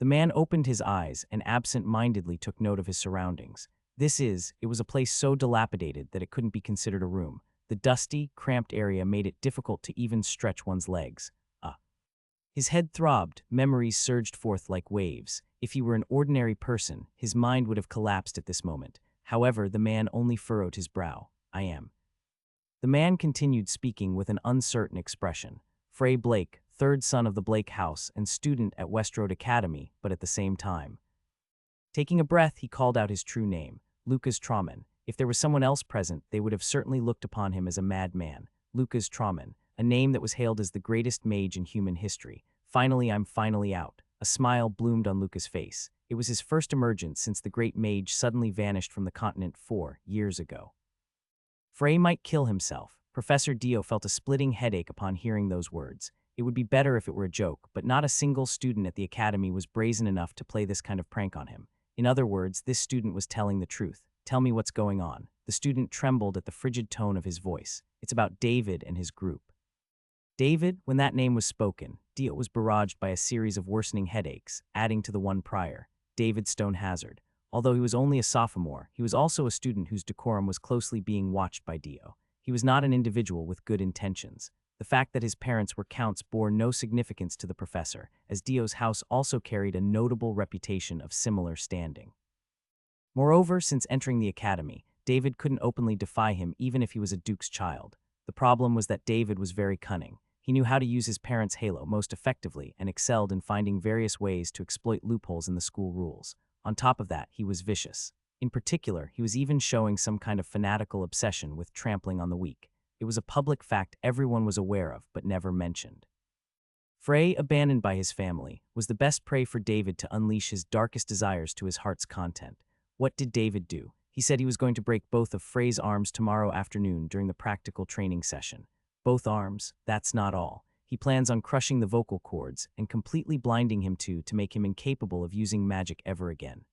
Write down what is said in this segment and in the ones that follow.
The man opened his eyes and absent-mindedly took note of his surroundings. It was a place so dilapidated that it couldn't be considered a room. The dusty, cramped area made it difficult to even stretch one's legs. His head throbbed, memories surged forth like waves. If he were an ordinary person, his mind would have collapsed at this moment. However, the man only furrowed his brow. I am. The man continued speaking with an uncertain expression. Frey Blake, third son of the Blake house and student at Westroad Academy, but at the same time. Taking a breath, he called out his true name, Lucas Trauman. If there was someone else present, they would have certainly looked upon him as a madman. Lucas Trauman, a name that was hailed as the greatest mage in human history. I'm finally out. A smile bloomed on Lucas' face. It was his first emergence since the great mage suddenly vanished from the continent 4 years ago. Frey might kill himself. Professor Dio felt a splitting headache upon hearing those words. It would be better if it were a joke, but not a single student at the academy was brazen enough to play this kind of prank on him. In other words, this student was telling the truth. Tell me what's going on. The student trembled at the frigid tone of his voice. It's about David and his group. David, when that name was spoken, Dio was barraged by a series of worsening headaches, adding to the one prior. David Stonehazard. Although he was only a sophomore, he was also a student whose decorum was closely being watched by Dio. He was not an individual with good intentions. The fact that his parents were counts bore no significance to the professor, as Dio's house also carried a notable reputation of similar standing. Moreover, since entering the academy, David couldn't openly defy him even if he was a duke's child. The problem was that David was very cunning. He knew how to use his parents' halo most effectively and excelled in finding various ways to exploit loopholes in the school rules. On top of that, he was vicious. In particular, he was even showing some kind of fanatical obsession with trampling on the weak. It was a public fact everyone was aware of but never mentioned. Frey, abandoned by his family, was the best prey for David to unleash his darkest desires to his heart's content. What did David do? He said he was going to break both of Frey's arms tomorrow afternoon during the practical training session. Both arms, that's not all. He plans on crushing the vocal cords and completely blinding him to make him incapable of using magic ever again.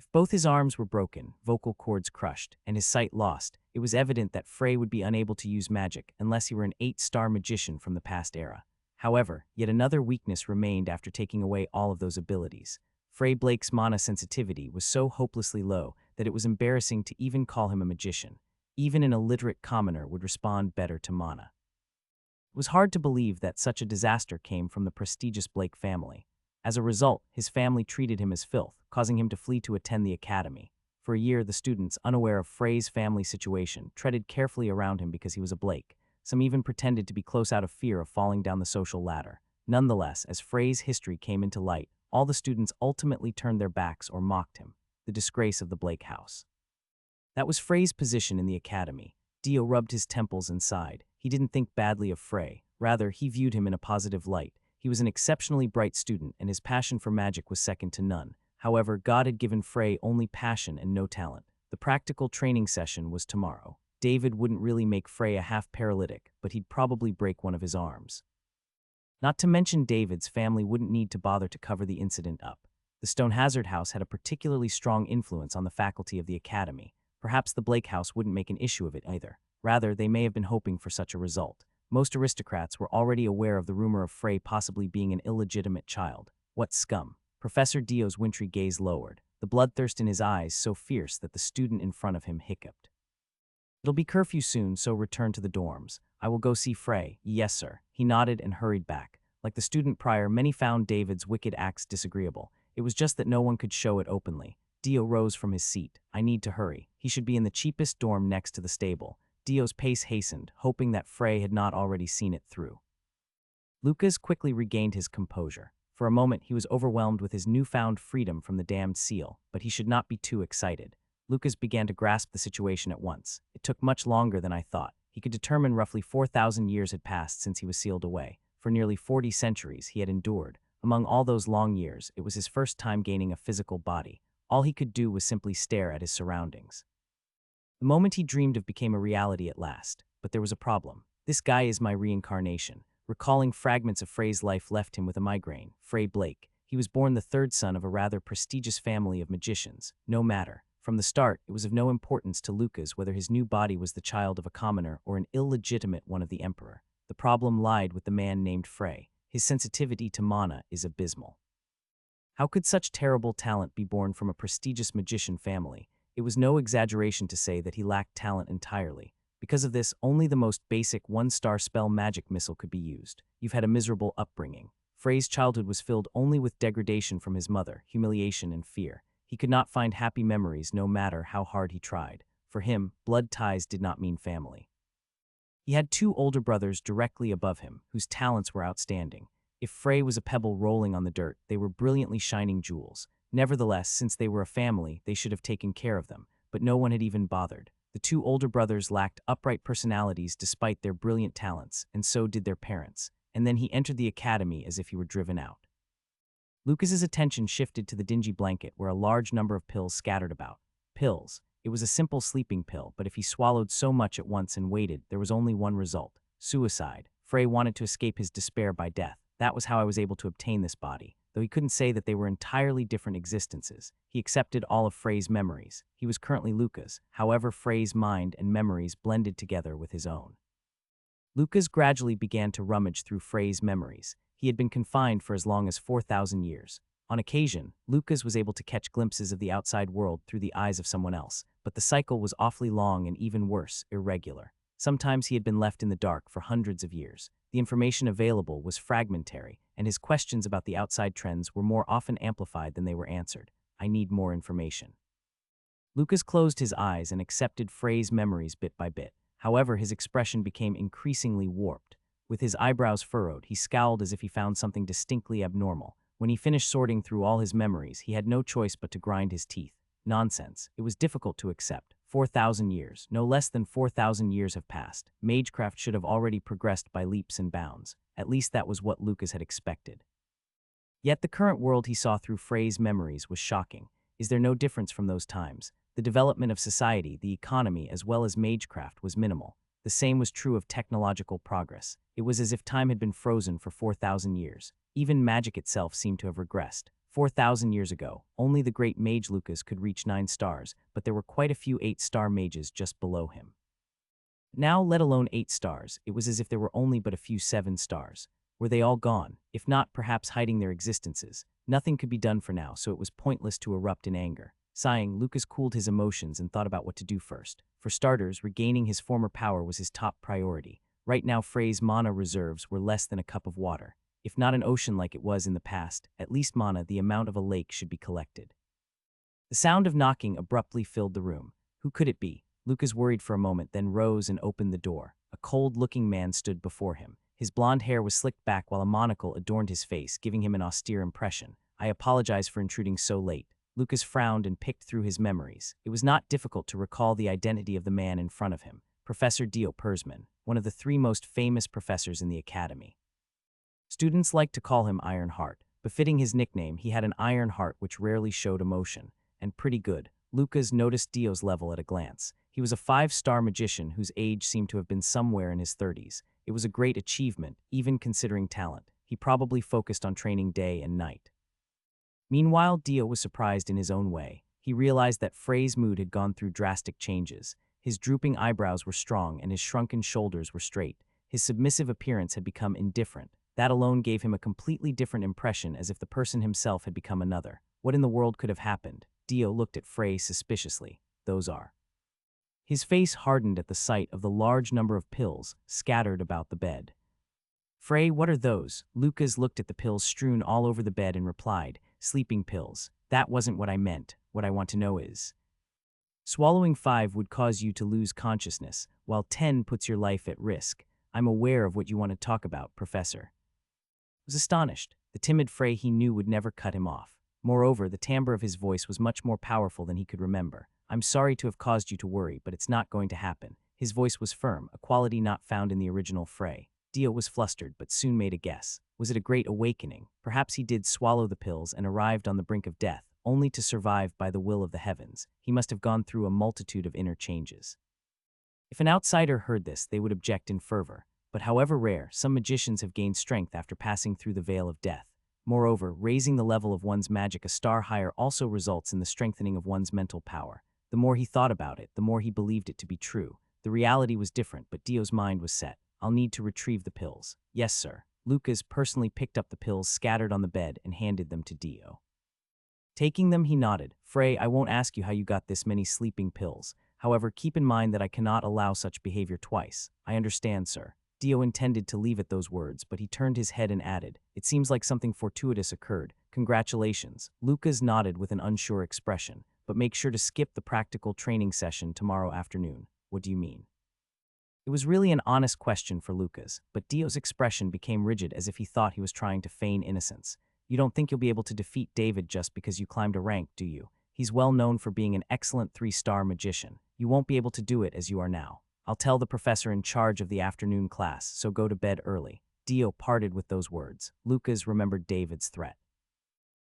If both his arms were broken, vocal cords crushed, and his sight lost, it was evident that Frey would be unable to use magic unless he were an 8-star magician from the past era. However, yet another weakness remained after taking away all of those abilities. Frey Blake's mana sensitivity was so hopelessly low that it was embarrassing to even call him a magician. Even an illiterate commoner would respond better to mana. It was hard to believe that such a disaster came from the prestigious Blake family. As a result, his family treated him as filth, causing him to flee to attend the academy. For a year, the students, unaware of Frey's family situation, treaded carefully around him because he was a Blake. Some even pretended to be close out of fear of falling down the social ladder. Nonetheless, as Frey's history came into light, all the students ultimately turned their backs or mocked him, the disgrace of the Blake house. That was Frey's position in the academy. Dio rubbed his temples and sighed. He didn't think badly of Frey. Rather, he viewed him in a positive light. He was an exceptionally bright student, and his passion for magic was second to none. However, God had given Frey only passion and no talent. The practical training session was tomorrow. David wouldn't really make Frey a half-paralytic, but he'd probably break one of his arms. Not to mention David's family wouldn't need to bother to cover the incident up. The Stonehazard house had a particularly strong influence on the faculty of the academy. Perhaps the Blake house wouldn't make an issue of it either. Rather, they may have been hoping for such a result. Most aristocrats were already aware of the rumor of Frey possibly being an illegitimate child. What scum! Professor Dio's wintry gaze lowered, the bloodthirst in his eyes so fierce that the student in front of him hiccuped. It'll be curfew soon, so return to the dorms. I will go see Frey. Yes, sir. He nodded and hurried back. Like the student prior, many found David's wicked acts disagreeable. It was just that no one could show it openly. Dio rose from his seat. I need to hurry. He should be in the cheapest dorm next to the stable. Dio's pace hastened, hoping that Frey had not already seen it through. Lucas quickly regained his composure. For a moment, he was overwhelmed with his newfound freedom from the damned seal, but he should not be too excited. Lucas began to grasp the situation at once. It took much longer than I thought. He could determine roughly 4,000 years had passed since he was sealed away. For nearly 40 centuries, he had endured. Among all those long years, it was his first time gaining a physical body. All he could do was simply stare at his surroundings. The moment he dreamed of became a reality at last. But there was a problem. This guy is my reincarnation. Recalling fragments of Frey's life left him with a migraine. Frey Blake. He was born the third son of a rather prestigious family of magicians. No matter. From the start, it was of no importance to Lucas whether his new body was the child of a commoner or an illegitimate one of the emperor. The problem lied with the man named Frey. His sensitivity to mana is abysmal. How could such terrible talent be born from a prestigious magician family? It was no exaggeration to say that he lacked talent entirely. Because of this, only the most basic one-star spell magic missile could be used. You've had a miserable upbringing. Frey's childhood was filled only with degradation from his mother, humiliation, and fear. He could not find happy memories no matter how hard he tried. For him, blood ties did not mean family. He had two older brothers directly above him, whose talents were outstanding. If Frey was a pebble rolling on the dirt, they were brilliantly shining jewels. Nevertheless, since they were a family, they should have taken care of them, but no one had even bothered. The two older brothers lacked upright personalities despite their brilliant talents, and so did their parents. And then he entered the academy as if he were driven out. Lucas's attention shifted to the dingy blanket where a large number of pills scattered about. Pills. It was a simple sleeping pill, but if he swallowed so much at once and waited, there was only one result: suicide. Frey wanted to escape his despair by death. That was how I was able to obtain this body. Though he couldn't say that they were entirely different existences, he accepted all of Frey's memories. He was currently Lucas, however Frey's mind and memories blended together with his own. Lucas gradually began to rummage through Frey's memories. He had been confined for as long as 4,000 years. On occasion, Lucas was able to catch glimpses of the outside world through the eyes of someone else, but the cycle was awfully long and even worse, irregular. Sometimes he had been left in the dark for hundreds of years. The information available was fragmentary, and his questions about the outside trends were more often amplified than they were answered. I need more information. Lucas closed his eyes and accepted Frey's memories bit by bit. However, his expression became increasingly warped. With his eyebrows furrowed, he scowled as if he found something distinctly abnormal. When he finished sorting through all his memories, he had no choice but to grind his teeth. Nonsense. It was difficult to accept. 4,000 years, no less than 4,000 years have passed. Magecraft should have already progressed by leaps and bounds. At least that was what Lucas had expected. Yet the current world he saw through Frey's memories was shocking. Is there no difference from those times? The development of society, the economy, as well as Magecraft was minimal. The same was true of technological progress. It was as if time had been frozen for 4,000 years. Even magic itself seemed to have regressed. 4,000 years ago, only the great mage Lucas could reach 9 stars, but there were quite a few 8-star mages just below him. Now, let alone 8 stars, it was as if there were only but a few 7 stars. Were they all gone? If not, perhaps hiding their existences. Nothing could be done for now, so it was pointless to erupt in anger. Sighing, Lucas cooled his emotions and thought about what to do first. For starters, regaining his former power was his top priority. Right now, Frey's mana reserves were less than a cup of water. If not an ocean like it was in the past, at least mana the amount of a lake should be collected. The sound of knocking abruptly filled the room. Who could it be? Lucas worried for a moment, then rose and opened the door. A cold-looking man stood before him. His blonde hair was slicked back while a monocle adorned his face, giving him an austere impression. I apologize for intruding so late. Lucas frowned and picked through his memories. It was not difficult to recall the identity of the man in front of him, Professor Dio Persman, one of the 3 most famous professors in the academy. Students liked to call him Iron Heart. Befitting his nickname, he had an iron heart which rarely showed emotion. And pretty good. Lucas noticed Dio's level at a glance. He was a 5-star magician whose age seemed to have been somewhere in his 30s. It was a great achievement, even considering talent. He probably focused on training day and night. Meanwhile, Dio was surprised in his own way. He realized that Frey's mood had gone through drastic changes. His drooping eyebrows were strong and his shrunken shoulders were straight. His submissive appearance had become indifferent. That alone gave him a completely different impression, as if the person himself had become another. What in the world could have happened? Dio looked at Frey suspiciously. Those are. His face hardened at the sight of the large number of pills scattered about the bed. Frey, what are those? Lucas looked at the pills strewn all over the bed and replied, sleeping pills. That wasn't what I meant. What I want to know is. Swallowing 5 would cause you to lose consciousness, while 10 puts your life at risk. I'm aware of what you want to talk about, Professor. Was astonished. The timid Frey he knew would never cut him off. Moreover, the timbre of his voice was much more powerful than he could remember. I'm sorry to have caused you to worry, but it's not going to happen. His voice was firm, a quality not found in the original Frey. Dio was flustered, but soon made a guess. Was it a great awakening? Perhaps he did swallow the pills and arrived on the brink of death, only to survive by the will of the heavens. He must have gone through a multitude of inner changes. If an outsider heard this, they would object in fervor. But however rare, some magicians have gained strength after passing through the veil of death. Moreover, raising the level of one's magic a star higher also results in the strengthening of one's mental power. The more he thought about it, the more he believed it to be true. The reality was different, but Dio's mind was set. I'll need to retrieve the pills. Yes, sir. Lucas personally picked up the pills scattered on the bed and handed them to Dio. Taking them, he nodded. Frey, I won't ask you how you got this many sleeping pills. However, keep in mind that I cannot allow such behavior twice. I understand, sir. Dio intended to leave at those words, but he turned his head and added, It seems like something fortuitous occurred. Congratulations. Lucas nodded with an unsure expression, but make sure to skip the practical training session tomorrow afternoon. What do you mean? It was really an honest question for Lucas, but Dio's expression became rigid as if he thought he was trying to feign innocence. You don't think you'll be able to defeat David just because you climbed a rank, do you? He's well known for being an excellent 3-star magician. You won't be able to do it as you are now. I'll tell the professor in charge of the afternoon class, so go to bed early. Dio parted with those words. Lucas remembered David's threat.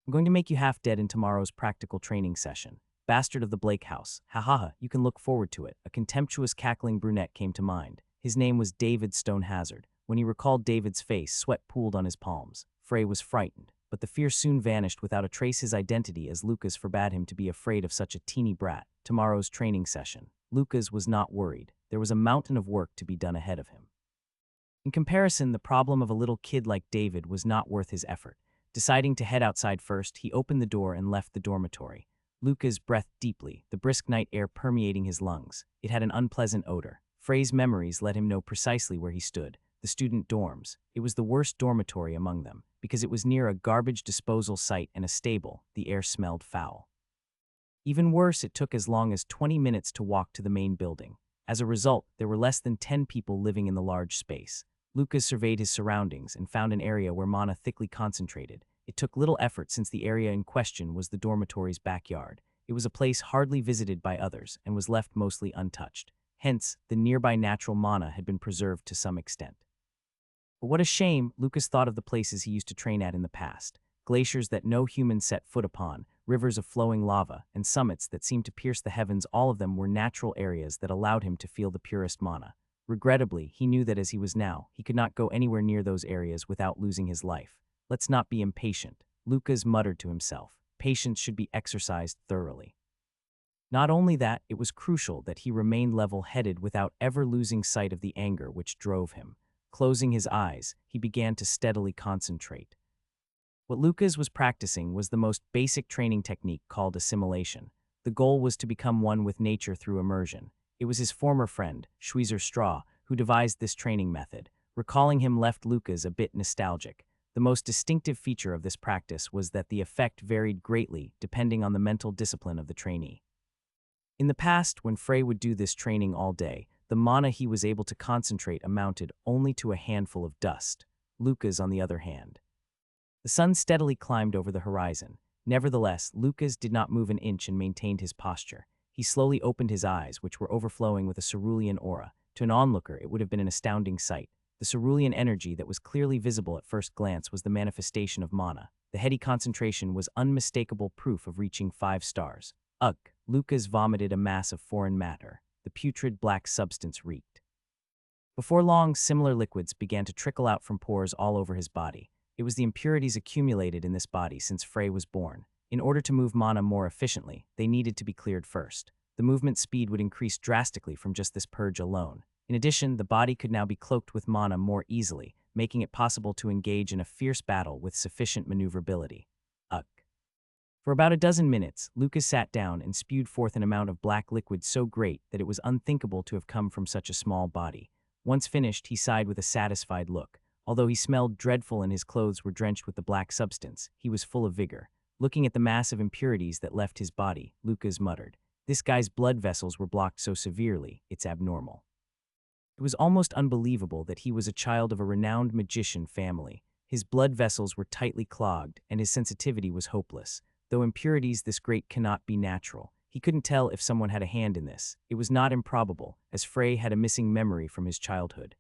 I'm going to make you half dead in tomorrow's practical training session. Bastard of the Blake house. Ha ha ha, you can look forward to it. A contemptuous cackling brunette came to mind. His name was David Stonehazard. When he recalled David's face, sweat pooled on his palms. Frey was frightened, but the fear soon vanished without a trace his identity as Lucas forbade him to be afraid of such a teeny brat. Tomorrow's training session. Lucas was not worried. There was a mountain of work to be done ahead of him. In comparison, the problem of a little kid like David was not worth his effort. Deciding to head outside first, he opened the door and left the dormitory. Lucas breathed deeply, the brisk night air permeating his lungs. It had an unpleasant odor. Frey's memories let him know precisely where he stood. The student dorms. It was the worst dormitory among them. Because it was near a garbage disposal site and a stable, the air smelled foul. Even worse, it took as long as 20 minutes to walk to the main building. As a result, there were less than 10 people living in the large space. Lucas surveyed his surroundings and found an area where mana thickly concentrated. It took little effort since the area in question was the dormitory's backyard. It was a place hardly visited by others and was left mostly untouched. Hence, the nearby natural mana had been preserved to some extent. But what a shame, Lucas thought of the places he used to train at in the past. Glaciers that no human set foot upon, rivers of flowing lava, and summits that seemed to pierce the heavens, all of them were natural areas that allowed him to feel the purest mana. Regrettably, he knew that as he was now, he could not go anywhere near those areas without losing his life. Let's not be impatient, Lucas muttered to himself. Patience should be exercised thoroughly. Not only that, it was crucial that he remained level-headed without ever losing sight of the anger which drove him. Closing his eyes, he began to steadily concentrate. What Lucas was practicing was the most basic training technique called assimilation. The goal was to become one with nature through immersion. It was his former friend, Schweizer Straw, who devised this training method. Recalling him left Lucas a bit nostalgic. The most distinctive feature of this practice was that the effect varied greatly depending on the mental discipline of the trainee. In the past, when Frey would do this training all day, the mana he was able to concentrate amounted only to a handful of dust. Lucas, on the other hand. The sun steadily climbed over the horizon. Nevertheless, Lucas did not move an inch and maintained his posture. He slowly opened his eyes, which were overflowing with a cerulean aura. To an onlooker, it would have been an astounding sight. The cerulean energy that was clearly visible at first glance was the manifestation of mana. The heady concentration was unmistakable proof of reaching 5 stars. Ugh! Lucas vomited a mass of foreign matter. The putrid black substance reeked. Before long, similar liquids began to trickle out from pores all over his body. It was the impurities accumulated in this body since Frey was born. In order to move mana more efficiently, they needed to be cleared first. The movement speed would increase drastically from just this purge alone. In addition, the body could now be cloaked with mana more easily, making it possible to engage in a fierce battle with sufficient maneuverability. Ugh. For about a dozen minutes, Lucas sat down and spewed forth an amount of black liquid so great that it was unthinkable to have come from such a small body. Once finished, he sighed with a satisfied look. Although he smelled dreadful and his clothes were drenched with the black substance, he was full of vigor. Looking at the mass of impurities that left his body, Lucas muttered, "This guy's blood vessels were blocked so severely, it's abnormal." It was almost unbelievable that he was a child of a renowned magician family. His blood vessels were tightly clogged, and his sensitivity was hopeless. Though impurities this great cannot be natural, he couldn't tell if someone had a hand in this. It was not improbable, as Frey had a missing memory from his childhood.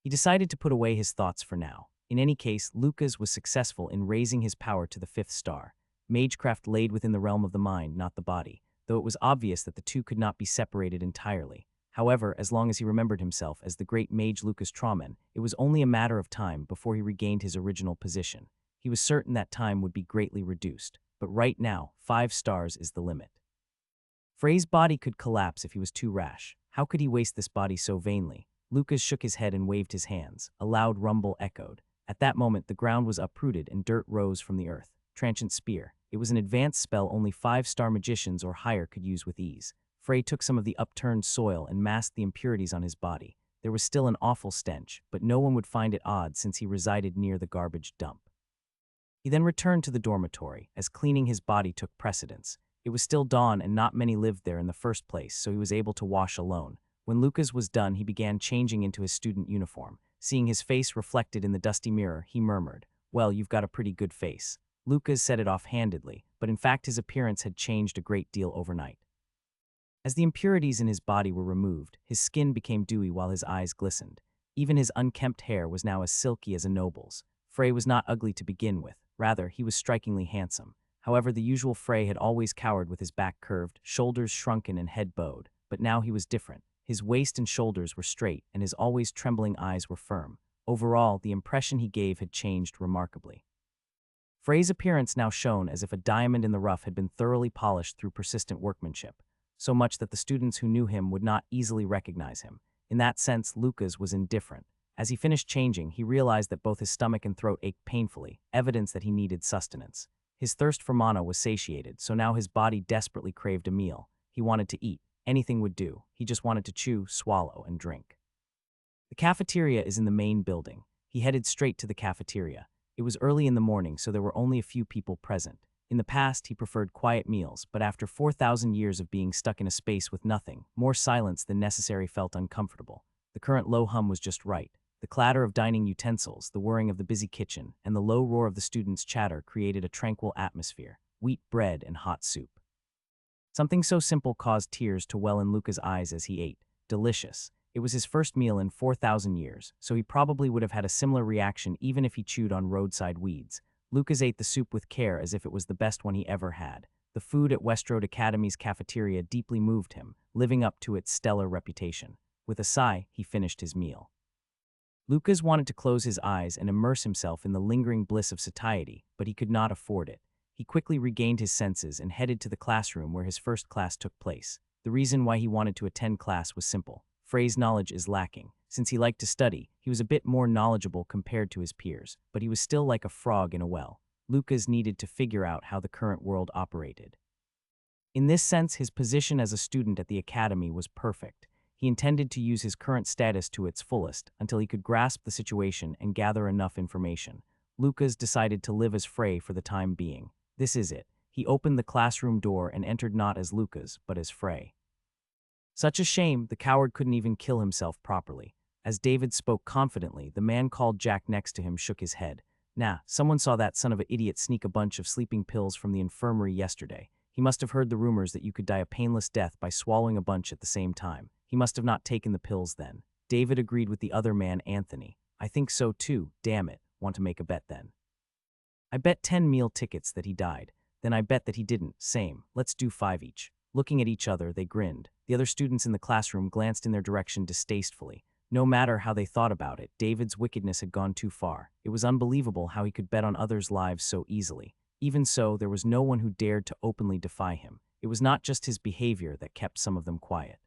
He decided to put away his thoughts for now. In any case, Lucas was successful in raising his power to the 5th star. Magecraft laid within the realm of the mind, not the body, though it was obvious that the two could not be separated entirely. However, as long as he remembered himself as the great mage Lucas Trauman, it was only a matter of time before he regained his original position. He was certain that time would be greatly reduced, but right now, 5 stars is the limit. Frey's body could collapse if he was too rash. How could he waste this body so vainly? Lucas shook his head and waved his hands. A loud rumble echoed. At that moment, the ground was uprooted and dirt rose from the earth. Transient spear. It was an advanced spell only 5-star magicians or higher could use with ease. Frey took some of the upturned soil and masked the impurities on his body. There was still an awful stench, but no one would find it odd since he resided near the garbage dump. He then returned to the dormitory, as cleaning his body took precedence. It was still dawn and not many lived there in the first place, so he was able to wash alone. When Lucas was done, he began changing into his student uniform. Seeing his face reflected in the dusty mirror, he murmured, "Well, you've got a pretty good face." Lucas said it offhandedly, but in fact his appearance had changed a great deal overnight. As the impurities in his body were removed, his skin became dewy while his eyes glistened. Even his unkempt hair was now as silky as a noble's. Frey was not ugly to begin with, rather, he was strikingly handsome. However, the usual Frey had always cowered with his back curved, shoulders shrunken and head bowed, but now he was different. His waist and shoulders were straight, and his always trembling eyes were firm. Overall, the impression he gave had changed remarkably. Frey's appearance now shone as if a diamond in the rough had been thoroughly polished through persistent workmanship, so much that the students who knew him would not easily recognize him. In that sense, Lucas was indifferent. As he finished changing, he realized that both his stomach and throat ached painfully, evidence that he needed sustenance. His thirst for mana was satiated, so now his body desperately craved a meal. He wanted to eat. Anything would do. He just wanted to chew, swallow, and drink. The cafeteria is in the main building. He headed straight to the cafeteria. It was early in the morning, so there were only a few people present. In the past, he preferred quiet meals, but after 4,000 years of being stuck in a space with nothing, more silence than necessary felt uncomfortable. The current low hum was just right. The clatter of dining utensils, the whirring of the busy kitchen, and the low roar of the students' chatter created a tranquil atmosphere. Wheat bread and hot soup. Something so simple caused tears to well in Luca's eyes as he ate. Delicious. It was his first meal in 4,000 years, so he probably would have had a similar reaction even if he chewed on roadside weeds. Lucas ate the soup with care as if it was the best one he ever had. The food at Westroad Academy's cafeteria deeply moved him, living up to its stellar reputation. With a sigh, he finished his meal. Lucas wanted to close his eyes and immerse himself in the lingering bliss of satiety, but he could not afford it. He quickly regained his senses and headed to the classroom where his first class took place. The reason why he wanted to attend class was simple. Frey's knowledge is lacking. Since he liked to study, he was a bit more knowledgeable compared to his peers, but he was still like a frog in a well. Lucas needed to figure out how the current world operated. In this sense, his position as a student at the academy was perfect. He intended to use his current status to its fullest until he could grasp the situation and gather enough information. Lucas decided to live as Frey for the time being. This is it. He opened the classroom door and entered not as Lucas, but as Frey. Such a shame, the coward couldn't even kill himself properly. As David spoke confidently, the man called Jack next to him shook his head. "Nah, someone saw that son of an idiot sneak a bunch of sleeping pills from the infirmary yesterday. He must have heard the rumors that you could die a painless death by swallowing a bunch at the same time. He must have not taken the pills then." David agreed with the other man, Anthony. "I think so too, damn it. Want to make a bet then?" "I bet 10 meal tickets that he died. Then I bet that he didn't. Same. Let's do 5 each." Looking at each other, they grinned. The other students in the classroom glanced in their direction distastefully. No matter how they thought about it, David's wickedness had gone too far. It was unbelievable how he could bet on others' lives so easily. Even so, there was no one who dared to openly defy him. It was not just his behavior that kept some of them quiet.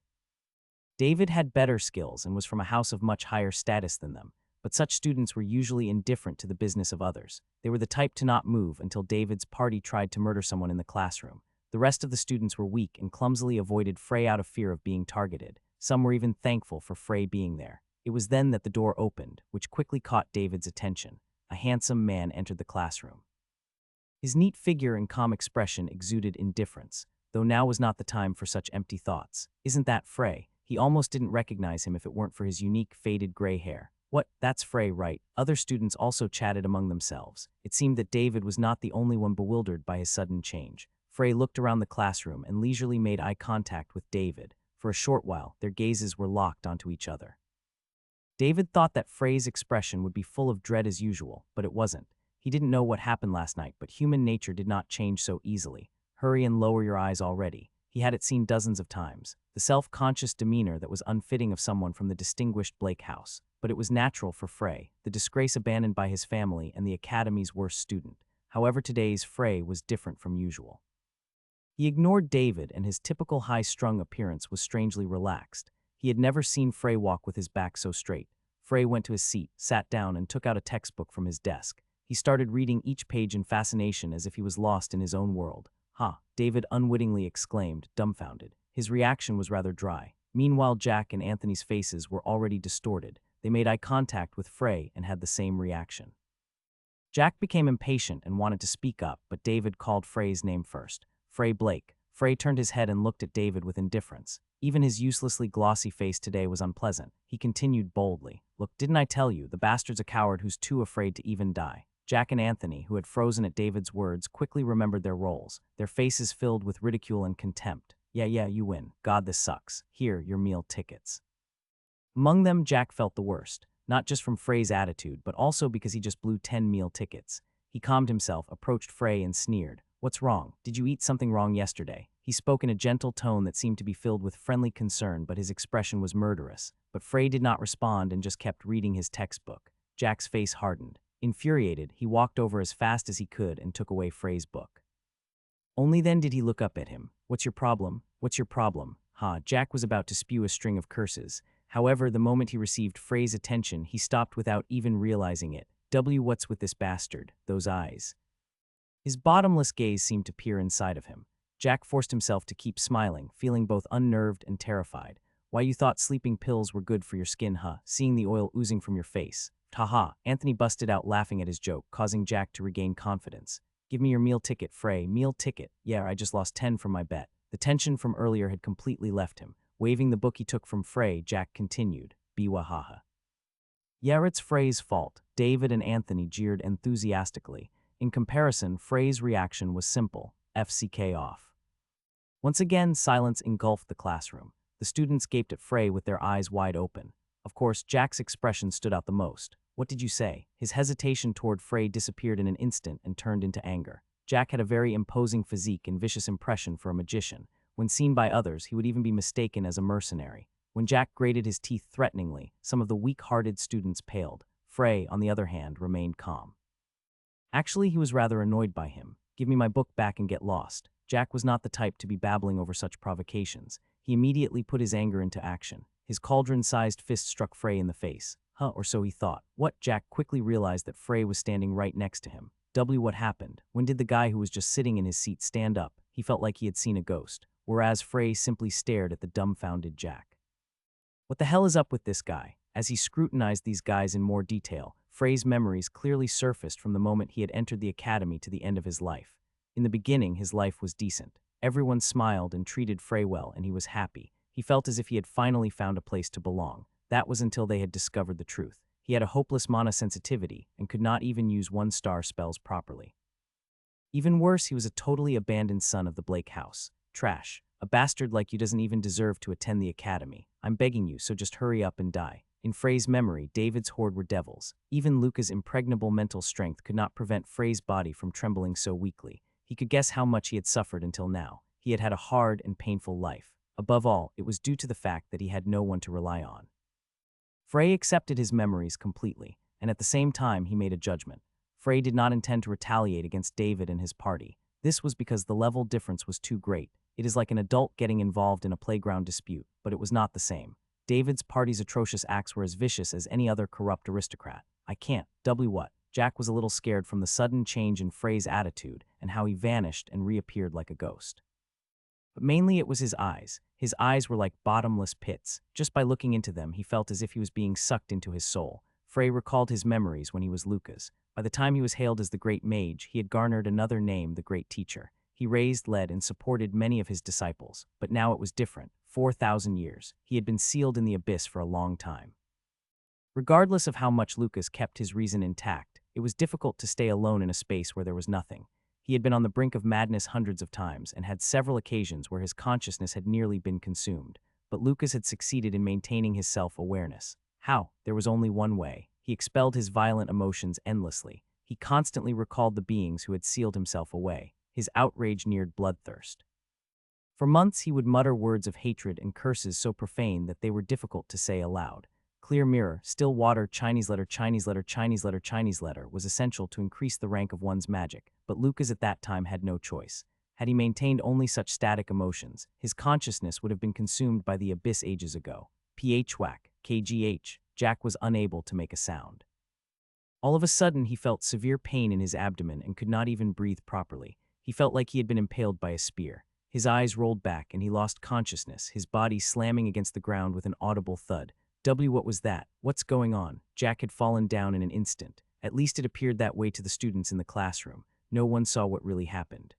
David had better skills and was from a house of much higher status than them, but such students were usually indifferent to the business of others. They were the type to not move until David's party tried to murder someone in the classroom. The rest of the students were weak and clumsily avoided Frey out of fear of being targeted. Some were even thankful for Frey being there. It was then that the door opened, which quickly caught David's attention. A handsome man entered the classroom. His neat figure and calm expression exuded indifference, though now was not the time for such empty thoughts. "Isn't that Frey?" He almost didn't recognize him if it weren't for his unique, faded gray hair. "What, that's Frey, right?" Other students also chatted among themselves. It seemed that David was not the only one bewildered by his sudden change. Frey looked around the classroom and leisurely made eye contact with David. For a short while, their gazes were locked onto each other. David thought that Frey's expression would be full of dread as usual, but it wasn't. He didn't know what happened last night, but human nature did not change so easily. "Hurry and lower your eyes already." He had it seen dozens of times. The self-conscious demeanor that was unfitting of someone from the distinguished Blake house. But it was natural for Frey, the disgrace abandoned by his family and the academy's worst student. However, today's Frey was different from usual. He ignored David, and his typical high-strung appearance was strangely relaxed. He had never seen Frey walk with his back so straight. Frey went to his seat, sat down, and took out a textbook from his desk. He started reading each page in fascination as if he was lost in his own world. "Ha!" David unwittingly exclaimed, dumbfounded. His reaction was rather dry. Meanwhile, Jack and Anthony's faces were already distorted. They made eye contact with Frey and had the same reaction. Jack became impatient and wanted to speak up, but David called Frey's name first. "Frey Blake." Frey turned his head and looked at David with indifference. Even his uselessly glossy face today was unpleasant. He continued boldly, "Look, didn't I tell you, the bastard's a coward who's too afraid to even die." Jack and Anthony, who had frozen at David's words, quickly remembered their roles, their faces filled with ridicule and contempt. Yeah, you win. God, this sucks. Here, your meal tickets." Among them, Jack felt the worst, not just from Frey's attitude, but also because he just blew 10 meal tickets. He calmed himself, approached Frey and sneered. "What's wrong? Did you eat something wrong yesterday?" He spoke in a gentle tone that seemed to be filled with friendly concern, but his expression was murderous. But Frey did not respond and just kept reading his textbook. Jack's face hardened. Infuriated, he walked over as fast as he could and took away Frey's book. Only then did he look up at him. "What's your problem? What's your problem?" Jack was about to spew a string of curses. However, the moment he received Frey's attention, he stopped without even realizing it. What's with this bastard? Those eyes. His bottomless gaze seemed to peer inside of him. Jack forced himself to keep smiling, feeling both unnerved and terrified. "Why, you thought sleeping pills were good for your skin, seeing the oil oozing from your face." "Ha." Anthony busted out laughing at his joke, causing Jack to regain confidence. "Give me your meal ticket, Frey." "Meal ticket? Yeah, I just lost 10 from my bet." The tension from earlier had completely left him. Waving the book he took from Frey, Jack continued, "Biwahaha." "Yeah, it's Frey's fault." David and Anthony jeered enthusiastically. In comparison, Frey's reaction was simple: FCK off. Once again, silence engulfed the classroom. The students gaped at Frey with their eyes wide open. Of course, Jack's expression stood out the most. "What did you say?" His hesitation toward Frey disappeared in an instant and turned into anger. Jack had a very imposing physique and vicious impression for a magician. When seen by others, he would even be mistaken as a mercenary. When Jack grated his teeth threateningly, some of the weak-hearted students paled. Frey, on the other hand, remained calm. Actually, he was rather annoyed by him. "Give me my book back and get lost." Jack was not the type to be babbling over such provocations. He immediately put his anger into action. His cauldron-sized fist struck Frey in the face. Or so he thought. What? Jack quickly realized that Frey was standing right next to him. What happened? When did the guy who was just sitting in his seat stand up? He felt like he had seen a ghost, whereas Frey simply stared at the dumbfounded Jack. What the hell is up with this guy? As he scrutinized these guys in more detail, Frey's memories clearly surfaced from the moment he had entered the academy to the end of his life. In the beginning, his life was decent. Everyone smiled and treated Frey well, and he was happy. He felt as if he had finally found a place to belong. That was until they had discovered the truth. He had a hopeless monosensitivity and could not even use one-star spells properly. Even worse, he was a totally abandoned son of the Blake house. Trash. A bastard like you doesn't even deserve to attend the academy. I'm begging you, so just hurry up and die. In Frey's memory, David's horde were devils. Even Luca's impregnable mental strength could not prevent Frey's body from trembling so weakly. He could guess how much he had suffered until now. He had had a hard and painful life. Above all, it was due to the fact that he had no one to rely on. Frey accepted his memories completely, and at the same time he made a judgment. Frey did not intend to retaliate against David and his party. This was because the level difference was too great. It is like an adult getting involved in a playground dispute, but it was not the same. David's party's atrocious acts were as vicious as any other corrupt aristocrat. "I can't. What?" Jack was a little scared from the sudden change in Frey's attitude and how he vanished and reappeared like a ghost. But mainly it was his eyes. His eyes were like bottomless pits. Just by looking into them, he felt as if he was being sucked into his soul. Frey recalled his memories when he was Luca's. By the time he was hailed as the Great Mage, he had garnered another name, the Great Teacher. He raised, led, and supported many of his disciples. But now it was different. 4,000 years. He had been sealed in the abyss for a long time. Regardless of how much Lucas kept his reason intact, it was difficult to stay alone in a space where there was nothing. He had been on the brink of madness hundreds of times and had several occasions where his consciousness had nearly been consumed. But Lucas had succeeded in maintaining his self-awareness. How? There was only one way. He expelled his violent emotions endlessly. He constantly recalled the beings who had sealed himself away. His outrage neared bloodthirst. For months he would mutter words of hatred and curses so profane that they were difficult to say aloud. Clear mirror, still water, Chinese letter, Chinese letter, Chinese letter, Chinese letter was essential to increase the rank of one's magic, but Lucas at that time had no choice. Had he maintained only such static emotions, his consciousness would have been consumed by the abyss ages ago. PH whack, KGH, Jack was unable to make a sound. All of a sudden, he felt severe pain in his abdomen and could not even breathe properly. He felt like he had been impaled by a spear. His eyes rolled back and he lost consciousness, his body slamming against the ground with an audible thud. What was that? What's going on? Jack had fallen down in an instant. At least it appeared that way to the students in the classroom. No one saw what really happened.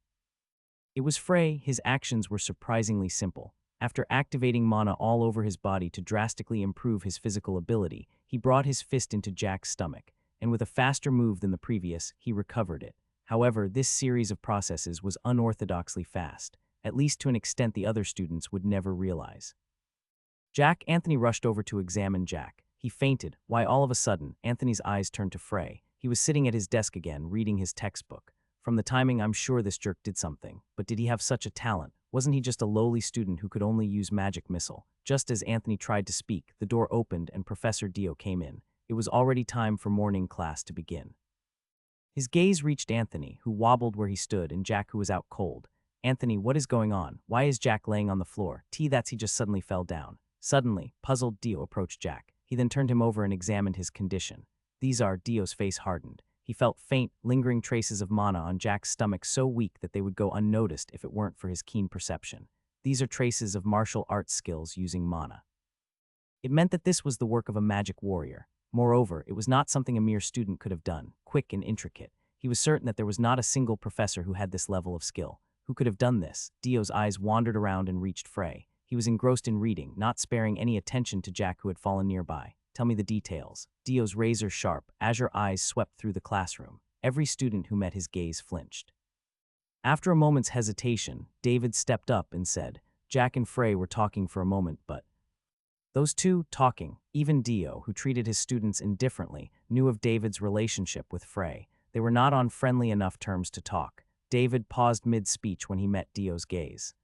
It was Frey. His actions were surprisingly simple. After activating mana all over his body to drastically improve his physical ability, he brought his fist into Jack's stomach, and with a faster move than the previous, he recovered it. However, this series of processes was unorthodoxly fast, at least to an extent the other students would never realize. Anthony rushed over to examine Jack. He fainted. Why, all of a sudden, Anthony's eyes turned to Frey. He was sitting at his desk again, reading his textbook. From the timing, I'm sure this jerk did something. But did he have such a talent? Wasn't he just a lowly student who could only use magic missile? Just as Anthony tried to speak, the door opened and Professor Dio came in. It was already time for morning class to begin. His gaze reached Anthony, who wobbled where he stood, and Jack, who was out cold. Anthony, what is going on? Why is Jack laying on the floor? That's he just suddenly fell down. Suddenly, puzzled Dio approached Jack. He then turned him over and examined his condition. Dio's face hardened. He felt faint, lingering traces of mana on Jack's stomach so weak that they would go unnoticed if it weren't for his keen perception. These are traces of martial arts skills using mana. It meant that this was the work of a magic warrior. Moreover, it was not something a mere student could have done, quick and intricate. He was certain that there was not a single professor who had this level of skill. Who could have done this? Dio's eyes wandered around and reached Frey. He was engrossed in reading, not sparing any attention to Jack, who had fallen nearby. Tell me the details. Dio's razor-sharp, azure eyes swept through the classroom. Every student who met his gaze flinched. After a moment's hesitation, David stepped up and said, Jack and Frey were talking for a moment, but those two talking, even Dio, who treated his students indifferently, knew of David's relationship with Frey. They were not on friendly enough terms to talk. David paused mid-speech when he met Dio's gaze.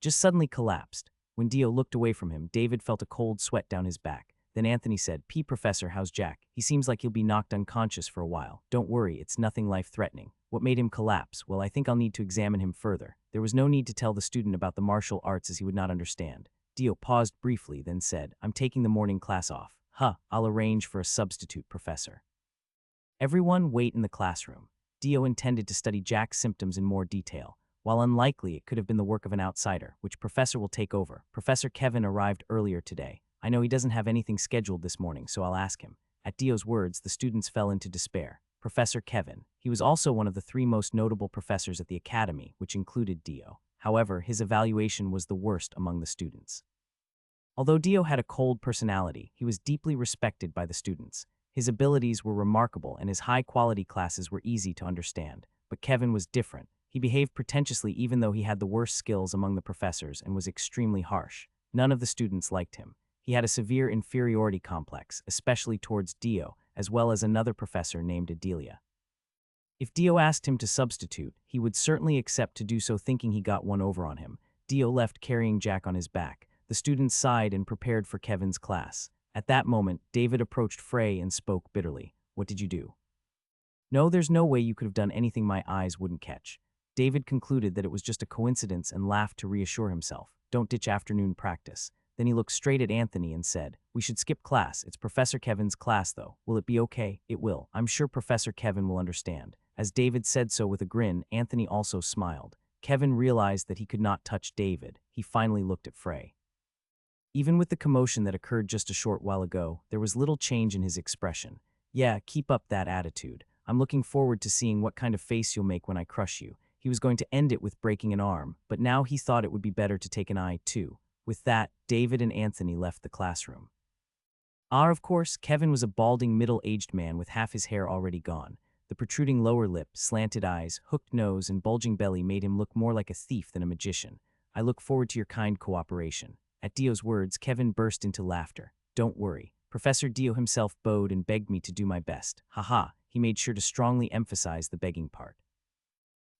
Just suddenly collapsed. When Dio looked away from him, David felt a cold sweat down his back. Then Anthony said, Professor, how's Jack? He seems like he'll be knocked unconscious for a while. Don't worry, it's nothing life-threatening. What made him collapse? Well, I think I'll need to examine him further. There was no need to tell the student about the martial arts, as he would not understand. Dio paused briefly, then said, I'm taking the morning class off. I'll arrange for a substitute professor. Everyone wait in the classroom. Dio intended to study Jack's symptoms in more detail. While unlikely, it could have been the work of an outsider. Which professor will take over? Professor Kevin arrived earlier today. I know he doesn't have anything scheduled this morning, so I'll ask him. At Dio's words, the students fell into despair. Professor Kevin. He was also one of the 3 most notable professors at the academy, which included Dio. However, his evaluation was the worst among the students. Although Dio had a cold personality, he was deeply respected by the students. His abilities were remarkable and his high-quality classes were easy to understand. But Kevin was different. He behaved pretentiously even though he had the worst skills among the professors and was extremely harsh. None of the students liked him. He had a severe inferiority complex, especially towards Dio, as well as another professor named Adelia. If Dio asked him to substitute, he would certainly accept to do so, thinking he got one over on him. Dio left carrying Jack on his back. The students sighed and prepared for Kevin's class. At that moment, David approached Frey and spoke bitterly. What did you do? No, there's no way you could have done anything my eyes wouldn't catch. David concluded that it was just a coincidence and laughed to reassure himself. Don't ditch afternoon practice. Then he looked straight at Anthony and said, We should skip class. It's Professor Kevin's class, though. Will it be okay? It will. I'm sure Professor Kevin will understand. As David said so with a grin, Anthony also smiled. Kevin realized that he could not touch David. He finally looked at Frey. Even with the commotion that occurred just a short while ago, there was little change in his expression. Yeah, keep up that attitude. I'm looking forward to seeing what kind of face you'll make when I crush you. He was going to end it with breaking an arm, but now he thought it would be better to take an eye, too. With that, David and Anthony left the classroom. Of course, Kevin was a balding, middle-aged man with half his hair already gone. The protruding lower lip, slanted eyes, hooked nose, and bulging belly made him look more like a thief than a magician. I look forward to your kind cooperation. At Dio's words, Kevin burst into laughter. Don't worry. Professor Dio himself bowed and begged me to do my best. He made sure to strongly emphasize the begging part.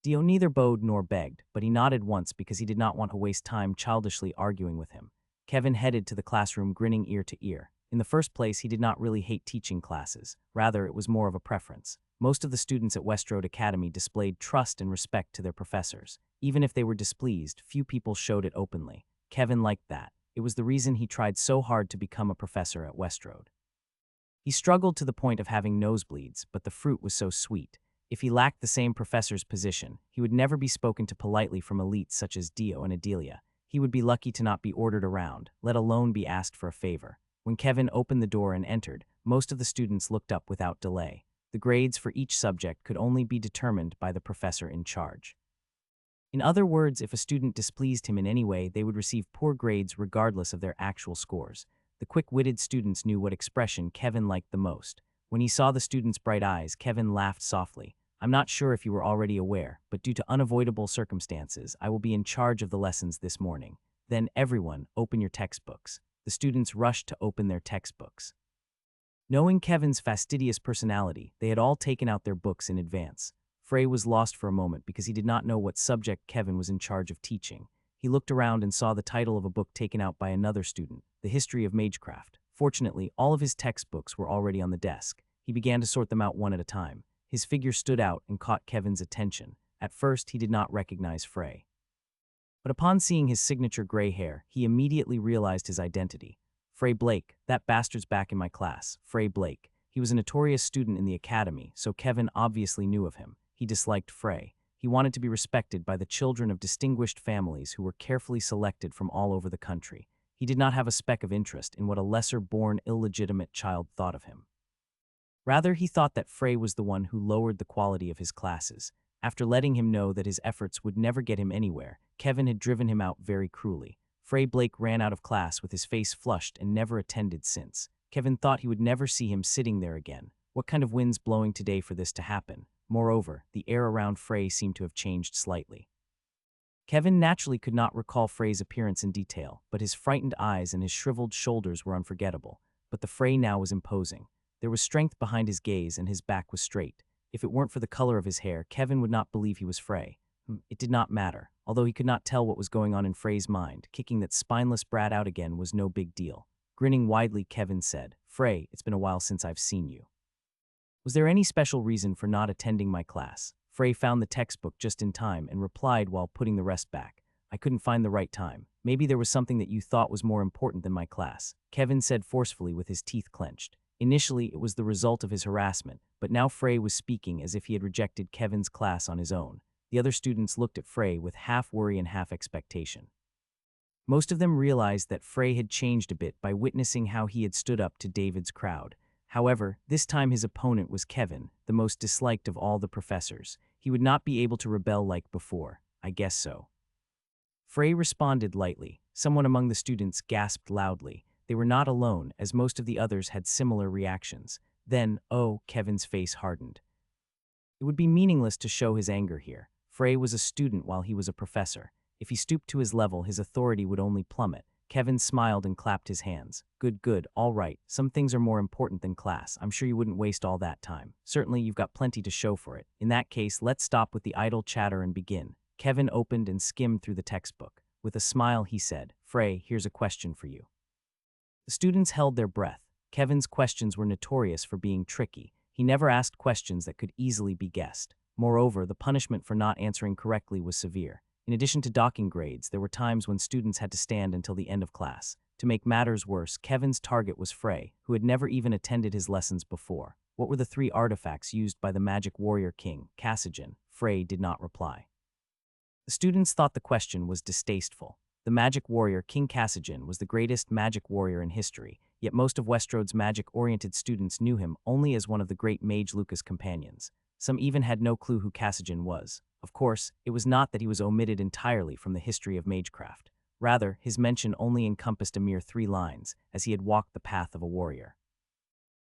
Dio neither bowed nor begged, but he nodded once because he did not want to waste time childishly arguing with him. Kevin headed to the classroom grinning ear to ear. In the first place, he did not really hate teaching classes. Rather, it was more of a preference. Most of the students at Westroad Academy displayed trust and respect to their professors. Even if they were displeased, few people showed it openly. Kevin liked that. It was the reason he tried so hard to become a professor at Westroad. He struggled to the point of having nosebleeds, but the fruit was so sweet. If he lacked the same professor's position, he would never be spoken to politely from elites such as Dio and Adelia. He would be lucky to not be ordered around, let alone be asked for a favor. When Kevin opened the door and entered, most of the students looked up without delay. The grades for each subject could only be determined by the professor in charge. In other words, if a student displeased him in any way, they would receive poor grades regardless of their actual scores. The quick-witted students knew what expression Kevin liked the most. When he saw the students' bright eyes, Kevin laughed softly. "I'm not sure if you were already aware, but due to unavoidable circumstances, I will be in charge of the lessons this morning. Then everyone, open your textbooks." The students rushed to open their textbooks. Knowing Kevin's fastidious personality, they had all taken out their books in advance. Frey was lost for a moment because he did not know what subject Kevin was in charge of teaching. He looked around and saw the title of a book taken out by another student, The History of Magecraft. Fortunately, all of his textbooks were already on the desk. He began to sort them out one at a time. His figure stood out and caught Kevin's attention. At first, he did not recognize Frey. But upon seeing his signature gray hair, he immediately realized his identity. Frey Blake, that bastard's back in my class. Frey Blake. He was a notorious student in the academy, so Kevin obviously knew of him. He disliked Frey. He wanted to be respected by the children of distinguished families who were carefully selected from all over the country. He did not have a speck of interest in what a lesser-born, illegitimate child thought of him. Rather, he thought that Frey was the one who lowered the quality of his classes. After letting him know that his efforts would never get him anywhere, Kevin had driven him out very cruelly. Frey Blake ran out of class with his face flushed and never attended since. Kevin thought he would never see him sitting there again. What kind of wind's blowing today for this to happen? Moreover, the air around Frey seemed to have changed slightly. Kevin naturally could not recall Frey's appearance in detail, but his frightened eyes and his shriveled shoulders were unforgettable. But the Frey now was imposing. There was strength behind his gaze and his back was straight. If it weren't for the color of his hair, Kevin would not believe he was Frey. It did not matter. Although he could not tell what was going on in Frey's mind, kicking that spineless brat out again was no big deal. Grinning widely, Kevin said, "Frey, it's been a while since I've seen you. Was there any special reason for not attending my class?" Frey found the textbook just in time and replied while putting the rest back. "I couldn't find the right time. Maybe there was something that you thought was more important than my class," Kevin said forcefully with his teeth clenched. Initially, it was the result of his harassment, but now Frey was speaking as if he had rejected Kevin's class on his own. The other students looked at Frey with half worry and half expectation. Most of them realized that Frey had changed a bit by witnessing how he had stood up to David's crowd. However, this time his opponent was Kevin, the most disliked of all the professors. He would not be able to rebel like before. "I guess so." Frey responded lightly. Someone among the students gasped loudly. They were not alone, as most of the others had similar reactions. Then, Kevin's face hardened. It would be meaningless to show his anger here. Frey was a student while he was a professor. If he stooped to his level, his authority would only plummet. Kevin smiled and clapped his hands. Good, all right. Some things are more important than class. I'm sure you wouldn't waste all that time. Certainly, you've got plenty to show for it. In that case, let's stop with the idle chatter and begin." Kevin opened and skimmed through the textbook. With a smile, he said, "Frey, here's a question for you." The students held their breath. Kevin's questions were notorious for being tricky. He never asked questions that could easily be guessed. Moreover, the punishment for not answering correctly was severe. In addition to docking grades, there were times when students had to stand until the end of class. To make matters worse, Kevin's target was Frey, who had never even attended his lessons before. What were the 3 artifacts used by the magic warrior king, Cassigen? Frey did not reply. The students thought the question was distasteful. The magic warrior King Cassigen was the greatest magic warrior in history, yet most of Westroad's magic-oriented students knew him only as one of the great Mage Lucas' companions. Some even had no clue who Cassigen was. Of course, it was not that he was omitted entirely from the history of Magecraft. Rather, his mention only encompassed a mere 3 lines, as he had walked the path of a warrior.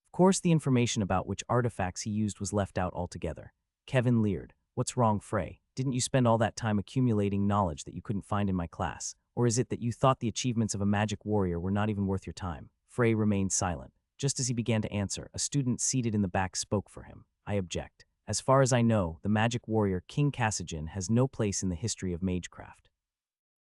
Of course, the information about which artifacts he used was left out altogether. Kevin leered. "What's wrong, Frey? Didn't you spend all that time accumulating knowledge that you couldn't find in my class? Or is it that you thought the achievements of a magic warrior were not even worth your time?" Frey remained silent. Just as he began to answer, a student seated in the back spoke for him. "I object. As far as I know, the magic warrior King Cassigen has no place in the history of Magecraft."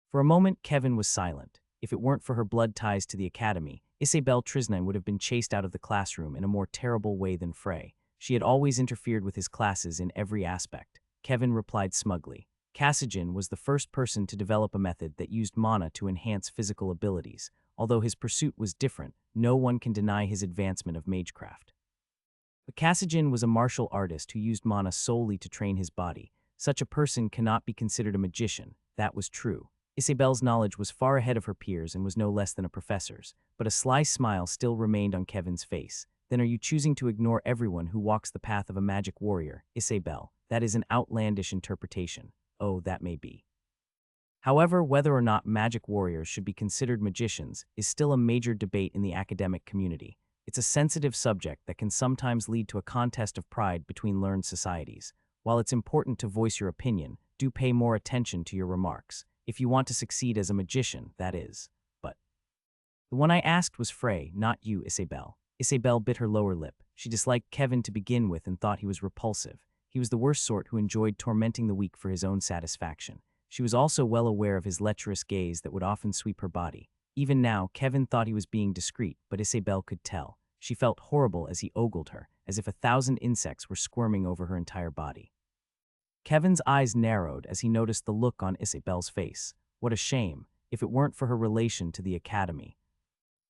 For a moment, Kevin was silent. If it weren't for her blood ties to the academy, Isabelle Trisnine would have been chased out of the classroom in a more terrible way than Frey. She had always interfered with his classes in every aspect. Kevin replied smugly. Cassigen was the first person to develop a method that used mana to enhance physical abilities. Although his pursuit was different, no one can deny his advancement of magecraft. But Kasijin was a martial artist who used mana solely to train his body. Such a person cannot be considered a magician. That was true. Isabel's knowledge was far ahead of her peers and was no less than a professor's, but a sly smile still remained on Kevin's face. Then are you choosing to ignore everyone who walks the path of a magic warrior, Isabel? That is an outlandish interpretation. Oh, that may be. However, whether or not magic warriors should be considered magicians is still a major debate in the academic community. It's a sensitive subject that can sometimes lead to a contest of pride between learned societies. While it's important to voice your opinion, do pay more attention to your remarks. If you want to succeed as a magician, that is. But the one I asked was Frey, not you, Isabel. Isabel bit her lower lip. She disliked Kevin to begin with and thought he was repulsive. He was the worst sort who enjoyed tormenting the weak for his own satisfaction. She was also well aware of his lecherous gaze that would often sweep her body. Even now, Kevin thought he was being discreet, but Isabel could tell. She felt horrible as he ogled her, as if 1,000 insects were squirming over her entire body. Kevin's eyes narrowed as he noticed the look on Isabel's face. What a shame, if it weren't for her relation to the academy.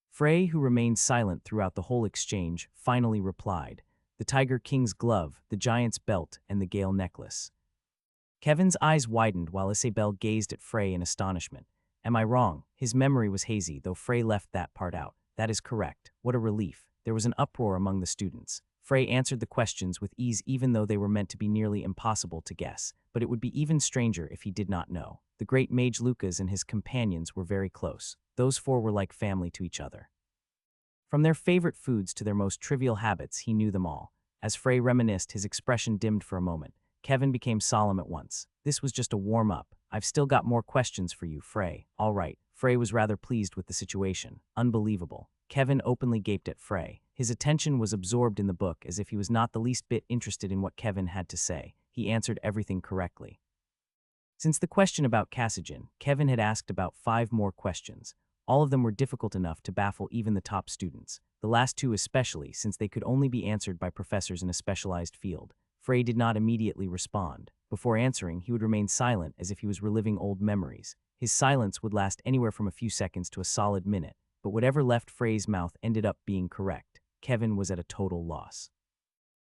Frey, who remained silent throughout the whole exchange, finally replied. The Tiger King's glove, the giant's belt, and the Gale necklace. Kevin's eyes widened while Isabel gazed at Frey in astonishment. Am I wrong? His memory was hazy, though Frey left that part out. That is correct. What a relief. There was an uproar among the students. Frey answered the questions with ease even though they were meant to be nearly impossible to guess, but it would be even stranger if he did not know. The great Mage Lucas and his companions were very close. Those four were like family to each other. From their favorite foods to their most trivial habits, he knew them all. As Frey reminisced, his expression dimmed for a moment. Kevin became solemn at once. This was just a warm-up. I've still got more questions for you, Frey. All right. Frey was rather pleased with the situation. Unbelievable. Kevin openly gaped at Frey. His attention was absorbed in the book as if he was not the least bit interested in what Kevin had to say. He answered everything correctly. Since the question about Kasijin, Kevin had asked about 5 more questions. All of them were difficult enough to baffle even the top students. The last 2 especially, since they could only be answered by professors in a specialized field. Frey did not immediately respond. Before answering, he would remain silent as if he was reliving old memories. His silence would last anywhere from a few seconds to a solid minute, but whatever left Frey's mouth ended up being correct. Kevin was at a total loss.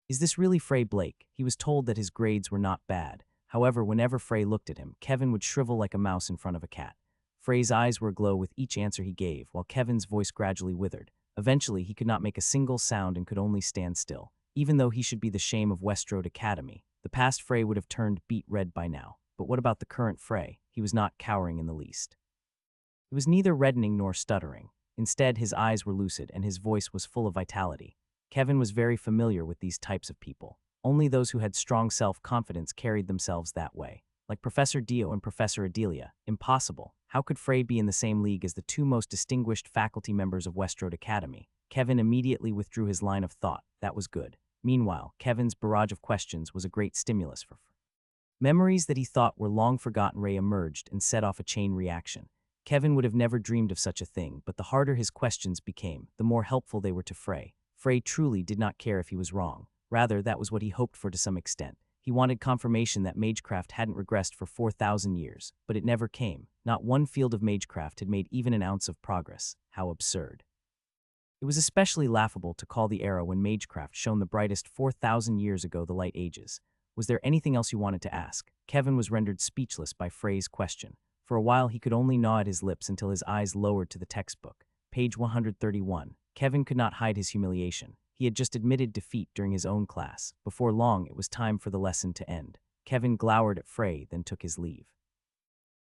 Is this really Frey Blake? He was told that his grades were not bad. However, whenever Frey looked at him, Kevin would shrivel like a mouse in front of a cat. Frey's eyes were aglow with each answer he gave, while Kevin's voice gradually withered. Eventually, he could not make a single sound and could only stand still. Even though he should be the shame of Westroad Academy, the past Frey would have turned beet red by now. But what about the current Frey? He was not cowering in the least. He was neither reddening nor stuttering. Instead, his eyes were lucid and his voice was full of vitality. Kevin was very familiar with these types of people. Only those who had strong self-confidence carried themselves that way. Like Professor Dio and Professor Adelia. Impossible. How could Frey be in the same league as the 2 most distinguished faculty members of Westroad Academy? Kevin immediately withdrew his line of thought. That was good. Meanwhile, Kevin's barrage of questions was a great stimulus for Frey. Memories that he thought were long forgotten re-emerged and set off a chain reaction. Kevin would have never dreamed of such a thing, but the harder his questions became, the more helpful they were to Frey. Frey truly did not care if he was wrong. Rather, that was what he hoped for to some extent. He wanted confirmation that magecraft hadn't regressed for 4,000 years, but it never came. Not one field of magecraft had made even an ounce of progress. How absurd. It was especially laughable to call the era when magecraft shone the brightest 4,000 years ago the Light Ages. Was there anything else you wanted to ask? Kevin was rendered speechless by Frey's question. For a while, he could only gnaw at his lips until his eyes lowered to the textbook. Page 131. Kevin could not hide his humiliation. He had just admitted defeat during his own class. Before long, it was time for the lesson to end. Kevin glowered at Frey, then took his leave.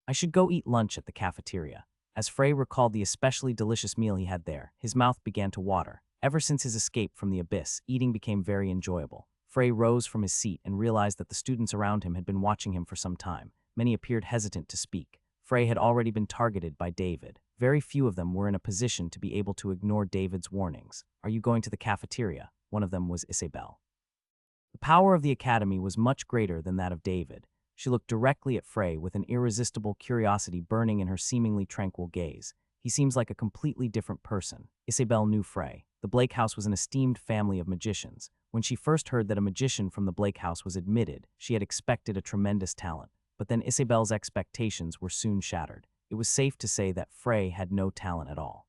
I should go eat lunch at the cafeteria. As Frey recalled the especially delicious meal he had there, his mouth began to water. Ever since his escape from the abyss, eating became very enjoyable. Frey rose from his seat and realized that the students around him had been watching him for some time. Many appeared hesitant to speak. Frey had already been targeted by David. Very few of them were in a position to be able to ignore David's warnings. Are you going to the cafeteria? One of them was Isabel. The power of the academy was much greater than that of David. She looked directly at Frey with an irresistible curiosity burning in her seemingly tranquil gaze. He seems like a completely different person. Isabel knew Frey. The Blake house was an esteemed family of magicians. When she first heard that a magician from the Blake house was admitted, she had expected a tremendous talent. But then Isabel's expectations were soon shattered. It was safe to say that Frey had no talent at all.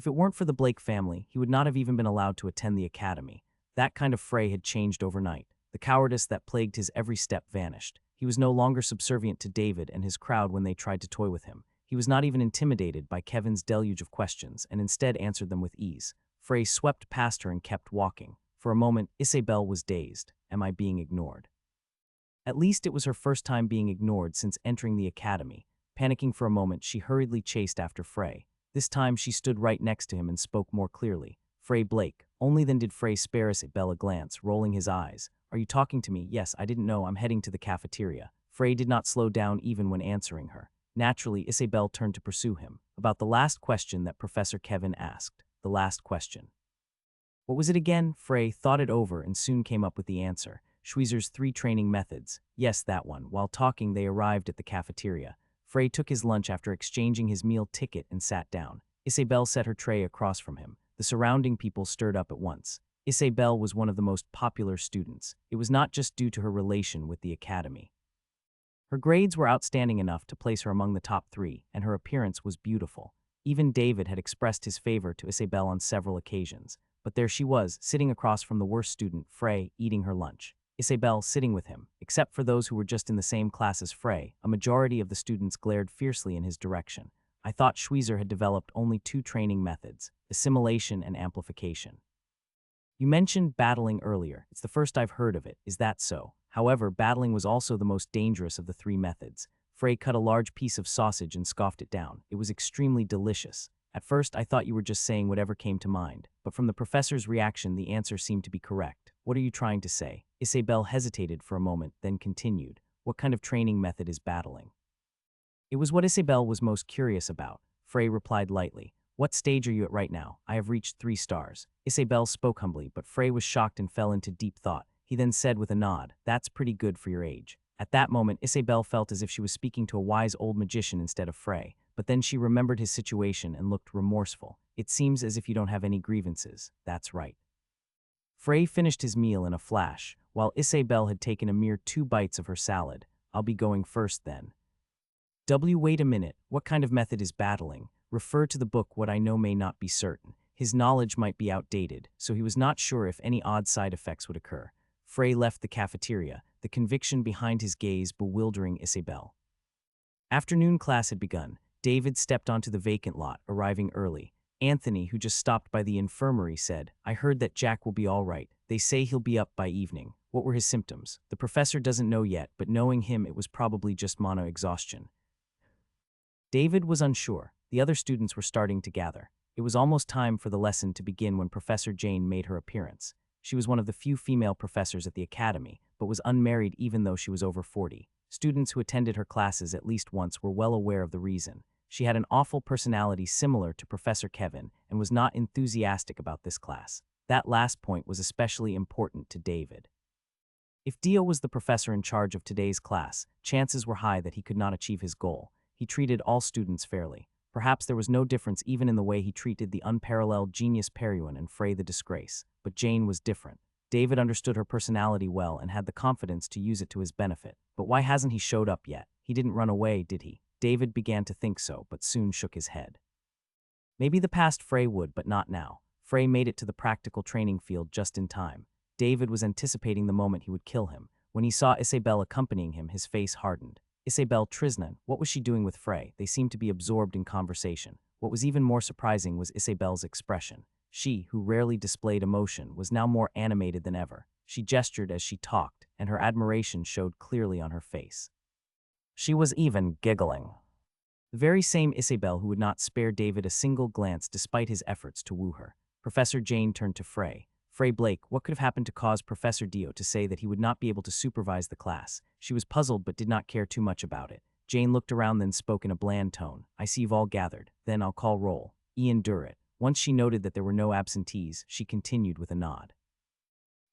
If it weren't for the Blake family, he would not have even been allowed to attend the academy. That kind of Frey had changed overnight. The cowardice that plagued his every step vanished. He was no longer subservient to David and his crowd when they tried to toy with him. He was not even intimidated by Kevin's deluge of questions and instead answered them with ease. Frey swept past her and kept walking. For a moment, Isabel was dazed. Am I being ignored? At least it was her first time being ignored since entering the academy. Panicking for a moment, she hurriedly chased after Frey. This time she stood right next to him and spoke more clearly. Frey Blake. Only then did Frey spare Isabel a glance, rolling his eyes. Are you talking to me? Yes, I didn't know. I'm heading to the cafeteria. Frey did not slow down even when answering her. Naturally, Isabel turned to pursue him. About the last question that Professor Kevin asked. The last question. What was it again? Frey thought it over and soon came up with the answer. Schweizer's 3 training methods. Yes, that one. While talking, they arrived at the cafeteria. Frey took his lunch after exchanging his meal ticket and sat down. Isabel set her tray across from him. The surrounding people stirred up at once. Isabel was one of the most popular students. It was not just due to her relation with the academy. Her grades were outstanding enough to place her among the top 3, and her appearance was beautiful. Even David had expressed his favor to Isabel on several occasions. But there she was, sitting across from the worst student, Frey, eating her lunch. Isabel sitting with him. Except for those who were just in the same class as Frey, a majority of the students glared fiercely in his direction. I thought Schweizer had developed only 2 training methods, assimilation and amplification. You mentioned battling earlier. It's the first I've heard of it. Is that so? However, battling was also the most dangerous of the 3 methods. Frey cut a large piece of sausage and scoffed it down. It was extremely delicious. At first, I thought you were just saying whatever came to mind, but from the professor's reaction, the answer seemed to be correct. What are you trying to say? Isabel hesitated for a moment, then continued. What kind of training method is battling? It was what Isabel was most curious about. Frey replied lightly. What stage are you at right now? I have reached 3 stars. Isabel spoke humbly, but Frey was shocked and fell into deep thought. He then said with a nod, that's pretty good for your age. At that moment, Isabel felt as if she was speaking to a wise old magician instead of Frey, but then she remembered his situation and looked remorseful. It seems as if you don't have any grievances. That's right. Frey finished his meal in a flash, while Isabel had taken a mere 2 bites of her salad. I'll be going first then. Wait a minute, what kind of method is battling? Refer to the book. What I know may not be certain. His knowledge might be outdated, so he was not sure if any odd side effects would occur. Frey left the cafeteria, the conviction behind his gaze bewildering Isabel. Afternoon class had begun. David stepped onto the vacant lot, arriving early. Anthony, who just stopped by the infirmary, said, I heard that Jack will be all right. They say he'll be up by evening. What were his symptoms? The professor doesn't know yet, but knowing him, it was probably just mono-exhaustion. David was unsure. The other students were starting to gather. It was almost time for the lesson to begin when Professor Jane made her appearance. She was one of the few female professors at the academy, but was unmarried even though she was over 40. Students who attended her classes at least once were well aware of the reason. She had an awful personality similar to Professor Kevin and was not enthusiastic about this class. That last point was especially important to David. If Dio was the professor in charge of today's class, chances were high that he could not achieve his goal. He treated all students fairly. Perhaps there was no difference even in the way he treated the unparalleled genius Peruin and Frey the Disgrace. But Jane was different. David understood her personality well and had the confidence to use it to his benefit. But why hasn't he showed up yet? He didn't run away, did he? David began to think so, but soon shook his head. Maybe the past Frey would, but not now. Frey made it to the practical training field just in time. David was anticipating the moment he would kill him. When he saw Isabel accompanying him, his face hardened. Isabel Trisnan, what was she doing with Frey? They seemed to be absorbed in conversation. What was even more surprising was Isabel's expression. She, who rarely displayed emotion, was now more animated than ever. She gestured as she talked, and her admiration showed clearly on her face. She was even giggling. The very same Isabel who would not spare David a single glance despite his efforts to woo her. Professor Jane turned to Frey. Frey Blake, what could have happened to cause Professor Dio to say that he would not be able to supervise the class? She was puzzled but did not care too much about it. Jane looked around then spoke in a bland tone. I see you've all gathered. Then I'll call roll. Ian Durrett. Once she noted that there were no absentees, she continued with a nod.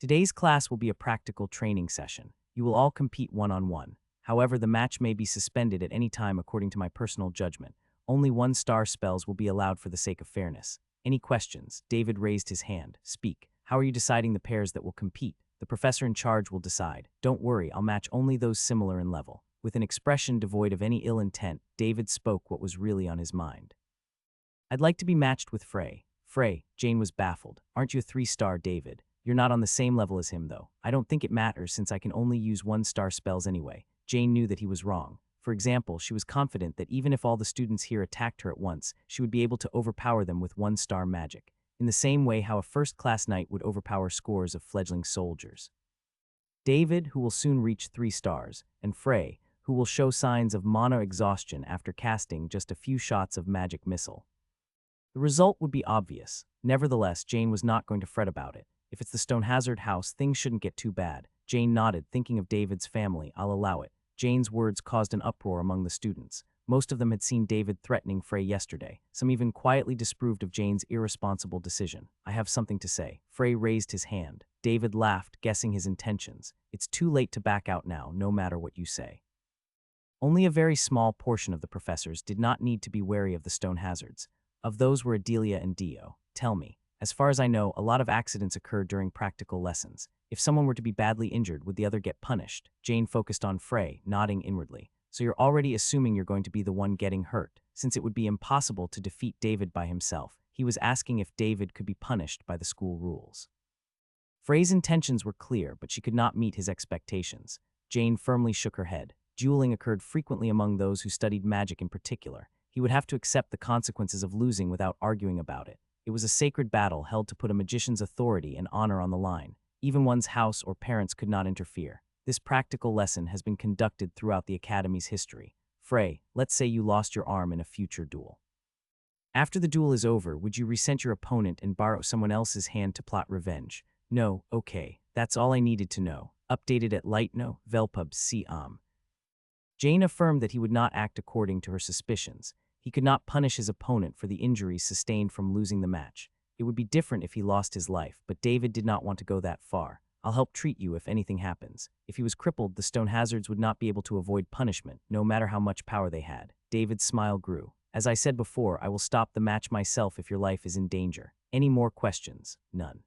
Today's class will be a practical training session. You will all compete one-on-one. However, the match may be suspended at any time according to my personal judgment. Only 1-star spells will be allowed for the sake of fairness. Any questions? David raised his hand. Speak. How are you deciding the pairs that will compete? The professor in charge will decide. Don't worry, I'll match only those similar in level. With an expression devoid of any ill intent, David spoke what was really on his mind. I'd like to be matched with Frey. Frey, Jane was baffled. Aren't you a 3-star, David? You're not on the same level as him, though. I don't think it matters since I can only use 1-star spells anyway. Jane knew that he was wrong. For example, she was confident that even if all the students here attacked her at once, she would be able to overpower them with 1-star magic, in the same way how a first-class knight would overpower scores of fledgling soldiers. David, who will soon reach 3 stars, and Frey, who will show signs of mana exhaustion after casting just a few shots of magic missile. The result would be obvious. Nevertheless, Jane was not going to fret about it. If it's the Stonehazard house, things shouldn't get too bad. Jane nodded, thinking of David's family. I'll allow it. Jane's words caused an uproar among the students. Most of them had seen David threatening Frey yesterday. Some even quietly disapproved of Jane's irresponsible decision. I have something to say. Frey raised his hand. David laughed, guessing his intentions. It's too late to back out now, no matter what you say. Only a very small portion of the professors did not need to be wary of the Stonehazards. Of those were Adelia and Dio. Tell me. As far as I know, a lot of accidents occur during practical lessons. If someone were to be badly injured, would the other get punished? Jane focused on Frey, nodding inwardly. So you're already assuming you're going to be the one getting hurt, since it would be impossible to defeat David by himself. He was asking if David could be punished by the school rules. Frey's intentions were clear, but she could not meet his expectations. Jane firmly shook her head. Dueling occurred frequently among those who studied magic in particular. He would have to accept the consequences of losing without arguing about it. It was a sacred battle held to put a magician's authority and honor on the line. Even one's house or parents could not interfere. This practical lesson has been conducted throughout the Academy's history. Frey, let's say you lost your arm in a future duel. After the duel is over, would you resent your opponent and borrow someone else's hand to plot revenge? No, okay, that's all I needed to know. Updated at Lightno, Velpub, Siam. Jane affirmed that he would not act according to her suspicions. He could not punish his opponent for the injuries sustained from losing the match. It would be different if he lost his life, but David did not want to go that far. I'll help treat you if anything happens. If he was crippled, the Stonehazards would not be able to avoid punishment, no matter how much power they had. David's smile grew. As I said before, I will stop the match myself if your life is in danger. Any more questions? None.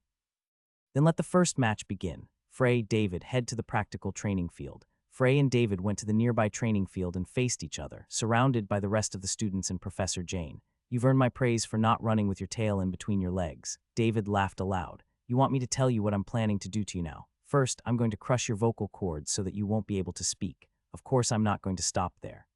Then let the first match begin. Frey, David, head to the practical training field. Frey and David went to the nearby training field and faced each other, surrounded by the rest of the students and Professor Jane. You've earned my praise for not running with your tail in between your legs. David laughed aloud. You want me to tell you what I'm planning to do to you now. First, I'm going to crush your vocal cords so that you won't be able to speak. Of course, I'm not going to stop there.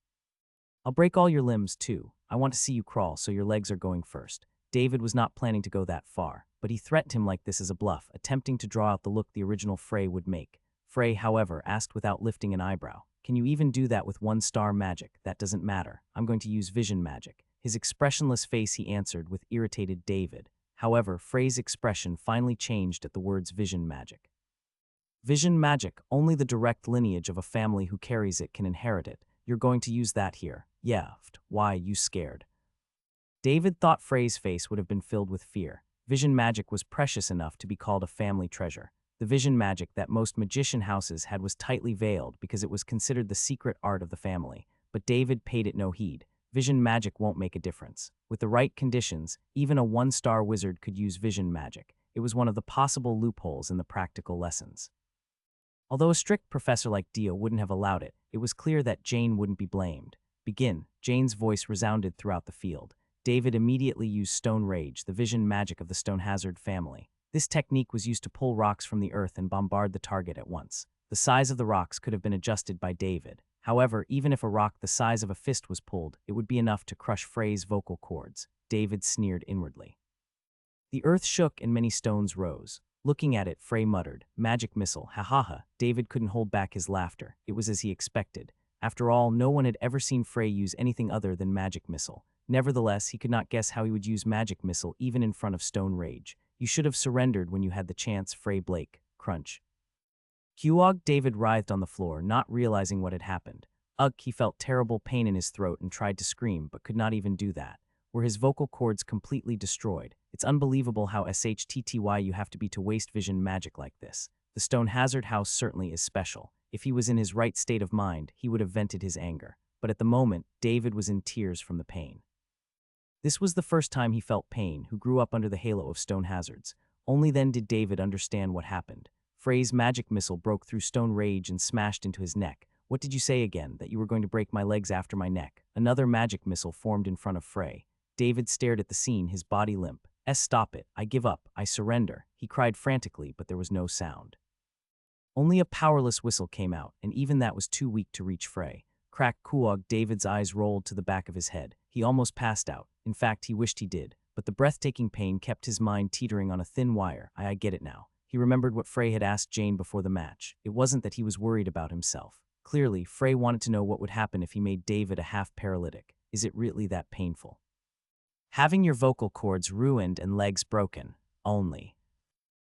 I'll break all your limbs, too. I want to see you crawl, so your legs are going first. David was not planning to go that far, but he threatened him like this as a bluff, attempting to draw out the look the original Frey would make. Frey, however, asked without lifting an eyebrow. Can you even do that with 1-star magic? That doesn't matter. I'm going to use vision magic. His expressionless face he answered with irritated David. However, Frey's expression finally changed at the words vision magic. Vision magic, only the direct lineage of a family who carries it can inherit it. You're going to use that here. Yeah, why, you scared? David thought Frey's face would have been filled with fear. Vision magic was precious enough to be called a family treasure. The vision magic that most magician houses had was tightly veiled because it was considered the secret art of the family. But David paid it no heed. Vision magic won't make a difference. With the right conditions, even a 1-star wizard could use vision magic. It was one of the possible loopholes in the practical lessons. Although a strict professor like Dio wouldn't have allowed it, it was clear that Jane wouldn't be blamed. Begin. Jane's voice resounded throughout the field. David immediately used Stone Rage, the vision magic of the Stonehazard family. This technique was used to pull rocks from the earth and bombard the target at once. The size of the rocks could have been adjusted by David. However, even if a rock the size of a fist was pulled, it would be enough to crush Frey's vocal cords. David sneered inwardly. The earth shook and many stones rose. Looking at it, Frey muttered, "Magic missile, ha ha ha." David couldn't hold back his laughter. It was as he expected. After all, no one had ever seen Frey use anything other than magic missile. Nevertheless, he could not guess how he would use magic missile even in front of Stone Rage. You should have surrendered when you had the chance, Frey Blake. Crunch. Huog. David writhed on the floor, not realizing what had happened. Ugh, he felt terrible pain in his throat and tried to scream, but could not even do that. Were his vocal cords completely destroyed? It's unbelievable how shtty you have to be to waste vision magic like this. The Stonehazard house certainly is special. If he was in his right state of mind, he would have vented his anger. But at the moment, David was in tears from the pain. This was the first time he felt pain, who grew up under the halo of Stonehazards. Only then did David understand what happened. Frey's magic missile broke through Stone Rage and smashed into his neck. What did you say again, that you were going to break my legs after my neck? Another magic missile formed in front of Frey. David stared at the scene, his body limp. Stop it. I give up. I surrender. He cried frantically, but there was no sound. Only a powerless whistle came out, and even that was too weak to reach Frey. Crack Kuog, David's eyes rolled to the back of his head. He almost passed out. In fact, he wished he did. But the breathtaking pain kept his mind teetering on a thin wire. I get it now. He remembered what Frey had asked Jane before the match. It wasn't that he was worried about himself. Clearly, Frey wanted to know what would happen if he made David a half-paralytic. Is it really that painful? Having your vocal cords ruined and legs broken. Only.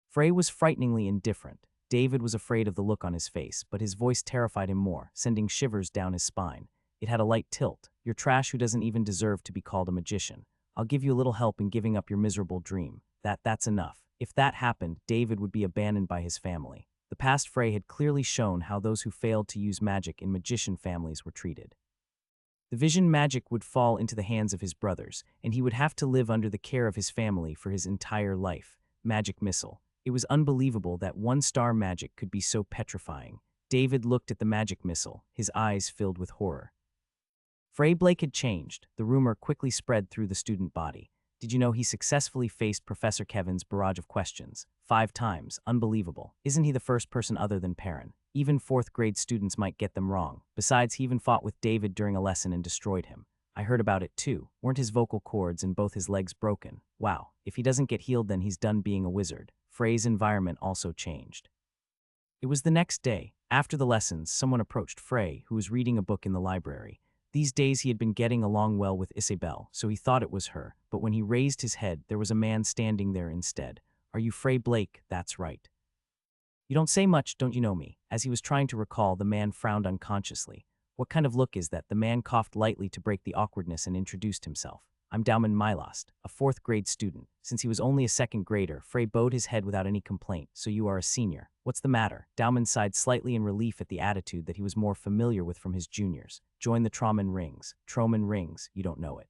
Frey was frighteningly indifferent. David was afraid of the look on his face, but his voice terrified him more, sending shivers down his spine. It had a light tilt. You're trash who doesn't even deserve to be called a magician. I'll give you a little help in giving up your miserable dream. That's enough. If that happened, David would be abandoned by his family. The past Frey had clearly shown how those who failed to use magic in magician families were treated. The vision magic would fall into the hands of his brothers, and he would have to live under the care of his family for his entire life. Magic missile. It was unbelievable that one-star magic could be so petrifying. David looked at the magic missile, his eyes filled with horror. Frey Blake had changed. The rumor quickly spread through the student body. Did you know he successfully faced Professor Kevin's barrage of questions? 5 times. Unbelievable. Isn't he the first person other than Perrin? Even 4th grade students might get them wrong. Besides, he even fought with David during a lesson and destroyed him. I heard about it too. Weren't his vocal cords and both his legs broken? Wow. If he doesn't get healed, then he's done being a wizard. Frey's environment also changed. It was the next day. After the lessons, someone approached Frey, who was reading a book in the library. These days he had been getting along well with Isabel, so he thought it was her, but when he raised his head, there was a man standing there instead. Are you Frey Blake? That's right. You don't say much, don't you know me? As he was trying to recall, the man frowned unconsciously. What kind of look is that? The man coughed lightly to break the awkwardness and introduced himself. I'm Dauman Mylost, a 4th grade student. Since he was only a 2nd grader, Frey bowed his head without any complaint. So you are a senior. What's the matter? Dauman sighed slightly in relief at the attitude that he was more familiar with from his juniors. Join the Troman Rings. Troman Rings, you don't know it.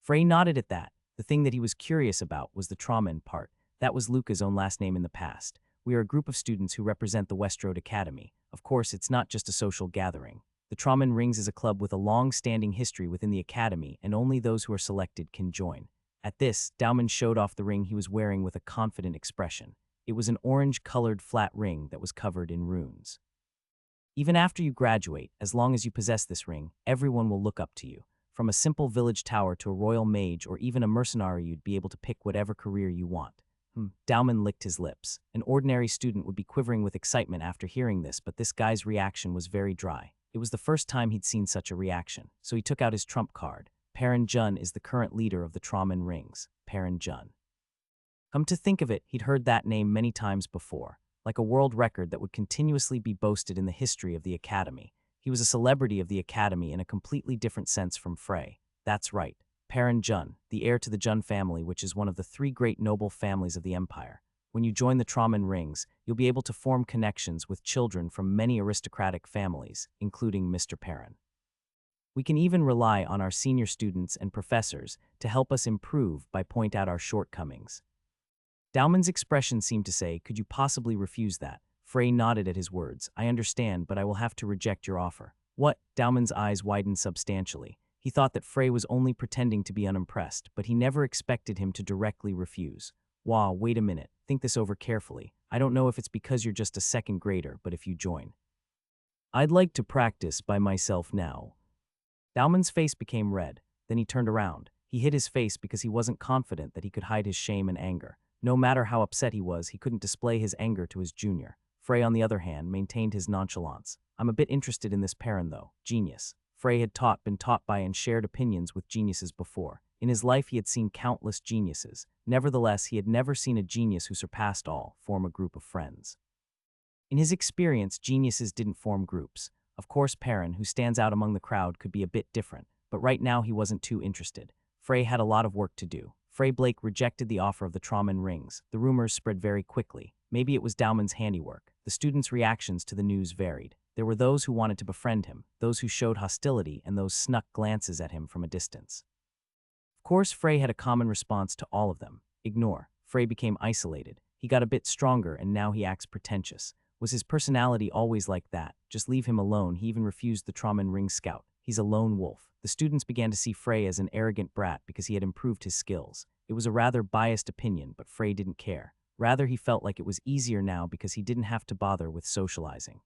Frey nodded at that. The thing that he was curious about was the Troman part. That was Luca's own last name in the past. We are a group of students who represent the Westrode Academy. Of course, it's not just a social gathering. The Troman Rings is a club with a long-standing history within the Academy, and only those who are selected can join. At this, Dauman showed off the ring he was wearing with a confident expression. It was an orange-colored flat ring that was covered in runes. Even after you graduate, as long as you possess this ring, everyone will look up to you. From a simple village tower to a royal mage or even a mercenary, you'd be able to pick whatever career you want. Dauman licked his lips. An ordinary student would be quivering with excitement after hearing this, but this guy's reaction was very dry. It was the first time he'd seen such a reaction, so he took out his trump card. Perrin Jun is the current leader of the Troman Rings. Perrin Jun. Come to think of it, he'd heard that name many times before, like a world record that would continuously be boasted in the history of the Academy. He was a celebrity of the Academy in a completely different sense from Frey. That's right, Perrin Jun, the heir to the Jun family, which is one of the 3 great noble families of the Empire. When you join the Troman Rings, you'll be able to form connections with children from many aristocratic families, including Mr. Perrin. We can even rely on our senior students and professors to help us improve by point out our shortcomings. Dauman's expression seemed to say, could you possibly refuse that? Frey nodded at his words. I understand, but I will have to reject your offer. What? Dauman's eyes widened substantially. He thought that Frey was only pretending to be unimpressed, but he never expected him to directly refuse. Wow, wait a minute. Think this over carefully. I don't know if it's because you're just a 2nd grader, but if you join. I'd like to practice by myself now. Dauman's face became red. Then he turned around. He hid his face because he wasn't confident that he could hide his shame and anger. No matter how upset he was, he couldn't display his anger to his junior. Frey, on the other hand, maintained his nonchalance. I'm a bit interested in this Perrin, though. Genius. Frey had been taught by and shared opinions with geniuses before. In his life, he had seen countless geniuses. Nevertheless, he had never seen a genius who surpassed all form a group of friends. In his experience, geniuses didn't form groups. Of course, Perrin, who stands out among the crowd, could be a bit different, but right now he wasn't too interested. Frey had a lot of work to do. Frey Blake rejected the offer of the Troman Rings. The rumors spread very quickly. Maybe it was Dauman's handiwork. The students' reactions to the news varied. There were those who wanted to befriend him, those who showed hostility, and those snuck glances at him from a distance. Of course, Frey had a common response to all of them. Ignore. Frey became isolated. He got a bit stronger, and now he acts pretentious. Was his personality always like that? Just leave him alone. He even refused the Troman Ring scout. He's a lone wolf. The students began to see Frey as an arrogant brat because he had improved his skills. It was a rather biased opinion, but Frey didn't care. Rather, he felt like it was easier now because he didn't have to bother with socializing.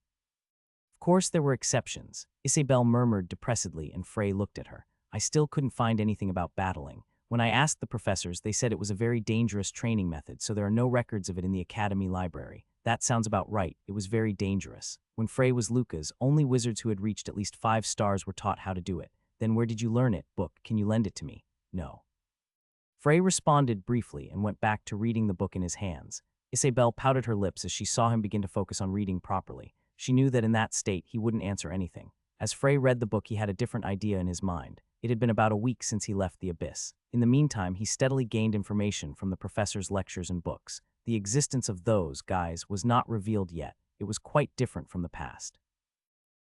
Of course, there were exceptions. Isabelle murmured depressedly, and Frey looked at her. I still couldn't find anything about battling. When I asked the professors, they said it was a very dangerous training method, so there are no records of it in the academy library. That sounds about right. It was very dangerous. When Frey was Luca's, only wizards who had reached at least 5 stars were taught how to do it. Then where did you learn it? Book, can you lend it to me? No. Frey responded briefly and went back to reading the book in his hands. Isabelle pouted her lips as she saw him begin to focus on reading properly. She knew that in that state he wouldn't answer anything. As Frey read the book, he had a different idea in his mind. It had been about a week since he left the abyss. In the meantime, he steadily gained information from the professor's lectures and books. The existence of those guys was not revealed yet. It was quite different from the past.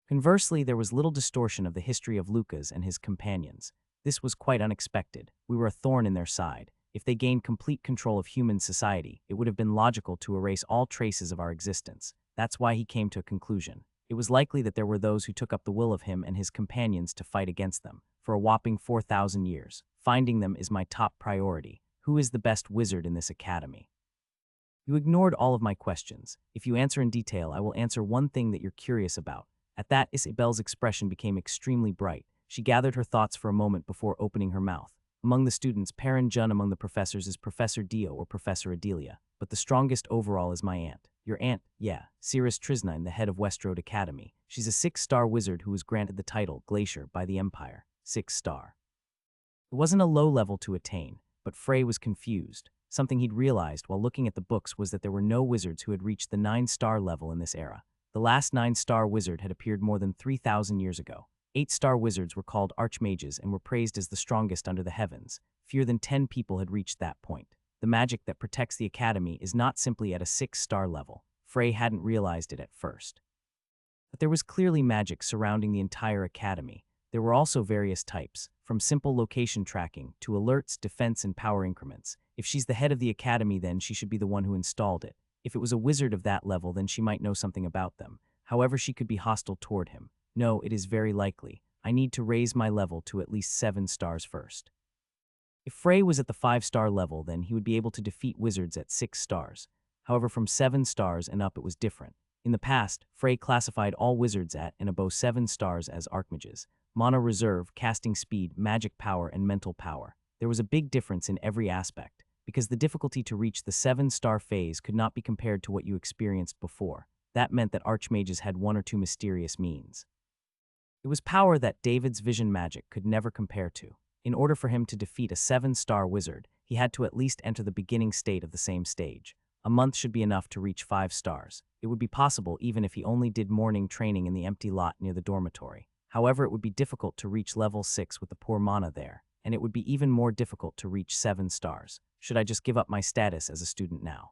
Conversely, there was little distortion of the history of Lucas and his companions. This was quite unexpected. We were a thorn in their side. If they gained complete control of human society, it would have been logical to erase all traces of our existence. That's why he came to a conclusion. It was likely that there were those who took up the will of him and his companions to fight against them. For a whopping 4,000 years. Finding them is my top priority. Who is the best wizard in this academy? You ignored all of my questions. If you answer in detail, I will answer one thing that you're curious about. At that, Isabelle's expression became extremely bright. She gathered her thoughts for a moment before opening her mouth. Among the students, Perrin Jun among the professors is Professor Dio or Professor Adelia, but the strongest overall is my aunt. Your aunt, yeah, Cirrus Trisnine, the head of Westroad Academy. She's a 6-star wizard who was granted the title Glacier by the Empire. 6-star. It wasn't a low level to attain, but Frey was confused. Something he'd realized while looking at the books was that there were no wizards who had reached the 9-star level in this era. The last 9-star wizard had appeared more than 3,000 years ago. 8-star wizards were called archmages and were praised as the strongest under the heavens. Fewer than 10 people had reached that point. The magic that protects the academy is not simply at a 6-star level. Frey hadn't realized it at first. But there was clearly magic surrounding the entire academy. There were also various types, from simple location tracking to alerts, defense, and power increments. If she's the head of the academy, then she should be the one who installed it. If it was a wizard of that level, then she might know something about them. However, she could be hostile toward him. No, it is very likely. I need to raise my level to at least 7 stars first. If Frey was at the 5-star level, then he would be able to defeat wizards at 6 stars. However, from 7 stars and up it was different. In the past, Frey classified all wizards at and above 7 stars as archmages. Mana reserve, casting speed, magic power, and mental power. There was a big difference in every aspect, because the difficulty to reach the 7-star phase could not be compared to what you experienced before. That meant that archmages had 1 or 2 mysterious means. It was power that David's vision magic could never compare to. In order for him to defeat a 7-star wizard, he had to at least enter the beginning state of the same stage. A month should be enough to reach 5 stars. It would be possible even if he only did morning training in the empty lot near the dormitory. However, it would be difficult to reach level 6 with the poor mana there, and it would be even more difficult to reach 7 stars. Should I just give up my status as a student now?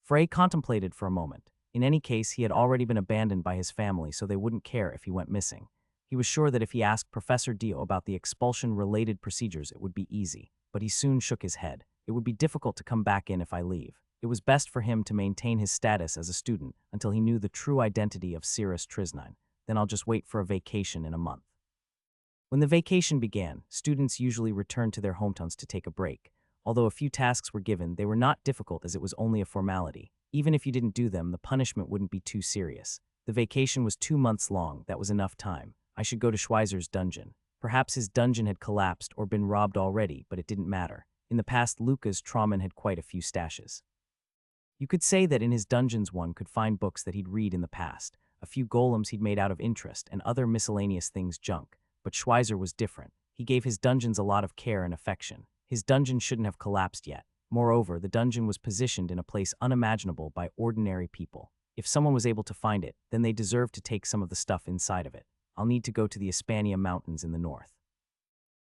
Frey contemplated for a moment. In any case, he had already been abandoned by his family, so they wouldn't care if he went missing. He was sure that if he asked Professor Dio about the expulsion-related procedures, it would be easy, but he soon shook his head. It would be difficult to come back in if I leave. It was best for him to maintain his status as a student until he knew the true identity of Cirrus Trisnine. Then I'll just wait for a vacation in a month. When the vacation began, students usually returned to their hometowns to take a break. Although a few tasks were given, they were not difficult as it was only a formality. Even if you didn't do them, the punishment wouldn't be too serious. The vacation was 2 months long. That was enough time. I should go to Schweizer's dungeon. Perhaps his dungeon had collapsed or been robbed already, but it didn't matter. In the past, Lucas Trauman had quite a few stashes. You could say that in his dungeons one could find books that he'd read in the past, a few golems he'd made out of interest, and other miscellaneous things junk. But Schweizer was different. He gave his dungeons a lot of care and affection. His dungeon shouldn't have collapsed yet. Moreover, the dungeon was positioned in a place unimaginable by ordinary people. If someone was able to find it, then they deserved to take some of the stuff inside of it. I'll need to go to the Hispania Mountains in the north.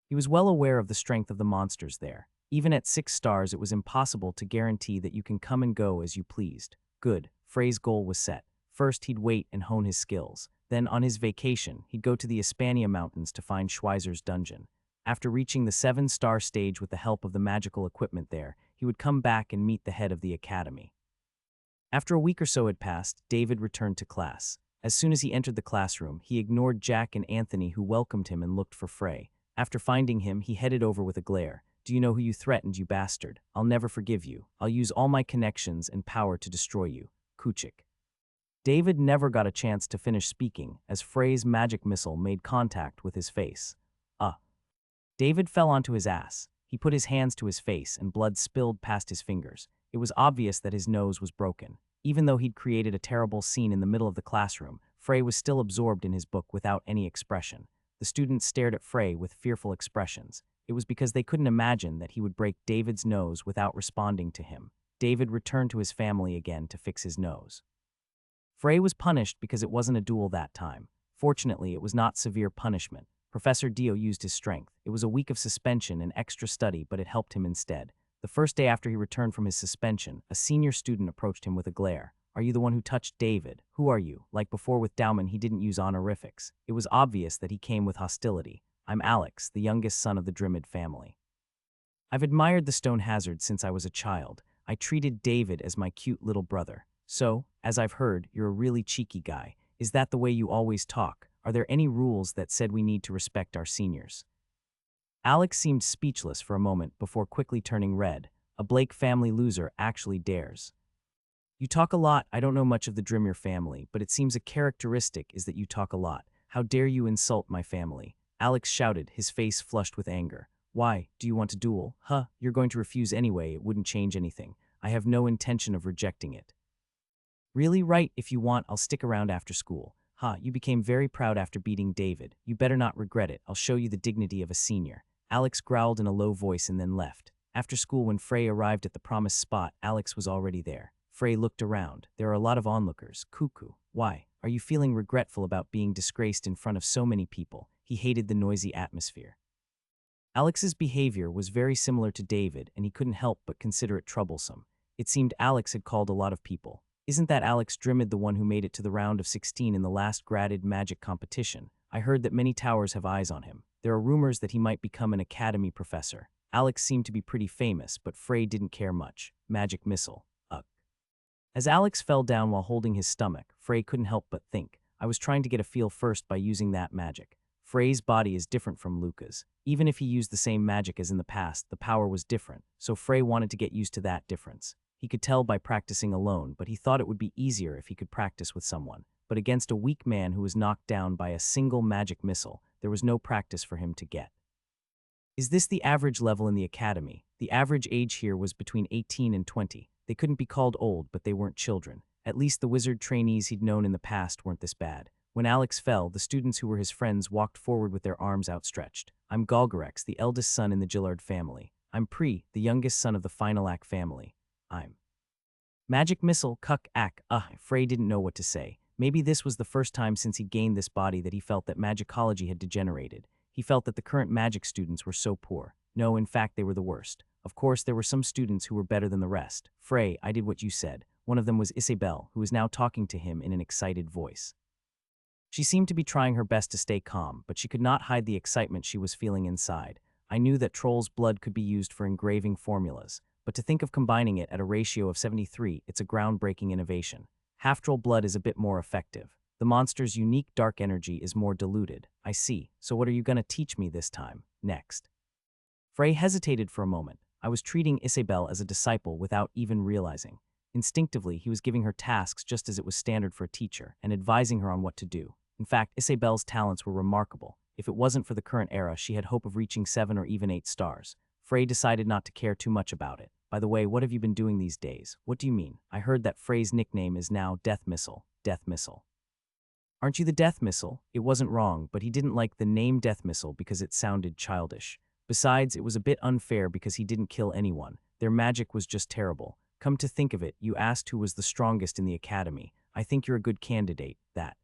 He was well aware of the strength of the monsters there. Even at 6 stars, it was impossible to guarantee that you can come and go as you pleased. Good. Frey's goal was set. First, he'd wait and hone his skills. Then, on his vacation, he'd go to the Hispania Mountains to find Schweizer's dungeon. After reaching the 7-star stage with the help of the magical equipment there, he would come back and meet the head of the academy. After a week or so had passed, David returned to class. As soon as he entered the classroom, he ignored Jack and Anthony who welcomed him and looked for Frey. After finding him, he headed over with a glare. Do you know who you threatened, you bastard? I'll never forgive you. I'll use all my connections and power to destroy you. Kuchik. David never got a chance to finish speaking as Frey's magic missile made contact with his face. David fell onto his ass. He put his hands to his face and blood spilled past his fingers. It was obvious that his nose was broken. Even though he'd created a terrible scene in the middle of the classroom, Frey was still absorbed in his book without any expression. The students stared at Frey with fearful expressions. It was because they couldn't imagine that he would break David's nose without responding to him. David returned to his family again to fix his nose. Frey was punished because it wasn't a duel that time. Fortunately, it was not severe punishment. Professor Dio used his strength. It was a week of suspension and extra study, but it helped him instead. The first day after he returned from his suspension, a senior student approached him with a glare. Are you the one who touched David? Who are you? Like before with Dauman, he didn't use honorifics. It was obvious that he came with hostility. I'm Alex, the youngest son of the Drimid family. I've admired the stone hazard since I was a child. I treated David as my cute little brother. So, as I've heard, you're a really cheeky guy. Is that the way you always talk? Are there any rules that said we need to respect our seniors? Alex seemed speechless for a moment before quickly turning red. A Blake family loser actually dares. You talk a lot. I don't know much of the Drimmer family, but it seems a characteristic is that you talk a lot. How dare you insult my family? Alex shouted, his face flushed with anger. Why? Do you want to duel? Huh, you're going to refuse anyway. It wouldn't change anything. I have no intention of rejecting it. Really? Right, if you want, I'll stick around after school. You became very proud after beating David. You better not regret it. I'll show you the dignity of a senior. Alex growled in a low voice and then left. After school, when Frey arrived at the promised spot, Alex was already there. Frey looked around. There are a lot of onlookers. Cuckoo. Why? Are you feeling regretful about being disgraced in front of so many people? He hated the noisy atmosphere. Alex's behavior was very similar to David, and he couldn't help but consider it troublesome. It seemed Alex had called a lot of people. Isn't that Alex Drimid the one who made it to the round of 16 in the last graded magic competition? I heard that many towers have eyes on him. There are rumors that he might become an academy professor. Alex seemed to be pretty famous, but Frey didn't care much. Magic missile. As Alex fell down while holding his stomach, Frey couldn't help but think. I was trying to get a feel first by using that magic. Frey's body is different from Luca's. Even if he used the same magic as in the past, the power was different, so Frey wanted to get used to that difference. He could tell by practicing alone, but he thought it would be easier if he could practice with someone. But against a weak man who was knocked down by a single magic missile, there was no practice for him to get. Is this the average level in the academy? The average age here was between 18 and 20. They couldn't be called old, but they weren't children. At least the wizard trainees he'd known in the past weren't this bad. When Alex fell, the students who were his friends walked forward with their arms outstretched. I'm Galgarex, the eldest son in the Gillard family. I'm Pri, the youngest son of the Finalac family. I'm Magic missile, cuck, ack, Frey didn't know what to say. Maybe this was the first time since he gained this body that he felt that magicology had degenerated. He felt that the current magic students were so poor. No, in fact, they were the worst. Of course, there were some students who were better than the rest. Frey, I did what you said. One of them was Isabelle, who was now talking to him in an excited voice. She seemed to be trying her best to stay calm, but she could not hide the excitement she was feeling inside. I knew that Troll's blood could be used for engraving formulas, but to think of combining it at a ratio of 73, it's a groundbreaking innovation. Half-troll blood is a bit more effective. The monster's unique dark energy is more diluted. I see. So what are you going to teach me this time? Next. Frey hesitated for a moment. I was treating Isabelle as a disciple without even realizing. Instinctively, he was giving her tasks just as it was standard for a teacher and advising her on what to do. In fact, Isabelle's talents were remarkable. If it wasn't for the current era, she had hope of reaching 7 or even 8 stars. Frey decided not to care too much about it. By the way, what have you been doing these days? What do you mean? I heard that Frey's nickname is now Death Missile. Death Missile. Aren't you the Death Missile? It wasn't wrong, but he didn't like the name Death Missile because it sounded childish. Besides, it was a bit unfair because he didn't kill anyone. Their magic was just terrible. Come to think of it, you asked who was the strongest in the academy. I think you're a good candidate, that.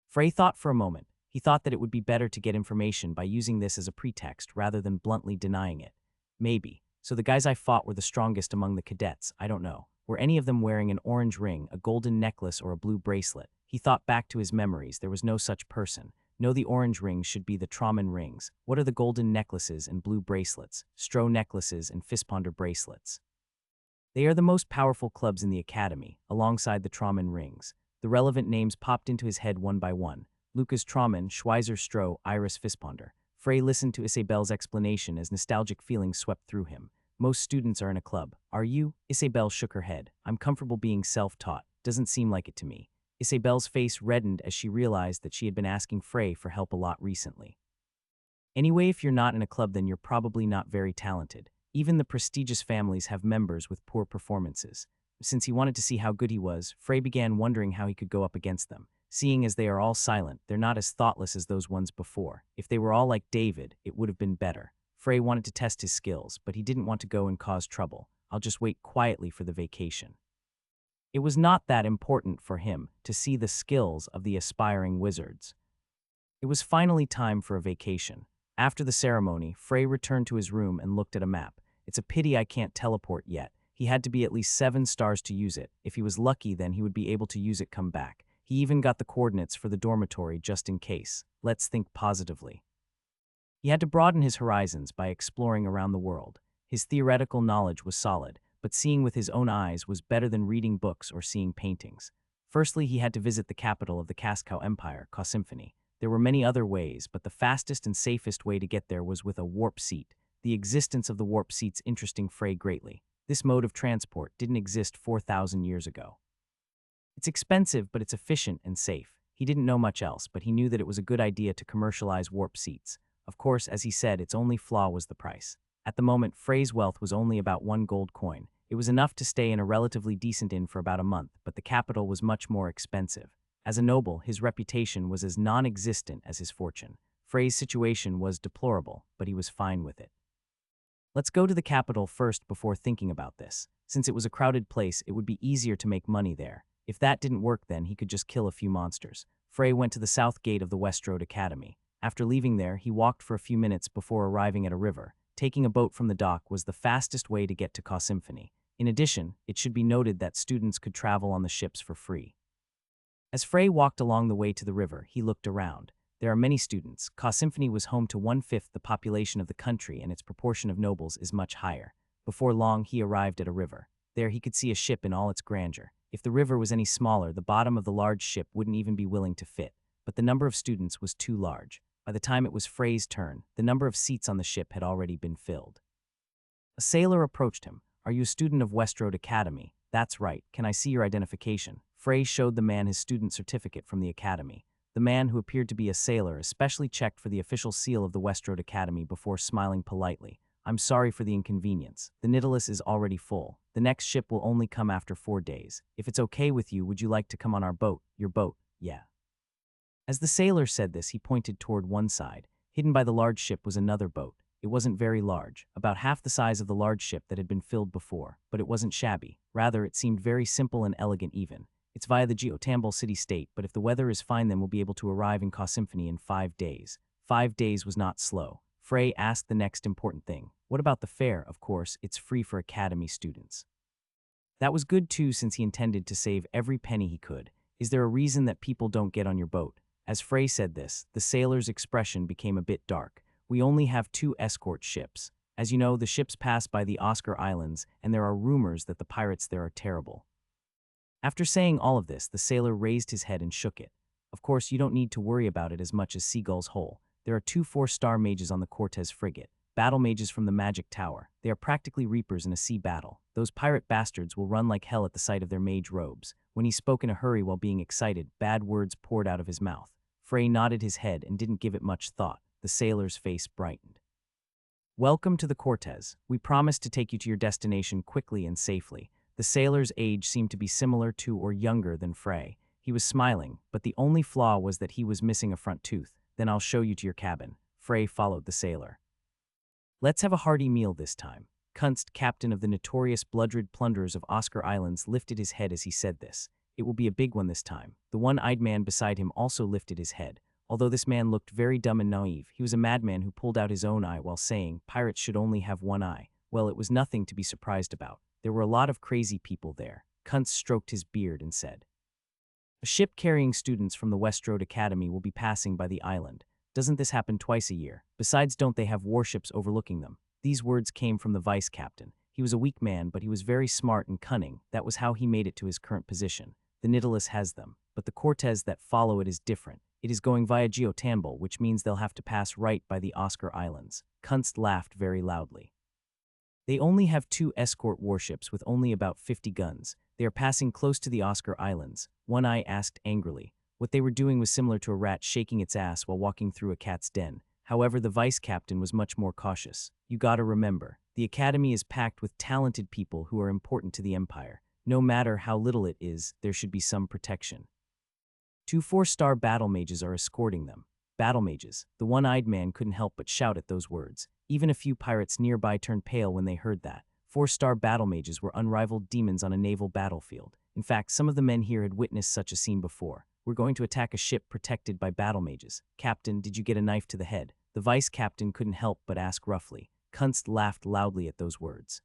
Frey thought for a moment. He thought that it would be better to get information by using this as a pretext rather than bluntly denying it. Maybe. So the guys I fought were the strongest among the cadets, I don't know. Were any of them wearing an orange ring, a golden necklace, or a blue bracelet? He thought back to his memories. There was no such person. No, the orange rings should be the Trauman rings. What are the golden necklaces and blue bracelets? Stroh necklaces and Fisponder bracelets. They are the most powerful clubs in the academy, alongside the Trauman rings. The relevant names popped into his head one by one. Lucas Trauman, Schweizer Stroh, Iris Fisponder. Frey listened to Isabel's explanation as nostalgic feelings swept through him. Most students are in a club. Are you? Isabel shook her head. I'm comfortable being self-taught. Doesn't seem like it to me. Isabel's face reddened as she realized that she had been asking Frey for help a lot recently. Anyway, if you're not in a club, then you're probably not very talented. Even the prestigious families have members with poor performances. Since he wanted to see how good he was, Frey began wondering how he could go up against them. Seeing as they are all silent, they're not as thoughtless as those ones before. If they were all like David, it would have been better. Frey wanted to test his skills, but he didn't want to go and cause trouble. I'll just wait quietly for the vacation. It was not that important for him to see the skills of the aspiring wizards. It was finally time for a vacation. After the ceremony, Frey returned to his room and looked at a map. It's a pity I can't teleport yet. He had to be at least 7 stars to use it. If he was lucky, then he would be able to use it come back. He even got the coordinates for the dormitory just in case. Let's think positively. He had to broaden his horizons by exploring around the world. His theoretical knowledge was solid, but seeing with his own eyes was better than reading books or seeing paintings. Firstly, he had to visit the capital of the Cascow Empire, Cosymphony. There were many other ways, but the fastest and safest way to get there was with a warp seat. The existence of the warp seats interested Frey greatly. This mode of transport didn't exist 4,000 years ago. It's expensive, but it's efficient and safe. He didn't know much else, but he knew that it was a good idea to commercialize warp seats. Of course, as he said, its only flaw was the price. At the moment, Frey's wealth was only about 1 gold coin. It was enough to stay in a relatively decent inn for about a month, but the capital was much more expensive. As a noble, his reputation was as non-existent as his fortune. Frey's situation was deplorable, but he was fine with it. Let's go to the capital first before thinking about this. Since it was a crowded place, it would be easier to make money there. If that didn't work, then he could just kill a few monsters. Frey went to the south gate of the Westroad Academy. After leaving there, he walked for a few minutes before arriving at a river. Taking a boat from the dock was the fastest way to get to Cosymphony. In addition, it should be noted that students could travel on the ships for free. As Frey walked along the way to the river, he looked around. There are many students. Cosymphony was home to 1/5 the population of the country, and its proportion of nobles is much higher. Before long, he arrived at a river. There he could see a ship in all its grandeur. If the river was any smaller, the bottom of the large ship wouldn't even be willing to fit. But the number of students was too large. By the time it was Frey's turn, the number of seats on the ship had already been filled. A sailor approached him. Are you a student of Westroad Academy? That's right. Can I see your identification? Frey showed the man his student certificate from the academy. The man, who appeared to be a sailor, especially checked for the official seal of the Westroad Academy before smiling politely. I'm sorry for the inconvenience. The Nautilus is already full. The next ship will only come after 4 days. If it's okay with you, would you like to come on our boat? Your boat? Yeah. As the sailor said this, he pointed toward one side. Hidden by the large ship was another boat. It wasn't very large, about half the size of the large ship that had been filled before, but it wasn't shabby. Rather, it seemed very simple and elegant even. It's via the Geotambul city-state, but if the weather is fine, then we'll be able to arrive in Cosymphony in 5 days. 5 days was not slow. Frey asked the next important thing. What about the fare? Of course, it's free for academy students. That was good too, since he intended to save every penny he could. Is there a reason that people don't get on your boat? As Frey said this, the sailor's expression became a bit dark. We only have 2 escort ships. As you know, the ships pass by the Oscar Islands, and there are rumors that the pirates there are terrible. After saying all of this, the sailor raised his head and shook it. Of course, you don't need to worry about it as much as Seagull's Hole. There are 2 4-star mages on the Cortez frigate. Battle mages from the Magic Tower. They are practically reapers in a sea battle. Those pirate bastards will run like hell at the sight of their mage robes. When he spoke in a hurry while being excited, bad words poured out of his mouth. Frey nodded his head and didn't give it much thought. The sailor's face brightened. Welcome to the Cortez. We promise to take you to your destination quickly and safely. The sailor's age seemed to be similar to or younger than Frey. He was smiling, but the only flaw was that he was missing a front tooth. Then I'll show you to your cabin. Frey followed the sailor. Let's have a hearty meal this time. Kunst, captain of the notorious bloodred plunderers of Oscar Islands, lifted his head as he said this. It will be a big one this time. The one-eyed man beside him also lifted his head. Although this man looked very dumb and naive, he was a madman who pulled out his own eye while saying, pirates should only have one eye. Well, it was nothing to be surprised about. There were a lot of crazy people there. Kunst stroked his beard and said, a ship carrying students from the Westroad Academy will be passing by the island. Doesn't this happen twice a year? Besides, don't they have warships overlooking them? These words came from the vice captain. He was a weak man, but he was very smart and cunning. That was how he made it to his current position. The Nautilus has them. but the Cortez that follow it is different. It is going via Geotanbul, which means they'll have to pass right by the Oscar Islands. Kunst laughed very loudly. They only have 2 escort warships with only about 50 guns. They are passing close to the Oscar Islands. One Eye asked angrily. What they were doing was similar to a rat shaking its ass while walking through a cat's den. However, the vice captain was much more cautious. You gotta remember, the academy is packed with talented people who are important to the empire. No matter how little it is, there should be some protection. 2 4-star battle mages are escorting them. Battle mages. The one-eyed man couldn't help but shout at those words. Even a few pirates nearby turned pale when they heard that. 4-star battle mages were unrivaled demons on a naval battlefield. In fact, some of the men here had witnessed such a scene before. We're going to attack a ship protected by battle mages. Captain, did you get a knife to the head? The vice captain couldn't help but ask roughly. Kunst laughed loudly at those words.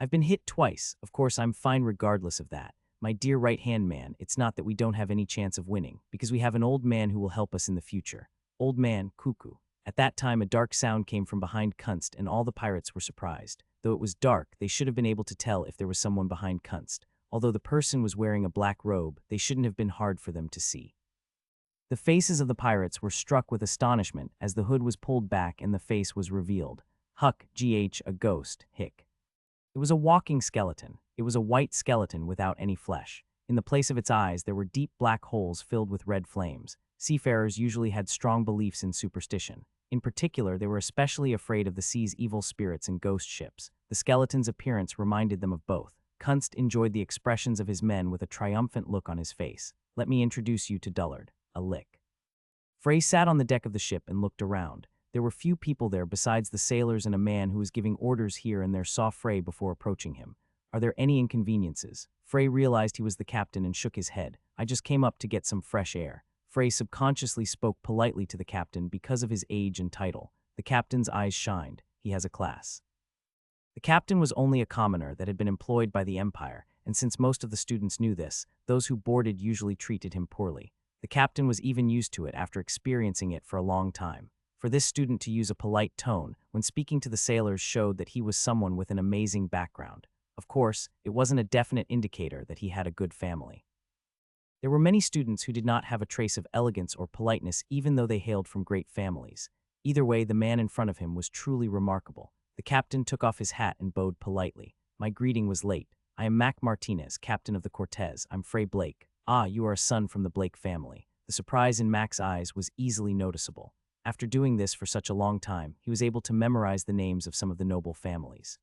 I've been hit twice. Of course, I'm fine regardless of that. My dear right-hand man, it's not that we don't have any chance of winning, because we have an old man who will help us in the future. Old man, cuckoo. At that time, a dark sound came from behind Kunst, and all the pirates were surprised. Though it was dark, they should have been able to tell if there was someone behind Kunst. Although the person was wearing a black robe, they shouldn't have been hard for them to see. The faces of the pirates were struck with astonishment as the hood was pulled back and the face was revealed. Huck, a ghost, hic. It was a walking skeleton. It was a white skeleton without any flesh. In the place of its eyes, there were deep black holes filled with red flames. Seafarers usually had strong beliefs in superstition. In particular, they were especially afraid of the sea's evil spirits and ghost ships. The skeleton's appearance reminded them of both. Kunst enjoyed the expressions of his men with a triumphant look on his face. Let me introduce you to Dullard, a lick. Frey sat on the deck of the ship and looked around. There were few people there besides the sailors and a man who was giving orders here and there saw Frey before approaching him. Are there any inconveniences? Frey realized he was the captain and shook his head. I just came up to get some fresh air. Frey subconsciously spoke politely to the captain because of his age and title. The captain's eyes shined. He has a class. The captain was only a commoner that had been employed by the Empire, and since most of the students knew this, those who boarded usually treated him poorly. The captain was even used to it after experiencing it for a long time. For this student to use a polite tone when speaking to the sailors showed that he was someone with an amazing background. Of course, it wasn't a definite indicator that he had a good family. There were many students who did not have a trace of elegance or politeness even though they hailed from great families. Either way, the man in front of him was truly remarkable. The captain took off his hat and bowed politely. My greeting was late. I am Mac Martinez, captain of the Cortez. I'm Frey Blake. Ah, you are a son from the Blake family. The surprise in Mac's eyes was easily noticeable. After doing this for such a long time, he was able to memorize the names of some of the noble families.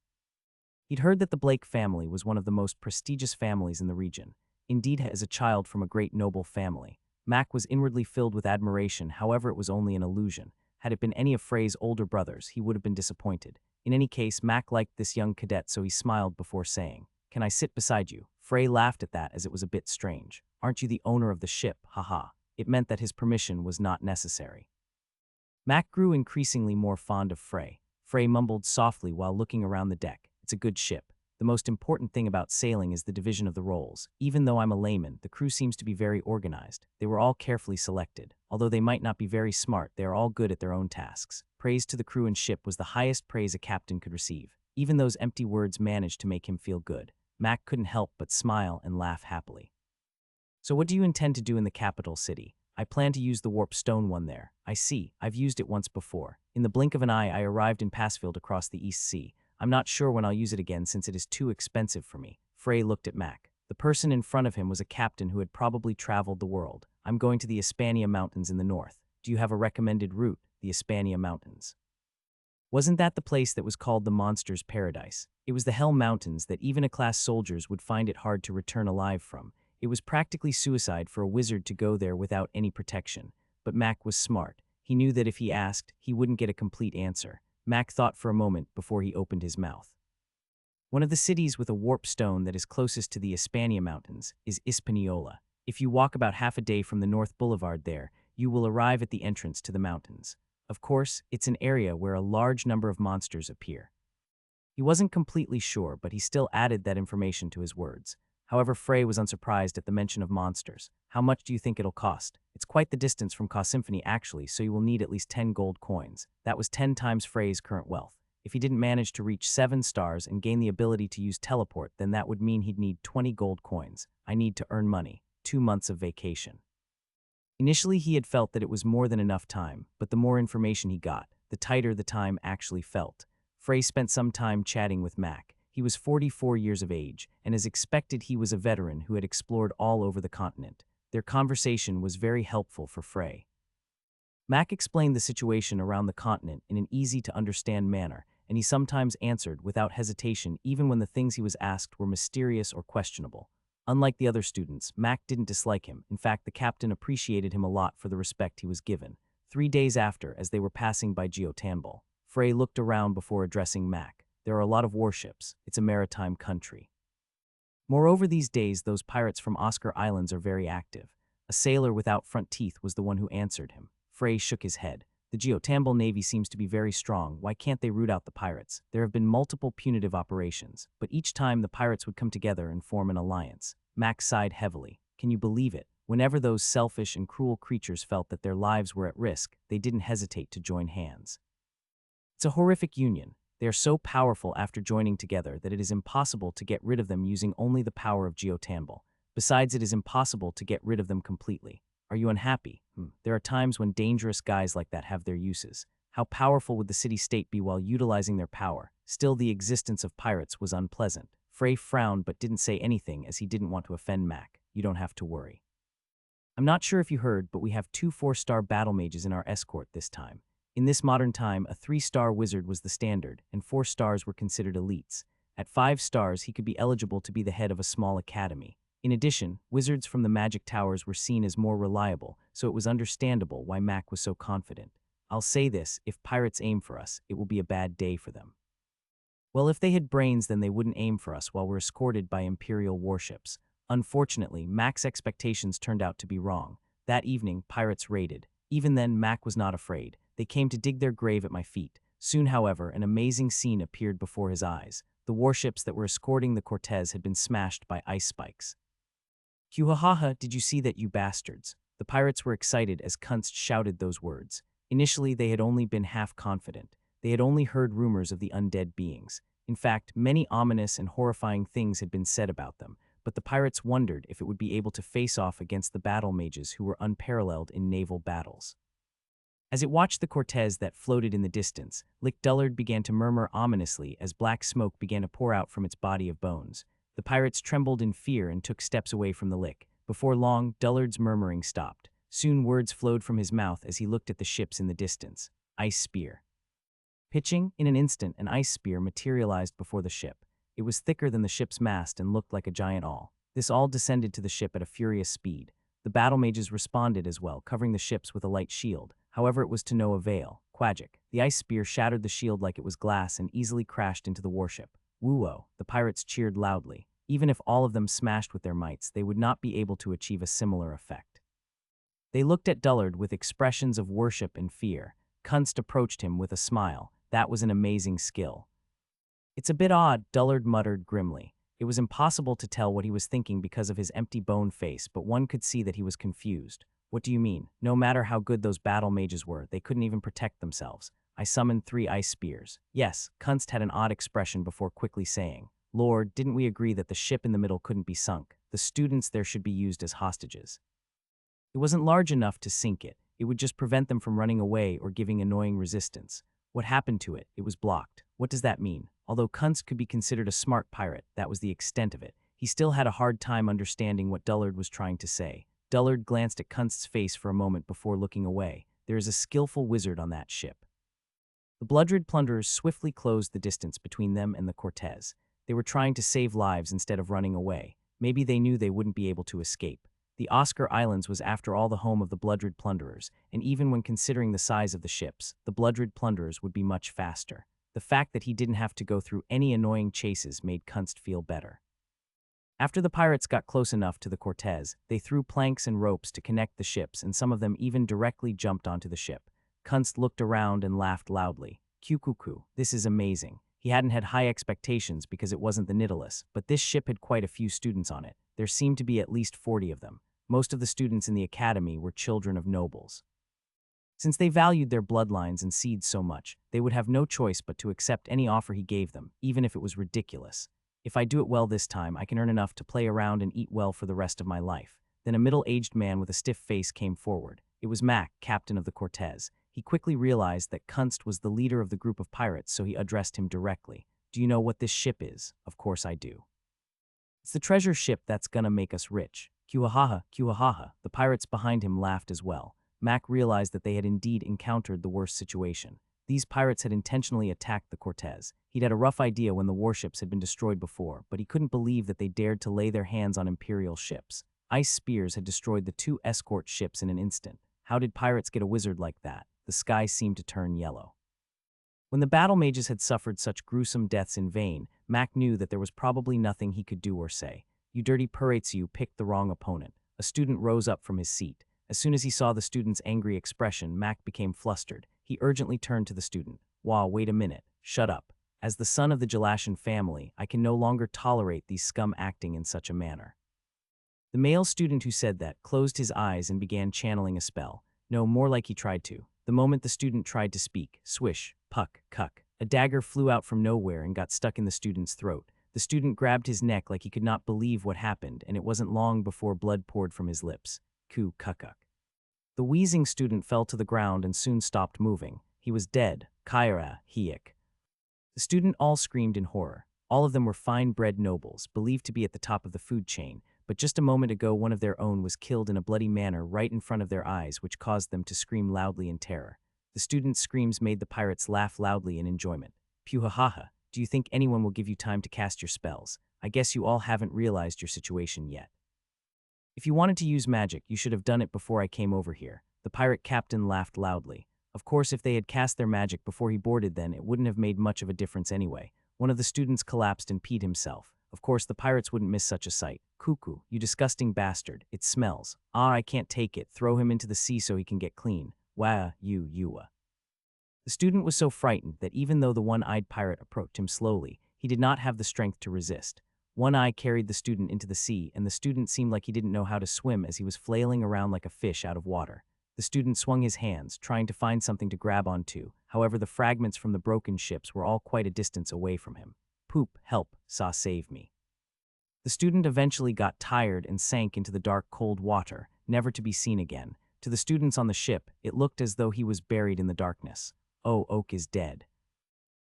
He'd heard that the Blake family was one of the most prestigious families in the region. Indeed, as a child from a great noble family, Mac was inwardly filled with admiration. However, it was only an illusion. Had it been any of Frey's older brothers, he would have been disappointed. In any case, Mac liked this young cadet, so he smiled before saying, "Can I sit beside you?" Frey laughed at that as it was a bit strange. "Aren't you the owner of the ship? Haha." It meant that his permission was not necessary. Mac grew increasingly more fond of Frey. Frey mumbled softly while looking around the deck. It's a good ship. The most important thing about sailing is the division of the roles. Even though I'm a layman, the crew seems to be very organized. They were all carefully selected. Although they might not be very smart, they are all good at their own tasks. Praise to the crew and ship was the highest praise a captain could receive. Even those empty words managed to make him feel good. Mac couldn't help but smile and laugh happily. So what do you intend to do in the capital city? I plan to use the warp stone one there. I see. I've used it once before. In the blink of an eye, I arrived in Passfield across the East Sea. I'm not sure when I'll use it again since it is too expensive for me. Frey looked at Mac. The person in front of him was a captain who had probably traveled the world. I'm going to the Hispania Mountains in the north. Do you have a recommended route? The Hispania Mountains. Wasn't that the place that was called the Monster's Paradise? It was the Hell Mountains that even A-class soldiers would find it hard to return alive from. It was practically suicide for a wizard to go there without any protection. But Mac was smart. He knew that if he asked, he wouldn't get a complete answer. Mac thought for a moment before he opened his mouth. One of the cities with a warp stone that is closest to the Hispania Mountains is Hispaniola. If you walk about half a day from the North Boulevard there, you will arrive at the entrance to the mountains. Of course, it's an area where a large number of monsters appear. He wasn't completely sure, but he still added that information to his words. However, Frey was unsurprised at the mention of monsters. How much do you think it'll cost? It's quite the distance from Ka Symphony actually, so you will need at least 10 gold coins. That was 10 times Frey's current wealth. If he didn't manage to reach 7 stars and gain the ability to use teleport, then that would mean he'd need 20 gold coins. I need to earn money. 2 months of vacation. Initially, he had felt that it was more than enough time, but the more information he got, the tighter the time actually felt. Frey spent some time chatting with Mac. He was 44 years of age, and as expected, he was a veteran who had explored all over the continent. Their conversation was very helpful for Frey. Mac explained the situation around the continent in an easy-to-understand manner, and he sometimes answered without hesitation even when the things he was asked were mysterious or questionable. Unlike the other students, Mac didn't dislike him. In fact, the captain appreciated him a lot for the respect he was given. 3 days after, as they were passing by Geotanbul, Frey looked around before addressing Mac. There are a lot of warships. It's a maritime country. Moreover, these days, those pirates from Oscar Islands are very active. A sailor without front teeth was the one who answered him. Frey shook his head. The Geotanbul Navy seems to be very strong. Why can't they root out the pirates? There have been multiple punitive operations, but each time the pirates would come together and form an alliance. Mac sighed heavily. Can you believe it? Whenever those selfish and cruel creatures felt that their lives were at risk, they didn't hesitate to join hands. It's a horrific union. They are so powerful after joining together that it is impossible to get rid of them using only the power of Geotanbul. Besides, it is impossible to get rid of them completely. Are you unhappy? There are times when dangerous guys like that have their uses. How powerful would the city-state be while utilizing their power? Still, the existence of pirates was unpleasant. Frey frowned but didn't say anything as he didn't want to offend Mac. You don't have to worry. I'm not sure if you heard, but we have 2 4-star battle mages in our escort this time. In this modern time, a 3-star wizard was the standard, and 4 stars were considered elites. At 5 stars, he could be eligible to be the head of a small academy. In addition, wizards from the magic towers were seen as more reliable, so it was understandable why Mac was so confident. I'll say this, if pirates aim for us, it will be a bad day for them. Well, if they had brains, then they wouldn't aim for us while we're escorted by Imperial warships. Unfortunately, Mac's expectations turned out to be wrong. That evening, pirates raided. Even then, Mac was not afraid. They came to dig their grave at my feet. Soon, however, an amazing scene appeared before his eyes. The warships that were escorting the Cortez had been smashed by ice spikes. Huhahaha, did you see that, you bastards? The pirates were excited as Kunst shouted those words. Initially, they had only been half confident. They had only heard rumors of the undead beings. In fact, many ominous and horrifying things had been said about them, but the pirates wondered if it would be able to face off against the battle mages who were unparalleled in naval battles. As it watched the Cortez that floated in the distance, Lick Dullard began to murmur ominously as black smoke began to pour out from its body of bones. The pirates trembled in fear and took steps away from the Lick. Before long, Dullard's murmuring stopped. Soon words flowed from his mouth as he looked at the ships in the distance. Ice spear. Pitching, in an instant, an ice spear materialized before the ship. It was thicker than the ship's mast and looked like a giant awl. This awl descended to the ship at a furious speed. The battle mages responded as well, covering the ships with a light shield. However, it was to no avail. Quagic. The ice spear shattered the shield like it was glass and easily crashed into the warship. Woo-oh, the pirates cheered loudly. Even if all of them smashed with their mights, they would not be able to achieve a similar effect. They looked at Dullard with expressions of worship and fear. Kunst approached him with a smile. That was an amazing skill. It's a bit odd, Dullard muttered grimly. It was impossible to tell what he was thinking because of his empty bone face, but one could see that he was confused. What do you mean? No matter how good those battle mages were, they couldn't even protect themselves. I summoned 3 ice spears. Yes, Kunst had an odd expression before quickly saying, Lord, didn't we agree that the ship in the middle couldn't be sunk? The students there should be used as hostages. It wasn't large enough to sink it. It would just prevent them from running away or giving annoying resistance. What happened to it? It was blocked. What does that mean? Although Kunst could be considered a smart pirate, that was the extent of it. He still had a hard time understanding what Dullard was trying to say. Dullard glanced at Kunst's face for a moment before looking away. There is a skillful wizard on that ship. The bloodred plunderers swiftly closed the distance between them and the Cortez. They were trying to save lives instead of running away. Maybe they knew they wouldn't be able to escape. The Oscar Islands was after all the home of the bloodred plunderers, and even when considering the size of the ships, the bloodred plunderers would be much faster. The fact that he didn't have to go through any annoying chases made Kunst feel better. After the pirates got close enough to the Cortez, they threw planks and ropes to connect the ships, and some of them even directly jumped onto the ship. Kunst looked around and laughed loudly. Cuckoo, this is amazing. He hadn't had high expectations because it wasn't the Nautilus, but this ship had quite a few students on it. There seemed to be at least 40 of them. Most of the students in the academy were children of nobles. Since they valued their bloodlines and seeds so much, they would have no choice but to accept any offer he gave them, even if it was ridiculous. If I do it well this time, I can earn enough to play around and eat well for the rest of my life. Then a middle-aged man with a stiff face came forward. It was Mac, captain of the Cortez. He quickly realized that Kunst was the leader of the group of pirates, so he addressed him directly. Do you know what this ship is? Of course I do. It's the treasure ship that's gonna make us rich. Kuahaha, kuahaha. The pirates behind him laughed as well. Mac realized that they had indeed encountered the worst situation. These pirates had intentionally attacked the Cortez. He'd had a rough idea when the warships had been destroyed before, but he couldn't believe that they dared to lay their hands on Imperial ships. Ice spears had destroyed the 2 escort ships in an instant. How did pirates get a wizard like that? The sky seemed to turn yellow. When the battle mages had suffered such gruesome deaths in vain, Mac knew that there was probably nothing he could do or say. You dirty pirates, you picked the wrong opponent. A student rose up from his seat. As soon as he saw the student's angry expression, Mac became flustered. He urgently turned to the student. Wow, wait a minute. Shut up. As the son of the Jalashan family, I can no longer tolerate these scum acting in such a manner. The male student who said that closed his eyes and began channeling a spell. No, more like he tried to. The moment the student tried to speak, swish, puck, cuck, a dagger flew out from nowhere and got stuck in the student's throat. The student grabbed his neck like he could not believe what happened, and it wasn't long before blood poured from his lips. Ku kuckuk. The wheezing student fell to the ground and soon stopped moving. He was dead. Kaira, hiik. The student all screamed in horror. All of them were fine-bred nobles, believed to be at the top of the food chain, but just a moment ago one of their own was killed in a bloody manner right in front of their eyes, which caused them to scream loudly in terror. The student's screams made the pirates laugh loudly in enjoyment. Puhahaha, do you think anyone will give you time to cast your spells? I guess you all haven't realized your situation yet. If you wanted to use magic, you should have done it before I came over here. The pirate captain laughed loudly. Of course, if they had cast their magic before he boarded, then it wouldn't have made much of a difference anyway. One of the students collapsed and peed himself. Of course, the pirates wouldn't miss such a sight. Cuckoo, you disgusting bastard. It smells. Ah, I can't take it. Throw him into the sea so he can get clean. Wah, you. The student was so frightened that even though the one-eyed pirate approached him slowly, he did not have the strength to resist. One eye carried the student into the sea, and the student seemed like he didn't know how to swim as he was flailing around like a fish out of water. The student swung his hands, trying to find something to grab onto. However, the fragments from the broken ships were all quite a distance away from him. Poop, help, saw save me. The student eventually got tired and sank into the dark, cold water, never to be seen again. To the students on the ship, it looked as though he was buried in the darkness. Oh, Oak is dead.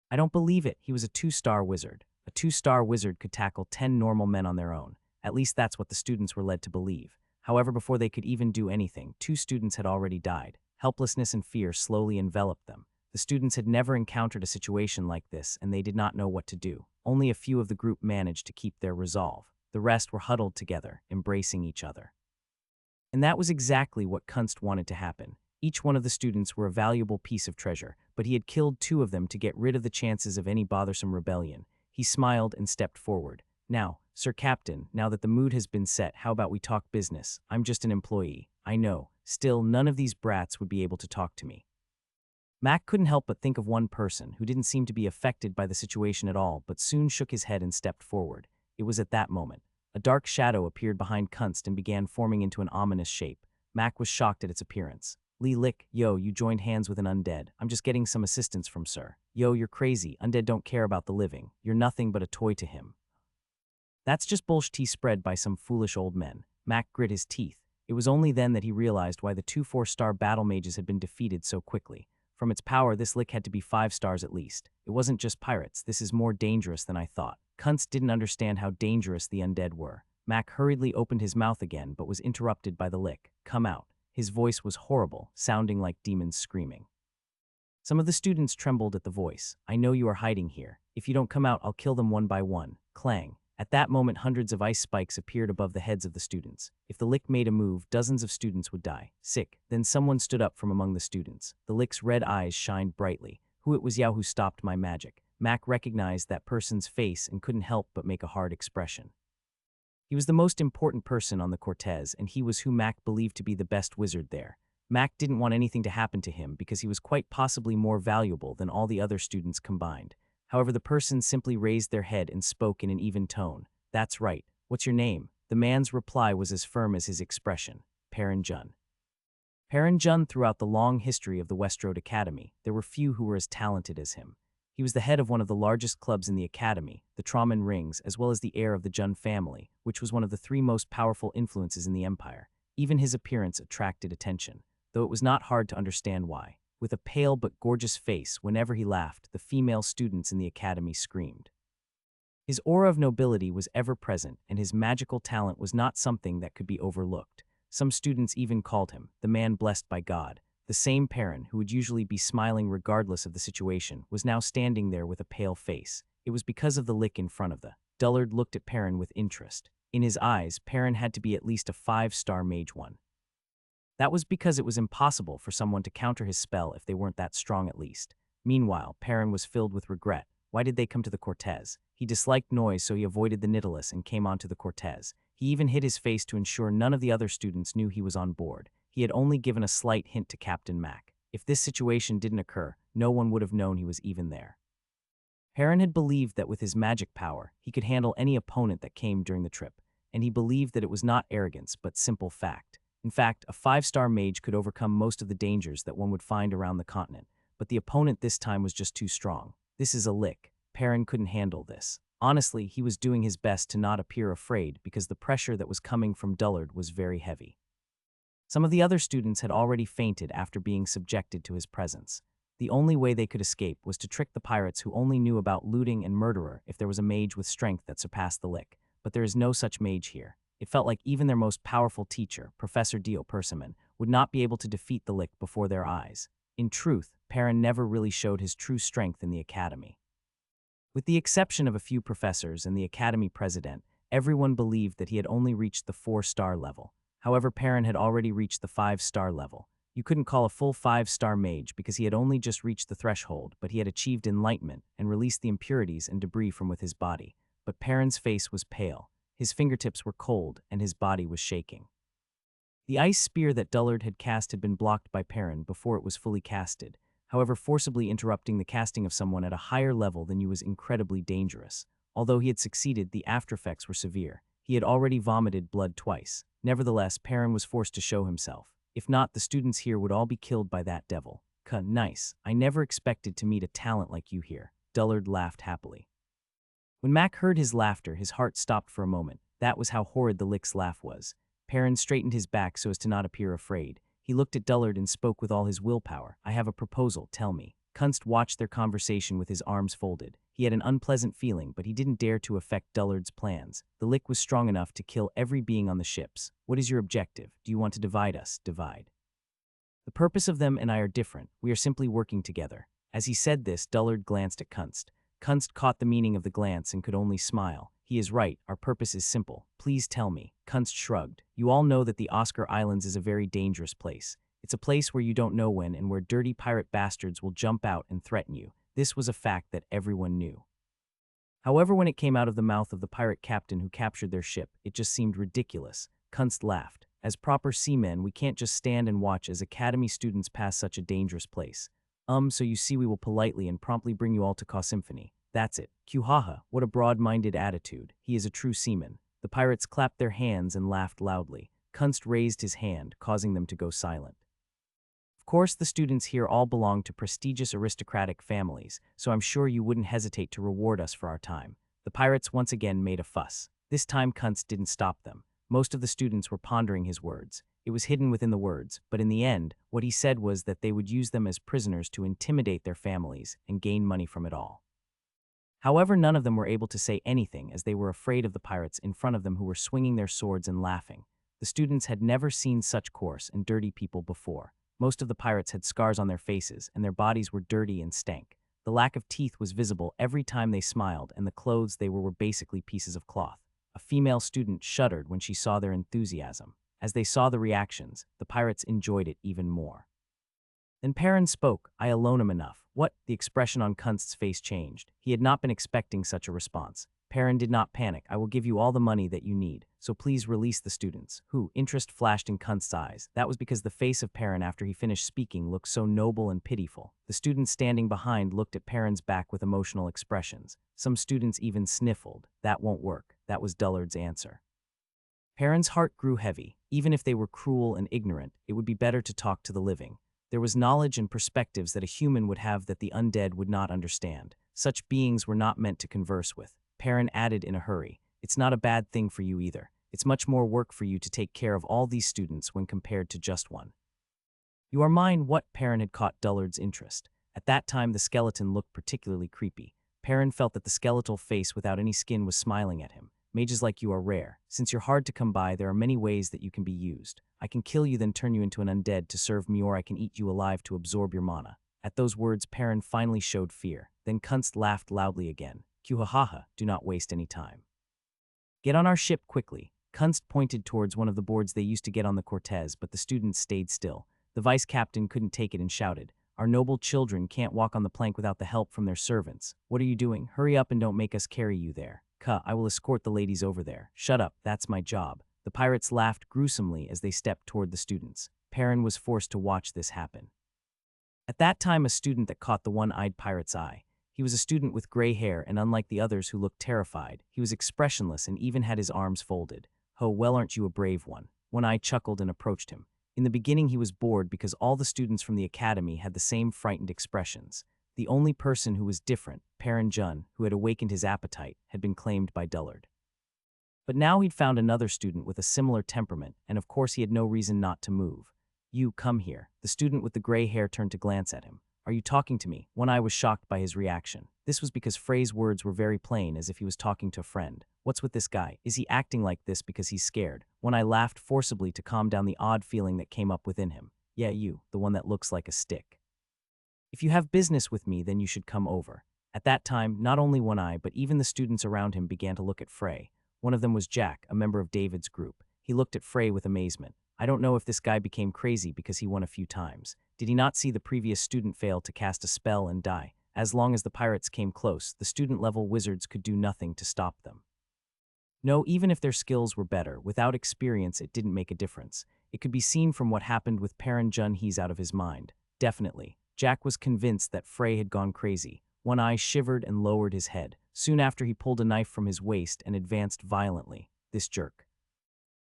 I don't believe it. He was a 2-star wizard. A 2-star wizard could tackle 10 normal men on their own. At least that's what the students were led to believe. However, before they could even do anything, 2 students had already died. Helplessness and fear slowly enveloped them. The students had never encountered a situation like this, and they did not know what to do. Only a few of the group managed to keep their resolve. The rest were huddled together, embracing each other. And that was exactly what Kunst wanted to happen. Each one of the students were a valuable piece of treasure, but he had killed 2 of them to get rid of the chances of any bothersome rebellion. He smiled and stepped forward. Now, Sir Captain, now that the mood has been set, how about we talk business? I'm just an employee. I know. Still, none of these brats would be able to talk to me. Mac couldn't help but think of one person who didn't seem to be affected by the situation at all, but soon shook his head and stepped forward. It was at that moment. A dark shadow appeared behind Kunst and began forming into an ominous shape. Mac was shocked at its appearance. Lee Lick, yo, you joined hands with an undead. I'm just getting some assistance from sir. Yo, you're crazy. Undead don't care about the living. You're nothing but a toy to him. That's just bullshit spread by some foolish old men. Mac grit his teeth. It was only then that he realized why the 2 4-star battle mages had been defeated so quickly. From its power, this lick had to be 5 stars at least. It wasn't just pirates. This is more dangerous than I thought. Kunst didn't understand how dangerous the undead were. Mac hurriedly opened his mouth again, but was interrupted by the lick. Come out. His voice was horrible, sounding like demons screaming. Some of the students trembled at the voice. I know you are hiding here. If you don't come out, I'll kill them one by one. Clang. At that moment, hundreds of ice spikes appeared above the heads of the students. If the lick made a move, dozens of students would die. Sick. Then someone stood up from among the students. The lick's red eyes shined brightly. Who it was? Yao who stopped my magic. Mac recognized that person's face and couldn't help but make a hard expression. He was the most important person on the Cortez, and he was who Mac believed to be the best wizard there. Mac didn't want anything to happen to him because he was quite possibly more valuable than all the other students combined. However, the person simply raised their head and spoke in an even tone. That's right. What's your name? The man's reply was as firm as his expression. Paranjun. Paranjun, throughout the long history of the Westroad Academy, there were few who were as talented as him. He was the head of one of the largest clubs in the academy, the Traman Rings, as well as the heir of the Jun family, which was one of the three most powerful influences in the empire. Even his appearance attracted attention, though it was not hard to understand why. With a pale but gorgeous face, whenever he laughed, the female students in the academy screamed. His aura of nobility was ever present, and his magical talent was not something that could be overlooked. Some students even called him the man blessed by God. The same Perrin, who would usually be smiling regardless of the situation, was now standing there with a pale face. It was because of the lick in front of the. Dullard looked at Perrin with interest. In his eyes, Perrin had to be at least a 5-star mage one. That was because it was impossible for someone to counter his spell if they weren't that strong at least. Meanwhile, Perrin was filled with regret. Why did they come to the Cortez? He disliked noise, so he avoided the Nidalis and came onto the Cortez. He even hid his face to ensure none of the other students knew he was on board. He had only given a slight hint to Captain Mac. If this situation didn't occur, no one would have known he was even there. Perrin had believed that with his magic power, he could handle any opponent that came during the trip, and he believed that it was not arrogance but simple fact. In fact, a 5-star mage could overcome most of the dangers that one would find around the continent, but the opponent this time was just too strong. This is a lick. Perrin couldn't handle this. Honestly, he was doing his best to not appear afraid because the pressure that was coming from Dullard was very heavy. Some of the other students had already fainted after being subjected to his presence. The only way they could escape was to trick the pirates who only knew about looting and murderer if there was a mage with strength that surpassed the lick. But there is no such mage here. It felt like even their most powerful teacher, Professor Dio Persimmon, would not be able to defeat the lick before their eyes. In truth, Perrin never really showed his true strength in the academy. With the exception of a few professors and the academy president, everyone believed that he had only reached the 4-star level. However, Perrin had already reached the 5-star level. You couldn't call a full 5-star mage because he had only just reached the threshold, but he had achieved enlightenment and released the impurities and debris from with his body. But Perrin's face was pale, his fingertips were cold, and his body was shaking. The ice spear that Dullard had cast had been blocked by Perrin before it was fully casted. However, forcibly interrupting the casting of someone at a higher level than you was incredibly dangerous. Although he had succeeded, the aftereffects were severe. He had already vomited blood twice. Nevertheless, Perrin was forced to show himself. If not, the students here would all be killed by that devil. Nice. I never expected to meet a talent like you here. Dullard laughed happily. When Mac heard his laughter, his heart stopped for a moment. That was how horrid the lick's laugh was. Perrin straightened his back so as to not appear afraid. He looked at Dullard and spoke with all his willpower. I have a proposal, tell me. Kunst watched their conversation with his arms folded. He had an unpleasant feeling, but he didn't dare to affect Dullard's plans. The lick was strong enough to kill every being on the ships. What is your objective? Do you want to divide us? Divide. The purpose of them and I are different. We are simply working together. As he said this, Dullard glanced at Kunst. Kunst caught the meaning of the glance and could only smile. He is right, our purpose is simple. Please tell me. Kunst shrugged. You all know that the Oscar Islands is a very dangerous place. It's a place where you don't know when and where dirty pirate bastards will jump out and threaten you. This was a fact that everyone knew. However, when it came out of the mouth of the pirate captain who captured their ship, it just seemed ridiculous. Kunst laughed. As proper seamen, we can't just stand and watch as academy students pass such a dangerous place. So you see we will politely and promptly bring you all to Ka Symphony. That's it. Kuhaha, what a broad-minded attitude. He is a true seaman. The pirates clapped their hands and laughed loudly. Kunst raised his hand, causing them to go silent. Of course, the students here all belong to prestigious aristocratic families, so I'm sure you wouldn't hesitate to reward us for our time. The pirates once again made a fuss. This time Kunst didn't stop them. Most of the students were pondering his words. It was hidden within the words, but in the end, what he said was that they would use them as prisoners to intimidate their families and gain money from it all. However, none of them were able to say anything as they were afraid of the pirates in front of them who were swinging their swords and laughing. The students had never seen such coarse and dirty people before. Most of the pirates had scars on their faces, and their bodies were dirty and stank. The lack of teeth was visible every time they smiled, and the clothes they wore basically pieces of cloth. A female student shuddered when she saw their enthusiasm. As they saw the reactions, the pirates enjoyed it even more. Then Perrin spoke. I alone am enough. What? The expression on Kunst's face changed. He had not been expecting such a response. Perrin did not panic. I will give you all the money that you need, so please release the students. Interest flashed in Kunst's eyes. That was because the face of Perrin after he finished speaking looked so noble and pitiful. The students standing behind looked at Perrin's back with emotional expressions. Some students even sniffled. That won't work. That was Dullard's answer. Perrin's heart grew heavy. Even if they were cruel and ignorant, it would be better to talk to the living. There was knowledge and perspectives that a human would have that the undead would not understand. Such beings were not meant to converse with. Perrin added in a hurry, "It's not a bad thing for you either. It's much more work for you to take care of all these students when compared to just one." "You are mine." What? Perrin had caught Dullard's interest. At that time, the skeleton looked particularly creepy. Perrin felt that the skeletal face without any skin was smiling at him. "Mages like you are rare. Since you're hard to come by, there are many ways that you can be used. I can kill you, then turn you into an undead to serve me, or I can eat you alive to absorb your mana." At those words, Perrin finally showed fear. Then Kunst laughed loudly again. "Kuhahaha, do not waste any time. Get on our ship quickly." Kunst pointed towards one of the boards they used to get on the Cortez, but the students stayed still. The vice captain couldn't take it and shouted, "Our noble children can't walk on the plank without the help from their servants. What are you doing? Hurry up and don't make us carry you there." I will escort the ladies over there." "Shut up, that's my job." The pirates laughed gruesomely as they stepped toward the students. Perrin was forced to watch this happen. At that time, a student that caught the one-eyed pirate's eye. He was a student with gray hair, and unlike the others who looked terrified, he was expressionless and even had his arms folded. "Ho, well, aren't you a brave one?" One Eye chuckled and approached him. In the beginning, he was bored because all the students from the academy had the same frightened expressions. The only person who was different, Perrin Jun, who had awakened his appetite, had been claimed by Dullard. But now he'd found another student with a similar temperament, and of course he had no reason not to move. "You, come here." The student with the gray hair turned to glance at him. "Are you talking to me?" One Eye was shocked by his reaction. This was because Frey's words were very plain, as if he was talking to a friend. "What's with this guy? Is he acting like this because he's scared?" One Eye laughed forcibly to calm down the odd feeling that came up within him. "Yeah, you, the one that looks like a stick. If you have business with me, then you should come over." At that time, not only One Eye, but even the students around him began to look at Frey. One of them was Jack, a member of David's group. He looked at Frey with amazement. "I don't know if this guy became crazy because he won a few times. Did he not see the previous student fail to cast a spell and die? As long as the pirates came close, the student-level wizards could do nothing to stop them. No, even if their skills were better, without experience it didn't make a difference. It could be seen from what happened with Perrin Jun, he's out of his mind. Definitely." Jack was convinced that Frey had gone crazy. One Eye shivered and lowered his head. Soon after, he pulled a knife from his waist and advanced violently. "This jerk."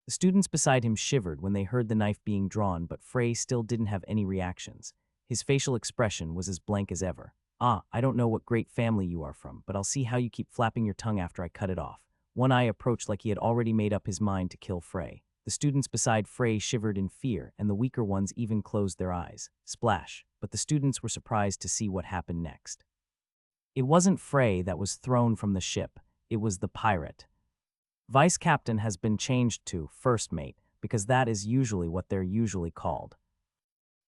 The students beside him shivered when they heard the knife being drawn, but Frey still didn't have any reactions. His facial expression was as blank as ever. "Ah, I don't know what great family you are from, but I'll see how you keep flapping your tongue after I cut it off." One Eye approached like he had already made up his mind to kill Frey. The students beside Frey shivered in fear, and the weaker ones even closed their eyes. Splash! But the students were surprised to see what happened next. It wasn't Frey that was thrown from the ship, it was the pirate. Vice Captain has been changed to First Mate, because that is usually what they're usually called.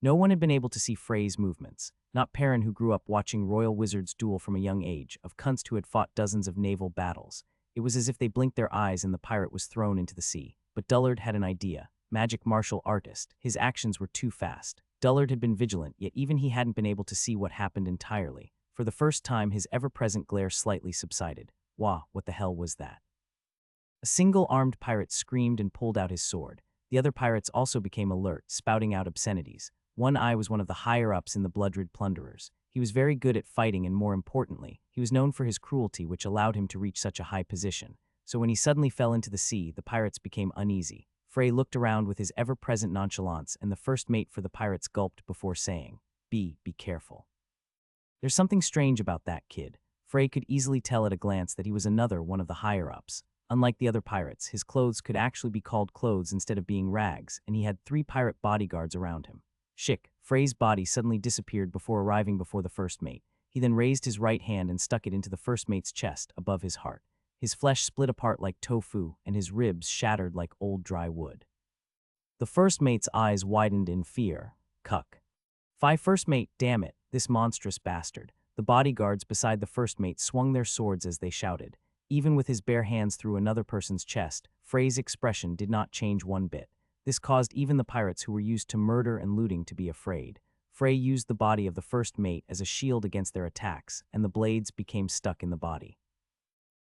No one had been able to see Frey's movements. Not Perrin, who grew up watching royal wizards duel from a young age, of Kunst, who had fought dozens of naval battles. It was as if they blinked their eyes and the pirate was thrown into the sea. But Dullard had an idea. Magic martial artist, his actions were too fast. Dullard had been vigilant, yet even he hadn't been able to see what happened entirely. For the first time, his ever-present glare slightly subsided. Wah, what the hell was that? A single-armed pirate screamed and pulled out his sword. The other pirates also became alert, spouting out obscenities. One Eye was one of the higher-ups in the Bloodred Plunderers. He was very good at fighting, and more importantly, he was known for his cruelty, which allowed him to reach such a high position. So when he suddenly fell into the sea, the pirates became uneasy. Frey looked around with his ever-present nonchalance, and the first mate for the pirates gulped before saying, Be careful. There's something strange about that kid." Frey could easily tell at a glance that he was another one of the higher-ups. Unlike the other pirates, his clothes could actually be called clothes instead of being rags, and he had 3 pirate bodyguards around him. Shick! Frey's body suddenly disappeared before arriving before the first mate. He then raised his right hand and stuck it into the first mate's chest, above his heart. His flesh split apart like tofu, and his ribs shattered like old dry wood. The first mate's eyes widened in fear. Cuck. First mate, damn it, this monstrous bastard. The bodyguards beside the first mate swung their swords as they shouted. Even with his bare hands through another person's chest, Frey's expression did not change one bit. This caused even the pirates who were used to murder and looting to be afraid. Frey used the body of the first mate as a shield against their attacks, and the blades became stuck in the body.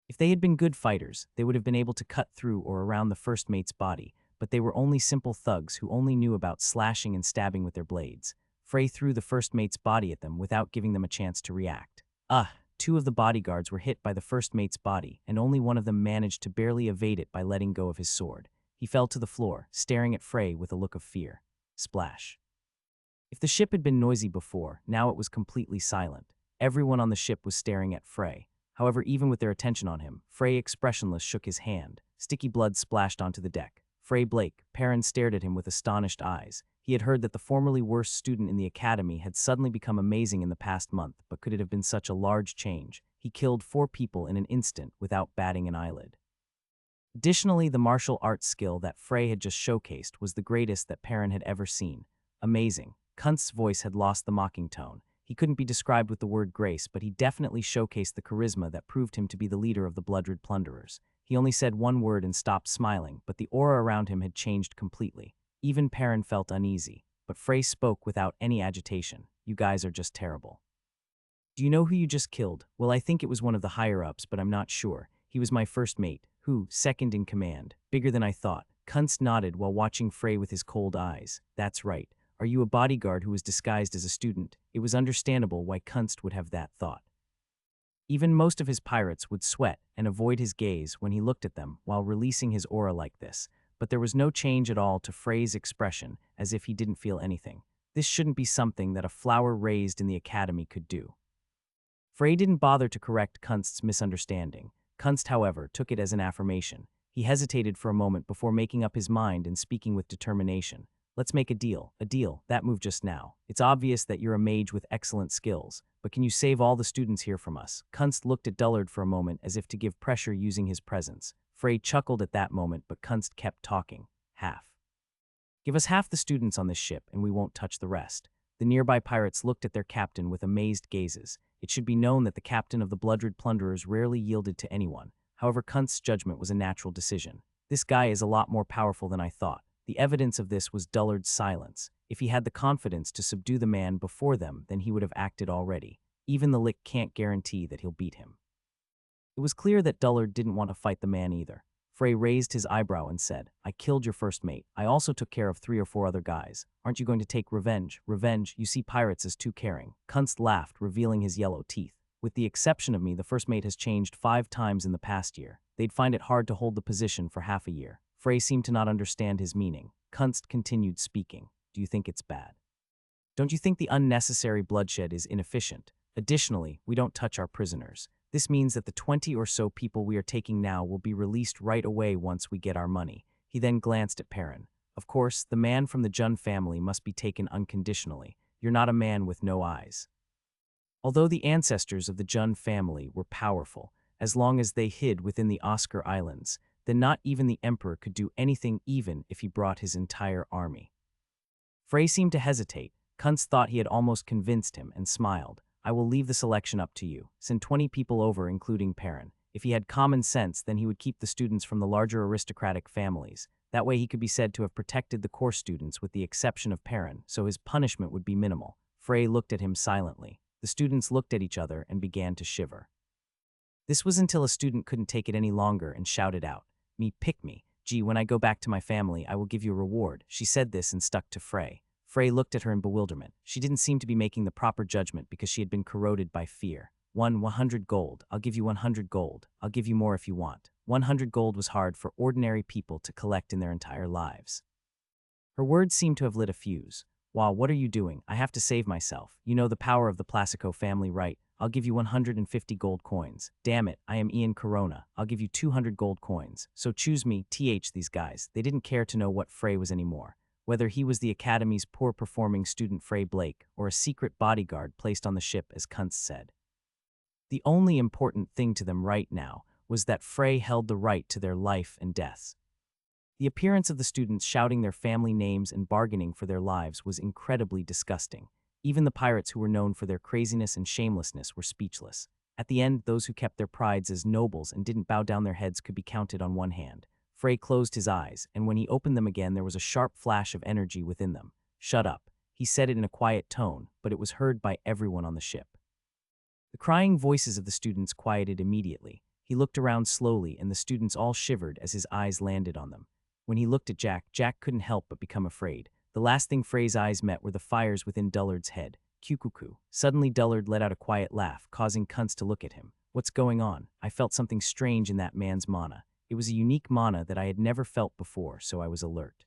If they had been good fighters, they would have been able to cut through or around the first mate's body, but they were only simple thugs who only knew about slashing and stabbing with their blades. Frey threw the first mate's body at them without giving them a chance to react. 2 of the bodyguards were hit by the first mate's body, and only one of them managed to barely evade it by letting go of his sword. He fell to the floor, staring at Frey with a look of fear. Splash. If the ship had been noisy before, now it was completely silent. Everyone on the ship was staring at Frey. However, even with their attention on him, Frey, expressionless, shook his hand. Sticky blood splashed onto the deck. Frey Blake, Perrin stared at him with astonished eyes. He had heard that the formerly worst student in the academy had suddenly become amazing in the past month, but could it have been such a large change? He killed 4 people in an instant without batting an eyelid. Additionally, the martial arts skill that Frey had just showcased was the greatest that Perrin had ever seen. Amazing. Kunst's voice had lost the mocking tone. He couldn't be described with the word grace, but he definitely showcased the charisma that proved him to be the leader of the Bloodred Plunderers. He only said one word and stopped smiling, but the aura around him had changed completely. Even Perrin felt uneasy, but Frey spoke without any agitation. You guys are just terrible. Do you know who you just killed? Well, I think it was one of the higher-ups, but I'm not sure. He was my first mate, who, second in command. Bigger than I thought. Kunst nodded while watching Frey with his cold eyes. That's right. Are you a bodyguard who was disguised as a student? It was understandable why Kunst would have that thought. Even most of his pirates would sweat and avoid his gaze when he looked at them while releasing his aura like this, but there was no change at all to Frey's expression, as if he didn't feel anything. This shouldn't be something that a flower raised in the academy could do. Frey didn't bother to correct Kunst's misunderstanding. Kunst, however, took it as an affirmation. He hesitated for a moment before making up his mind and speaking with determination. Let's make a deal. A deal. That move just now. It's obvious that you're a mage with excellent skills, but can you save all the students here from us? Kunst looked at Dullard for a moment as if to give pressure using his presence. Frey chuckled at that moment, but Kunst kept talking. Half. Give us half the students on this ship, and we won't touch the rest. The nearby pirates looked at their captain with amazed gazes. It should be known that the captain of the Bloodred Plunderers rarely yielded to anyone. However, Kunst's judgment was a natural decision. This guy is a lot more powerful than I thought. The evidence of this was Dullard's silence. If he had the confidence to subdue the man before them, then he would have acted already. Even the Lick can't guarantee that he'll beat him. It was clear that Dullard didn't want to fight the man either. Frey raised his eyebrow and said, I killed your first mate. I also took care of 3 or 4 other guys. Aren't you going to take revenge? Revenge? You see pirates as too caring. Kunst laughed, revealing his yellow teeth. With the exception of me, the first mate has changed 5 times in the past year. They'd find it hard to hold the position for half a year. Frey seemed to not understand his meaning. Kunst continued speaking. Do you think it's bad? Don't you think the unnecessary bloodshed is inefficient? Additionally, we don't touch our prisoners. This means that the 20 or so people we are taking now will be released right away once we get our money. He then glanced at Perrin. Of course, the man from the Jun family must be taken unconditionally. You're not a man with no eyes. Although the ancestors of the Jun family were powerful, as long as they hid within the Oscar Islands, then not even the Emperor could do anything even if he brought his entire army. Frey seemed to hesitate. Kunst thought he had almost convinced him and smiled. I will leave the selection up to you. Send 20 people over, including Perrin. If he had common sense, then he would keep the students from the larger aristocratic families. That way he could be said to have protected the course students with the exception of Perrin, so his punishment would be minimal. Frey looked at him silently. The students looked at each other and began to shiver. This was until a student couldn't take it any longer and shouted out, Me, pick me. Gee, when I go back to my family, I will give you a reward. She said this and stuck to Frey. Frey looked at her in bewilderment. She didn't seem to be making the proper judgment because she had been corroded by fear. 100 gold. I'll give you 100 gold. I'll give you more if you want. 100 gold was hard for ordinary people to collect in their entire lives. Her words seemed to have lit a fuse. Wow, what are you doing? I have to save myself. You know the power of the Placico family, right? I'll give you 150 gold coins. Damn it, I am Ian Corona. I'll give you 200 gold coins. So choose me, these guys. They didn't care to know what Frey was anymore. Whether he was the Academy's poor-performing student Frey Blake or a secret bodyguard placed on the ship, as Kunst said. The only important thing to them right now was that Frey held the right to their life and deaths. The appearance of the students shouting their family names and bargaining for their lives was incredibly disgusting. Even the pirates who were known for their craziness and shamelessness were speechless. At the end, those who kept their prides as nobles and didn't bow down their heads could be counted on one hand. Frey closed his eyes, and when he opened them again there was a sharp flash of energy within them. Shut up. He said it in a quiet tone, but it was heard by everyone on the ship. The crying voices of the students quieted immediately. He looked around slowly, and the students all shivered as his eyes landed on them. When he looked at Jack, Jack couldn't help but become afraid. The last thing Frey's eyes met were the fires within Dullard's head. Cuckoo. Suddenly Dullard let out a quiet laugh, causing Kunst to look at him. What's going on? I felt something strange in that man's mana. It was a unique mana that I had never felt before, so I was alert.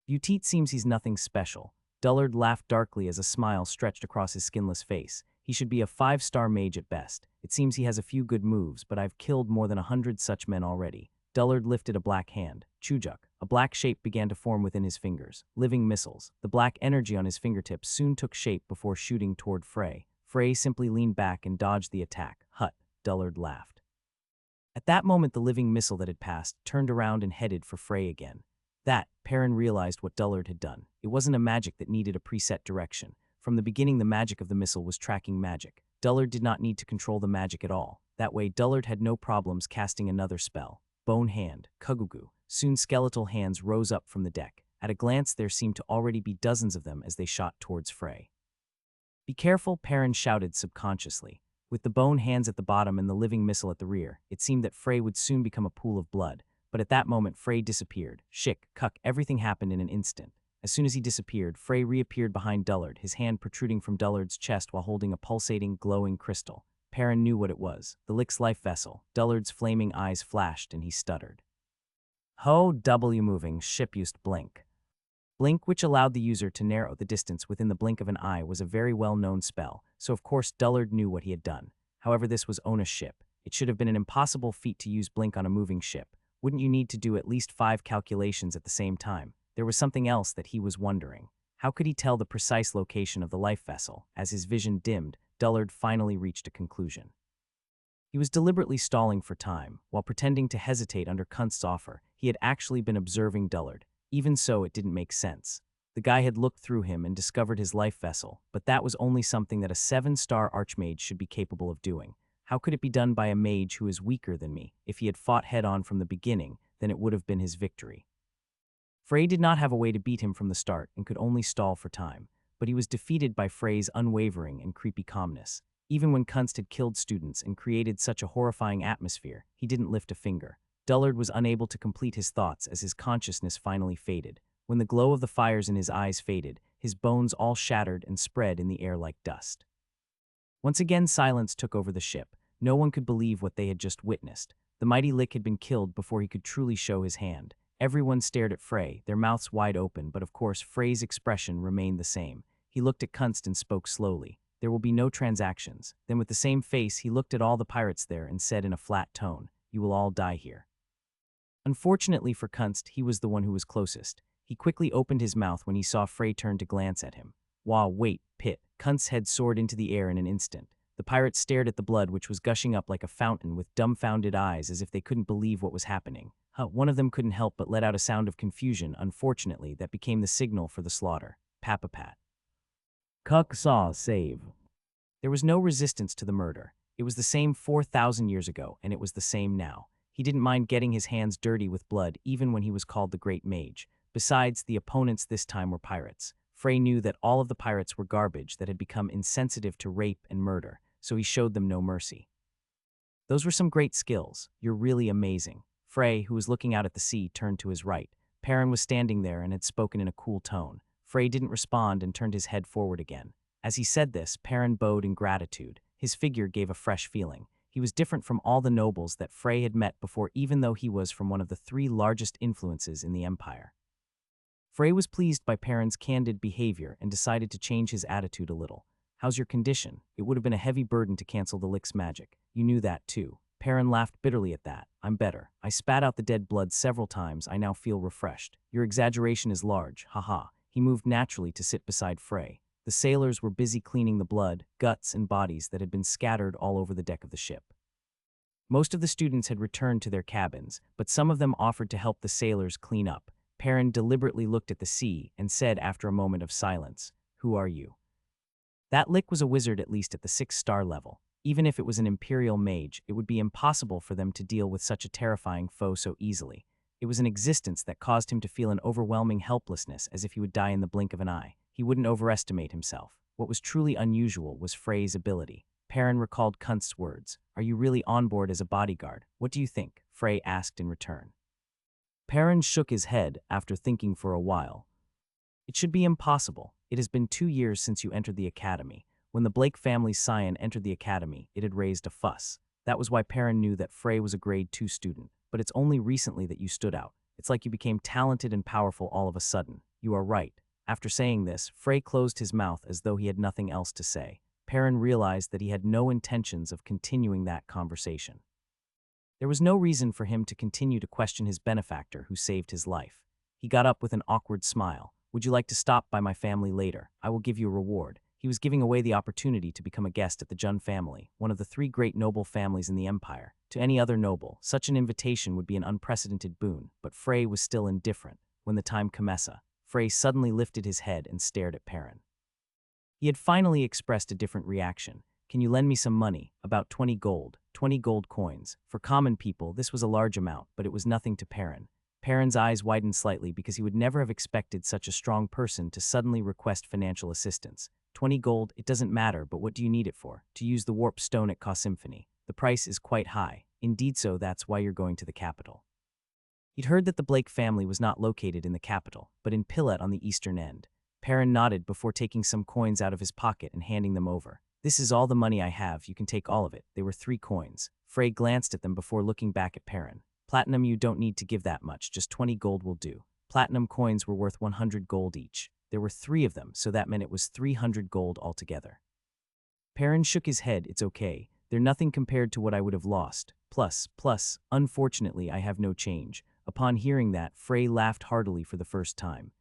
Butit seems he's nothing special. Dullard laughed darkly as a smile stretched across his skinless face. He should be a 5-star mage at best. It seems he has a few good moves, but I've killed more than 100 such men already. Dullard lifted a black hand. Chujuk. A black shape began to form within his fingers. Living missiles. The black energy on his fingertips soon took shape before shooting toward Frey. Frey simply leaned back and dodged the attack. Hut. Dullard laughed. At that moment, the living missile that had passed turned around and headed for Frey again. Perrin realized what Dullard had done. It wasn't a magic that needed a preset direction. From the beginning, the magic of the missile was tracking magic. Dullard did not need to control the magic at all. That way, Dullard had no problems casting another spell. Bone Hand, Kugugu. Soon skeletal hands rose up from the deck. At a glance, there seemed to already be dozens of them as they shot towards Frey. Be careful, Perrin shouted subconsciously. With the bone hands at the bottom and the living missile at the rear, it seemed that Frey would soon become a pool of blood. But at that moment, Frey disappeared. Shick, cuck, everything happened in an instant. As soon as he disappeared, Frey reappeared behind Dullard, his hand protruding from Dullard's chest while holding a pulsating, glowing crystal. Perrin knew what it was. The Lick's life vessel. Dullard's flaming eyes flashed and he stuttered. Ho W moving, ship used blink. Blink, which allowed the user to narrow the distance within the blink of an eye, was a very well-known spell, so of course Dullard knew what he had done. However, this was Ona's ship. It should have been an impossible feat to use blink on a moving ship. Wouldn't you need to do at least 5 calculations at the same time? There was something else that he was wondering. How could he tell the precise location of the life vessel? As his vision dimmed, Dullard finally reached a conclusion. He was deliberately stalling for time. While pretending to hesitate under Kunst's offer, he had actually been observing Dullard. Even so, it didn't make sense. The guy had looked through him and discovered his life vessel, but that was only something that a 7-star archmage should be capable of doing. How could it be done by a mage who is weaker than me? If he had fought head-on from the beginning, then it would have been his victory. Frey did not have a way to beat him from the start and could only stall for time, but he was defeated by Frey's unwavering and creepy calmness. Even when Kunst had killed students and created such a horrifying atmosphere, he didn't lift a finger. Dullard was unable to complete his thoughts as his consciousness finally faded. When the glow of the fires in his eyes faded, his bones all shattered and spread in the air like dust. Once again, silence took over the ship. No one could believe what they had just witnessed. The mighty Lick had been killed before he could truly show his hand. Everyone stared at Frey, their mouths wide open, but of course Frey's expression remained the same. He looked at Kunst and spoke slowly. There will be no transactions. Then with the same face, he looked at all the pirates there and said in a flat tone, "You will all die here." Unfortunately for Kunst, he was the one who was closest. He quickly opened his mouth when he saw Frey turn to glance at him. Wow, wait, Pit. Kunst's head soared into the air in an instant. The pirates stared at the blood which was gushing up like a fountain with dumbfounded eyes as if they couldn't believe what was happening. One of them couldn't help but let out a sound of confusion, unfortunately, that became the signal for the slaughter. Papapat. Cuck saw save. There was no resistance to the murder. It was the same 4,000 years ago, and it was the same now. He didn't mind getting his hands dirty with blood even when he was called the Great Mage. Besides, the opponents this time were pirates. Frey knew that all of the pirates were garbage that had become insensitive to rape and murder, so he showed them no mercy. Those were some great skills. You're really amazing. Frey, who was looking out at the sea, turned to his right. Perrin was standing there and had spoken in a cool tone. Frey didn't respond and turned his head forward again. As he said this, Perrin bowed in gratitude. His figure gave a fresh feeling. He was different from all the nobles that Frey had met before, even though he was from one of the 3 largest influences in the Empire. Frey was pleased by Perrin's candid behavior and decided to change his attitude a little. How's your condition? It would have been a heavy burden to cancel the Lick's magic. You knew that too. Perrin laughed bitterly at that. I'm better. I spat out the dead blood several times. I now feel refreshed. Your exaggeration is large. Haha. He moved naturally to sit beside Frey. The sailors were busy cleaning the blood, guts, and bodies that had been scattered all over the deck of the ship. Most of the students had returned to their cabins, but some of them offered to help the sailors clean up. Perrin deliberately looked at the sea and said after a moment of silence, "Who are you?" That Lick was a wizard at least at the 6-star level. Even if it was an imperial mage, it would be impossible for them to deal with such a terrifying foe so easily. It was an existence that caused him to feel an overwhelming helplessness, as if he would die in the blink of an eye. He wouldn't overestimate himself. What was truly unusual was Frey's ability. Perrin recalled Kunst's words. "Are you really on board as a bodyguard? What do you think?" Frey asked in return. Perrin shook his head after thinking for a while. "It should be impossible. It has been 2 years since you entered the academy. When the Blake family's scion entered the academy, it had raised a fuss. That was why Perrin knew that Frey was a grade 2 student, but it's only recently that you stood out. It's like you became talented and powerful all of a sudden. You are right." After saying this, Frey closed his mouth as though he had nothing else to say. Perrin realized that he had no intentions of continuing that conversation. There was no reason for him to continue to question his benefactor who saved his life. He got up with an awkward smile. "Would you like to stop by my family later? I will give you a reward." He was giving away the opportunity to become a guest at the Jun family, one of the 3 great noble families in the empire. To any other noble, such an invitation would be an unprecedented boon, but Frey was still indifferent. When the time commenced, Frey suddenly lifted his head and stared at Perrin. He had finally expressed a different reaction. "Can you lend me some money? About 20 gold coins. For common people, this was a large amount, but it was nothing to Perrin. Perrin's eyes widened slightly because he would never have expected such a strong person to suddenly request financial assistance. 20 gold, it doesn't matter, but what do you need it for? To use the warp stone at Symphony. The price is quite high. Indeed so, that's why you're going to the capital." He'd heard that the Blake family was not located in the capital, but in Pillet on the eastern end. Perrin nodded before taking some coins out of his pocket and handing them over. "This is all the money I have, you can take all of it." They were 3 coins. Frey glanced at them before looking back at Perrin. "Platinum, you don't need to give that much, just 20 gold will do." Platinum coins were worth 100 gold each. There were 3 of them, so that meant it was 300 gold altogether. Perrin shook his head. "It's okay. They're nothing compared to what I would have lost. Plus, unfortunately, I have no change." Upon hearing that, Frey laughed heartily for the first time.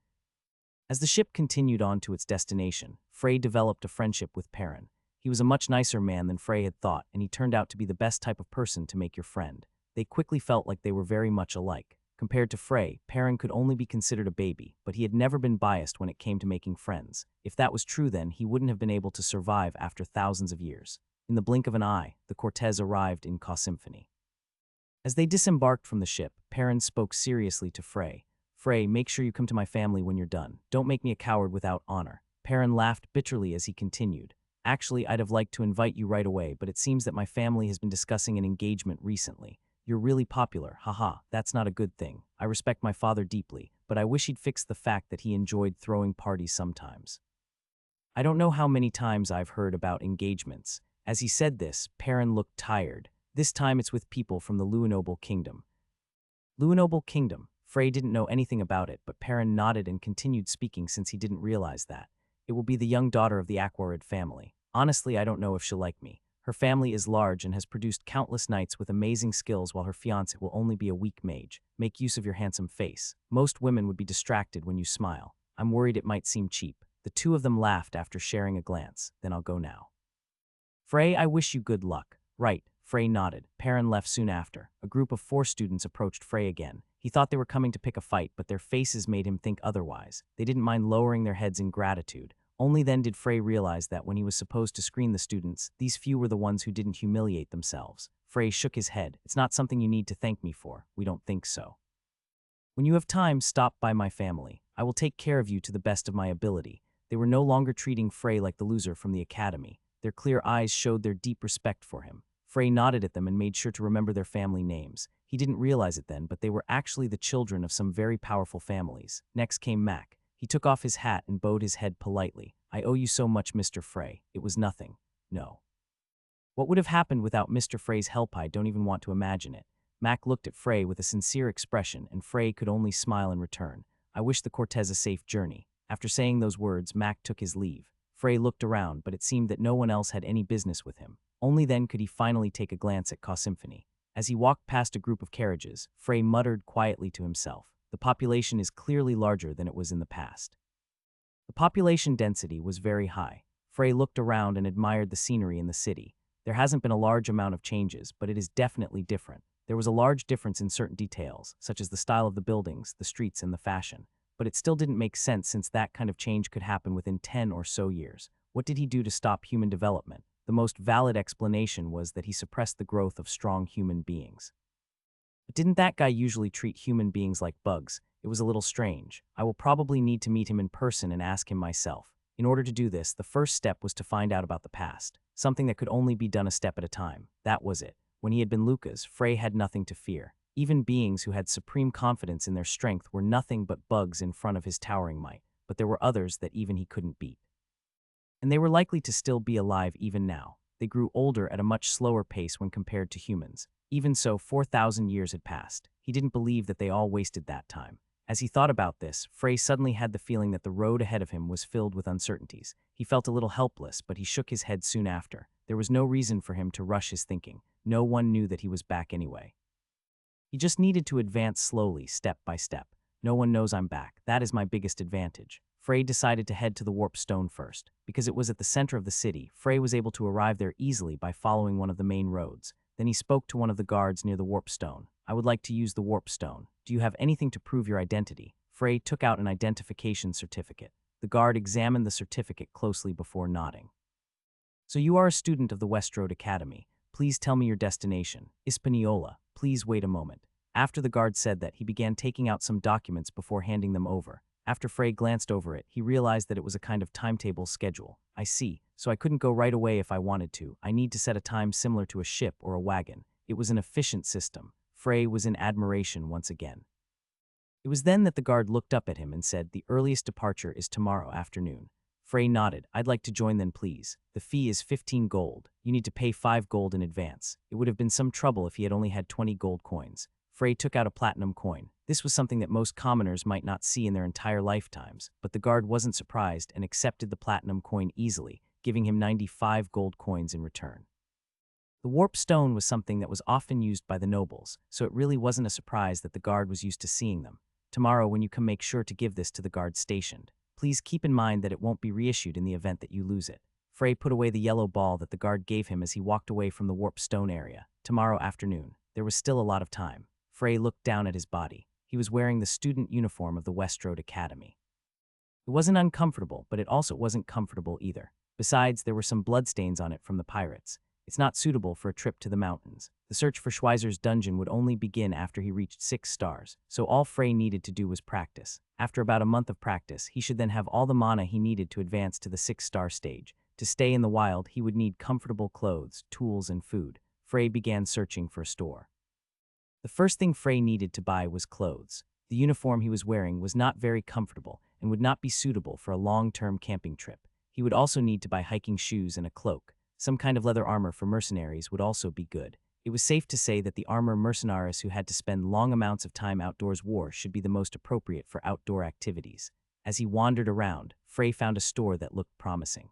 As the ship continued on to its destination, Frey developed a friendship with Perrin. He was a much nicer man than Frey had thought, and he turned out to be the best type of person to make your friend. They quickly felt like they were very much alike. Compared to Frey, Perrin could only be considered a baby, but he had never been biased when it came to making friends. If that was true, then he wouldn't have been able to survive after thousands of years. In the blink of an eye, the Cortez arrived in Symphony. As they disembarked from the ship, Perrin spoke seriously to Frey. "Frey, make sure you come to my family when you're done. Don't make me a coward without honor." Perrin laughed bitterly as he continued. "Actually, I'd have liked to invite you right away, but it seems that my family has been discussing an engagement recently. You're really popular, haha, that's not a good thing. I respect my father deeply, but I wish he'd fix the fact that he enjoyed throwing parties sometimes." I don't know how many times I've heard about engagements. As he said this, Perrin looked tired. This time it's with people from the Luinoble Kingdom. Luinoble Kingdom. Frey didn't know anything about it, but Perrin nodded and continued speaking since he didn't realize that. "It will be the young daughter of the Aquarid family. Honestly, I don't know if she'll like me. Her family is large and has produced countless knights with amazing skills, while her fiancé will only be a weak mage. Make use of your handsome face. Most women would be distracted when you smile. I'm worried it might seem cheap." The 2 of them laughed after sharing a glance. "Then I'll go now." "Frey, I wish you good luck." "Right." Frey nodded. Perrin left soon after. A group of 4 students approached Frey again. He thought they were coming to pick a fight, but their faces made him think otherwise. They didn't mind lowering their heads in gratitude. Only then did Frey realize that when he was supposed to screen the students, these few were the ones who didn't humiliate themselves. Frey shook his head. "It's not something you need to thank me for. We don't think so. When you have time, stop by my family. I will take care of you to the best of my ability." They were no longer treating Frey like the loser from the academy. Their clear eyes showed their deep respect for him. Frey nodded at them and made sure to remember their family names. He didn't realize it then, but they were actually the children of some very powerful families. Next came Mac. He took off his hat and bowed his head politely. "I owe you so much, Mr. Frey. It was nothing." "No." What would have happened without Mr. Frey's help? I don't even want to imagine it. Mac looked at Frey with a sincere expression, and Frey could only smile in return. "I wish the Cortez a safe journey." After saying those words, Mac took his leave. Frey looked around, but it seemed that no one else had any business with him. Only then could he finally take a glance at Symphony. As he walked past a group of carriages, Frey muttered quietly to himself. The population is clearly larger than it was in the past. The population density was very high. Frey looked around and admired the scenery in the city. There hasn't been a large amount of changes, but it is definitely different. There was a large difference in certain details, such as the style of the buildings, the streets, and the fashion. But it still didn't make sense since that kind of change could happen within 10 or so years. What did he do to stop human development? The most valid explanation was that he suppressed the growth of strong human beings. But didn't that guy usually treat human beings like bugs? It was a little strange. I will probably need to meet him in person and ask him myself. In order to do this, the first step was to find out about the past, something that could only be done a step at a time. That was it. When he had been Lucas, Frey had nothing to fear. Even beings who had supreme confidence in their strength were nothing but bugs in front of his towering might, but there were others that even he couldn't beat. And they were likely to still be alive even now. They grew older at a much slower pace when compared to humans. Even so, 4,000 years had passed. He didn't believe that they all wasted that time. As he thought about this, Frey suddenly had the feeling that the road ahead of him was filled with uncertainties. He felt a little helpless, but he shook his head soon after. There was no reason for him to rush his thinking. No one knew that he was back anyway. He just needed to advance slowly, step by step. No one knows I'm back. That is my biggest advantage. Frey decided to head to the Warp Stone first. Because it was at the center of the city, Frey was able to arrive there easily by following one of the main roads. Then he spoke to one of the guards near the Warp Stone. I would like to use the Warp Stone. Do you have anything to prove your identity? Frey took out an identification certificate. The guard examined the certificate closely before nodding. So you are a student of the Westroad Academy. Please tell me your destination. Hispaniola. Please wait a moment. After the guard said that, he began taking out some documents before handing them over. After Frey glanced over it, he realized that it was a kind of timetable schedule. I see. So I couldn't go right away if I wanted to. I need to set a time similar to a ship or a wagon. It was an efficient system. Frey was in admiration once again. It was then that the guard looked up at him and said, the earliest departure is tomorrow afternoon. Frey nodded. I'd like to join then, please. The fee is 15 gold. You need to pay 5 gold in advance. It would have been some trouble if he had only had 20 gold coins. Frey took out a platinum coin. This was something that most commoners might not see in their entire lifetimes, but the guard wasn't surprised and accepted the platinum coin easily, giving him 95 gold coins in return. The warp stone was something that was often used by the nobles, so it really wasn't a surprise that the guard was used to seeing them. Tomorrow, when you come, make sure to give this to the guard stationed. Please keep in mind that it won't be reissued in the event that you lose it. Frey put away the yellow ball that the guard gave him as he walked away from the warp stone area. Tomorrow afternoon. There was still a lot of time. Frey looked down at his body. He was wearing the student uniform of the Westroad Academy. It wasn't uncomfortable, but it also wasn't comfortable either. Besides, there were some bloodstains on it from the pirates. It's not suitable for a trip to the mountains. The search for Schweizer's dungeon would only begin after he reached 6 stars, so all Frey needed to do was practice. After about a month of practice, he should then have all the mana he needed to advance to the 6-star stage. To stay in the wild, he would need comfortable clothes, tools, and food. Frey began searching for a store. The first thing Frey needed to buy was clothes. The uniform he was wearing was not very comfortable and would not be suitable for a long-term camping trip. He would also need to buy hiking shoes and a cloak. Some kind of leather armor for mercenaries would also be good. It was safe to say that the armor mercenaries who had to spend long amounts of time outdoors wore should be the most appropriate for outdoor activities. As he wandered around, Frey found a store that looked promising.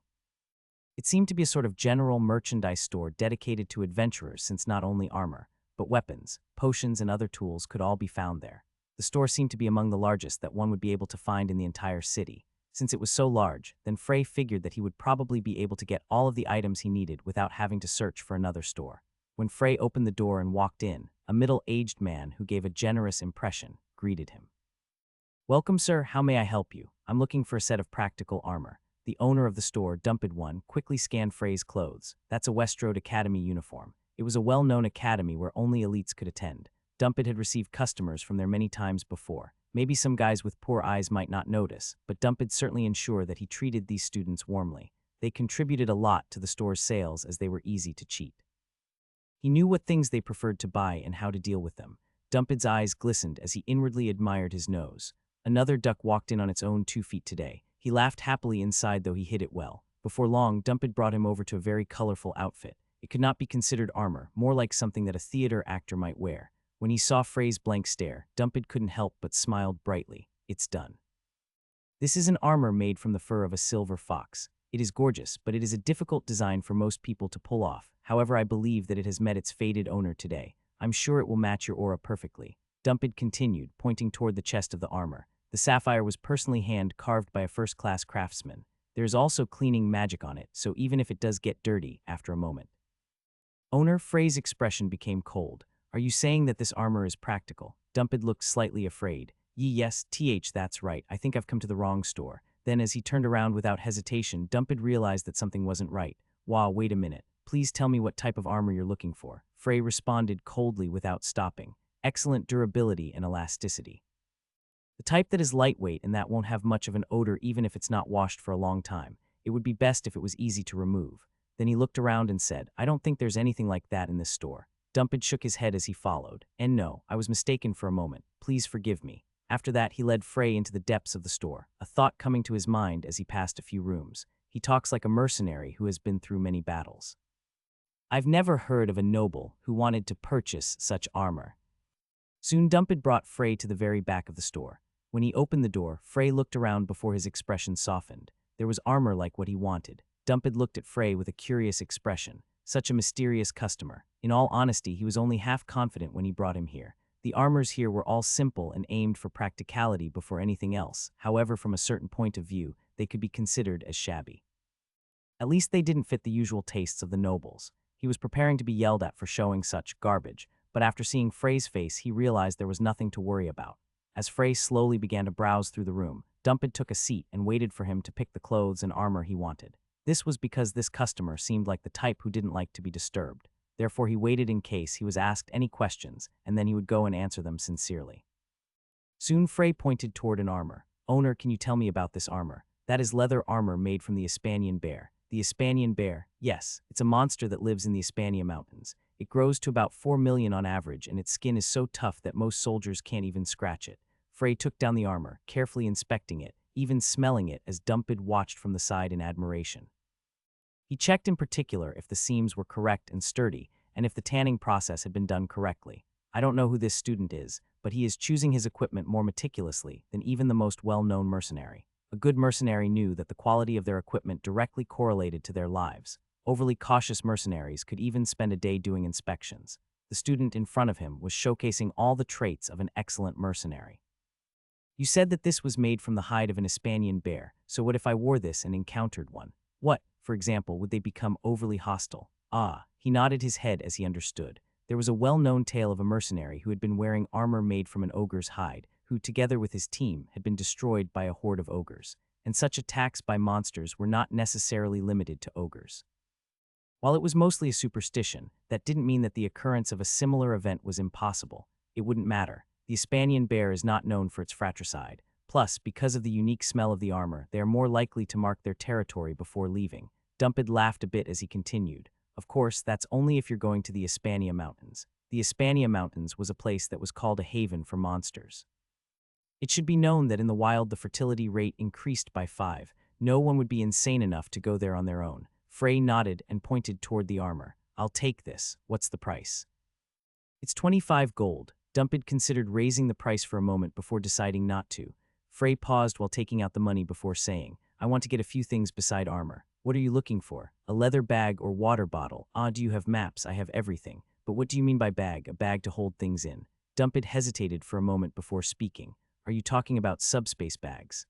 It seemed to be a sort of general merchandise store dedicated to adventurers, since not only armor, but weapons, potions, and other tools could all be found there. The store seemed to be among the largest that one would be able to find in the entire city. Since it was so large, then Frey figured that he would probably be able to get all of the items he needed without having to search for another store. When Frey opened the door and walked in, a middle-aged man who gave a generous impression greeted him. Welcome, sir. How may I help you? I'm looking for a set of practical armor. The owner of the store, Dumped One, quickly scanned Frey's clothes. That's a Westroad Academy uniform. It was a well-known academy where only elites could attend. Dumped had received customers from there many times before. Maybe some guys with poor eyes might not notice, but Dumped certainly ensured that he treated these students warmly. They contributed a lot to the store's sales as they were easy to cheat. He knew what things they preferred to buy and how to deal with them. Dumped's eyes glistened as he inwardly admired his nose. Another duck walked in on its own 2 feet today. He laughed happily inside, though he hid it well. Before long, Dumped brought him over to a very colorful outfit. It could not be considered armor, more like something that a theater actor might wear. When he saw Frey's blank stare, Dumped couldn't help but smiled brightly. It's done. This is an armor made from the fur of a silver fox. It is gorgeous, but it is a difficult design for most people to pull off. However, I believe that it has met its fated owner today. I'm sure it will match your aura perfectly. Dumped continued, pointing toward the chest of the armor. The sapphire was personally hand-carved by a first-class craftsman. There is also cleaning magic on it, so even if it does get dirty after a moment. Owner, Frey's expression became cold. Are you saying that this armor is practical? Dumped looked slightly afraid. Yes, that's right. I think I've come to the wrong store. Then as he turned around without hesitation, Dumped realized that something wasn't right. Wow, wait a minute. Please tell me what type of armor you're looking for. Frey responded coldly without stopping. Excellent durability and elasticity. The type that is lightweight and that won't have much of an odor even if it's not washed for a long time. It would be best if it was easy to remove. Then he looked around and said, I don't think there's anything like that in this store. Dumped shook his head as he followed. And no, I was mistaken for a moment. Please forgive me. After that, he led Frey into the depths of the store, a thought coming to his mind as he passed a few rooms. He talks like a mercenary who has been through many battles. I've never heard of a noble who wanted to purchase such armor. Soon Dumped brought Frey to the very back of the store. When he opened the door, Frey looked around before his expression softened. There was armor like what he wanted. Dumped looked at Frey with a curious expression. Such a mysterious customer. In all honesty, he was only half confident when he brought him here. The armors here were all simple and aimed for practicality before anything else. However, from a certain point of view, they could be considered as shabby. At least they didn't fit the usual tastes of the nobles. He was preparing to be yelled at for showing such garbage, but after seeing Frey's face, he realized there was nothing to worry about. As Frey slowly began to browse through the room, Dumped took a seat and waited for him to pick the clothes and armor he wanted. This was because this customer seemed like the type who didn't like to be disturbed. Therefore, he waited in case he was asked any questions, and then he would go and answer them sincerely. Soon Frey pointed toward an armor. "Owner, can you tell me about this armor?" "That is leather armor made from the Hispanian bear." "The Hispanian bear?" "Yes, it's a monster that lives in the Hispania mountains. It grows to about 4 million on average, and its skin is so tough that most soldiers can't even scratch it." Frey took down the armor, carefully inspecting it, even smelling it as Dumped watched from the side in admiration. He checked in particular if the seams were correct and sturdy, and if the tanning process had been done correctly. I don't know who this student is, but he is choosing his equipment more meticulously than even the most well-known mercenary. A good mercenary knew that the quality of their equipment directly correlated to their lives. Overly cautious mercenaries could even spend a day doing inspections. The student in front of him was showcasing all the traits of an excellent mercenary. "You said that this was made from the hide of an Hispanian bear, so what if I wore this and encountered one? What, for example, would they become overly hostile?" "Ah," he nodded his head as he understood. There was a well-known tale of a mercenary who had been wearing armor made from an ogre's hide, who, together with his team, had been destroyed by a horde of ogres. And such attacks by monsters were not necessarily limited to ogres. While it was mostly a superstition, that didn't mean that the occurrence of a similar event was impossible. It wouldn't matter. The Hispanian bear is not known for its fratricide. Plus, because of the unique smell of the armor, they are more likely to mark their territory before leaving. Dumped laughed a bit as he continued. "Of course, that's only if you're going to the Hispania Mountains." The Hispania Mountains was a place that was called a haven for monsters. It should be known that in the wild the fertility rate increased by 5. No one would be insane enough to go there on their own. Frey nodded and pointed toward the armor. "I'll take this. What's the price?" "It's 25 gold. Dumped considered raising the price for a moment before deciding not to. Frey paused while taking out the money before saying, "I want to get a few things beside armor." "What are you looking for? A leather bag or water bottle?" "Ah, do you have maps? I have everything. But what do you mean by bag? A bag to hold things in?" Dumped hesitated for a moment before speaking. "Are you talking about subspace bags?"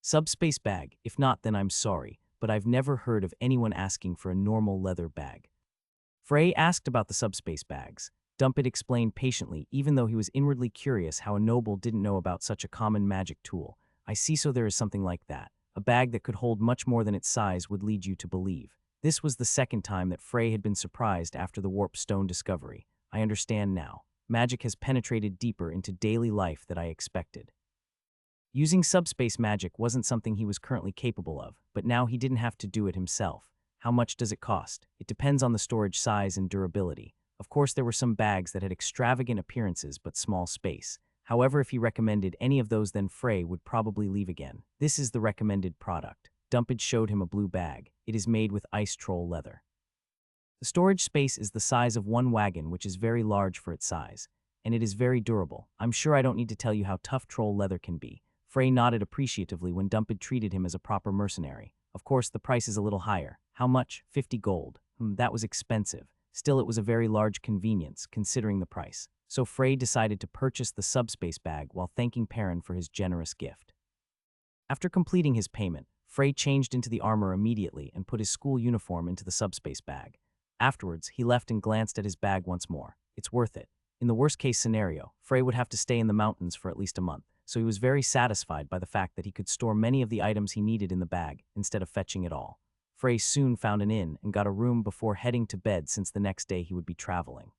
"Subspace bag? If not, then I'm sorry, but I've never heard of anyone asking for a normal leather bag." Frey asked about the subspace bags. Dumped explained patiently, even though he was inwardly curious how a noble didn't know about such a common magic tool. "I see, so there is something like that. A bag that could hold much more than its size would lead you to believe." This was the second time that Frey had been surprised after the warp stone discovery. "I understand now. Magic has penetrated deeper into daily life than I expected." Using subspace magic wasn't something he was currently capable of, but now he didn't have to do it himself. "How much does it cost?" "It depends on the storage size and durability. Of course, there were some bags that had extravagant appearances but small space. However, if he recommended any of those, then Frey would probably leave again. This is the recommended product." Dumped showed him a blue bag. "It is made with ice troll leather. The storage space is the size of one wagon, which is very large for its size. And it is very durable. I'm sure I don't need to tell you how tough troll leather can be." Frey nodded appreciatively when Dumped treated him as a proper mercenary. "Of course, the price is a little higher." "How much?" 50 gold. That was expensive. Still, it was a very large convenience, considering the price. So Frey decided to purchase the subspace bag while thanking Perrin for his generous gift. After completing his payment, Frey changed into the armor immediately and put his school uniform into the subspace bag. Afterwards, he left and glanced at his bag once more. It's worth it. In the worst-case scenario, Frey would have to stay in the mountains for at least a month, so he was very satisfied by the fact that he could store many of the items he needed in the bag instead of fetching it all. Frey soon found an inn and got a room before heading to bed, since the next day he would be traveling.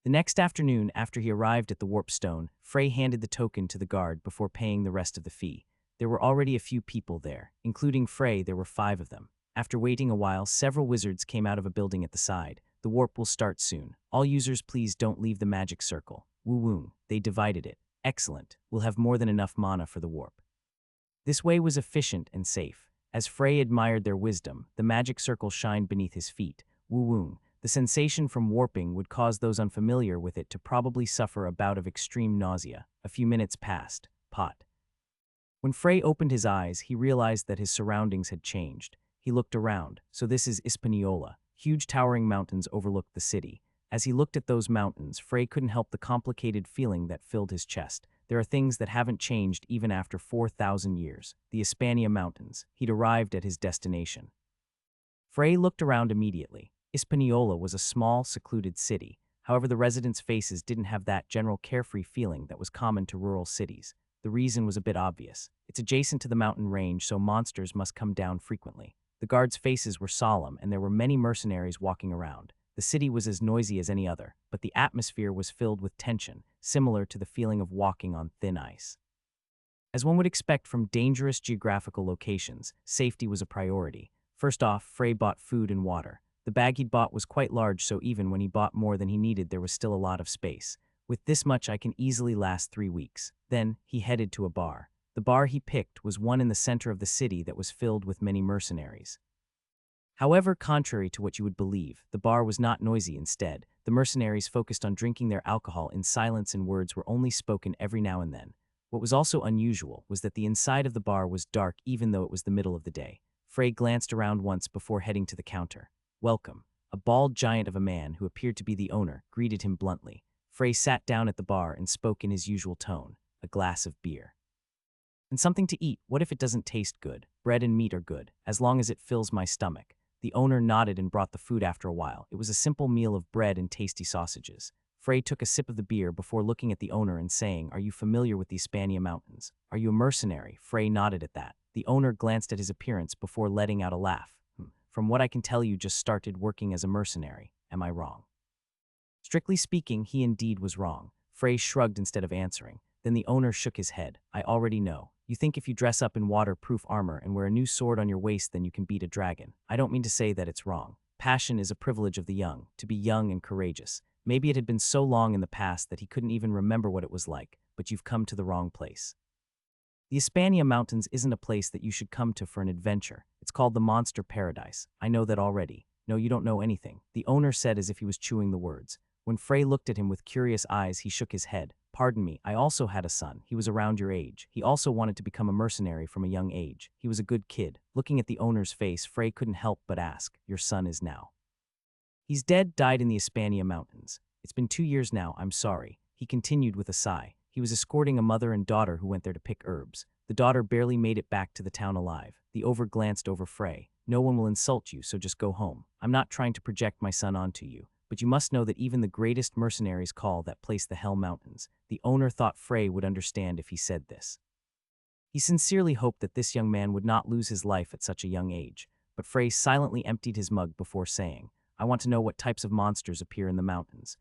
The next afternoon, after he arrived at the warp stone, Frey handed the token to the guard before paying the rest of the fee. There were already a few people there. Including Frey, there were 5 of them. After waiting a while, several wizards came out of a building at the side. "The warp will start soon. All users, please don't leave the magic circle." Woo-woo, they divided it. "Excellent. We'll have more than enough mana for the warp." This way was efficient and safe. As Frey admired their wisdom, the magic circle shined beneath his feet. Woo-woo. The sensation from warping would cause those unfamiliar with it to probably suffer a bout of extreme nausea. A few minutes passed. pot. When Frey opened his eyes, he realized that his surroundings had changed. He looked around. So this is Hispaniola. Huge towering mountains overlooked the city. As he looked at those mountains, Frey couldn't help the complicated feeling that filled his chest. There are things that haven't changed even after 4,000 years. The Hispania Mountains. He'd arrived at his destination. Frey looked around immediately. Hispaniola was a small, secluded city. However, the residents' faces didn't have that general carefree feeling that was common to rural cities. The reason was a bit obvious. It's adjacent to the mountain range, so monsters must come down frequently. The guards' faces were solemn, and there were many mercenaries walking around. The city was as noisy as any other, but the atmosphere was filled with tension, similar to the feeling of walking on thin ice. As one would expect from dangerous geographical locations, safety was a priority. First off, Frey bought food and water. The bag he'd bought was quite large, so even when he bought more than he needed, there was still a lot of space. With this much, I can easily last 3 weeks. Then, he headed to a bar. The bar he picked was one in the center of the city that was filled with many mercenaries. However, contrary to what you would believe, the bar was not noisy. Instead, the mercenaries focused on drinking their alcohol in silence, and words were only spoken every now and then. What was also unusual was that the inside of the bar was dark even though it was the middle of the day. Frey glanced around once before heading to the counter. "Welcome." A bald giant of a man, who appeared to be the owner, greeted him bluntly. Frey sat down at the bar and spoke in his usual tone. "A glass of beer. And something to eat. What if it doesn't taste good? Bread and meat are good, as long as it fills my stomach." The owner nodded and brought the food after a while. It was a simple meal of bread and tasty sausages. Frey took a sip of the beer before looking at the owner and saying, "Are you familiar with the Hispania Mountains? Are you a mercenary?" Frey nodded at that. The owner glanced at his appearance before letting out a laugh. "From what I can tell, you just started working as a mercenary. Am I wrong?" Strictly speaking, he indeed was wrong. Frey shrugged instead of answering. Then the owner shook his head. "I already know. You think if you dress up in waterproof armor and wear a new sword on your waist, then you can beat a dragon. I don't mean to say that it's wrong. Passion is a privilege of the young, to be young and courageous. Maybe it had been so long in the past that he couldn't even remember what it was like, but you've come to the wrong place. The Hispania Mountains isn't a place that you should come to for an adventure. It's called the Monster Paradise. I know that already." "No, you don't know anything," the owner said as if he was chewing the words. When Frey looked at him with curious eyes, he shook his head. "Pardon me, I also had a son. He was around your age. He also wanted to become a mercenary from a young age. He was a good kid." Looking at the owner's face, Frey couldn't help but ask, "Your son is now?" "He's dead, died in the Hispania Mountains. It's been 2 years now, I'm sorry," he continued with a sigh. He was escorting a mother and daughter who went there to pick herbs. The daughter barely made it back to the town alive. The owner glanced over Frey. "No one will insult you, so just go home. I'm not trying to project my son onto you, but you must know that even the greatest mercenaries call that place the Hell Mountains." The owner thought Frey would understand if he said this. He sincerely hoped that this young man would not lose his life at such a young age, but Frey silently emptied his mug before saying, "I want to know what types of monsters appear in the mountains."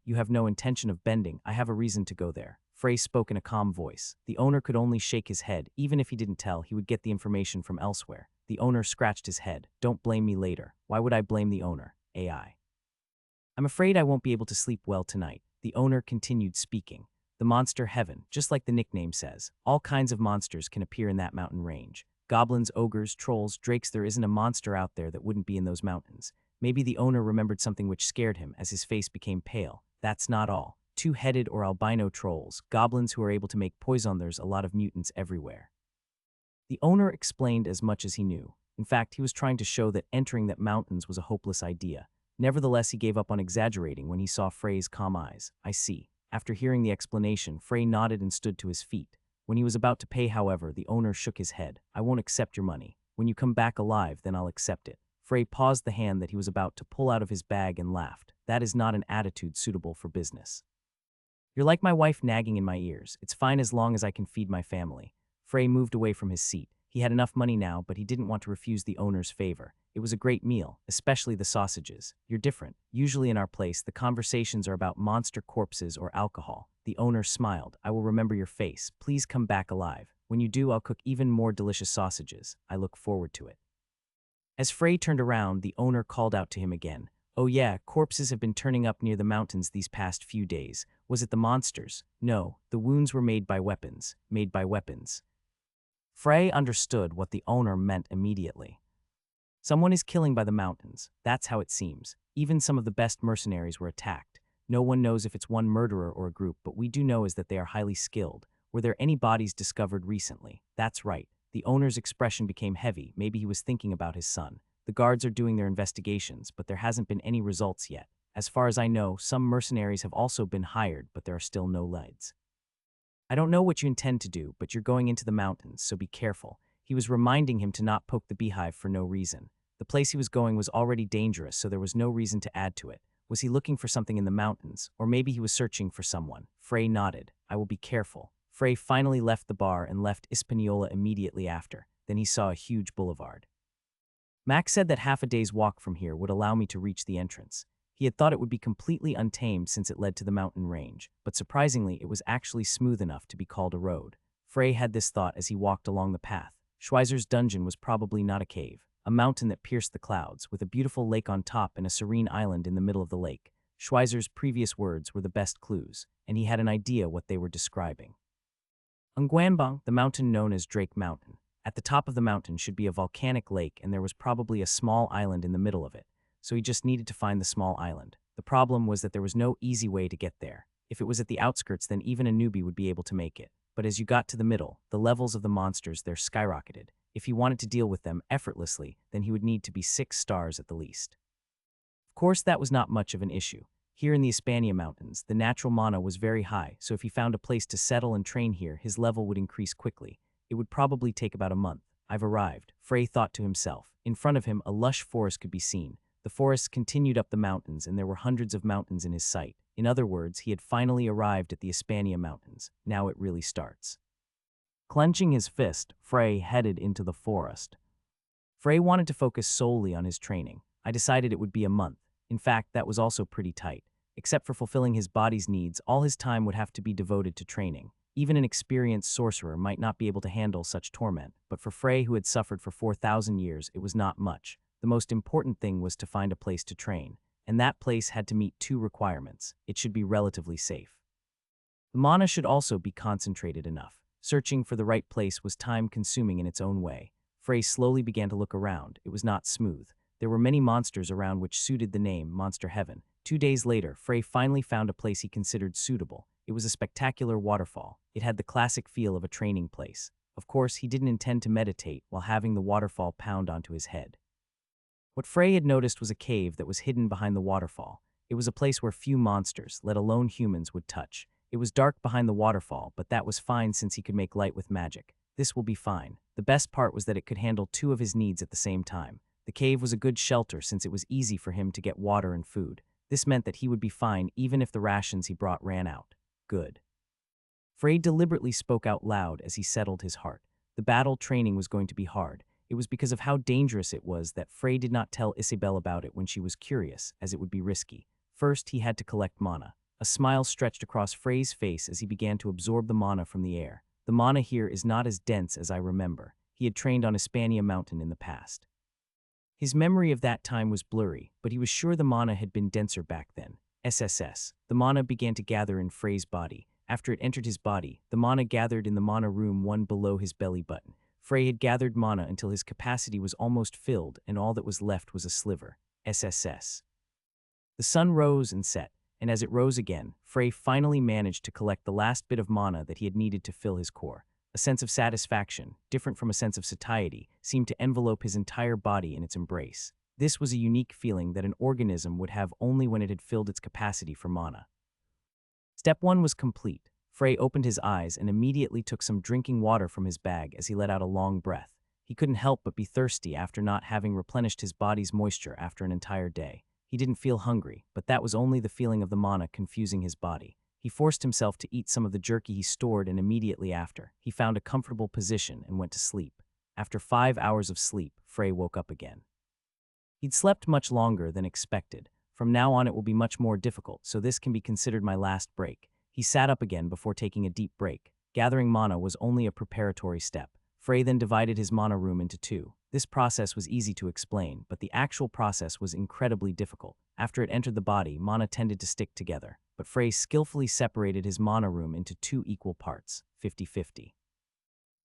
You have no intention of bending. I have a reason to go there." Frey spoke in a calm voice. The owner could only shake his head. Even if he didn't tell, he would get the information from elsewhere. The owner scratched his head. "Don't blame me later." "Why would I blame the owner? I'm afraid I won't be able to sleep well tonight." The owner continued speaking. "The monster heaven, just like the nickname says. All kinds of monsters can appear in that mountain range. Goblins, ogres, trolls, drakes. There isn't a monster out there that wouldn't be in those mountains." Maybe the owner remembered something which scared him as his face became pale. "That's not all. Two-headed or albino trolls, goblins who are able to make poison. There's a lot of mutants everywhere." The owner explained as much as he knew. In fact, he was trying to show that entering that mountains was a hopeless idea. Nevertheless, he gave up on exaggerating when he saw Frey's calm eyes. "I see." After hearing the explanation, Frey nodded and stood to his feet. When he was about to pay, however, the owner shook his head. "I won't accept your money. When you come back alive, then I'll accept it." Frey paused the hand that he was about to pull out of his bag and laughed. "That is not an attitude suitable for business. You're like my wife nagging in my ears. It's fine as long as I can feed my family." Frey moved away from his seat. He had enough money now, but he didn't want to refuse the owner's favor. It was a great meal, especially the sausages. "You're different. Usually in our place, the conversations are about monster corpses or alcohol." The owner smiled. "I will remember your face. Please come back alive. When you do, I'll cook even more delicious sausages. I look forward to it." As Frey turned around, the owner called out to him again. "Oh yeah, corpses have been turning up near the mountains these past few days. Was it the monsters?" "No, the wounds were made by weapons." "Made by weapons." Frey understood what the owner meant immediately. Someone is killing by the mountains. That's how it seems. Even some of the best mercenaries were attacked. No one knows if it's one murderer or a group, but we do know is that they are highly skilled. Were there any bodies discovered recently? That's right. The owner's expression became heavy. Maybe he was thinking about his son. The guards are doing their investigations, but there hasn't been any results yet. As far as I know, some mercenaries have also been hired, but there are still no leads. I don't know what you intend to do, but you're going into the mountains, so be careful. He was reminding him to not poke the beehive for no reason. The place he was going was already dangerous, so there was no reason to add to it. Was he looking for something in the mountains, or maybe he was searching for someone? Frey nodded. I will be careful. Frey finally left the bar and left Hispaniola immediately after. Then he saw a huge boulevard. Max said that half a day's walk from here would allow me to reach the entrance. He had thought it would be completely untamed since it led to the mountain range, but surprisingly it was actually smooth enough to be called a road. Frey had this thought as he walked along the path. Schweizer's dungeon was probably not a cave, a mountain that pierced the clouds, with a beautiful lake on top and a serene island in the middle of the lake. Schweizer's previous words were the best clues, and he had an idea what they were describing. Nguanbang, the mountain known as Drake Mountain. At the top of the mountain should be a volcanic lake, and there was probably a small island in the middle of it, so he just needed to find the small island. The problem was that there was no easy way to get there. If it was at the outskirts, then even a newbie would be able to make it. But as you got to the middle, the levels of the monsters there skyrocketed. If he wanted to deal with them effortlessly, then he would need to be 6 stars at the least. Of course, that was not much of an issue. Here in the Hispania Mountains, the natural mana was very high, so if he found a place to settle and train here, his level would increase quickly. It would probably take about a month. I've arrived, Frey thought to himself. In front of him, a lush forest could be seen. The forests continued up the mountains, and there were hundreds of mountains in his sight. In other words, he had finally arrived at the Hispania Mountains. Now it really starts. Clenching his fist, Frey headed into the forest. Frey wanted to focus solely on his training. I decided it would be a month. In fact, that was also pretty tight. Except for fulfilling his body's needs, all his time would have to be devoted to training. Even an experienced sorcerer might not be able to handle such torment, but for Frey, who had suffered for 4,000 years, it was not much. The most important thing was to find a place to train, and that place had to meet 2 requirements. It should be relatively safe. The mana should also be concentrated enough. Searching for the right place was time-consuming in its own way. Frey slowly began to look around. It was not smooth. There were many monsters around which suited the name Monster Heaven. 2 days later, Frey finally found a place he considered suitable. It was a spectacular waterfall. It had the classic feel of a training place. Of course, he didn't intend to meditate while having the waterfall pound onto his head. What Frey had noticed was a cave that was hidden behind the waterfall. It was a place where few monsters, let alone humans, would touch. It was dark behind the waterfall, but that was fine since he could make light with magic. This will be fine. The best part was that it could handle 2 of his needs at the same time. The cave was a good shelter since it was easy for him to get water and food. This meant that he would be fine even if the rations he brought ran out. Good. Frey deliberately spoke out loud as he settled his heart. The battle training was going to be hard. It was because of how dangerous it was that Frey did not tell Isabel about it when she was curious, as it would be risky. First, he had to collect mana. A smile stretched across Frey's face as he began to absorb the mana from the air. The mana here is not as dense as I remember. He had trained on Hispania Mountain in the past. His memory of that time was blurry, but he was sure the mana had been denser back then. SSS. The mana began to gather in Frey's body. After it entered his body, the mana gathered in the mana room 1 below his belly button. Frey had gathered mana until his capacity was almost filled, and all that was left was a sliver. SSS. The sun rose and set, and as it rose again, Frey finally managed to collect the last bit of mana that he had needed to fill his core. A sense of satisfaction, different from a sense of satiety, seemed to envelope his entire body in its embrace. This was a unique feeling that an organism would have only when it had filled its capacity for mana. Step 1 was complete. Frey opened his eyes and immediately took some drinking water from his bag as he let out a long breath. He couldn't help but be thirsty after not having replenished his body's moisture after an entire day. He didn't feel hungry, but that was only the feeling of the mana confusing his body. He forced himself to eat some of the jerky he stored, and immediately after, he found a comfortable position and went to sleep. After 5 hours of sleep, Frey woke up again. He'd slept much longer than expected. From now on it will be much more difficult, so this can be considered my last break. He sat up again before taking a deep break. Gathering mana was only a preparatory step. Frey then divided his mana room into 2. This process was easy to explain, but the actual process was incredibly difficult. After it entered the body, mana tended to stick together, but Frey skillfully separated his mana room into 2 equal parts, 50-50.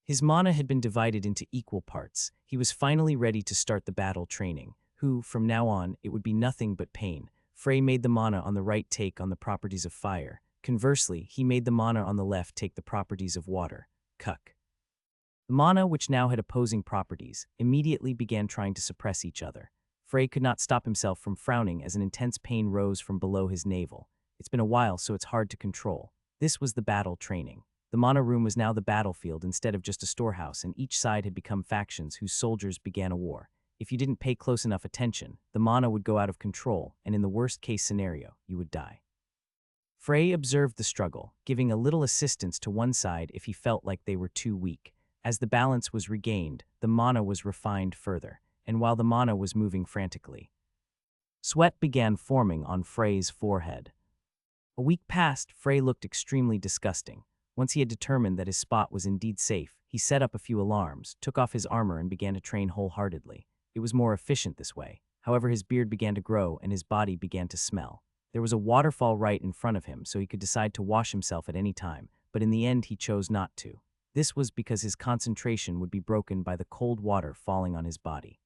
His mana had been divided into equal parts. He was finally ready to start the battle training, from now on, it would be nothing but pain. Frey made the mana on the right take on the properties of fire. Conversely, he made the mana on the left take the properties of water, cuck. The mana, which now had opposing properties, immediately began trying to suppress each other. Frey could not stop himself from frowning as an intense pain rose from below his navel. It's been a while, so it's hard to control. This was the battle training. The mana room was now the battlefield instead of just a storehouse, and each side had become factions whose soldiers began a war. If you didn't pay close enough attention, the mana would go out of control, and in the worst-case scenario, you would die. Frey observed the struggle, giving a little assistance to one side if he felt like they were too weak. As the balance was regained, the mana was refined further, and while the mana was moving frantically, sweat began forming on Frey's forehead. A week passed. Frey looked extremely disgusting. Once he had determined that his spot was indeed safe, he set up a few alarms, took off his armor, and began to train wholeheartedly. It was more efficient this way. However, his beard began to grow and his body began to smell. There was a waterfall right in front of him, so he could decide to wash himself at any time, but in the end he chose not to. This was because his concentration would be broken by the cold water falling on his body.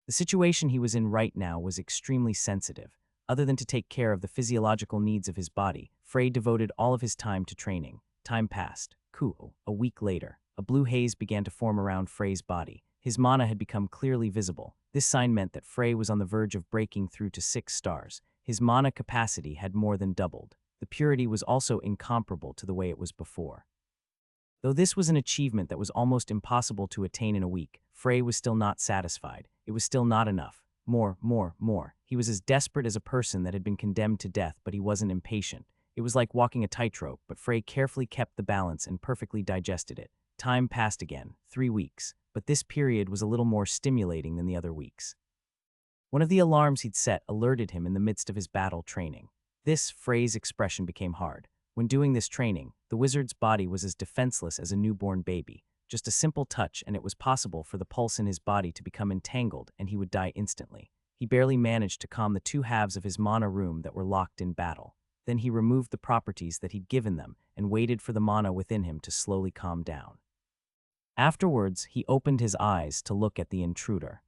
The situation he was in right now was extremely sensitive. Other than to take care of the physiological needs of his body, Frey devoted all of his time to training. Time passed. Cool. A week later, a blue haze began to form around Frey's body. His mana had become clearly visible. This sign meant that Frey was on the verge of breaking through to 6 stars. His mana capacity had more than doubled. The purity was also incomparable to the way it was before. Though this was an achievement that was almost impossible to attain in a week, Frey was still not satisfied. It was still not enough. More. He was as desperate as a person that had been condemned to death, but he wasn't impatient. It was like walking a tightrope, but Frey carefully kept the balance and perfectly digested it. Time passed again, 3 weeks, but this period was a little more stimulating than the other weeks. One of the alarms he'd set alerted him in the midst of his battle training. This, Frey's expression became hard. When doing this training, the wizard's body was as defenseless as a newborn baby. Just a simple touch and it was possible for the pulse in his body to become entangled and he would die instantly. He barely managed to calm the 2 halves of his mana room that were locked in battle. Then he removed the properties that he'd given them and waited for the mana within him to slowly calm down. Afterwards, he opened his eyes to look at the intruder.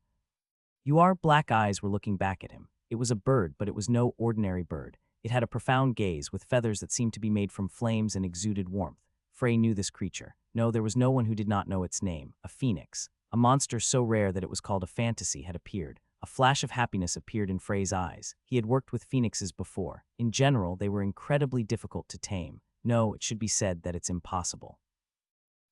Black eyes were looking back at him. It was a bird, but it was no ordinary bird. It had a profound gaze with feathers that seemed to be made from flames and exuded warmth. Frey knew this creature. No, there was no one who did not know its name. A phoenix. A monster so rare that it was called a fantasy had appeared. A flash of happiness appeared in Frey's eyes. He had worked with phoenixes before. In general, they were incredibly difficult to tame. No, it should be said that it's impossible.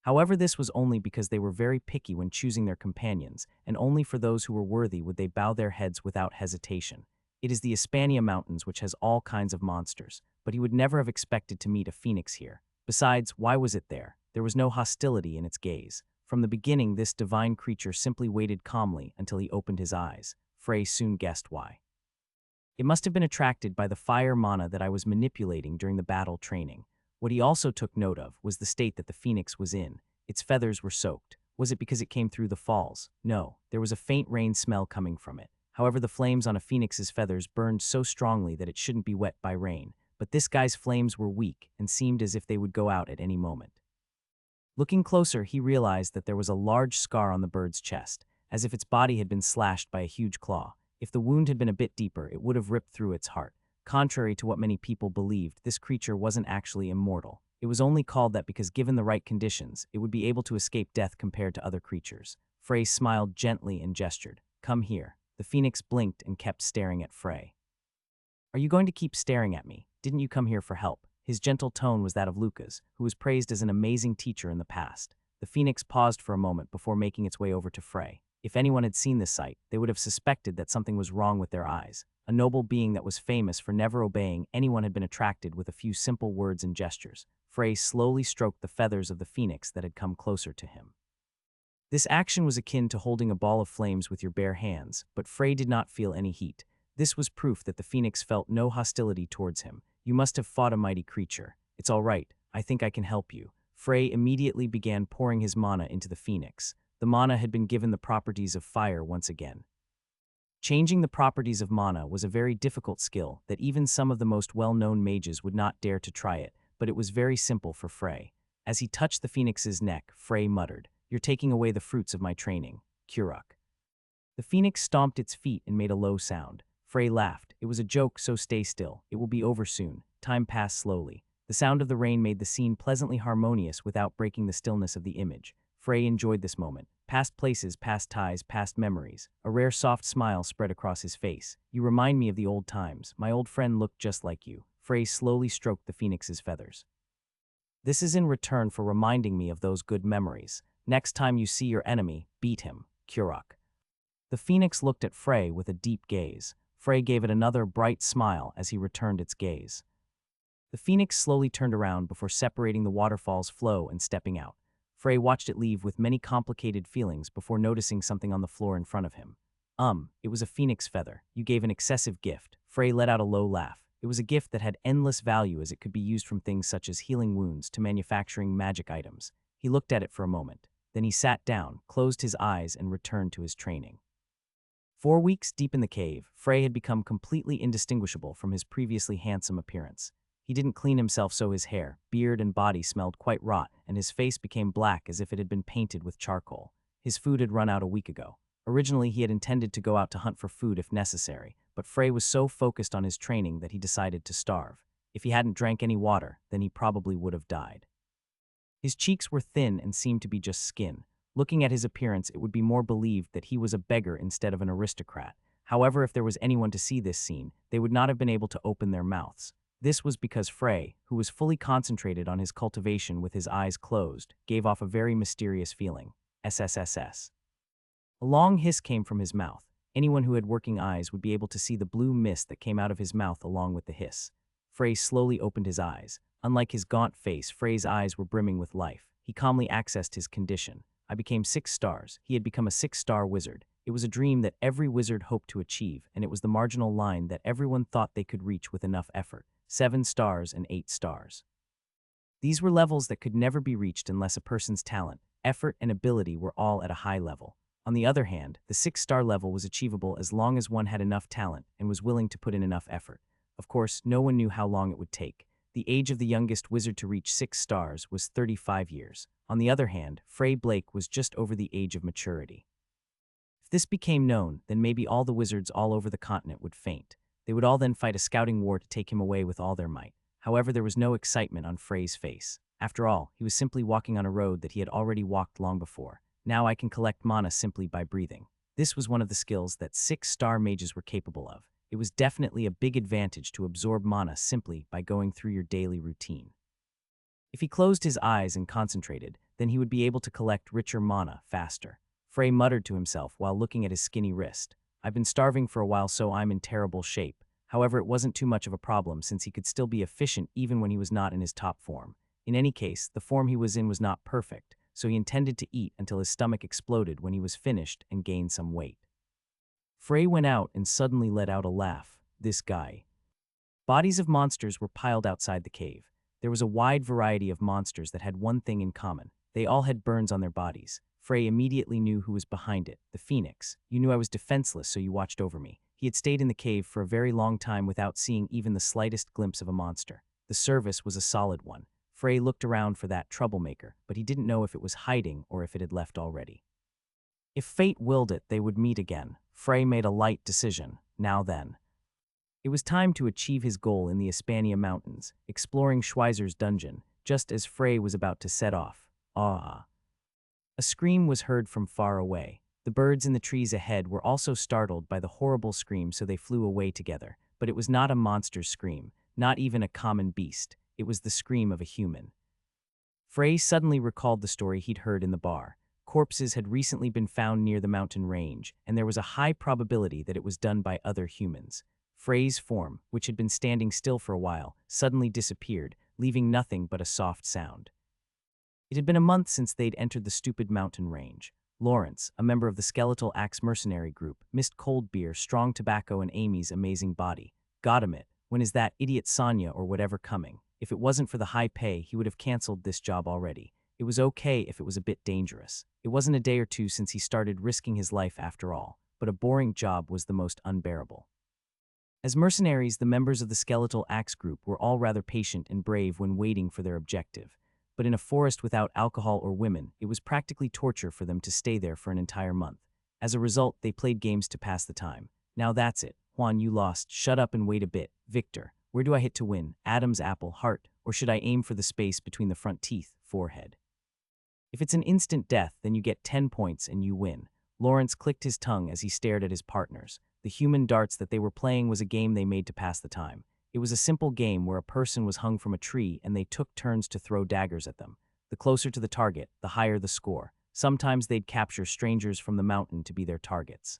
However, this was only because they were very picky when choosing their companions, and only for those who were worthy would they bow their heads without hesitation. It is the Hispania Mountains which has all kinds of monsters, but he would never have expected to meet a phoenix here. Besides, why was it there? There was no hostility in its gaze. From the beginning, this divine creature simply waited calmly until he opened his eyes. Frey soon guessed why. It must have been attracted by the fire mana that I was manipulating during the battle training. What he also took note of was the state that the phoenix was in. Its feathers were soaked. Was it because it came through the falls? No, there was a faint rain smell coming from it. However, the flames on a phoenix's feathers burned so strongly that it shouldn't be wet by rain. But this guy's flames were weak and seemed as if they would go out at any moment. Looking closer, he realized that there was a large scar on the bird's chest, as if its body had been slashed by a huge claw. If the wound had been a bit deeper, it would have ripped through its heart. Contrary to what many people believed, this creature wasn't actually immortal. It was only called that because given the right conditions, it would be able to escape death compared to other creatures. Frey smiled gently and gestured. "Come here." The phoenix blinked and kept staring at Frey. "Are you going to keep staring at me? Didn't you come here for help?" His gentle tone was that of Lucas, who was praised as an amazing teacher in the past. The phoenix paused for a moment before making its way over to Frey. If anyone had seen this sight, they would have suspected that something was wrong with their eyes. A noble being that was famous for never obeying anyone had been attracted with a few simple words and gestures. Frey slowly stroked the feathers of the phoenix that had come closer to him. This action was akin to holding a ball of flames with your bare hands, but Frey did not feel any heat. This was proof that the phoenix felt no hostility towards him. "You must have fought a mighty creature. It's all right. I think I can help you." Frey immediately began pouring his mana into the phoenix. The mana had been given the properties of fire once again. Changing the properties of mana was a very difficult skill that even some of the most well-known mages would not dare to try it, but it was very simple for Frey. As he touched the phoenix's neck, Frey muttered, "You're taking away the fruits of my training, Kuruk." The phoenix stomped its feet and made a low sound. Frey laughed. "It was a joke, so stay still. It will be over soon. time passed slowly. The sound of the rain made the scene pleasantly harmonious without breaking the stillness of the image. Frey enjoyed this moment. Past places, past ties, past memories. A rare soft smile spread across his face. You remind me of the old times. My old friend looked just like you. Frey slowly stroked the phoenix's feathers. This is in return for reminding me of those good memories. Next time you see your enemy, beat him. Kurok. The phoenix looked at Frey with a deep gaze. Frey gave it another bright smile as he returned its gaze. The phoenix slowly turned around before separating the waterfall's flow and stepping out. Frey watched it leave with many complicated feelings before noticing something on the floor in front of him. It was a phoenix feather. You gave an excessive gift. Frey let out a low laugh. It was a gift that had endless value as it could be used from things such as healing wounds to manufacturing magic items. He looked at it for a moment. Then he sat down, closed his eyes, and returned to his training. 4 weeks deep in the cave, Frey had become completely indistinguishable from his previously handsome appearance. He didn't clean himself, so his hair, beard, and body smelled quite rot, and his face became black as if it had been painted with charcoal. His food had run out a week ago. Originally, he had intended to go out to hunt for food if necessary, but Frey was so focused on his training that he decided to starve. If he hadn't drank any water, then he probably would have died. His cheeks were thin and seemed to be just skin. Looking at his appearance, it would be more believed that he was a beggar instead of an aristocrat. However, if there was anyone to see this scene, they would not have been able to open their mouths. This was because Frey, who was fully concentrated on his cultivation with his eyes closed, gave off a very mysterious feeling. SSSS. A long hiss came from his mouth. Anyone who had working eyes would be able to see the blue mist that came out of his mouth along with the hiss. Frey slowly opened his eyes. Unlike his gaunt face, Frey's eyes were brimming with life. He calmly accessed his condition. I became 6 stars. He had become a 6-star wizard. It was a dream that every wizard hoped to achieve, and it was the marginal line that everyone thought they could reach with enough effort. 7 stars and 8 stars. These were levels that could never be reached unless a person's talent, effort, and ability were all at a high level. On the other hand, the 6-star level was achievable as long as one had enough talent and was willing to put in enough effort. Of course, no one knew how long it would take. The age of the youngest wizard to reach 6 stars was 35 years. On the other hand, Frey Blake was just over the age of maturity. If this became known, then maybe all the wizards all over the continent would faint. They would all then fight a scouting war to take him away with all their might. However, there was no excitement on Frey's face. After all, he was simply walking on a road that he had already walked long before. Now I can collect mana simply by breathing. This was one of the skills that 6-star mages were capable of. It was definitely a big advantage to absorb mana simply by going through your daily routine. If he closed his eyes and concentrated, then he would be able to collect richer mana faster. Frey muttered to himself while looking at his skinny wrist. I've been starving for a while, so I'm in terrible shape. However, it wasn't too much of a problem since he could still be efficient even when he was not in his top form. In any case, the form he was in was not perfect, so he intended to eat until his stomach exploded when he was finished and gained some weight. Frey went out and suddenly let out a laugh. This guy. Bodies of monsters were piled outside the cave. There was a wide variety of monsters that had one thing in common. They all had burns on their bodies. Frey immediately knew who was behind it, the phoenix. You knew I was defenseless, so you watched over me. He had stayed in the cave for a very long time without seeing even the slightest glimpse of a monster. The service was a solid one. Frey looked around for that troublemaker, but he didn't know if it was hiding or if it had left already. If fate willed it, they would meet again. Frey made a light decision. Now then. It was time to achieve his goal in the Hispania Mountains, exploring Schweizer's dungeon, just as Frey was about to set off. Ah! A scream was heard from far away. The birds in the trees ahead were also startled by the horrible scream, so they flew away together. But it was not a monster's scream, not even a common beast. It was the scream of a human. Frey suddenly recalled the story he'd heard in the bar. Corpses had recently been found near the mountain range, and there was a high probability that it was done by other humans. Frey's form, which had been standing still for a while, suddenly disappeared, leaving nothing but a soft sound. It had been a month since they'd entered the stupid mountain range. Lawrence, a member of the Skeletal Axe mercenary group, missed cold beer, strong tobacco, and Amy's amazing body. Goddamn it, when is that idiot Sonya or whatever coming? If it wasn't for the high pay, he would have canceled this job already. It was okay if it was a bit dangerous. It wasn't a day or two since he started risking his life after all, but a boring job was the most unbearable. As mercenaries, the members of the Skeletal Axe group were all rather patient and brave when waiting for their objective. But in a forest without alcohol or women, it was practically torture for them to stay there for an entire month. As a result, they played games to pass the time. Now that's it. Juan, you lost. Shut up and wait a bit. Victor, Where do I hit to win? Adam's apple, heart, or should I aim for the space between the front teeth, forehead? If it's an instant death, then you get 10 points and you win. Lawrence clicked his tongue as he stared at his partners. The human darts that they were playing was a game they made to pass the time. It was a simple game where a person was hung from a tree and they took turns to throw daggers at them. The closer to the target, the higher the score. Sometimes they'd capture strangers from the mountain to be their targets.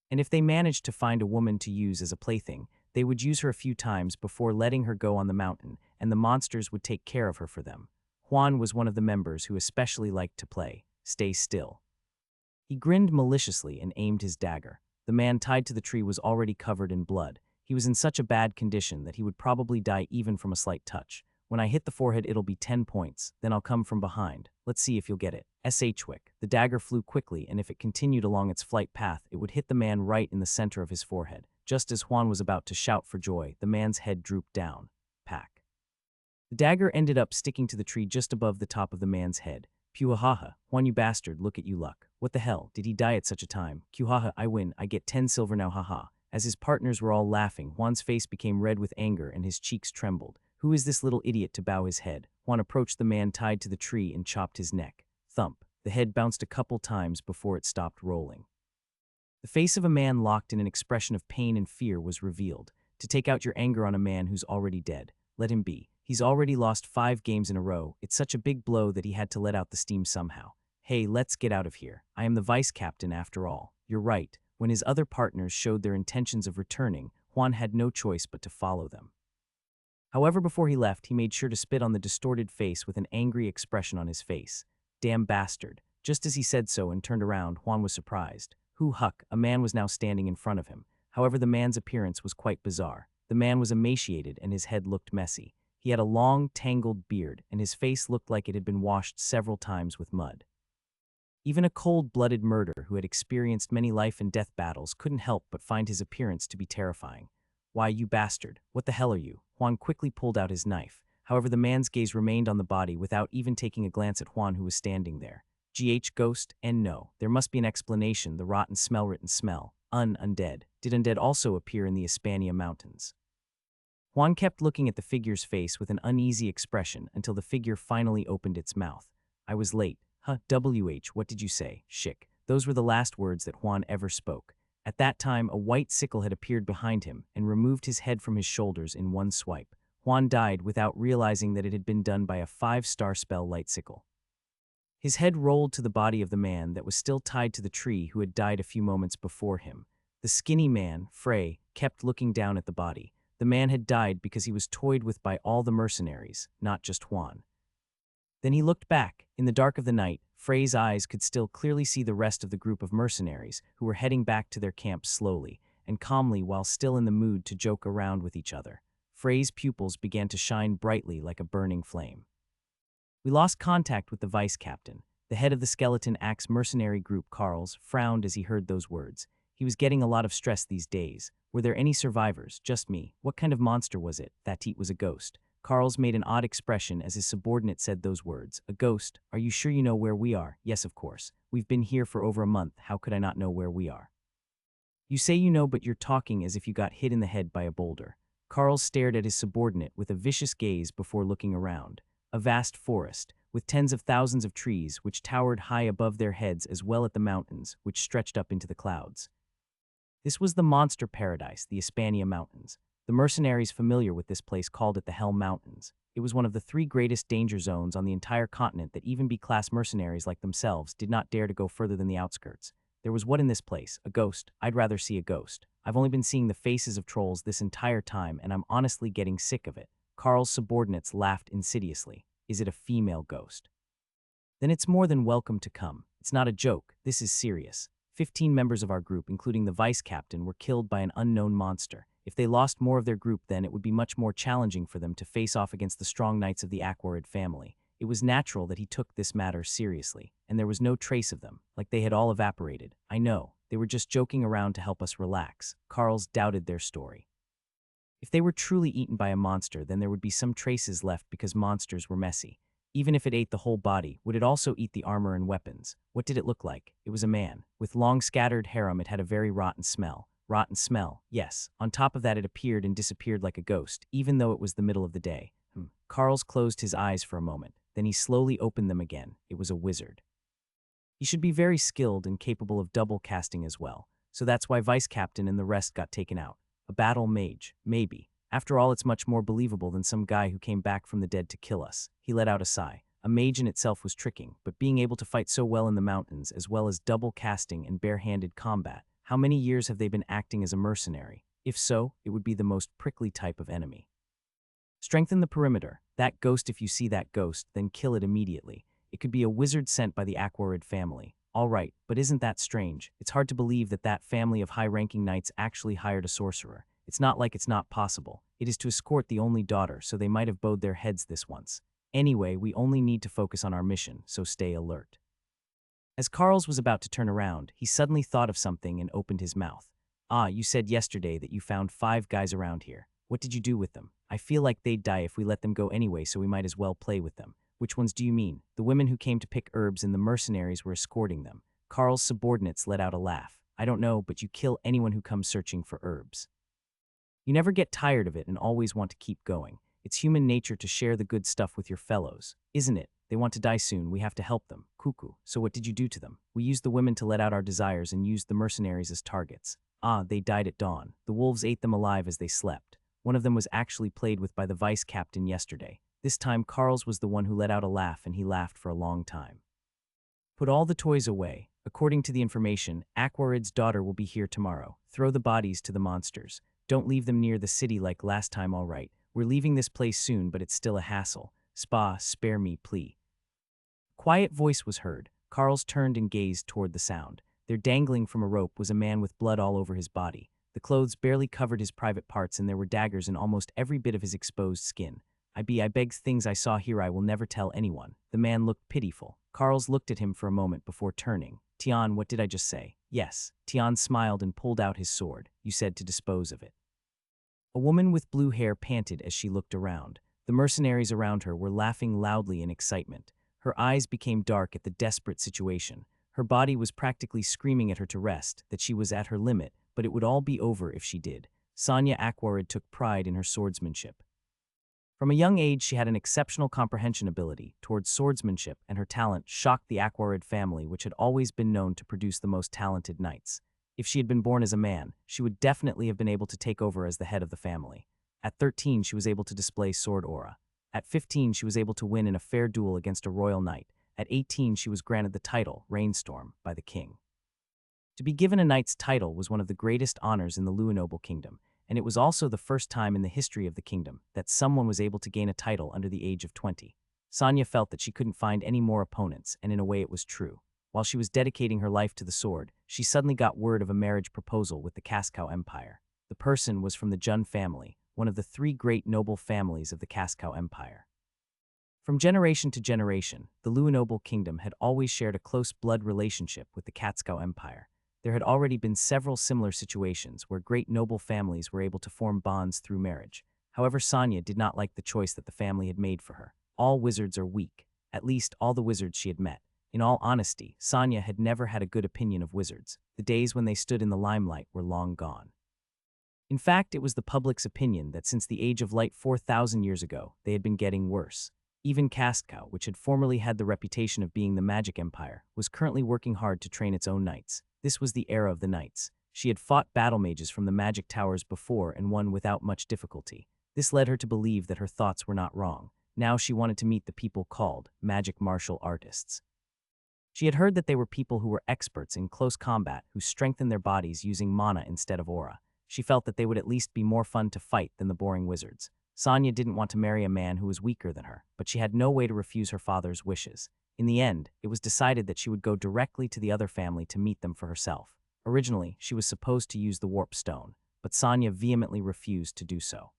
And if they managed to find a woman to use as a plaything, they would use her a few times before letting her go on the mountain, and the monsters would take care of her for them. Juan was one of the members who especially liked to play. Stay still. He grinned maliciously and aimed his dagger. The man tied to the tree was already covered in blood. He was in such a bad condition that he would probably die even from a slight touch. When I hit the forehead, it'll be 10 points. Then I'll come from behind. Let's see if you'll get it. Wick. The dagger flew quickly, and if it continued along its flight path, it would hit the man right in the center of his forehead. Just as Juan was about to shout for joy, the man's head drooped down. Pack. The dagger ended up sticking to the tree just above the top of the man's head. Puhaha, Juan, you bastard, look at you luck. What the hell, did he die at such a time? Puhaha, I win, I get 10 silver now, haha. As his partners were all laughing, Juan's face became red with anger and his cheeks trembled. Who is this little idiot to bow his head? Juan approached the man tied to the tree and chopped his neck. Thump. The head bounced a couple times before it stopped rolling. The face of a man locked in an expression of pain and fear was revealed. To take out your anger on a man who's already dead. Let him be. He's already lost 5 games in a row. It's such a big blow that he had to let out the steam somehow. Hey, let's get out of here. I am the vice captain after all. You're right. When his other partners showed their intentions of returning, Juan had no choice but to follow them. However, before he left, he made sure to spit on the distorted face with an angry expression on his face. Damn bastard. Just as he said so and turned around, Juan was surprised. Huck, a man was now standing in front of him. However, the man's appearance was quite bizarre. The man was emaciated and his head looked messy. He had a long, tangled beard, and his face looked like it had been washed several times with mud. Even a cold-blooded murderer who had experienced many life and death battles couldn't help but find his appearance to be terrifying. Why, you bastard, what the hell are you? Juan quickly pulled out his knife. However, the man's gaze remained on the body without even taking a glance at Juan, who was standing there. Ghost, and no, there must be an explanation, the rotten smell-written smell. Undead. Did undead also appear in the Hispania Mountains? Juan kept looking at the figure's face with an uneasy expression until the figure finally opened its mouth. I was late. What did you say? Shick. Those were the last words that Juan ever spoke. At that time, a white sickle had appeared behind him and removed his head from his shoulders in one swipe. Juan died without realizing that it had been done by a 5-star spell light sickle. His head rolled to the body of the man that was still tied to the tree who had died a few moments before him. The skinny man, Frey, kept looking down at the body. The man had died because he was toyed with by all the mercenaries, not just Juan. Then he looked back. In the dark of the night, Frey's eyes could still clearly see the rest of the group of mercenaries who were heading back to their camp slowly and calmly while still in the mood to joke around with each other. Frey's pupils began to shine brightly like a burning flame. We lost contact with the vice captain. The head of the skeleton axe mercenary group, Carls, frowned as he heard those words. He was getting a lot of stress these days. Were there any survivors? Just me. What kind of monster was it? That was a ghost. Carls made an odd expression as his subordinate said those words. A ghost? Are you sure you know where we are? Yes, of course. We've been here for over a month. How could I not know where we are? You say you know, but you're talking as if you got hit in the head by a boulder. Carls stared at his subordinate with a vicious gaze before looking around. A vast forest, with tens of thousands of trees which towered high above their heads as well as the mountains, which stretched up into the clouds. This was the monster paradise, the Hispania Mountains. The mercenaries familiar with this place called it the Hell Mountains. It was one of the 3 greatest danger zones on the entire continent that even B-class mercenaries like themselves did not dare to go further than the outskirts. There was what in this place? A ghost. I'd rather see a ghost. I've only been seeing the faces of trolls this entire time, and I'm honestly getting sick of it. Carl's subordinates laughed insidiously. Is it a female ghost? Then it's more than welcome to come. It's not a joke. This is serious. 15 members of our group, including the vice captain, were killed by an unknown monster. If they lost more of their group, then it would be much more challenging for them to face off against the strong knights of the Aquarid family. It was natural that he took this matter seriously, and there was no trace of them, like they had all evaporated. I know, they were just joking around to help us relax. Carls doubted their story. If they were truly eaten by a monster, then there would be some traces left because monsters were messy. Even if it ate the whole body, would it also eat the armor and weapons? What did it look like? It was a man. With long scattered hair, it had a very rotten smell. rotten smell, yes. On top of that, it appeared and disappeared like a ghost, even though it was the middle of the day. Carls closed his eyes for a moment. Then he slowly opened them again. It was a wizard. He should be very skilled and capable of double casting as well, so that's why Vice Captain and the rest got taken out. A battle mage, maybe. After all, it's much more believable than some guy who came back from the dead to kill us. He let out a sigh. A mage in itself was tricking, but being able to fight so well in the mountains, as well as double casting and bare-handed combat, how many years have they been acting as a mercenary? If so, it would be the most prickly type of enemy. Strengthen the perimeter. That ghost, if you see that ghost, then kill it immediately. It could be a wizard sent by the Awakens family. All right, but isn't that strange? It's hard to believe that that family of high-ranking knights actually hired a sorcerer. It's not like it's not possible. It is to escort the only daughter, so they might have bowed their heads this once. Anyway, we only need to focus on our mission, so stay alert. As Carls was about to turn around, he suddenly thought of something and opened his mouth. Ah, you said yesterday that you found 5 guys around here. What did you do with them? I feel like they'd die if we let them go anyway, so we might as well play with them. Which ones do you mean? The women who came to pick herbs and the mercenaries were escorting them. Carl's subordinates let out a laugh. I don't know, but you kill anyone who comes searching for herbs. You never get tired of it and always want to keep going. It's human nature to share the good stuff with your fellows, isn't it? They want to die soon, we have to help them. Cuckoo. So what did you do to them? We used the women to let out our desires and used the mercenaries as targets. Ah, they died at dawn. The wolves ate them alive as they slept. One of them was actually played with by the vice captain yesterday. This time, Carls was the one who let out a laugh, and he laughed for a long time. Put all the toys away. According to the information, Awakens' daughter will be here tomorrow. Throw the bodies to the monsters. Don't leave them near the city like last time, all right? We're leaving this place soon, but it's still a hassle. Spare me, please. Quiet voice was heard. Carls turned and gazed toward the sound. There, dangling from a rope, was a man with blood all over his body. The clothes barely covered his private parts, and there were daggers in almost every bit of his exposed skin. I beg, things I saw here I will never tell anyone. The man looked pitiful. Carls looked at him for a moment before turning. Tian, what did I just say? Yes. Tian smiled and pulled out his sword. You said to dispose of it. A woman with blue hair panted as she looked around. The mercenaries around her were laughing loudly in excitement. Her eyes became dark at the desperate situation. Her body was practically screaming at her to rest, that she was at her limit, but it would all be over if she did. Sonia Awakens took pride in her swordsmanship. From a young age, she had an exceptional comprehension ability towards swordsmanship, and her talent shocked the Awakens family, which had always been known to produce the most talented knights. If she had been born as a man, she would definitely have been able to take over as the head of the family. At 13, she was able to display sword aura. At 15, she was able to win in a fair duel against a royal knight. At 18, she was granted the title, Rainstorm, by the king. To be given a knight's title was one of the greatest honors in the Noble Kingdom, and it was also the first time in the history of the kingdom that someone was able to gain a title under the age of 20. Sonia felt that she couldn't find any more opponents, and in a way it was true. While she was dedicating her life to the sword, she suddenly got word of a marriage proposal with the Cascow Empire. The person was from the Jun family, one of the 3 great noble families of the Cascow Empire. From generation to generation, the Noble Kingdom had always shared a close blood relationship with the Cascow Empire. There had already been several similar situations where great noble families were able to form bonds through marriage. However, Sonia did not like the choice that the family had made for her. All wizards are weak, at least all the wizards she had met. In all honesty, Sonia had never had a good opinion of wizards. The days when they stood in the limelight were long gone. In fact, it was the public's opinion that since the Age of Light 4,000 years ago, they had been getting worse. Even Cascow, which had formerly had the reputation of being the magic empire, was currently working hard to train its own knights. This was the era of the knights. She had fought battle mages from the magic towers before and won without much difficulty. This led her to believe that her thoughts were not wrong. Now she wanted to meet the people called magic martial artists. She had heard that they were people who were experts in close combat who strengthened their bodies using mana instead of aura. She felt that they would at least be more fun to fight than the boring wizards. Sonia didn't want to marry a man who was weaker than her, but she had no way to refuse her father's wishes. In the end, it was decided that she would go directly to the other family to meet them for herself. Originally, she was supposed to use the warp stone, but Sonia vehemently refused to do so.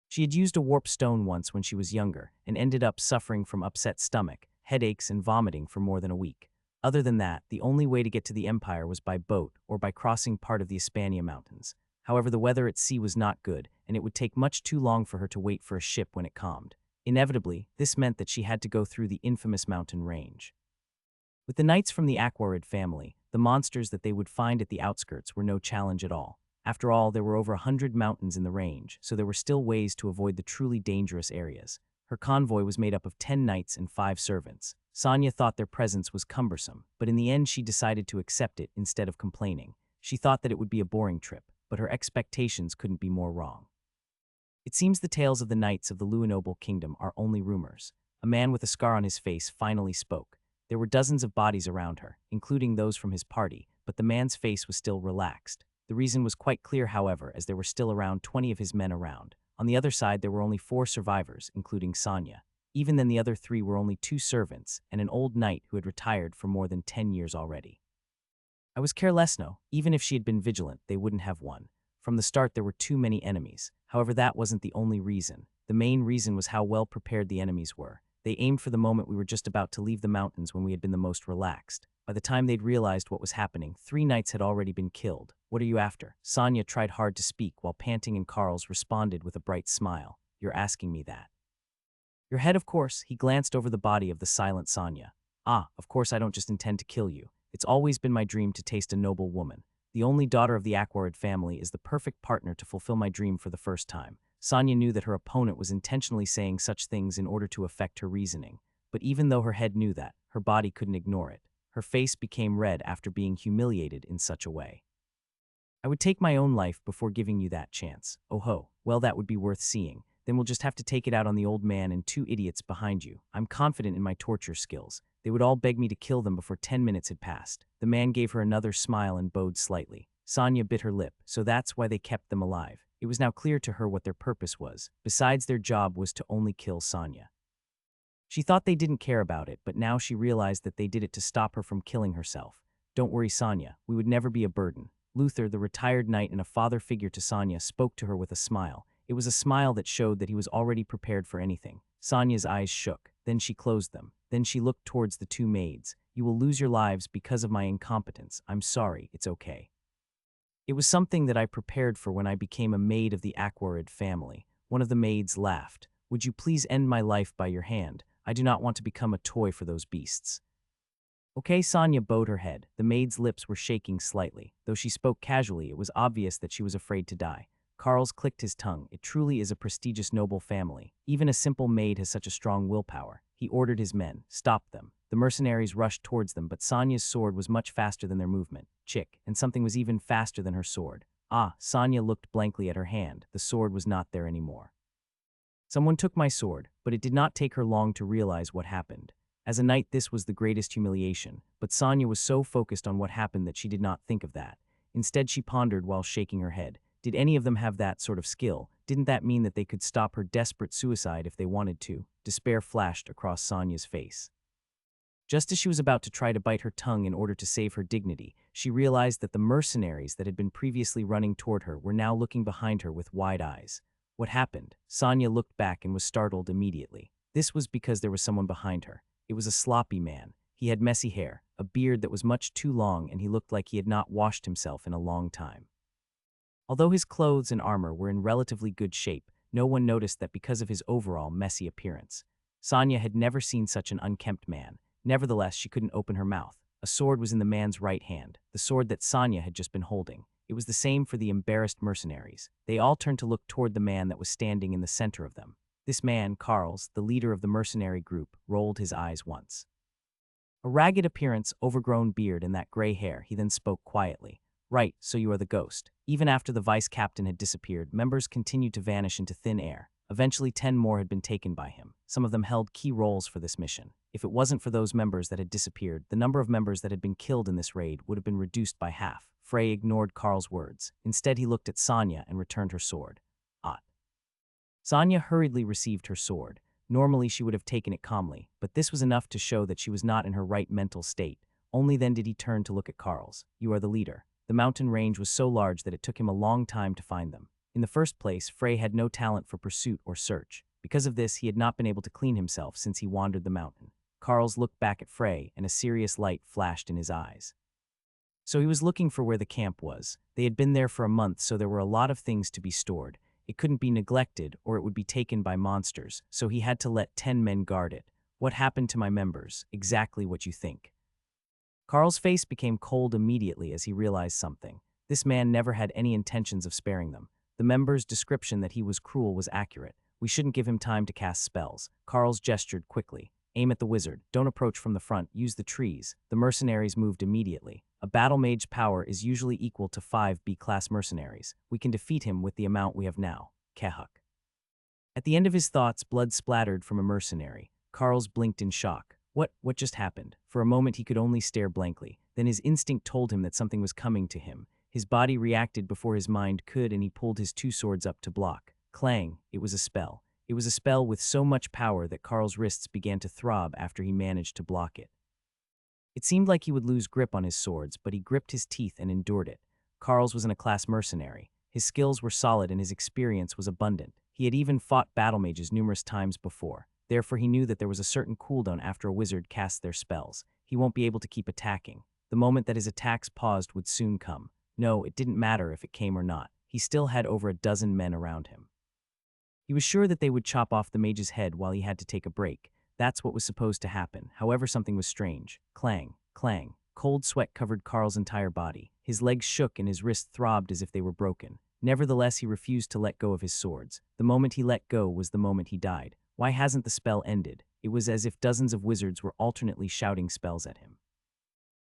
She had used a warp stone once when she was younger and ended up suffering from upset stomach, headaches, and vomiting for more than a week. Other than that, the only way to get to the Empire was by boat or by crossing part of the Hispania Mountains. However, the weather at sea was not good, and it would take much too long for her to wait for a ship when it calmed. Inevitably, this meant that she had to go through the infamous mountain range. With the knights from the Awakens family, the monsters that they would find at the outskirts were no challenge at all. After all, there were over 100 mountains in the range, so there were still ways to avoid the truly dangerous areas. Her convoy was made up of 10 knights and 5 servants. Sanya thought their presence was cumbersome, but in the end she decided to accept it instead of complaining. She thought that it would be a boring trip, but her expectations couldn't be more wrong. It seems the tales of the knights of the Luinoble kingdom are only rumors. A man with a scar on his face finally spoke. There were dozens of bodies around her, including those from his party, but the man's face was still relaxed. The reason was quite clear, however, as there were still around 20 of his men around. On the other side, there were only 4 survivors, including Sanya. Even then, the other 3 were only 2 servants and an old knight who had retired for more than 10 years already. I was careless, no. Even if she had been vigilant, they wouldn't have won. From the start, there were too many enemies. However, that wasn't the only reason. The main reason was how well prepared the enemies were. They aimed for the moment we were just about to leave the mountains when we had been the most relaxed. By the time they'd realized what was happening, 3 knights had already been killed. What are you after? Sanya tried hard to speak while panting, and Carls responded with a bright smile. You're asking me that. Your head, of course. He glanced over the body of the silent Sanya. Ah, of course I don't just intend to kill you. It's always been my dream to taste a noble woman. The only daughter of the Awakens family is the perfect partner to fulfill my dream for the first time. Sanya knew that her opponent was intentionally saying such things in order to affect her reasoning. But even though her head knew that, her body couldn't ignore it. Her face became red after being humiliated in such a way. I would take my own life before giving you that chance. Oh ho, well that would be worth seeing. Then we'll just have to take it out on the old man and 2 idiots behind you. I'm confident in my torture skills. They would all beg me to kill them before 10 minutes had passed. The man gave her another smile and bowed slightly. Sanya bit her lip, so that's why they kept them alive. It was now clear to her what their purpose was. Besides, their job was to only kill Sanya. She thought they didn't care about it, but now she realized that they did it to stop her from killing herself. Don't worry, Sanya. We would never be a burden. Luther, the retired knight and a father figure to Sanya, spoke to her with a smile. It was a smile that showed that he was already prepared for anything. Sanya's eyes shook. Then she closed them. Then she looked towards the 2 maids. You will lose your lives because of my incompetence. I'm sorry, it's okay. It was something that I prepared for when I became a maid of the Awakens family. One of the maids laughed. Would you please end my life by your hand? I do not want to become a toy for those beasts. Okay, Sanya bowed her head. The maid's lips were shaking slightly. Though she spoke casually, it was obvious that she was afraid to die. Carls clicked his tongue. It truly is a prestigious noble family. Even a simple maid has such a strong willpower. He ordered his men. Stop them. The mercenaries rushed towards them, but Sanya's sword was much faster than their movement. Chick, and something was even faster than her sword. Ah, Sanya looked blankly at her hand. The sword was not there anymore. Someone took my sword, but it did not take her long to realize what happened. As a knight, this was the greatest humiliation, but Sanya was so focused on what happened that she did not think of that. Instead, she pondered while shaking her head. Did any of them have that sort of skill? Didn't that mean that they could stop her desperate suicide if they wanted to? Despair flashed across Sanya's face. Just as she was about to try to bite her tongue in order to save her dignity, she realized that the mercenaries that had been previously running toward her were now looking behind her with wide eyes. What happened? Sanya looked back and was startled immediately. This was because there was someone behind her. It was a sloppy man. He had messy hair, a beard that was much too long, and he looked like he had not washed himself in a long time. Although his clothes and armor were in relatively good shape, no one noticed that because of his overall messy appearance. Sanya had never seen such an unkempt man. Nevertheless, she couldn't open her mouth. A sword was in the man's right hand, the sword that Sanya had just been holding. It was the same for the embarrassed mercenaries. They all turned to look toward the man that was standing in the center of them. This man, Carls, the leader of the mercenary group, rolled his eyes once. A ragged appearance, overgrown beard, and that gray hair, he then spoke quietly. Right, so you are the ghost. Even after the vice-captain had disappeared, members continued to vanish into thin air. Eventually, 10 more had been taken by him. Some of them held key roles for this mission. If it wasn't for those members that had disappeared, the number of members that had been killed in this raid would have been reduced by half. Frey ignored Carl's words. Instead, he looked at Sanya and returned her sword. Sanya hurriedly received her sword. Normally, she would have taken it calmly, but this was enough to show that she was not in her right mental state. Only then did he turn to look at Carls. You are the leader. The mountain range was so large that it took him a long time to find them. In the first place, Frey had no talent for pursuit or search. Because of this, he had not been able to clean himself since he wandered the mountain. Carls looked back at Frey, and a serious light flashed in his eyes. So he was looking for where the camp was. They had been there for a month, so there were a lot of things to be stored. It couldn't be neglected, or it would be taken by monsters, so he had to let 10 men guard it. What happened to my members? Exactly what you think. Carl's face became cold immediately as he realized something. This man never had any intentions of sparing them. The member's description that he was cruel was accurate. We shouldn't give him time to cast spells. Carl's gestured quickly. Aim at the wizard. Don't approach from the front. Use the trees. The mercenaries moved immediately. A battle mage power is usually equal to 5 B-class mercenaries. We can defeat him with the amount we have now. Kehuk. At the end of his thoughts, blood splattered from a mercenary. Carl's blinked in shock. What just happened? For a moment he could only stare blankly. Then his instinct told him that something was coming to him. His body reacted before his mind could, and he pulled his 2 swords up to block. Clang! It was a spell. It was a spell with so much power that Carl's wrists began to throb after he managed to block it. It seemed like he would lose grip on his swords, but he gripped his teeth and endured it. Carl's was an A-class mercenary. His skills were solid and his experience was abundant. He had even fought battle mages numerous times before. Therefore he knew that there was a certain cooldown after a wizard casts their spells. He won't be able to keep attacking. The moment that his attacks paused would soon come. No, it didn't matter if it came or not. He still had over a dozen men around him. He was sure that they would chop off the mage's head while he had to take a break. That's what was supposed to happen. However, something was strange. Clang, clang. Cold sweat covered Carl's entire body. His legs shook and his wrists throbbed as if they were broken. Nevertheless, he refused to let go of his swords. The moment he let go was the moment he died. Why hasn't the spell ended? It was as if dozens of wizards were alternately shouting spells at him.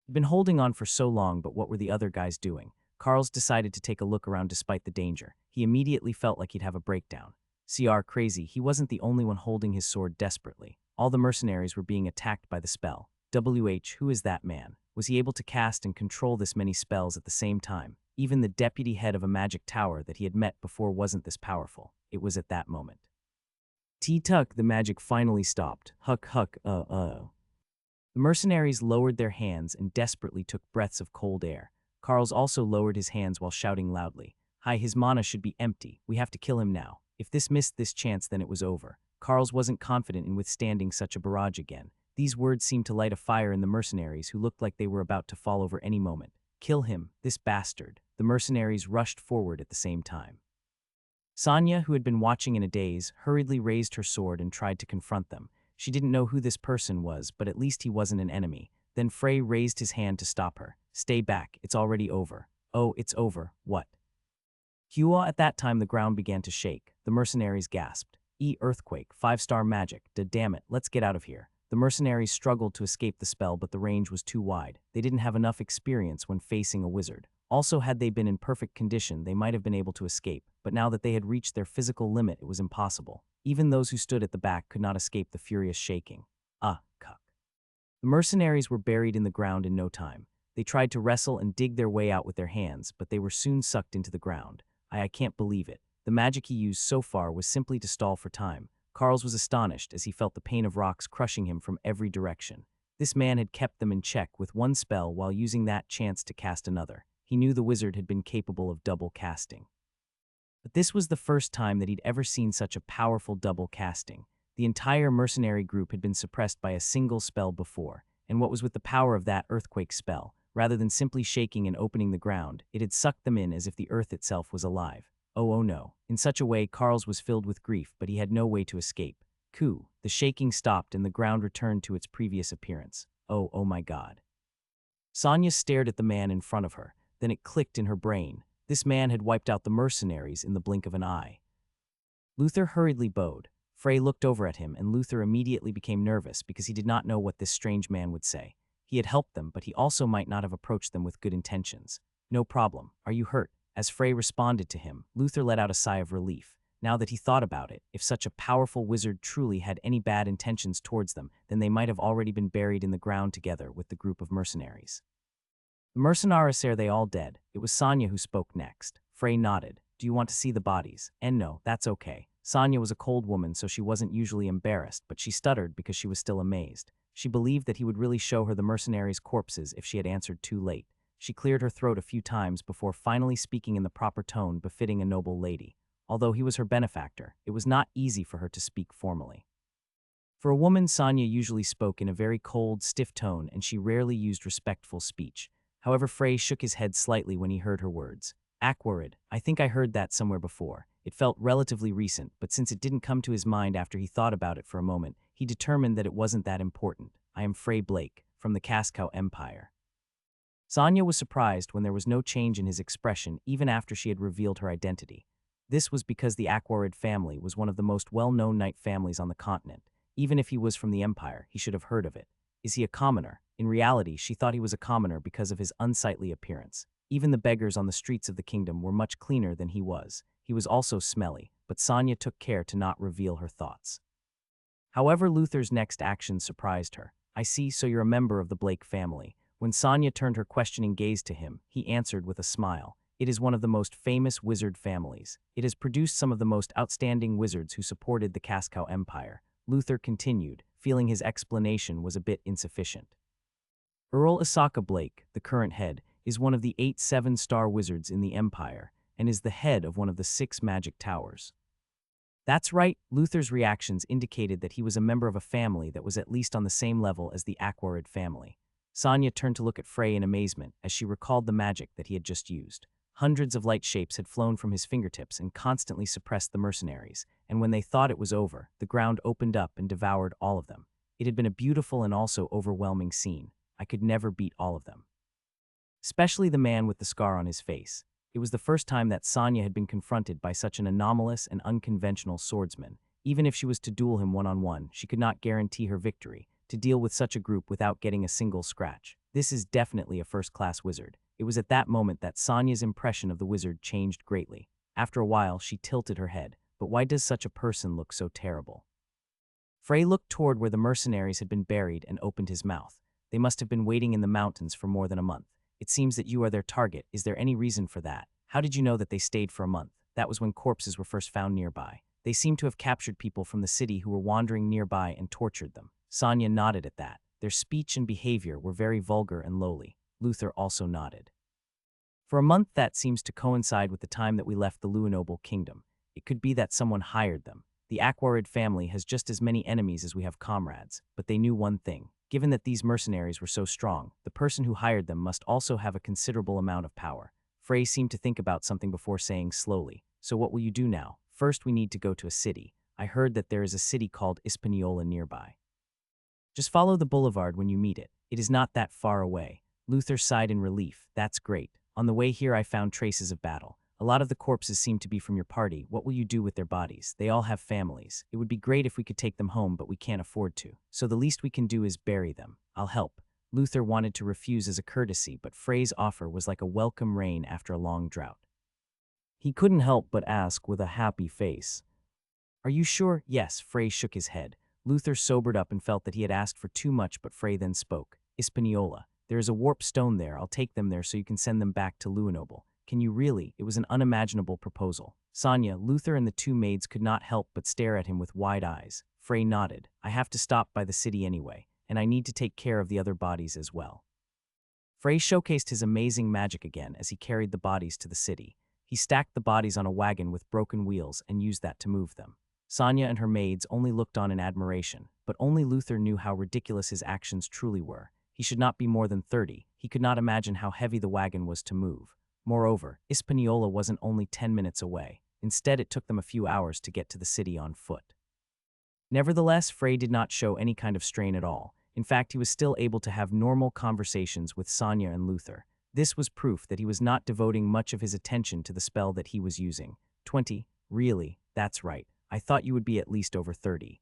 He'd been holding on for so long, but what were the other guys doing? Carl's decided to take a look around despite the danger. He immediately felt like he'd have a breakdown. Crazy, he wasn't the only one holding his sword desperately. All the mercenaries were being attacked by the spell. Who is that man? Was he able to cast and control this many spells at the same time? Even the deputy head of a magic tower that he had met before wasn't this powerful. It was at that moment. T-tuck, the magic finally stopped. Huck. The mercenaries lowered their hands and desperately took breaths of cold air. Carl's also lowered his hands while shouting loudly. Hi, his mana should be empty. We have to kill him now. If this missed this chance, then it was over. Carl's wasn't confident in withstanding such a barrage again. These words seemed to light a fire in the mercenaries who looked like they were about to fall over any moment. Kill him, this bastard. The mercenaries rushed forward at the same time. Sonia, who had been watching in a daze, hurriedly raised her sword and tried to confront them. She didn't know who this person was, but at least he wasn't an enemy. Then Frey raised his hand to stop her. Stay back, it's already over. Oh, it's over, what? Hua, at that time the ground began to shake. The mercenaries gasped. Earthquake, 5-star magic, damn it, let's get out of here. The mercenaries struggled to escape the spell, but the range was too wide. They didn't have enough experience when facing a wizard. Also, had they been in perfect condition, they might have been able to escape, but now that they had reached their physical limit, it was impossible. Even those who stood at the back could not escape the furious shaking. Cuck. The mercenaries were buried in the ground in no time. They tried to wrestle and dig their way out with their hands, but they were soon sucked into the ground. I can't believe it. The magic he used so far was simply to stall for time. Carl's was astonished as he felt the pain of rocks crushing him from every direction. This man had kept them in check with one spell while using that chance to cast another. He knew the wizard had been capable of double casting. But this was the first time that he'd ever seen such a powerful double casting. The entire mercenary group had been suppressed by a single spell before, and what was with the power of that earthquake spell? Rather than simply shaking and opening the ground, it had sucked them in as if the earth itself was alive. Oh no. In such a way, Carl's was filled with grief, but he had no way to escape. The shaking stopped and the ground returned to its previous appearance. Oh my God. Sonia stared at the man in front of her. Then it clicked in her brain. This man had wiped out the mercenaries in the blink of an eye. Luther hurriedly bowed. Frey looked over at him, and Luther immediately became nervous because he did not know what this strange man would say. He had helped them, but he also might not have approached them with good intentions. No problem. Are you hurt? As Frey responded to him, Luther let out a sigh of relief. Now that he thought about it, if such a powerful wizard truly had any bad intentions towards them, then they might have already been buried in the ground together with the group of mercenaries. The mercenaries, are they all dead? It was Sonia who spoke next. Frey nodded. Do you want to see the bodies? And no, that's okay. Sonia was a cold woman, so she wasn't usually embarrassed, but she stuttered because she was still amazed. She believed that he would really show her the mercenaries' corpses if she had answered too late. She cleared her throat a few times before finally speaking in the proper tone befitting a noble lady. Although he was her benefactor, it was not easy for her to speak formally. For a woman, Sonia usually spoke in a very cold, stiff tone, and she rarely used respectful speech. However, Frey shook his head slightly when he heard her words. Aquarid, I think I heard that somewhere before. It felt relatively recent, but since it didn't come to his mind after he thought about it for a moment, he determined that it wasn't that important. I am Frey Blake, from the Cascow Empire. Sonia was surprised when there was no change in his expression even after she had revealed her identity. This was because the Aquarid family was one of the most well-known knight families on the continent. Even if he was from the Empire, he should have heard of it. Is he a commoner? In reality, she thought he was a commoner because of his unsightly appearance. Even the beggars on the streets of the kingdom were much cleaner than he was. He was also smelly, but Sonia took care to not reveal her thoughts. However, Luther's next action surprised her. "I see, so you're a member of the Blake family." When Sonia turned her questioning gaze to him, he answered with a smile. "It is one of the most famous wizard families. It has produced some of the most outstanding wizards who supported the Cascow Empire." Luther continued, feeling his explanation was a bit insufficient. Earl Isaka Blake, the current head, is one of the 8 7-star wizards in the Empire, and is the head of one of the 6 magic towers. That's right, Luther's reactions indicated that he was a member of a family that was at least on the same level as the Aquarid family. Sonia turned to look at Frey in amazement as she recalled the magic that he had just used. Hundreds of light shapes had flown from his fingertips and constantly suppressed the mercenaries, and when they thought it was over, the ground opened up and devoured all of them. It had been a beautiful and also overwhelming scene. I could never beat all of them. Especially the man with the scar on his face. It was the first time that Sonia had been confronted by such an anomalous and unconventional swordsman. Even if she was to duel him one-on-one, she could not guarantee her victory. To deal with such a group without getting a single scratch. This is definitely a first-class wizard. It was at that moment that Sonia's impression of the wizard changed greatly. After a while, she tilted her head. But why does such a person look so terrible? Frey looked toward where the mercenaries had been buried and opened his mouth. They must have been waiting in the mountains for more than a month. It seems that you are their target. Is there any reason for that? How did you know that they stayed for a month? That was when corpses were first found nearby. They seem to have captured people from the city who were wandering nearby and tortured them. Sonia nodded at that. Their speech and behavior were very vulgar and lowly. Luther also nodded. For a month, that seems to coincide with the time that we left the Luinoble kingdom. It could be that someone hired them. The Aquarid family has just as many enemies as we have comrades, but they knew one thing. Given that these mercenaries were so strong, the person who hired them must also have a considerable amount of power. Frey seemed to think about something before saying slowly, "So what will you do now? First, we need to go to a city. I heard that there is a city called Hispaniola nearby. Just follow the boulevard when you meet it. It is not that far away." Luther sighed in relief. "That's great. On the way here I found traces of battle. A lot of the corpses seem to be from your party. What will you do with their bodies? They all have families. It would be great if we could take them home, but we can't afford to. So the least we can do is bury them. I'll help." Luther wanted to refuse as a courtesy, but Frey's offer was like a welcome rain after a long drought. He couldn't help but ask with a happy face, "Are you sure?" "Yes." Frey shook his head. Luther sobered up and felt that he had asked for too much, but Frey then spoke. "Hispaniola. There is a warp stone there. I'll take them there so you can send them back to Luinoble." "Can you really?" It was an unimaginable proposal. Sonia, Luther, and the 2 maids could not help but stare at him with wide eyes. Frey nodded. "I have to stop by the city anyway, and I need to take care of the other bodies as well." Frey showcased his amazing magic again as he carried the bodies to the city. He stacked the bodies on a wagon with broken wheels and used that to move them. Sonia and her maids only looked on in admiration, but only Luther knew how ridiculous his actions truly were. He should not be more than 30. He could not imagine how heavy the wagon was to move. Moreover, Hispaniola wasn't only 10 minutes away. Instead, it took them a few hours to get to the city on foot. Nevertheless, Frey did not show any kind of strain at all. In fact, he was still able to have normal conversations with Sonia and Luther. This was proof that he was not devoting much of his attention to the spell that he was using. 20? Really? That's right. I thought you would be at least over 30.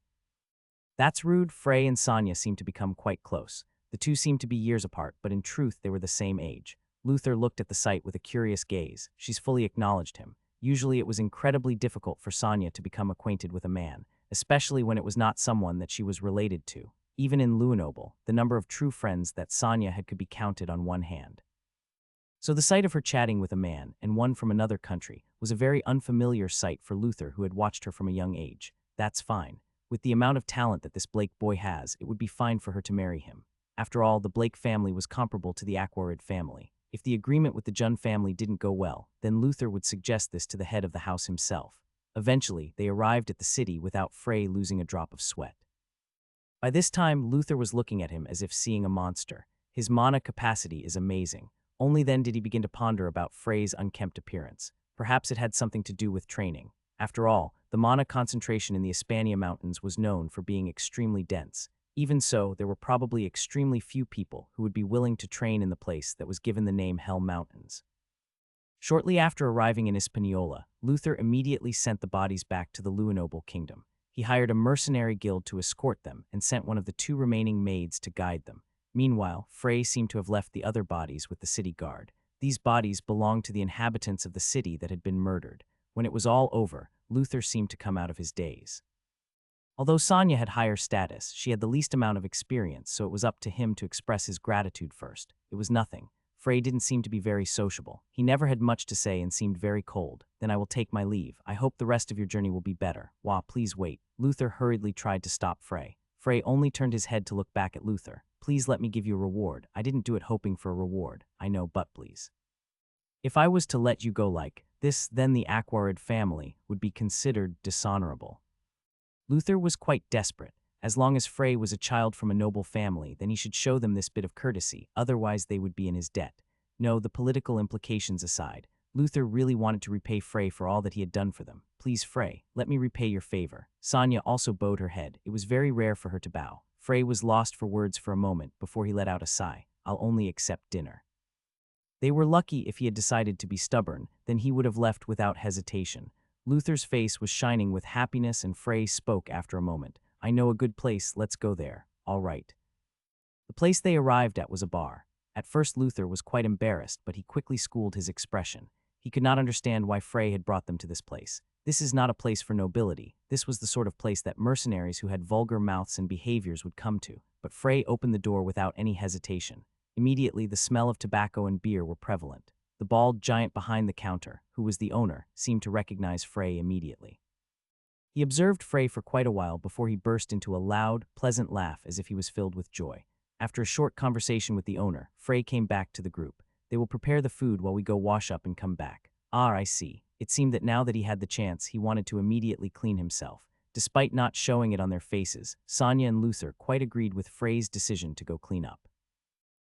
That's rude. Frey and Sonia seemed to become quite close. The two seemed to be years apart, but in truth they were the same age. Luther looked at the sight with a curious gaze. She's fully acknowledged him. Usually it was incredibly difficult for Sonia to become acquainted with a man, especially when it was not someone that she was related to. Even in Luinoble, the number of true friends that Sonia had could be counted on one hand. So the sight of her chatting with a man, and one from another country, was a very unfamiliar sight for Luther, who had watched her from a young age. That's fine. With the amount of talent that this Blake boy has, it would be fine for her to marry him. After all, the Blake family was comparable to the Aquarid family. If the agreement with the Jun family didn't go well, then Luther would suggest this to the head of the house himself. Eventually, they arrived at the city without Frey losing a drop of sweat. By this time, Luther was looking at him as if seeing a monster. His mana capacity is amazing. Only then did he begin to ponder about Frey's unkempt appearance. Perhaps it had something to do with training. After all, the mana concentration in the Hispania Mountains was known for being extremely dense. Even so, there were probably extremely few people who would be willing to train in the place that was given the name Hell Mountains. Shortly after arriving in Hispaniola, Luther immediately sent the bodies back to the Lewinoble kingdom. He hired a mercenary guild to escort them and sent one of the two remaining maids to guide them. Meanwhile, Frey seemed to have left the other bodies with the city guard. These bodies belonged to the inhabitants of the city that had been murdered. When it was all over, Luther seemed to come out of his daze. Although Sonia had higher status, she had the least amount of experience, so it was up to him to express his gratitude first. It was nothing. Frey didn't seem to be very sociable. He never had much to say and seemed very cold. Then I will take my leave. I hope the rest of your journey will be better. Wah, please wait. Luther hurriedly tried to stop Frey. Frey only turned his head to look back at Luther. Please let me give you a reward. I didn't do it hoping for a reward. I know, but please. If I was to let you go like this, then the Aquarid family would be considered dishonorable. Luther was quite desperate. As long as Frey was a child from a noble family, then he should show them this bit of courtesy, otherwise they would be in his debt. No, the political implications aside, Luther really wanted to repay Frey for all that he had done for them. Please, Frey, let me repay your favor. Sonia also bowed her head. It was very rare for her to bow. Frey was lost for words for a moment before he let out a sigh. I'll only accept dinner. They were lucky if he had decided to be stubborn, then he would have left without hesitation. Luther's face was shining with happiness and Frey spoke after a moment. I know a good place, let's go there. All right. The place they arrived at was a bar. At first Luther was quite embarrassed, but he quickly schooled his expression. He could not understand why Frey had brought them to this place. This is not a place for nobility. This was the sort of place that mercenaries who had vulgar mouths and behaviors would come to. But Frey opened the door without any hesitation. Immediately, the smell of tobacco and beer were prevalent. The bald giant behind the counter, who was the owner, seemed to recognize Frey immediately. He observed Frey for quite a while before he burst into a loud, pleasant laugh as if he was filled with joy. After a short conversation with the owner, Frey came back to the group. They will prepare the food while we go wash up and come back. Ah, I see. It seemed that now that he had the chance, he wanted to immediately clean himself. Despite not showing it on their faces, Sonia and Luther quite agreed with Frey's decision to go clean up.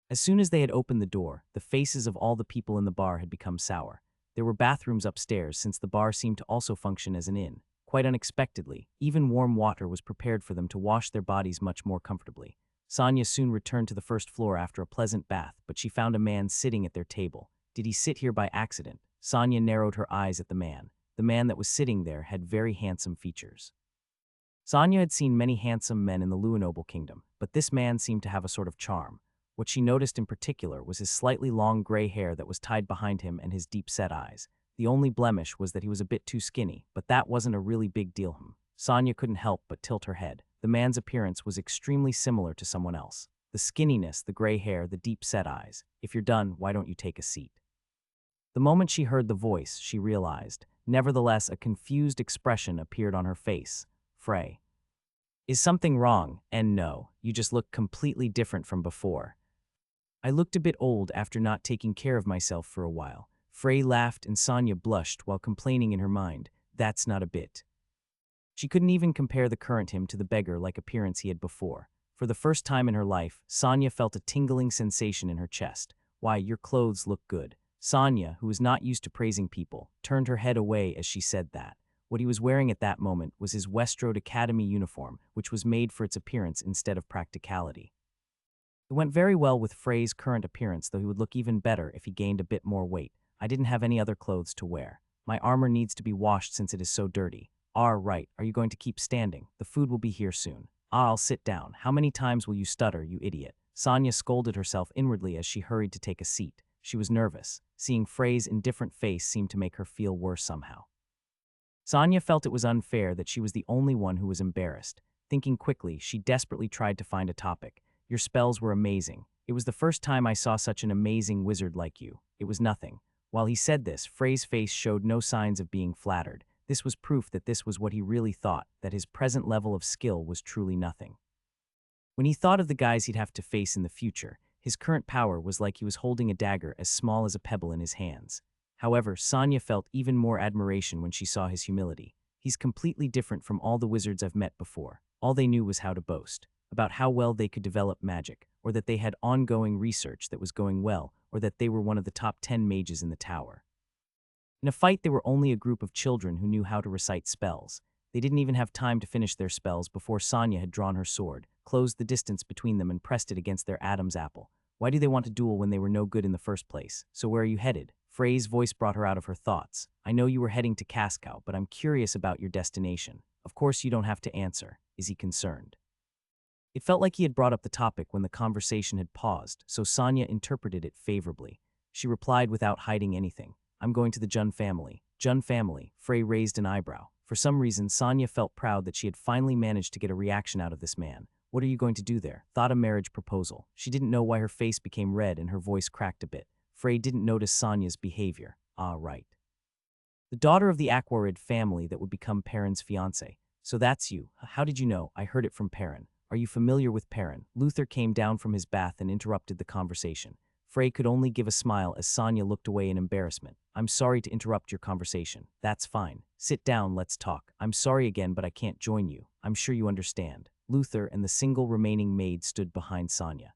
As soon as they had opened the door, the faces of all the people in the bar had become sour. There were bathrooms upstairs since the bar seemed to also function as an inn. Quite unexpectedly, even warm water was prepared for them to wash their bodies much more comfortably. Sonia soon returned to the first floor after a pleasant bath, but she found a man sitting at their table. Did he sit here by accident? Sonia narrowed her eyes at the man. The man that was sitting there had very handsome features. Sonia had seen many handsome men in the Lewinoble kingdom, but this man seemed to have a sort of charm. What she noticed in particular was his slightly long gray hair that was tied behind him and his deep-set eyes. The only blemish was that he was a bit too skinny, but that wasn't a really big deal. Sonia couldn't help but tilt her head. The man's appearance was extremely similar to someone else. The skinniness, the gray hair, the deep-set eyes. If you're done, why don't you take a seat? The moment she heard the voice, she realized. Nevertheless, a confused expression appeared on her face. Frey. Is something wrong? And no, you just look completely different from before. I looked a bit old after not taking care of myself for a while. Frey laughed and Sonia blushed while complaining in her mind, that's not a bit. She couldn't even compare the current him to the beggar-like appearance he had before. For the first time in her life, Sonia felt a tingling sensation in her chest. Why, your clothes look good. Sonia, who was not used to praising people, turned her head away as she said that. What he was wearing at that moment was his Westroad Academy uniform, which was made for its appearance instead of practicality. It went very well with Frey's current appearance, though he would look even better if he gained a bit more weight. I didn't have any other clothes to wear. My armor needs to be washed since it is so dirty. Ah, right. Are you going to keep standing? The food will be here soon. Ah, I'll sit down. How many times will you stutter, you idiot? Sonia scolded herself inwardly as she hurried to take a seat. She was nervous. Seeing Frey's indifferent face seemed to make her feel worse somehow. Sonia felt it was unfair that she was the only one who was embarrassed. Thinking quickly, she desperately tried to find a topic. Your spells were amazing. It was the first time I saw such an amazing wizard like you. It was nothing. While he said this, Frey's face showed no signs of being flattered. This was proof that this was what he really thought, that his present level of skill was truly nothing. When he thought of the guys he'd have to face in the future, his current power was like he was holding a dagger as small as a pebble in his hands. However, Sonia felt even more admiration when she saw his humility. He's completely different from all the wizards I've met before. All they knew was how to boast, about how well they could develop magic, or that they had ongoing research that was going well, or that they were one of the top 10 mages in the tower. In a fight, they were only a group of children who knew how to recite spells. They didn't even have time to finish their spells before Sonia had drawn her sword, closed the distance between them and pressed it against their Adam's apple. Why do they want to duel when they were no good in the first place? So where are you headed? Frey's voice brought her out of her thoughts. I know you were heading to Cascow, but I'm curious about your destination. Of course you don't have to answer. Is he concerned? It felt like he had brought up the topic when the conversation had paused, so Sonia interpreted it favorably. She replied without hiding anything. I'm going to the Jun family. Jun family. Frey raised an eyebrow. For some reason, Sonia felt proud that she had finally managed to get a reaction out of this man. What are you going to do there? Thought a marriage proposal. She didn't know why her face became red and her voice cracked a bit. Frey didn't notice Sonia's behavior. Ah, right. The daughter of the Aquarid family that would become Perrin's fiancé. So that's you. How did you know? I heard it from Perrin. Are you familiar with Perrin? Luther came down from his bath and interrupted the conversation. Frey could only give a smile as Sonia looked away in embarrassment. I'm sorry to interrupt your conversation. That's fine. Sit down, let's talk. I'm sorry again, but I can't join you. I'm sure you understand. Luther and the single remaining maid stood behind Sonia.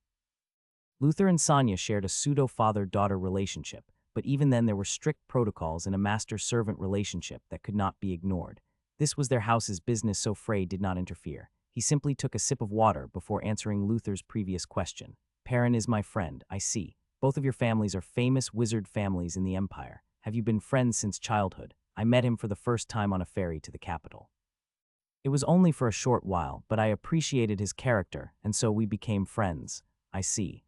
Luther and Sonia shared a pseudo-father-daughter relationship, but even then there were strict protocols and a master-servant relationship that could not be ignored. This was their house's business, so Frey did not interfere. He simply took a sip of water before answering Luther's previous question. Perrin is my friend, I see. Both of your families are famous wizard families in the Empire. Have you been friends since childhood? I met him for the first time on a ferry to the capital. It was only for a short while, but I appreciated his character, and so we became friends. I see.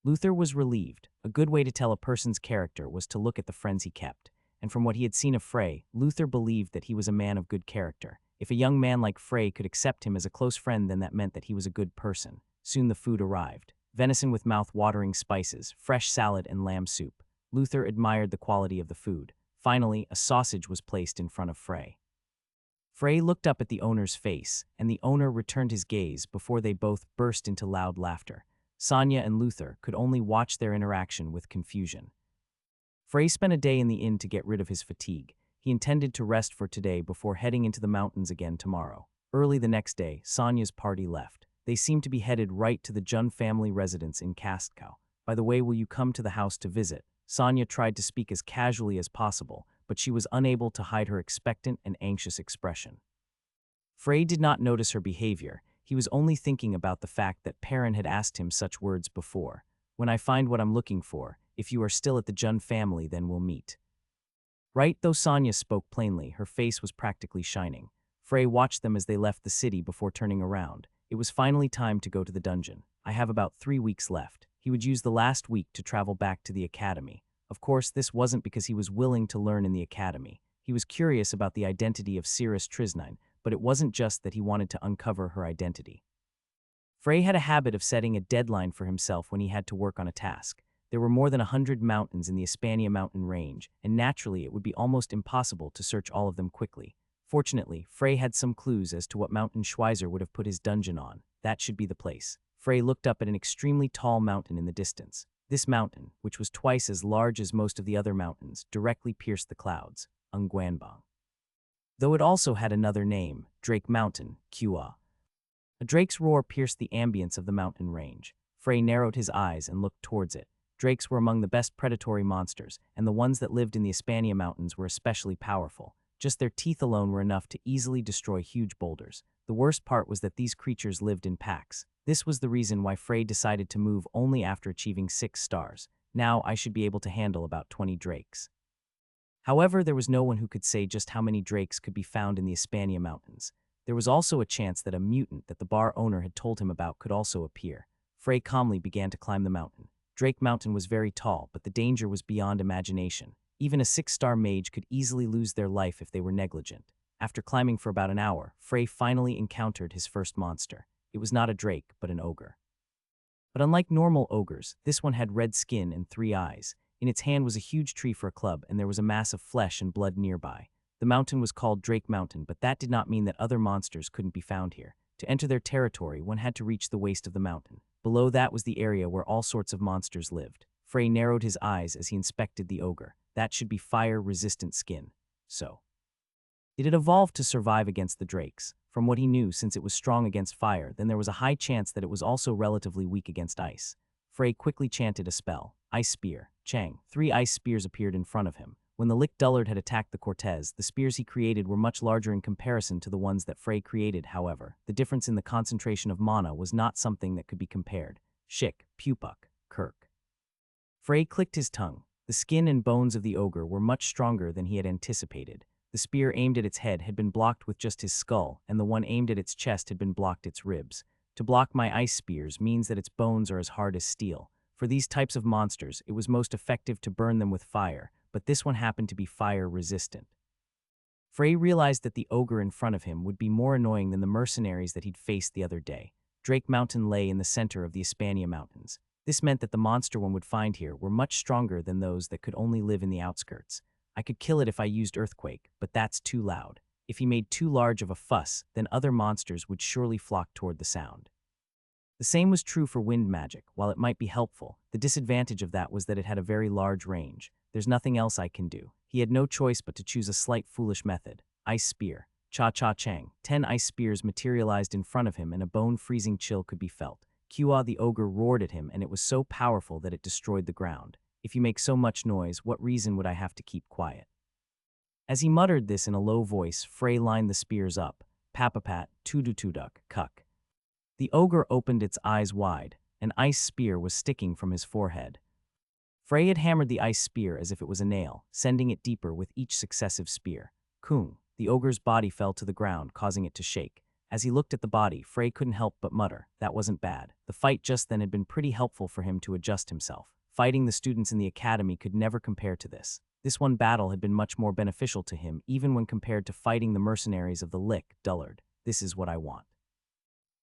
Luther was relieved. A good way to tell a person's character was to look at the friends he kept, and from what he had seen of Frey, Luther believed that he was a man of good character. If a young man like Frey could accept him as a close friend, then that meant that he was a good person. Soon the food arrived. Venison with mouth-watering spices, fresh salad, and lamb soup. Luther admired the quality of the food. Finally, a sausage was placed in front of Frey. Frey looked up at the owner's face, and the owner returned his gaze before they both burst into loud laughter. Sonia and Luther could only watch their interaction with confusion. Frey spent a day in the inn to get rid of his fatigue. He intended to rest for today before heading into the mountains again tomorrow. Early the next day, Sonia's party left. They seemed to be headed right to the Jun family residence in Cascow. By the way, will you come to the house to visit? Sonia tried to speak as casually as possible, but she was unable to hide her expectant and anxious expression. Frey did not notice her behavior. He was only thinking about the fact that Perrin had asked him such words before. When I find what I'm looking for, if you are still at the Jun family, then we'll meet. Right, though Sonia spoke plainly, her face was practically shining. Frey watched them as they left the city before turning around. It was finally time to go to the dungeon. I have about 3 weeks left. He would use the last week to travel back to the academy. Of course, this wasn't because he was willing to learn in the academy. He was curious about the identity of Cirrus Trisnine, but it wasn't just that he wanted to uncover her identity. Frey had a habit of setting a deadline for himself when he had to work on a task. There were more than 100 mountains in the Hispania mountain range, and naturally it would be almost impossible to search all of them quickly. Fortunately, Frey had some clues as to what mountain Schweizer would have put his dungeon on. That should be the place. Frey looked up at an extremely tall mountain in the distance. This mountain, which was twice as large as most of the other mountains, directly pierced the clouds, Ungwanbang. Though it also had another name, Drake Mountain, Kua. A drake's roar pierced the ambience of the mountain range. Frey narrowed his eyes and looked towards it. Drakes were among the best predatory monsters, and the ones that lived in the Hispania mountains were especially powerful. Just their teeth alone were enough to easily destroy huge boulders. The worst part was that these creatures lived in packs. This was the reason why Frey decided to move only after achieving 6 stars. Now I should be able to handle about 20 drakes. However, there was no one who could say just how many drakes could be found in the Hispania mountains. There was also a chance that a mutant that the bar owner had told him about could also appear. Frey calmly began to climb the mountain. Drake Mountain was very tall, but the danger was beyond imagination. Even a 6-star mage could easily lose their life if they were negligent. After climbing for about an hour, Frey finally encountered his first monster. It was not a drake, but an ogre. But unlike normal ogres, this one had red skin and 3 eyes. In its hand was a huge tree for a club, and there was a mass of flesh and blood nearby. The mountain was called Drake Mountain, but that did not mean that other monsters couldn't be found here. To enter their territory, one had to reach the waist of the mountain. Below that was the area where all sorts of monsters lived. Frey narrowed his eyes as he inspected the ogre. That should be fire-resistant skin. So it had evolved to survive against the drakes. From what he knew, since it was strong against fire, then there was a high chance that it was also relatively weak against ice. Frey quickly chanted a spell. Ice Spear. Chang. 3 ice spears appeared in front of him. When the Lick Dullard had attacked the Cortez, the spears he created were much larger in comparison to the ones that Frey created. However, the difference in the concentration of mana was not something that could be compared. Schick, Pupuk, Kirk. Frey clicked his tongue. The skin and bones of the ogre were much stronger than he had anticipated. The spear aimed at its head had been blocked with just his skull, and the one aimed at its chest had been blocked its ribs. To block my ice spears means that its bones are as hard as steel. For these types of monsters, it was most effective to burn them with fire, but this one happened to be fire-resistant. Frey realized that the ogre in front of him would be more annoying than the mercenaries that he'd faced the other day. Drake Mountain lay in the center of the Hispania Mountains. This meant that the monster one would find here were much stronger than those that could only live in the outskirts. I could kill it if I used Earthquake, but that's too loud. If he made too large of a fuss, then other monsters would surely flock toward the sound. The same was true for wind magic. While it might be helpful, the disadvantage of that was that it had a very large range. There's nothing else I can do. He had no choice but to choose a slight foolish method. Ice Spear. Cha-cha-chang. 10 ice spears materialized in front of him and a bone-freezing chill could be felt. Kua the ogre roared at him and it was so powerful that it destroyed the ground. If you make so much noise, what reason would I have to keep quiet? As he muttered this in a low voice, Frey lined the spears up. Papapat, Tudutuduk, Cuck. The ogre opened its eyes wide. An ice spear was sticking from his forehead. Frey had hammered the ice spear as if it was a nail, sending it deeper with each successive spear. Kung. The ogre's body fell to the ground, causing it to shake. As he looked at the body, Frey couldn't help but mutter, that wasn't bad. The fight just then had been pretty helpful for him to adjust himself. Fighting the students in the academy could never compare to this. This one battle had been much more beneficial to him, even when compared to fighting the mercenaries of the Lick Dullard. This is what I want.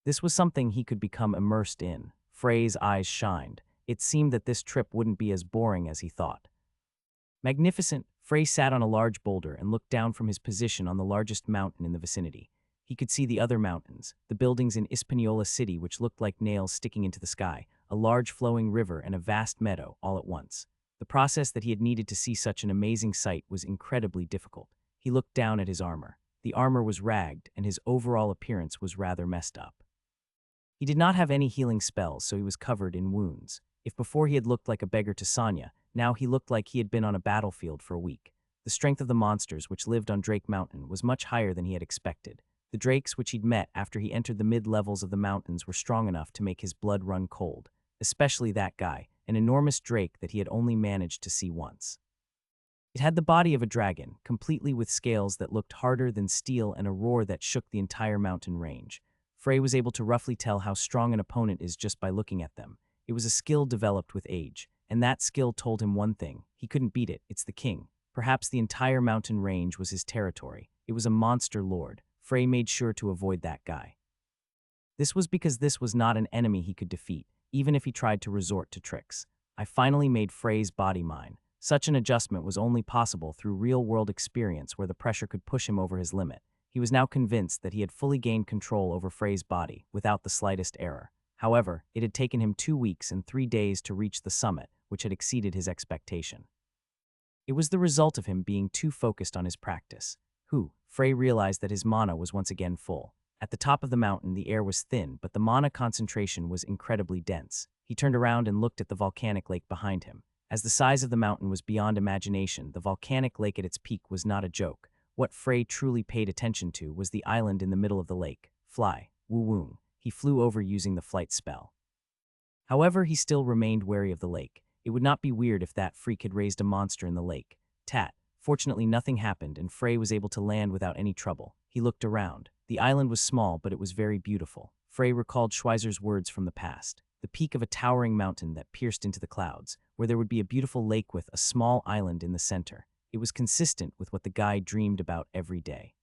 This was something he could become immersed in. Frey's eyes shined. It seemed that this trip wouldn't be as boring as he thought. Magnificent, Frey sat on a large boulder and looked down from his position on the largest mountain in the vicinity. He could see the other mountains, the buildings in Hispaniola City which looked like nails sticking into the sky, a large flowing river and a vast meadow all at once. The process that he had needed to see such an amazing sight was incredibly difficult. He looked down at his armor. The armor was ragged and his overall appearance was rather messed up. He did not have any healing spells, so he was covered in wounds. If before he had looked like a beggar to Sonya, now he looked like he had been on a battlefield for a week. The strength of the monsters which lived on Drake Mountain was much higher than he had expected. The drakes which he'd met after he entered the mid-levels of the mountains were strong enough to make his blood run cold. Especially that guy, an enormous drake that he had only managed to see once. It had the body of a dragon, completely with scales that looked harder than steel and a roar that shook the entire mountain range. Frey was able to roughly tell how strong an opponent is just by looking at them. It was a skill developed with age, and that skill told him one thing. He couldn't beat it. It's the king. Perhaps the entire mountain range was his territory. It was a monster lord. Frey made sure to avoid that guy. This was because this was not an enemy he could defeat, even if he tried to resort to tricks. I finally made Frey's body mine. Such an adjustment was only possible through real-world experience where the pressure could push him over his limit. He was now convinced that he had fully gained control over Frey's body, without the slightest error. However, it had taken him 2 weeks and 3 days to reach the summit, which had exceeded his expectation. It was the result of him being too focused on his practice. Frey realized that his mana was once again full. At the top of the mountain, the air was thin, but the mana concentration was incredibly dense. He turned around and looked at the volcanic lake behind him. As the size of the mountain was beyond imagination, the volcanic lake at its peak was not a joke. What Frey truly paid attention to was the island in the middle of the lake. Fly, Wu-woon. He flew over using the flight spell. However, he still remained wary of the lake. It would not be weird if that freak had raised a monster in the lake. Tat. Fortunately, nothing happened, and Frey was able to land without any trouble. He looked around. The island was small, but it was very beautiful. Frey recalled Schweizer's words from the past. The peak of a towering mountain that pierced into the clouds, where there would be a beautiful lake with a small island in the center. It was consistent with what the guy dreamed about every day.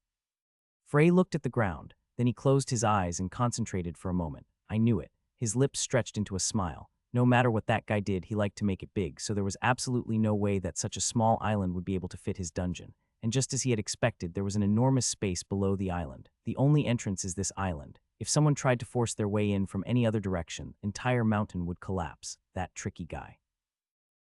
Frey looked at the ground. Then he closed his eyes and concentrated for a moment. I knew it. His lips stretched into a smile. No matter what that guy did, he liked to make it big, so there was absolutely no way that such a small island would be able to fit his dungeon. And just as he had expected, there was an enormous space below the island. The only entrance is this island. If someone tried to force their way in from any other direction, the entire mountain would collapse. That tricky guy.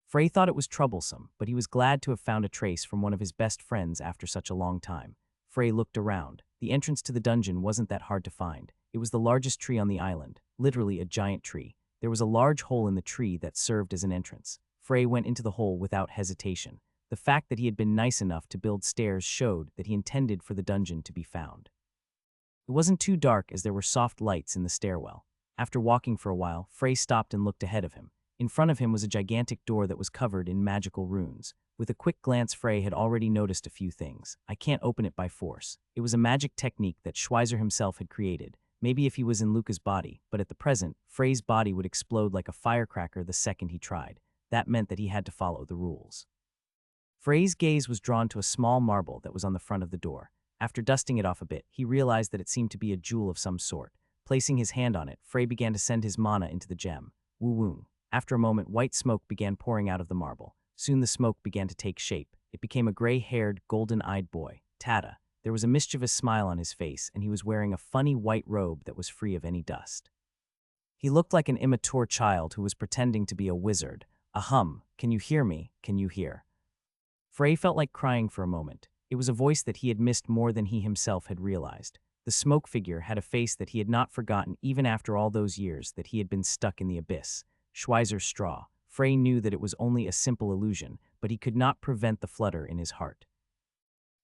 Frey thought it was troublesome, but he was glad to have found a trace from one of his best friends after such a long time. Frey looked around. The entrance to the dungeon wasn't that hard to find. It was the largest tree on the island, literally a giant tree. There was a large hole in the tree that served as an entrance. Frey went into the hole without hesitation. The fact that he had been nice enough to build stairs showed that he intended for the dungeon to be found. It wasn't too dark as there were soft lights in the stairwell. After walking for a while, Frey stopped and looked ahead of him. In front of him was a gigantic door that was covered in magical runes. With a quick glance, Frey had already noticed a few things. I can't open it by force. It was a magic technique that Schweizer himself had created. Maybe if he was in Luca's body, but at the present, Frey's body would explode like a firecracker the second he tried. That meant that he had to follow the rules. Frey's gaze was drawn to a small marble that was on the front of the door. After dusting it off a bit, he realized that it seemed to be a jewel of some sort. Placing his hand on it, Frey began to send his mana into the gem. Woo-woon. After a moment, white smoke began pouring out of the marble. Soon the smoke began to take shape. It became a gray-haired, golden-eyed boy, Tata. There was a mischievous smile on his face, and he was wearing a funny white robe that was free of any dust. He looked like an immature child who was pretending to be a wizard. Ahem, can you hear me? Can you hear? Frey felt like crying for a moment. It was a voice that he had missed more than he himself had realized. The smoke figure had a face that he had not forgotten even after all those years that he had been stuck in the abyss. Schweizer's straw. Frey knew that it was only a simple illusion, but he could not prevent the flutter in his heart.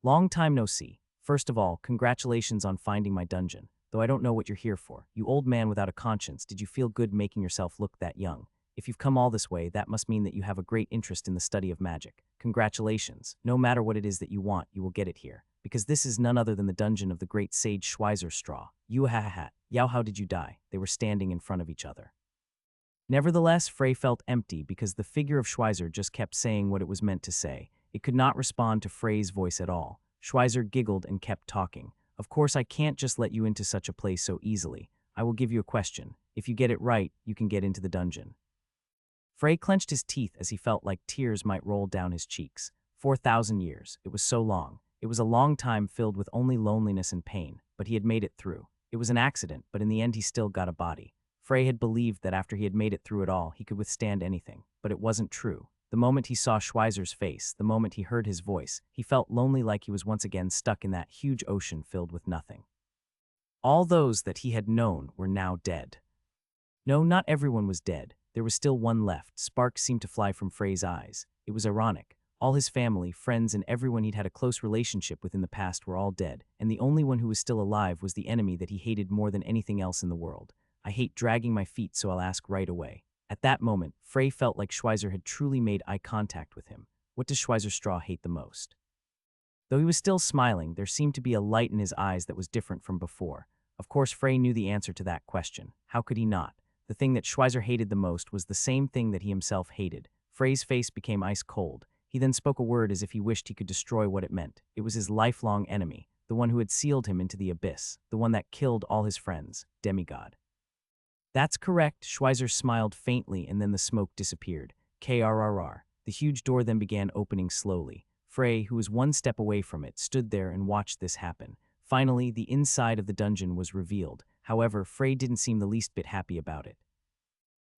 Long time no see. First of all, congratulations on finding my dungeon, though I don't know what you're here for. You old man without a conscience, did you feel good making yourself look that young? If you've come all this way, that must mean that you have a great interest in the study of magic. Congratulations. No matter what it is that you want, you will get it here. Because this is none other than the dungeon of the great sage Schweizer Straw. You ha-ha-ha. Yao, how did you die? They were standing in front of each other. Nevertheless, Frey felt empty because the figure of Schweizer just kept saying what it was meant to say. It could not respond to Frey's voice at all. Schweizer giggled and kept talking. Of course, I can't just let you into such a place so easily. I will give you a question. If you get it right, you can get into the dungeon. Frey clenched his teeth as he felt like tears might roll down his cheeks. 4,000 years. It was so long. It was a long time filled with only loneliness and pain, but he had made it through. It was an accident, but in the end he still got a body. Frey had believed that after he had made it through it all, he could withstand anything, but it wasn't true. The moment he saw Schweizer's face, the moment he heard his voice, he felt lonely, like he was once again stuck in that huge ocean filled with nothing. All those that he had known were now dead. No, not everyone was dead. There was still one left. Sparks seemed to fly from Frey's eyes. It was ironic. All his family, friends, and everyone he'd had a close relationship with in the past were all dead, and the only one who was still alive was the enemy that he hated more than anything else in the world. I hate dragging my feet, so I'll ask right away. At that moment, Frey felt like Schweizer had truly made eye contact with him. What does Schweizer Straw hate the most? Though he was still smiling, there seemed to be a light in his eyes that was different from before. Of course, Frey knew the answer to that question. How could he not? The thing that Schweizer hated the most was the same thing that he himself hated. Frey's face became ice cold. He then spoke a word as if he wished he could destroy what it meant. It was his lifelong enemy, the one who had sealed him into the abyss, the one that killed all his friends, Demigod. That's correct, Schweizer smiled faintly, and then the smoke disappeared. KRRR. The huge door then began opening slowly. Frey, who was one step away from it, stood there and watched this happen. Finally, the inside of the dungeon was revealed. However, Frey didn't seem the least bit happy about it.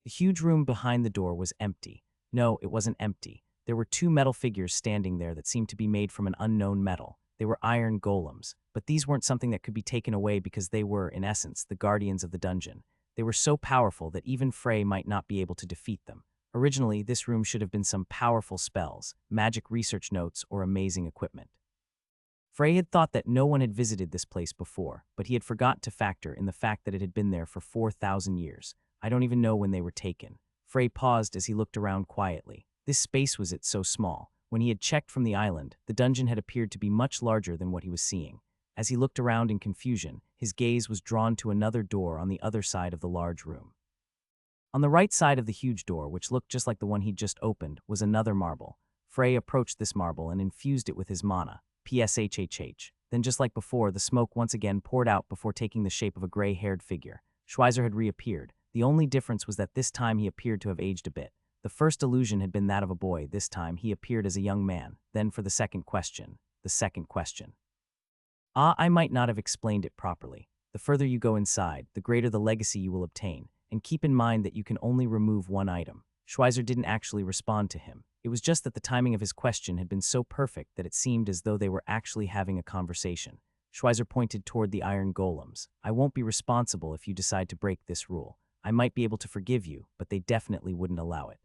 The huge room behind the door was empty. No, it wasn't empty. There were two metal figures standing there that seemed to be made from an unknown metal. They were iron golems, but these weren't something that could be taken away because they were, in essence, the guardians of the dungeon. They were so powerful that even Frey might not be able to defeat them. Originally, this room should have been some powerful spells, magic research notes, or amazing equipment. Frey had thought that no one had visited this place before, but he had forgotten to factor in the fact that it had been there for 4,000 years. I don't even know when they were taken. Frey paused as he looked around quietly. This space was so small. When he had checked from the island, the dungeon had appeared to be much larger than what he was seeing. As he looked around in confusion, his gaze was drawn to another door on the other side of the large room. On the right side of the huge door, which looked just like the one he'd just opened, was another marble. Frey approached this marble and infused it with his mana. PSHHH. Then just like before, the smoke once again poured out before taking the shape of a gray-haired figure. Schweizer had reappeared. The only difference was that this time he appeared to have aged a bit. The first illusion had been that of a boy. This time he appeared as a young man. Then for the second question. I might not have explained it properly. The further you go inside, the greater the legacy you will obtain. And keep in mind that you can only remove one item. Schweizer didn't actually respond to him. It was just that the timing of his question had been so perfect that it seemed as though they were actually having a conversation. Schweizer pointed toward the iron golems. I won't be responsible if you decide to break this rule. I might be able to forgive you, but they definitely wouldn't allow it.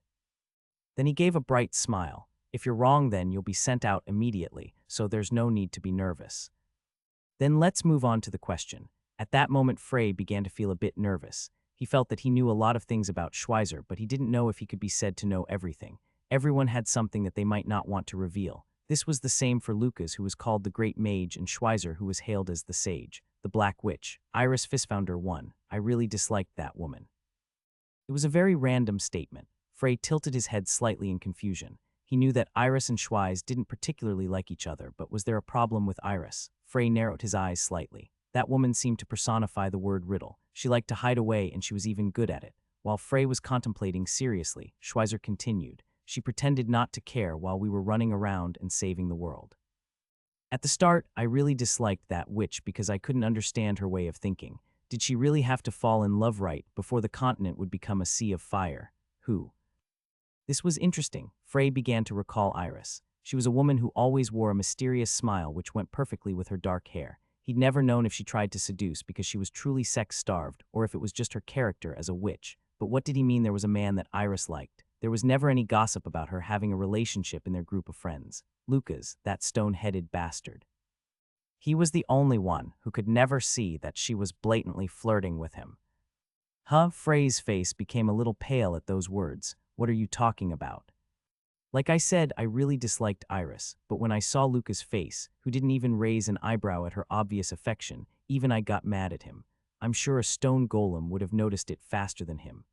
Then he gave a bright smile. If you're wrong, then you'll be sent out immediately, so there's no need to be nervous. Then let's move on to the question. At that moment, Frey began to feel a bit nervous. He felt that he knew a lot of things about Schweizer, but he didn't know if he could be said to know everything. Everyone had something that they might not want to reveal. This was the same for Lucas, who was called the Great Mage, and Schweizer, who was hailed as the Sage, the Black Witch. Iris Fistfounder 1. I really disliked that woman. It was a very random statement. Frey tilted his head slightly in confusion. He knew that Iris and Schweiz didn't particularly like each other, but was there a problem with Iris? Frey narrowed his eyes slightly. That woman seemed to personify the word riddle. She liked to hide away, and she was even good at it. While Frey was contemplating seriously, Schweizer continued. She pretended not to care while we were running around and saving the world. At the start, I really disliked that witch because I couldn't understand her way of thinking. Did she really have to fall in love right before the continent would become a sea of fire? Who? This was interesting. Frey began to recall Iris. She was a woman who always wore a mysterious smile which went perfectly with her dark hair. He'd never known if she tried to seduce because she was truly sex-starved or if it was just her character as a witch. But what did he mean there was a man that Iris liked? There was never any gossip about her having a relationship in their group of friends. Lucas, that stone-headed bastard. He was the only one who could never see that she was blatantly flirting with him. Frey's face became a little pale at those words. What are you talking about? Like I said, I really disliked Iris, but when I saw Lucas' face, who didn't even raise an eyebrow at her obvious affection, even I got mad at him. I'm sure a stone golem would have noticed it faster than him.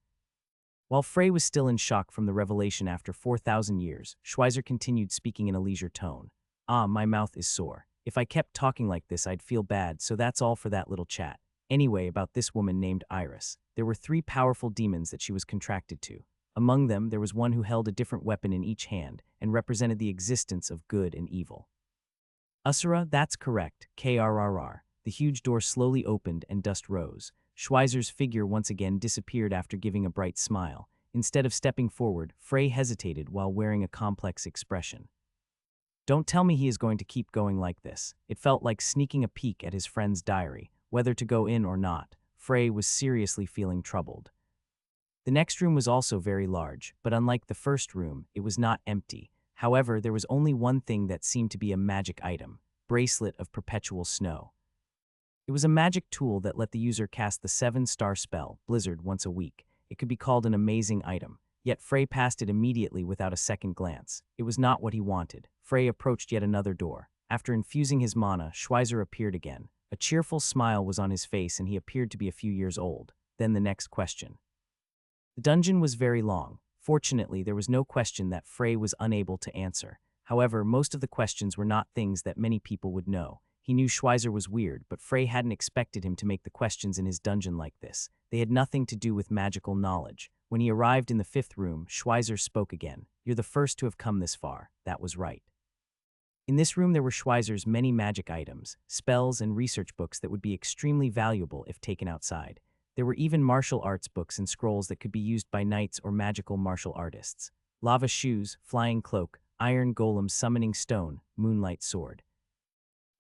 While Frey was still in shock from the revelation after 4,000 years, Schweizer continued speaking in a leisure tone. My mouth is sore. If I kept talking like this, I'd feel bad, so that's all for that little chat. Anyway, about this woman named Iris. There were 3 powerful demons that she was contracted to. Among them, there was one who held a different weapon in each hand and represented the existence of good and evil. Usura, that's correct. KRRR. The huge door slowly opened and dust rose. Schweizer's figure once again disappeared after giving a bright smile. Instead of stepping forward, Frey hesitated while wearing a complex expression. Don't tell me he is going to keep going like this. It felt like sneaking a peek at his friend's diary. Whether to go in or not, Frey was seriously feeling troubled. The next room was also very large, but unlike the first room, it was not empty. However, there was only one thing that seemed to be a magic item: Bracelet of Perpetual Snow. It was a magic tool that let the user cast the 7-star spell, Blizzard, once a week. It could be called an amazing item, yet Frey passed it immediately without a second glance. It was not what he wanted. Frey approached yet another door. After infusing his mana, Schweizer appeared again. A cheerful smile was on his face and he appeared to be a few years old. Then the next question. The dungeon was very long. Fortunately, there was no question that Frey was unable to answer. However, most of the questions were not things that many people would know. He knew Schweizer was weird, but Frey hadn't expected him to make the questions in his dungeon like this. They had nothing to do with magical knowledge. When he arrived in the 5th room, Schweizer spoke again. You're the first to have come this far. That was right. In this room there were Schweizer's many magic items, spells, and research books that would be extremely valuable if taken outside. There were even martial arts books and scrolls that could be used by knights or magical martial artists. Lava shoes, flying cloak, iron golem summoning stone, moonlight sword.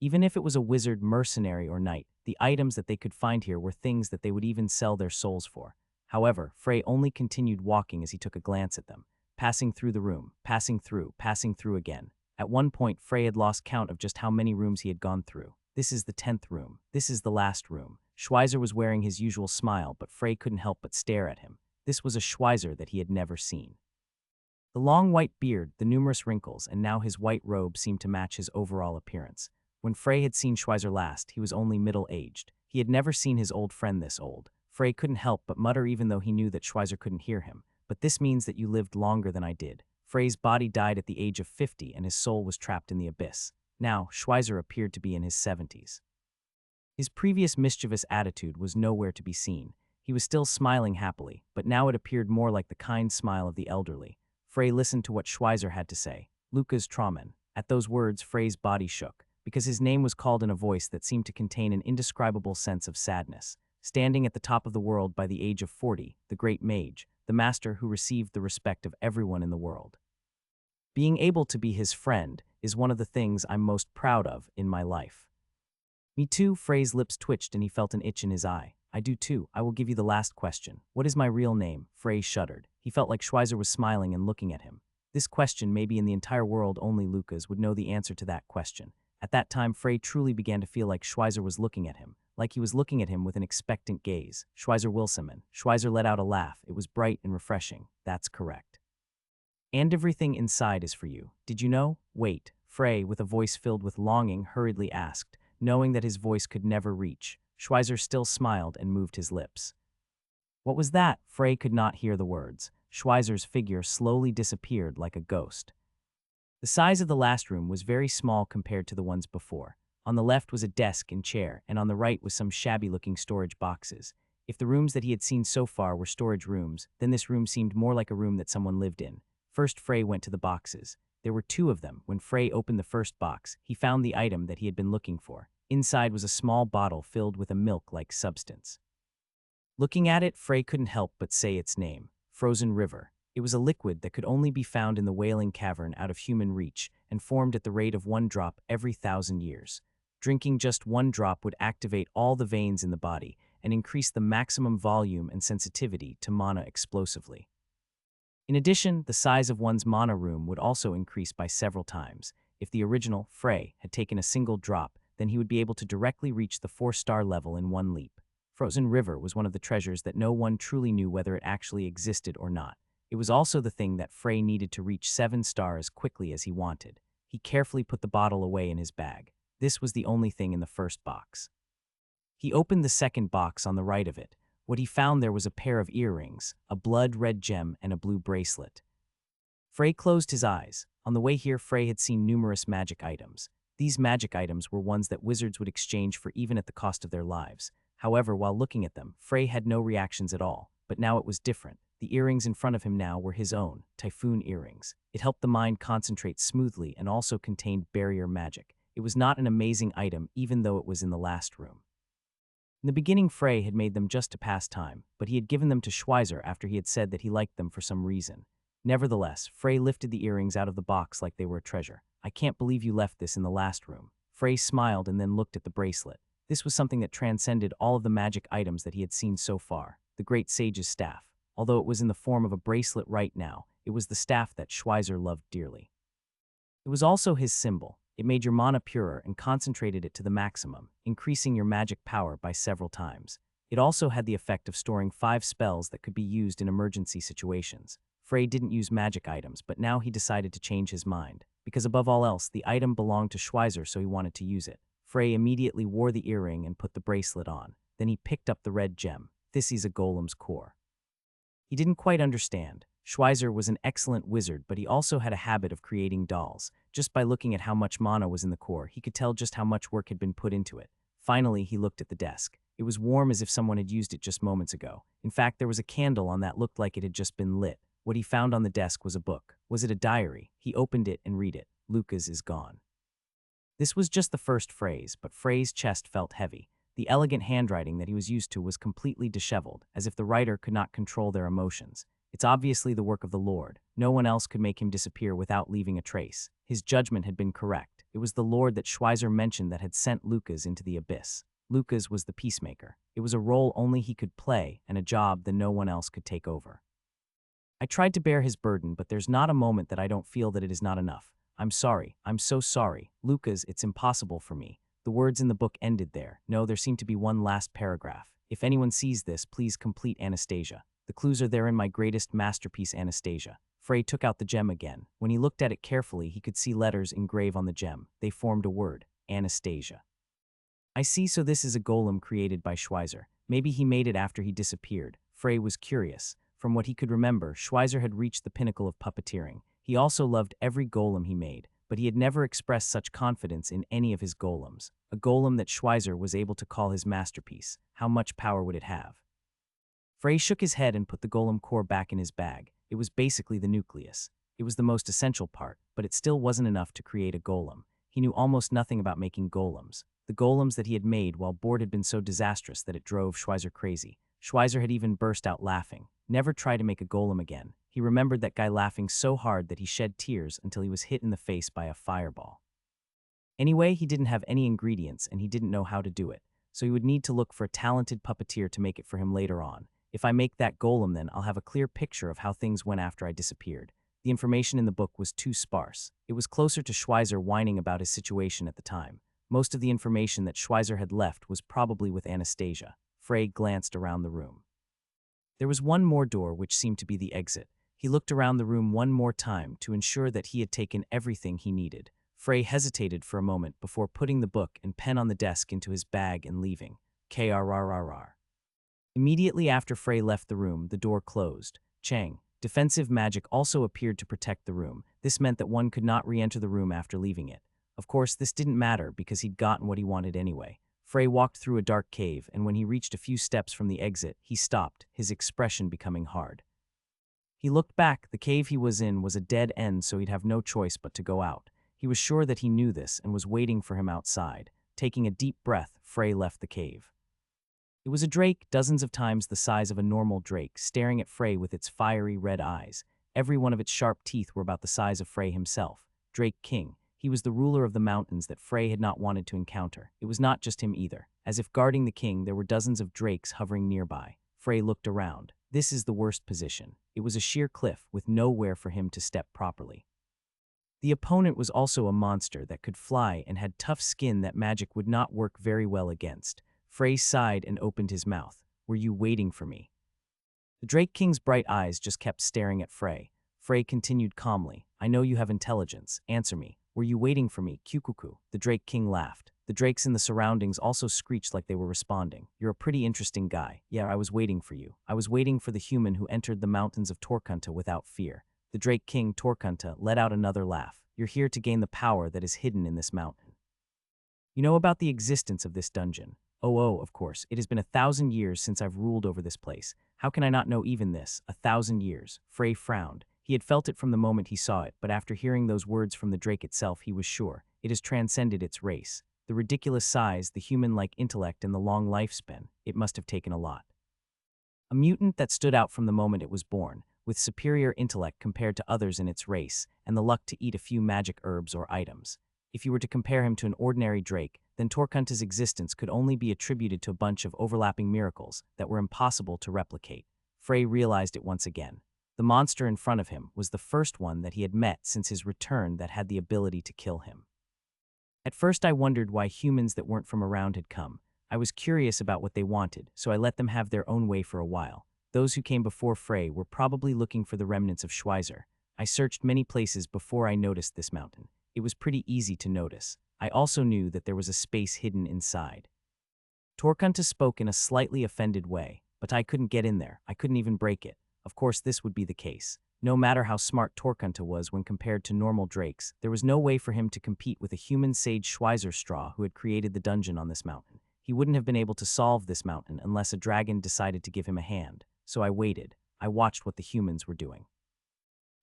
Even if it was a wizard, mercenary, or knight, the items that they could find here were things that they would even sell their souls for. However, Frey only continued walking as he took a glance at them, passing through the room, passing through again. At one point, Frey had lost count of just how many rooms he had gone through. This is the 10th room. This is the last room. Schweizer was wearing his usual smile, but Frey couldn't help but stare at him. This was a Schweizer that he had never seen. The long white beard, the numerous wrinkles, and now his white robe seemed to match his overall appearance. When Frey had seen Schweizer last, he was only middle-aged. He had never seen his old friend this old. Frey couldn't help but mutter even though he knew that Schweizer couldn't hear him. But this means that you lived longer than I did. Frey's body died at the age of 50 and his soul was trapped in the abyss. Now, Schweizer appeared to be in his 70s. His previous mischievous attitude was nowhere to be seen. He was still smiling happily, but now it appeared more like the kind smile of the elderly. Frey listened to what Schweizer had to say. Lucas Trauman. At those words, Frey's body shook, because his name was called in a voice that seemed to contain an indescribable sense of sadness. Standing at the top of the world by the age of 40, the great Mage, the master who received the respect of everyone in the world. Being able to be his friend is one of the things I'm most proud of in my life. Me too, Frey's lips twitched and he felt an itch in his eye. I do too. I will give you the last question. What is my real name? Frey shuddered. He felt like Schweizer was smiling and looking at him. This question, maybe in the entire world only Lucas would know the answer to that question. At that time, Frey truly began to feel like Schweizer was looking at him, like he was looking at him with an expectant gaze. Schweizer Wilson. Schweizer let out a laugh. It was bright and refreshing. That's correct. And everything inside is for you. Did you know? Wait, Frey, with a voice filled with longing, hurriedly asked, knowing that his voice could never reach. Schweizer still smiled and moved his lips. What was that? Frey could not hear the words. Schweizer's figure slowly disappeared like a ghost. The size of the last room was very small compared to the ones before. On the left was a desk and chair, and on the right was some shabby-looking storage boxes. If the rooms that he had seen so far were storage rooms, then this room seemed more like a room that someone lived in. First, Frey went to the boxes. There were two of them. When Frey opened the first box, he found the item that he had been looking for. Inside was a small bottle filled with a milk-like substance. Looking at it, Frey couldn't help but say its name, Frozen River. It was a liquid that could only be found in the Wailing Cavern out of human reach and formed at the rate of 1 drop every 1,000 years. Drinking just 1 drop would activate all the veins in the body and increase the maximum volume and sensitivity to mana explosively. In addition, the size of one's mana room would also increase by several times. If the original, Frey, had taken a single drop, then he would be able to directly reach the 4-star level in 1 leap. Frozen River was one of the treasures that no one truly knew whether it actually existed or not. It was also the thing that Frey needed to reach 7 stars as quickly as he wanted. He carefully put the bottle away in his bag. This was the only thing in the first box. He opened the second box on the right of it. What he found there was a pair of earrings, a blood-red gem, and a blue bracelet. Frey closed his eyes. On the way here, Frey had seen numerous magic items. These magic items were ones that wizards would exchange for even at the cost of their lives. However, while looking at them, Frey had no reactions at all. But now it was different. The earrings in front of him now were his own, typhoon earrings. It helped the mind concentrate smoothly and also contained barrier magic. It was not an amazing item, even though it was in the last room. In the beginning, Frey had made them just to pass time, but he had given them to Schweizer after he had said that he liked them for some reason. Nevertheless, Frey lifted the earrings out of the box like they were a treasure. I can't believe you left this in the last room. Frey smiled and then looked at the bracelet. This was something that transcended all of the magic items that he had seen so far. The Great Sage's staff. Although it was in the form of a bracelet right now, it was the staff that Schweizer loved dearly. It was also his symbol. It made your mana purer and concentrated it to the maximum, increasing your magic power by several times. It also had the effect of storing 5 spells that could be used in emergency situations. Frey didn't use magic items, but now he decided to change his mind. Because above all else, the item belonged to Schweizer, so he wanted to use it. Frey immediately wore the earring and put the bracelet on. Then he picked up the red gem. This is a golem's core. He didn't quite understand. Schweizer was an excellent wizard, but he also had a habit of creating dolls. Just by looking at how much mana was in the core, he could tell just how much work had been put into it. Finally, he looked at the desk. It was warm as if someone had used it just moments ago. In fact, there was a candle on that looked like it had just been lit. What he found on the desk was a book. Was it a diary? He opened it and read it. Lucas is gone. This was just the first phrase, but Frey's chest felt heavy. The elegant handwriting that he was used to was completely disheveled, as if the writer could not control their emotions. It's obviously the work of the Lord. No one else could make him disappear without leaving a trace. His judgment had been correct. It was the Lord that Schweizer mentioned that had sent Lucas into the abyss. Lucas was the peacemaker. It was a role only he could play and a job that no one else could take over. I tried to bear his burden, but there's not a moment that I don't feel that it is not enough. I'm sorry. I'm so sorry. Lucas, it's impossible for me. The words in the book ended there. No, there seemed to be one last paragraph. If anyone sees this, please complete Anastasia. The clues are there in my greatest masterpiece, Anastasia. Frey took out the gem again. When he looked at it carefully, he could see letters engraved on the gem. They formed a word, Anastasia. I see, so this is a golem created by Schweizer. Maybe he made it after he disappeared. Frey was curious. From what he could remember, Schweizer had reached the pinnacle of puppeteering. He also loved every golem he made, but he had never expressed such confidence in any of his golems. A golem that Schweizer was able to call his masterpiece. How much power would it have? Frey shook his head and put the golem core back in his bag. It was basically the nucleus. It was the most essential part, but it still wasn't enough to create a golem. He knew almost nothing about making golems. The golems that he had made while bored had been so disastrous that it drove Schweizer crazy. Schweizer had even burst out laughing. Never try to make a golem again. He remembered that guy laughing so hard that he shed tears until he was hit in the face by a fireball. Anyway, he didn't have any ingredients and he didn't know how to do it, so he would need to look for a talented puppeteer to make it for him later on. If I make that golem, then I'll have a clear picture of how things went after I disappeared. The information in the book was too sparse. It was closer to Schweizer whining about his situation at the time. Most of the information that Schweizer had left was probably with Anastasia. Frey glanced around the room. There was one more door which seemed to be the exit. He looked around the room one more time to ensure that he had taken everything he needed. Frey hesitated for a moment before putting the book and pen on the desk into his bag and leaving. Krrrr. Immediately after Frey left the room, the door closed. Chang. Defensive magic also appeared to protect the room. This meant that one could not re-enter the room after leaving it. Of course, this didn't matter because he'd gotten what he wanted anyway. Frey walked through a dark cave, and when he reached a few steps from the exit, he stopped, his expression becoming hard. He looked back. The cave he was in was a dead end, so he'd have no choice but to go out. He was sure that he knew this and was waiting for him outside. Taking a deep breath, Frey left the cave. It was a drake, dozens of times the size of a normal drake, staring at Frey with its fiery red eyes. Every one of its sharp teeth were about the size of Frey himself. Drake King. He was the ruler of the mountains that Frey had not wanted to encounter. It was not just him either. As if guarding the king, there were dozens of drakes hovering nearby. Frey looked around. This is the worst position. It was a sheer cliff with nowhere for him to step properly. The opponent was also a monster that could fly and had tough skin that magic would not work very well against. Frey sighed and opened his mouth. Were you waiting for me? The Drake King's bright eyes just kept staring at Frey. Frey continued calmly. I know you have intelligence. Answer me. Were you waiting for me? Kukuku. The Drake King laughed. The drakes in the surroundings also screeched like they were responding. You're a pretty interesting guy. Yeah, I was waiting for you. I was waiting for the human who entered the mountains of Torkunta without fear. The Drake King, Torkunta, let out another laugh. You're here to gain the power that is hidden in this mountain. You know about the existence of this dungeon. Oh, of course. It has been 1,000 years since I've ruled over this place. How can I not know even this? 1,000 years. Frey frowned. He had felt it from the moment he saw it, but after hearing those words from the drake itself, he was sure. It has transcended its race. The ridiculous size, the human-like intellect, and the long lifespan. It must have taken a lot. A mutant that stood out from the moment it was born, with superior intellect compared to others in its race, and the luck to eat a few magic herbs or items. If you were to compare him to an ordinary drake, then Torkunta's existence could only be attributed to a bunch of overlapping miracles that were impossible to replicate. Frey realized it once again. The monster in front of him was the first one that he had met since his return that had the ability to kill him. At first I wondered why humans that weren't from around had come. I was curious about what they wanted, so I let them have their own way for a while. Those who came before Frey were probably looking for the remnants of Schweizer. I searched many places before I noticed this mountain. It was pretty easy to notice. I also knew that there was a space hidden inside. Torkunta spoke in a slightly offended way, but I couldn't get in there. I couldn't even break it. Of course, this would be the case. No matter how smart Torkunta was when compared to normal drakes, there was no way for him to compete with a human sage Schweizer Straw who had created the dungeon on this mountain. He wouldn't have been able to solve this mountain unless a dragon decided to give him a hand. So I waited. I watched what the humans were doing.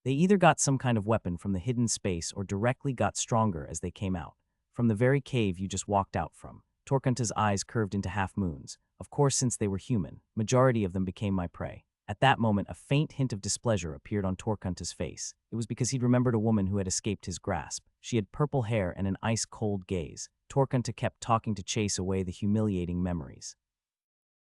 They either got some kind of weapon from the hidden space or directly got stronger as they came out. From the very cave you just walked out from. Torkunta's eyes curved into half moons. Of course, since they were human, majority of them became my prey. At that moment, a faint hint of displeasure appeared on Torkunta's face. It was because he'd remembered a woman who had escaped his grasp. She had purple hair and an ice-cold gaze. Torkunta kept talking to chase away the humiliating memories.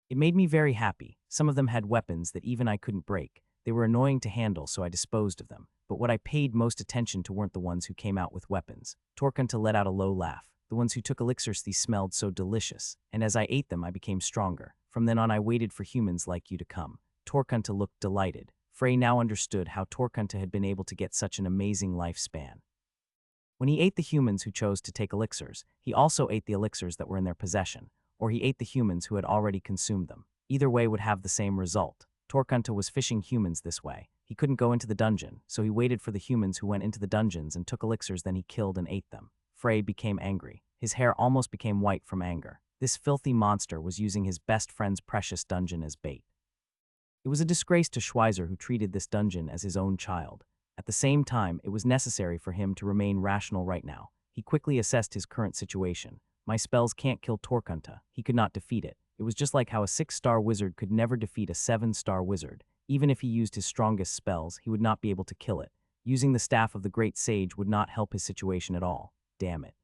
It made me very happy. Some of them had weapons that even I couldn't break. They were annoying to handle, so I disposed of them. But what I paid most attention to weren't the ones who came out with weapons. Torkunta let out a low laugh. The ones who took elixirs, these smelled so delicious, and as I ate them, I became stronger. From then on, I waited for humans like you to come. Torkunta looked delighted. Frey now understood how Torkunta had been able to get such an amazing lifespan. When he ate the humans who chose to take elixirs, he also ate the elixirs that were in their possession, or he ate the humans who had already consumed them. Either way would have the same result. Torkunta was fishing humans this way. He couldn't go into the dungeon, so he waited for the humans who went into the dungeons and took elixirs, then he killed and ate them. Frey became angry. His hair almost became white from anger. This filthy monster was using his best friend's precious dungeon as bait. It was a disgrace to Schweizer, who treated this dungeon as his own child. At the same time, it was necessary for him to remain rational right now. He quickly assessed his current situation. My spells can't kill Torkunta. He could not defeat it. It was just like how a 6-star wizard could never defeat a 7-star wizard. Even if he used his strongest spells, he would not be able to kill it. Using the staff of the great sage would not help his situation at all. Damn it.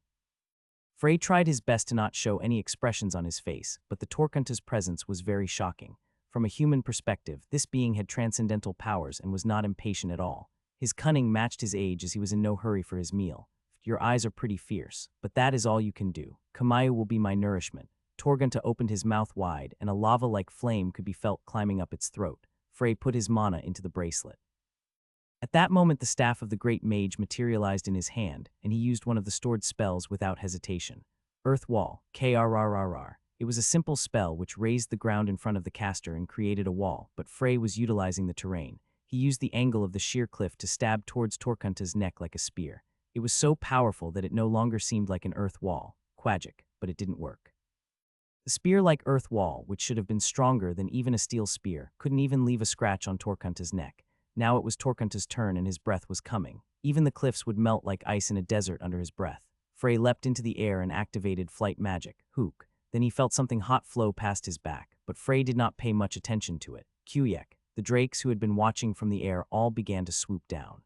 Frey tried his best to not show any expressions on his face, but the Torkunta's presence was very shocking. From a human perspective, this being had transcendental powers and was not impatient at all. His cunning matched his age as he was in no hurry for his meal. Your eyes are pretty fierce, but that is all you can do. Kamayu will be my nourishment. Torgunta opened his mouth wide, and a lava-like flame could be felt climbing up its throat. Frey put his mana into the bracelet. At that moment, the staff of the great mage materialized in his hand, and he used one of the stored spells without hesitation. Earth Wall, Krrrr. It was a simple spell which raised the ground in front of the caster and created a wall, but Frey was utilizing the terrain. He used the angle of the sheer cliff to stab towards Torgunta's neck like a spear. It was so powerful that it no longer seemed like an earth wall, Quagic, but it didn't work. The spear-like earth wall, which should have been stronger than even a steel spear, couldn't even leave a scratch on Torgunta's neck. Now it was Torgunta's turn and his breath was coming. Even the cliffs would melt like ice in a desert under his breath. Frey leapt into the air and activated flight magic, Hook. Then he felt something hot flow past his back, but Frey did not pay much attention to it. Quyek. The drakes who had been watching from the air all began to swoop down.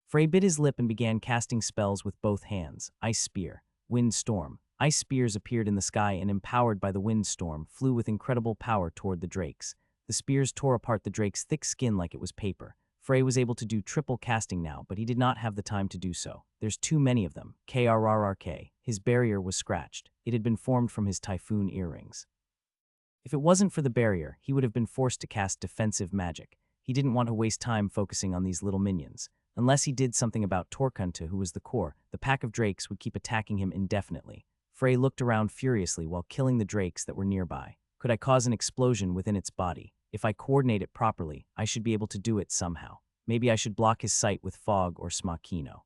Frey bit his lip and began casting spells with both hands. Ice Spear, Wind Storm. Ice spears appeared in the sky and, empowered by the wind storm, flew with incredible power toward the drakes. The spears tore apart the drake's thick skin like it was paper. Frey was able to do triple casting now, but he did not have the time to do so. There's too many of them. Krrrk. His barrier was scratched. It had been formed from his typhoon earrings. If it wasn't for the barrier, he would have been forced to cast defensive magic. He didn't want to waste time focusing on these little minions. Unless he did something about Torgunta, who was the core, the pack of drakes would keep attacking him indefinitely. Frey looked around furiously while killing the drakes that were nearby. Could I cause an explosion within its body? If I coordinate it properly, I should be able to do it somehow. Maybe I should block his sight with fog or smochino.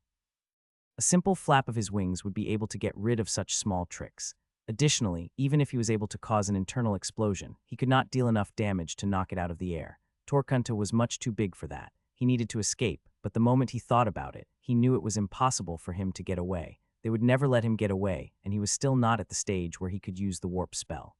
A simple flap of his wings would be able to get rid of such small tricks. Additionally, even if he was able to cause an internal explosion, he could not deal enough damage to knock it out of the air. Torgunta was much too big for that. He needed to escape, but the moment he thought about it, he knew it was impossible for him to get away. They would never let him get away, and he was still not at the stage where he could use the warp spell.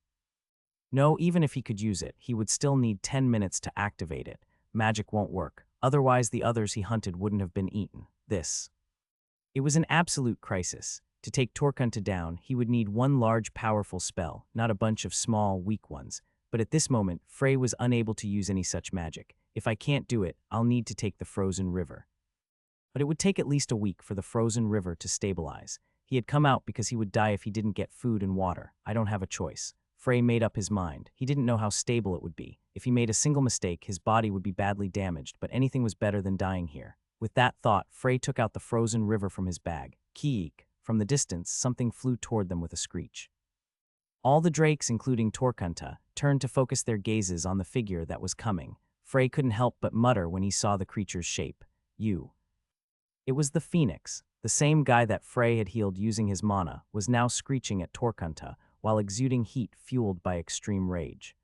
No, even if he could use it, he would still need 10 minutes to activate it. Magic won't work. Otherwise, the others he hunted wouldn't have been eaten. It was an absolute crisis. To take Torgunta down, he would need one large, powerful spell, not a bunch of small, weak ones. But at this moment, Frey was unable to use any such magic. If I can't do it, I'll need to take the frozen river. But it would take at least a week for the frozen river to stabilize. He had come out because he would die if he didn't get food and water. I don't have a choice. Frey made up his mind. He didn't know how stable it would be. If he made a single mistake, his body would be badly damaged, but anything was better than dying here. With that thought, Frey took out the frozen river from his bag. Keek. From the distance, something flew toward them with a screech. All the drakes, including Torgunta, turned to focus their gazes on the figure that was coming. Frey couldn't help but mutter when he saw the creature's shape. It was the phoenix. The same guy that Frey had healed using his mana was now screeching at Torgunta while exuding heat fueled by extreme rage.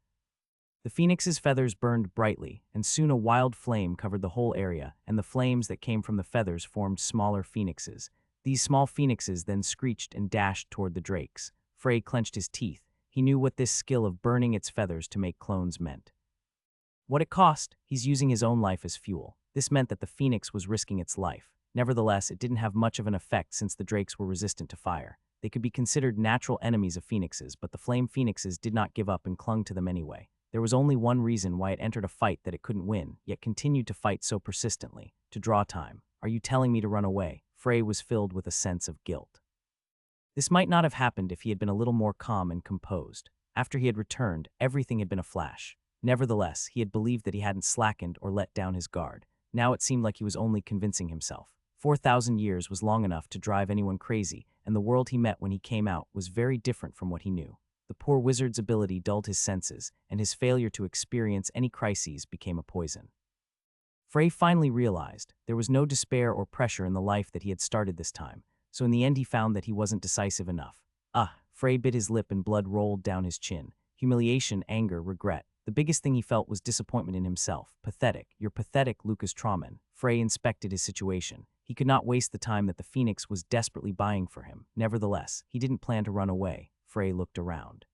The phoenix's feathers burned brightly, and soon a wild flame covered the whole area, and the flames that came from the feathers formed smaller phoenixes. These small phoenixes then screeched and dashed toward the drakes. Frey clenched his teeth. He knew what this skill of burning its feathers to make clones meant. What it cost, he's using his own life as fuel. This meant that the phoenix was risking its life. Nevertheless, it didn't have much of an effect since the drakes were resistant to fire. They could be considered natural enemies of phoenixes, but the flame phoenixes did not give up and clung to them anyway. There was only one reason why it entered a fight that it couldn't win, yet continued to fight so persistently: to draw time. Are you telling me to run away? Frey was filled with a sense of guilt. This might not have happened if he had been a little more calm and composed. After he had returned, everything had been a flash. Nevertheless, he had believed that he hadn't slackened or let down his guard. Now it seemed like he was only convincing himself. 4,000 years was long enough to drive anyone crazy, and the world he met when he came out was very different from what he knew. The poor wizard's ability dulled his senses, and his failure to experience any crises became a poison. Frey finally realized there was no despair or pressure in the life that he had started this time, so in the end he found that he wasn't decisive enough. Frey bit his lip and blood rolled down his chin. Humiliation, anger, regret. The biggest thing he felt was disappointment in himself. Pathetic. You're pathetic, Lucas Trauman. Frey inspected his situation. He could not waste the time that the phoenix was desperately buying for him. Nevertheless, he didn't plan to run away. Frey looked around.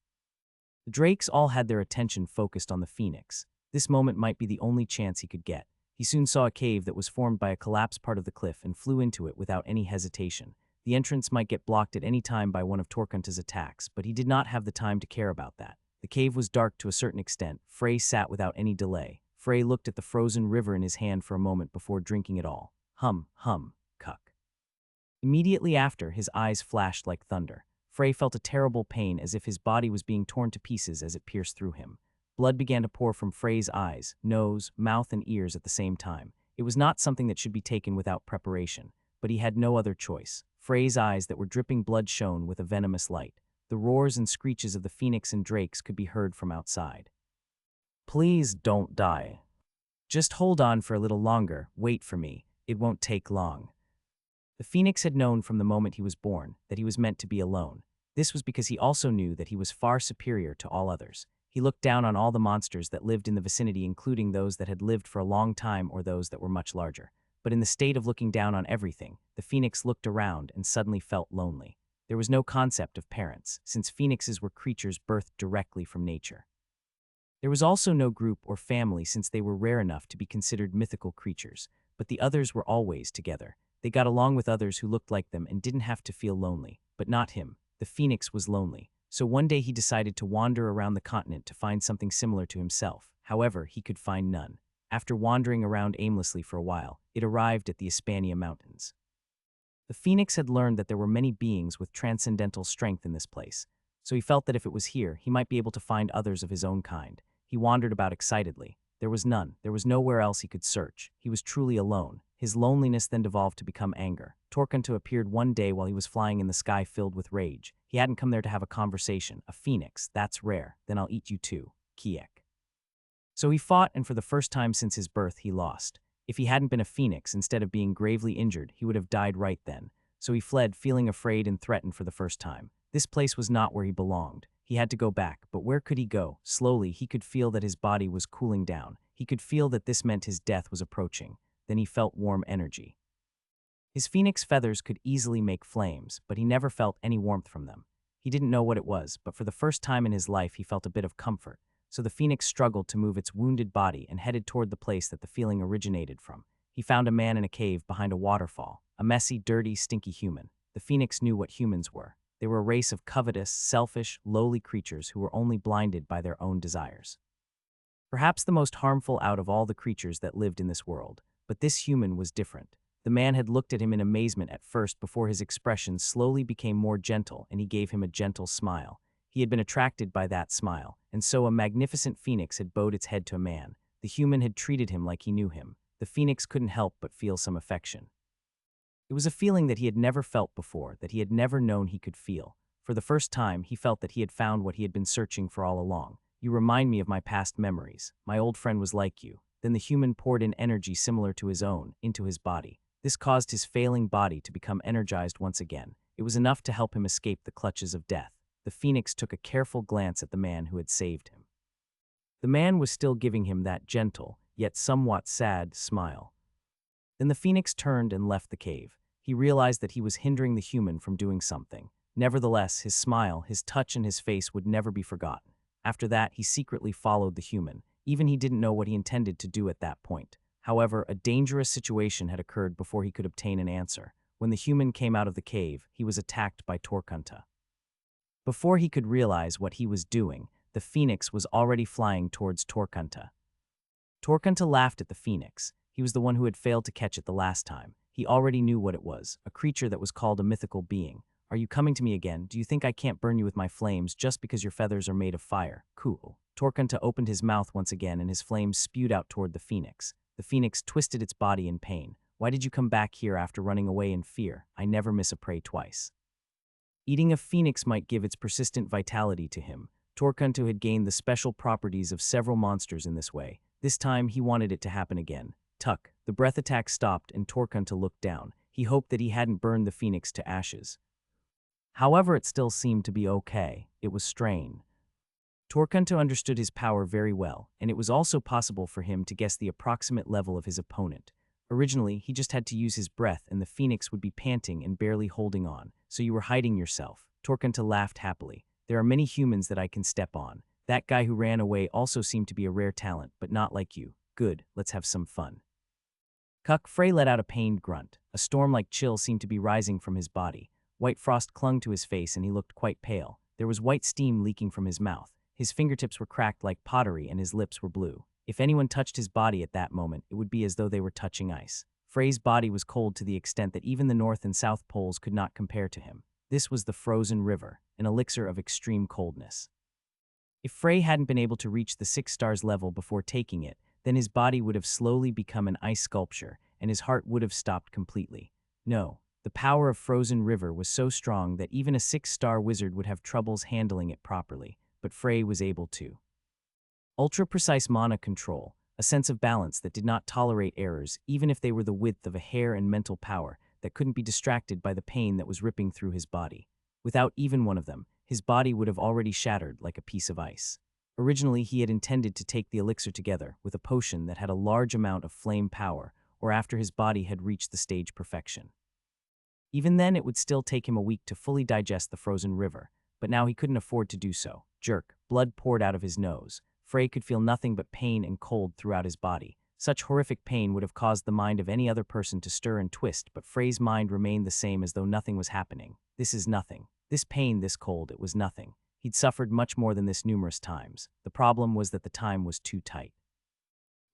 The drakes all had their attention focused on the phoenix. This moment might be the only chance he could get. He soon saw a cave that was formed by a collapsed part of the cliff and flew into it without any hesitation. The entrance might get blocked at any time by one of Torgunta's attacks, but he did not have the time to care about that. The cave was dark to a certain extent. Frey sat without any delay. Frey looked at the frozen river in his hand for a moment before drinking it all. Hum, cuck. Immediately after, his eyes flashed like thunder. Frey felt a terrible pain as if his body was being torn to pieces as it pierced through him. Blood began to pour from Frey's eyes, nose, mouth, and ears at the same time. It was not something that should be taken without preparation, but he had no other choice. Frey's eyes that were dripping blood shone with a venomous light. The roars and screeches of the phoenix and drakes could be heard from outside. Please don't die. Just hold on for a little longer, wait for me, it won't take long. The phoenix had known from the moment he was born that he was meant to be alone. This was because he also knew that he was far superior to all others. He looked down on all the monsters that lived in the vicinity, including those that had lived for a long time or those that were much larger. But in the state of looking down on everything, the phoenix looked around and suddenly felt lonely. There was no concept of parents, since phoenixes were creatures birthed directly from nature. There was also no group or family, since they were rare enough to be considered mythical creatures, but the others were always together. They got along with others who looked like them and didn't have to feel lonely. But not him. The phoenix was lonely. So one day he decided to wander around the continent to find something similar to himself. However, he could find none. After wandering around aimlessly for a while, it arrived at the Hispania Mountains. The phoenix had learned that there were many beings with transcendental strength in this place, so he felt that if it was here, he might be able to find others of his own kind. He wandered about excitedly. There was none. There was nowhere else he could search. He was truly alone. His loneliness then devolved to become anger. Torquato appeared one day while he was flying in the sky filled with rage. He hadn't come there to have a conversation. A phoenix, that's rare. Then I'll eat you too. Kiek. So he fought, and for the first time since his birth, he lost. If he hadn't been a phoenix, instead of being gravely injured, he would have died right then. So he fled, feeling afraid and threatened for the first time. This place was not where he belonged. He had to go back, but where could he go? Slowly, he could feel that his body was cooling down. He could feel that this meant his death was approaching. Then he felt warm energy. His phoenix feathers could easily make flames, but he never felt any warmth from them. He didn't know what it was, but for the first time in his life he felt a bit of comfort. So the phoenix struggled to move its wounded body and headed toward the place that the feeling originated from. He found a man in a cave behind a waterfall, a messy, dirty, stinky human. The phoenix knew what humans were. They were a race of covetous, selfish, lowly creatures who were only blinded by their own desires. Perhaps the most harmful out of all the creatures that lived in this world, but this human was different. The man had looked at him in amazement at first before his expression slowly became more gentle and he gave him a gentle smile. He had been attracted by that smile, and so a magnificent phoenix had bowed its head to a man. The human had treated him like he knew him. The phoenix couldn't help but feel some affection. It was a feeling that he had never felt before, that he had never known he could feel. For the first time, he felt that he had found what he had been searching for all along. You remind me of my past memories. My old friend was like you. Then the human poured in energy similar to his own, into his body. This caused his failing body to become energized once again. It was enough to help him escape the clutches of death. The phoenix took a careful glance at the man who had saved him. The man was still giving him that gentle, yet somewhat sad, smile. Then the phoenix turned and left the cave. He realized that he was hindering the human from doing something. Nevertheless, his smile, his touch, and his face would never be forgotten. After that, he secretly followed the human. Even he didn't know what he intended to do at that point. However, a dangerous situation had occurred before he could obtain an answer. When the human came out of the cave, he was attacked by Torquato. Before he could realize what he was doing, the phoenix was already flying towards Torquato. Torquato laughed at the phoenix. He was the one who had failed to catch it the last time. He already knew what it was, a creature that was called a mythical being. Are you coming to me again? Do you think I can't burn you with my flames just because your feathers are made of fire? Cool. Torquato opened his mouth once again and his flames spewed out toward the phoenix. The phoenix twisted its body in pain. Why did you come back here after running away in fear? I never miss a prey twice. Eating a phoenix might give its persistent vitality to him. Torquato had gained the special properties of several monsters in this way. This time he wanted it to happen again. Tuck. The breath attack stopped and Torquato looked down. He hoped that he hadn't burned the phoenix to ashes. However, it still seemed to be okay. It was strain. Torquato understood his power very well, and it was also possible for him to guess the approximate level of his opponent. Originally, he just had to use his breath and the phoenix would be panting and barely holding on. So you were hiding yourself. Torquato laughed happily. There are many humans that I can step on. That guy who ran away also seemed to be a rare talent, but not like you. Good, let's have some fun. Cuck. Frey let out a pained grunt. A storm-like chill seemed to be rising from his body. White frost clung to his face and he looked quite pale. There was white steam leaking from his mouth. His fingertips were cracked like pottery and his lips were blue. If anyone touched his body at that moment, it would be as though they were touching ice. Frey's body was cold to the extent that even the North and South poles could not compare to him. This was the frozen river, an elixir of extreme coldness. If Frey hadn't been able to reach the 6 stars level before taking it, then his body would have slowly become an ice sculpture, and his heart would have stopped completely. No, the power of frozen river was so strong that even a 6-star wizard would have troubles handling it properly, but Frey was able to. Ultra-precise mana control, a sense of balance that did not tolerate errors even if they were the width of a hair, and mental power that couldn't be distracted by the pain that was ripping through his body. Without even one of them, his body would have already shattered like a piece of ice. Originally, he had intended to take the elixir together with a potion that had a large amount of flame power, or after his body had reached the stage perfection. Even then, it would still take him a week to fully digest the frozen river, but now he couldn't afford to do so. Jerk, blood poured out of his nose. Frey could feel nothing but pain and cold throughout his body. Such horrific pain would have caused the mind of any other person to stir and twist, but Frey's mind remained the same, as though nothing was happening. This is nothing. This pain, this cold, it was nothing. He'd suffered much more than this numerous times. The problem was that the time was too tight.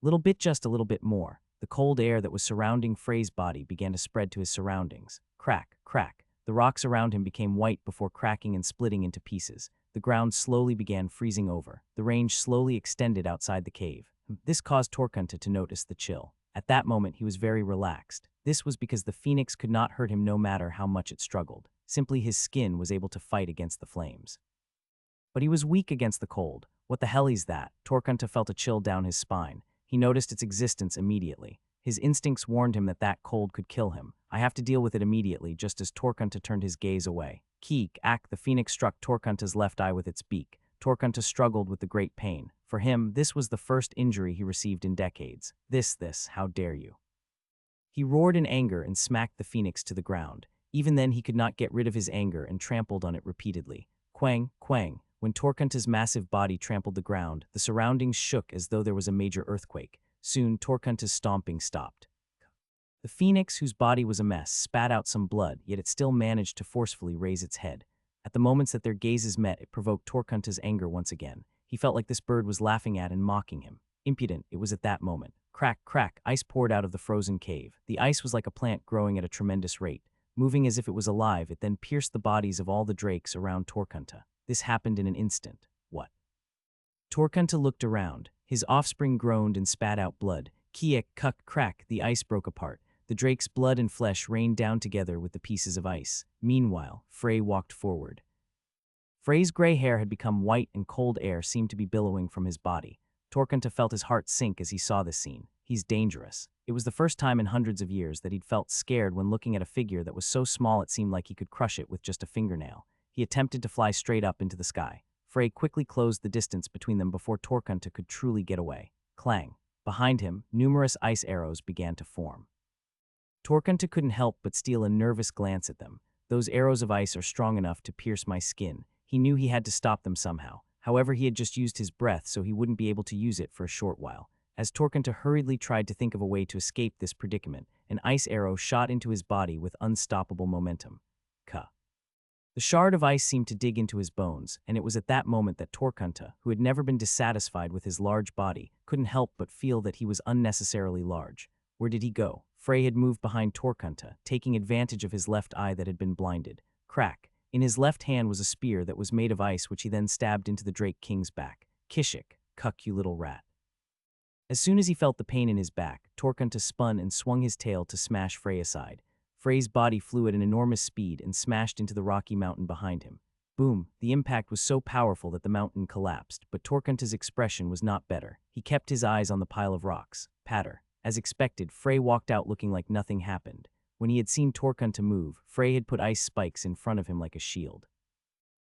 Little bit, just a little bit more. The cold air that was surrounding Frey's body began to spread to his surroundings. Crack, crack. The rocks around him became white before cracking and splitting into pieces. The ground slowly began freezing over. The range slowly extended outside the cave. This caused Torkunta to notice the chill. At that moment, he was very relaxed. This was because the phoenix could not hurt him no matter how much it struggled. Simply his skin was able to fight against the flames. But he was weak against the cold. What the hell is that? Torkunta felt a chill down his spine. He noticed its existence immediately. His instincts warned him that that cold could kill him. I have to deal with it immediately, just as Torkunta turned his gaze away. Keek, ack, the phoenix struck Torkunta's left eye with its beak. Torkunta struggled with the great pain. For him, this was the first injury he received in decades. This, how dare you? He roared in anger and smacked the phoenix to the ground. Even then, he could not get rid of his anger and trampled on it repeatedly. Quang, quang. When Torkunta's massive body trampled the ground, the surroundings shook as though there was a major earthquake. Soon, Torkunta's stomping stopped. The phoenix, whose body was a mess, spat out some blood, yet it still managed to forcefully raise its head. At the moments that their gazes met, it provoked Torkunta's anger once again. He felt like this bird was laughing at and mocking him. Impudent, it was at that moment. Crack, crack, ice poured out of the frozen cave. The ice was like a plant growing at a tremendous rate. Moving as if it was alive, it then pierced the bodies of all the drakes around Torkunta. This happened in an instant. What? Torkunta looked around. His offspring groaned and spat out blood. Kiek, cuck, crack, the ice broke apart. The drake's blood and flesh rained down together with the pieces of ice. Meanwhile, Frey walked forward. Frey's gray hair had become white and cold air seemed to be billowing from his body. Torkunta felt his heart sink as he saw this scene. He's dangerous. It was the first time in hundreds of years that he'd felt scared when looking at a figure that was so small it seemed like he could crush it with just a fingernail. He attempted to fly straight up into the sky. Frey quickly closed the distance between them before Torkunta could truly get away. Clang. Behind him, numerous ice arrows began to form. Torkunta couldn't help but steal a nervous glance at them. Those arrows of ice are strong enough to pierce my skin. He knew he had to stop them somehow. However, he had just used his breath, so he wouldn't be able to use it for a short while. As Torkunta hurriedly tried to think of a way to escape this predicament, an ice arrow shot into his body with unstoppable momentum. Ka. The shard of ice seemed to dig into his bones, and it was at that moment that Torkunta, who had never been dissatisfied with his large body, couldn't help but feel that he was unnecessarily large. Where did he go? Frey had moved behind Torkunta, taking advantage of his left eye that had been blinded. Crack. In his left hand was a spear that was made of ice, which he then stabbed into the Drake King's back. Kishik, cuck, you little rat. As soon as he felt the pain in his back, Torkunta spun and swung his tail to smash Frey aside. Frey's body flew at an enormous speed and smashed into the rocky mountain behind him. Boom! The impact was so powerful that the mountain collapsed, but Torkunta's expression was not better. He kept his eyes on the pile of rocks. Patter. As expected, Frey walked out looking like nothing happened. When he had seen Torkunta move, Frey had put ice spikes in front of him like a shield.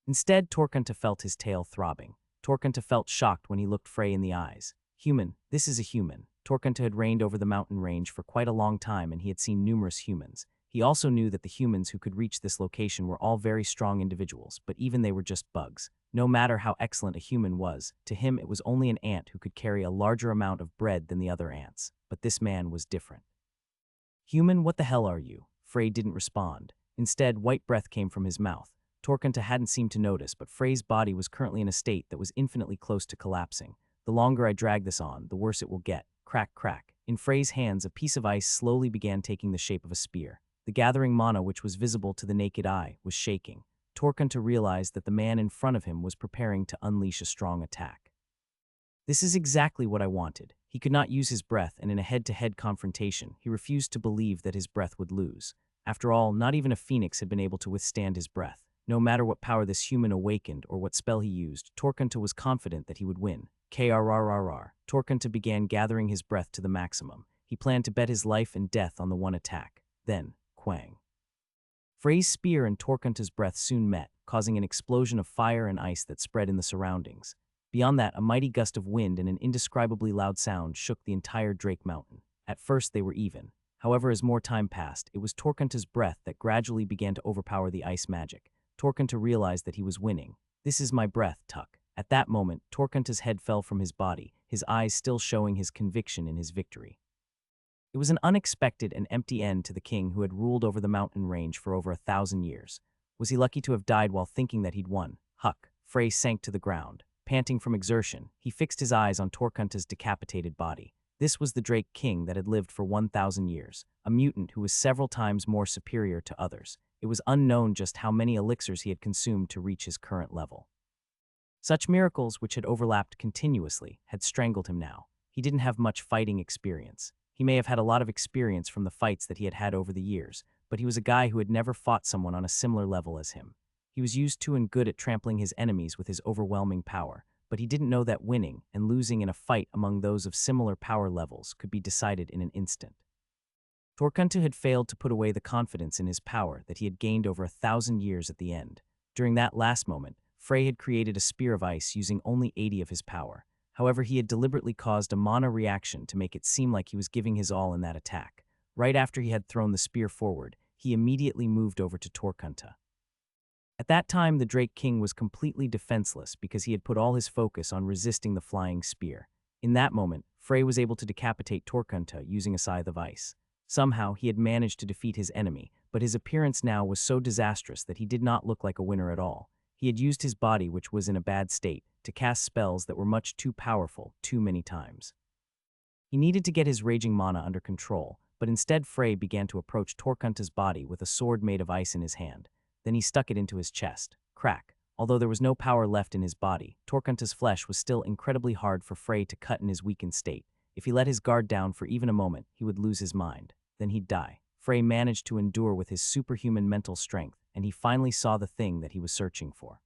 Instead, Torkunta felt his tail throbbing. Torkunta felt shocked when he looked Frey in the eyes. Human, this is a human. Torkunta had reigned over the mountain range for quite a long time, and he had seen numerous humans. He also knew that the humans who could reach this location were all very strong individuals, but even they were just bugs. No matter how excellent a human was, to him it was only an ant who could carry a larger amount of bread than the other ants. But this man was different. Human, what the hell are you? Frey didn't respond. Instead, white breath came from his mouth. Torkunta hadn't seemed to notice, but Frey's body was currently in a state that was infinitely close to collapsing. The longer I drag this on, the worse it will get. Crack, crack. In Frey's hands, a piece of ice slowly began taking the shape of a spear. The gathering mana, which was visible to the naked eye, was shaking. Torquunta realized that the man in front of him was preparing to unleash a strong attack. This is exactly what I wanted. He could not use his breath, and in a head-to-head confrontation, he refused to believe that his breath would lose. After all, not even a phoenix had been able to withstand his breath. No matter what power this human awakened or what spell he used, Torquunta was confident that he would win. Krrrr. Torquunta began gathering his breath to the maximum. He planned to bet his life and death on the one attack. Then, quang. Frey's spear and Torquunta's breath soon met, causing an explosion of fire and ice that spread in the surroundings. Beyond that, a mighty gust of wind and an indescribably loud sound shook the entire Drake Mountain. At first, they were even. However, as more time passed, it was Torquunta's breath that gradually began to overpower the ice magic. Torquunta realized that he was winning. "This is my breath, Tuck." At that moment, Torquunta's head fell from his body, his eyes still showing his conviction in his victory. It was an unexpected and empty end to the king who had ruled over the mountain range for over 1,000 years. Was he lucky to have died while thinking that he'd won? Huck. Frey sank to the ground. Panting from exertion, he fixed his eyes on Torquunta's decapitated body. This was the Drake King that had lived for 1,000 years, a mutant who was several times more superior to others. It was unknown just how many elixirs he had consumed to reach his current level. Such miracles, which had overlapped continuously, had strangled him now. He didn't have much fighting experience. He may have had a lot of experience from the fights that he had had over the years, but he was a guy who had never fought someone on a similar level as him. He was used to and good at trampling his enemies with his overwhelming power, but he didn't know that winning and losing in a fight among those of similar power levels could be decided in an instant. Torquunta had failed to put away the confidence in his power that he had gained over 1,000 years at the end. During that last moment, Frey had created a spear of ice using only 80 of his power. However, he had deliberately caused a mana reaction to make it seem like he was giving his all in that attack. Right after he had thrown the spear forward, he immediately moved over to Torquunta. At that time, the Drake King was completely defenseless because he had put all his focus on resisting the flying spear. In that moment, Frey was able to decapitate Torquunta using a scythe of ice. Somehow, he had managed to defeat his enemy, but his appearance now was so disastrous that he did not look like a winner at all. He had used his body, which was in a bad state, to cast spells that were much too powerful, too many times. He needed to get his raging mana under control, but instead Frey began to approach Torquunta's body with a sword made of ice in his hand. Then he stuck it into his chest. Crack. Although there was no power left in his body, Torquunta's flesh was still incredibly hard for Frey to cut in his weakened state. If he let his guard down for even a moment, he would lose his mind. Then he'd die. Frey managed to endure with his superhuman mental strength, and he finally saw the thing that he was searching for.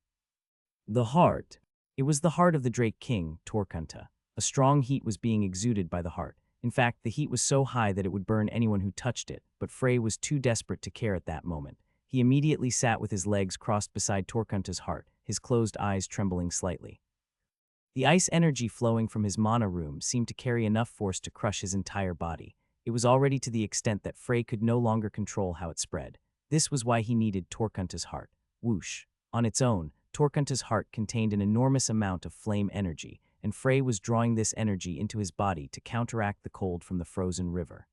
The heart. It was the heart of the Drake King, Torquunta. A strong heat was being exuded by the heart. In fact, the heat was so high that it would burn anyone who touched it, but Frey was too desperate to care at that moment. He immediately sat with his legs crossed beside Torquunta's heart, his closed eyes trembling slightly. The ice energy flowing from his mana room seemed to carry enough force to crush his entire body. It was already to the extent that Frey could no longer control how it spread. This was why he needed Torquunta's heart. Whoosh. On its own, Torquunta's heart contained an enormous amount of flame energy, and Frey was drawing this energy into his body to counteract the cold from the frozen river.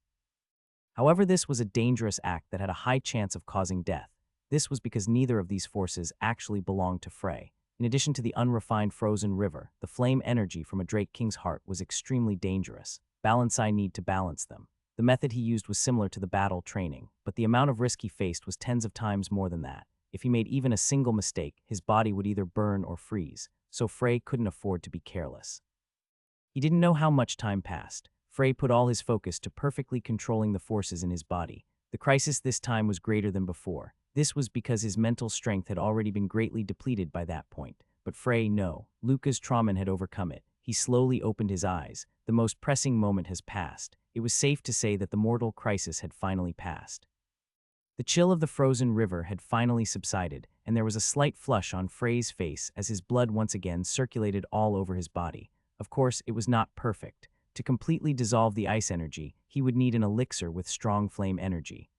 However, this was a dangerous act that had a high chance of causing death. This was because neither of these forces actually belonged to Frey. In addition to the unrefined frozen river, the flame energy from a Drake King's heart was extremely dangerous. I need to balance them. The method he used was similar to the battle training, but the amount of risk he faced was tens of times more than that. If he made even a single mistake, his body would either burn or freeze, so Frey couldn't afford to be careless. He didn't know how much time passed. Frey put all his focus to perfectly controlling the forces in his body. The crisis this time was greater than before. This was because his mental strength had already been greatly depleted by that point. But Frey, no. Luca's trauma had overcome it. He slowly opened his eyes. The most pressing moment has passed. It was safe to say that the mortal crisis had finally passed. The chill of the frozen river had finally subsided, and there was a slight flush on Frey's face as his blood once again circulated all over his body. Of course, it was not perfect. To completely dissolve the ice energy, he would need an elixir with strong flame energy.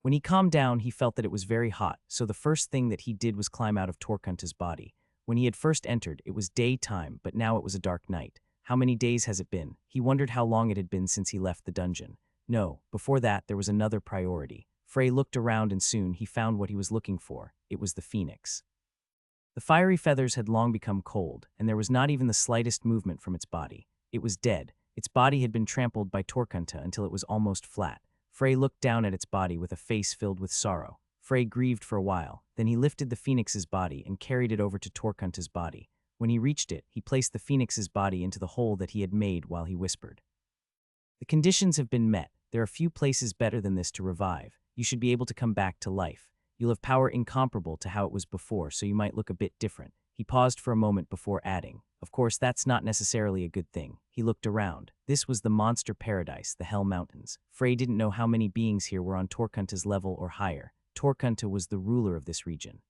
When he calmed down, he felt that it was very hot, so the first thing that he did was climb out of Torquunta's body. When he had first entered, it was daytime, but now it was a dark night. How many days has it been? He wondered how long it had been since he left the dungeon. No, before that, there was another priority. Frey looked around and soon he found what he was looking for. It was the phoenix. The fiery feathers had long become cold, and there was not even the slightest movement from its body. It was dead. Its body had been trampled by Torkunta until it was almost flat. Frey looked down at its body with a face filled with sorrow. Frey grieved for a while. Then he lifted the phoenix's body and carried it over to Torkunta's body. When he reached it, he placed the phoenix's body into the hole that he had made while he whispered, "The conditions have been met. There are few places better than this to revive. You should be able to come back to life. You'll have power incomparable to how it was before, so you might look a bit different." He paused for a moment before adding, "Of course, that's not necessarily a good thing." He looked around. This was the monster paradise, the Hell Mountains. Frey didn't know how many beings here were on Torkunta's level or higher. Torkunta was the ruler of this region.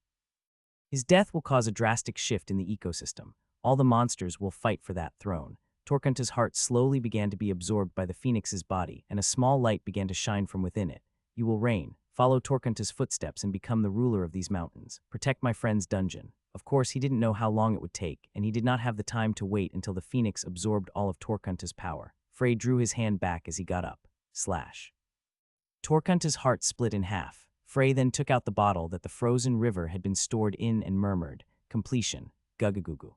His death will cause a drastic shift in the ecosystem. All the monsters will fight for that throne. Torkunta's heart slowly began to be absorbed by the phoenix's body, and a small light began to shine from within it. "You will reign. Follow Torkunta's footsteps and become the ruler of these mountains. Protect my friend's dungeon." Of course, he didn't know how long it would take, and he did not have the time to wait until the phoenix absorbed all of Torkunta's power. Frey drew his hand back as he got up. Slash. Torkunta's heart split in half. Frey then took out the bottle that the frozen river had been stored in and murmured, "Completion. Gugagugu."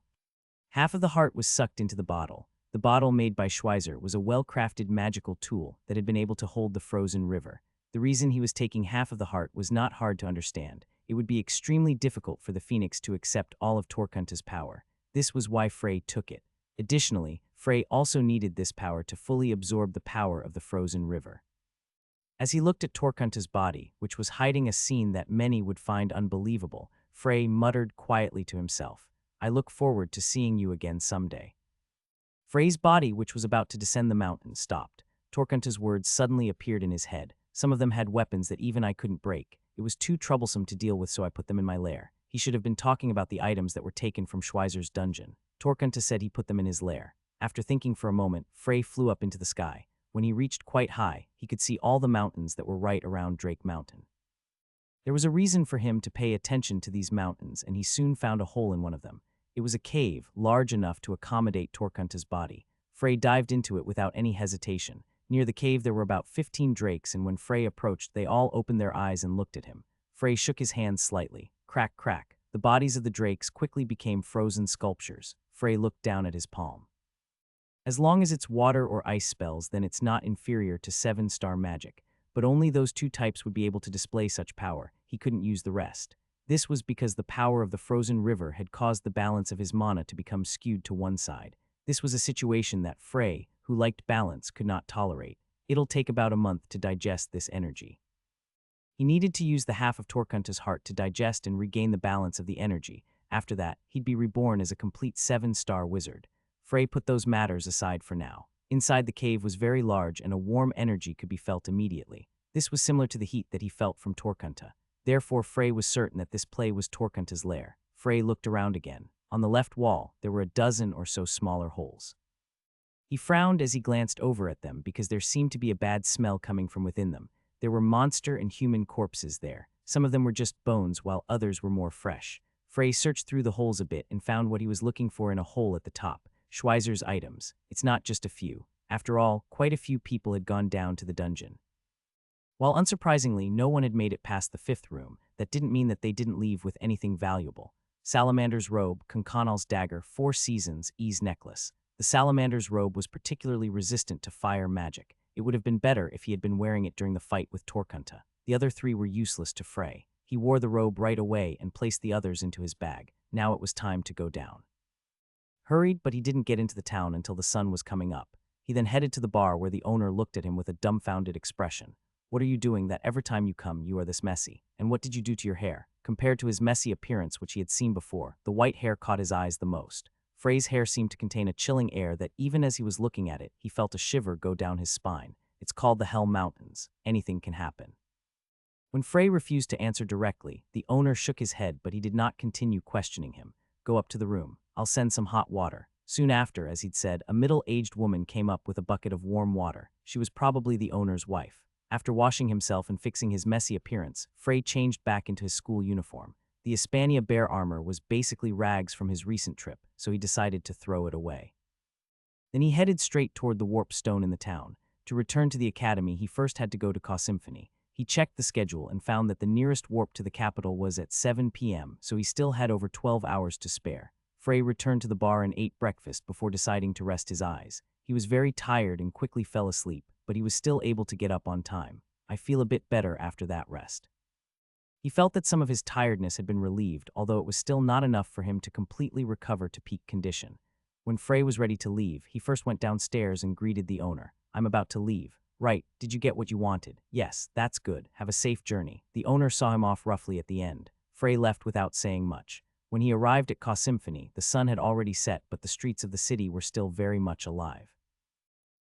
Half of the heart was sucked into the bottle. The bottle made by Schweizer was a well-crafted magical tool that had been able to hold the frozen river. The reason he was taking half of the heart was not hard to understand. It would be extremely difficult for the phoenix to accept all of Torkunta's power. This was why Frey took it. Additionally, Frey also needed this power to fully absorb the power of the frozen river. As he looked at Torkunta's body, which was hiding a scene that many would find unbelievable, Frey muttered quietly to himself, "I look forward to seeing you again someday." Frey's body, which was about to descend the mountain, stopped. Torkunta's words suddenly appeared in his head. "Some of them had weapons that even I couldn't break. It was too troublesome to deal with, so I put them in my lair." He should have been talking about the items that were taken from Schweizer's dungeon. Torkunta said he put them in his lair. After thinking for a moment, Frey flew up into the sky. When he reached quite high, he could see all the mountains that were right around Drake Mountain. There was a reason for him to pay attention to these mountains, and he soon found a hole in one of them. It was a cave, large enough to accommodate Torkunta's body. Frey dived into it without any hesitation. Near the cave there were about 15 drakes, and when Frey approached, they all opened their eyes and looked at him. Frey shook his hands slightly. Crack, crack. The bodies of the drakes quickly became frozen sculptures. Frey looked down at his palm. As long as it's water or ice spells, then it's not inferior to 7-star magic. But only those two types would be able to display such power. He couldn't use the rest. This was because the power of the frozen river had caused the balance of his mana to become skewed to one side. This was a situation that Frey, who liked balance, could not tolerate. It'll take about a month to digest this energy. He needed to use the half of Torkunta's heart to digest and regain the balance of the energy. After that, he'd be reborn as a complete 7-star wizard. Frey put those matters aside for now. Inside the cave was very large, and a warm energy could be felt immediately. This was similar to the heat that he felt from Torkunta. Therefore, Frey was certain that this play was Torkunta's lair. Frey looked around again. On the left wall, there were a dozen or so smaller holes. He frowned as he glanced over at them because there seemed to be a bad smell coming from within them. There were monster and human corpses there. Some of them were just bones, while others were more fresh. Frey searched through the holes a bit and found what he was looking for in a hole at the top. Schweizer's items. It's not just a few. After all, quite a few people had gone down to the dungeon. While unsurprisingly, no one had made it past the 5th room, that didn't mean that they didn't leave with anything valuable. Salamander's robe, Kunkanal's dagger, 4 seasons, E's necklace. The Salamander's robe was particularly resistant to fire magic. It would have been better if he had been wearing it during the fight with Torkunta. The other 3 were useless to Frey. He wore the robe right away and placed the others into his bag. Now it was time to go down. Hurried, but he didn't get into the town until the sun was coming up. He then headed to the bar where the owner looked at him with a dumbfounded expression. "What are you doing that every time you come, you are this messy? And what did you do to your hair?" Compared to his messy appearance, which he had seen before, the white hair caught his eyes the most. Frey's hair seemed to contain a chilling air that even as he was looking at it, he felt a shiver go down his spine. It's called the Hell Mountains. Anything can happen. When Frey refused to answer directly, the owner shook his head, but he did not continue questioning him. "Go up to the room. I'll send some hot water." Soon after, as he'd said, a middle-aged woman came up with a bucket of warm water. She was probably the owner's wife. After washing himself and fixing his messy appearance, Frey changed back into his school uniform. The Hispania bear armor was basically rags from his recent trip, so he decided to throw it away. Then he headed straight toward the warp stone in the town. To return to the academy, he first had to go to Symphony. He checked the schedule and found that the nearest warp to the capital was at 7 p.m., so he still had over 12 hours to spare. Frey returned to the bar and ate breakfast before deciding to rest his eyes. He was very tired and quickly fell asleep, but he was still able to get up on time. I feel a bit better after that rest. He felt that some of his tiredness had been relieved, although it was still not enough for him to completely recover to peak condition. When Frey was ready to leave, he first went downstairs and greeted the owner. "I'm about to leave." "Right, did you get what you wanted?" "Yes, that's good. Have a safe journey." The owner saw him off roughly at the end. Frey left without saying much. When he arrived at Symphony, the sun had already set, but the streets of the city were still very much alive.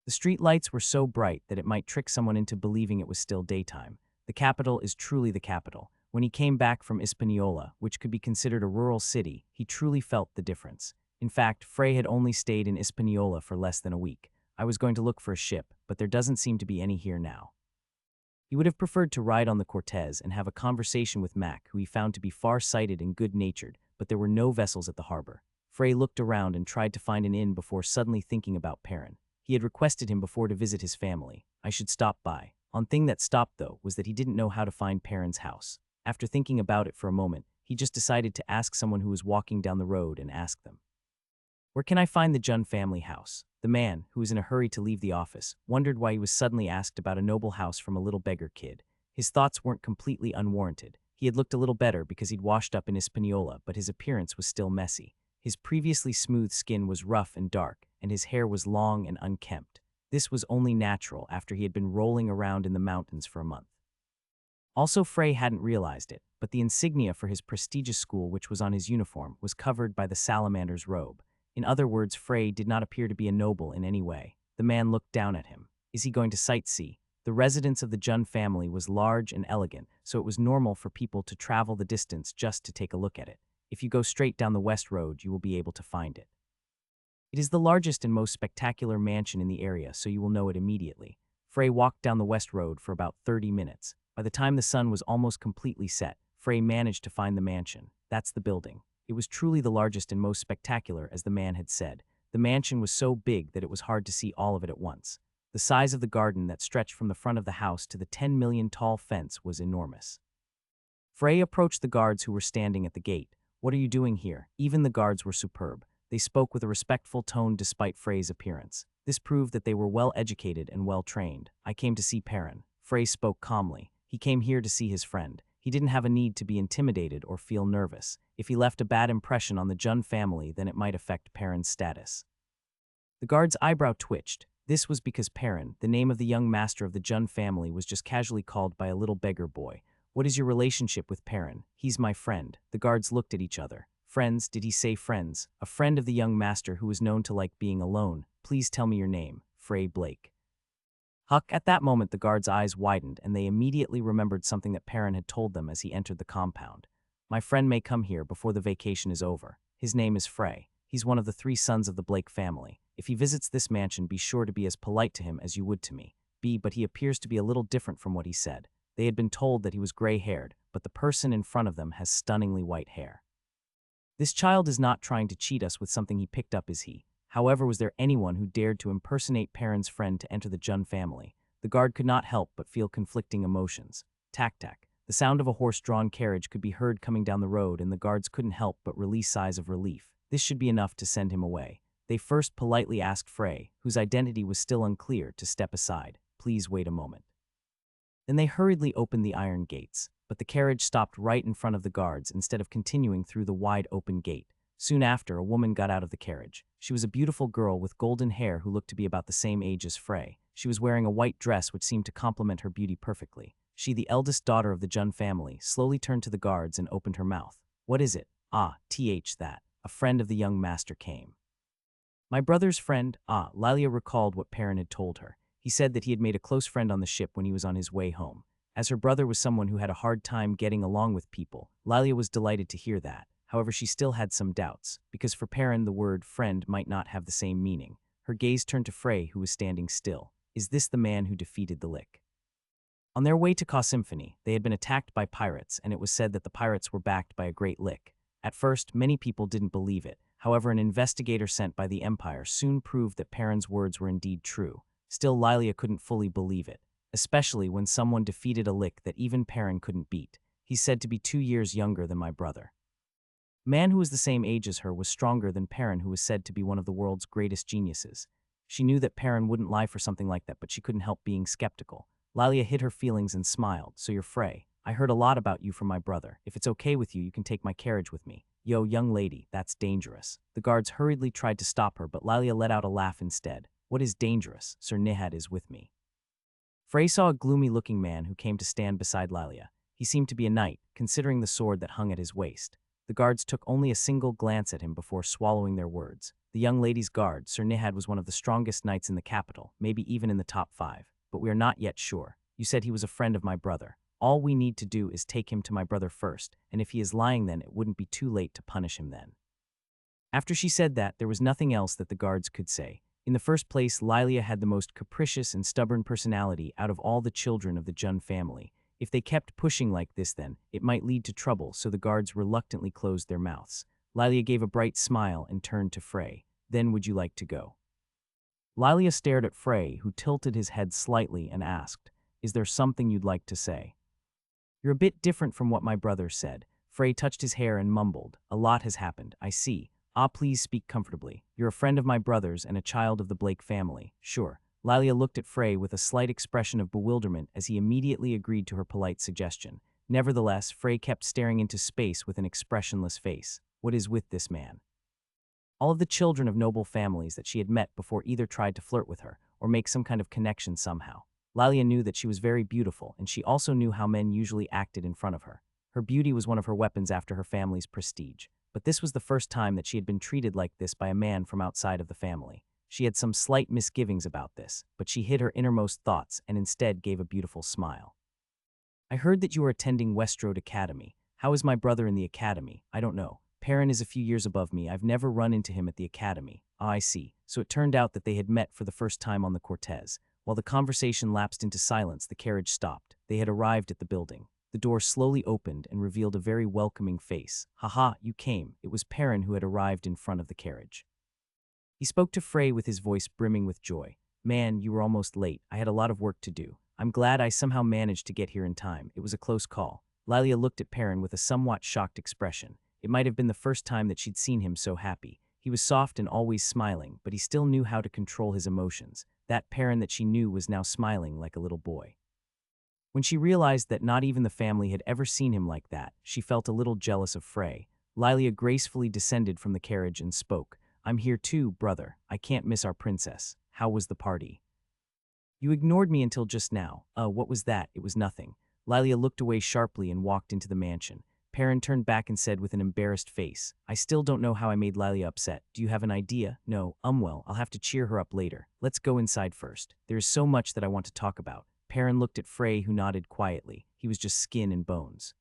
The street lights were so bright that it might trick someone into believing it was still daytime. The capital is truly the capital. When he came back from Hispaniola, which could be considered a rural city, he truly felt the difference. In fact, Frey had only stayed in Hispaniola for less than a week. "I was going to look for a ship, but there doesn't seem to be any here now." He would have preferred to ride on the Cortez and have a conversation with Mac, who he found to be far-sighted and good-natured, but there were no vessels at the harbor. Frey looked around and tried to find an inn before suddenly thinking about Perrin. He had requested him before to visit his family. "I should stop by." One thing that stopped, though, was that he didn't know how to find Perrin's house. After thinking about it for a moment, he just decided to ask someone who was walking down the road and ask them, "Where can I find the Jun family house?" The man, who was in a hurry to leave the office, wondered why he was suddenly asked about a noble house from a little beggar kid. His thoughts weren't completely unwarranted. He had looked a little better because he'd washed up in Hispaniola, but his appearance was still messy. His previously smooth skin was rough and dark, and his hair was long and unkempt. This was only natural after he had been rolling around in the mountains for a month. Also, Frey hadn't realized it, but the insignia for his prestigious school, which was on his uniform, was covered by the salamander's robe. In other words, Frey did not appear to be a noble in any way. The man looked down at him. Is he going to sightsee? The residence of the Jun family was large and elegant, so it was normal for people to travel the distance just to take a look at it. If you go straight down the west road, you will be able to find it. It is the largest and most spectacular mansion in the area, so you will know it immediately. Frey walked down the west road for about 30 minutes. By the time the sun was almost completely set, Frey managed to find the mansion. That's the building. It was truly the largest and most spectacular, as the man had said. The mansion was so big that it was hard to see all of it at once. The size of the garden that stretched from the front of the house to the 10 million tall fence was enormous. Frey approached the guards who were standing at the gate. "What are you doing here?" Even the guards were superb. They spoke with a respectful tone despite Frey's appearance. This proved that they were well-educated and well-trained. "I came to see Perrin." Frey spoke calmly. He came here to see his friend. He didn't have a need to be intimidated or feel nervous. If he left a bad impression on the Jun family, then it might affect Perrin's status. The guard's eyebrow twitched. This was because Perrin, the name of the young master of the Jun family, was just casually called by a little beggar boy. "What is your relationship with Perrin?" "He's my friend." The guards looked at each other. "Friends? Did he say friends?" "A friend of the young master who was known to like being alone. Please tell me your name." "Frey Blake." Huck, at that moment the guards' eyes widened, and they immediately remembered something that Perrin had told them as he entered the compound. "My friend may come here before the vacation is over. His name is Frey. He's one of the 3 sons of the Blake family. If he visits this mansion, be sure to be as polite to him as you would to me." But he appears to be a little different from what he said. They had been told that he was gray-haired, but the person in front of them has stunningly white hair. This child is not trying to cheat us with something he picked up, is he? However, was there anyone who dared to impersonate Perrin's friend to enter the Jun family? The guard could not help but feel conflicting emotions. Tack-tack. The sound of a horse-drawn carriage could be heard coming down the road, and the guards couldn't help but release sighs of relief. This should be enough to send him away. They first politely asked Frey, whose identity was still unclear, to step aside. "Please wait a moment." Then they hurriedly opened the iron gates, but the carriage stopped right in front of the guards instead of continuing through the wide open gate. Soon after, a woman got out of the carriage. She was a beautiful girl with golden hair who looked to be about the same age as Frey. She was wearing a white dress which seemed to complement her beauty perfectly. She, the eldest daughter of the Jun family, slowly turned to the guards and opened her mouth. "What is it?" That. A friend of the young master came." "My brother's friend?" Lilia recalled what Perrin had told her. He said that he had made a close friend on the ship when he was on his way home. As her brother was someone who had a hard time getting along with people, Lilia was delighted to hear that. However, she still had some doubts, because for Perrin the word friend might not have the same meaning. Her gaze turned to Frey, who was standing still. Is this the man who defeated the Lick? On their way to Symphony, they had been attacked by pirates, and it was said that the pirates were backed by a great Lick. At first, many people didn't believe it. However, an investigator sent by the Empire soon proved that Perrin's words were indeed true. Still, Lilia couldn't fully believe it. especially when someone defeated a lick that even Perrin couldn't beat. He's said to be 2 years younger than my brother. Man who was the same age as her was stronger than Perrin, who was said to be one of the world's greatest geniuses. She knew that Perrin wouldn't lie for something like that, but she couldn't help being skeptical. Lalia hid her feelings and smiled. So you're Frey. I heard a lot about you from my brother. If it's okay with you, you can take my carriage with me. Yo, young lady, that's dangerous. The guards hurriedly tried to stop her, but Lalia let out a laugh instead. What is dangerous? Sir Nihad is with me. Frey saw a gloomy-looking man who came to stand beside Lalia. He seemed to be a knight, considering the sword that hung at his waist. The guards took only a single glance at him before swallowing their words. The young lady's guard, Sir Nihad, was one of the strongest knights in the capital, maybe even in the top 5. But we are not yet sure. You said he was a friend of my brother. All we need to do is take him to my brother first, and if he is lying, then it wouldn't be too late to punish him then. After she said that, there was nothing else that the guards could say. In the first place, Lilia had the most capricious and stubborn personality out of all the children of the Jun family. If they kept pushing like this, then it might lead to trouble, so the guards reluctantly closed their mouths. Lilia gave a bright smile and turned to Frey. Then would you like to go? Lilia stared at Frey, who tilted his head slightly and asked, is there something you'd like to say? You're a bit different from what my brother said. Frey touched his hair and mumbled, a lot has happened, I see. Ah, please speak comfortably. You're a friend of my brother's and a child of the Blake family. Sure. Lilia looked at Frey with a slight expression of bewilderment as he immediately agreed to her polite suggestion. Nevertheless, Frey kept staring into space with an expressionless face. What is with this man? All of the children of noble families that she had met before either tried to flirt with her or make some kind of connection somehow. Lilia knew that she was very beautiful, and she also knew how men usually acted in front of her. Her beauty was one of her weapons after her family's prestige. But this was the first time that she had been treated like this by a man from outside of the family. She had some slight misgivings about this, but she hid her innermost thoughts and instead gave a beautiful smile. I heard that you are attending Westroad Academy. How is my brother in the academy? I don't know. Perrin is a few years above me. I've never run into him at the academy. Ah, I see. So it turned out that they had met for the first time on the Cortez. While the conversation lapsed into silence, the carriage stopped. They had arrived at the building. The door slowly opened and revealed a very welcoming face. Haha, you came. It was Perrin who had arrived in front of the carriage. He spoke to Frey with his voice brimming with joy. Man, you were almost late. I had a lot of work to do. I'm glad I somehow managed to get here in time. It was a close call. Lilia looked at Perrin with a somewhat shocked expression. It might have been the first time that she'd seen him so happy. He was soft and always smiling, but he still knew how to control his emotions. That Perrin that she knew was now smiling like a little boy. When she realized that not even the family had ever seen him like that, she felt a little jealous of Frey. Lilia gracefully descended from the carriage and spoke. I'm here too, brother. I can't miss our princess. How was the party? You ignored me until just now. What was that? It was nothing. Lilia looked away sharply and walked into the mansion. Perrin turned back and said with an embarrassed face, I still don't know how I made Lilia upset. Do you have an idea? No, well, I'll have to cheer her up later. Let's go inside first. There is so much that I want to talk about. Perrin looked at Frey, who nodded quietly. He was just skin and bones.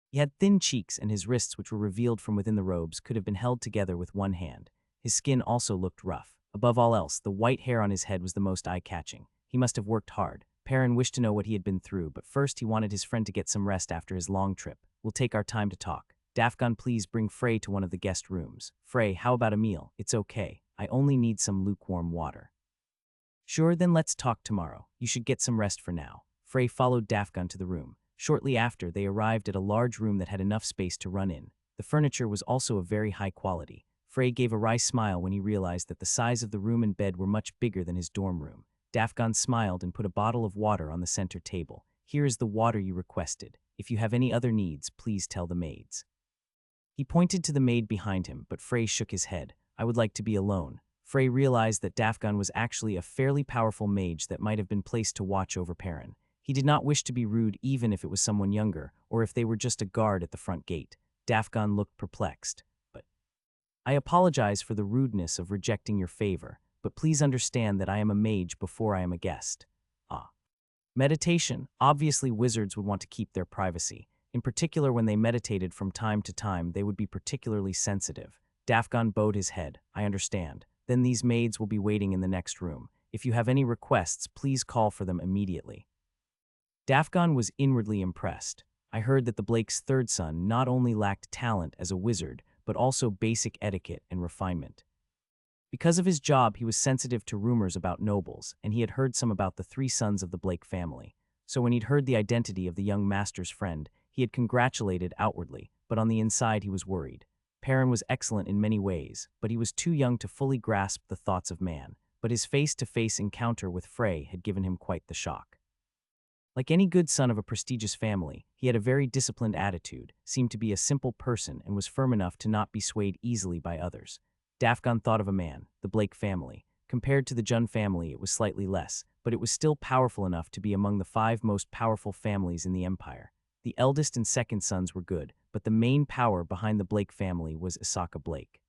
He had thin cheeks, and his wrists, which were revealed from within the robes, could have been held together with one hand. His skin also looked rough. Above all else, the white hair on his head was the most eye-catching. He must have worked hard. Perrin wished to know what he had been through, but first he wanted his friend to get some rest after his long trip. We'll take our time to talk. Dafgon, please bring Frey to one of the guest rooms. Frey, how about a meal? It's okay. I only need some lukewarm water. Sure, then let's talk tomorrow. You should get some rest for now. Frey followed Dafgon to the room. Shortly after, they arrived at a large room that had enough space to run in. The furniture was also of very high quality. Frey gave a wry smile when he realized that the size of the room and bed were much bigger than his dorm room. Dafgon smiled and put a bottle of water on the center table. Here is the water you requested. If you have any other needs, please tell the maids. He pointed to the maid behind him, but Frey shook his head. I would like to be alone. Frey realized that Dafgon was actually a fairly powerful mage that might have been placed to watch over Perrin. He did not wish to be rude even if it was someone younger, or if they were just a guard at the front gate. Dafgon looked perplexed. But I apologize for the rudeness of rejecting your favor, but please understand that I am a mage before I am a guest. Ah. Meditation. Obviously, wizards would want to keep their privacy. In particular, when they meditated from time to time, they would be particularly sensitive. Dafgon bowed his head. I understand. Then these maids will be waiting in the next room. If you have any requests, please call for them immediately. Dafgon was inwardly impressed. I heard that the Blake's third son not only lacked talent as a wizard, but also basic etiquette and refinement. Because of his job, he was sensitive to rumors about nobles, and he had heard some about the three sons of the Blake family. So when he'd heard the identity of the young master's friend, he had congratulated outwardly, but on the inside he was worried. Perrin was excellent in many ways, but he was too young to fully grasp the thoughts of man. But his face-to-face encounter with Frey had given him quite the shock. Like any good son of a prestigious family, he had a very disciplined attitude, seemed to be a simple person, and was firm enough to not be swayed easily by others. Dafgon thought of a man, the Blake family. Compared to the Jun family, it was slightly less, but it was still powerful enough to be among the 5 most powerful families in the empire. The eldest and second sons were good, but the main power behind the Blake family was Isaka Blake.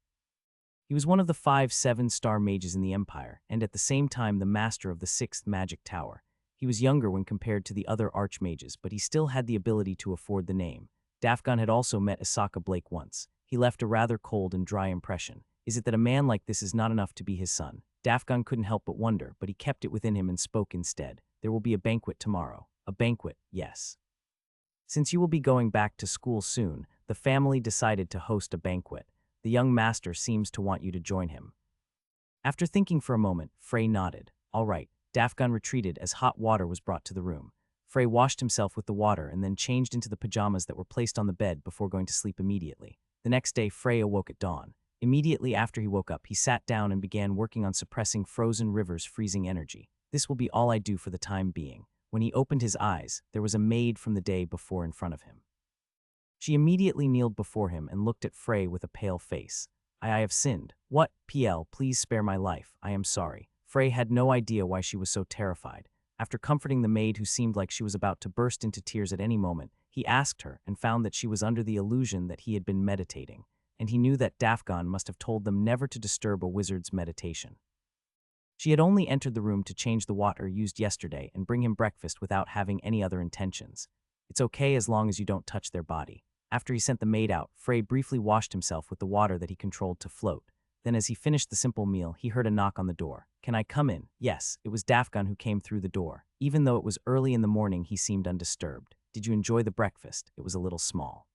He was one of the 5 7-star mages in the empire, and at the same time the master of the 6th magic tower. He was younger when compared to the other archmages, but he still had the ability to afford the name. Dafgon had also met Isaka Blake once. He left a rather cold and dry impression. Is it that a man like this is not enough to be his son? Dafgon couldn't help but wonder, but he kept it within him and spoke instead. There will be a banquet tomorrow. A banquet, yes. Since you will be going back to school soon, the family decided to host a banquet. The young master seems to want you to join him. After thinking for a moment, Frey nodded. All right. Dafgon retreated as hot water was brought to the room. Frey washed himself with the water and then changed into the pajamas that were placed on the bed before going to sleep immediately. The next day, Frey awoke at dawn. Immediately after he woke up, he sat down and began working on suppressing frozen rivers' freezing energy. This will be all I do for the time being. When he opened his eyes, there was a maid from the day before in front of him. She immediately kneeled before him and looked at Frey with a pale face. I have sinned. What? PL, please spare my life. I am sorry. Frey had no idea why she was so terrified. After comforting the maid who seemed like she was about to burst into tears at any moment, he asked her and found that she was under the illusion that he had been meditating, and he knew that Dafgon must have told them never to disturb a wizard's meditation. She had only entered the room to change the water used yesterday and bring him breakfast without having any other intentions. It's okay as long as you don't touch their body. After he sent the maid out, Frey briefly washed himself with the water that he controlled to float. Then as he finished the simple meal, he heard a knock on the door. Can I come in? Yes, it was Dafgon who came through the door. Even though it was early in the morning, he seemed undisturbed. Did you enjoy the breakfast? It was a little small.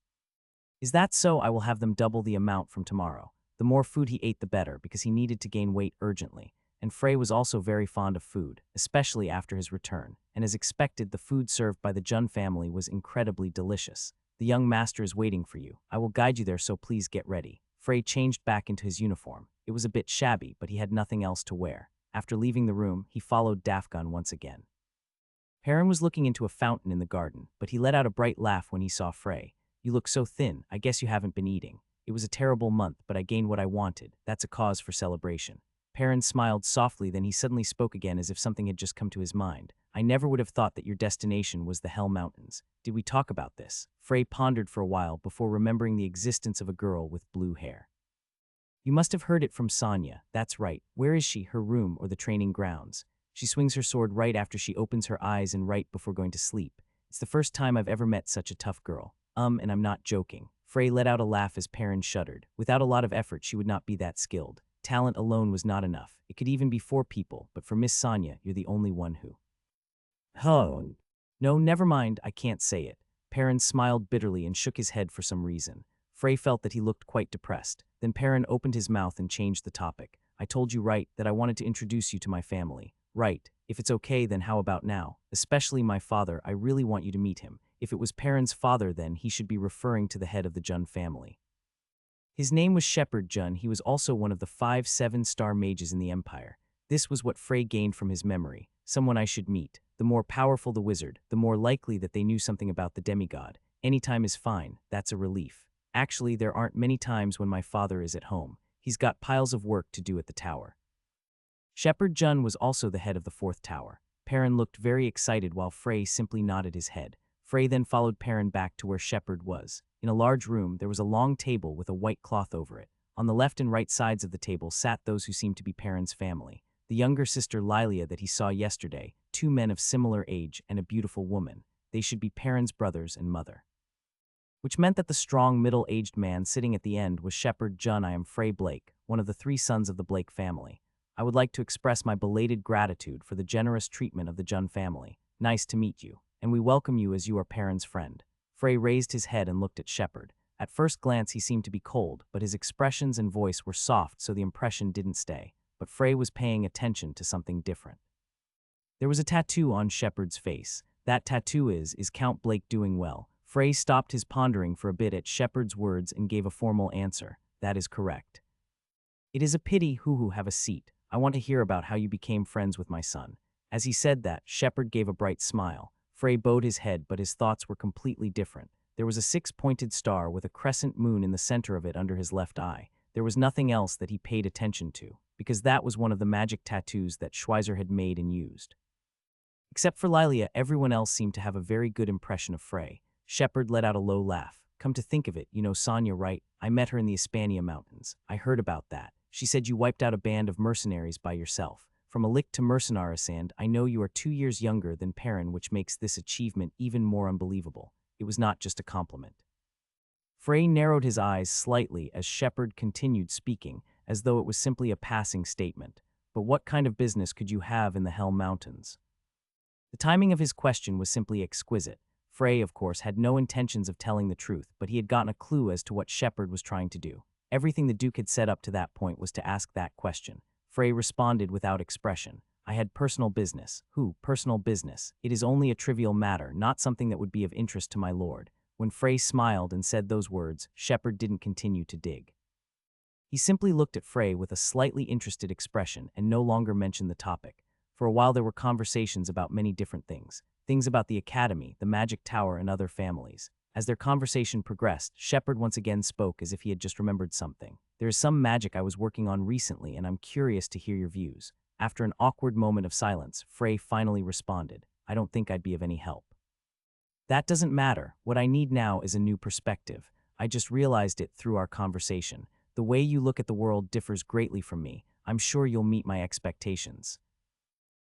Is that so? I will have them double the amount from tomorrow. The more food he ate, the better, because he needed to gain weight urgently. And Frey was also very fond of food, especially after his return. And as expected, the food served by the Jun family was incredibly delicious. The young master is waiting for you. I will guide you there, so please get ready. Frey changed back into his uniform. It was a bit shabby, but he had nothing else to wear. After leaving the room, he followed Dafgon once again. Perrin was looking into a fountain in the garden, but he let out a bright laugh when he saw Frey. You look so thin. I guess you haven't been eating. It was a terrible month, but I gained what I wanted. That's a cause for celebration. Perrin smiled softly, then he suddenly spoke again as if something had just come to his mind. I never would have thought that your destination was the Hell Mountains. Did we talk about this? Frey pondered for a while before remembering the existence of a girl with blue hair. You must have heard it from Sonya. That's right. Where is she? Her room or the training grounds? She swings her sword right after she opens her eyes and right before going to sleep. It's the first time I've ever met such a tough girl. And I'm not joking. Frey let out a laugh as Perrin shuddered. Without a lot of effort, she would not be that skilled. Talent alone was not enough. It could even be 4 people, but for Miss Sonya, you're the only one who... Oh. No, never mind, I can't say it. Perrin smiled bitterly and shook his head for some reason. Frey felt that he looked quite depressed. Then Perrin opened his mouth and changed the topic. I told you right that I wanted to introduce you to my family. Right. If it's okay, then how about now? Especially my father, I really want you to meet him. If it was Perrin's father, then he should be referring to the head of the Jun family. His name was Shepherd Jun. He was also one of the 5 7-star mages in the empire. This was what Frey gained from his memory. Someone I should meet. The more powerful the wizard, the more likely that they knew something about the demigod. Any time is fine. That's a relief. Actually, there aren't many times when my father is at home. He's got piles of work to do at the tower. Shepherd Jun was also the head of the 4th tower. Perrin looked very excited while Frey simply nodded his head. Frey then followed Perrin back to where Shepherd was. In a large room, there was a long table with a white cloth over it. On the left and right sides of the table sat those who seemed to be Perrin's family. The younger sister Lilia that he saw yesterday, 2 men of similar age, and a beautiful woman. They should be Perrin's brothers and mother. Which meant that the strong, middle-aged man sitting at the end was Shepherd Jun. I am Frey Blake, one of the 3 sons of the Blake family. I would like to express my belated gratitude for the generous treatment of the Jun family. Nice to meet you, and we welcome you as you are Perrin's friend. Frey raised his head and looked at Shepherd. At first glance he seemed to be cold, but his expressions and voice were soft, so the impression didn't stay. but Frey was paying attention to something different. There was a tattoo on Shepard's face. That tattoo is Count Blake doing well? Frey stopped his pondering for a bit at Shepard's words and gave a formal answer. That is correct. It is a pity, hoo-hoo, have a seat. I want to hear about how you became friends with my son. As he said that, Shepard gave a bright smile. Frey bowed his head, but his thoughts were completely different. There was a six-pointed star with a crescent moon in the center of it under his left eye. There was nothing else that he paid attention to, because that was one of the magic tattoos that Schweizer had made and used. Except for Lilia, everyone else seemed to have a very good impression of Frey. Shepard let out a low laugh. Come to think of it, you know Sonya, right? I met her in the Hispania Mountains. I heard about that. She said you wiped out a band of mercenaries by yourself. From a lick to mercenaries, and I know you are 2 years younger than Perrin, which makes this achievement even more unbelievable. It was not just a compliment. Frey narrowed his eyes slightly as Shepard continued speaking, as though it was simply a passing statement. But what kind of business could you have in the Hell Mountains? The timing of his question was simply exquisite. Frey, of course, had no intentions of telling the truth, but he had gotten a clue as to what Shepard was trying to do. Everything the Duke had set up to that point was to ask that question. Frey responded without expression. I had personal business. Who? Personal business. It is only a trivial matter, not something that would be of interest to my lord. When Frey smiled and said those words, Shepard didn't continue to dig. He simply looked at Frey with a slightly interested expression and no longer mentioned the topic. For a while there were conversations about many different things. Things about the academy, the magic tower, and other families. As their conversation progressed, Shepard once again spoke as if he had just remembered something. There is some magic I was working on recently, and I'm curious to hear your views. After an awkward moment of silence, Frey finally responded, I don't think I'd be of any help. That doesn't matter. What I need now is a new perspective. I just realized it through our conversation. The way you look at the world differs greatly from me. I'm sure you'll meet my expectations.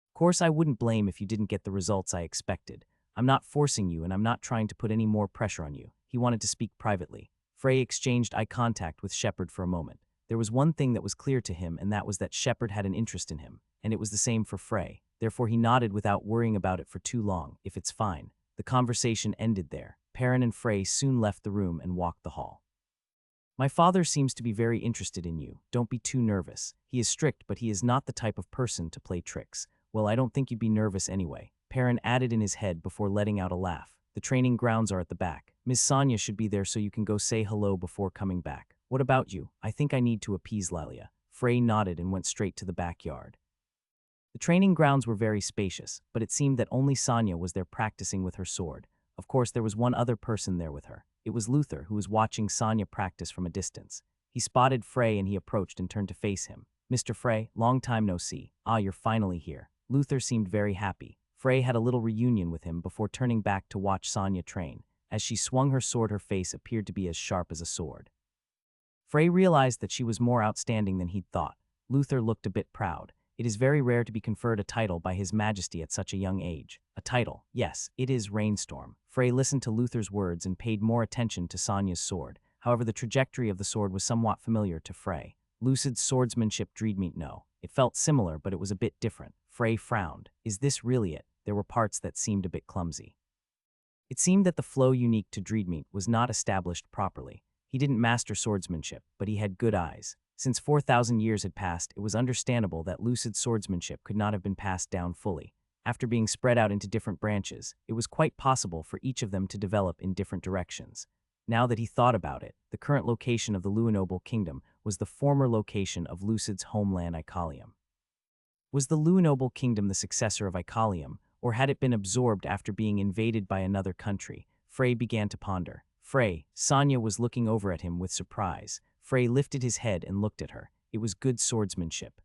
Of course, I wouldn't blame if you didn't get the results I expected. I'm not forcing you, and I'm not trying to put any more pressure on you. He wanted to speak privately. Frey exchanged eye contact with Shepard for a moment. There was one thing that was clear to him, and that was that Shepard had an interest in him, and it was the same for Frey. Therefore, he nodded without worrying about it for too long. If it's fine. The conversation ended there. Perrin and Frey soon left the room and walked the hall. My father seems to be very interested in you. Don't be too nervous. He is strict, but he is not the type of person to play tricks. Well, I don't think you'd be nervous anyway. Perrin added in his head before letting out a laugh. The training grounds are at the back. Miss Sonya should be there so you can go say hello before coming back. What about you? I think I need to appease Lilia. Frey nodded and went straight to the backyard. The training grounds were very spacious, but it seemed that only Sonya was there practicing with her sword. Of course, there was one other person there with her. It was Luther, who was watching Sonya practice from a distance. He spotted Frey and he approached and turned to face him. Mr. Frey, long time no see. Ah, you're finally here. Luther seemed very happy. Frey had a little reunion with him before turning back to watch Sonya train. As she swung her sword, her face appeared to be as sharp as a sword. Frey realized that she was more outstanding than he'd thought. Luther looked a bit proud. It is very rare to be conferred a title by His Majesty at such a young age. A title, yes, it is Rainstorm. Frey listened to Luther's words and paid more attention to Sonya's sword. However, the trajectory of the sword was somewhat familiar to Frey. Lucid swordsmanship Dreadmeat, no. It felt similar, but it was a bit different. Frey frowned. Is this really it? There were parts that seemed a bit clumsy. It seemed that the flow unique to Dreadmeat was not established properly. He didn't master swordsmanship, but he had good eyes. Since 4,000 years had passed, it was understandable that lucid swordsmanship could not have been passed down fully. After being spread out into different branches, it was quite possible for each of them to develop in different directions. Now that he thought about it, the current location of the Luinoble Kingdom was the former location of Lucid's homeland Icalium. Was the Luinoble Kingdom the successor of Icalium, or had it been absorbed after being invaded by another country? Frey began to ponder. Frey, Sonya was looking over at him with surprise. Frey lifted his head and looked at her. It was good swordsmanship.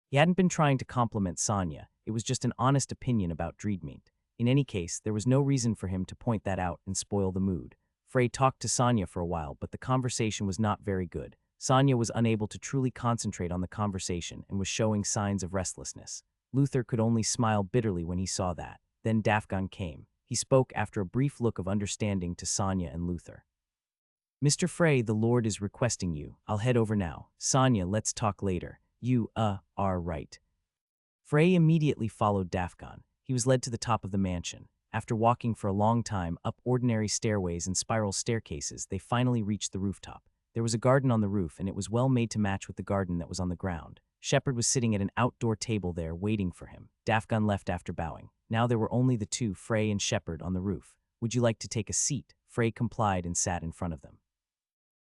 He hadn't been trying to compliment Sonya. It was just an honest opinion about Dreadmeat. In any case, there was no reason for him to point that out and spoil the mood. Frey talked to Sonya for a while, but the conversation was not very good. Sonya was unable to truly concentrate on the conversation and was showing signs of restlessness. Luther could only smile bitterly when he saw that. Then Dafgon came. He spoke after a brief look of understanding to Sonya and Luther. Mr. Frey, the Lord is requesting you. I'll head over now. Sonya, let's talk later. You, are right. Frey immediately followed Dafgon. He was led to the top of the mansion. After walking for a long time up ordinary stairways and spiral staircases, they finally reached the rooftop. There was a garden on the roof, and it was well made to match with the garden that was on the ground. Shepard was sitting at an outdoor table there waiting for him. Dafgun left after bowing. Now there were only the two, Frey and Shepard, on the roof. "Would you like to take a seat?" Frey complied and sat in front of them.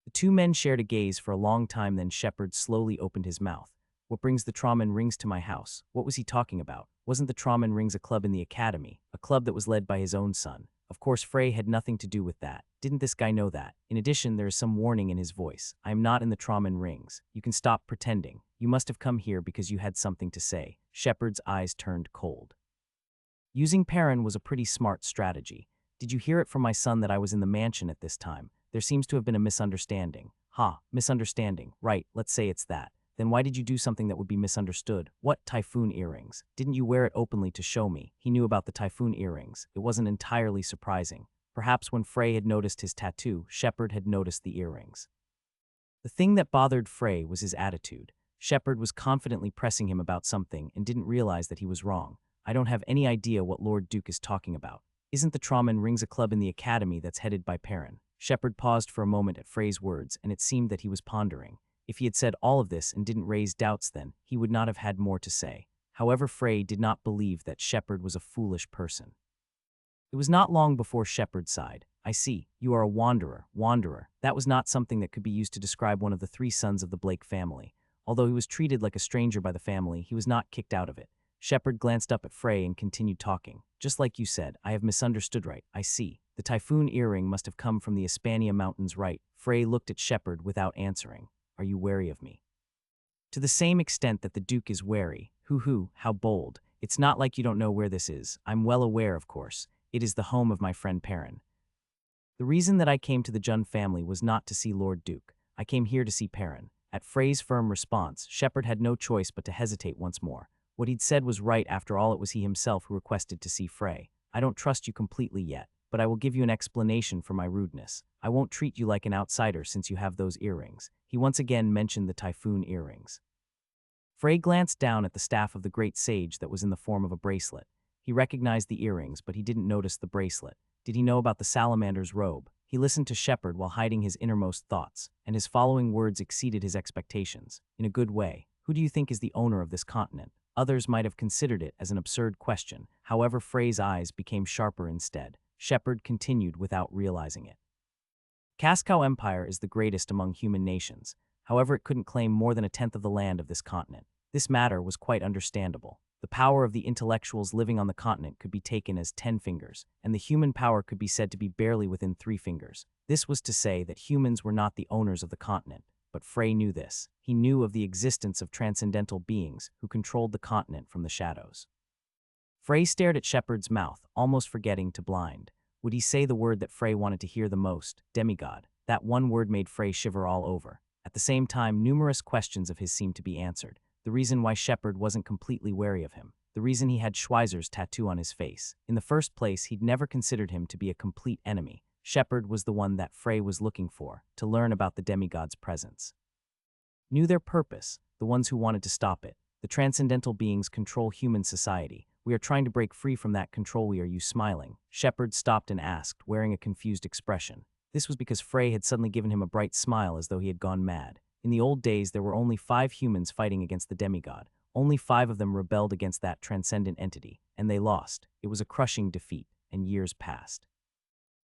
The two men shared a gaze for a long time, then Shepard slowly opened his mouth. "What brings the Trauman Rings to my house?" What was he talking about? Wasn't the Trauman Rings a club in the academy? A club that was led by his own son. Of course, Frey had nothing to do with that. Didn't this guy know that? In addition, there is some warning in his voice. "I am not in the Trauman Rings. You can stop pretending. You must have come here because you had something to say." Shepard's eyes turned cold. Using Perrin was a pretty smart strategy. "Did you hear it from my son that I was in the mansion at this time? There seems to have been a misunderstanding." Misunderstanding. Right, let's say it's that. Then why did you do something that would be misunderstood? What typhoon earrings? Didn't you wear it openly to show me?" He knew about the typhoon earrings. It wasn't entirely surprising. Perhaps when Frey had noticed his tattoo, Shepard had noticed the earrings. The thing that bothered Frey was his attitude. Shepard was confidently pressing him about something and didn't realize that he was wrong. "I don't have any idea what Lord Duke is talking about. Isn't the Trauman Rings a club in the academy that's headed by Perrin?" Shepard paused for a moment at Frey's words, and it seemed that he was pondering. If he had said all of this and didn't raise doubts then, he would not have had more to say. However, Frey did not believe that Shepard was a foolish person. It was not long before Shepard sighed. "I see, you are a wanderer." Wanderer. That was not something that could be used to describe one of the three sons of the Blake family. Although he was treated like a stranger by the family, he was not kicked out of it. Shepard glanced up at Frey and continued talking. "Just like you said, I have misunderstood. Right, I see. The typhoon earring must have come from the Hispania Mountains, right?" Frey looked at Shepard without answering. "Are you wary of me?" "To the same extent that the Duke is wary." Hoo, how bold. "It's not like you don't know where this is. I'm well aware, of course. It is the home of my friend Perrin. The reason that I came to the Jun family was not to see Lord Duke. I came here to see Perrin." At Frey's firm response, Shepard had no choice but to hesitate once more. What he'd said was right. After all, it was he himself who requested to see Frey. "I don't trust you completely yet, but I will give you an explanation for my rudeness. I won't treat you like an outsider since you have those earrings." He once again mentioned the typhoon earrings. Frey glanced down at the staff of the great sage that was in the form of a bracelet. He recognized the earrings, but he didn't notice the bracelet. Did he know about the salamander's robe? He listened to Shepard while hiding his innermost thoughts, and his following words exceeded his expectations. In a good way. "Who do you think is the owner of this continent?" Others might have considered it as an absurd question. However, Frey's eyes became sharper instead. Shepard continued without realizing it. "Cascow Empire is the greatest among human nations. However, it couldn't claim more than a tenth of the land of this continent. This matter was quite understandable. The power of the intellectuals living on the continent could be taken as 10 fingers, and the human power could be said to be barely within 3 fingers. This was to say that humans were not the owners of the continent, but Frey knew this. He knew of the existence of transcendental beings who controlled the continent from the shadows. Frey stared at Shepard's mouth, almost forgetting to blind. Would he say the word that Frey wanted to hear the most? Demigod. That one word made Frey shiver all over. At the same time, numerous questions of his seemed to be answered. The reason why Shepard wasn't completely wary of him. The reason he had Schweizer's tattoo on his face. In the first place, he'd never considered him to be a complete enemy. Shepard was the one that Frey was looking for, to learn about the demigod's presence. Knew their purpose, the ones who wanted to stop it. The transcendental beings control human society. We are trying to break free from that control. Are you smiling? Shepard stopped and asked, wearing a confused expression. This was because Frey had suddenly given him a bright smile as though he had gone mad. In the old days, there were only 5 humans fighting against the demigod. Only 5 of them rebelled against that transcendent entity, and they lost. It was a crushing defeat, and years passed.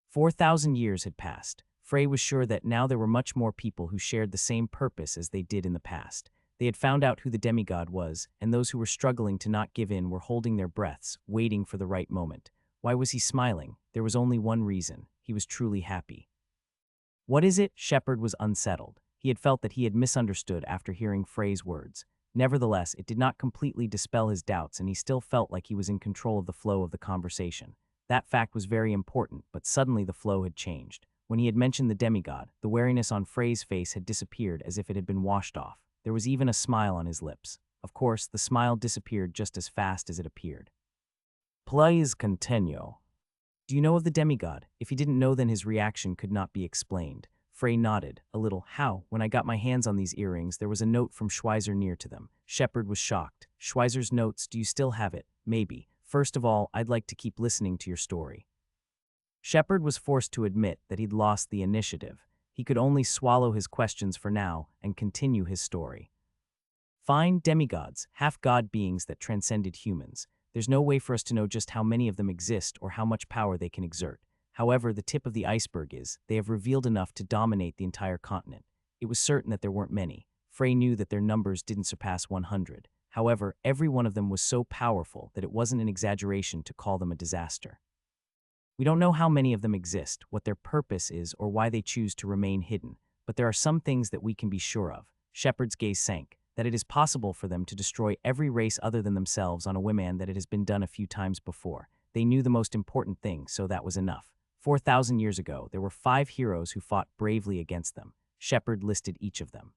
4,000 years had passed. Frey was sure that now there were much more people who shared the same purpose as they did in the past. They had found out who the demigod was, and those who were struggling to not give in were holding their breaths, waiting for the right moment. Why was he smiling? There was only one reason. He was truly happy. What is it? Shepard was unsettled. He had felt that he had misunderstood after hearing Frey's words. Nevertheless, it did not completely dispel his doubts, and he still felt like he was in control of the flow of the conversation. That fact was very important, but suddenly the flow had changed. When he had mentioned the demigod, the wariness on Frey's face had disappeared as if it had been washed off. There was even a smile on his lips. Of course, the smile disappeared just as fast as it appeared. Please continue. Do you know of the demigod? If he didn't know, then his reaction could not be explained. Frey nodded, a little. How? When I got my hands on these earrings, there was a note from Schweizer near to them. Shepard was shocked. Schweizer's notes, do you still have it? Maybe. First of all, I'd like to keep listening to your story. Shepard was forced to admit that he'd lost the initiative. He could only swallow his questions for now and continue his story. Fine demigods, half-god beings that transcended humans. There's no way for us to know just how many of them exist or how much power they can exert. However, the tip of the iceberg is, they have revealed enough to dominate the entire continent. It was certain that there weren't many. Frey knew that their numbers didn't surpass 100. However, every one of them was so powerful that it wasn't an exaggeration to call them a disaster. We don't know how many of them exist, what their purpose is, or why they choose to remain hidden, but there are some things that we can be sure of. Shepard's gaze sank, that it is possible for them to destroy every race other than themselves on a whim, that it has been done a few times before. They knew the most important thing, so that was enough. 4,000 years ago, there were 5 heroes who fought bravely against them. Shepard listed each of them.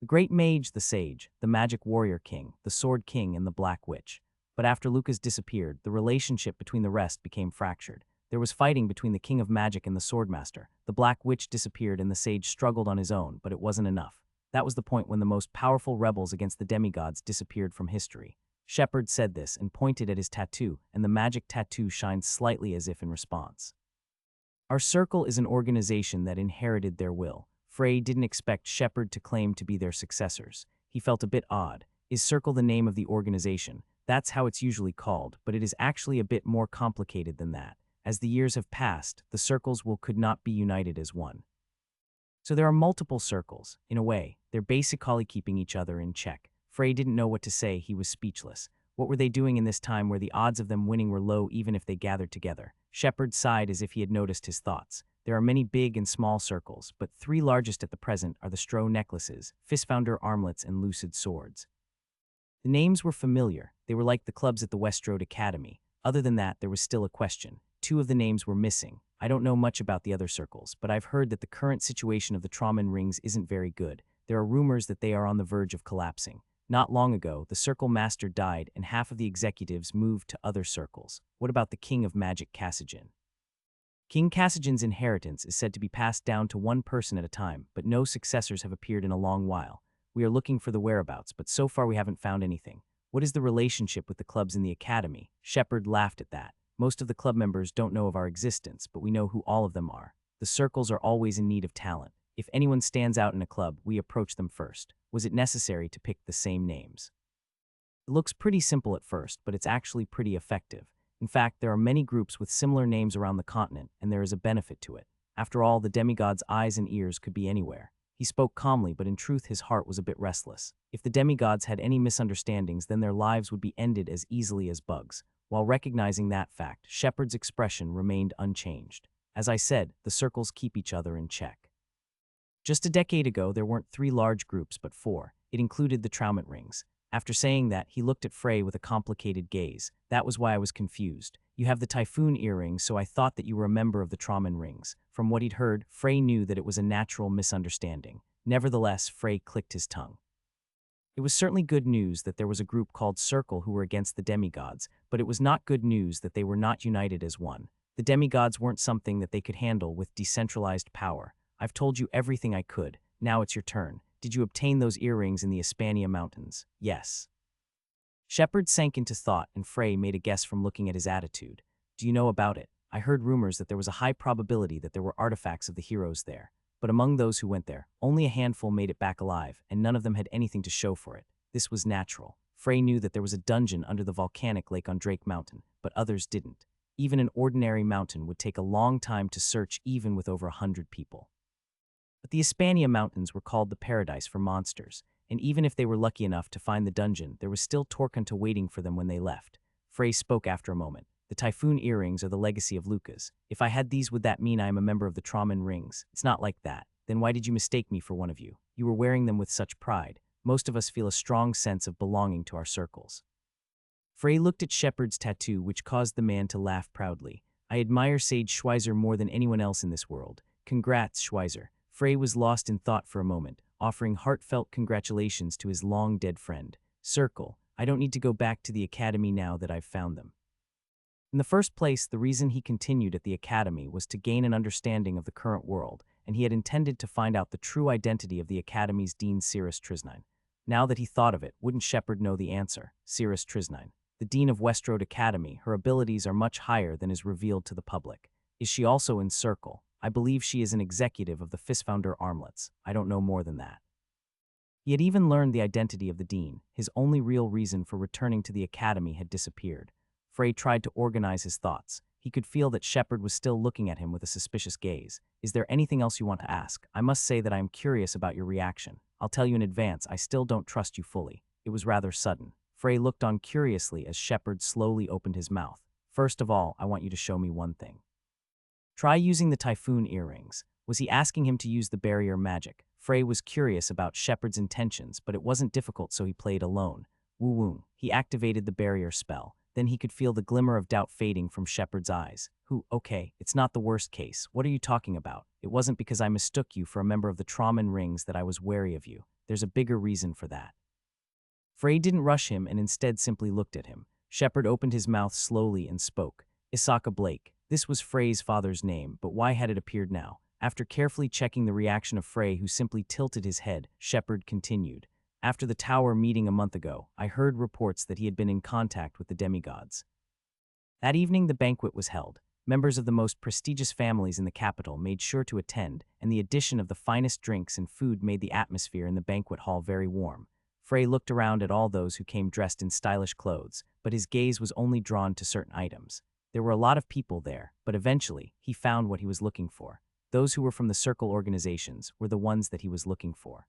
The Great Mage, the Sage, the Magic Warrior King, the Sword King, and the Black Witch. But after Lucas disappeared, the relationship between the rest became fractured. There was fighting between the King of Magic and the Swordmaster. The Black Witch disappeared and the Sage struggled on his own, but it wasn't enough. That was the point when the most powerful rebels against the demigods disappeared from history. Shepard said this and pointed at his tattoo, and the magic tattoo shined slightly as if in response. Our circle is an organization that inherited their will. Frey didn't expect Shepard to claim to be their successors. He felt a bit odd. Is Circle the name of the organization? That's how it's usually called, but it is actually a bit more complicated than that. As the years have passed, the circles could not be united as one. So there are multiple circles. In a way, they're basically keeping each other in check. Frey didn't know what to say, he was speechless. What were they doing in this time where the odds of them winning were low even if they gathered together? Shepard sighed as if he had noticed his thoughts. There are many big and small circles, but 3 largest at the present are the Stro necklaces, Fistfounder armlets, and Lucid swords. The names were familiar. They were like the clubs at the Westroad Academy. Other than that, there was still a question. 2 of the names were missing. I don't know much about the other circles, but I've heard that the current situation of the Trauman rings isn't very good. There are rumors that they are on the verge of collapsing. Not long ago, the circle master died and half of the executives moved to other circles. What about the King of Magic, Cassigen? King Cassigen's inheritance is said to be passed down to one person at a time, but no successors have appeared in a long while. We are looking for the whereabouts, but so far we haven't found anything. What is the relationship with the clubs in the academy? Shepard laughed at that. Most of the club members don't know of our existence, but we know who all of them are. The circles are always in need of talent. If anyone stands out in a club, we approach them first. Was it necessary to pick the same names? It looks pretty simple at first, but it's actually pretty effective. In fact, there are many groups with similar names around the continent, and there is a benefit to it. After all, the demigod's eyes and ears could be anywhere. He spoke calmly, but in truth his heart was a bit restless. If the demigods had any misunderstandings, then their lives would be ended as easily as bugs. While recognizing that fact, Shepard's expression remained unchanged. As I said, the circles keep each other in check. Just a decade ago, there weren't 3 large groups, but 4. It included the Trauman rings. After saying that, he looked at Frey with a complicated gaze. That was why I was confused. You have the Typhoon earrings, so I thought that you were a member of the Trauman rings. From what he'd heard, Frey knew that it was a natural misunderstanding. Nevertheless, Frey clicked his tongue. It was certainly good news that there was a group called Circle who were against the demigods, but it was not good news that they were not united as one. The demigods weren't something that they could handle with decentralized power. I've told you everything I could. Now it's your turn. Did you obtain those earrings in the Hispania Mountains? Yes. Shepard sank into thought, and Frey made a guess from looking at his attitude. Do you know about it? I heard rumors that there was a high probability that there were artifacts of the heroes there. But among those who went there, only a handful made it back alive, and none of them had anything to show for it. This was natural. Frey knew that there was a dungeon under the volcanic lake on Drake Mountain, but others didn't. Even an ordinary mountain would take a long time to search, even with over 100 people. But the Hispania Mountains were called the paradise for monsters, and even if they were lucky enough to find the dungeon, there was still Torquemada waiting for them when they left. Frey spoke after a moment. The Typhoon earrings are the legacy of Lucas. If I had these, would that mean I am a member of the Trauman rings? It's not like that. Then why did you mistake me for one of you? You were wearing them with such pride. Most of us feel a strong sense of belonging to our circles. Frey looked at Shepard's tattoo, which caused the man to laugh proudly. I admire Sage Schweizer more than anyone else in this world. Congrats, Schweizer. Frey was lost in thought for a moment, offering heartfelt congratulations to his long-dead friend. Circle, I don't need to go back to the academy now that I've found them. In the first place, the reason he continued at the academy was to gain an understanding of the current world, and he had intended to find out the true identity of the academy's dean, Cirrus Trisnine. Now that he thought of it, wouldn't Shepard know the answer? Cirrus Trisnine, the dean of Westroad Academy, her abilities are much higher than is revealed to the public. Is she also in Circle? I believe she is an executive of the Fistfounder armlets. I don't know more than that. He had even learned the identity of the dean. His only real reason for returning to the academy had disappeared. Frey tried to organize his thoughts. He could feel that Shepard was still looking at him with a suspicious gaze. "Is there anything else you want to ask? I must say that I am curious about your reaction. I'll tell you in advance, I still don't trust you fully." It was rather sudden. Frey looked on curiously as Shepard slowly opened his mouth. "First of all, I want you to show me one thing. Try using the typhoon earrings." Was he asking him to use the barrier magic? Frey was curious about Shepard's intentions, but it wasn't difficult, so he played alone. Woo-woo. He activated the barrier spell. Then he could feel the glimmer of doubt fading from Shepard's eyes. Okay, it's not the worst case. What are you talking about? It wasn't because I mistook you for a member of the Trauman Rings that I was wary of you. There's a bigger reason for that." Frey didn't rush him and instead simply looked at him. Shepard opened his mouth slowly and spoke. "Isaka Blake." This was Frey's father's name, but why had it appeared now? After carefully checking the reaction of Frey, who simply tilted his head, Shepard continued. "After the tower meeting a month ago, I heard reports that he had been in contact with the demigods. That evening the banquet was held. Members of the most prestigious families in the capital made sure to attend, and the addition of the finest drinks and food made the atmosphere in the banquet hall very warm. Frey looked around at all those who came dressed in stylish clothes, but his gaze was only drawn to certain items. There were a lot of people there, but eventually, he found what he was looking for. Those who were from the circle organizations were the ones that he was looking for.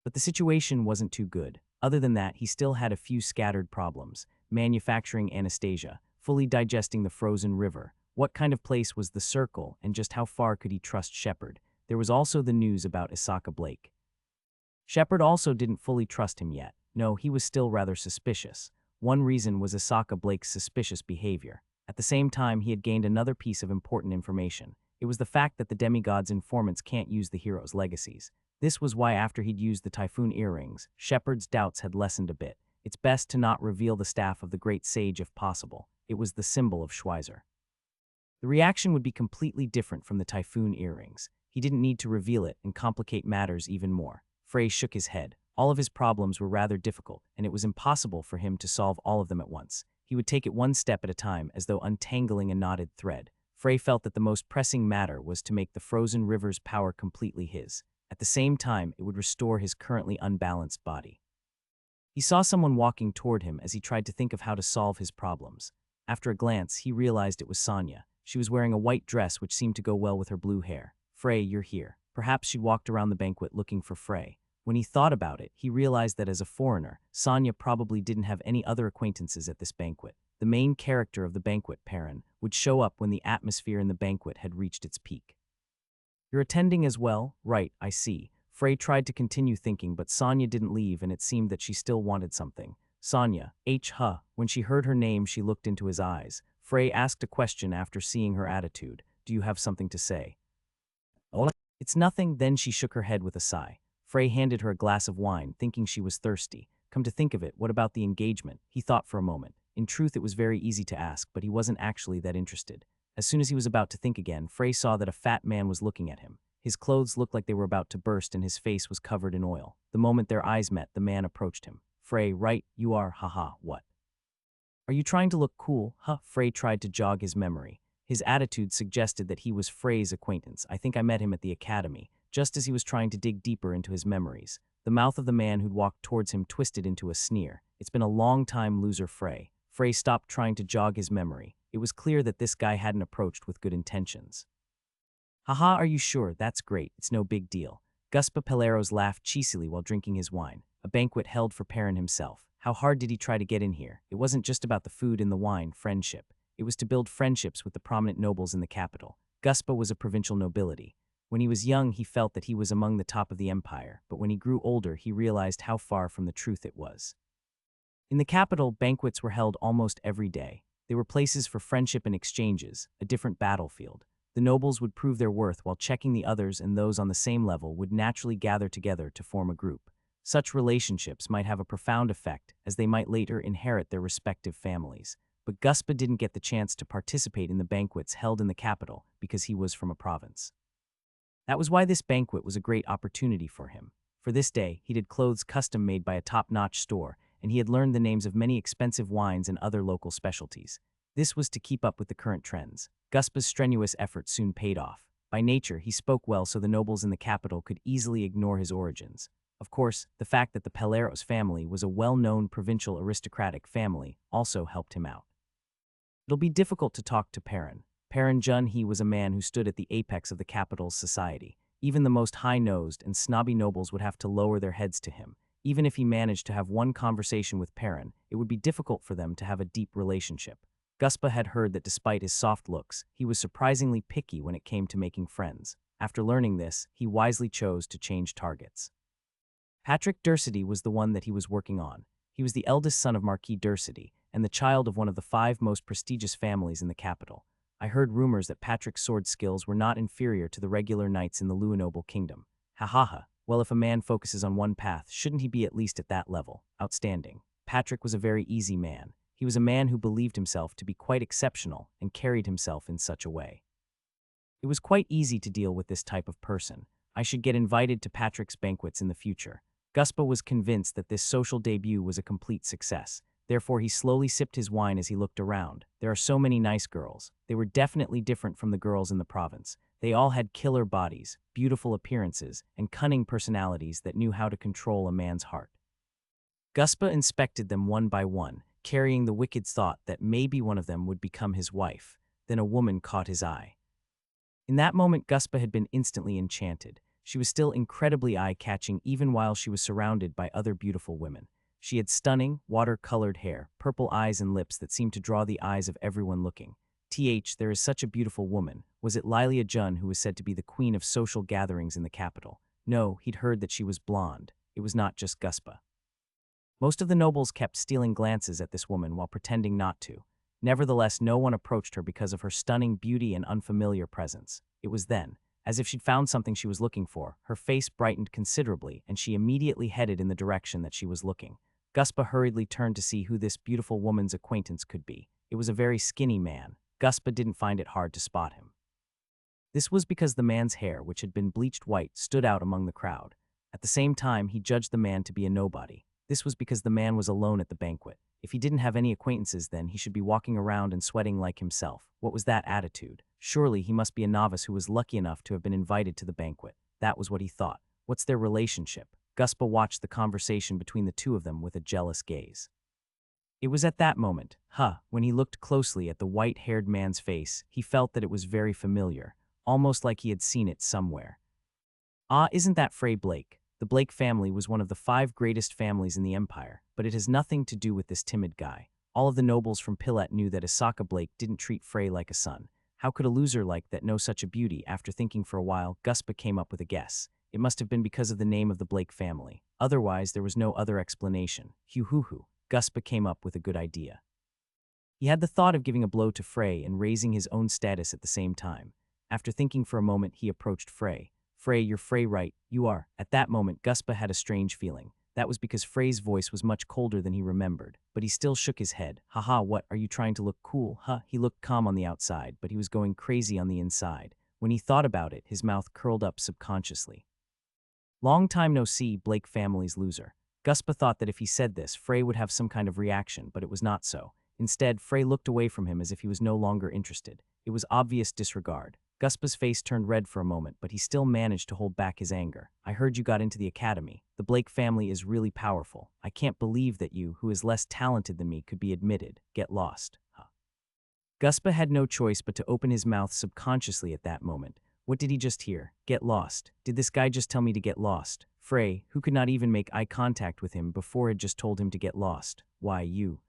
But the situation wasn't too good. Other than that, he still had a few scattered problems. Manufacturing Anastasia, fully digesting the frozen river. What kind of place was the circle, and just how far could he trust Shepard? There was also the news about Isaka Blake. Shepard also didn't fully trust him yet. No, he was still rather suspicious. One reason was Isaka Blake's suspicious behavior. At the same time, he had gained another piece of important information. It was the fact that the demigods' informants can't use the heroes' legacies. This was why after he'd used the typhoon earrings, Shepard's doubts had lessened a bit. It's best to not reveal the staff of the great sage if possible. It was the symbol of Schweizer. The reaction would be completely different from the typhoon earrings. He didn't need to reveal it and complicate matters even more. Frey shook his head. All of his problems were rather difficult, and it was impossible for him to solve all of them at once. He would take it one step at a time, as though untangling a knotted thread. Frey felt that the most pressing matter was to make the frozen river's power completely his. At the same time, it would restore his currently unbalanced body. He saw someone walking toward him as he tried to think of how to solve his problems. After a glance, he realized it was Sonya. She was wearing a white dress which seemed to go well with her blue hair. "Frey, you're here." Perhaps she walked around the banquet looking for Frey. When he thought about it, he realized that as a foreigner, Sonya probably didn't have any other acquaintances at this banquet. The main character of the banquet, Perrin, would show up when the atmosphere in the banquet had reached its peak. "You're attending as well? Right, I see." Frey tried to continue thinking, but Sonya didn't leave, and it seemed that she still wanted something. "Sonya, Huh." When she heard her name, she looked into his eyes. Frey asked a question after seeing her attitude. "Do you have something to say?" "Oh, it's nothing." Then she shook her head with a sigh. Frey handed her a glass of wine, thinking she was thirsty. Come to think of it, what about the engagement? He thought for a moment. In truth, it was very easy to ask, but he wasn't actually that interested. As soon as he was about to think again, Frey saw that a fat man was looking at him. His clothes looked like they were about to burst and his face was covered in oil. The moment their eyes met, the man approached him. "Frey, right, you are, haha, what? Are you trying to look cool, huh?" Frey tried to jog his memory. His attitude suggested that he was Frey's acquaintance. "I think I met him at the academy." Just as he was trying to dig deeper into his memories, the mouth of the man who'd walked towards him twisted into a sneer. "It's been a long time, loser Frey." Frey stopped trying to jog his memory. It was clear that this guy hadn't approached with good intentions. "Haha, are you sure? That's great. It's no big deal." Guspa Peleros laughed cheesily while drinking his wine. A banquet held for Perrin himself. How hard did he try to get in here? It wasn't just about the food and the wine, friendship. It was to build friendships with the prominent nobles in the capital. Guspa was a provincial nobility. When he was young, he felt that he was among the top of the empire, but when he grew older, he realized how far from the truth it was. In the capital, banquets were held almost every day. They were places for friendship and exchanges, a different battlefield. The nobles would prove their worth while checking the others, and those on the same level would naturally gather together to form a group. Such relationships might have a profound effect, as they might later inherit their respective families. But Guspa didn't get the chance to participate in the banquets held in the capital because he was from a province. That was why this banquet was a great opportunity for him. For this day, he did clothes custom made by a top-notch store, and he had learned the names of many expensive wines and other local specialties. This was to keep up with the current trends. Guspa's strenuous efforts soon paid off. By nature, he spoke well so the nobles in the capital could easily ignore his origins. Of course, the fact that the Peleros family was a well-known provincial aristocratic family also helped him out. It'll be difficult to talk to Perrin. Perrin Junhee was a man who stood at the apex of the capital's society. Even the most high-nosed and snobby nobles would have to lower their heads to him. Even if he managed to have one conversation with Perrin, it would be difficult for them to have a deep relationship. Guspa had heard that despite his soft looks, he was surprisingly picky when it came to making friends. After learning this, he wisely chose to change targets. Patrick Dursity was the one that he was working on. He was the eldest son of Marquis Dursity, and the child of one of the 5 most prestigious families in the capital. I heard rumors that Patrick's sword skills were not inferior to the regular knights in the Luinoble kingdom. Ha ha ha. Well, if a man focuses on one path, shouldn't he be at least at that level? Outstanding. Patrick was a very easy man. He was a man who believed himself to be quite exceptional and carried himself in such a way. It was quite easy to deal with this type of person. I should get invited to Patrick's banquets in the future. Guspa was convinced that this social debut was a complete success. Therefore, he slowly sipped his wine as he looked around. There are so many nice girls. They were definitely different from the girls in the province. They all had killer bodies, beautiful appearances, and cunning personalities that knew how to control a man's heart. Guspa inspected them one by one, carrying the wicked thought that maybe one of them would become his wife. Then a woman caught his eye. In that moment, Guspa had been instantly enchanted. She was still incredibly eye-catching even while she was surrounded by other beautiful women. She had stunning, water-colored hair, purple eyes and lips that seemed to draw the eyes of everyone looking. There is such a beautiful woman. Was it Lilia Jun who was said to be the queen of social gatherings in the capital? No, he'd heard that she was blonde. It was not just Guspa. Most of the nobles kept stealing glances at this woman while pretending not to. Nevertheless, no one approached her because of her stunning beauty and unfamiliar presence. It was then, as if she'd found something she was looking for, her face brightened considerably, and she immediately headed in the direction that she was looking. Guspa hurriedly turned to see who this beautiful woman's acquaintance could be. It was a very skinny man. Guspa didn't find it hard to spot him. This was because the man's hair, which had been bleached white, stood out among the crowd. At the same time, he judged the man to be a nobody. This was because the man was alone at the banquet. If he didn't have any acquaintances, then he should be walking around and sweating like himself. What was that attitude? Surely he must be a novice who was lucky enough to have been invited to the banquet. That was what he thought. What's their relationship? Guspa watched the conversation between the two of them with a jealous gaze. It was at that moment, when he looked closely at the white-haired man's face, he felt that it was very familiar, almost like he had seen it somewhere. Isn't that Frey Blake? The Blake family was one of the 5 greatest families in the empire, but it has nothing to do with this timid guy. All of the nobles from Pilet knew that Asaka Blake didn't treat Frey like a son. How could a loser like that know such a beauty? After thinking for a while, Guspa came up with a guess. It must have been because of the name of the Blake family. Otherwise, there was no other explanation. Hoo-hoo-hoo. Guspa came up with a good idea. He had the thought of giving a blow to Frey and raising his own status at the same time. After thinking for a moment, he approached Frey. Frey, you're Frey, right? You are. At that moment, Guspa had a strange feeling. That was because Frey's voice was much colder than he remembered, but he still shook his head. Haha, what, are you trying to look cool, huh? He looked calm on the outside, but he was going crazy on the inside. When he thought about it, his mouth curled up subconsciously. Long time no see, Blake family's loser. Guspa thought that if he said this, Frey would have some kind of reaction, but it was not so. Instead, Frey looked away from him as if he was no longer interested. It was obvious disregard. Guspa's face turned red for a moment, but he still managed to hold back his anger. I heard you got into the academy. The Blake family is really powerful. I can't believe that you, who is less talented than me, could be admitted. Get lost. Guspa had no choice but to open his mouth subconsciously at that moment. What did he just hear? Get lost. Did this guy just tell me to get lost? Frey, who could not even make eye contact with him before, had just told him to get lost. Why, you.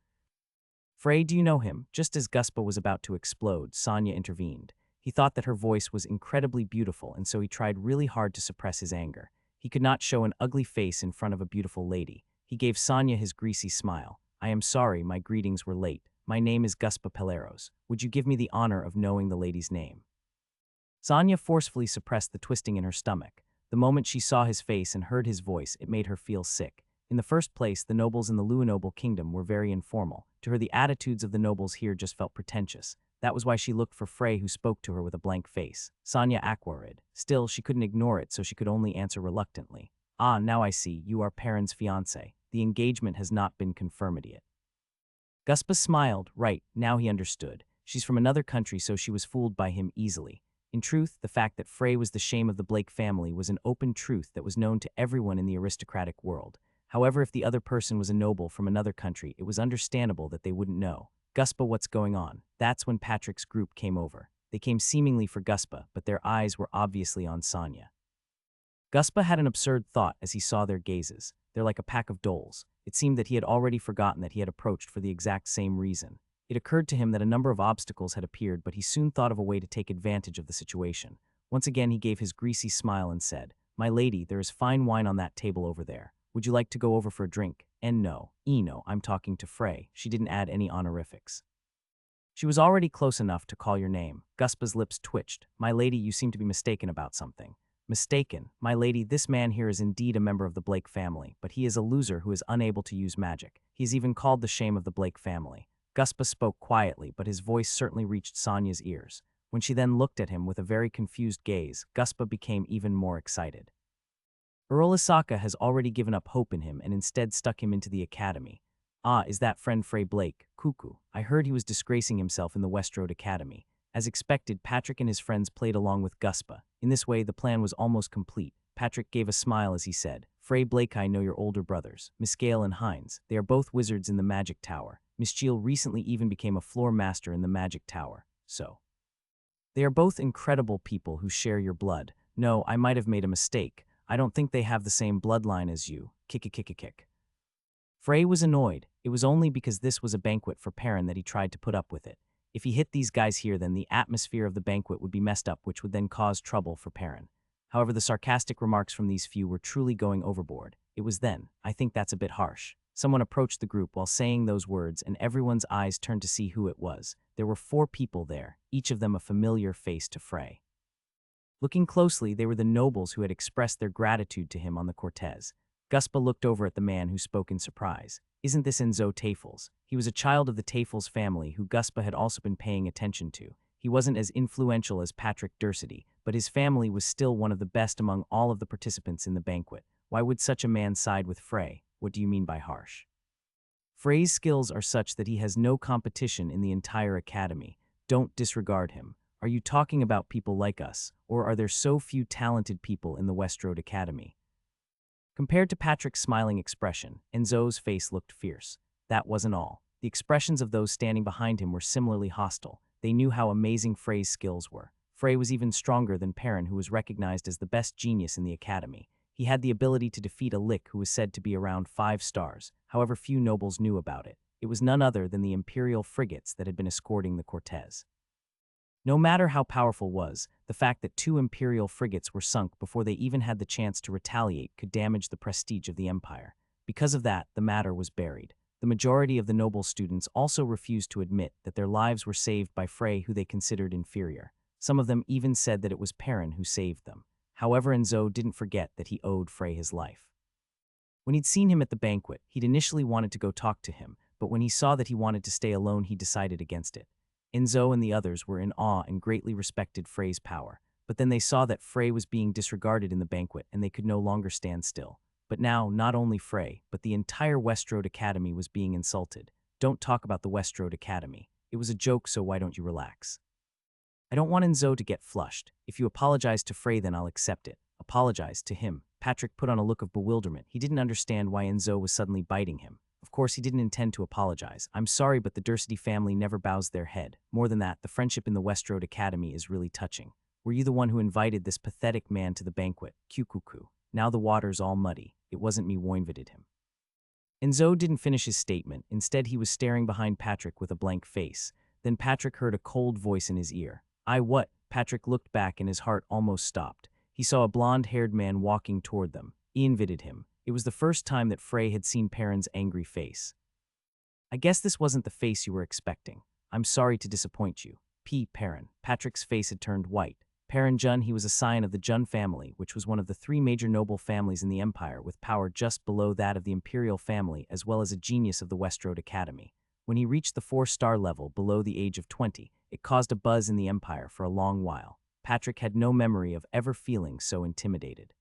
Frey, do you know him? Just as Guspa was about to explode, Sonia intervened. He thought that her voice was incredibly beautiful, and so he tried really hard to suppress his anger. He could not show an ugly face in front of a beautiful lady. He gave Sonia his greasy smile. I am sorry, my greetings were late. My name is Guspa Peleros. Would you give me the honor of knowing the lady's name? Sonia forcefully suppressed the twisting in her stomach. The moment she saw his face and heard his voice, it made her feel sick. In the first place, the nobles in the Luinoble kingdom were very informal. To her, the attitudes of the nobles here just felt pretentious. That was why she looked for Frey, who spoke to her with a blank face. Sonia Aquarid. Still, she couldn't ignore it, so she could only answer reluctantly. Ah, now I see. You are Perrin's fiancé. The engagement has not been confirmed yet. Guspa smiled. Right, now he understood. She's from another country, so she was fooled by him easily. In truth, the fact that Frey was the shame of the Blake family was an open truth that was known to everyone in the aristocratic world. However, if the other person was a noble from another country, it was understandable that they wouldn't know. Guspa, what's going on? That's when Patrick's group came over. They came seemingly for Guspa, but their eyes were obviously on Sonya. Guspa had an absurd thought as he saw their gazes. They're like a pack of dolls. It seemed that he had already forgotten that he had approached for the exact same reason. It occurred to him that a number of obstacles had appeared, but he soon thought of a way to take advantage of the situation. Once again, he gave his greasy smile and said, "My lady, there is fine wine on that table over there. Would you like to go over for a drink?" And no, I'm talking to Frey. She didn't add any honorifics. She was already close enough to call your name. Guspa's lips twitched. "My lady, you seem to be mistaken about something." "Mistaken? My lady, this man here is indeed a member of the Blake family, but he is a loser who is unable to use magic. He is even called the shame of the Blake family." Guspa spoke quietly, but his voice certainly reached Sonya's ears. When she then looked at him with a very confused gaze, Guspa became even more excited. Earl Isaka has already given up hope in him and instead stuck him into the academy. "Ah, is that friend Frey Blake? Cuckoo. I heard he was disgracing himself in the Westroad Academy." As expected, Patrick and his friends played along with Guspa. In this way, the plan was almost complete. Patrick gave a smile as he said, "Frey Blake, I know your older brothers, Miss Gale and Hines. They are both wizards in the Magic Tower. Miss Gale recently even became a floor master in the Magic Tower. So they are both incredible people who share your blood. No, I might have made a mistake. I don't think they have the same bloodline as you. Kick. Frey was annoyed. It was only because this was a banquet for Perrin that he tried to put up with it. If he hit these guys here, then the atmosphere of the banquet would be messed up, which would then cause trouble for Perrin. However, the sarcastic remarks from these few were truly going overboard. It was then, "I think that's a bit harsh." Someone approached the group while saying those words, and everyone's eyes turned to see who it was. There were 4 people there, each of them a familiar face to Frey. Looking closely, they were the nobles who had expressed their gratitude to him on the Cortez. Guspa looked over at the man who spoke in surprise. "Isn't this Enzo Tafels?" He was a child of the Tafels family who Guspa had also been paying attention to. He wasn't as influential as Patrick Dursity, but his family was still one of the best among all of the participants in the banquet. Why would such a man side with Frey? What do you mean by harsh? Frey's skills are such that he has no competition in the entire academy. Don't disregard him. Are you talking about people like us, or are there so few talented people in the Westroad Academy? Compared to Patrick's smiling expression, Enzo's face looked fierce. That wasn't all. The expressions of those standing behind him were similarly hostile. They knew how amazing Frey's skills were. Frey was even stronger than Perrin, who was recognized as the best genius in the academy. He had the ability to defeat a Lick who was said to be around 5 stars, however few nobles knew about it. It was none other than the Imperial frigates that had been escorting the Cortez. No matter how powerful was, the fact that 2 Imperial frigates were sunk before they even had the chance to retaliate could damage the prestige of the Empire. Because of that, the matter was buried. The majority of the noble students also refused to admit that their lives were saved by Frey, who they considered inferior. Some of them even said that it was Perrin who saved them. However, Enzo didn't forget that he owed Frey his life. When he'd seen him at the banquet, he'd initially wanted to go talk to him, but when he saw that he wanted to stay alone, he decided against it. Enzo and the others were in awe and greatly respected Frey's power, but then they saw that Frey was being disregarded in the banquet and they could no longer stand still. But now, not only Frey, but the entire Westroad Academy was being insulted. Don't talk about the Westroad Academy. It was a joke, so why don't you relax? I don't want Enzo to get flushed. If you apologize to Frey, then I'll accept it. Apologize to him. Patrick put on a look of bewilderment. He didn't understand why Enzo was suddenly biting him. Of course, he didn't intend to apologize. "I'm sorry, but the Dursity family never bows their head. More than that, the friendship in the Westroad Academy is really touching. Were you the one who invited this pathetic man to the banquet? Cuckoo. Now the water's all muddy. It wasn't me who him." Enzo didn't finish his statement. Instead, he was staring behind Patrick with a blank face. Then Patrick heard a cold voice in his ear. "I what?" Patrick looked back and his heart almost stopped. He saw a blonde-haired man walking toward them. He invited him. It was the first time that Frey had seen Perrin's angry face. "I guess this wasn't the face you were expecting. I'm sorry to disappoint you." Perrin. Patrick's face had turned white. Perrin Jun, he was a scion of the Jun family, which was one of the 3 major noble families in the Empire, with power just below that of the Imperial family, as well as a genius of the Westroad Academy. When he reached the 4-star level below the age of 20, it caused a buzz in the Empire for a long while. Patrick had no memory of ever feeling so intimidated.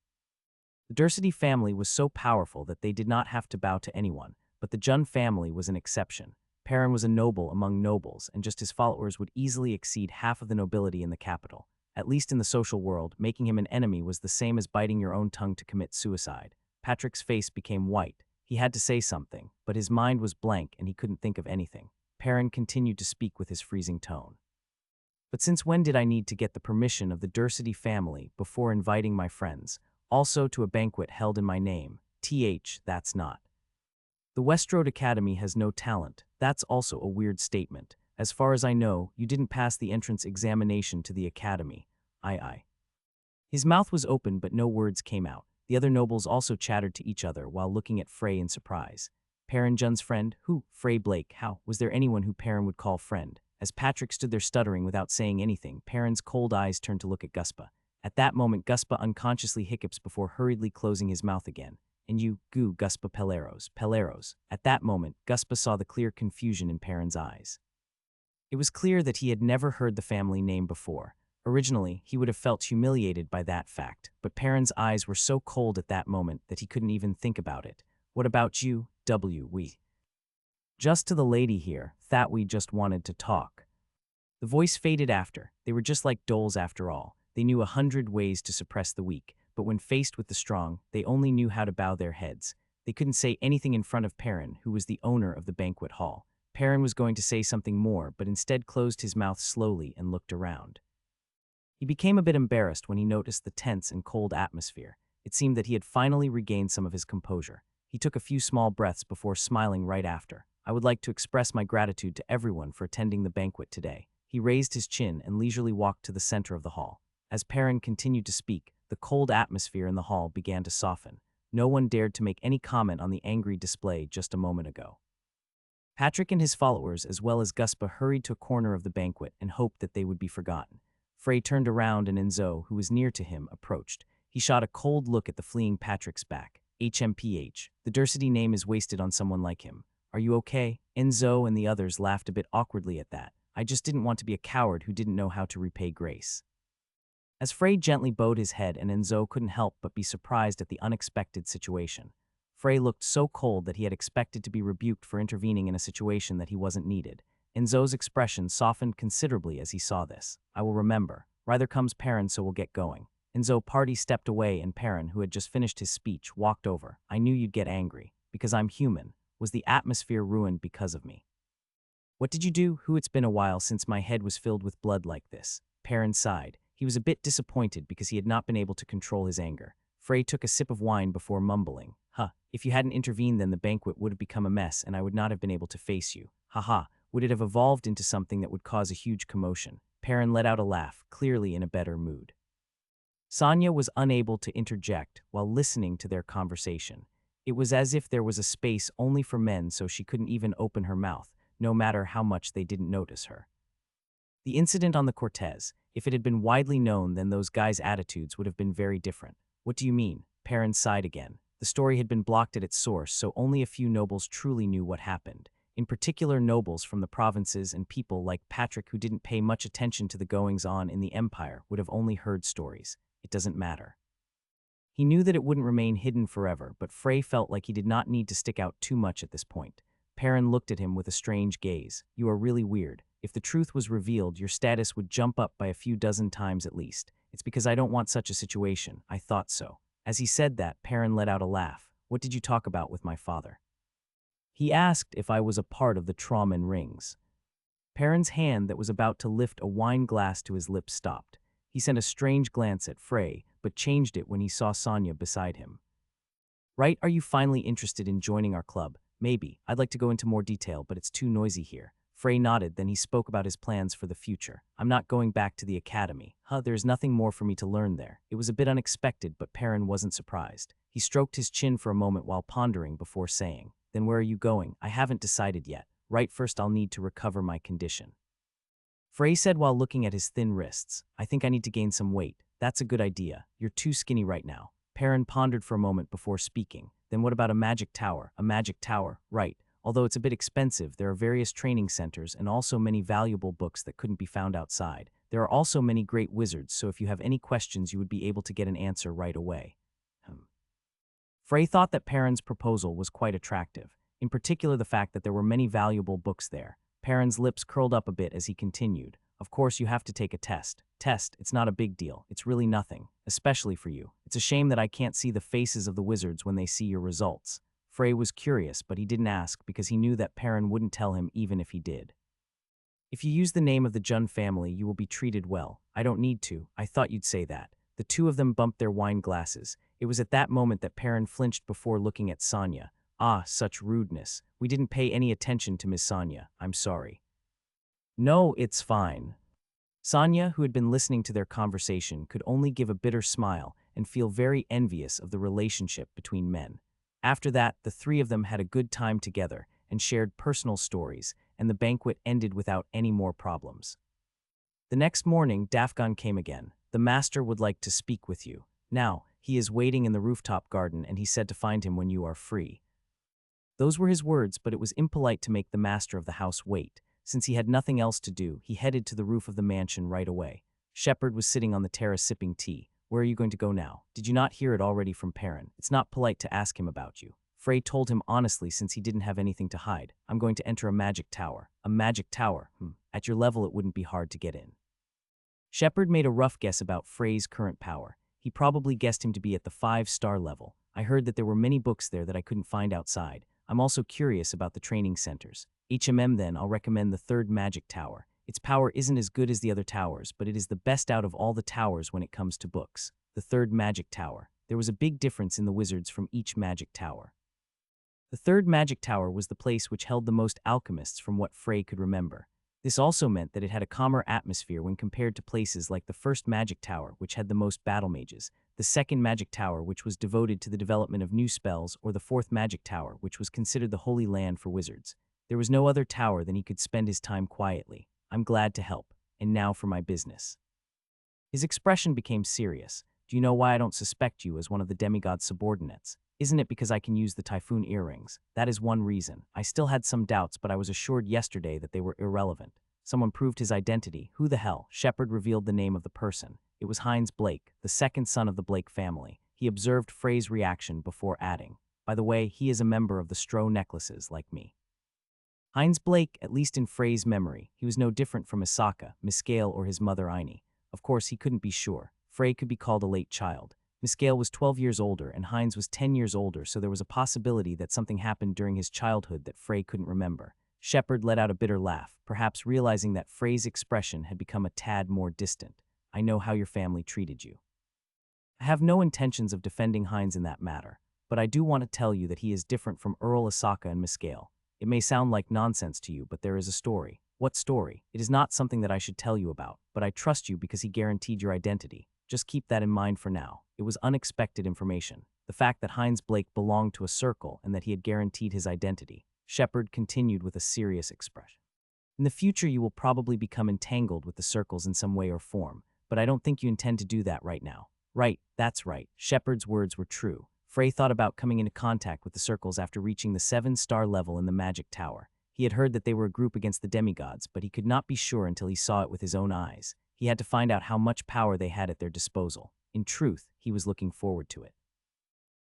The Dursity family was so powerful that they did not have to bow to anyone, but the Jun family was an exception. Perrin was a noble among nobles, and just his followers would easily exceed half of the nobility in the capital. At least in the social world, making him an enemy was the same as biting your own tongue to commit suicide. Patrick's face became white. He had to say something, but his mind was blank and he couldn't think of anything. Perrin continued to speak with his freezing tone. But since when did I need to get the permission of the Dursity family before inviting my friends, also to a banquet held in my name? That's not. The Westroad Academy has no talent. That's also a weird statement. As far as I know, you didn't pass the entrance examination to the academy. Aye. His mouth was open, but no words came out. The other nobles also chattered to each other while looking at Frey in surprise. Perrin Jun's friend? Who? Frey Blake. How? Was there anyone who Perrin would call friend? As Patrick stood there stuttering without saying anything, Perrin's cold eyes turned to look at Guspa. At that moment, Guspa unconsciously hiccups before hurriedly closing his mouth again. And you, goo, Guspa Pelleros. At that moment, Guspa saw the clear confusion in Perrin's eyes. It was clear that he had never heard the family name before. Originally, he would have felt humiliated by that fact, but Perrin's eyes were so cold at that moment that he couldn't even think about it. What about you, we? Just to the lady here, that we just wanted to talk. The voice faded after. They were just like doles after all. They knew 100 ways to suppress the weak, but when faced with the strong, they only knew how to bow their heads. They couldn't say anything in front of Perrin, who was the owner of the banquet hall. Perrin was going to say something more, but instead closed his mouth slowly and looked around. He became a bit embarrassed when he noticed the tense and cold atmosphere. It seemed that he had finally regained some of his composure. He took a few small breaths before smiling right after. I would like to express my gratitude to everyone for attending the banquet today. He raised his chin and leisurely walked to the center of the hall. As Perrin continued to speak, the cold atmosphere in the hall began to soften. No one dared to make any comment on the angry display just a moment ago. Patrick and his followers, as well as Guspa, hurried to a corner of the banquet and hoped that they would be forgotten. Frey turned around and Enzo, who was near to him, approached. He shot a cold look at the fleeing Patrick's back. HMPH. The Dursity name is wasted on someone like him. Are you okay? Enzo and the others laughed a bit awkwardly at that. I just didn't want to be a coward who didn't know how to repay grace. As Frey gently bowed his head, and Enzo couldn't help but be surprised at the unexpected situation. Frey looked so cold that he had expected to be rebuked for intervening in a situation that he wasn't needed. Enzo's expression softened considerably as he saw this. I will remember. Rather comes Perrin, so we'll get going. Enzo party stepped away and Perrin, who had just finished his speech, walked over. I knew you'd get angry. Because I'm human. Was the atmosphere ruined because of me? What did you do? It's been a while since my head was filled with blood like this. Perrin sighed. He was a bit disappointed because he had not been able to control his anger. Frey took a sip of wine before mumbling. If you hadn't intervened, then the banquet would have become a mess and I would not have been able to face you. Would it have evolved into something that would cause a huge commotion? Perrin let out a laugh, clearly in a better mood. Sonia was unable to interject while listening to their conversation. It was as if there was a space only for men, so she couldn't even open her mouth, no matter how much they didn't notice her. The incident on the Cortez, if it had been widely known, then those guys' attitudes would have been very different. What do you mean? Perrin sighed again. The story had been blocked at its source, so only a few nobles truly knew what happened. In particular, nobles from the provinces and people like Patrick who didn't pay much attention to the goings-on in the Empire would have only heard stories. It doesn't matter. He knew that it wouldn't remain hidden forever, but Frey felt like he did not need to stick out too much at this point. Perrin looked at him with a strange gaze. You are really weird. If the truth was revealed, your status would jump up by a few dozen times at least. It's because I don't want such a situation. I thought so. As he said that, Perrin let out a laugh. What did you talk about with my father? He asked if I was a part of the Trauman rings. Perrin's hand that was about to lift a wine glass to his lips stopped. He sent a strange glance at Frey, but changed it when he saw Sonia beside him. Right, are you finally interested in joining our club? Maybe. I'd like to go into more detail, but it's too noisy here. Frey nodded, then he spoke about his plans for the future. I'm not going back to the academy. There's nothing more for me to learn there. It was a bit unexpected, but Perrin wasn't surprised. He stroked his chin for a moment while pondering before saying, Then where are you going? I haven't decided yet. Right, first I'll need to recover my condition. Frey said while looking at his thin wrists. I think I need to gain some weight. That's a good idea. You're too skinny right now. Perrin pondered for a moment before speaking. Then what about a magic tower? A magic tower, right. Although it's a bit expensive, there are various training centers and also many valuable books that couldn't be found outside. There are also many great wizards, so if you have any questions, you would be able to get an answer right away. Frey thought that Perrin's proposal was quite attractive, in particular the fact that there were many valuable books there. Perrin's lips curled up a bit as he continued. Of course, you have to take a test. Test, it's not a big deal. It's really nothing, especially for you. It's a shame that I can't see the faces of the wizards when they see your results. Frey was curious, but he didn't ask because he knew that Perrin wouldn't tell him even if he did. If you use the name of the Jun family, you will be treated well. I don't need to. I thought you'd say that. The two of them bumped their wine glasses. It was at that moment that Perrin flinched before looking at Sonia. Ah, such rudeness. We didn't pay any attention to Miss Sonia. I'm sorry. No, it's fine. Sonia, who had been listening to their conversation, could only give a bitter smile and feel very envious of the relationship between men. After that, the three of them had a good time together and shared personal stories, and the banquet ended without any more problems. The next morning, Dafgon came again. The master would like to speak with you. Now, he is waiting in the rooftop garden, and he said to find him when you are free. Those were his words, but it was impolite to make the master of the house wait. Since he had nothing else to do, he headed to the roof of the mansion right away. Shepard was sitting on the terrace sipping tea. Where are you going to go now? Did you not hear it already from Perrin? It's not polite to ask him about you. Frey told him honestly since he didn't have anything to hide. I'm going to enter a magic tower. A magic tower? At your level it wouldn't be hard to get in. Shepard made a rough guess about Frey's current power. He probably guessed him to be at the 5-star level. I heard that there were many books there that I couldn't find outside. I'm also curious about the training centers. Then, I'll recommend the 3rd magic tower. Its power isn't as good as the other towers, but it is the best out of all the towers when it comes to books. The 3rd magic tower. There was a big difference in the wizards from each magic tower. The 3rd magic tower was the place which held the most alchemists from what Frey could remember. This also meant that it had a calmer atmosphere when compared to places like the 1st magic tower, which had the most battle mages, the 2nd magic tower, which was devoted to the development of new spells, or the 4th magic tower, which was considered the holy land for wizards. There was no other tower than he could spend his time quietly. I'm glad to help. And now for my business. His expression became serious. Do you know why I don't suspect you as one of the demigod's subordinates? Isn't it because I can use the typhoon earrings? That is one reason. I still had some doubts, but I was assured yesterday that they were irrelevant. Someone proved his identity. Who the hell? Shepard revealed the name of the person. It was Heinz Blake, the 2nd son of the Blake family. He observed Frey's reaction before adding, by the way, he is a member of the Stroh necklaces like me. Heinz Blake, at least in Frey's memory, he was no different from Misaka, Miscale, or his mother Aini. Of course, he couldn't be sure. Frey could be called a late child. Miscale was 12 years older and Heinz was 10 years older, so there was a possibility that something happened during his childhood that Frey couldn't remember. Shepard let out a bitter laugh, perhaps realizing that Frey's expression had become a tad more distant. I know how your family treated you. I have no intentions of defending Heinz in that matter, but I do want to tell you that he is different from Earl Asaka and Miscale. It may sound like nonsense to you, but there is a story. What story? It is not something that I should tell you about, but I trust you because he guaranteed your identity. Just keep that in mind for now. It was unexpected information. The fact that Heinz Blake belonged to a circle and that he had guaranteed his identity. Shepard continued with a serious expression. In the future, you will probably become entangled with the circles in some way or form, but I don't think you intend to do that right now. Right, that's right. Shepard's words were true. Frey thought about coming into contact with the circles after reaching the 7-star level in the Magic Tower. He had heard that they were a group against the demigods, but he could not be sure until he saw it with his own eyes. He had to find out how much power they had at their disposal. In truth, he was looking forward to it.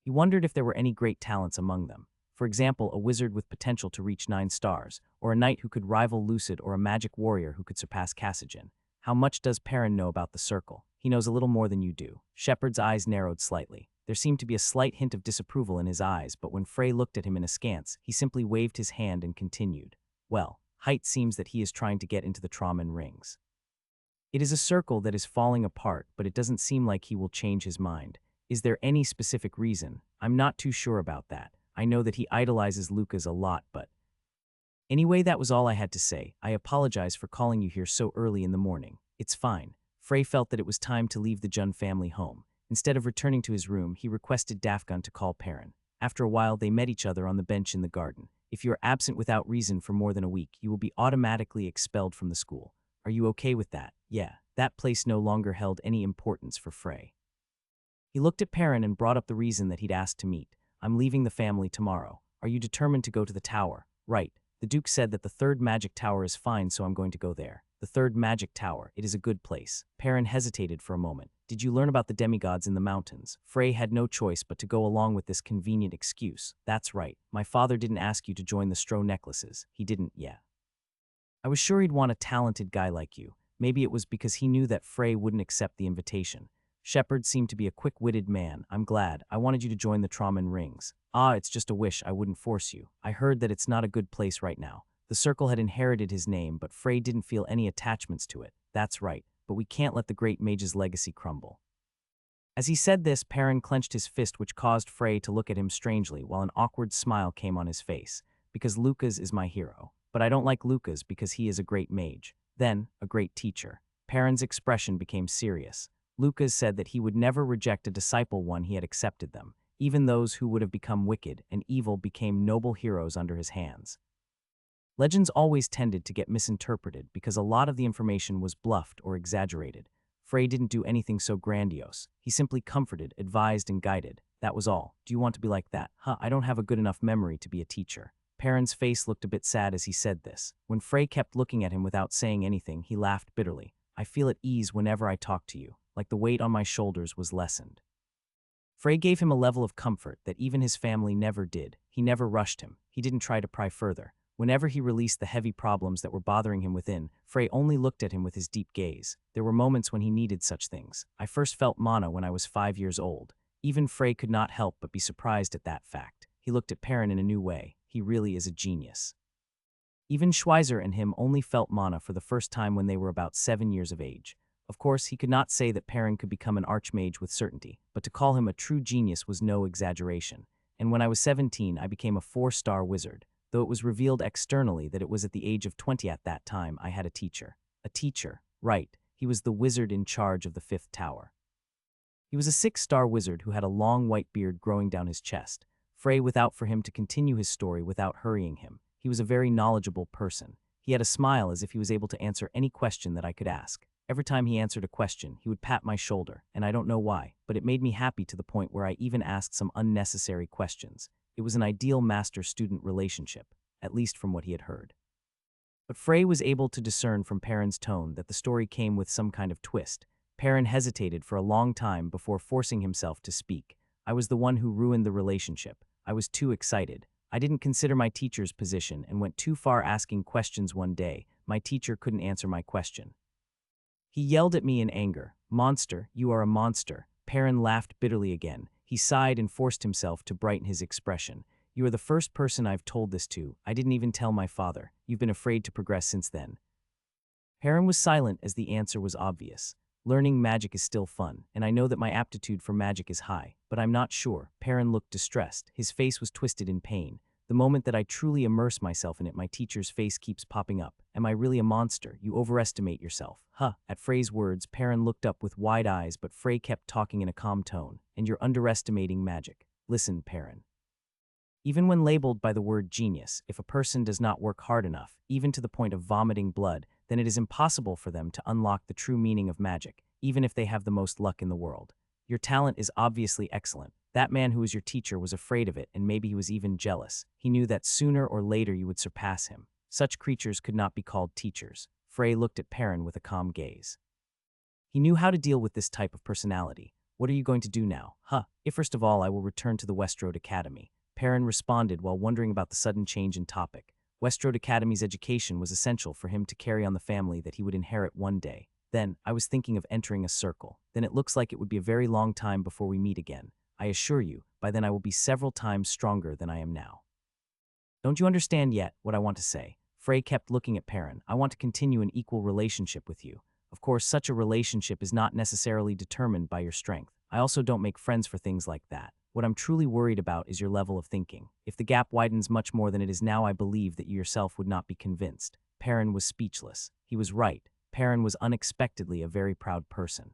He wondered if there were any great talents among them. For example, a wizard with potential to reach 9 stars, or a knight who could rival Lucid, or a magic warrior who could surpass Cassigen. How much does Perrin know about the circle? He knows a little more than you do. Shepard's eyes narrowed slightly. There seemed to be a slight hint of disapproval in his eyes, but when Frey looked at him in askance, he simply waved his hand and continued. Well, Height seems that he is trying to get into the Traman rings. It is a circle that is falling apart, but it doesn't seem like he will change his mind. Is there any specific reason? I'm not too sure about that. I know that he idolizes Lucas a lot, but... Anyway, that was all I had to say. I apologize for calling you here so early in the morning. It's fine. Frey felt that it was time to leave the Jun family home. Instead of returning to his room, he requested Dafgon to call Perrin. After a while, they met each other on the bench in the garden. If you are absent without reason for more than a week, you will be automatically expelled from the school. Are you okay with that? Yeah, that place no longer held any importance for Frey. He looked at Perrin and brought up the reason that he'd asked to meet. I'm leaving the family tomorrow. Are you determined to go to the tower? Right. The Duke said that the 3rd magic tower is fine, so I'm going to go there. The 3rd magic tower, it is a good place. Perrin hesitated for a moment. Did you learn about the demigods in the mountains? Frey had no choice but to go along with this convenient excuse. That's right. My father didn't ask you to join the Stroh necklaces. He didn't, yeah. I was sure he'd want a talented guy like you. Maybe it was because he knew that Frey wouldn't accept the invitation. Shepard seemed to be a quick-witted man. I'm glad. I wanted you to join the Trauman Rings. Ah, it's just a wish. I wouldn't force you. I heard that it's not a good place right now. The circle had inherited his name, but Frey didn't feel any attachments to it. That's right, but we can't let the great mage's legacy crumble. As he said this, Perrin clenched his fist, which caused Frey to look at him strangely, while an awkward smile came on his face. Because Lucas is my hero. But I don't like Lucas because he is a great mage. Then, a great teacher. Perrin's expression became serious. Lucas said that he would never reject a disciple one he had accepted them. Even those who would have become wicked and evil became noble heroes under his hands. Legends always tended to get misinterpreted because a lot of the information was bluffed or exaggerated. Frey didn't do anything so grandiose. He simply comforted, advised, and guided. That was all. Do you want to be like that? I don't have a good enough memory to be a teacher. Perrin's face looked a bit sad as he said this. When Frey kept looking at him without saying anything, he laughed bitterly. I feel at ease whenever I talk to you, like the weight on my shoulders was lessened. Frey gave him a level of comfort that even his family never did. He never rushed him. He didn't try to pry further. Whenever he released the heavy problems that were bothering him within, Frey only looked at him with his deep gaze. There were moments when he needed such things. I first felt mana when I was 5 years old. Even Frey could not help but be surprised at that fact. He looked at Perrin in a new way. He really is a genius. Even Schweizer and him only felt mana for the first time when they were about 7 years of age. Of course, he could not say that Perrin could become an archmage with certainty, but to call him a true genius was no exaggeration. And when I was 17, I became a 4-star wizard. Though it was revealed externally that it was at the age of 20 at that time, I had a teacher. A teacher, right. He was the wizard in charge of the 5th tower. He was a 6-star wizard who had a long white beard growing down his chest. Frey without for him to continue his story without hurrying him. He was a very knowledgeable person. He had a smile as if he was able to answer any question that I could ask. Every time he answered a question, he would pat my shoulder, and I don't know why, but it made me happy to the point where I even asked some unnecessary questions. It was an ideal master-student relationship, at least from what he had heard. But Frey was able to discern from Perrin's tone that the story came with some kind of twist. Perrin hesitated for a long time before forcing himself to speak. I was the one who ruined the relationship. I was too excited. I didn't consider my teacher's position and went too far asking questions one day. My teacher couldn't answer my question. He yelled at me in anger. Monster, you are a monster. Perrin laughed bitterly again. He sighed and forced himself to brighten his expression. You are the first person I've told this to. I didn't even tell my father. You've been afraid to progress since then. Perrin was silent as the answer was obvious. Learning magic is still fun, and I know that my aptitude for magic is high, but I'm not sure. Perrin looked distressed. His face was twisted in pain. The moment that I truly immerse myself in it, my teacher's face keeps popping up. Am I really a monster? You overestimate yourself. At Frey's words, Perrin looked up with wide eyes, but Frey kept talking in a calm tone. And you're underestimating magic. Listen, Perrin. Even when labeled by the word genius, if a person does not work hard enough, even to the point of vomiting blood, then it is impossible for them to unlock the true meaning of magic, even if they have the most luck in the world. Your talent is obviously excellent. That man who was your teacher was afraid of it, and maybe he was even jealous. He knew that sooner or later you would surpass him. Such creatures could not be called teachers. Frey looked at Perrin with a calm gaze. He knew how to deal with this type of personality. What are you going to do now? First of all, I will return to the Westroad Academy. Perrin responded while wondering about the sudden change in topic. Westroad Academy's education was essential for him to carry on the family that he would inherit one day. Then, I was thinking of entering a circle. Then it looks like it would be a very long time before we meet again. I assure you, by then I will be several times stronger than I am now. Don't you understand yet what I want to say? Frey kept looking at Perrin. I want to continue an equal relationship with you. Of course, such a relationship is not necessarily determined by your strength. I also don't make friends for things like that. What I'm truly worried about is your level of thinking. If the gap widens much more than it is now, I believe that you yourself would not be convinced. Perrin was speechless. He was right. Perrin was unexpectedly a very proud person.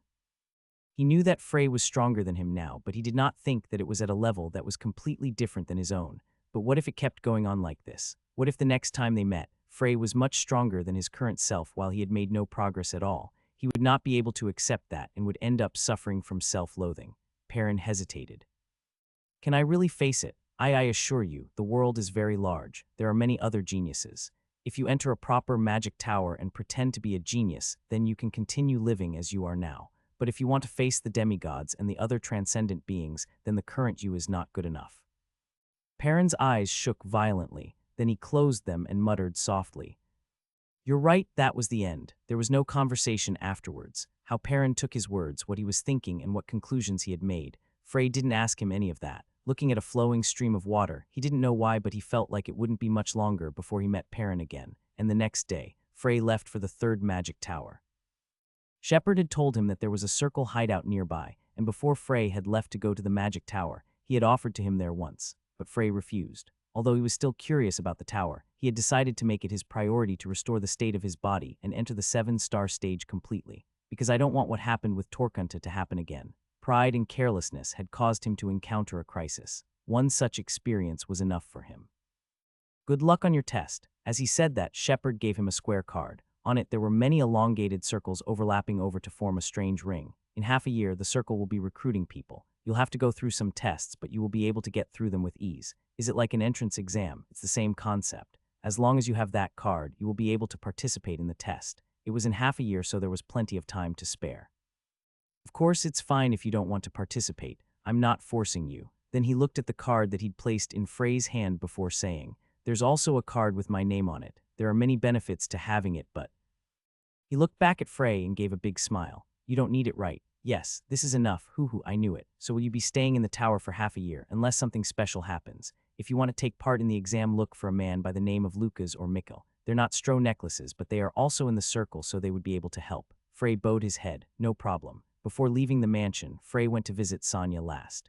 He knew that Frey was stronger than him now, but he did not think that it was at a level that was completely different than his own. But what if it kept going on like this? What if the next time they met, Frey was much stronger than his current self while he had made no progress at all? He would not be able to accept that and would end up suffering from self-loathing. Perrin hesitated. Can I really face it? I assure you, the world is very large. There are many other geniuses. If you enter a proper magic tower and pretend to be a genius, then you can continue living as you are now. But if you want to face the demigods and the other transcendent beings, then the current you is not good enough. Perrin's eyes shook violently, then he closed them and muttered softly. You're right, that was the end. There was no conversation afterwards. How Perrin took his words, what he was thinking, and what conclusions he had made. Frey didn't ask him any of that. Looking at a flowing stream of water, he didn't know why, but he felt like it wouldn't be much longer before he met Perrin again. And the next day, Frey left for the third magic tower. Shepard had told him that there was a circle hideout nearby, and before Frey had left to go to the magic tower, he had offered to him there once, but Frey refused. Although he was still curious about the tower, he had decided to make it his priority to restore the state of his body and enter the 7-star stage completely, because I don't want what happened with Torquanta to happen again. Pride and carelessness had caused him to encounter a crisis. One such experience was enough for him. Good luck on your test. As he said that, Shepard gave him a square card. On it there were many elongated circles overlapping over to form a strange ring. In half a year, the circle will be recruiting people. You'll have to go through some tests, but you will be able to get through them with ease. Is it like an entrance exam? It's the same concept. As long as you have that card, you will be able to participate in the test. It was in half a year, so there was plenty of time to spare. Of course, it's fine if you don't want to participate. I'm not forcing you. Then he looked at the card that he'd placed in Frey's hand before saying, "There's also a card with my name on it. There are many benefits to having it, but..." He looked back at Frey and gave a big smile. "You don't need it, right? Yes, this is enough. Hoo-hoo, I knew it. So will you be staying in the tower for half a year, unless something special happens? If you want to take part in the exam, look for a man by the name of Lucas or Mikkel. They're not Stro necklaces, but they are also in the circle, so they would be able to help." Frey bowed his head. No problem. Before leaving the mansion, Frey went to visit Sonya last.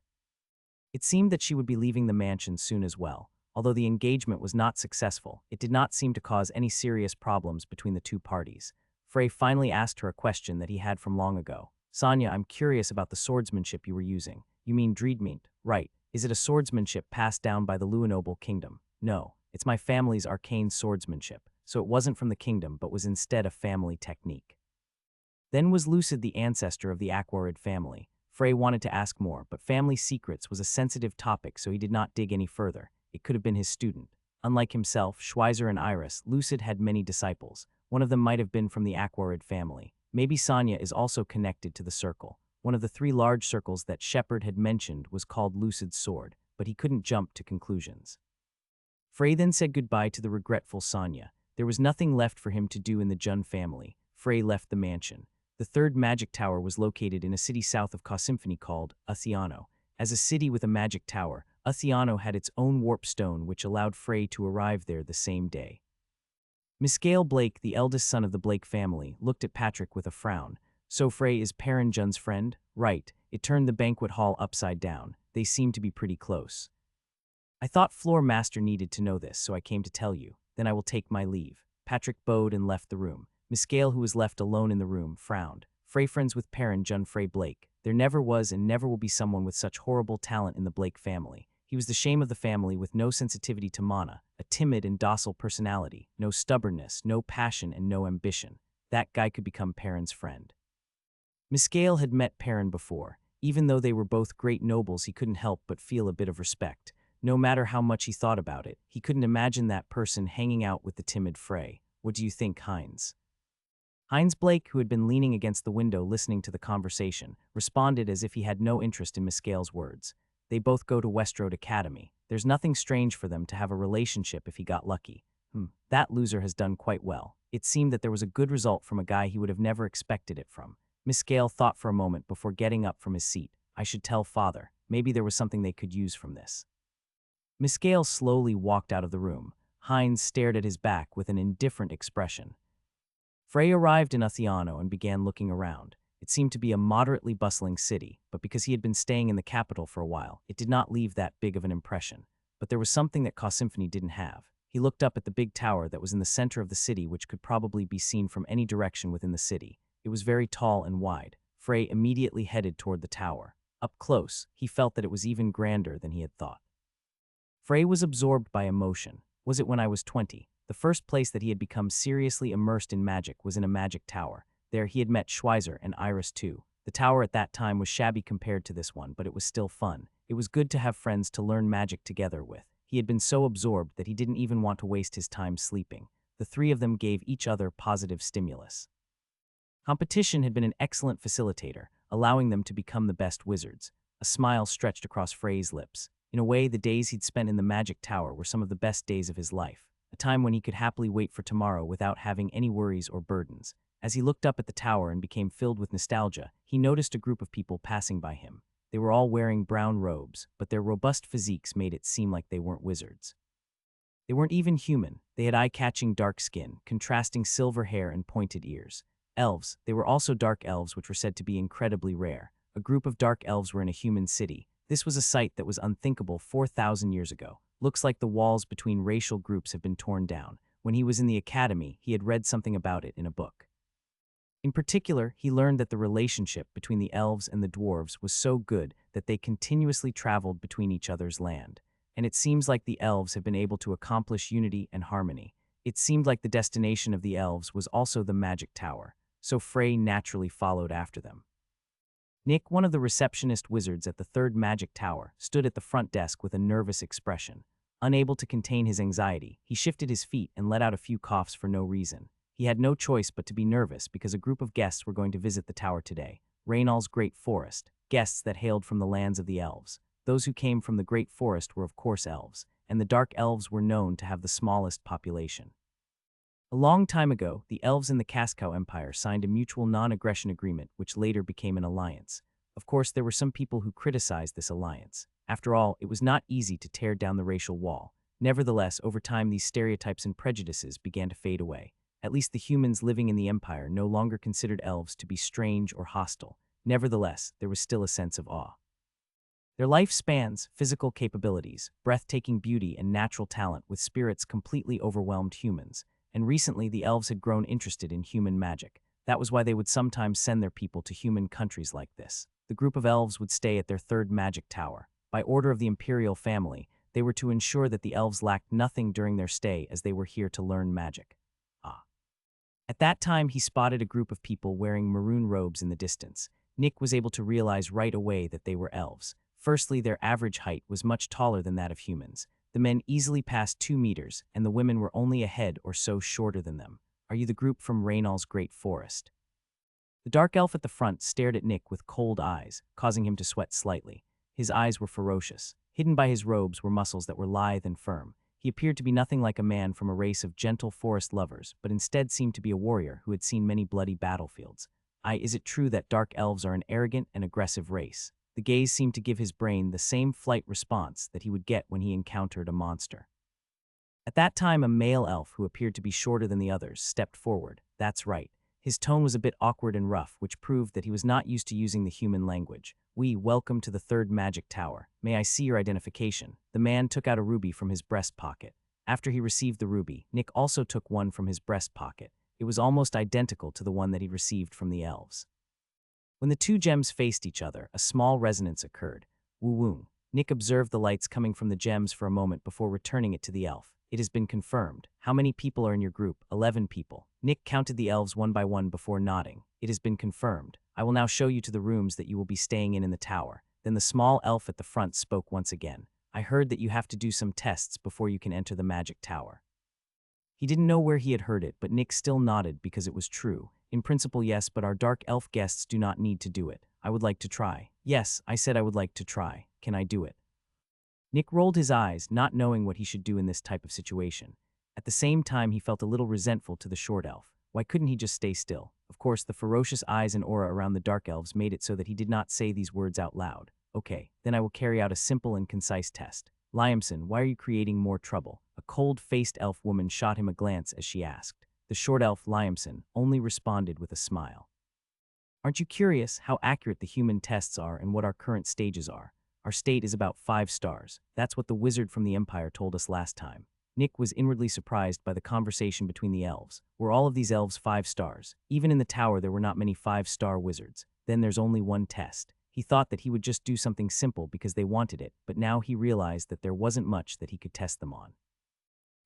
It seemed that she would be leaving the mansion soon as well. Although the engagement was not successful, it did not seem to cause any serious problems between the two parties. Frey finally asked her a question that he had from long ago. "Sonya, I'm curious about the swordsmanship you were using. You mean Dreidmint, right? Is it a swordsmanship passed down by the Luinoble kingdom?" "No, it's my family's arcane swordsmanship, so it wasn't from the kingdom but was instead a family technique." Then was Lucid the ancestor of the Aquarid family? Frey wanted to ask more, but family secrets was a sensitive topic, so he did not dig any further. It could have been his student. Unlike himself, Schweizer and Iris, Lucid had many disciples. One of them might have been from the Aquarid family. Maybe Sonya is also connected to the circle. One of the 3 large circles that Shepard had mentioned was called Lucid's sword, but he couldn't jump to conclusions. Frey then said goodbye to the regretful Sonya. There was nothing left for him to do in the Jun family. Frey left the mansion. The third magic tower was located in a city south of Cosymphony called Uthiano. As a city with a magic tower, Uthiano had its own warp stone which allowed Frey to arrive there the same day. Miscale Blake, the eldest son of the Blake family, looked at Patrick with a frown. "So Frey is Perrin Jun's friend?" "Right. It turned the banquet hall upside down. They seem to be pretty close." "I thought Floor Master needed to know this, so I came to tell you. Then I will take my leave." Patrick bowed and left the room. Miscale, who was left alone in the room, frowned. "Frey friends with Perrin Jun Frey Blake. There never was and never will be someone with such horrible talent in the Blake family. He was the shame of the family with no sensitivity to mana, a timid and docile personality, no stubbornness, no passion, and no ambition. That guy could become Perrin's friend." Miscale had met Perrin before. Even though they were both great nobles, he couldn't help but feel a bit of respect. No matter how much he thought about it, he couldn't imagine that person hanging out with the timid Frey. "What do you think, Heinz?" Heinz Blake, who had been leaning against the window listening to the conversation, responded as if he had no interest in Miscale's words. "They both go to Westroad Academy. There's nothing strange for them to have a relationship if he got lucky. That loser has done quite well." It seemed that there was a good result from a guy he would have never expected it from. Miscale thought for a moment before getting up from his seat. "I should tell father. Maybe there was something they could use from this." Miscale slowly walked out of the room. Heinz stared at his back with an indifferent expression. Frey arrived in Uthiano and began looking around. It seemed to be a moderately bustling city, but because he had been staying in the capital for a while, it did not leave that big of an impression. But there was something that Cosymphony didn't have. He looked up at the big tower that was in the center of the city, which could probably be seen from any direction within the city. It was very tall and wide. Frey immediately headed toward the tower. Up close, he felt that it was even grander than he had thought. Frey was absorbed by emotion. Was it when I was 20? The first place that he had become seriously immersed in magic was in a magic tower. There he had met Schweizer and Iris too. The tower at that time was shabby compared to this one, but it was still fun. It was good to have friends to learn magic together with. He had been so absorbed that he didn't even want to waste his time sleeping. The 3 of them gave each other positive stimulus. Competition had been an excellent facilitator, allowing them to become the best wizards. A smile stretched across Frey's lips. In a way, the days he'd spent in the magic tower were some of the best days of his life. a time when he could happily wait for tomorrow without having any worries or burdens. As he looked up at the tower and became filled with nostalgia, he noticed a group of people passing by him. They were all wearing brown robes, but their robust physiques made it seem like they weren't wizards. They weren't even human. They had eye-catching dark skin, contrasting silver hair and pointed ears. Elves. They were also dark elves, which were said to be incredibly rare. A group of dark elves were in a human city. This was a sight that was unthinkable 4,000 years ago. Looks like the walls between racial groups have been torn down. When he was in the academy, he had read something about it in a book. In particular, he learned that the relationship between the elves and the dwarves was so good that they continuously traveled between each other's land. And it seems like the elves have been able to accomplish unity and harmony. It seemed like the destination of the elves was also the magic tower, so Frey naturally followed after them. Nick, one of the receptionist wizards at the third magic tower, stood at the front desk with a nervous expression. Unable to contain his anxiety, he shifted his feet and let out a few coughs for no reason. He had no choice but to be nervous because a group of guests were going to visit the tower today. Raynal's Great Forest, guests that hailed from the lands of the elves. Those who came from the Great Forest were of course elves, and the Dark Elves were known to have the smallest population. A long time ago, the elves in the Cascow Empire signed a mutual non-aggression agreement which later became an alliance. Of course, there were some people who criticized this alliance. After all, it was not easy to tear down the racial wall. Nevertheless, over time these stereotypes and prejudices began to fade away. At least the humans living in the empire no longer considered elves to be strange or hostile. Nevertheless, there was still a sense of awe. Their lifespans, physical capabilities, breathtaking beauty, and natural talent with spirits completely overwhelmed humans. And recently the elves had grown interested in human magic. That was why they would sometimes send their people to human countries like this. The group of elves would stay at their third magic tower. By order of the imperial family, they were to ensure that the elves lacked nothing during their stay as they were here to learn magic. At that time, he spotted a group of people wearing maroon robes in the distance. Nick was able to realize right away that they were elves. Firstly, their average height was much taller than that of humans. The men easily passed 2 meters, and the women were only a head or so shorter than them. Are you the group from Raynal's Great Forest? The dark elf at the front stared at Nick with cold eyes, causing him to sweat slightly. His eyes were ferocious. Hidden by his robes were muscles that were lithe and firm. He appeared to be nothing like a man from a race of gentle forest lovers, but instead seemed to be a warrior who had seen many bloody battlefields. Is it true that dark elves are an arrogant and aggressive race? The gaze seemed to give his brain the same flight response that he would get when he encountered a monster. At that time, a male elf who appeared to be shorter than the others stepped forward. That's right. His tone was a bit awkward and rough, which proved that he was not used to using the human language. Welcome to the third magic tower. May I see your identification? The man took out a ruby from his breast pocket. After he received the ruby, Nick also took one from his breast pocket. It was almost identical to the one that he received from the elves. When the two gems faced each other, a small resonance occurred. Woo-woo. Nick observed the lights coming from the gems for a moment before returning it to the elf. It has been confirmed. How many people are in your group? 11 people. Nick counted the elves one by one before nodding. It has been confirmed. I will now show you to the rooms that you will be staying in the tower. Then the small elf at the front spoke once again. I heard that you have to do some tests before you can enter the magic tower. He didn't know where he had heard it, but Nick still nodded because it was true. In principle, yes, but our dark elf guests do not need to do it. I would like to try. Yes, I said I would like to try. Can I do it? Nick rolled his eyes, not knowing what he should do in this type of situation. At the same time, he felt a little resentful to the short elf. Why couldn't he just stay still? Of course, the ferocious eyes and aura around the dark elves made it so that he did not say these words out loud. Okay, then I will carry out a simple and concise test. Liamson, why are you creating more trouble? A cold-faced elf woman shot him a glance as she asked. The short elf, Liamson, only responded with a smile. Aren't you curious how accurate the human tests are and what our current stages are? Our state is about 5 stars. That's what the wizard from the Empire told us last time. Nick was inwardly surprised by the conversation between the elves. Were all of these elves 5 stars? Even in the tower there were not many 5-star wizards. Then there's only one test. He thought that he would just do something simple because they wanted it, but now he realized that there wasn't much that he could test them on.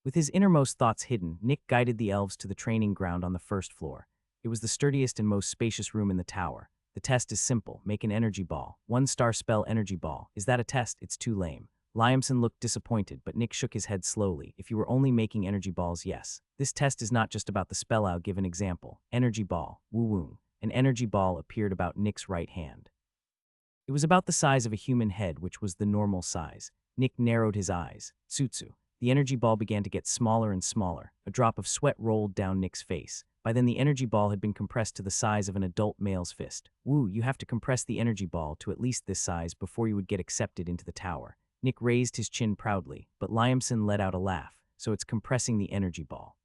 With his innermost thoughts hidden, Nick guided the elves to the training ground on the first floor. It was the sturdiest and most spacious room in the tower. The test is simple. Make an energy ball. 1-star spell energy ball. Is that a test? It's too lame. Liamson looked disappointed, but Nick shook his head slowly. If you were only making energy balls, yes. This test is not just about the spell. I'll give an example. Energy ball. Woo-woo. An energy ball appeared about Nick's right hand. It was about the size of a human head, which was the normal size. Nick narrowed his eyes. Tsutsu. The energy ball began to get smaller and smaller. A drop of sweat rolled down Nick's face. By then, the energy ball had been compressed to the size of an adult male's fist. Woo, you have to compress the energy ball to at least this size before you would get accepted into the tower. Nick raised his chin proudly, but Liamson let out a laugh. So it's compressing the energy ball.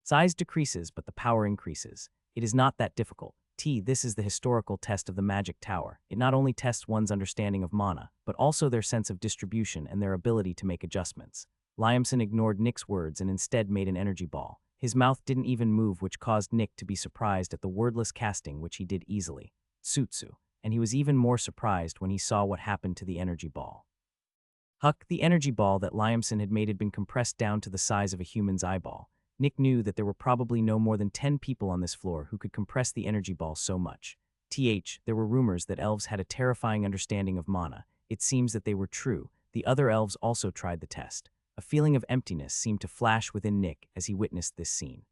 Size decreases, but the power increases. It is not that difficult. This is the historical test of the magic tower. It not only tests one's understanding of mana, but also their sense of distribution and their ability to make adjustments. Liamson ignored Nick's words and instead made an energy ball. His mouth didn't even move, which caused Nick to be surprised at the wordless casting, which he did easily. Tsutsu. And he was even more surprised when he saw what happened to the energy ball. Huck, the energy ball that Liamson had made had been compressed down to the size of a human's eyeball. Nick knew that there were probably no more than 10 people on this floor who could compress the energy ball so much. There were rumors that elves had a terrifying understanding of mana. It seems that they were true. The other elves also tried the test. A feeling of emptiness seemed to flash within Nick as he witnessed this scene.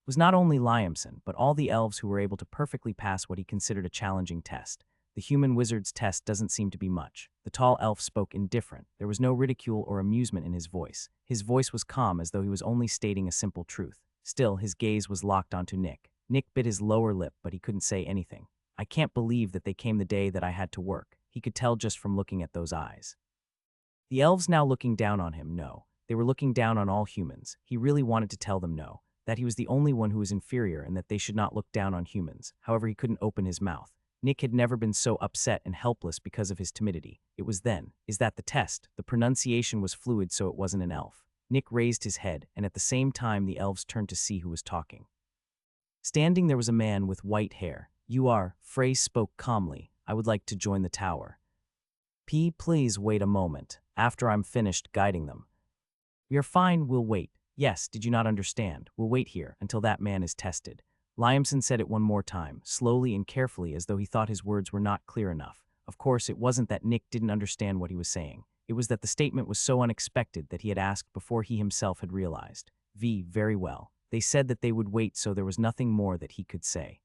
It was not only Liamson, but all the elves who were able to perfectly pass what he considered a challenging test. The human wizard's test doesn't seem to be much. The tall elf spoke indifferent. There was no ridicule or amusement in his voice. His voice was calm, as though he was only stating a simple truth. Still, his gaze was locked onto Nick. Nick bit his lower lip, but he couldn't say anything. I can't believe that they came the day that I had to work. He could tell just from looking at those eyes. The elves now looking down on him, no. They were looking down on all humans. He really wanted to tell them no, that he was the only one who was inferior and that they should not look down on humans. However, he couldn't open his mouth. Nick had never been so upset and helpless because of his timidity. It was then. Is that the test? The pronunciation was fluid, so it wasn't an elf. Nick raised his head, and at the same time the elves turned to see who was talking. Standing there was a man with white hair. You are, Frey spoke calmly. I would like to join the tower. Please wait a moment. After I'm finished guiding them. We are fine, we'll wait. Yes, did you not understand? We'll wait here until that man is tested. Liamson said it one more time, slowly and carefully, as though he thought his words were not clear enough. Of course, it wasn't that Nick didn't understand what he was saying. It was that the statement was so unexpected that he had asked before he himself had realized. Very well. They said that they would wait, so there was nothing more that he could say.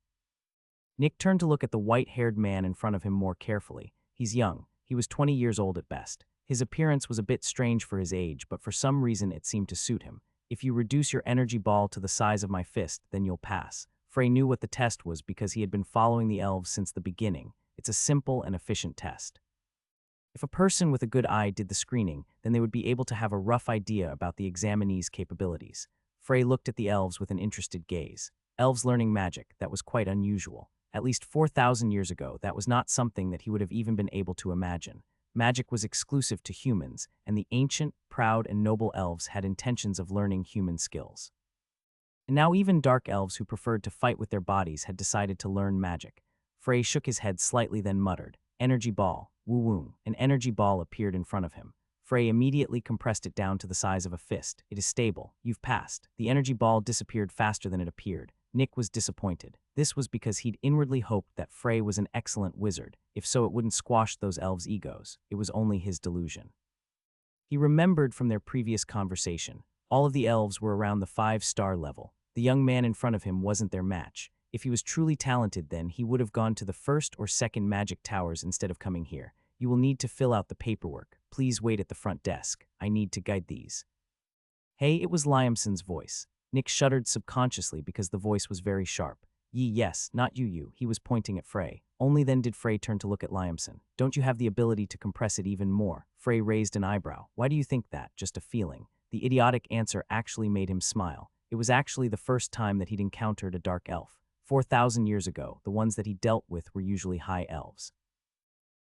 Nick turned to look at the white-haired man in front of him more carefully. He's young. He was 20 years old at best. His appearance was a bit strange for his age, but for some reason it seemed to suit him. If you reduce your energy ball to the size of my fist, then you'll pass. Frey knew what the test was because he had been following the elves since the beginning. It's a simple and efficient test. If a person with a good eye did the screening, then they would be able to have a rough idea about the examinee's capabilities. Frey looked at the elves with an interested gaze. Elves learning magic, that was quite unusual. At least 4,000 years ago, that was not something that he would have even been able to imagine. Magic was exclusive to humans, and the ancient, proud, and noble elves had intentions of learning human skills. And now even dark elves who preferred to fight with their bodies had decided to learn magic. Frey shook his head slightly, then muttered, "Energy ball, woo-woo." An energy ball appeared in front of him. Frey immediately compressed it down to the size of a fist. It is stable. You've passed. The energy ball disappeared faster than it appeared. Nick was disappointed. This was because he'd inwardly hoped that Frey was an excellent wizard. If so, it wouldn't squash those elves' egos. It was only his delusion. He remembered from their previous conversation. All of the elves were around the 5-star level. The young man in front of him wasn't their match. If he was truly talented, then he would have gone to the first or second magic towers instead of coming here. You will need to fill out the paperwork. Please wait at the front desk. I need to guide these. Hey, it was Liamson's voice. Nick shuddered subconsciously because the voice was very sharp. Yes, not you. He was pointing at Frey. Only then did Frey turn to look at Liamson. Don't you have the ability to compress it even more? Frey raised an eyebrow. Why do you think that? Just a feeling. The idiotic answer actually made him smile. It was actually the first time that he'd encountered a dark elf. 4,000 years ago, the ones that he dealt with were usually high elves.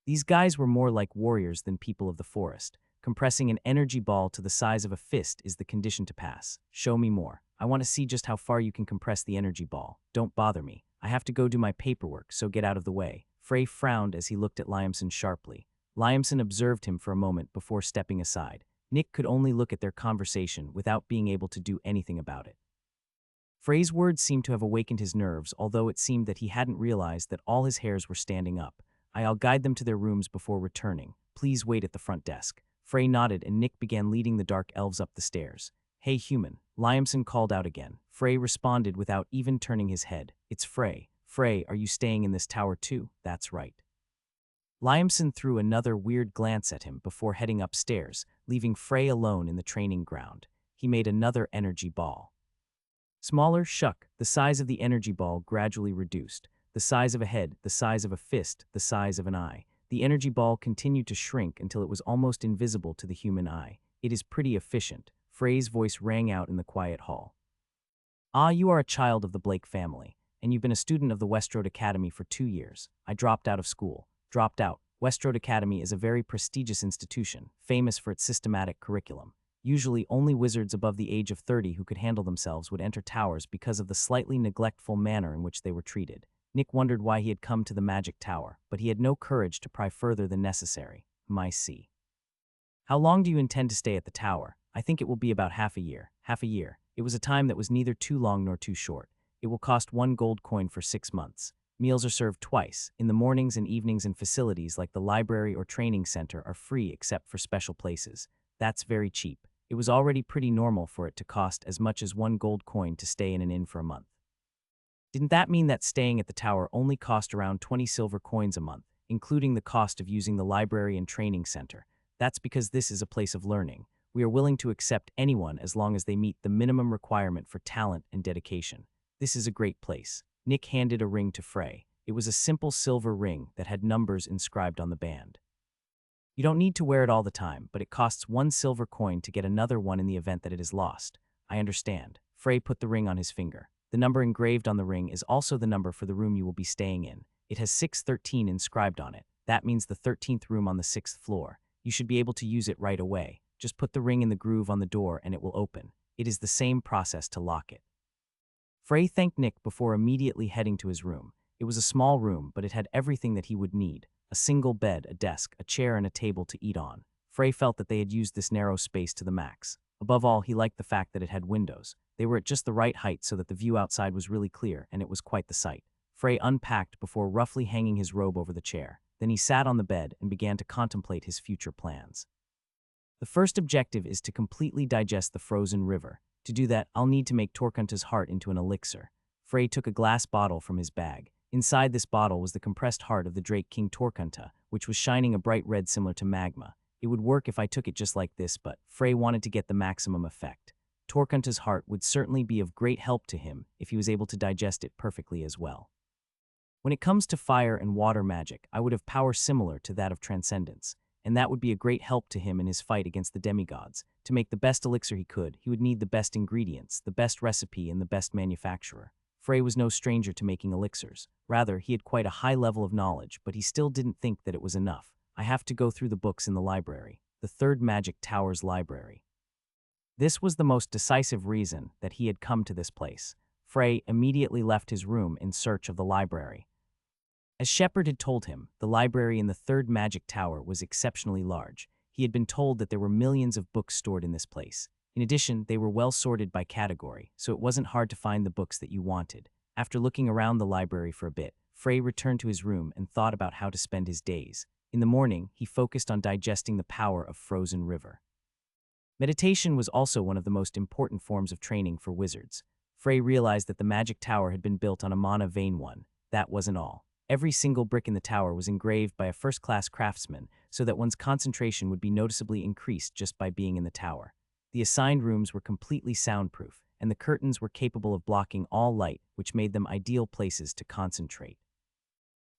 These guys were more like warriors than people of the forest. Compressing an energy ball to the size of a fist is the condition to pass. Show me more. I want to see just how far you can compress the energy ball. Don't bother me. I have to go do my paperwork, so get out of the way. Frey frowned as he looked at Liamson sharply. Liamson observed him for a moment before stepping aside. Nick could only look at their conversation without being able to do anything about it. Frey's words seemed to have awakened his nerves, although it seemed that he hadn't realized that all his hairs were standing up. I'll guide them to their rooms before returning. Please wait at the front desk. Frey nodded and Nick began leading the dark elves up the stairs. Hey human, Liamson called out again. Frey responded without even turning his head. It's Frey. Frey, are you staying in this tower too? That's right. Liamson threw another weird glance at him before heading upstairs, leaving Frey alone in the training ground. He made another energy ball. Smaller, the size of the energy ball gradually reduced. The size of a head, the size of a fist, the size of an eye. The energy ball continued to shrink until it was almost invisible to the human eye. It is pretty efficient. Frey's voice rang out in the quiet hall. Ah, you are a child of the Blake family, and you've been a student of the Westroad Academy for 2 years. I dropped out of school. Dropped out. Westroad Academy is a very prestigious institution, famous for its systematic curriculum. Usually, only wizards above the age of 30 who could handle themselves would enter towers because of the slightly neglectful manner in which they were treated. Nick wondered why he had come to the magic tower, but he had no courage to pry further than necessary. See. How long do you intend to stay at the tower? I think it will be about half a year. Half a year. It was a time that was neither too long nor too short. It will cost 1 gold coin for 6 months. Meals are served twice, in the mornings and evenings, and facilities like the library or training center are free except for special places. That's very cheap. It was already pretty normal for it to cost as much as 1 gold coin to stay in an inn for a month. Didn't that mean that staying at the tower only cost around 20 silver coins a month, including the cost of using the library and training center? That's because this is a place of learning. We are willing to accept anyone as long as they meet the minimum requirement for talent and dedication. This is a great place. Nick handed a ring to Frey. It was a simple silver ring that had numbers inscribed on the band. You don't need to wear it all the time, but it costs 1 silver coin to get another one in the event that it is lost. I understand. Frey put the ring on his finger. The number engraved on the ring is also the number for the room you will be staying in. It has 613 inscribed on it. That means the 13th room on the 6th floor. You should be able to use it right away. Just put the ring in the groove on the door and it will open. It is the same process to lock it. Frey thanked Nick before immediately heading to his room. It was a small room, but it had everything that he would need. A single bed, a desk, a chair, and a table to eat on. Frey felt that they had used this narrow space to the max. Above all, he liked the fact that it had windows. They were at just the right height so that the view outside was really clear, and it was quite the sight. Frey unpacked before roughly hanging his robe over the chair. Then he sat on the bed and began to contemplate his future plans. The first objective is to completely digest the frozen river. To do that, I'll need to make Torkunta's heart into an elixir. Frey took a glass bottle from his bag. Inside this bottle was the compressed heart of the Drake King Torkunta, which was shining a bright red similar to magma. It would work if I took it just like this, but Frey wanted to get the maximum effect. Torkunta's heart would certainly be of great help to him if he was able to digest it perfectly as well. When it comes to fire and water magic, I would have power similar to that of transcendence, and that would be a great help to him in his fight against the demigods. To make the best elixir he could, he would need the best ingredients, the best recipe, and the best manufacturer. Frey was no stranger to making elixirs. Rather, he had quite a high level of knowledge, but he still didn't think that it was enough. I have to go through the books in the library, the third Magic Tower's library. This was the most decisive reason that he had come to this place. Frey immediately left his room in search of the library. As Shepard had told him, the library in the third Magic Tower was exceptionally large. He had been told that there were millions of books stored in this place. In addition, they were well sorted by category, so it wasn't hard to find the books that you wanted. After looking around the library for a bit, Frey returned to his room and thought about how to spend his days. In the morning, he focused on digesting the power of Frozen River. Meditation was also one of the most important forms of training for wizards. Frey realized that the Magic Tower had been built on a mana vein one. That wasn't all. Every single brick in the tower was engraved by a first-class craftsman so that one's concentration would be noticeably increased just by being in the tower. The assigned rooms were completely soundproof, and the curtains were capable of blocking all light, which made them ideal places to concentrate.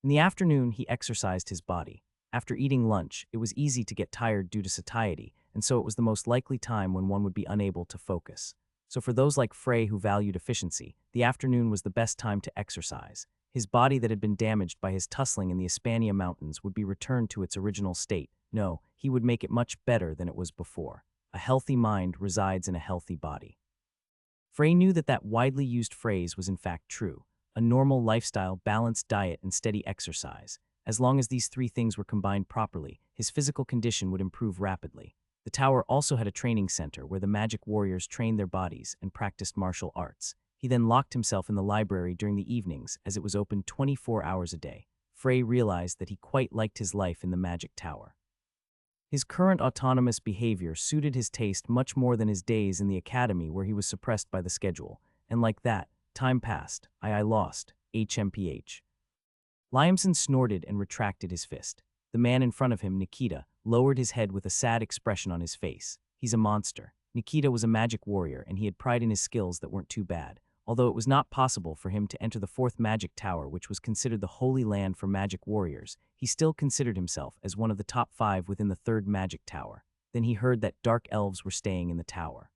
In the afternoon, he exercised his body. After eating lunch, it was easy to get tired due to satiety, and so it was the most likely time when one would be unable to focus. So for those like Frey who valued efficiency, the afternoon was the best time to exercise. His body that had been damaged by his tussling in the Hispania Mountains would be returned to its original state. No, he would make it much better than it was before. A healthy mind resides in a healthy body. Frey knew that that widely used phrase was in fact true. A normal lifestyle, balanced diet, and steady exercise. As long as these three things were combined properly, his physical condition would improve rapidly. The tower also had a training center where the magic warriors trained their bodies and practiced martial arts. He then locked himself in the library during the evenings as it was open 24 hours a day. Frey realized that he quite liked his life in the Magic Tower. His current autonomous behavior suited his taste much more than his days in the academy where he was suppressed by the schedule. And like that, time passed. I lost. HMPH. Liamson snorted and retracted his fist. The man in front of him, Nikita, lowered his head with a sad expression on his face. He's a monster. Nikita was a magic warrior, and he had pride in his skills that weren't too bad. Although it was not possible for him to enter the fourth magic tower, which was considered the holy land for magic warriors, he still considered himself as one of the top 5 within the third magic tower. Then he heard that dark elves were staying in the tower.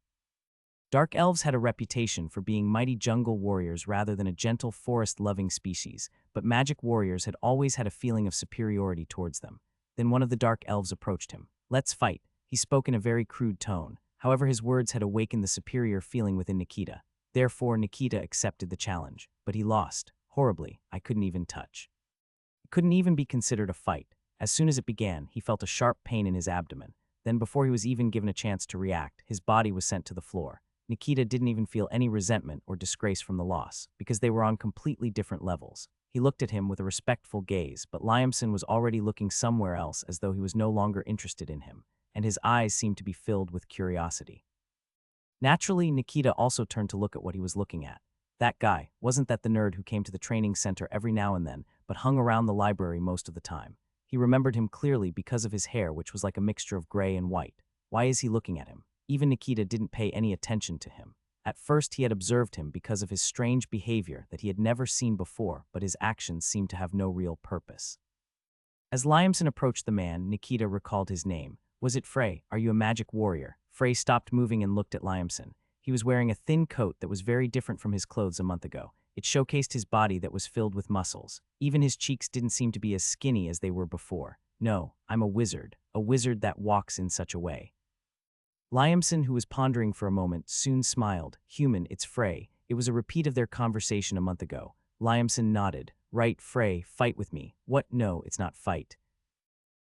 Dark elves had a reputation for being mighty jungle warriors rather than a gentle forest-loving species, but magic warriors had always had a feeling of superiority towards them. Then one of the dark elves approached him. "Let's fight." He spoke in a very crude tone. However, his words had awakened the superior feeling within Nikita. Therefore, Nikita accepted the challenge, but he lost. Horribly. I couldn't even touch. It couldn't even be considered a fight. As soon as it began, he felt a sharp pain in his abdomen. Then, before he was even given a chance to react, his body was sent to the floor. Nikita didn't even feel any resentment or disgrace from the loss, because they were on completely different levels. He looked at him with a respectful gaze, but Liamson was already looking somewhere else as though he was no longer interested in him, and his eyes seemed to be filled with curiosity. Naturally, Nikita also turned to look at what he was looking at. That guy, wasn't that the nerd who came to the training center every now and then, but hung around the library most of the time? He remembered him clearly because of his hair, which was like a mixture of gray and white. Why is he looking at him? Even Nikita didn't pay any attention to him. At first, he had observed him because of his strange behavior that he had never seen before, but his actions seemed to have no real purpose. As Liamson approached the man, Nikita recalled his name. "Was it Frey? Are you a magic warrior?" Frey stopped moving and looked at Liamson. He was wearing a thin coat that was very different from his clothes a month ago. It showcased his body that was filled with muscles. Even his cheeks didn't seem to be as skinny as they were before. "No, I'm a wizard that walks in such a way." Liamson, who was pondering for a moment, soon smiled. "Human, it's Frey." It was a repeat of their conversation a month ago. Liamson nodded. "Right, Frey, fight with me." "What? No, it's not fight."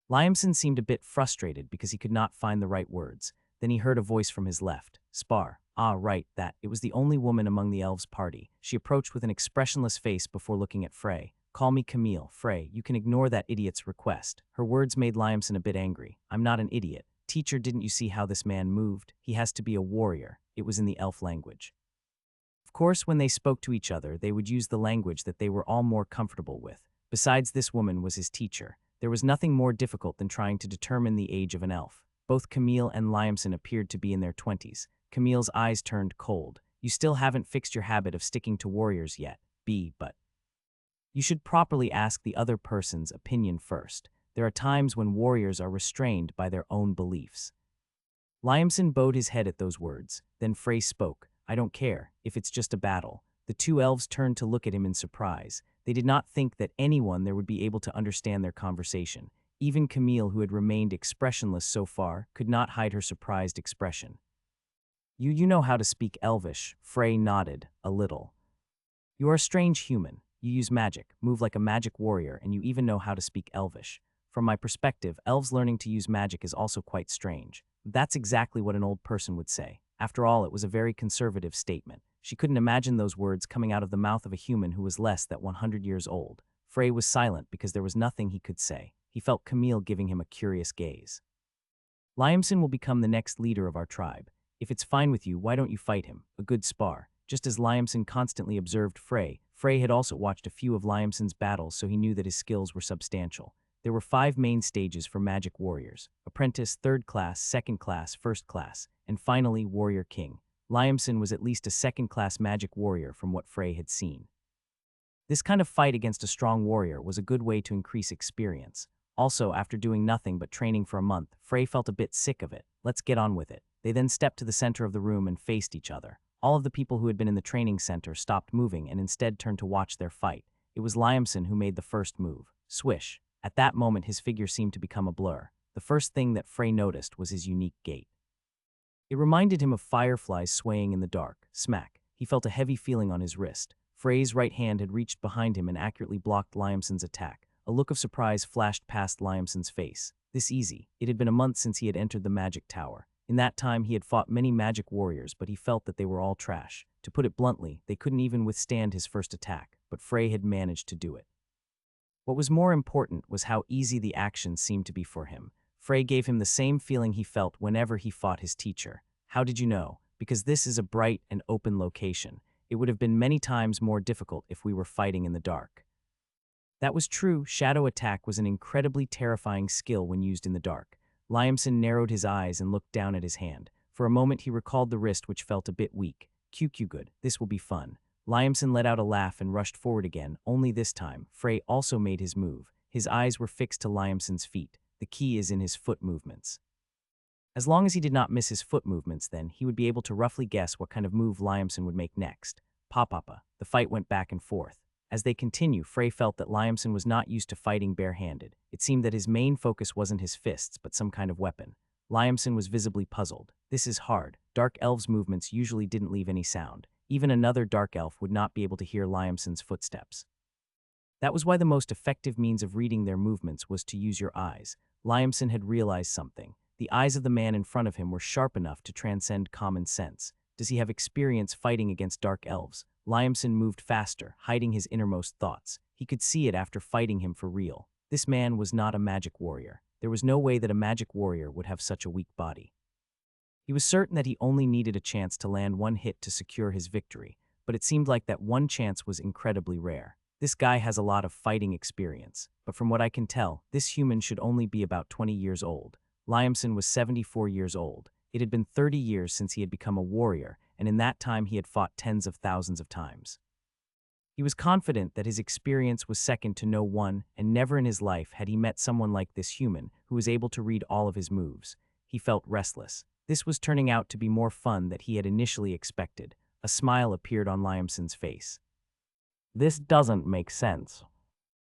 Liamson seemed a bit frustrated because he could not find the right words. Then he heard a voice from his left. "Spar." "Ah, right, that." It was the only woman among the elves' party. She approached with an expressionless face before looking at Frey. "Call me Camille. Frey, you can ignore that idiot's request." Her words made Liamson a bit angry. "I'm not an idiot. Teacher, didn't you see how this man moved? He has to be a warrior." It was in the elf language. Of course, when they spoke to each other, they would use the language that they were all more comfortable with. Besides, this woman was his teacher. There was nothing more difficult than trying to determine the age of an elf. Both Camille and Liamson appeared to be in their 20s. Camille's eyes turned cold. "You still haven't fixed your habit of sticking to warriors yet, but you should properly ask the other person's opinion first. There are times when warriors are restrained by their own beliefs." Liamson bowed his head at those words. Then Frey spoke. "I don't care, if it's just a battle." The two elves turned to look at him in surprise. They did not think that anyone there would be able to understand their conversation. Even Camille, who had remained expressionless so far, could not hide her surprised expression. You know how to speak Elvish." Frey nodded, a little. "You are a strange human. You use magic, move like a magic warrior, and you even know how to speak Elvish. From my perspective, elves learning to use magic is also quite strange." That's exactly what an old person would say. After all, it was a very conservative statement. She couldn't imagine those words coming out of the mouth of a human who was less than 100 years old. Frey was silent because there was nothing he could say. He felt Camille giving him a curious gaze. "Liamson will become the next leader of our tribe. If it's fine with you, why don't you fight him? A good spar." Just as Liamson constantly observed Frey had also watched a few of Liamson's battles, so he knew that his skills were substantial. There were 5 main stages for magic warriors: apprentice, 3rd class, 2nd class, 1st class, and finally warrior king. Liamson was at least a 2nd class magic warrior from what Frey had seen. This kind of fight against a strong warrior was a good way to increase experience. Also, after doing nothing but training for a month, Frey felt a bit sick of it. "Let's get on with it." They then stepped to the center of the room and faced each other. All of the people who had been in the training center stopped moving and instead turned to watch their fight. It was Liamson who made the first move. Swish. At that moment, his figure seemed to become a blur. The first thing that Frey noticed was his unique gait. It reminded him of fireflies swaying in the dark. Smack. He felt a heavy feeling on his wrist. Frey's right hand had reached behind him and accurately blocked Liamson's attack. A look of surprise flashed past Liamson's face. This easy. It had been a month since he had entered the magic tower. In that time, he had fought many magic warriors, but he felt that they were all trash. To put it bluntly, they couldn't even withstand his first attack, but Frey had managed to do it. What was more important was how easy the action seemed to be for him. Frey gave him the same feeling he felt whenever he fought his teacher. "How did you know?" "Because this is a bright and open location. It would have been many times more difficult if we were fighting in the dark." That was true. Shadow attack was an incredibly terrifying skill when used in the dark. Liamson narrowed his eyes and looked down at his hand. For a moment he recalled the wrist, which felt a bit weak. QQ, good. This will be fun. Liamson let out a laugh and rushed forward again, only this time, Frey also made his move. His eyes were fixed to Liamson's feet. The key is in his foot movements. As long as he did not miss his foot movements, then, he would be able to roughly guess what kind of move Liamson would make next. Pa-pa-pa. The fight went back and forth. As they continued, Frey felt that Liamson was not used to fighting barehanded. It seemed that his main focus wasn't his fists, but some kind of weapon. Liamson was visibly puzzled. This is hard. Dark elves' movements usually didn't leave any sound. Even another dark elf would not be able to hear Liamson's footsteps. That was why the most effective means of reading their movements was to use your eyes. Liamson had realized something. The eyes of the man in front of him were sharp enough to transcend common sense. Does he have experience fighting against dark elves? Liamson moved faster, hiding his innermost thoughts. He could see it after fighting him for real. This man was not a magic warrior. There was no way that a magic warrior would have such a weak body. He was certain that he only needed a chance to land one hit to secure his victory, but it seemed like that one chance was incredibly rare. This guy has a lot of fighting experience, but from what I can tell, this human should only be about 20 years old. Liamson was 74 years old. It had been 30 years since he had become a warrior, and in that time he had fought tens of thousands of times. He was confident that his experience was second to no one, and never in his life had he met someone like this human who was able to read all of his moves. He felt restless. This was turning out to be more fun than he had initially expected. A smile appeared on Liamson's face. This doesn't make sense.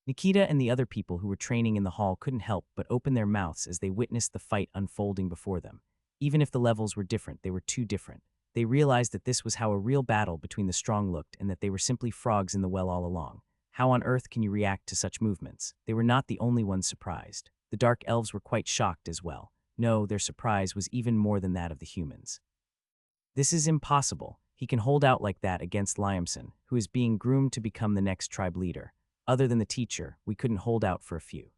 Nikita and the other people who were training in the hall couldn't help but open their mouths as they witnessed the fight unfolding before them. Even if the levels were different, they were too different. They realized that this was how a real battle between the strong looked and that they were simply frogs in the well all along. How on earth can you react to such movements? They were not the only ones surprised. The dark elves were quite shocked as well. No, their surprise was even more than that of the humans. This is impossible. He can hold out like that against Liamson, who is being groomed to become the next tribe leader. Other than the teacher, we couldn't hold out for a few.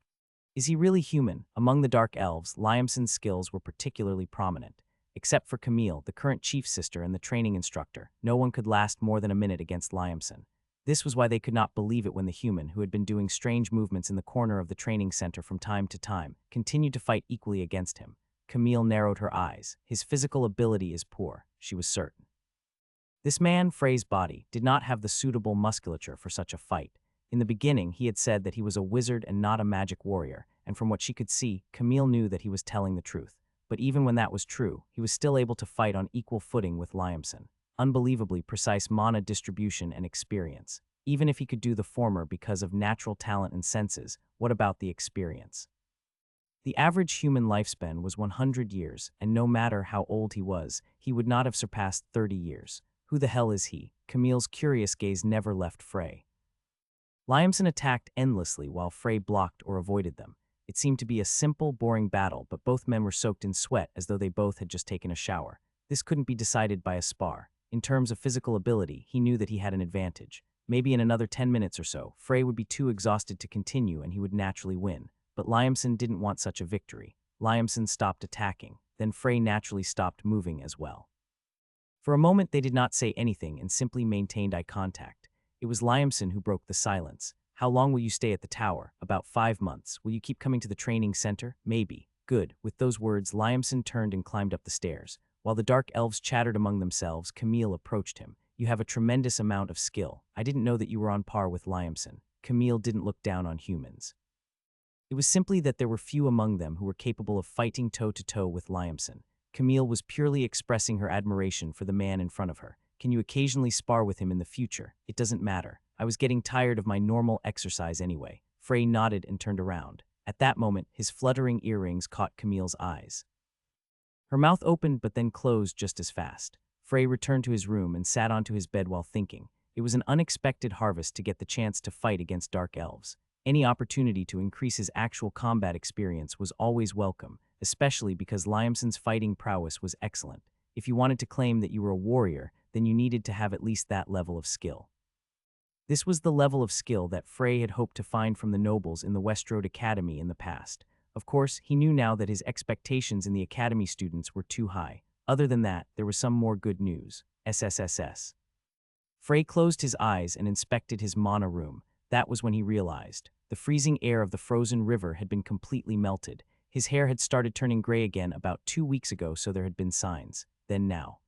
Is he really human? Among the dark elves, Liamson's skills were particularly prominent. Except for Camille, the current chief sister and the training instructor, no one could last more than a minute against Liamson. This was why they could not believe it when the human, who had been doing strange movements in the corner of the training center from time to time, continued to fight equally against him. Camille narrowed her eyes. His physical ability is poor, she was certain. This man, Frey's body, did not have the suitable musculature for such a fight. In the beginning, he had said that he was a wizard and not a magic warrior, and from what she could see, Camille knew that he was telling the truth. But even when that was true, he was still able to fight on equal footing with Liamson. Unbelievably precise mana distribution and experience. Even if he could do the former because of natural talent and senses, what about the experience? The average human lifespan was 100 years, and no matter how old he was, he would not have surpassed 30 years. Who the hell is he? Camille's curious gaze never left Frey. Liamson attacked endlessly while Frey blocked or avoided them. It seemed to be a simple, boring battle, but both men were soaked in sweat as though they both had just taken a shower. This couldn't be decided by a spar. In terms of physical ability, he knew that he had an advantage. Maybe in another 10 minutes or so, Frey would be too exhausted to continue and he would naturally win. But Liamson didn't want such a victory. Liamson stopped attacking. Then Frey naturally stopped moving as well. For a moment they did not say anything and simply maintained eye contact. It was Liamson who broke the silence. How long will you stay at the tower? About 5 months. Will you keep coming to the training center? Maybe. Good. With those words, Liamson turned and climbed up the stairs. While the dark elves chattered among themselves, Camille approached him. You have a tremendous amount of skill. I didn't know that you were on par with Liamson. Camille didn't look down on humans. It was simply that there were few among them who were capable of fighting toe-to-toe with Liamson. Camille was purely expressing her admiration for the man in front of her. Can you occasionally spar with him in the future? It doesn't matter. I was getting tired of my normal exercise anyway. Frey nodded and turned around. At that moment, his fluttering earrings caught Camille's eyes. Her mouth opened but then closed just as fast. Frey returned to his room and sat onto his bed while thinking. It was an unexpected harvest to get the chance to fight against dark elves. Any opportunity to increase his actual combat experience was always welcome, especially because Liamson's fighting prowess was excellent. If you wanted to claim that you were a warrior, then you needed to have at least that level of skill. This was the level of skill that Frey had hoped to find from the nobles in the Westroad Academy in the past. Of course, he knew now that his expectations in the academy students were too high. Other than that, there was some more good news. SSSS. Frey closed his eyes and inspected his mana room. That was when he realized. The freezing air of the frozen river had been completely melted. His hair had started turning gray again about 2 weeks ago, so there had been signs. Then now.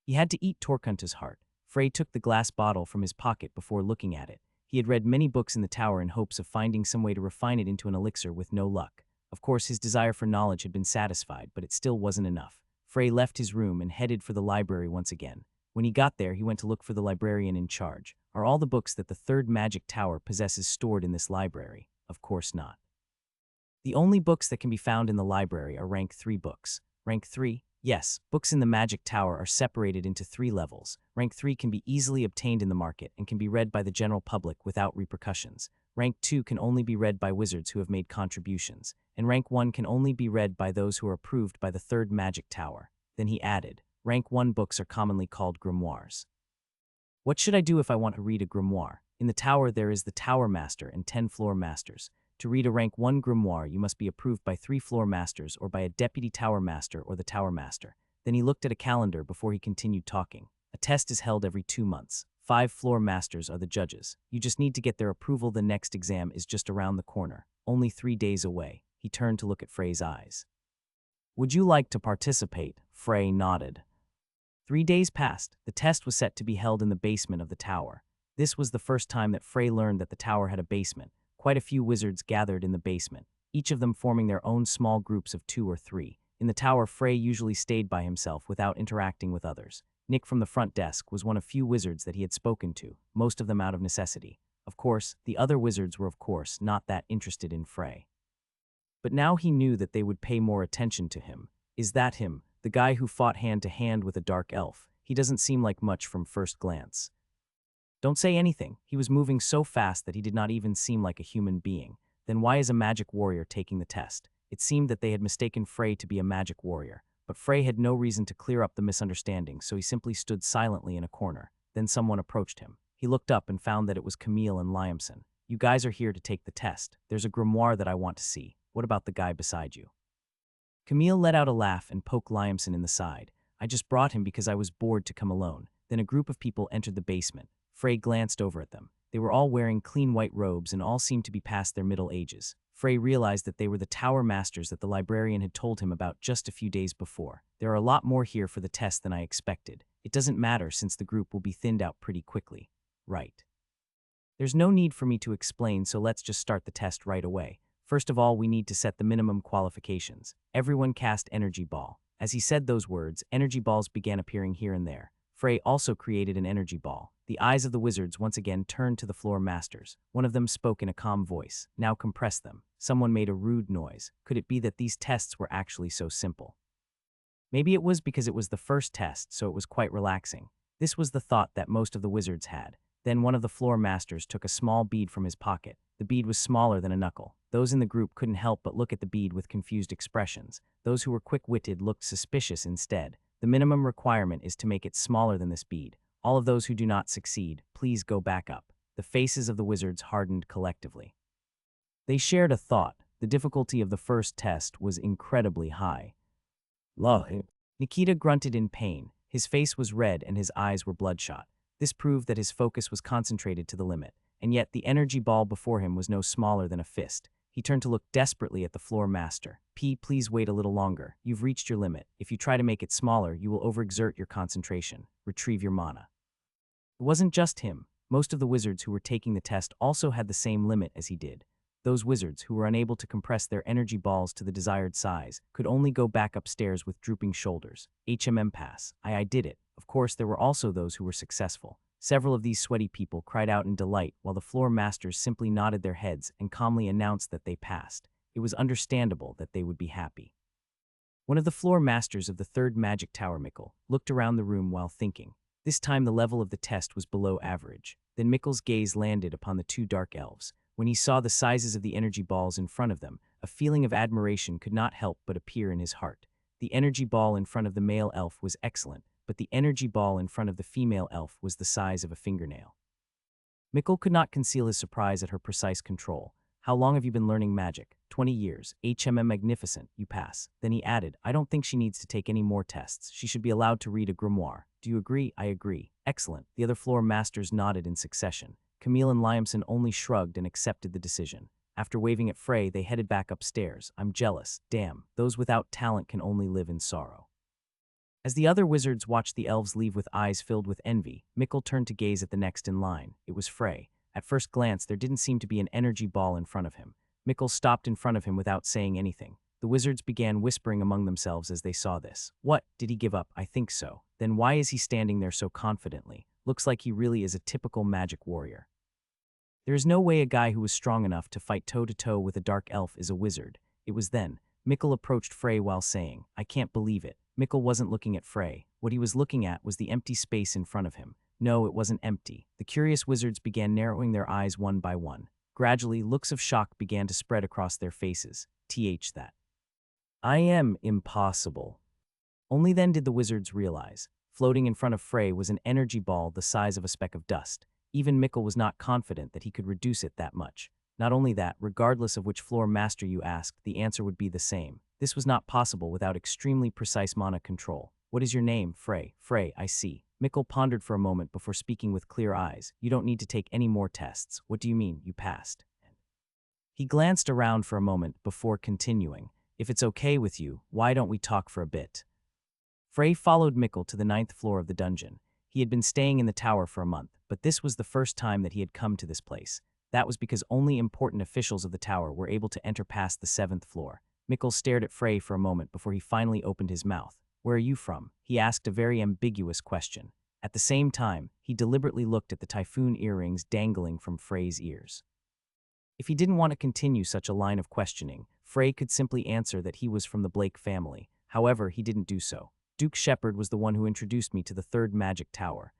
He had to eat Torkunta's heart. Frey took the glass bottle from his pocket before looking at it. He had read many books in the tower in hopes of finding some way to refine it into an elixir with no luck. Of course, his desire for knowledge had been satisfied, but it still wasn't enough. Frey left his room and headed for the library once again. When he got there, he went to look for the librarian in charge. Are all the books that the third magic tower possesses stored in this library? Of course not. The only books that can be found in the library are rank 3 books. Rank 3? Yes, books in the Magic Tower are separated into 3 levels. Rank 3 can be easily obtained in the market and can be read by the general public without repercussions. Rank 2 can only be read by wizards who have made contributions, and Rank 1 can only be read by those who are approved by the third Magic Tower. Then he added, Rank 1 books are commonly called grimoires. What should I do if I want to read a grimoire? In the tower there is the Tower Master and 10 Floor Masters. To read a Rank 1 grimoire, you must be approved by 3 Floor Masters or by a Deputy Tower Master or the Tower Master. Then he looked at a calendar before he continued talking. A test is held every 2 months. 5 Floor Masters are the judges. You just need to get their approval. The next exam is just around the corner, only 3 days away. He turned to look at Frey's eyes. Would you like to participate? Frey nodded. 3 days passed. The test was set to be held in the basement of the tower. This was the first time that Frey learned that the tower had a basement. Quite a few wizards gathered in the basement, each of them forming their own small groups of 2 or 3. In the tower, Frey usually stayed by himself without interacting with others. Nick from the front desk was one of few wizards that he had spoken to, most of them out of necessity. Of course, the other wizards were not that interested in Frey. But now he knew that they would pay more attention to him. Is that him, the guy who fought hand-to-hand with a dark elf? He doesn't seem like much from first glance. Don't say anything. He was moving so fast that he did not even seem like a human being. Then why is a magic warrior taking the test? It seemed that they had mistaken Frey to be a magic warrior, but Frey had no reason to clear up the misunderstanding, so he simply stood silently in a corner. Then someone approached him. He looked up and found that it was Camille and Liamson. You guys are here to take the test. There's a grimoire that I want to see. What about the guy beside you? Camille let out a laugh and poked Liamson in the side. I just brought him because I was bored to come alone. Then a group of people entered the basement. Frey glanced over at them. They were all wearing clean white robes and all seemed to be past their middle ages. Frey realized that they were the Tower Masters that the librarian had told him about just a few days before. There are a lot more here for the test than I expected. It doesn't matter since the group will be thinned out pretty quickly. Right. There's no need for me to explain, so let's just start the test right away. First of all, we need to set the minimum qualifications. Everyone cast Energy Ball. As he said those words, energy balls began appearing here and there. Frey also created an energy ball. The eyes of the wizards once again turned to the Floor Masters. One of them spoke in a calm voice. Now compress them. Someone made a rude noise. Could it be that these tests were actually so simple? Maybe it was because it was the first test, so it was quite relaxing. This was the thought that most of the wizards had. Then one of the Floor Masters took a small bead from his pocket. The bead was smaller than a knuckle. Those in the group couldn't help but look at the bead with confused expressions. Those who were quick-witted looked suspicious instead. The minimum requirement is to make it smaller than this bead. All of those who do not succeed, please go back up. The faces of the wizards hardened collectively. They shared a thought. The difficulty of the first test was incredibly high. Nikita grunted in pain. His face was red and his eyes were bloodshot. This proved that his focus was concentrated to the limit, and yet the energy ball before him was no smaller than a fist. He turned to look desperately at the Floor Master. Please wait a little longer. You've reached your limit. If you try to make it smaller, you will overexert your concentration. Retrieve your mana. It wasn't just him. Most of the wizards who were taking the test also had the same limit as he did. Those wizards who were unable to compress their energy balls to the desired size could only go back upstairs with drooping shoulders. Pass. I did it. Of course, there were also those who were successful. Several of these sweaty people cried out in delight while the Floor Masters simply nodded their heads and calmly announced that they passed. It was understandable that they would be happy. One of the Floor Masters of the third Magic Tower, Mikkel, looked around the room while thinking. This time the level of the test was below average. Then Mikkel's gaze landed upon the 2 dark elves. When he saw the sizes of the energy balls in front of them, a feeling of admiration could not help but appear in his heart. The energy ball in front of the male elf was excellent, but the energy ball in front of the female elf was the size of a fingernail. Mikkel could not conceal his surprise at her precise control. How long have you been learning magic? 20 years. Magnificent. You pass. Then he added, I don't think she needs to take any more tests. She should be allowed to read a grimoire. Do you agree? I agree. Excellent. The other Floor Masters nodded in succession. Camille and Liamson only shrugged and accepted the decision. After waving at Frey, they headed back upstairs. I'm jealous. Damn, those without talent can only live in sorrow. As the other wizards watched the elves leave with eyes filled with envy, Mikkel turned to gaze at the next in line. It was Frey. At first glance, there didn't seem to be an energy ball in front of him. Mikkel stopped in front of him without saying anything. The wizards began whispering among themselves as they saw this. What? Did he give up? I think so. Then why is he standing there so confidently? Looks like he really is a typical magic warrior. There is no way a guy who was strong enough to fight toe-to-toe with a dark elf is a wizard. It was then. Mikkel approached Frey while saying, I can't believe it. Mikkel wasn't looking at Frey. What he was looking at was the empty space in front of him. No, it wasn't empty. The curious wizards began narrowing their eyes one by one. Gradually, looks of shock began to spread across their faces. That. I am impossible. Only then did the wizards realize. Floating in front of Frey was an energy ball the size of a speck of dust. Even Mikkel was not confident that he could reduce it that much. Not only that, regardless of which floor master you asked, the answer would be the same. This was not possible without extremely precise mana control. What is your name, Frey? Frey, I see. Mikkel pondered for a moment before speaking with clear eyes. You don't need to take any more tests. What do you mean, you passed? He glanced around for a moment before continuing. If it's okay with you, why don't we talk for a bit? Frey followed Mikkel to the 9th floor of the dungeon. He had been staying in the tower for a month, but this was the first time that he had come to this place. That was because only important officials of the tower were able to enter past the 7th floor. Mikkel stared at Frey for a moment before he finally opened his mouth. Where are you from? He asked a very ambiguous question. At the same time, he deliberately looked at the typhoon earrings dangling from Frey's ears. If he didn't want to continue such a line of questioning, Frey could simply answer that he was from the Blake family. However, he didn't do so. Duke Shepard was the one who introduced me to the 3rd magic tower.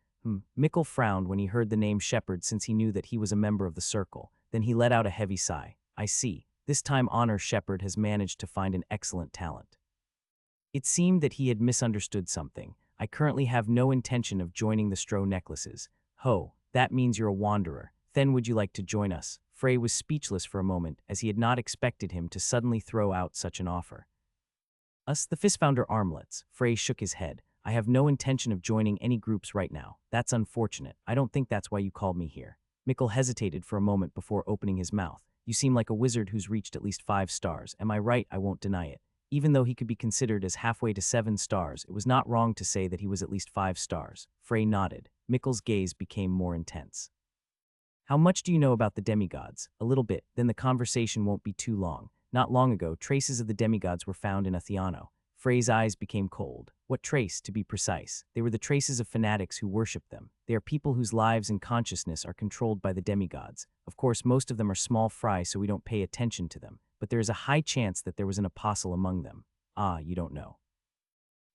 Mikkel frowned when he heard the name Shepard since he knew that he was a member of the circle. Then he let out a heavy sigh. I see. This time Honor Shepard has managed to find an excellent talent. It seemed that he had misunderstood something. I currently have no intention of joining the Stro necklaces. Ho, that means you're a wanderer. Then would you like to join us? Frey was speechless for a moment as he had not expected him to suddenly throw out such an offer. Us, the Fistfounder armlets. Frey shook his head. I have no intention of joining any groups right now. That's unfortunate. I don't think that's why you called me here. Mikkel hesitated for a moment before opening his mouth. You seem like a wizard who's reached at least 5 stars. Am I right? I won't deny it. Even though he could be considered as halfway to 7 stars, it was not wrong to say that he was at least 5 stars. Frey nodded. Mikkel's gaze became more intense. How much do you know about the demigods? A little bit, then the conversation won't be too long. Not long ago, traces of the demigods were found in Athiano. Frey's eyes became cold. What trace, to be precise? They were the traces of fanatics who worship them. They are people whose lives and consciousness are controlled by the demigods. Of course, most of them are small fry, so we don't pay attention to them. But there is a high chance that there was an apostle among them. Ah, you don't know.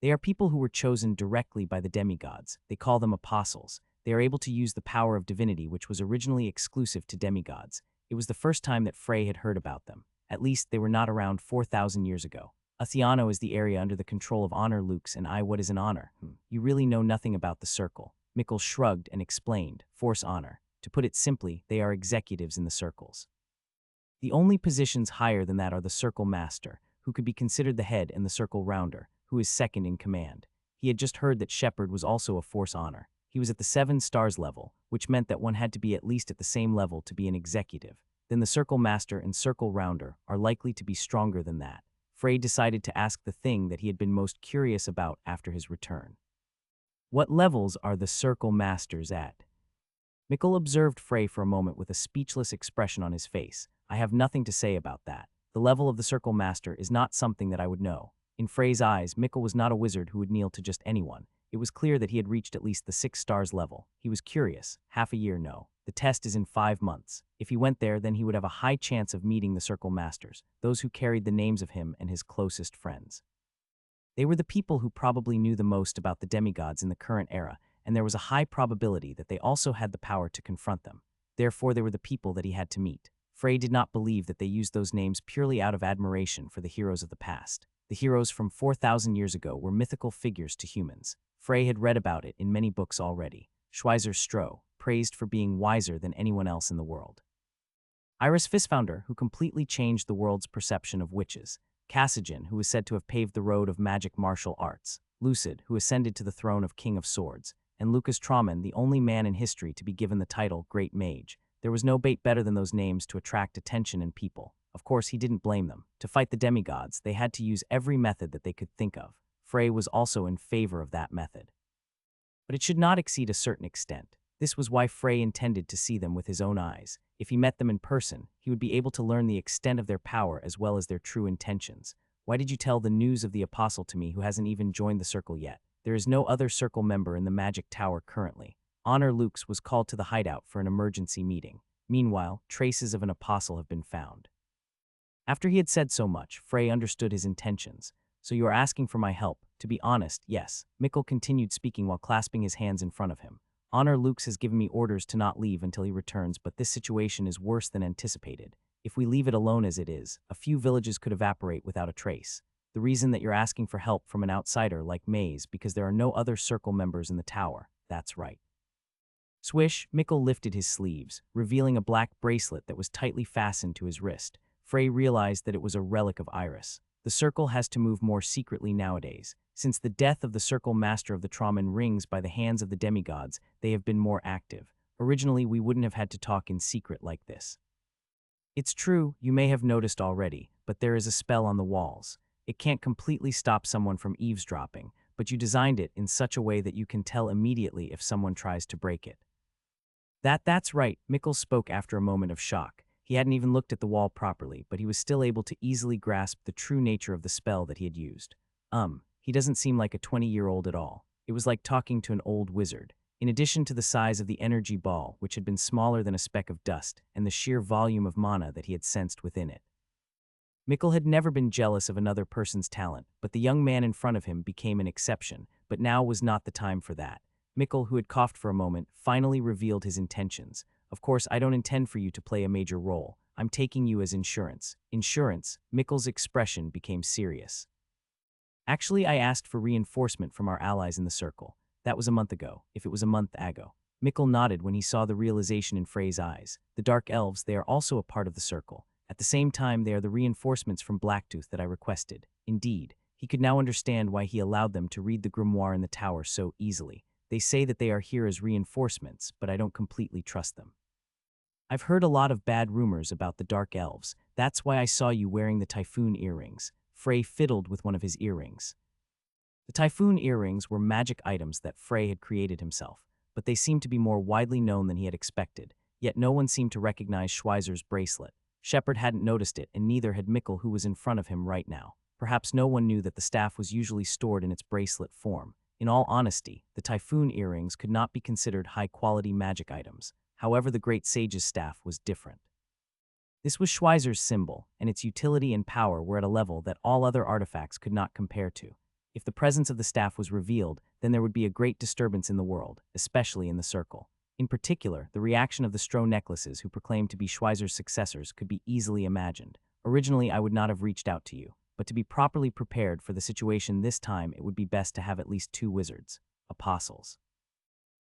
They are people who were chosen directly by the demigods. They call them apostles. They are able to use the power of divinity, which was originally exclusive to demigods. It was the first time that Frey had heard about them. At least they were not around 4,000 years ago. Athiano is the area under the control of Honor Lukes, and what is an honor? You really know nothing about the circle. Mikkel shrugged and explained, Force Honor. To put it simply, they are executives in the circles. The only positions higher than that are the Circle Master, who could be considered the head, and the Circle Rounder, who is second in command. He had just heard that Shepard was also a Force Honor. He was at the 7 stars level, which meant that one had to be at least at the same level to be an executive. Then the Circle Master and Circle Rounder are likely to be stronger than that. Frey decided to ask the thing that he had been most curious about after his return. What levels are the Circle Masters at? Mikkel observed Frey for a moment with a speechless expression on his face. I have nothing to say about that. The level of the Circle Master is not something that I would know. In Frey's eyes, Mikkel was not a wizard who would kneel to just anyone. It was clear that he had reached at least the 6 stars level. He was curious. Half a year, no. The test is in 5 months. If he went there, then he would have a high chance of meeting the Circle Masters, those who carried the names of him and his closest friends. They were the people who probably knew the most about the demigods in the current era, and there was a high probability that they also had the power to confront them. Therefore, they were the people that he had to meet. Frey did not believe that they used those names purely out of admiration for the heroes of the past. The heroes from 4,000 years ago were mythical figures to humans. Frey had read about it in many books already. Schweizer Stroh, praised for being wiser than anyone else in the world. Iris Fistfounder, who completely changed the world's perception of witches. Cassigen, who is said to have paved the road of magic martial arts. Lucid, who ascended to the throne of King of Swords. and Lucas Trauman, the only man in history to be given the title Great Mage. There was no bait better than those names to attract attention and people. Of course, he didn't blame them. To fight the demigods, they had to use every method that they could think of. Frey was also in favor of that method. But it should not exceed a certain extent. This was why Frey intended to see them with his own eyes. If he met them in person, he would be able to learn the extent of their power as well as their true intentions. Why did you tell the news of the apostle to me who hasn't even joined the circle yet? There is no other circle member in the magic tower currently. Honor Lukes was called to the hideout for an emergency meeting. Meanwhile, traces of an apostle have been found. After he had said so much, Frey understood his intentions. So you are asking for my help? To be honest, yes. Mikkel continued speaking while clasping his hands in front of him. Honor Lukes has given me orders to not leave until he returns, but this situation is worse than anticipated. If we leave it alone as it is, a few villages could evaporate without a trace. The reason that you're asking for help from an outsider like Mage because there are no other circle members in the tower. That's right. Swish, Mikkel lifted his sleeves, revealing a black bracelet that was tightly fastened to his wrist. Frey realized that it was a relic of Iris. The circle has to move more secretly nowadays. Since the death of the circle master of the Trauman rings by the hands of the demigods, they have been more active. Originally, we wouldn't have had to talk in secret like this. It's true, you may have noticed already, but there is a spell on the walls. It can't completely stop someone from eavesdropping, but you designed it in such a way that you can tell immediately if someone tries to break it. That's right, Mikkel spoke after a moment of shock. He hadn't even looked at the wall properly, but he was still able to easily grasp the true nature of the spell that he had used. He doesn't seem like a 20-year-old at all. It was like talking to an old wizard. In addition to the size of the energy ball, which had been smaller than a speck of dust, and the sheer volume of mana that he had sensed within it. Mikkel had never been jealous of another person's talent, but the young man in front of him became an exception, but now was not the time for that. Mikkel, who had coughed for a moment, finally revealed his intentions. Of course, I don't intend for you to play a major role. I'm taking you as insurance. Insurance? Mikkel's expression became serious. Actually, I asked for reinforcement from our allies in the circle. That was a month ago, if it was a month ago. Mikkel nodded when he saw the realization in Frey's eyes. The Dark Elves, they are also a part of the circle. At the same time, they are the reinforcements from Blacktooth that I requested. Indeed, he could now understand why he allowed them to read the grimoire in the tower so easily. They say that they are here as reinforcements, but I don't completely trust them. I've heard a lot of bad rumors about the Dark Elves. That's why I saw you wearing the Typhoon earrings. Frey fiddled with one of his earrings. The Typhoon earrings were magic items that Frey had created himself, but they seemed to be more widely known than he had expected, yet no one seemed to recognize Schweizer's bracelet. Shepard hadn't noticed it, and neither had Mikkel, who was in front of him right now. Perhaps no one knew that the staff was usually stored in its bracelet form. In all honesty, the Typhoon earrings could not be considered high-quality magic items. However, the Great Sage's staff was different. This was Schweizer's symbol, and its utility and power were at a level that all other artifacts could not compare to. If the presence of the staff was revealed, then there would be a great disturbance in the world, especially in the circle. In particular, the reaction of the Stroh necklaces who proclaimed to be Schweizer's successors could be easily imagined. Originally, I would not have reached out to you, but to be properly prepared for the situation this time, it would be best to have at least 2 wizards, apostles.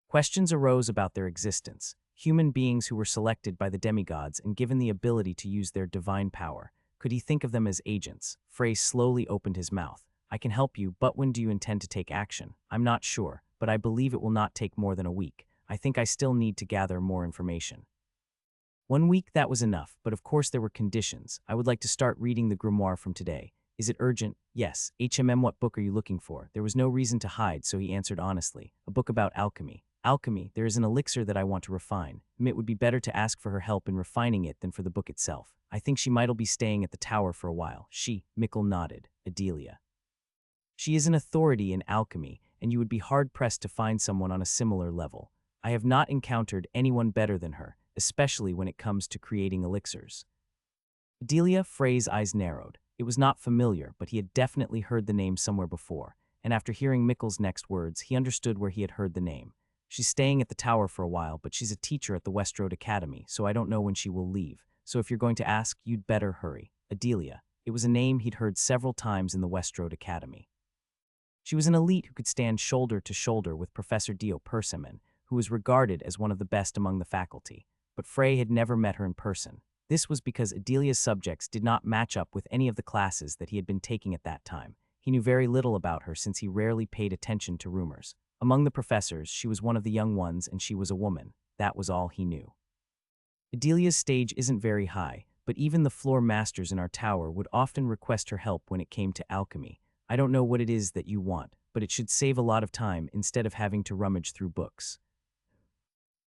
Questions arose about their existence. Human beings who were selected by the demigods and given the ability to use their divine power. Could he think of them as agents? Frey slowly opened his mouth. I can help you, but when do you intend to take action? I'm not sure, but I believe it will not take more than a week. I think I still need to gather more information. 1 week, that was enough, but of course there were conditions. I would like to start reading the grimoire from today. Is it urgent? Yes. What book are you looking for? There was no reason to hide, so he answered honestly. A book about alchemy. Alchemy, there is an elixir that I want to refine. It would be better to ask for her help in refining it than for the book itself. I think she might'll be staying at the tower for a while. Mikkel nodded. Adelia. She is an authority in alchemy, and you would be hard-pressed to find someone on a similar level. I have not encountered anyone better than her, especially when it comes to creating elixirs. Adelia, Frey's eyes narrowed. It was not familiar, but he had definitely heard the name somewhere before, and after hearing Mikkel's next words, he understood where he had heard the name. She's staying at the tower for a while, but she's a teacher at the Westroad Academy, so I don't know when she will leave. So if you're going to ask, you'd better hurry. Adelia. It was a name he'd heard several times in the Westroad Academy. She was an elite who could stand shoulder to shoulder with Professor Dio Persimmon, who was regarded as one of the best among the faculty, but Frey had never met her in person. This was because Adelia's subjects did not match up with any of the classes that he had been taking at that time. He knew very little about her since he rarely paid attention to rumors. Among the professors, she was one of the young ones and she was a woman. That was all he knew. Adelia's stage isn't very high, but even the floor masters in our tower would often request her help when it came to alchemy. I don't know what it is that you want, but it should save a lot of time instead of having to rummage through books.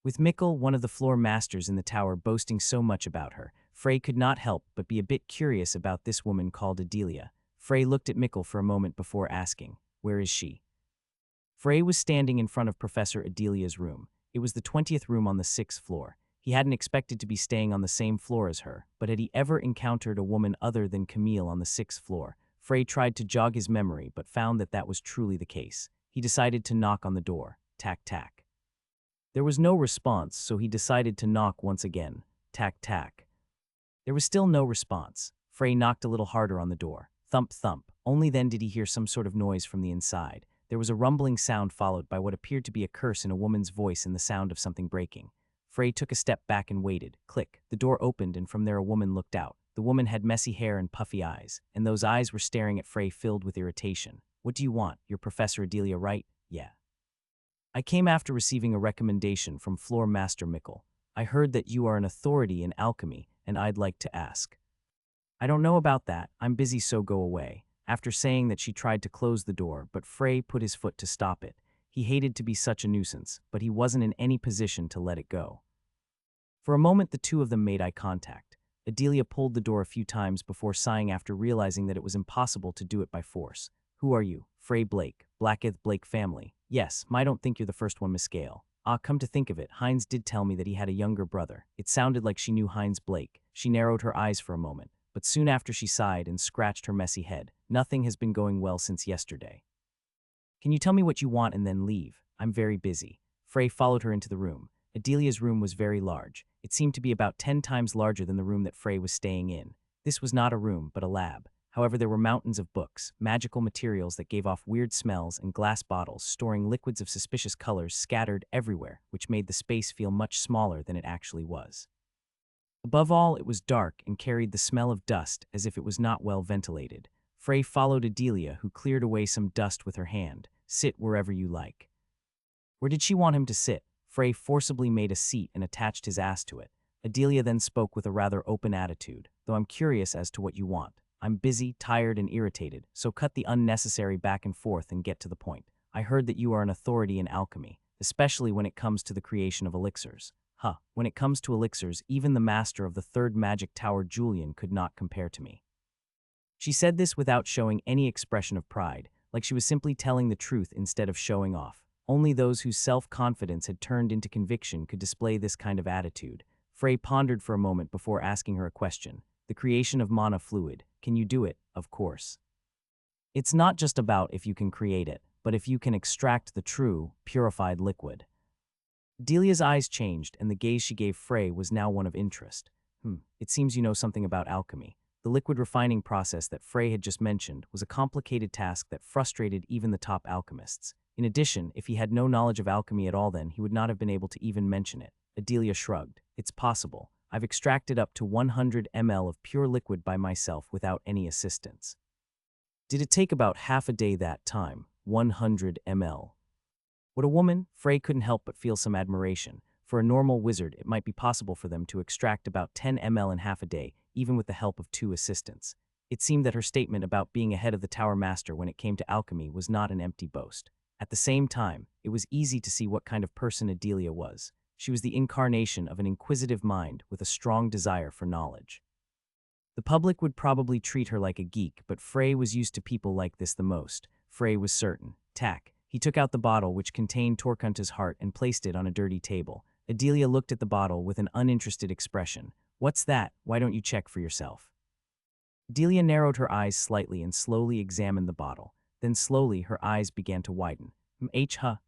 With Mikkel, one of the floor masters in the tower, boasting so much about her, Frey could not help but be a bit curious about this woman called Adelia. Frey looked at Mikkel for a moment before asking, "Where is she?" Frey was standing in front of Professor Adelia's room. It was the 20th room on the 6th floor. He hadn't expected to be staying on the same floor as her, but had he ever encountered a woman other than Camille on the 6th floor? Frey tried to jog his memory but found that that was truly the case. He decided to knock on the door. Tack, tack. There was no response, so he decided to knock once again. Tack, tack. There was still no response. Frey knocked a little harder on the door. Thump, thump. Only then did he hear some sort of noise from the inside. There was a rumbling sound followed by what appeared to be a curse in a woman's voice and the sound of something breaking. Frey took a step back and waited. Click. The door opened and from there a woman looked out. The woman had messy hair and puffy eyes, and those eyes were staring at Frey filled with irritation. "What do you want? You're Professor Adelia, right?" "Yeah." "I came after receiving a recommendation from Floor Master Mikkel. I heard that you are an authority in alchemy, and I'd like to ask." "I don't know about that. I'm busy, so go away." After saying that, she tried to close the door, but Frey put his foot to stop it. He hated to be such a nuisance, but he wasn't in any position to let it go. For a moment, the two of them made eye contact. Adelia pulled the door a few times before sighing after realizing that it was impossible to do it by force. "Who are you?" "Frey Blake, Blacketh Blake family." "Yes, I don't think you're the first one, Miss Gale." "Ah, come to think of it, Heinz did tell me that he had a younger brother." It sounded like she knew Heinz Blake. She narrowed her eyes for a moment, but soon after she sighed and scratched her messy head. "Nothing has been going well since yesterday. Can you tell me what you want and then leave? I'm very busy." Frey followed her into the room. Adelia's room was very large. It seemed to be about 10 times larger than the room that Frey was staying in. This was not a room, but a lab. However, there were mountains of books, magical materials that gave off weird smells, and glass bottles storing liquids of suspicious colors scattered everywhere, which made the space feel much smaller than it actually was. Above all, it was dark and carried the smell of dust as if it was not well ventilated. Frey followed Adelia, who cleared away some dust with her hand. "Sit wherever you like." Where did she want him to sit? Frey forcibly made a seat and attached his ass to it. Adelia then spoke with a rather open attitude, "Though I'm curious as to what you want. I'm busy, tired, and irritated, so cut the unnecessary back and forth and get to the point. I heard that you are an authority in alchemy, especially when it comes to the creation of elixirs." When it comes to elixirs, even the master of the third magic tower, Julian, could not compare to me." She said this without showing any expression of pride, like she was simply telling the truth instead of showing off. Only those whose self-confidence had turned into conviction could display this kind of attitude. Frey pondered for a moment before asking her a question. "The creation of mana fluid. Can you do it?" "Of course. It's not just about if you can create it, but if you can extract the true, purified liquid." Delia's eyes changed, and the gaze she gave Frey was now one of interest. It seems you know something about alchemy." The liquid refining process that Frey had just mentioned was a complicated task that frustrated even the top alchemists. In addition, if he had no knowledge of alchemy at all, then he would not have been able to even mention it. Adelia shrugged. "It's possible. I've extracted up to 100 ml of pure liquid by myself without any assistance." "Did it take about half a day that time? 100 ml. What a woman!" Frey couldn't help but feel some admiration. For a normal wizard, it might be possible for them to extract about 10 ml in half a day, even with the help of 2 assistants. It seemed that her statement about being ahead of the Tower Master when it came to alchemy was not an empty boast. At the same time, it was easy to see what kind of person Adelia was. She was the incarnation of an inquisitive mind with a strong desire for knowledge. The public would probably treat her like a geek, but Frey was used to people like this the most. Frey was certain. Tack. He took out the bottle which contained Torkunta's heart and placed it on a dirty table. Adelia looked at the bottle with an uninterested expression. "What's that? Why don't you check for yourself?" Adelia narrowed her eyes slightly and slowly examined the bottle. Then slowly her eyes began to widen.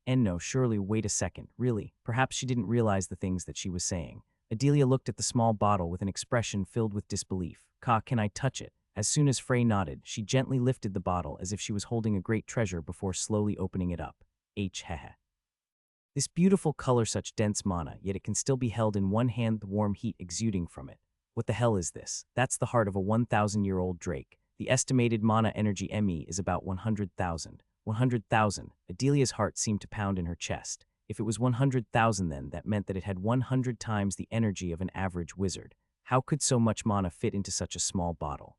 No, surely, wait a second, really. Perhaps she didn't realize the things that she was saying. Adelia looked at the small bottle with an expression filled with disbelief. Can I touch it?" As soon as Frey nodded, she gently lifted the bottle as if she was holding a great treasure before slowly opening it up. This beautiful color, such dense mana, yet it can still be held in one hand, the warm heat exuding from it. What the hell is this? That's the heart of a 1,000-year-old drake. The estimated mana energy ME is about 100,000. 100,000. Adelia's heart seemed to pound in her chest. If it was 100,000 then, that meant that it had 100 times the energy of an average wizard. How could so much mana fit into such a small bottle?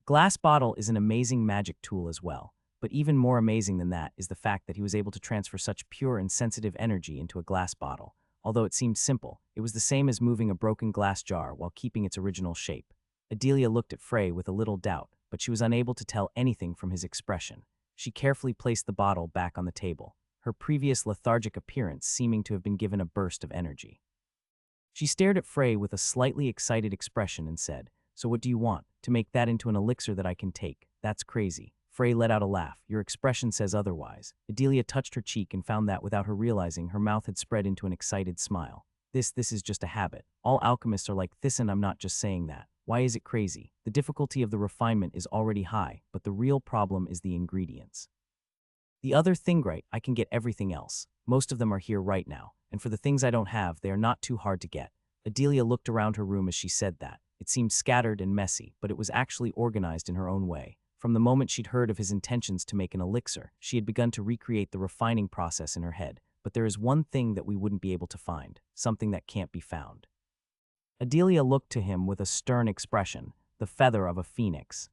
Glass bottle is an amazing magic tool as well, but even more amazing than that is the fact that he was able to transfer such pure and sensitive energy into a glass bottle. Although it seemed simple, it was the same as moving a broken glass jar while keeping its original shape. Adelia looked at Frey with a little doubt, but she was unable to tell anything from his expression. She carefully placed the bottle back on the table, her previous lethargic appearance seeming to have been given a burst of energy. She stared at Frey with a slightly excited expression and said, "So what do you want? To make that into an elixir that I can take? That's crazy." Frey let out a laugh. "Your expression says otherwise." Adelia touched her cheek and found that, without her realizing, her mouth had spread into an excited smile. This is just a habit. All alchemists are like this, and I'm not just saying that. Why is it crazy? The difficulty of the refinement is already high, but the real problem is the ingredients. The other thing, right, I can get everything else. Most of them are here right now, and for the things I don't have, they are not too hard to get. Adelia looked around her room as she said that. It seemed scattered and messy, but it was actually organized in her own way. From the moment she'd heard of his intentions to make an elixir, she had begun to recreate the refining process in her head. But there is one thing that we wouldn't be able to find, something that can't be found. Adelia looked to him with a stern expression, the feather of a phoenix.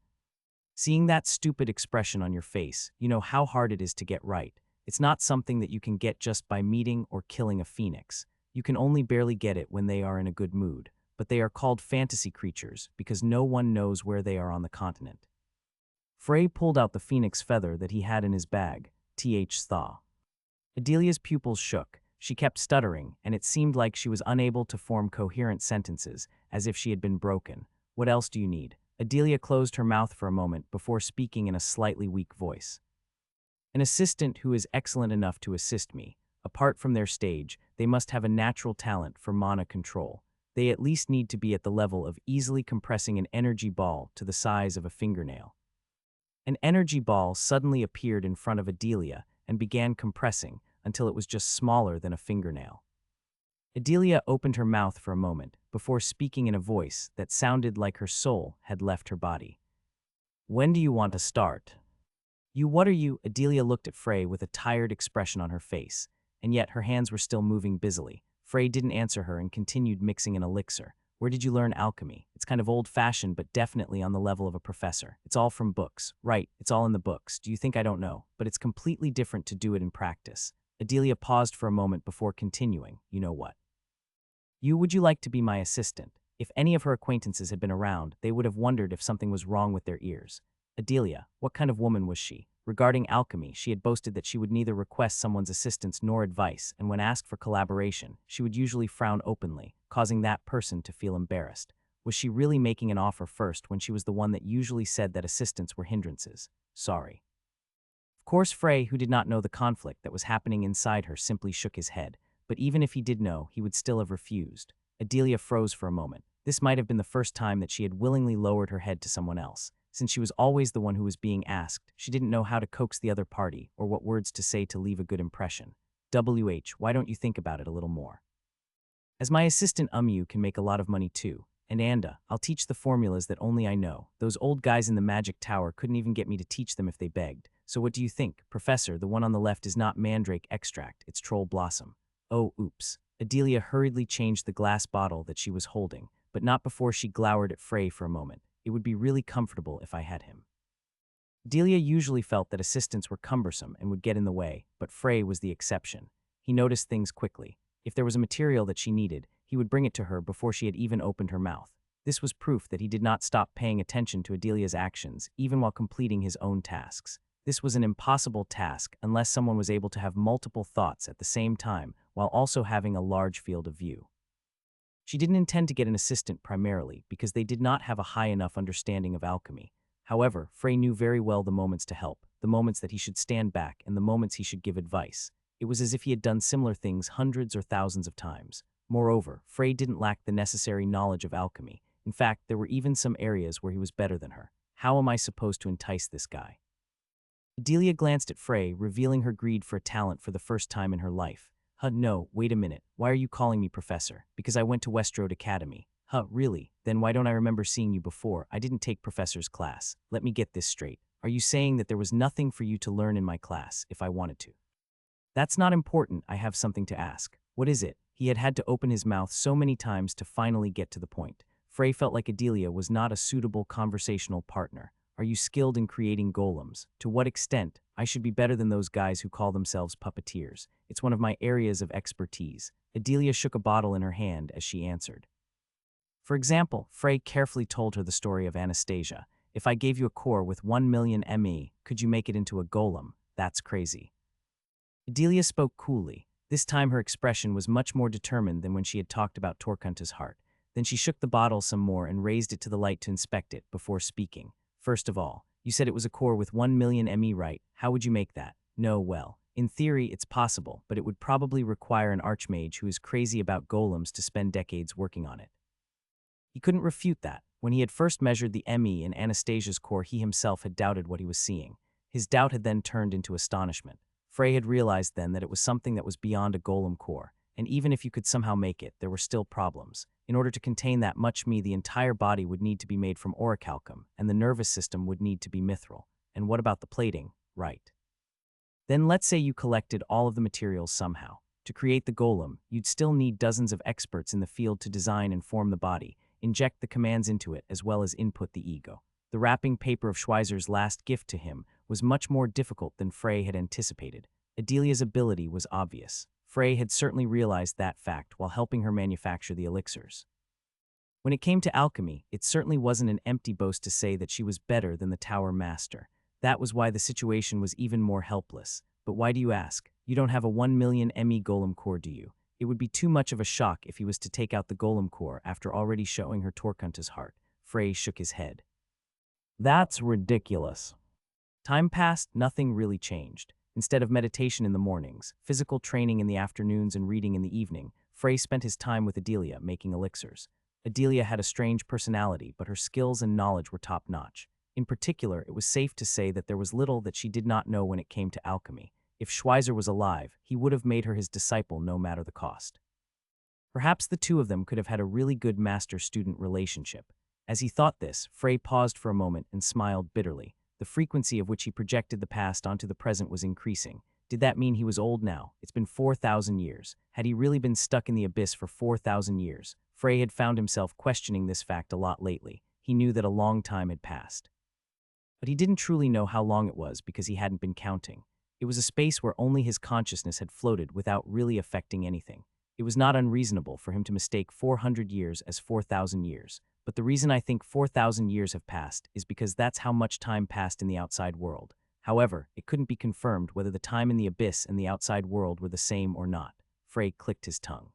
Seeing that stupid expression on your face, you know how hard it is to get right. It's not something that you can get just by meeting or killing a phoenix. You can only barely get it when they are in a good mood. But they are called fantasy creatures because no one knows where they are on the continent. Frey pulled out the phoenix feather that he had in his bag. Thaw. Adelia's pupils shook. She kept stuttering, and it seemed like she was unable to form coherent sentences, as if she had been broken. "What else do you need?" Adelia closed her mouth for a moment before speaking in a slightly weak voice. "An assistant who is excellent enough to assist me. Apart from their stage, they must have a natural talent for mana control. They at least need to be at the level of easily compressing an energy ball to the size of a fingernail." An energy ball suddenly appeared in front of Adelia and began compressing until it was just smaller than a fingernail. Adelia opened her mouth for a moment before speaking in a voice that sounded like her soul had left her body. "When do you want to start?" What are you?" Adelia looked at Frey with a tired expression on her face, and yet her hands were still moving busily. Frey didn't answer her and continued mixing an elixir. "Where did you learn alchemy? It's kind of old-fashioned, but definitely on the level of a professor. It's all from books." "Right, it's all in the books. Do you think I don't know? But it's completely different to do it in practice." Adelia paused for a moment before continuing. "You know what? Would you like to be my assistant?" If any of her acquaintances had been around, they would have wondered if something was wrong with their ears. Adelia, what kind of woman was she? Regarding alchemy, she had boasted that she would neither request someone's assistance nor advice, and when asked for collaboration, she would usually frown openly, causing that person to feel embarrassed. Was she really making an offer first when she was the one that usually said that assistants were hindrances? Sorry. Of course, Frey, who did not know the conflict that was happening inside her, simply shook his head. But even if he did know, he would still have refused. Adelia froze for a moment. This might have been the first time that she had willingly lowered her head to someone else. Since she was always the one who was being asked, she didn't know how to coax the other party or what words to say to leave a good impression. Why don't you think about it a little more? As my assistant, you can make a lot of money too. And I'll teach the formulas that only I know. Those old guys in the magic tower couldn't even get me to teach them if they begged. So what do you think, Professor? The one on the left is not mandrake extract, it's troll blossom. Oh, oops. Adelia hurriedly changed the glass bottle that she was holding, but not before she glowered at Frey for a moment. It would be really comfortable if I had him. Adelia usually felt that assistants were cumbersome and would get in the way, but Frey was the exception. He noticed things quickly. If there was a material that she needed, he would bring it to her before she had even opened her mouth. This was proof that he did not stop paying attention to Adelia's actions, even while completing his own tasks. This was an impossible task unless someone was able to have multiple thoughts at the same time while also having a large field of view. She didn't intend to get an assistant primarily because they did not have a high enough understanding of alchemy. However, Frey knew very well the moments to help, the moments that he should stand back, and the moments he should give advice. It was as if he had done similar things hundreds or thousands of times. Moreover, Frey didn't lack the necessary knowledge of alchemy. In fact, there were even some areas where he was better than her. How am I supposed to entice this guy? Adelia glanced at Frey, revealing her greed for talent for the first time in her life. No, wait a minute. Why are you calling me professor? Because I went to Westroad Academy. Really? Then why don't I remember seeing you before? I didn't take professor's class. Let me get this straight. Are you saying that there was nothing for you to learn in my class if I wanted to? That's not important, I have something to ask. What is it? He had to open his mouth so many times to finally get to the point. Frey felt like Adelia was not a suitable conversational partner. Are you skilled in creating golems? To what extent? I should be better than those guys who call themselves puppeteers. It's one of my areas of expertise. Adelia shook a bottle in her hand as she answered. For example, Frey carefully told her the story of Anastasia. If I gave you a core with 1 million ME, could you make it into a golem? That's crazy. Adelia spoke coolly. This time her expression was much more determined than when she had talked about Torkunta's heart. Then she shook the bottle some more and raised it to the light to inspect it before speaking. First of all, you said it was a core with 1 million ME, right? How would you make that? No, well, in theory it's possible, but it would probably require an archmage who is crazy about golems to spend decades working on it. He couldn't refute that. When he had first measured the ME in Anastasia's core, he himself had doubted what he was seeing. His doubt had then turned into astonishment. Frey had realized then that it was something that was beyond a golem core, and even if you could somehow make it, there were still problems. In order to contain that much me, the entire body would need to be made from orichalcum, and the nervous system would need to be mithril. And what about the plating? Right. Then let's say you collected all of the materials somehow. To create the golem, you'd still need dozens of experts in the field to design and form the body, inject the commands into it, as well as input the ego. The wrapping paper of Schweizer's last gift to him was much more difficult than Frey had anticipated. Adelia's ability was obvious. Frey had certainly realized that fact while helping her manufacture the elixirs. When it came to alchemy, it certainly wasn't an empty boast to say that she was better than the Tower Master. That was why the situation was even more helpless. But why do you ask? You don't have a 1 million ME golem core, do you? It would be too much of a shock if he was to take out the golem core after already showing her Torkunta's heart. Frey shook his head. That's ridiculous. Time passed, nothing really changed. Instead of meditation in the mornings, physical training in the afternoons and reading in the evening, Frey spent his time with Adelia making elixirs. Adelia had a strange personality, but her skills and knowledge were top-notch. In particular, it was safe to say that there was little that she did not know when it came to alchemy. If Schweizer was alive, he would have made her his disciple no matter the cost. Perhaps the two of them could have had a really good master-student relationship. As he thought this, Frey paused for a moment and smiled bitterly. The frequency of which he projected the past onto the present was increasing. Did that mean he was old now? It's been 4,000 years. Had he really been stuck in the abyss for 4,000 years? Frey had found himself questioning this fact a lot lately. He knew that a long time had passed. But he didn't truly know how long it was because he hadn't been counting. It was a space where only his consciousness had floated without really affecting anything. It was not unreasonable for him to mistake 400 years as 4,000 years. But the reason I think 4,000 years have passed is because that's how much time passed in the outside world. However, it couldn't be confirmed whether the time in the abyss and the outside world were the same or not. Frey clicked his tongue.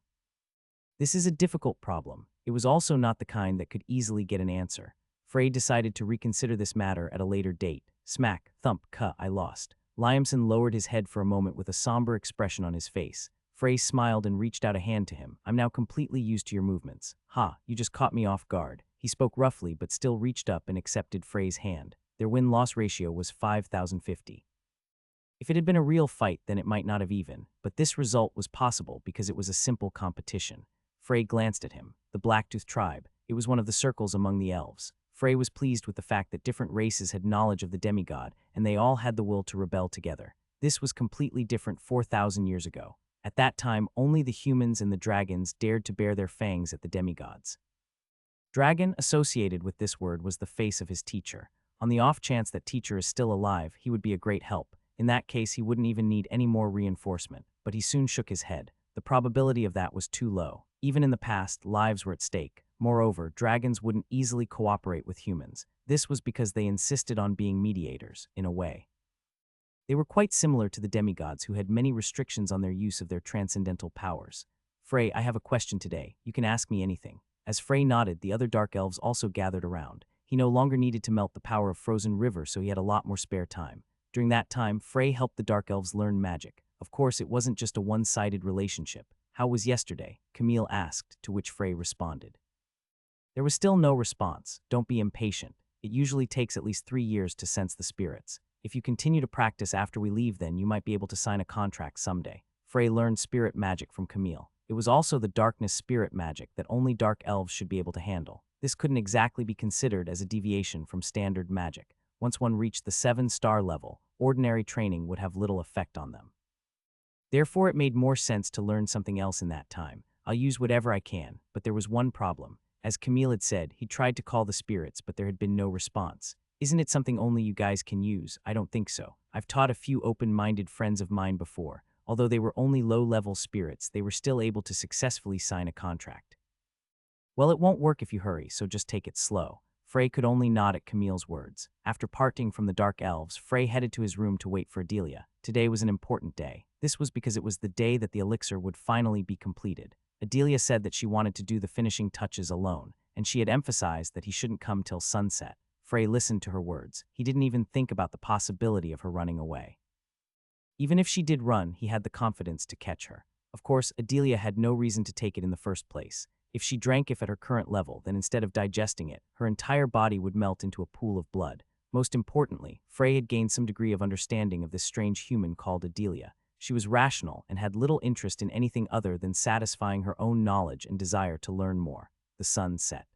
This is a difficult problem. It was also not the kind that could easily get an answer. Frey decided to reconsider this matter at a later date. Smack, thump, I lost. Liamson lowered his head for a moment with a somber expression on his face. Frey smiled and reached out a hand to him. I'm now completely used to your movements. Ha, you just caught me off guard. He spoke roughly but still reached up and accepted Frey's hand. Their win-loss ratio was 5,050. If it had been a real fight, then it might not have even, but this result was possible because it was a simple competition. Frey glanced at him. The Blacktooth tribe. It was one of the circles among the elves. Frey was pleased with the fact that different races had knowledge of the demigod, and they all had the will to rebel together. This was completely different 4,000 years ago. At that time, only the humans and the dragons dared to bare their fangs at the demigods. Dragon, associated with this word, was the face of his teacher. On the off chance that teacher is still alive, he would be a great help. In that case, he wouldn't even need any more reinforcement. But he soon shook his head. The probability of that was too low. Even in the past, lives were at stake. Moreover, dragons wouldn't easily cooperate with humans. This was because they insisted on being mediators, in a way. They were quite similar to the demigods, who had many restrictions on their use of their transcendental powers. Frey, I have a question today. You can ask me anything. As Frey nodded, the other dark elves also gathered around. He no longer needed to melt the power of Frozen River, so he had a lot more spare time. During that time, Frey helped the dark elves learn magic. Of course, it wasn't just a one-sided relationship. How was yesterday? Camille asked, to which Frey responded. There was still no response. Don't be impatient. It usually takes at least 3 years to sense the spirits. If you continue to practice after we leave, then you might be able to sign a contract someday. Frey learned spirit magic from Camille. It was also the darkness spirit magic that only dark elves should be able to handle. This couldn't exactly be considered as a deviation from standard magic. Once one reached the 7-star level, ordinary training would have little effect on them. Therefore, it made more sense to learn something else in that time. I'll use whatever I can, but there was one problem. As Camille had said, he tried to call the spirits, but there had been no response. Isn't it something only you guys can use? I don't think so. I've taught a few open-minded friends of mine before. Although they were only low-level spirits, they were still able to successfully sign a contract. Well, it won't work if you hurry, so just take it slow. Frey could only nod at Camille's words. After parting from the Dark Elves, Frey headed to his room to wait for Adelia. Today was an important day. This was because it was the day that the elixir would finally be completed. Adelia said that she wanted to do the finishing touches alone, and she had emphasized that he shouldn't come till sunset. Frey listened to her words. He didn't even think about the possibility of her running away. Even if she did run, he had the confidence to catch her. Of course, Adelia had no reason to take it in the first place. If she drank it at her current level, then instead of digesting it, her entire body would melt into a pool of blood. Most importantly, Frey had gained some degree of understanding of this strange human called Adelia. She was rational and had little interest in anything other than satisfying her own knowledge and desire to learn more. The sun set.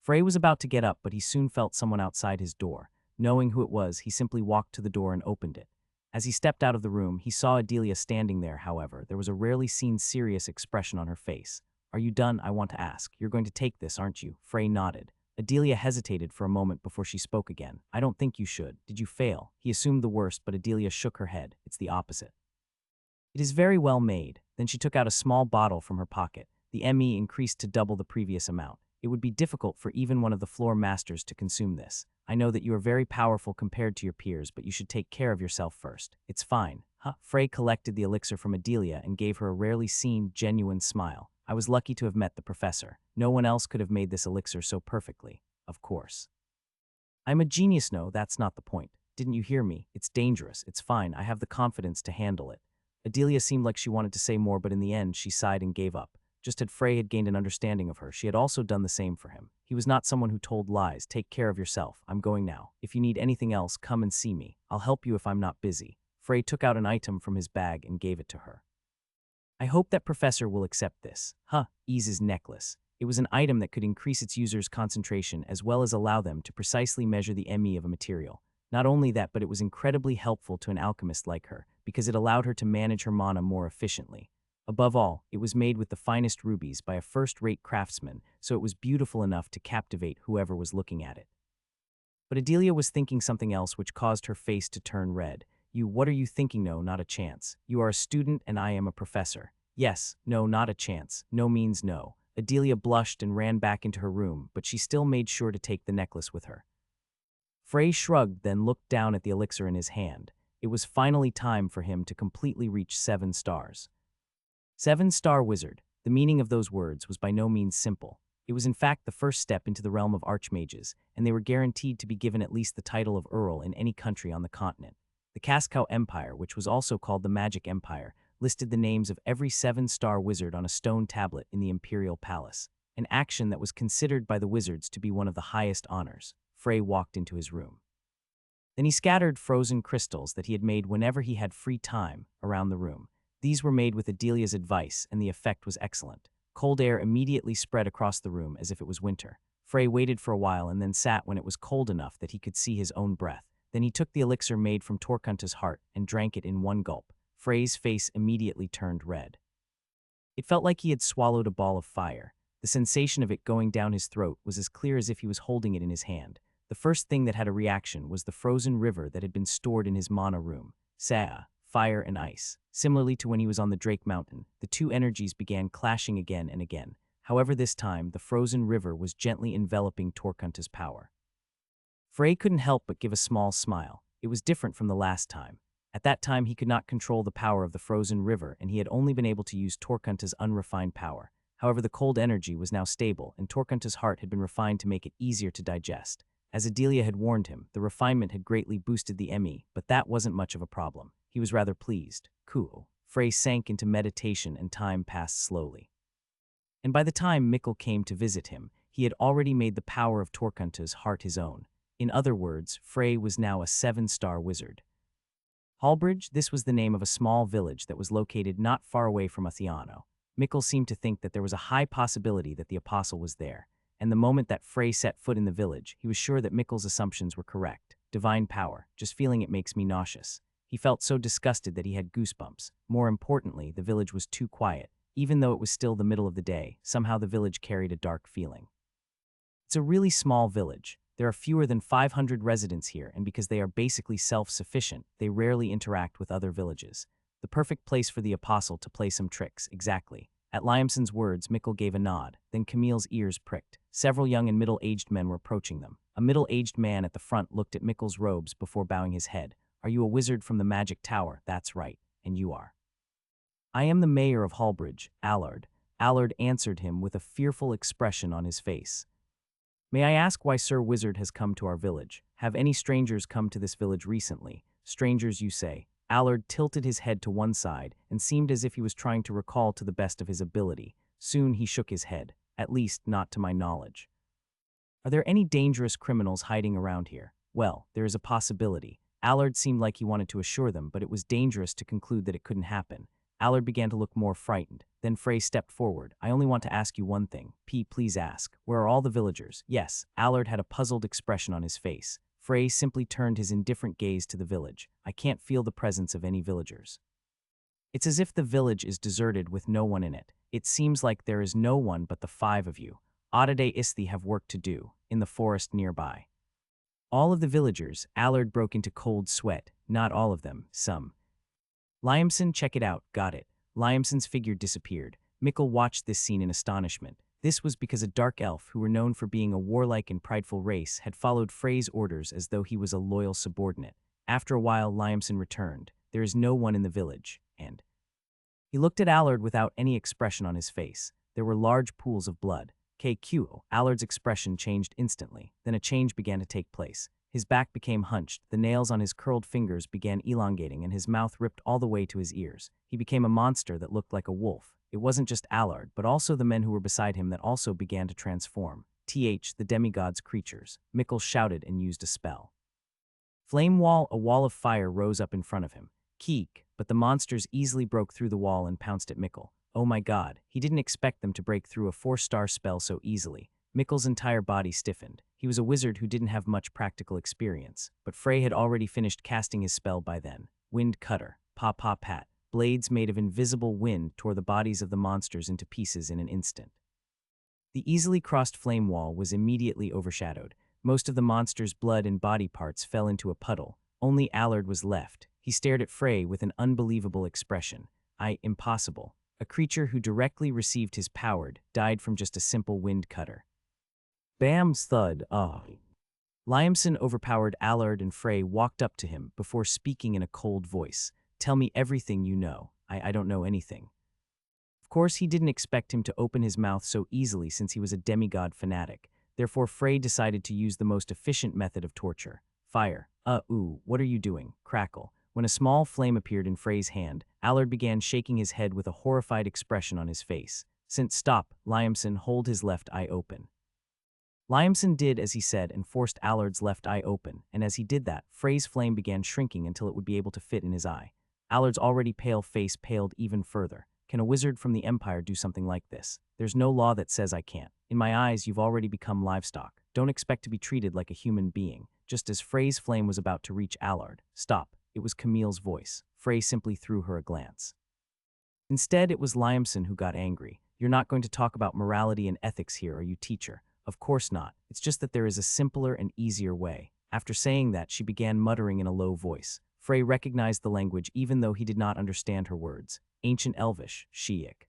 Frey was about to get up, but he soon felt someone outside his door. Knowing who it was, he simply walked to the door and opened it. As he stepped out of the room, he saw Adelia standing there. However, there was a rarely seen serious expression on her face. "Are you done? I want to ask. You're going to take this, aren't you?" Frey nodded. Adelia hesitated for a moment before she spoke again. "I don't think you should. Did you fail?" He assumed the worst, but Adelia shook her head. "It's the opposite." "It is very well made." Then she took out a small bottle from her pocket. The ME increased to double the previous amount. "It would be difficult for even one of the floor masters to consume this. I know that you are very powerful compared to your peers, but you should take care of yourself first. It's fine." Frey collected the elixir from Adelia and gave her a rarely seen, genuine smile. "I was lucky to have met the professor. No one else could have made this elixir so perfectly. Of course. I'm a genius. No, that's not the point. Didn't you hear me? It's dangerous. It's fine. I have the confidence to handle it." Adelia seemed like she wanted to say more, but in the end, she sighed and gave up. Just as Frey had gained an understanding of her, she had also done the same for him. He was not someone who told lies. "Take care of yourself. I'm going now. If you need anything else, come and see me. I'll help you if I'm not busy." Frey took out an item from his bag and gave it to her. "I hope that professor will accept this." Ease's necklace. It was an item that could increase its user's concentration as well as allow them to precisely measure the ME of a material. Not only that, but it was incredibly helpful to an alchemist like her, because it allowed her to manage her mana more efficiently. Above all, it was made with the finest rubies by a first-rate craftsman, so it was beautiful enough to captivate whoever was looking at it. But Adelia was thinking something else, which caused her face to turn red. What are you thinking? No, not a chance. You are a student and I am a professor." "Yes, no, not a chance. No means no." Adelia blushed and ran back into her room, but she still made sure to take the necklace with her. Frey shrugged, then looked down at the elixir in his hand. It was finally time for him to completely reach 7 stars. 7-star wizard. The meaning of those words was by no means simple. It was in fact the first step into the realm of archmages, and they were guaranteed to be given at least the title of Earl in any country on the continent. The Cascow Empire, which was also called the Magic Empire, listed the names of every 7-star wizard on a stone tablet in the Imperial Palace, an action that was considered by the wizards to be one of the highest honors. Frey walked into his room. Then he scattered frozen crystals that he had made whenever he had free time around the room. These were made with Adelia's advice, and the effect was excellent. Cold air immediately spread across the room as if it was winter. Frey waited for a while and then sat when it was cold enough that he could see his own breath. Then he took the elixir made from Torkunta's heart and drank it in one gulp. Frey's face immediately turned red. It felt like he had swallowed a ball of fire. The sensation of it going down his throat was as clear as if he was holding it in his hand. The first thing that had a reaction was the frozen river that had been stored in his mana room. Saa, fire and ice. Similarly to when he was on the Drake Mountain, the two energies began clashing again and again. However, this time, the frozen river was gently enveloping Torkunta's power. Frey couldn't help but give a small smile. It was different from the last time. At that time, he could not control the power of the frozen river, and he had only been able to use Torkunta's unrefined power. However, the cold energy was now stable, and Torkunta's heart had been refined to make it easier to digest. As Adelia had warned him, the refinement had greatly boosted the ME, but that wasn't much of a problem. He was rather pleased. Cool. Frey sank into meditation and time passed slowly. And by the time Mikkel came to visit him, he had already made the power of Torkunta's heart his own. In other words, Frey was now a 7-star wizard. Hallbridge, this was the name of a small village that was located not far away from Athiano. Mikkel seemed to think that there was a high possibility that the apostle was there, and the moment that Frey set foot in the village, he was sure that Mikkel's assumptions were correct. divine power. Just feeling it makes me nauseous. He felt so disgusted that he had goosebumps. More importantly, the village was too quiet. Even though it was still the middle of the day, somehow the village carried a dark feeling. It's a really small village. There are fewer than 500 residents here, and because they are basically self-sufficient, they rarely interact with other villages. The perfect place for the apostle to play some tricks, exactly. At Liamson's words, Mikkel gave a nod. Then Camille's ears pricked. Several young and middle-aged men were approaching them. A middle-aged man at the front looked at Mikkel's robes before bowing his head. "Are you a wizard from the magic tower?" "That's right. And you are?" "I am the mayor of Hallbridge, Allard." Allard answered him with a fearful expression on his face. "May I ask why Sir Wizard has come to our village? Have any strangers come to this village recently?" "Strangers, you say?" Allard tilted his head to one side and seemed as if he was trying to recall to the best of his ability. Soon he shook his head. "At least, not to my knowledge." "Are there any dangerous criminals hiding around here?" "Well, there is a possibility." Allard seemed like he wanted to assure them, but it was dangerous to conclude that it couldn't happen. Allard began to look more frightened. Then Frey stepped forward. "I only want to ask you one thing. Please ask. Where are all the villagers?" "Yes." Allard had a puzzled expression on his face. Frey simply turned his indifferent gaze to the village. "I can't feel the presence of any villagers. It's as if the village is deserted with no one in it. It seems like there is no one but the five of you. Adade Isthi have work to do, in the forest nearby." "All of the villagers," Allard broke into cold sweat. "Not all of them, some." "Liamson, check it out." "Got it." Liamson's figure disappeared. Mikkel watched this scene in astonishment. This was because a dark elf, who were known for being a warlike and prideful race, had followed Frey's orders as though he was a loyal subordinate. After a while, Liamson returned. "There is no one in the village, and—" He looked at Allard without any expression on his face. There were large pools of blood. KQ. Allard's expression changed instantly. Then a change began to take place. His back became hunched, the nails on his curled fingers began elongating, and his mouth ripped all the way to his ears. He became a monster that looked like a wolf. It wasn't just Allard, but also the men who were beside him that also began to transform. The demigod's creatures. Mikkel shouted and used a spell. Flame wall, a wall of fire rose up in front of him. Keek, but the monsters easily broke through the wall and pounced at Mikkel. Oh my god, he didn't expect them to break through a 4-star spell so easily. Mikkel's entire body stiffened. He was a wizard who didn't have much practical experience, but Frey had already finished casting his spell by then. Wind cutter. Pa-pa-pat. Blades made of invisible wind tore the bodies of the monsters into pieces in an instant. The easily crossed flame wall was immediately overshadowed. Most of the monster's blood and body parts fell into a puddle. Only Allard was left. He stared at Frey with an unbelievable expression. Impossible. A creature who directly received his power died from just a simple wind cutter. Bam's thud. Liamson overpowered Allard, and Frey walked up to him before speaking in a cold voice. "Tell me everything you know." I don't know anything." Of course, he didn't expect him to open his mouth so easily since he was a demigod fanatic. Therefore, Frey decided to use the most efficient method of torture. Fire. What are you doing? Crackle. When a small flame appeared in Frey's hand, Allard began shaking his head with a horrified expression on his face. "Stop, Liamson, hold his left eye open." Liamson did as he said and forced Allard's left eye open, and as he did that, Frey's flame began shrinking until it would be able to fit in his eye. Allard's already pale face paled even further. Can a wizard from the Empire do something like this? There's no law that says I can't. In my eyes, you've already become livestock. Don't expect to be treated like a human being. Just as Frey's flame was about to reach Allard. "Stop." It was Camille's voice. Frey simply threw her a glance. Instead, it was Liamson who got angry. "You're not going to talk about morality and ethics here, are you, teacher?" "Of course not. It's just that there is a simpler and easier way." After saying that, she began muttering in a low voice. Frey recognized the language even though he did not understand her words. Ancient Elvish, Shiik.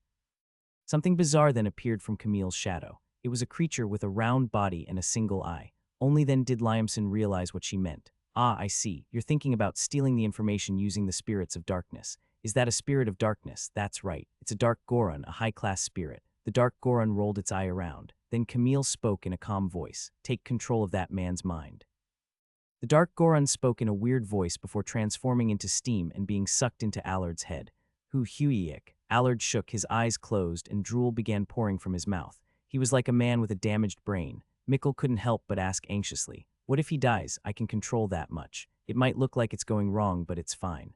Something bizarre then appeared from Camille's shadow. It was a creature with a round body and a single eye. Only then did Liamson realize what she meant. I see. You're thinking about stealing the information using the spirits of darkness. Is that a spirit of darkness? That's right. It's a dark Goron, a high-class spirit. The dark Goron rolled its eye around. Then Camille spoke in a calm voice. "Take control of that man's mind." The dark Goron spoke in a weird voice before transforming into steam and being sucked into Allard's head. Huiik. Allard shook, his eyes closed, and drool began pouring from his mouth. He was like a man with a damaged brain. Mikkel couldn't help but ask anxiously, "What if he dies? I can control that much. It might look like it's going wrong, but it's fine."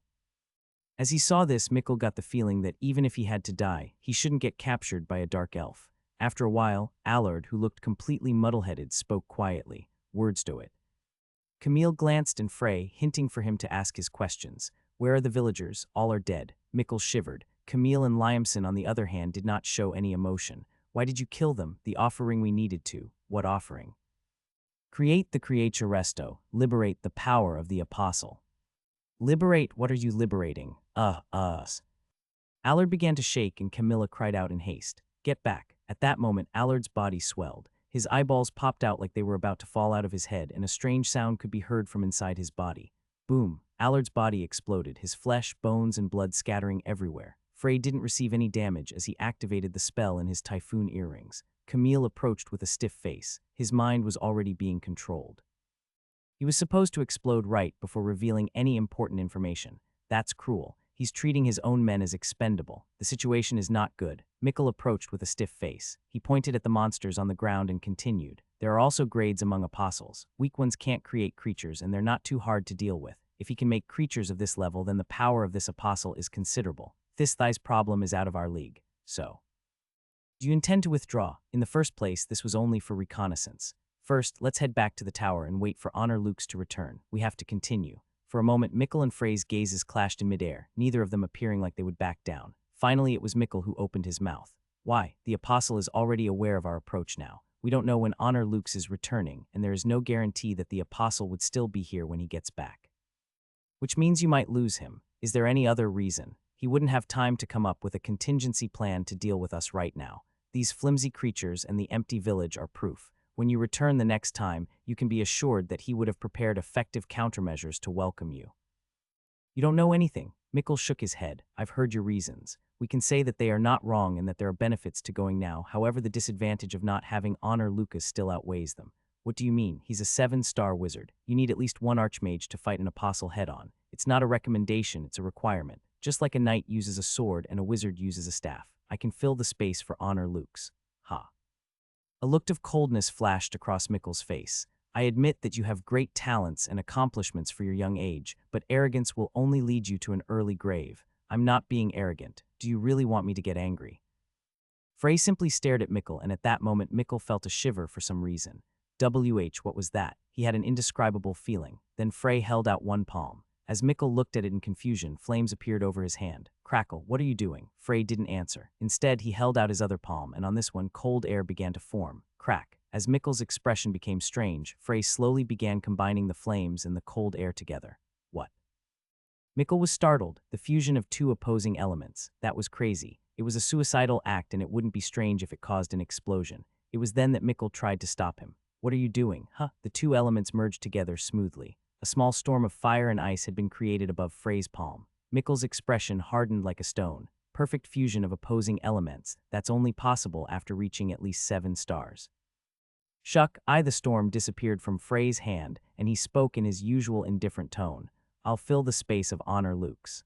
As he saw this, Mikkel got the feeling that even if he had to die, he shouldn't get captured by a dark elf. After a while, Allard, who looked completely muddle-headed, spoke quietly. "Words to it." Camille glanced at Frey, hinting for him to ask his questions. Where are the villagers? All are dead. Mikkel shivered. Camille and Liamson, on the other hand, did not show any emotion. Why did you kill them? The offering we needed to. What offering? Create the creature resto. Liberate the power of the apostle. Liberate? What are you liberating? Us. Allard began to shake and Camilla cried out in haste. Get back. At that moment, Allard's body swelled. His eyeballs popped out like they were about to fall out of his head, and a strange sound could be heard from inside his body. Boom! Allard's body exploded, his flesh, bones, and blood scattering everywhere. Frey didn't receive any damage as he activated the spell in his typhoon earrings. Camille approached with a stiff face. His mind was already being controlled. He was supposed to explode right before revealing any important information. That's cruel. He's treating his own men as expendable. The situation is not good. Mikkel approached with a stiff face. He pointed at the monsters on the ground and continued. There are also grades among apostles. Weak ones can't create creatures, and they're not too hard to deal with. If he can make creatures of this level, then the power of this apostle is considerable. Thisthi's problem is out of our league. So, do you intend to withdraw? In the first place, this was only for reconnaissance. First, let's head back to the tower and wait for Honor Luke's to return. We have to continue. For a moment, Mikkel and Frey's gazes clashed in midair, neither of them appearing like they would back down. Finally, it was Mikkel who opened his mouth. Why? The apostle is already aware of our approach now. We don't know when Honor Luke's is returning, and there is no guarantee that the apostle would still be here when he gets back. Which means you might lose him. Is there any other reason? He wouldn't have time to come up with a contingency plan to deal with us right now. These flimsy creatures and the empty village are proof. When you return the next time, you can be assured that he would have prepared effective countermeasures to welcome you. You don't know anything. Mikkel shook his head. I've heard your reasons. We can say that they are not wrong and that there are benefits to going now. However, the disadvantage of not having Honor Lucas still outweighs them. What do you mean? He's a 7-star wizard. You need at least one archmage to fight an apostle head-on. It's not a recommendation, it's a requirement. Just like a knight uses a sword and a wizard uses a staff. I can fill the space for Honor Lucas. Ha. A look of coldness flashed across Mikkel's face. I admit that you have great talents and accomplishments for your young age, but arrogance will only lead you to an early grave. I'm not being arrogant. Do you really want me to get angry? Frey simply stared at Mikkel, and at that moment Mikkel felt a shiver for some reason. What was that? He had an indescribable feeling. Then Frey held out one palm. As Mikkel looked at it in confusion, flames appeared over his hand. Crackle, what are you doing? Frey didn't answer. Instead, he held out his other palm, and on this one, cold air began to form. Crack. As Mikkel's expression became strange, Frey slowly began combining the flames and the cold air together. What? Mikkel was startled. The fusion of two opposing elements. That was crazy. It was a suicidal act, and it wouldn't be strange if it caused an explosion. It was then that Mikkel tried to stop him. What are you doing? The two elements merged together smoothly. A small storm of fire and ice had been created above Frey's palm. Mikkel's expression hardened like a stone. Perfect fusion of opposing elements. That's only possible after reaching at least 7 stars. The storm disappeared from Frey's hand, and he spoke in his usual indifferent tone. I'll fill the space of Honor Lucas.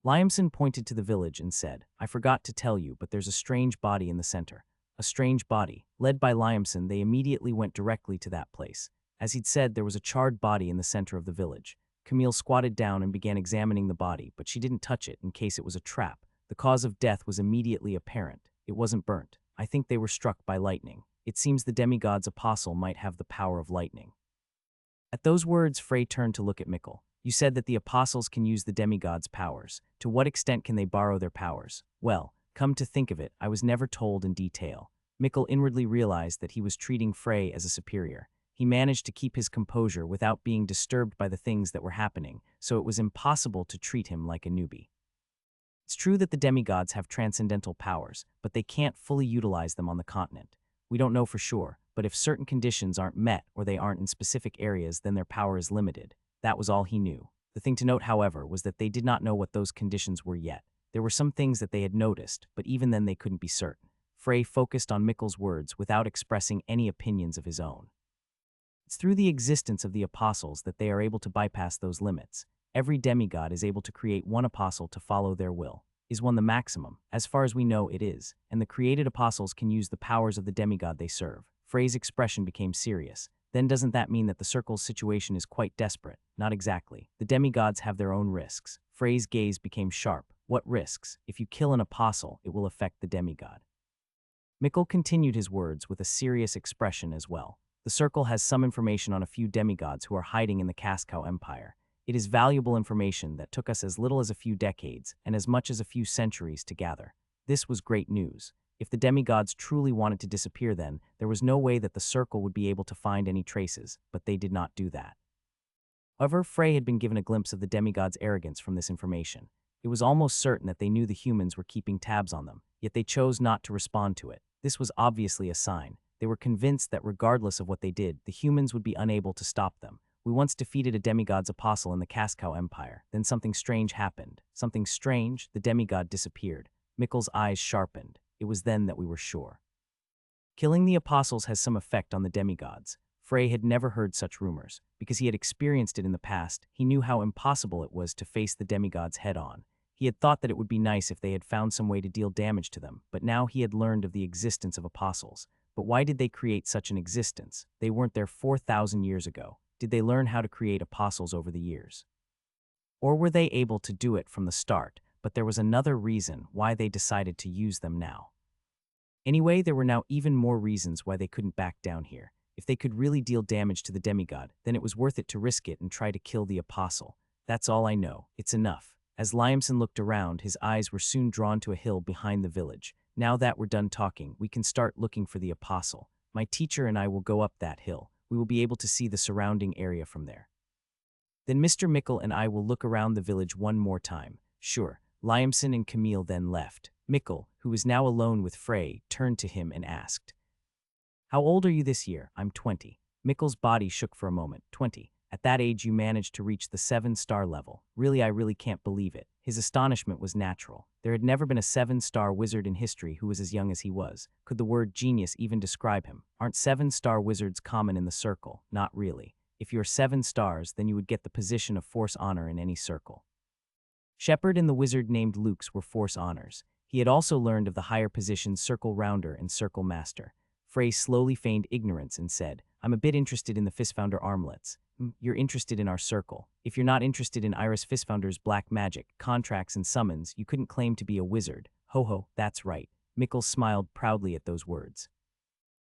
Liamson pointed to the village and said, I forgot to tell you, but there's a strange body in the center. A strange body. Led by Liamson, they immediately went directly to that place. As he'd said, there was a charred body in the center of the village. Camille squatted down and began examining the body, but she didn't touch it in case it was a trap. The cause of death was immediately apparent. It wasn't burnt. I think they were struck by lightning. It seems the demigod's apostle might have the power of lightning. At those words, Frey turned to look at Mikkel. You said that the apostles can use the demigod's powers. To what extent can they borrow their powers? Well, come to think of it, I was never told in detail. Mikkel inwardly realized that he was treating Frey as a superior. He managed to keep his composure without being disturbed by the things that were happening, so it was impossible to treat him like a newbie. It's true that the demigods have transcendental powers, but they can't fully utilize them on the continent. We don't know for sure, but if certain conditions aren't met or they aren't in specific areas, then their power is limited. That was all he knew. The thing to note, however, was that they did not know what those conditions were yet. There were some things that they had noticed, but even then they couldn't be certain. Frey focused on Mikkel's words without expressing any opinions of his own. It's through the existence of the apostles that they are able to bypass those limits. Every demigod is able to create one apostle to follow their will. Is one the maximum? As far as we know, it is, and the created apostles can use the powers of the demigod they serve. Frey's expression became serious. Then doesn't that mean that the circle's situation is quite desperate? Not exactly. The demigods have their own risks. Frey's gaze became sharp. What risks? If you kill an apostle, it will affect the demigod. Mikkel continued his words with a serious expression as well. The circle has some information on a few demigods who are hiding in the Cascow Empire. It is valuable information that took us as little as a few decades and as much as a few centuries to gather. This was great news. If the demigods truly wanted to disappear then, there was no way that the circle would be able to find any traces, but they did not do that. However, Frey had been given a glimpse of the demigods' arrogance from this information. It was almost certain that they knew the humans were keeping tabs on them, yet they chose not to respond to it. This was obviously a sign. They were convinced that regardless of what they did, the humans would be unable to stop them. We once defeated a demigod's apostle in the Cascow Empire. Then something strange happened. Something strange, the demigod disappeared. Mikkel's eyes sharpened. It was then that we were sure. Killing the apostles has some effect on the demigods. Frey had never heard such rumors. Because he had experienced it in the past, he knew how impossible it was to face the demigods head-on. He had thought that it would be nice if they had found some way to deal damage to them, but now he had learned of the existence of apostles. But why did they create such an existence? They weren't there 4,000 years ago. Did they learn how to create apostles over the years? Or were they able to do it from the start, but there was another reason why they decided to use them now? Anyway, there were now even more reasons why they couldn't back down here. If they could really deal damage to the demigod, then it was worth it to risk it and try to kill the apostle. That's all I know. It's enough. As Liamson looked around, his eyes were soon drawn to a hill behind the village. Now that we're done talking, we can start looking for the apostle. My teacher and I will go up that hill. We will be able to see the surrounding area from there. Then Mr. Mikkel and I will look around the village one more time. Sure. Liamson and Camille then left. Mikkel, who was now alone with Frey, turned to him and asked, "How old are you this year?" "I'm 20. Mikkel's body shook for a moment. 20. At that age you managed to reach the 7-star level. Really, I really can't believe it. His astonishment was natural. There had never been a 7-star wizard in history who was as young as he was. Could the word genius even describe him? Aren't 7-star wizards common in the circle? Not really. If you're 7 stars, then you would get the position of force honor in any circle. Shepard and the wizard named Lukes were force honors. He had also learned of the higher positions Circle Rounder and Circle Master. Frey slowly feigned ignorance and said, "I'm a bit interested in the Fistfounder armlets." "You're interested in our circle. If you're not interested in Iris Fistfounder's black magic, contracts and summons, you couldn't claim to be a wizard." "Ho ho, that's right." Mikkel smiled proudly at those words.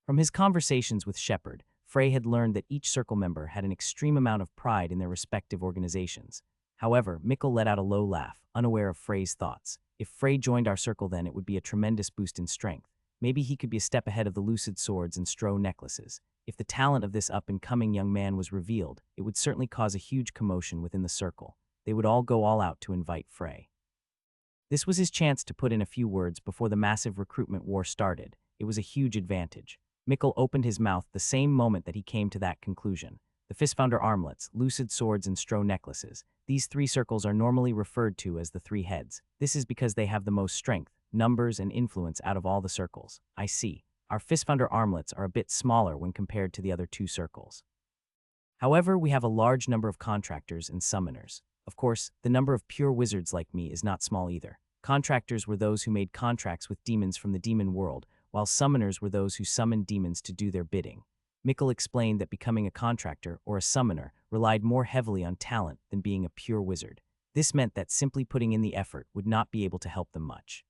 From his conversations with Shepard, Frey had learned that each circle member had an extreme amount of pride in their respective organizations. However, Mikkel let out a low laugh, unaware of Frey's thoughts. If Frey joined our circle then it would be a tremendous boost in strength. Maybe he could be a step ahead of the lucid swords and Stro necklaces. If the talent of this up-and-coming young man was revealed, it would certainly cause a huge commotion within the circle. They would all go all out to invite Frey. This was his chance to put in a few words before the massive recruitment war started. It was a huge advantage. Mikkel opened his mouth the same moment that he came to that conclusion. The Fistfounder armlets, lucid swords and Stro necklaces. These 3 circles are normally referred to as the 3 heads. This is because they have the most strength, numbers, and influence out of all the circles. I see. Our Fistfounder armlets are a bit smaller when compared to the other 2 circles. However, we have a large number of contractors and summoners. Of course, the number of pure wizards like me is not small either. Contractors were those who made contracts with demons from the demon world, while summoners were those who summoned demons to do their bidding. Mikkel explained that becoming a contractor or a summoner relied more heavily on talent than being a pure wizard. This meant that simply putting in the effort would not be able to help them much.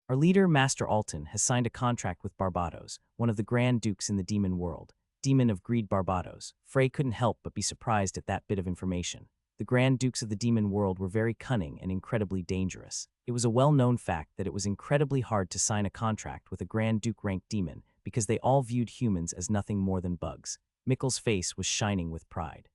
Our leader, Master Alton, has signed a contract with Barbados, one of the Grand Dukes in the demon world. Demon of Greed Barbados. Frey couldn't help but be surprised at that bit of information. The Grand Dukes of the demon world were very cunning and incredibly dangerous. It was a well-known fact that it was incredibly hard to sign a contract with a Grand Duke-ranked demon because they all viewed humans as nothing more than bugs. Mikkel's face was shining with pride.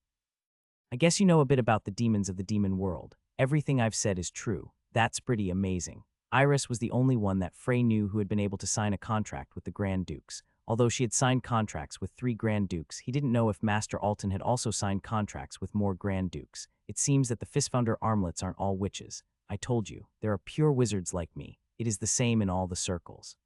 "I guess you know a bit about the demons of the demon world. Everything I've said is true. That's pretty amazing." Iris was the only one that Frey knew who had been able to sign a contract with the Grand Dukes. Although she had signed contracts with 3 Grand Dukes, he didn't know if Master Alton had also signed contracts with more Grand Dukes. It seems that the Fistfounder armlets aren't all witches. I told you, there are pure wizards like me. It is the same in all the circles.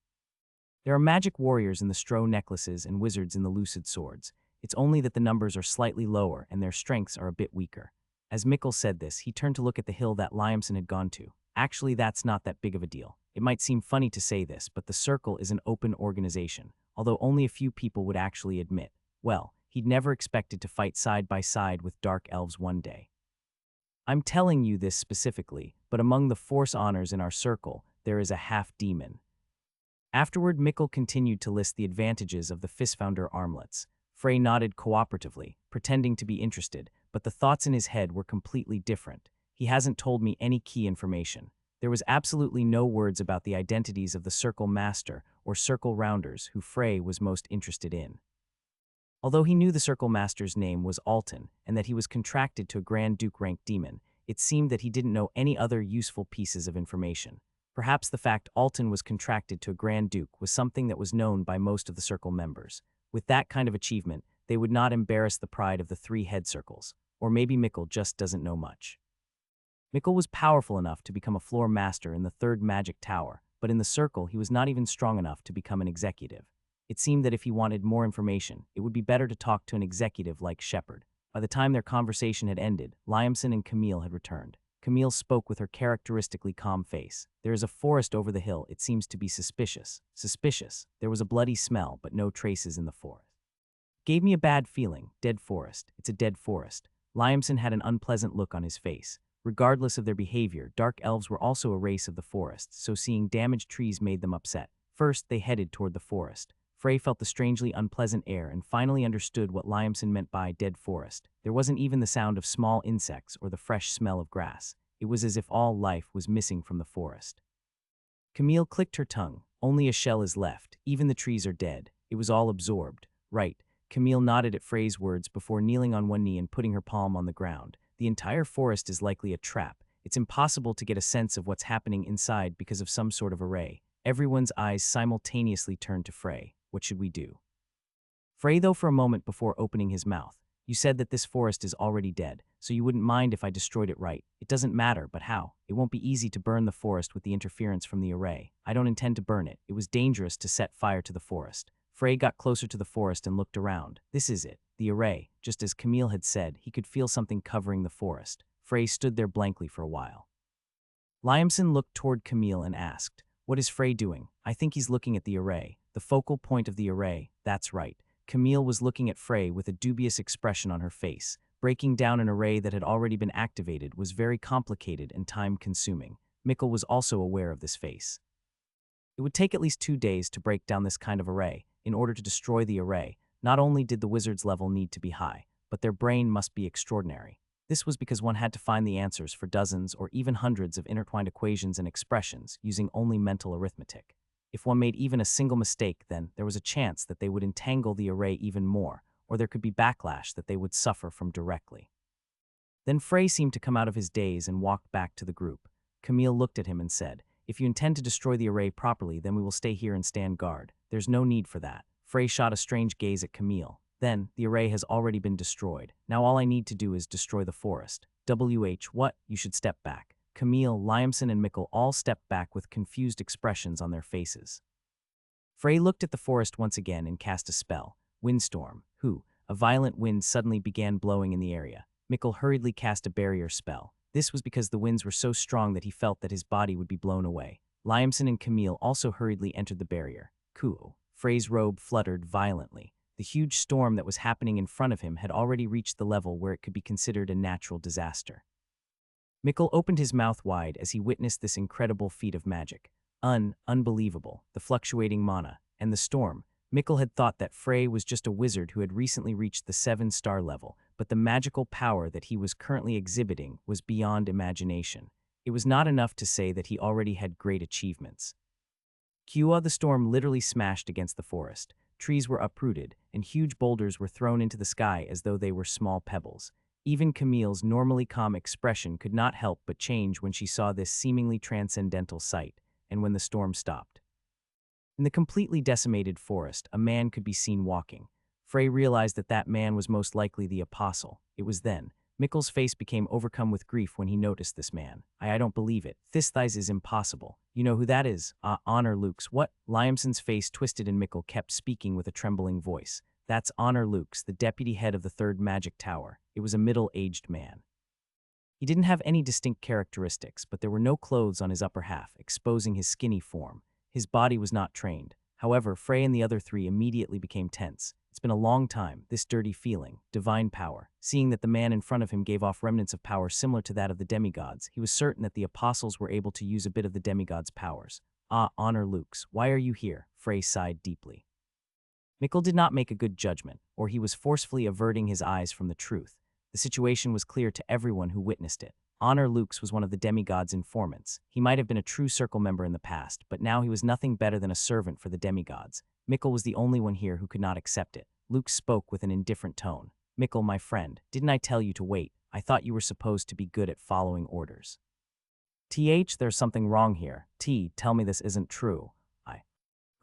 There are magic warriors in the Stro necklaces and wizards in the lucid swords. It's only that the numbers are slightly lower and their strengths are a bit weaker. As Mikkel said this, he turned to look at the hill that Liamson had gone to. Actually, that's not that big of a deal. It might seem funny to say this, but the circle is an open organization, although only a few people would actually admit, well, he'd never expected to fight side by side with dark elves one day. I'm telling you this specifically, but among the force honors in our circle, there is a half-demon. Afterward, Mikkel continued to list the advantages of the Fistfounder armlets. Frey nodded cooperatively, pretending to be interested, but the thoughts in his head were completely different. He hasn't told me any key information. There was absolutely no words about the identities of the Circle Master or Circle Rounders who Frey was most interested in. Although he knew the Circle Master's name was Alton and that he was contracted to a Grand Duke-ranked demon, it seemed that he didn't know any other useful pieces of information. Perhaps the fact Alton was contracted to a Grand Duke was something that was known by most of the Circle members. With that kind of achievement, they would not embarrass the pride of the three head circles. Or maybe Mikkel just doesn't know much. Mikkel was powerful enough to become a floor master in the third magic tower, but in the circle he was not even strong enough to become an executive. It seemed that if he wanted more information, it would be better to talk to an executive like Shepard. By the time their conversation had ended, Liamson and Camille had returned. Camille spoke with her characteristically calm face. "There is a forest over the hill. It seems to be suspicious." Suspicious. There was a bloody smell, but no traces in the forest. Gave me a bad feeling. Dead forest. It's a dead forest. Liamson had an unpleasant look on his face. Regardless of their behavior, dark elves were also a race of the forest, so seeing damaged trees made them upset. First, they headed toward the forest. Frey felt the strangely unpleasant air and finally understood what Liamson meant by dead forest. There wasn't even the sound of small insects or the fresh smell of grass. It was as if all life was missing from the forest. Camille clicked her tongue. "Only a shell is left. Even the trees are dead. It was all absorbed." "Right." Camille nodded at Frey's words before kneeling on one knee and putting her palm on the ground. "The entire forest is likely a trap. It's impossible to get a sense of what's happening inside because of some sort of array." Everyone's eyes simultaneously turned to Frey. "What should we do?" Frey, though, for a moment before opening his mouth. "You said that this forest is already dead, so you wouldn't mind if I destroyed it, right? It doesn't matter, but how? It won't be easy to burn the forest with the interference from the array. I don't intend to burn it. It was dangerous to set fire to the forest." Frey got closer to the forest and looked around. "This is it, the array." Just as Camille had said, he could feel something covering the forest. Frey stood there blankly for a while. Liamson looked toward Camille and asked, "What is Frey doing?" "I think he's looking at the array. The focal point of the array." "That's right." Camille was looking at Frey with a dubious expression on her face. Breaking down an array that had already been activated was very complicated and time-consuming. Mikkel was also aware of this face. It would take at least 2 days to break down this kind of array. In order to destroy the array, not only did the wizard's level need to be high, but their brain must be extraordinary. This was because one had to find the answers for dozens or even hundreds of intertwined equations and expressions using only mental arithmetic. If one made even a single mistake, then there was a chance that they would entangle the array even more, or there could be backlash that they would suffer from directly. Then Frey seemed to come out of his daze and walked back to the group. Camille looked at him and said, "If you intend to destroy the array properly, then we will stay here and stand guard. There's no need for that." Frey shot a strange gaze at Camille. "Then, the array has already been destroyed. Now all I need to do is destroy the forest." What? You should step back." Camille, Liamson, and Mikkel all stepped back with confused expressions on their faces. Frey looked at the forest once again and cast a spell. Windstorm. A violent wind suddenly began blowing in the area. Mikkel hurriedly cast a barrier spell. This was because the winds were so strong that he felt that his body would be blown away. Liamson and Camille also hurriedly entered the barrier. Frey's robe fluttered violently. The huge storm that was happening in front of him had already reached the level where it could be considered a natural disaster. Mikkel opened his mouth wide as he witnessed this incredible feat of magic. Unbelievable. The fluctuating mana, and the storm. Mikkel had thought that Frey was just a wizard who had recently reached the 7-star level, but the magical power that he was currently exhibiting was beyond imagination. It was not enough to say that he already had great achievements. The storm literally smashed against the forest. Trees were uprooted, and huge boulders were thrown into the sky as though they were small pebbles. Even Camille's normally calm expression could not help but change when she saw this seemingly transcendental sight, and when the storm stopped. In the completely decimated forest, a man could be seen walking. Frey realized that that man was most likely the apostle. It was then. Mikkel's face became overcome with grief when he noticed this man. I don't believe it. This is impossible. You know who that is? Honor Lukes. What? Liamson's face twisted and Mikkel kept speaking with a trembling voice. That's Honor Lukes, the deputy head of the third magic tower. It was a middle-aged man. He didn't have any distinct characteristics, but there were no clothes on his upper half, exposing his skinny form. His body was not trained. However, Frey and the other three immediately became tense. It's been a long time, this dirty feeling, divine power. Seeing that the man in front of him gave off remnants of power similar to that of the demigods, he was certain that the apostles were able to use a bit of the demigods' powers. Honor Lukes, why are you here? Frey sighed deeply. Mikkel did not make a good judgment, or he was forcefully averting his eyes from the truth. The situation was clear to everyone who witnessed it. Honor Lux was one of the demigod's informants. He might have been a true circle member in the past, but now he was nothing better than a servant for the demigods. Mikkel was the only one here who could not accept it. Lux spoke with an indifferent tone. Mikkel, my friend, didn't I tell you to wait? I thought you were supposed to be good at following orders. There's something wrong here. Tell me this isn't true.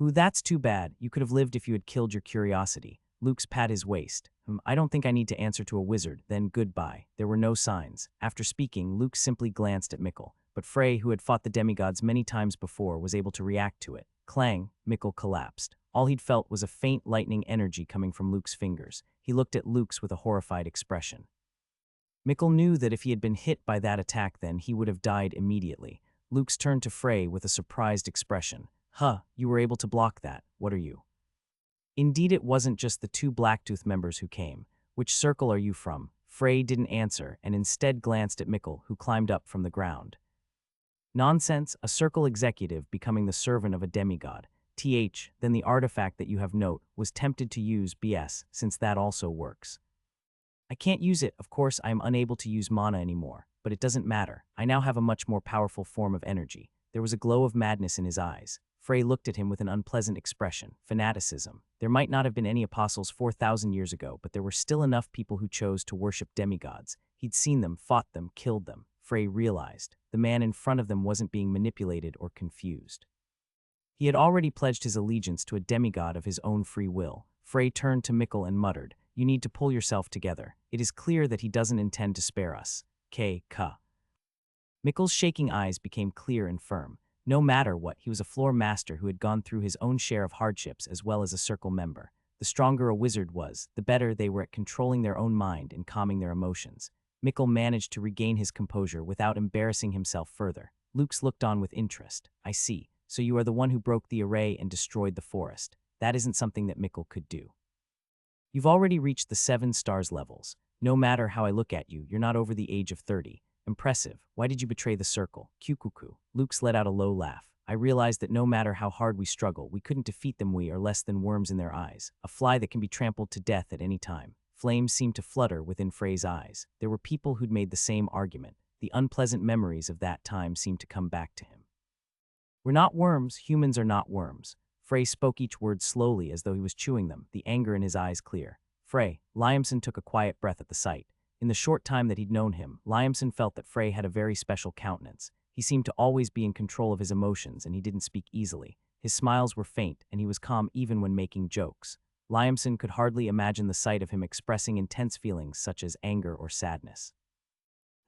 That's too bad. You could have lived if you had killed your curiosity. Lux pat his waist. I don't think I need to answer to a wizard, then goodbye. There were no signs. After speaking, Lux simply glanced at Mikkel, but Frey, who had fought the demigods many times before, was able to react to it. Clang, Mikkel collapsed. All he'd felt was a faint lightning energy coming from Luke's fingers. He looked at Lux with a horrified expression. Mikkel knew that if he had been hit by that attack then, he would have died immediately. Lux turned to Frey with a surprised expression. You were able to block that. What are you? Indeed, it wasn't just the two Blacktooth members who came. Which circle are you from? Frey didn't answer and instead glanced at Mikkel, who climbed up from the ground. Nonsense, a circle executive becoming the servant of a demigod. Then the artifact that you have note was tempted to use BS, since that also works. I can't use it, of course I am unable to use mana anymore, but it doesn't matter. I now have a much more powerful form of energy. There was a glow of madness in his eyes. Frey looked at him with an unpleasant expression. Fanaticism. There might not have been any apostles 4,000 years ago, but there were still enough people who chose to worship demigods. He'd seen them, fought them, killed them. Frey realized the man in front of them wasn't being manipulated or confused. He had already pledged his allegiance to a demigod of his own free will. Frey turned to Mikkel and muttered, "You need to pull yourself together. It is clear that he doesn't intend to spare us." Mikkel's shaking eyes became clear and firm. No matter what, he was a floor master who had gone through his own share of hardships as well as a circle member. The stronger a wizard was, the better they were at controlling their own mind and calming their emotions. Mikkel managed to regain his composure without embarrassing himself further. Lux looked on with interest. I see. So you are the one who broke the array and destroyed the forest. That isn't something that Mikkel could do. You've already reached the 7 stars levels. No matter how I look at you, you're not over the age of 30. Impressive. Why did you betray the circle? Kukuku. Lux let out a low laugh. I realized that no matter how hard we struggle, we couldn't defeat them. We are less than worms in their eyes, a fly that can be trampled to death at any time. Flames seemed to flutter within Frey's eyes. There were people who'd made the same argument. The unpleasant memories of that time seemed to come back to him. We're not worms. Humans are not worms. Frey spoke each word slowly as though he was chewing them, the anger in his eyes clear. Frey. Liamson took a quiet breath at the sight. In the short time that he'd known him, Liamson felt that Frey had a very special countenance. He seemed to always be in control of his emotions, and he didn't speak easily. His smiles were faint, and he was calm even when making jokes. Liamson could hardly imagine the sight of him expressing intense feelings such as anger or sadness.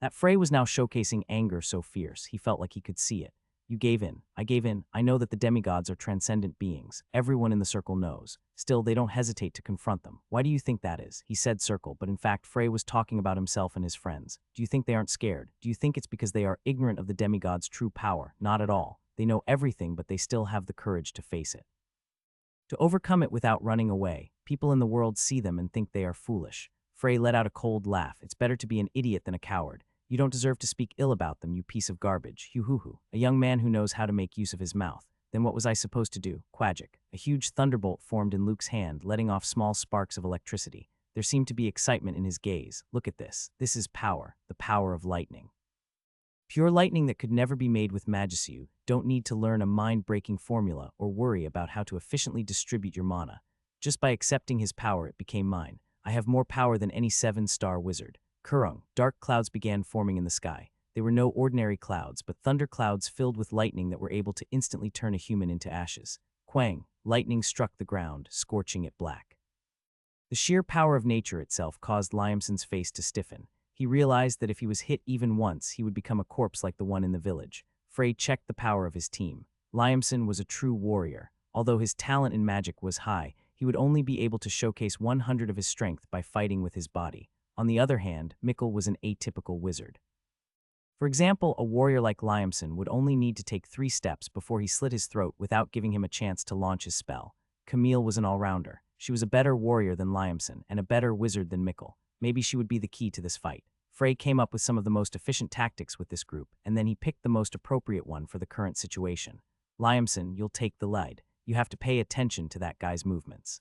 That Frey was now showcasing anger so fierce, he felt like he could see it. You gave in. I gave in. I know that the demigods are transcendent beings. Everyone in the circle knows. Still, they don't hesitate to confront them. Why do you think that is? He said circle, but in fact, Frey was talking about himself and his friends. Do you think they aren't scared? Do you think it's because they are ignorant of the demigod's true power? Not at all. They know everything, but they still have the courage to face it. To overcome it without running away. People in the world see them and think they are foolish. Frey let out a cold laugh. It's better to be an idiot than a coward. You don't deserve to speak ill about them, you piece of garbage. Hoo-hoo-hoo. A young man who knows how to make use of his mouth. Then what was I supposed to do? Quagic. A huge thunderbolt formed in Luke's hand, letting off small sparks of electricity. There seemed to be excitement in his gaze. Look at this. This is power. The power of lightning. Pure lightning that could never be made with magic. You don't need to learn a mind-breaking formula or worry about how to efficiently distribute your mana. Just by accepting his power, it became mine. I have more power than any 7-star wizard. Kurung. Dark clouds began forming in the sky. They were no ordinary clouds, but thunder clouds filled with lightning that were able to instantly turn a human into ashes. Quang. Lightning struck the ground, scorching it black. The sheer power of nature itself caused Liamson's face to stiffen. He realized that if he was hit even once, he would become a corpse like the one in the village. Frey checked the power of his team. Liamson was a true warrior. Although his talent in magic was high, he would only be able to showcase 100 of his strength by fighting with his body. On the other hand, Mikkel was an atypical wizard. For example, a warrior like Liamson would only need to take 3 steps before he slit his throat without giving him a chance to launch his spell. Camille was an all-rounder. She was a better warrior than Liamson and a better wizard than Mikkel. Maybe she would be the key to this fight. Frey came up with some of the most efficient tactics with this group, and then he picked the most appropriate one for the current situation. Liamson, you'll take the lead. You have to pay attention to that guy's movements.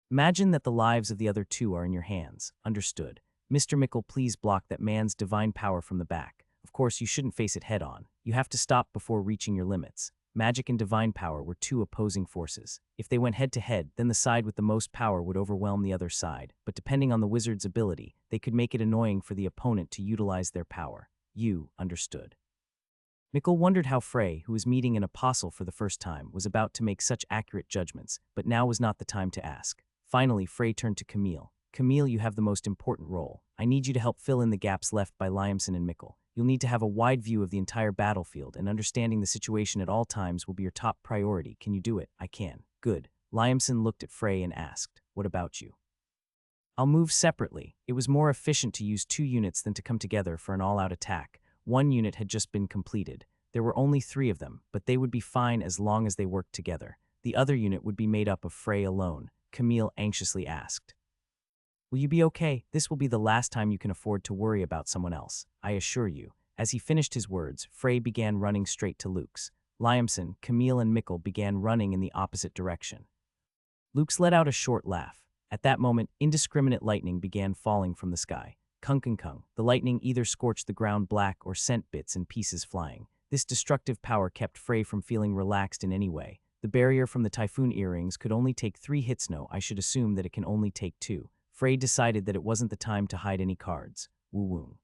Imagine that the lives of the other two are in your hands. Understood. Mr. Mickle, please block that man's divine power from the back. Of course, you shouldn't face it head on. You have to stop before reaching your limits. Magic and divine power were two opposing forces. If they went head to head, then the side with the most power would overwhelm the other side. But depending on the wizard's ability, they could make it annoying for the opponent to utilize their power. You understood. Mickle wondered how Frey, who was meeting an apostle for the first time, was about to make such accurate judgments, but now was not the time to ask. Finally, Frey turned to Camille. Camille, you have the most important role. I need you to help fill in the gaps left by Liamson and Mickle. You'll need to have a wide view of the entire battlefield, and understanding the situation at all times will be your top priority. Can you do it? I can. Good. Liamson looked at Frey and asked, what about you? I'll move separately. It was more efficient to use 2 units than to come together for an all-out attack. 1 unit had just been completed. There were only 3 of them, but they would be fine as long as they worked together. The other unit would be made up of Frey alone. Camille anxiously asked. Will you be okay? This will be the last time you can afford to worry about someone else, I assure you. As he finished his words, Frey began running straight to Luke's. Liamson, Camille, and Mickle began running in the opposite direction. Luke's let out a short laugh. At that moment, indiscriminate lightning began falling from the sky. Kung. The lightning either scorched the ground black or sent bits and pieces flying. This destructive power kept Frey from feeling relaxed in any way. The barrier from the typhoon earrings could only take 3 hits. No, I should assume that it can only take 2. Frey decided that it wasn't the time to hide any cards. Woo-woon.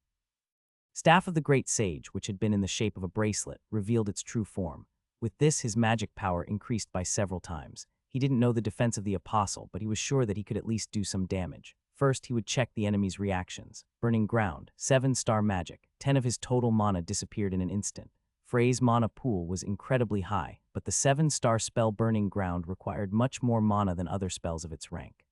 Staff of the Great Sage, which had been in the shape of a bracelet, revealed its true form. With this, his magic power increased by several times. He didn't know the defense of the apostle, but he was sure that he could at least do some damage. First, he would check the enemy's reactions. Burning Ground, 7-star magic. 10 of his total mana disappeared in an instant. Frey's mana pool was incredibly high, but the 7-star spell Burning Ground required much more mana than other spells of its rank.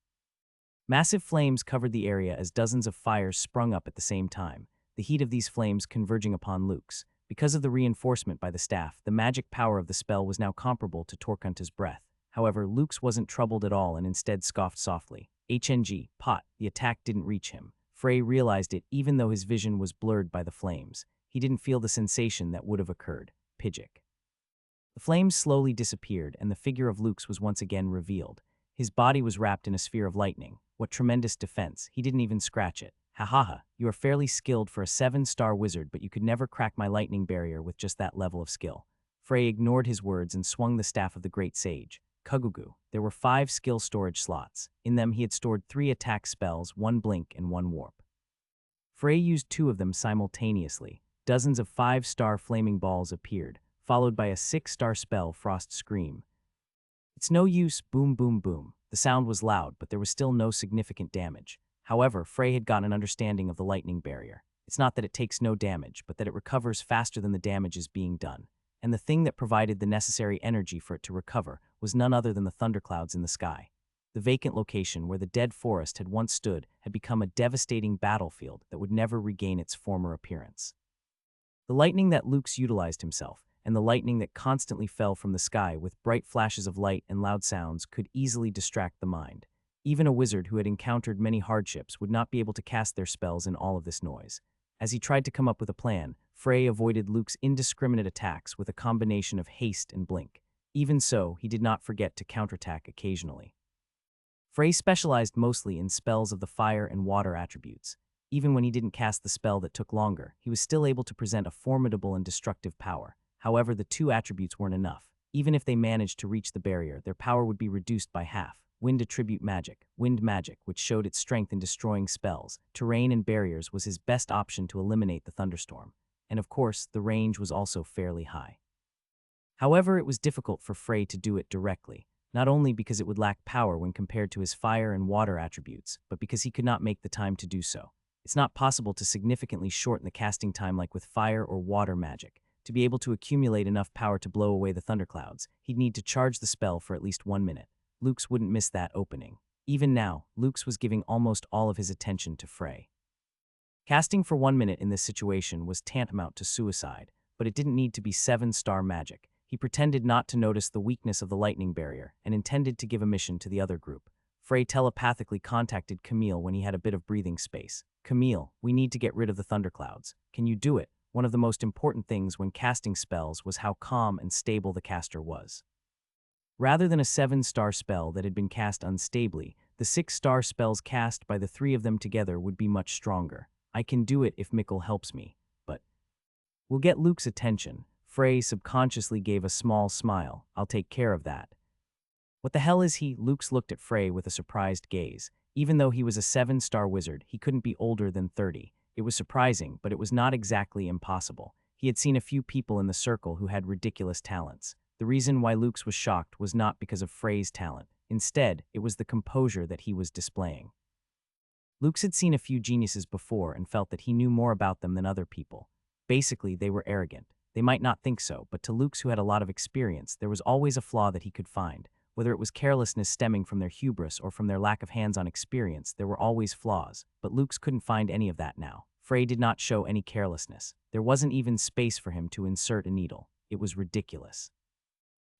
Massive flames covered the area as dozens of fires sprung up at the same time, the heat of these flames converging upon Luke's. Because of the reinforcement by the staff, the magic power of the spell was now comparable to Torkunta's breath. However, Luke's wasn't troubled at all and instead scoffed softly. HNG, pot, the attack didn't reach him. Frey realized it even though his vision was blurred by the flames. He didn't feel the sensation that would have occurred. Pidgic. The flames slowly disappeared and the figure of Luke's was once again revealed. His body was wrapped in a sphere of lightning. What tremendous defense, he didn't even scratch it. Ha ha ha, you are fairly skilled for a 7-star wizard, but you could never crack my lightning barrier with just that level of skill. Frey ignored his words and swung the staff of the Great Sage. Kugugu. There were 5 skill storage slots. In them he had stored 3 attack spells, 1 blink, and 1 warp. Frey used 2 of them simultaneously. Dozens of 5-star flaming balls appeared, followed by a 6-star spell, Frost Scream. It's no use, boom boom boom. The sound was loud, but there was still no significant damage. However, Frey had gotten an understanding of the lightning barrier. It's not that it takes no damage, but that it recovers faster than the damage is being done. And the thing that provided the necessary energy for it to recover was none other than the thunderclouds in the sky. The vacant location where the dead forest had once stood had become a devastating battlefield that would never regain its former appearance. The lightning that Luke's utilized himself, and the lightning that constantly fell from the sky with bright flashes of light and loud sounds could easily distract the mind. Even a wizard who had encountered many hardships would not be able to cast their spells in all of this noise. As he tried to come up with a plan, Frey avoided Luke's indiscriminate attacks with a combination of haste and blink. Even so, he did not forget to counterattack occasionally. Frey specialized mostly in spells of the fire and water attributes. Even when he didn't cast the spell that took longer, he was still able to present a formidable and destructive power. However, the 2 attributes weren't enough. Even if they managed to reach the barrier, their power would be reduced by half. Wind attribute magic, wind magic, which showed its strength in destroying spells. Terrain and barriers was his best option to eliminate the thunderstorm. And of course, the range was also fairly high. However, it was difficult for Frey to do it directly, not only because it would lack power when compared to his fire and water attributes, but because he could not make the time to do so. It's not possible to significantly shorten the casting time like with fire or water magic. To be able to accumulate enough power to blow away the thunderclouds, he'd need to charge the spell for at least 1 minute. Luke's wouldn't miss that opening. Even now, Luke's was giving almost all of his attention to Frey. Casting for 1 minute in this situation was tantamount to suicide, but it didn't need to be 7-star magic. He pretended not to notice the weakness of the lightning barrier and intended to give a mission to the other group. Frey telepathically contacted Camille when he had a bit of breathing space. Camille, we need to get rid of the thunderclouds. Can you do it? One of the most important things when casting spells was how calm and stable the caster was. Rather than a 7-star spell that had been cast unstably, The 6-star spells cast by the three of them together would be much stronger. I can do it if Mikkel helps me, but we'll get Luke's attention. Frey subconsciously gave a small smile. I'll take care of that. What the hell is he? Luke's looked at Frey with a surprised gaze. Even though he was a 7-star wizard, he couldn't be older than 30. It was surprising, but it was not exactly impossible. He had seen a few people in the circle who had ridiculous talents. The reason why Luke's was shocked was not because of Frey's talent. Instead, it was the composure that he was displaying. Luke's had seen a few geniuses before and felt that he knew more about them than other people. Basically, they were arrogant. They might not think so, but to Luke's, who had a lot of experience, there was always a flaw that he could find. Whether it was carelessness stemming from their hubris or from their lack of hands-on experience, there were always flaws, but Luke's couldn't find any of that now. Frey did not show any carelessness. There wasn't even space for him to insert a needle. It was ridiculous.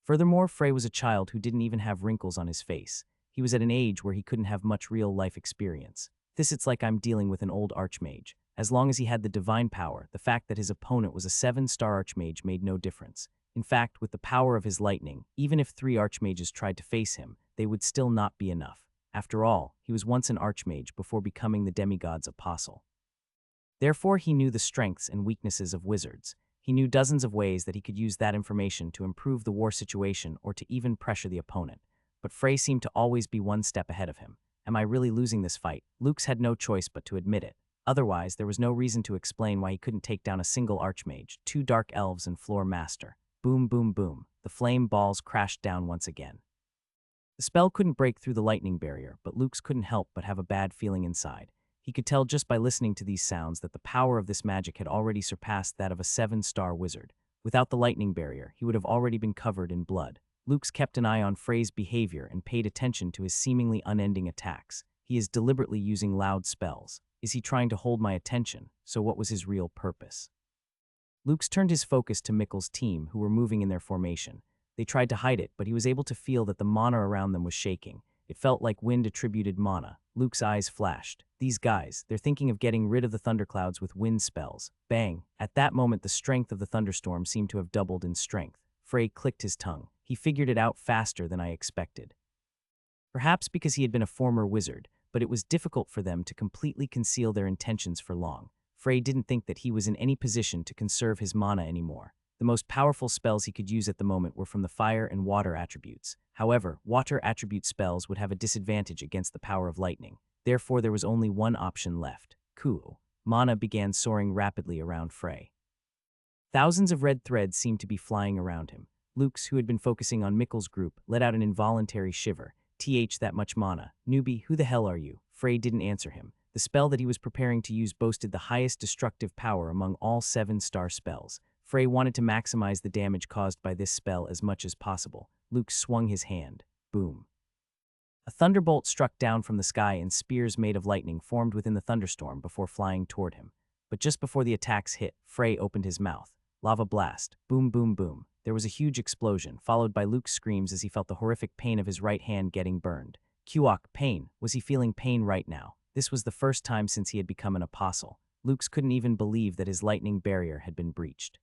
Furthermore, Frey was a child who didn't even have wrinkles on his face. He was at an age where he couldn't have much real-life experience. It's like I'm dealing with an old archmage. As long as he had the divine power, the fact that his opponent was a 7-star archmage made no difference. In fact, with the power of his lightning, even if 3 archmages tried to face him, they would still not be enough. After all, he was once an archmage before becoming the demigod's apostle. Therefore, he knew the strengths and weaknesses of wizards. He knew dozens of ways that he could use that information to improve the war situation or to even pressure the opponent. But Frey seemed to always be one step ahead of him. Am I really losing this fight? Luke's had no choice but to admit it. Otherwise, there was no reason to explain why he couldn't take down a single archmage, 2 dark elves and floor master. Boom, boom, boom. The flame balls crashed down once again. The spell couldn't break through the lightning barrier, but Luke's couldn't help but have a bad feeling inside. He could tell just by listening to these sounds that the power of this magic had already surpassed that of a 7-star wizard. Without the lightning barrier, he would have already been covered in blood. Luke's kept an eye on Frey's behavior and paid attention to his seemingly unending attacks. He is deliberately using loud spells. Is he trying to hold my attention? So what was his real purpose? Luke's turned his focus to Mikkel's team, who were moving in their formation. They tried to hide it, but he was able to feel that the mana around them was shaking. It felt like wind-attributed mana. Luke's eyes flashed. These guys, they're thinking of getting rid of the thunderclouds with wind spells. Bang! At that moment, the strength of the thunderstorm seemed to have doubled in strength. Frey clicked his tongue. He figured it out faster than I expected. Perhaps because he had been a former wizard, but it was difficult for them to completely conceal their intentions for long. Frey didn't think that he was in any position to conserve his mana anymore. The most powerful spells he could use at the moment were from the fire and water attributes. However, water attribute spells would have a disadvantage against the power of lightning. Therefore, there was only one option left. Cool. Mana began soaring rapidly around Frey. Thousands of red threads seemed to be flying around him. Luke's, who had been focusing on Mikkel's group, let out an involuntary shiver. That much mana. Newbie, who the hell are you? Frey didn't answer him. The spell that he was preparing to use boasted the highest destructive power among all 7-star spells. Frey wanted to maximize the damage caused by this spell as much as possible. Luke swung his hand. Boom. A thunderbolt struck down from the sky and spears made of lightning formed within the thunderstorm before flying toward him. But just before the attacks hit, Frey opened his mouth. Lava blast. Boom, boom, boom. There was a huge explosion, followed by Luke's screams as he felt the horrific pain of his right hand getting burned. Kuok, pain. Was he feeling pain right now? This was the first time since he had become an apostle. Luke's couldn't even believe that his lightning barrier had been breached.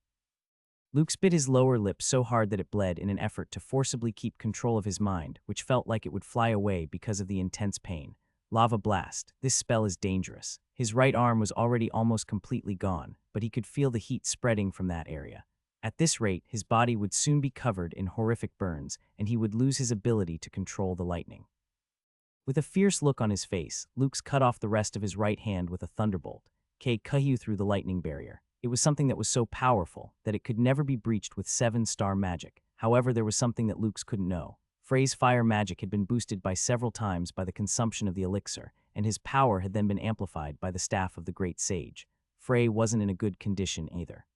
Luke bit his lower lip so hard that it bled in an effort to forcibly keep control of his mind, which felt like it would fly away because of the intense pain. Lava blast. This spell is dangerous. His right arm was already almost completely gone, but he could feel the heat spreading from that area. At this rate, his body would soon be covered in horrific burns, and he would lose his ability to control the lightning. With a fierce look on his face, Luke's cut off the rest of his right hand with a thunderbolt. Kayu through the lightning barrier. It was something that was so powerful that it could never be breached with 7-star magic. However, there was something that Luke's couldn't know. Frey's fire magic had been boosted by several times by the consumption of the elixir, and his power had then been amplified by the staff of the great sage. Frey wasn't in a good condition either.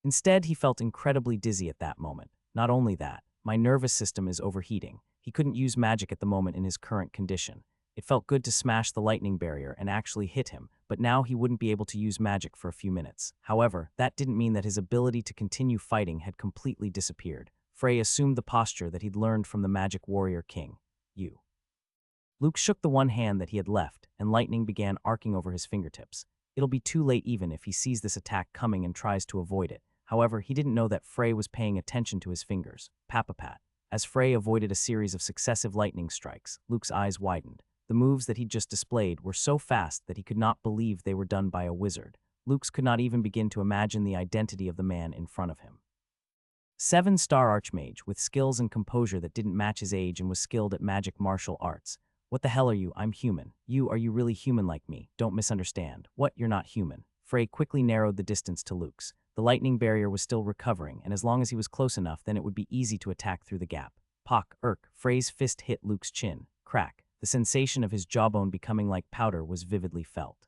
Instead, he felt incredibly dizzy at that moment. Not only that, my nervous system is overheating. He couldn't use magic at the moment in his current condition. It felt good to smash the lightning barrier and actually hit him, but now he wouldn't be able to use magic for a few minutes. However, that didn't mean that his ability to continue fighting had completely disappeared. Frey assumed the posture that he'd learned from the magic warrior king. Luke shook the one hand that he had left, and lightning began arcing over his fingertips. It'll be too late even if he sees this attack coming and tries to avoid it. However, he didn't know that Frey was paying attention to his fingers. Pat. As Frey avoided a series of successive lightning strikes, Luke's eyes widened. The moves that he'd just displayed were so fast that he could not believe they were done by a wizard. Lux could not even begin to imagine the identity of the man in front of him. 7-star archmage, with skills and composure that didn't match his age and was skilled at magic martial arts. What the hell are you? I'm human. Are you really human like me? Don't misunderstand. What? You're not human. Frey quickly narrowed the distance to Lux. The lightning barrier was still recovering, and as long as he was close enough, then it would be easy to attack through the gap. Pock, irk, Frey's fist hit Luke's chin. Crack. The sensation of his jawbone becoming like powder was vividly felt.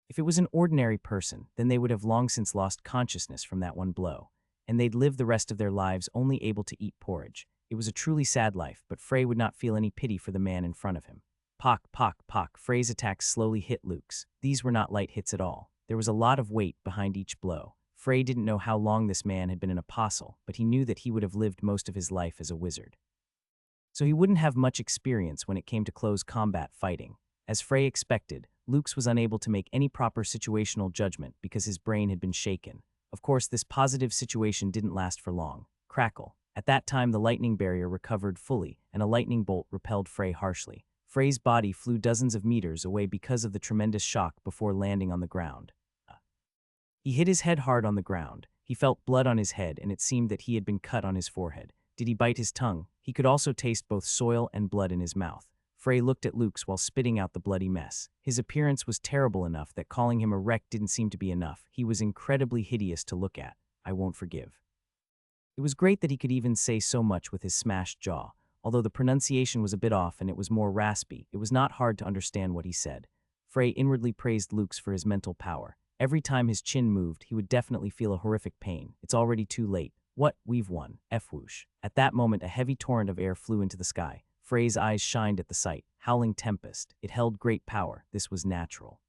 If it was an ordinary person, then they would have long since lost consciousness from that one blow, and they'd live the rest of their lives only able to eat porridge. It was a truly sad life, but Frey would not feel any pity for the man in front of him. Pock, pock, pock. Frey's attacks slowly hit Luke's. These were not light hits at all. There was a lot of weight behind each blow. Frey didn't know how long this man had been an apostle, but he knew that he would have lived most of his life as a wizard. So he wouldn't have much experience when it came to close combat fighting. As Frey expected, Lux was unable to make any proper situational judgment because his brain had been shaken. Of course, this positive situation didn't last for long. Crackle. At that time, the lightning barrier recovered fully, and a lightning bolt repelled Frey harshly. Frey's body flew dozens of meters away because of the tremendous shock before landing on the ground. He hit his head hard on the ground. He felt blood on his head, and it seemed that he had been cut on his forehead. Did he bite his tongue? He could also taste both soil and blood in his mouth. Frey looked at Lux while spitting out the bloody mess. His appearance was terrible enough that calling him a wreck didn't seem to be enough. He was incredibly hideous to look at. I won't forgive. It was great that he could even say so much with his smashed jaw. Although the pronunciation was a bit off and it was more raspy, it was not hard to understand what he said. Frey inwardly praised Lux for his mental power. Every time his chin moved, he would definitely feel a horrific pain. It's already too late. What? We've won. F-whoosh. At that moment, a heavy torrent of air flew into the sky. Frey's eyes shined at the sight. Howling tempest. It held great power. This was natural.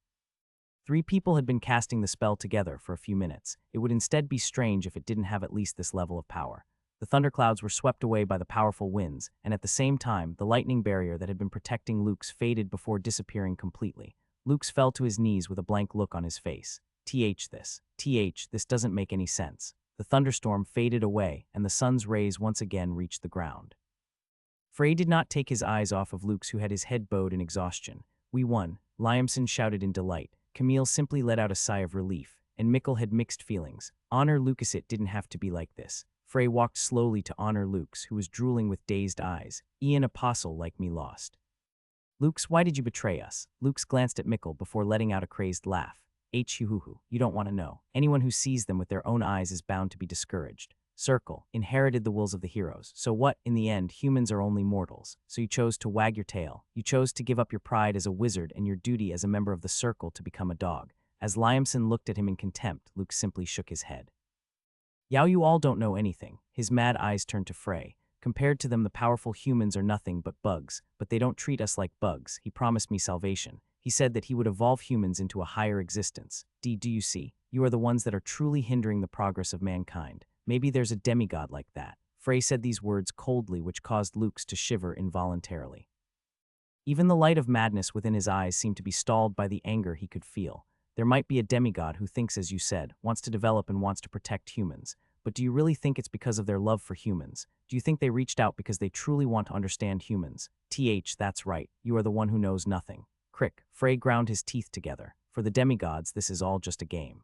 3 people had been casting the spell together for a few minutes. It would instead be strange if it didn't have at least this level of power. The thunderclouds were swept away by the powerful winds, and at the same time, the lightning barrier that had been protecting Lux faded before disappearing completely. Lux fell to his knees with a blank look on his face. This doesn't make any sense. The thunderstorm faded away, and the sun's rays once again reached the ground. Frey did not take his eyes off of Lux, who had his head bowed in exhaustion. We won, Liamson shouted in delight. Camille simply let out a sigh of relief, and Mikkel had mixed feelings. Honor Lucas, it didn't have to be like this. Frey walked slowly to honor Lux, who was drooling with dazed eyes. Ian apostle like me lost. Lux, why did you betray us? Lux glanced at Mikkel before letting out a crazed laugh. Hoo-hoo-hoo, you don't want to know. Anyone who sees them with their own eyes is bound to be discouraged. Circle, inherited the wills of the heroes. So what? In the end, humans are only mortals. So you chose to wag your tail. You chose to give up your pride as a wizard and your duty as a member of the circle to become a dog. As Liamson looked at him in contempt, Lux simply shook his head. Yow, you all don't know anything. His mad eyes turned to Frey. Compared to them, the powerful humans are nothing but bugs, but they don't treat us like bugs. He promised me salvation. He said that he would evolve humans into a higher existence. Do you see? You are the ones that are truly hindering the progress of mankind. Maybe there's a demigod like that. Frey said these words coldly, which caused Lux to shiver involuntarily. Even the light of madness within his eyes seemed to be stalled by the anger he could feel. There might be a demigod who thinks, as you said, wants to develop and wants to protect humans. But do you really think it's because of their love for humans? Do you think they reached out because they truly want to understand humans? That's right. You are the one who knows nothing. Crick. Frey ground his teeth together. For the demigods, this is all just a game.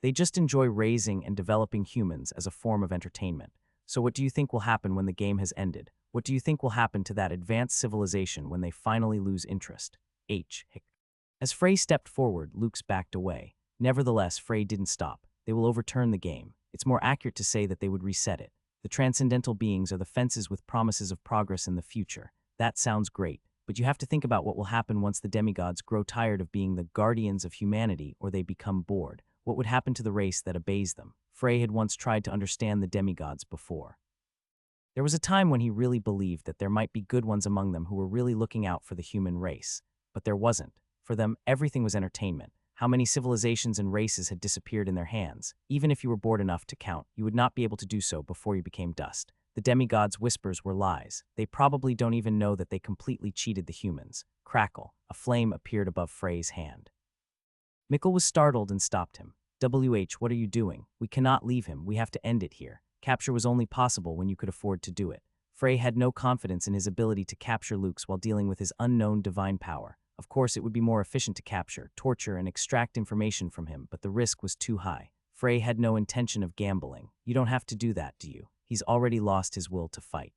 They just enjoy raising and developing humans as a form of entertainment. So what do you think will happen when the game has ended? What do you think will happen to that advanced civilization when they finally lose interest? As Frey stepped forward, Lux backed away. Nevertheless, Frey didn't stop. They will overturn the game. It's more accurate to say that they would reset it. The transcendental beings are the fences with promises of progress in the future. That sounds great, but you have to think about what will happen once the demigods grow tired of being the guardians of humanity or they become bored. What would happen to the race that obeys them? Frey had once tried to understand the demigods before. There was a time when he really believed that there might be good ones among them who were really looking out for the human race. But there wasn't. For them, everything was entertainment. How many civilizations and races had disappeared in their hands? Even if you were bored enough to count, you would not be able to do so before you became dust. The demigods' whispers were lies. They probably don't even know that they completely cheated the humans. Crackle. A flame appeared above Frey's hand. Mikkel was startled and stopped him. What are you doing? We cannot leave him. We have to end it here. Capture was only possible when you could afford to do it. Frey had no confidence in his ability to capture Lux while dealing with his unknown divine power. Of course, it would be more efficient to capture, torture, and extract information from him, but the risk was too high. Frey had no intention of gambling. You don't have to do that, do you? He's already lost his will to fight.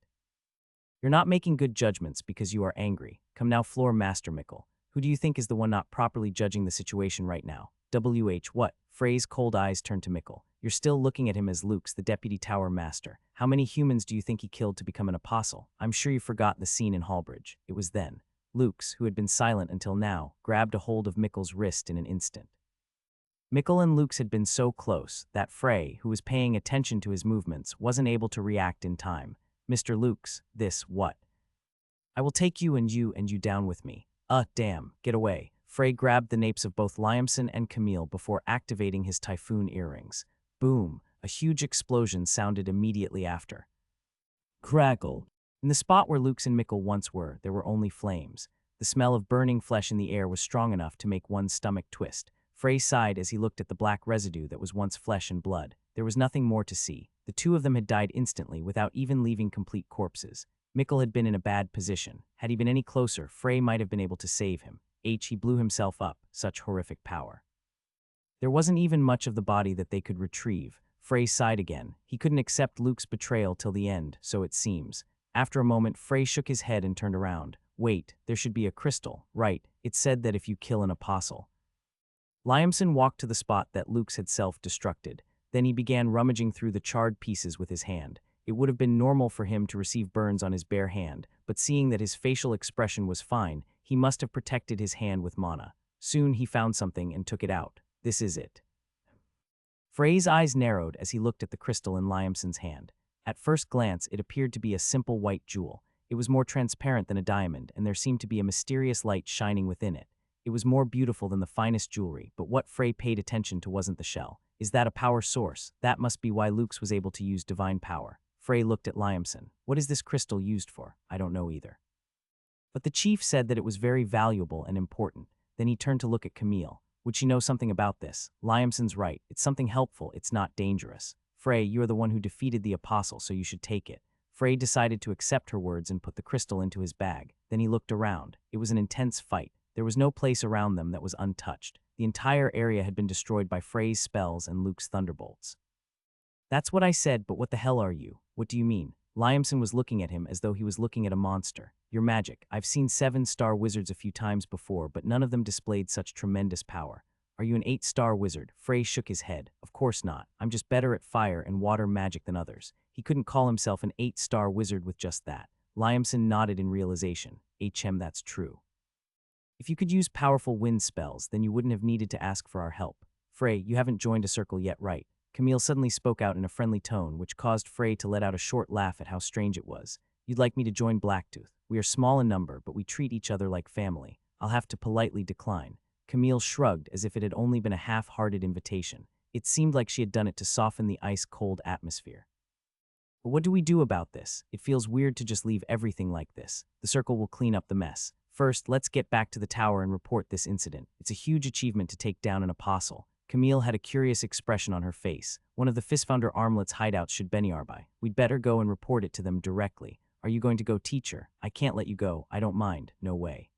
You're not making good judgments because you are angry. Come now, Floor Master Mickle. Who do you think is the one not properly judging the situation right now? What? Frey's cold eyes turned to Mickle. You're still looking at him as Lux, the Deputy Tower Master. How many humans do you think he killed to become an apostle? I'm sure you forgot the scene in Hallbridge. It was then. Lux, who had been silent until now, grabbed a hold of Mickle's wrist in an instant. Mickle and Lux had been so close that Frey, who was paying attention to his movements, wasn't able to react in time. Mr. Lux, this, what? I will take you and you down with me. Damn, get away. Frey grabbed the napes of both Liamson and Camille before activating his typhoon earrings. Boom, a huge explosion sounded immediately after. Crackle. In the spot where Lux and Mickle once were, there were only flames. The smell of burning flesh in the air was strong enough to make one's stomach twist. Frey sighed as he looked at the black residue that was once flesh and blood. There was nothing more to see. The two of them had died instantly without even leaving complete corpses. Mickle had been in a bad position. Had he been any closer, Frey might have been able to save him. He blew himself up, such horrific power. There wasn't even much of the body that they could retrieve. Frey sighed again. He couldn't accept Luke's betrayal till the end, so it seems. After a moment, Frey shook his head and turned around. Wait, there should be a crystal, right? It said that if you kill an apostle. Liamson walked to the spot that Lux had self-destructed. Then he began rummaging through the charred pieces with his hand. It would have been normal for him to receive burns on his bare hand, but seeing that his facial expression was fine, he must have protected his hand with mana. Soon he found something and took it out. This is it. Frey's eyes narrowed as he looked at the crystal in Liamson's hand. At first glance, it appeared to be a simple white jewel. It was more transparent than a diamond, and there seemed to be a mysterious light shining within it. It was more beautiful than the finest jewelry, but what Frey paid attention to wasn't the shell. Is that a power source? That must be why Lux was able to use divine power. Frey looked at Liamson. What is this crystal used for? I don't know either. But the chief said that it was very valuable and important. Then he turned to look at Camille. Would she know something about this? Liamson's right. It's something helpful. It's not dangerous. Frey, you're the one who defeated the apostle, so you should take it. Frey decided to accept her words and put the crystal into his bag. Then he looked around. It was an intense fight. There was no place around them that was untouched. The entire area had been destroyed by Frey's spells and Luke's thunderbolts. That's what I said, but what the hell are you? What do you mean? Liamson was looking at him as though he was looking at a monster. You're magic. I've seen 7-star wizards a few times before, but none of them displayed such tremendous power. Are you an 8-star wizard? Frey shook his head. Of course not. I'm just better at fire and water magic than others. He couldn't call himself an 8-star wizard with just that. Liamson nodded in realization. That's true. If you could use powerful wind spells, then you wouldn't have needed to ask for our help. Frey, you haven't joined a circle yet, right? Camille suddenly spoke out in a friendly tone, which caused Frey to let out a short laugh at how strange it was. You'd like me to join Blacktooth. We are small in number, but we treat each other like family. I'll have to politely decline. Camille shrugged as if it had only been a half-hearted invitation. It seemed like she had done it to soften the ice-cold atmosphere. But what do we do about this? It feels weird to just leave everything like this. The circle will clean up the mess. First, let's get back to the tower and report this incident. It's a huge achievement to take down an apostle. Camille had a curious expression on her face. One of the Fistfounder Armlet's hideouts should be nearby. We'd better go and report it to them directly. Are you going to go, teacher? I can't let you go. I don't mind. No way.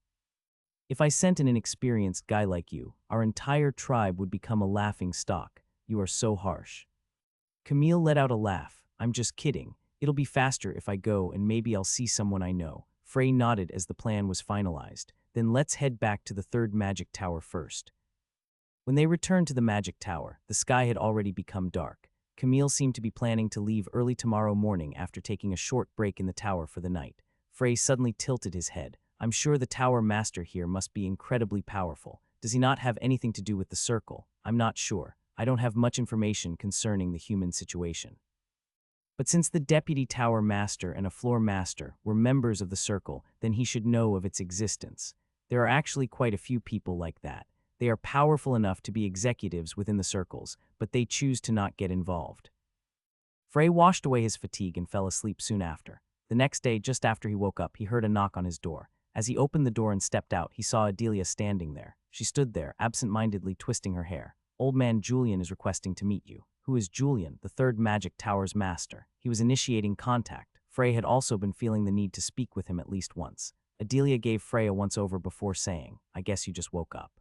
If I sent an inexperienced guy like you, our entire tribe would become a laughing stock. You are so harsh. Camille let out a laugh. I'm just kidding. It'll be faster if I go and maybe I'll see someone I know. Frey nodded as the plan was finalized. Then let's head back to the third magic tower first. When they returned to the magic tower, the sky had already become dark. Camille seemed to be planning to leave early tomorrow morning after taking a short break in the tower for the night. Frey suddenly tilted his head. I'm sure the tower master here must be incredibly powerful. Does he not have anything to do with the circle? I'm not sure. I don't have much information concerning the human situation. But since the deputy tower master and a floor master were members of the circle, then he should know of its existence. There are actually quite a few people like that. They are powerful enough to be executives within the circles, but they choose to not get involved. Frey washed away his fatigue and fell asleep soon after. The next day, just after he woke up, he heard a knock on his door. As he opened the door and stepped out, he saw Adelia standing there. She stood there, absent-mindedly twisting her hair. Old man Julian is requesting to meet you. Who is Julian, the third magic tower's master? He was initiating contact. Frey had also been feeling the need to speak with him at least once. Adelia gave Frey a once-over before saying, "I guess you just woke up.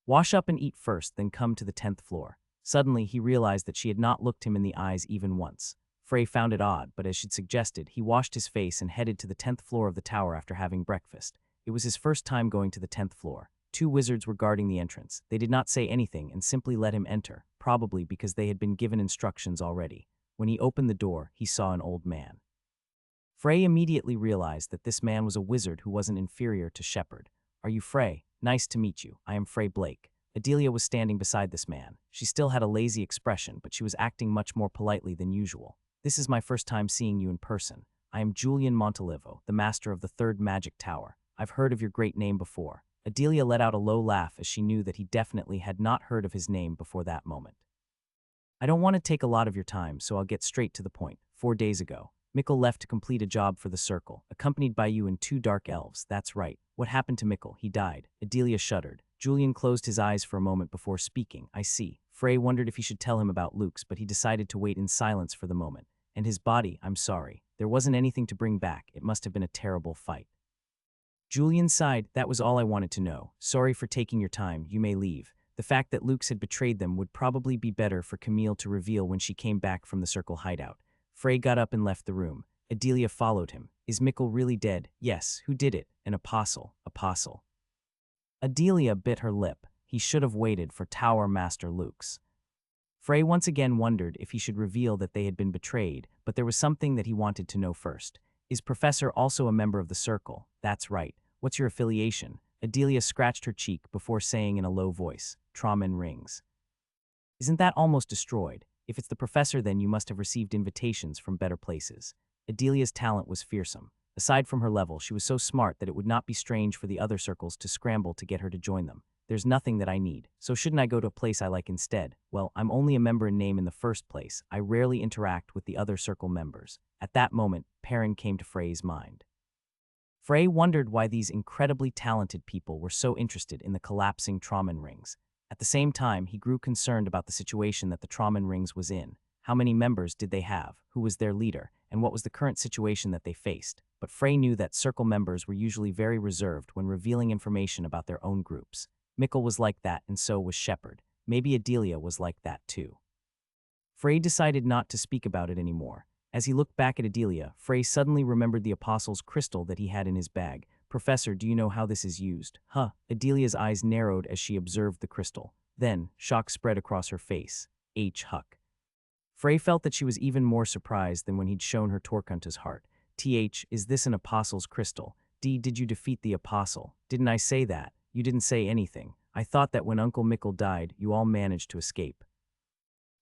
Wash up and eat first, then come to the 10th floor." Suddenly, he realized that she had not looked him in the eyes even once. Frey found it odd, but as she'd suggested, he washed his face and headed to the 10th floor of the tower after having breakfast. It was his first time going to the 10th floor. 2 wizards were guarding the entrance. They did not say anything and simply let him enter, probably because they had been given instructions already. When he opened the door, he saw an old man. Frey immediately realized that this man was a wizard who wasn't inferior to Shepard. "Are you Frey? Nice to meet you. I am Frey Blake." Adelia was standing beside this man. She still had a lazy expression, but she was acting much more politely than usual. "This is my first time seeing you in person. I am Julian Montalivo, the master of the 3rd magic tower. I've heard of your great name before." Adelia let out a low laugh as she knew that he definitely had not heard of his name before that moment. "I don't want to take a lot of your time, so I'll get straight to the point. 4 days ago, Mikkel left to complete a job for the Circle, accompanied by you and 2 dark elves. That's right. What happened to Mikkel? He died." Adelia shuddered. Julian closed his eyes for a moment before speaking. "I see." Frey wondered if he should tell him about Luke's, but he decided to wait in silence for the moment. "And his body, I'm sorry. There wasn't anything to bring back. It must have been a terrible fight." Julian sighed. "That was all I wanted to know. Sorry for taking your time. You may leave." The fact that Luke's had betrayed them would probably be better for Camille to reveal when she came back from the Circle hideout. Frey got up and left the room. Adelia followed him. "Is Mikkel really dead?" "Yes." "Who did it?" "An apostle." "Apostle." Adelia bit her lip. He should have waited for Tower Master Luke's. Frey once again wondered if he should reveal that they had been betrayed, but there was something that he wanted to know first. "Is Professor also a member of the Circle?" "That's right. What's your affiliation?" Adelia scratched her cheek before saying in a low voice, "Tramen rings." "Isn't that almost destroyed? If it's the professor, then you must have received invitations from better places." Adelia's talent was fearsome. Aside from her level, she was so smart that it would not be strange for the other circles to scramble to get her to join them. "There's nothing that I need, so shouldn't I go to a place I like instead?" "Well, I'm only a member in name in the first place. I rarely interact with the other circle members." At that moment, Perrin came to Frey's mind. Frey wondered why these incredibly talented people were so interested in the collapsing Tramen rings. At the same time, he grew concerned about the situation that the Tramen rings was in. How many members did they have? Who was their leader? And what was the current situation that they faced? But Frey knew that circle members were usually very reserved when revealing information about their own groups. Mikkel was like that, and so was Shepard. Maybe Adelia was like that too. Frey decided not to speak about it anymore. As he looked back at Adelia, Frey suddenly remembered the Apostle's crystal that he had in his bag. "Professor, do you know how this is used?" "Huh." Adelia's eyes narrowed as she observed the crystal. Then, shock spread across her face. Huck. Frey felt that she was even more surprised than when he'd shown her Torkunta's heart. Is this an Apostle's crystal?" Did you defeat the Apostle?" "Didn't I say that? You didn't say anything. I thought that when Uncle Mikkel died, you all managed to escape."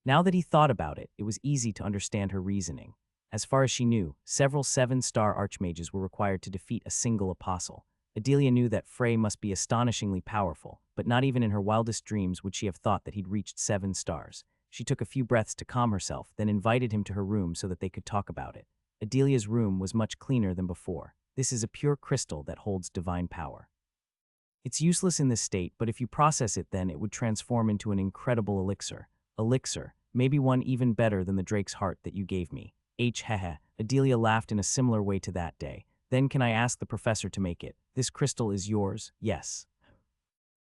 Now that he thought about it, it was easy to understand her reasoning. As far as she knew, several 7-star archmages were required to defeat a single apostle. Adelia knew that Frey must be astonishingly powerful, but not even in her wildest dreams would she have thought that he'd reached 7 stars. She took a few breaths to calm herself, then invited him to her room so that they could talk about it. Adelia's room was much cleaner than before. "This is a pure crystal that holds divine power. It's useless in this state, but if you process it, then it would transform into an incredible elixir." "Elixir? Maybe one even better than the Drake's heart that you gave me." Hehe. Adelia laughed in a similar way to that day. "Then can I ask the professor to make it? This crystal is yours?" "Yes."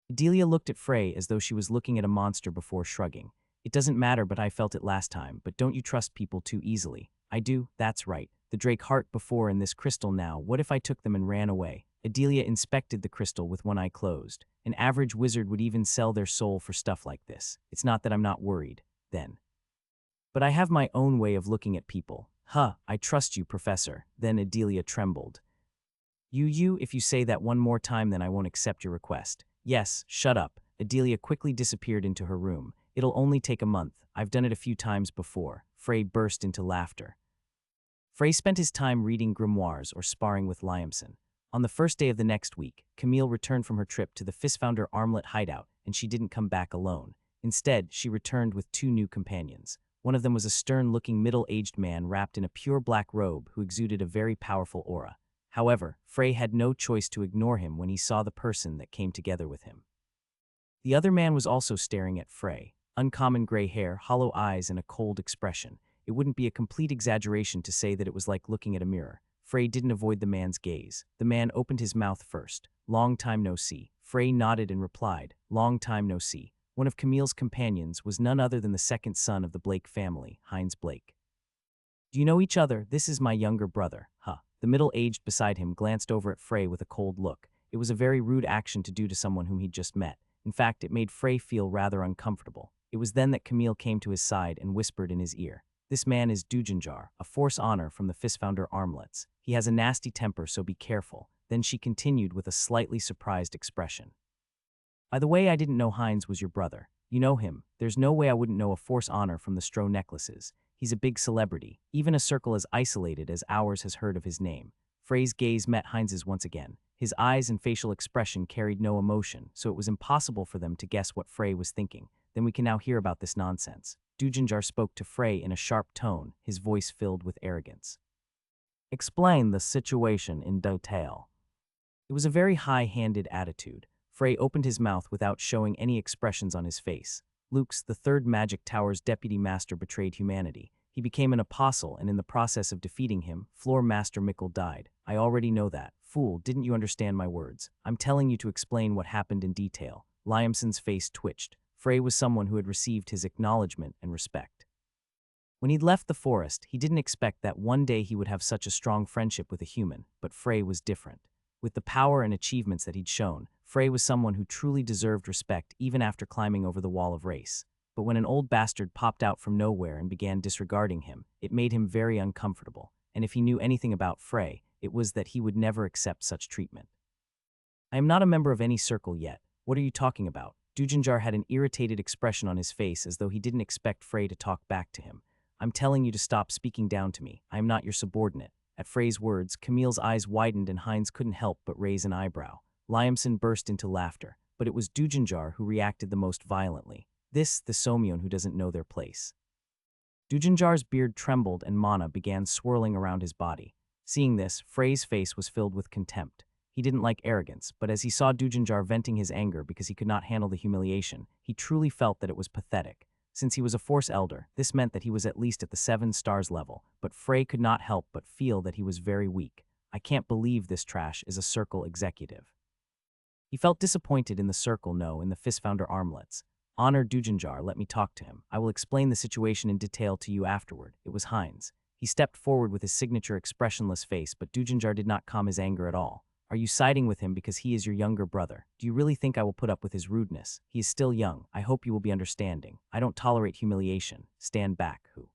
Adelia looked at Frey as though she was looking at a monster before shrugging. "It doesn't matter, but I felt it last time. But don't you trust people too easily?" "I do, that's right. The Drake heart before and this crystal now. What if I took them and ran away?" Adelia inspected the crystal with one eye closed. An average wizard would even sell their soul for stuff like this. "It's not that I'm not worried, then. But I have my own way of looking at people." "Huh, I trust you, Professor." Then Adelia trembled. If you say that one more time, then I won't accept your request." "Yes, shut up." Adelia quickly disappeared into her room. "It'll only take a month. I've done it a few times before." Frey burst into laughter. Frey spent his time reading grimoires or sparring with Liamson. On the first day of the next week, Camille returned from her trip to the Fistfounder Armlet hideout, and she didn't come back alone. Instead, she returned with 2 new companions. One of them was a stern-looking middle-aged man wrapped in a pure black robe who exuded a very powerful aura. However, Frey had no choice to ignore him when he saw the person that came together with him. The other man was also staring at Frey. Uncommon gray hair, hollow eyes, and a cold expression. It wouldn't be a complete exaggeration to say that it was like looking at a mirror. Frey didn't avoid the man's gaze. The man opened his mouth first. "Long time no see." Frey nodded and replied, "Long time no see." One of Camille's companions was none other than the second son of the Blake family, Heinz Blake. "Do you know each other? This is my younger brother." Huh. The middle-aged beside him glanced over at Frey with a cold look. It was a very rude action to do to someone whom he'd just met. In fact, it made Frey feel rather uncomfortable. It was then that Camille came to his side and whispered in his ear, "This man is Dujanjar, a force honor from the Fistfounder armlets. He has a nasty temper, so be careful." Then she continued with a slightly surprised expression. "By the way, I didn't know Heinz was your brother. You know him. There's no way I wouldn't know a force honor from the Stroh necklaces. He's a big celebrity. Even a circle as isolated as ours has heard of his name." Frey's gaze met Heinz's once again. His eyes and facial expression carried no emotion, so it was impossible for them to guess what Frey was thinking. "Then we can now hear about this nonsense." Dujanjar spoke to Frey in a sharp tone, his voice filled with arrogance. "Explain the situation in detail." It was a very high-handed attitude. Frey opened his mouth without showing any expressions on his face. "Lux, the third Magic Tower's deputy master, betrayed humanity. He became an apostle, and in the process of defeating him, Floor Master Mikkel died. I already know that. Fool, didn't you understand my words? I'm telling you to explain what happened in detail." Liamson's face twitched. Frey was someone who had received his acknowledgement and respect. When he'd left the forest, he didn't expect that one day he would have such a strong friendship with a human, but Frey was different. With the power and achievements that he'd shown, Frey was someone who truly deserved respect even after climbing over the wall of race. But when an old bastard popped out from nowhere and began disregarding him, it made him very uncomfortable, and if he knew anything about Frey, it was that he would never accept such treatment. "I am not a member of any circle yet. What are you talking about?" Dujanjar had an irritated expression on his face as though he didn't expect Frey to talk back to him. "I'm telling you to stop speaking down to me. I am not your subordinate." At Frey's words, Camille's eyes widened and Heinz couldn't help but raise an eyebrow. Liamson burst into laughter, but it was Dujanjar who reacted the most violently. This, the Somyon who doesn't know their place. Dujanjar's beard trembled and mana began swirling around his body. Seeing this, Frey's face was filled with contempt. He didn't like arrogance, but as he saw Dujanjar venting his anger because he could not handle the humiliation, he truly felt that it was pathetic. Since he was a Force Elder, this meant that he was at least at the 7 stars level, but Frey could not help but feel that he was very weak. "I can't believe this trash is a circle executive." He felt disappointed in the circle, no, in the Fistfounder armlets. "Honor Dujanjar, let me talk to him. I will explain the situation in detail to you afterward." It was Heinz. He stepped forward with his signature expressionless face, but Dujanjar did not calm his anger at all. "Are you siding with him because he is your younger brother? Do you really think I will put up with his rudeness? He is still young. I hope you will be understanding. I don't tolerate humiliation. Stand back, who?"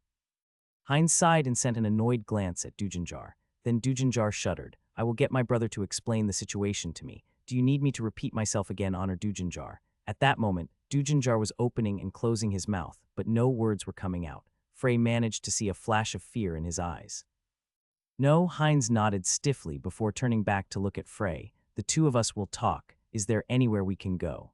Heinz sighed and sent an annoyed glance at Dujanjar. Then Dujanjar shuddered. "I will get my brother to explain the situation to me. Do you need me to repeat myself again, Honor Dujanjar?" At that moment, Dujanjar was opening and closing his mouth, but no words were coming out. Frey managed to see a flash of fear in his eyes. "No," Heinz nodded stiffly before turning back to look at Frey. "The two of us will talk. Is there anywhere we can go?"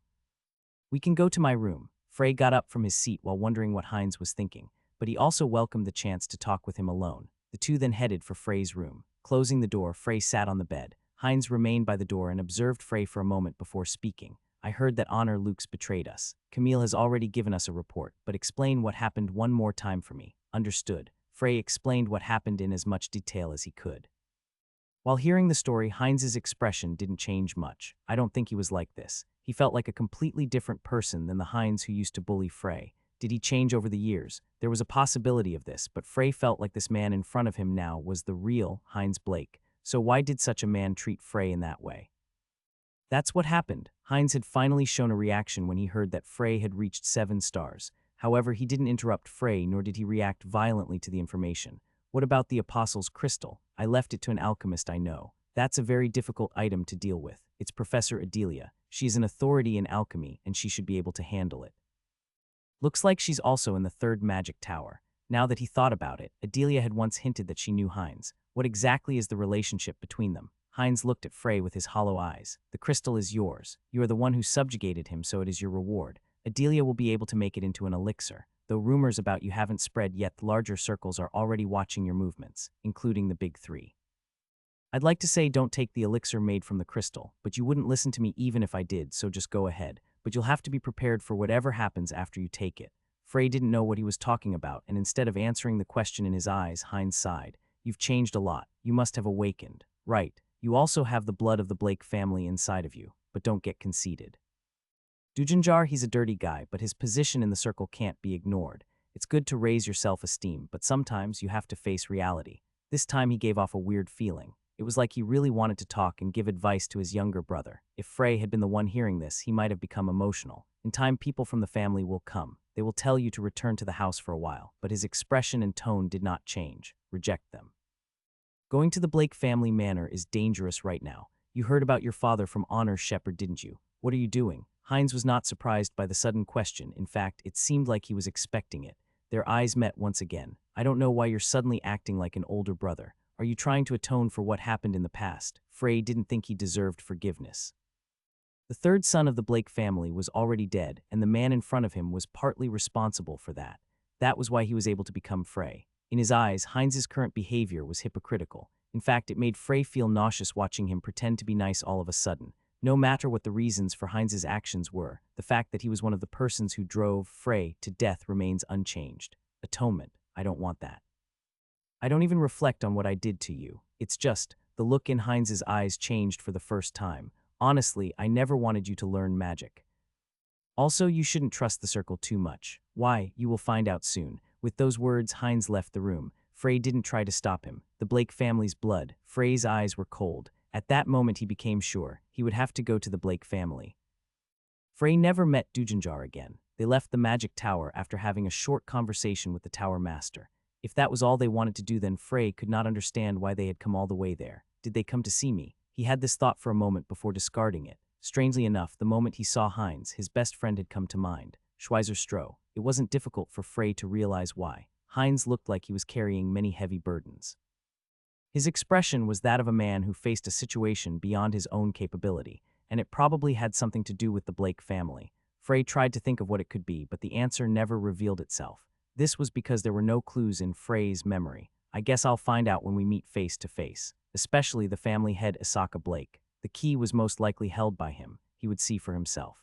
"We can go to my room." Frey got up from his seat while wondering what Heinz was thinking, but he also welcomed the chance to talk with him alone. The two then headed for Frey's room. Closing the door, Frey sat on the bed. Heinz remained by the door and observed Frey for a moment before speaking. "I heard that Honor Lux betrayed us. Camille has already given us a report, but explain what happened one more time for me." "Understood." Frey explained what happened in as much detail as he could. While hearing the story, Heinz's expression didn't change much. I don't think he was like this. He felt like a completely different person than the Heinz who used to bully Frey. Did he change over the years? There was a possibility of this, but Frey felt like this man in front of him now was the real Heinz Blake. So why did such a man treat Frey in that way? That's what happened. Heinz had finally shown a reaction when he heard that Frey had reached 7 stars. However, he didn't interrupt Frey, nor did he react violently to the information. "What about the Apostle's crystal? I left it to an alchemist I know. That's a very difficult item to deal with. It's Professor Adelia. She's an authority in alchemy, and she should be able to handle it. Looks like she's also in the 3rd Magic Tower." Now that he thought about it, Adelia had once hinted that she knew Heinz. What exactly is the relationship between them? Heinz looked at Frey with his hollow eyes. "The crystal is yours. You are the one who subjugated him, so it is your reward. Adelia will be able to make it into an elixir. Though rumors about you haven't spread yet, the larger circles are already watching your movements, including the big 3. I'd like to say don't take the elixir made from the crystal, but you wouldn't listen to me even if I did, so just go ahead. But you'll have to be prepared for whatever happens after you take it." Frey didn't know what he was talking about, and instead of answering the question in his eyes, Heinz sighed. You've changed a lot. You must have awakened. Right. You also have the blood of the Blake family inside of you, but don't get conceited. Dujanjar, he's a dirty guy, but his position in the circle can't be ignored. It's good to raise your self-esteem, but sometimes you have to face reality. This time he gave off a weird feeling. It was like he really wanted to talk and give advice to his younger brother. If Frey had been the one hearing this, he might have become emotional. In time, people from the family will come. They will tell you to return to the house for a while, but his expression and tone did not change. Reject them. Going to the Blake family manor is dangerous right now. You heard about your father from Honor Shepherd, didn't you? What are you doing? Heinz was not surprised by the sudden question. In fact, it seemed like he was expecting it. Their eyes met once again. I don't know why you're suddenly acting like an older brother. Are you trying to atone for what happened in the past? Frey didn't think he deserved forgiveness. The third son of the Blake family was already dead, and the man in front of him was partly responsible for that. That was why he was able to become Frey. In his eyes, Heinz's current behavior was hypocritical. In fact, it made Frey feel nauseous watching him pretend to be nice all of a sudden. No matter what the reasons for Heinz's actions were, the fact that he was one of the persons who drove Frey to death remains unchanged. Atonement. I don't want that. I don't even reflect on what I did to you. It's just, the look in Heinz's eyes changed for the first time. Honestly, I never wanted you to learn magic. Also, you shouldn't trust the circle too much. Why? You will find out soon. With those words, Heinz left the room. Frey didn't try to stop him. The Blake family's blood. Frey's eyes were cold. At that moment he became sure he would have to go to the Blake family. Frey never met Dujanjar again. They left the magic tower after having a short conversation with the tower master. If that was all they wanted to do, then Frey could not understand why they had come all the way there. Did they come to see me? He had this thought for a moment before discarding it. Strangely enough, the moment he saw Heinz, his best friend had come to mind. Schweizer Stroh. It wasn't difficult for Frey to realize why. Heinz looked like he was carrying many heavy burdens. His expression was that of a man who faced a situation beyond his own capability, and it probably had something to do with the Blake family. Frey tried to think of what it could be, but the answer never revealed itself. This was because there were no clues in Frey's memory. I guess I'll find out when we meet face to face, especially the family head Asaka Blake. The key was most likely held by him. He would see for himself.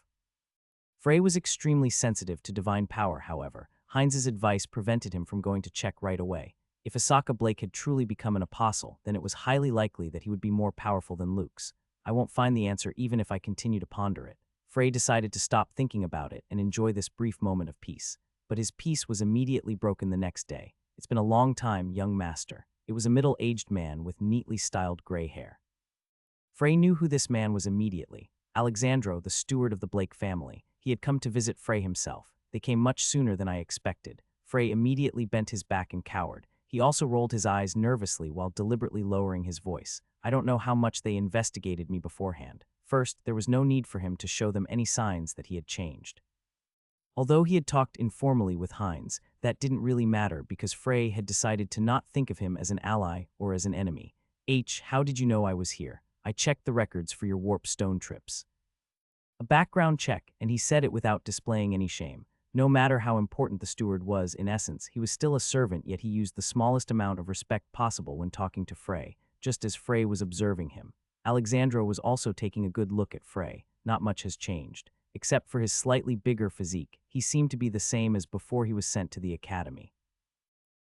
Frey was extremely sensitive to divine power, however. Heinz's advice prevented him from going to check right away. If Asaka Blake had truly become an apostle, then it was highly likely that he would be more powerful than Luke's. I won't find the answer even if I continue to ponder it. Frey decided to stop thinking about it and enjoy this brief moment of peace. But his peace was immediately broken the next day. It's been a long time, young master. It was a middle-aged man with neatly styled gray hair. Frey knew who this man was immediately. Alexandro, the steward of the Blake family. He had come to visit Frey himself. They came much sooner than I expected. Frey immediately bent his back and cowered. He also rolled his eyes nervously while deliberately lowering his voice. I don't know how much they investigated me beforehand. First, there was no need for him to show them any signs that he had changed. Although he had talked informally with Heinz, that didn't really matter because Frey had decided to not think of him as an ally or as an enemy. How did you know I was here? I checked the records for your warp stone trips. A background check, and he said it without displaying any shame. No matter how important the steward was, in essence, he was still a servant, yet he used the smallest amount of respect possible when talking to Frey, just as Frey was observing him. Alexandro was also taking a good look at Frey. Not much has changed. Except for his slightly bigger physique, he seemed to be the same as before he was sent to the academy.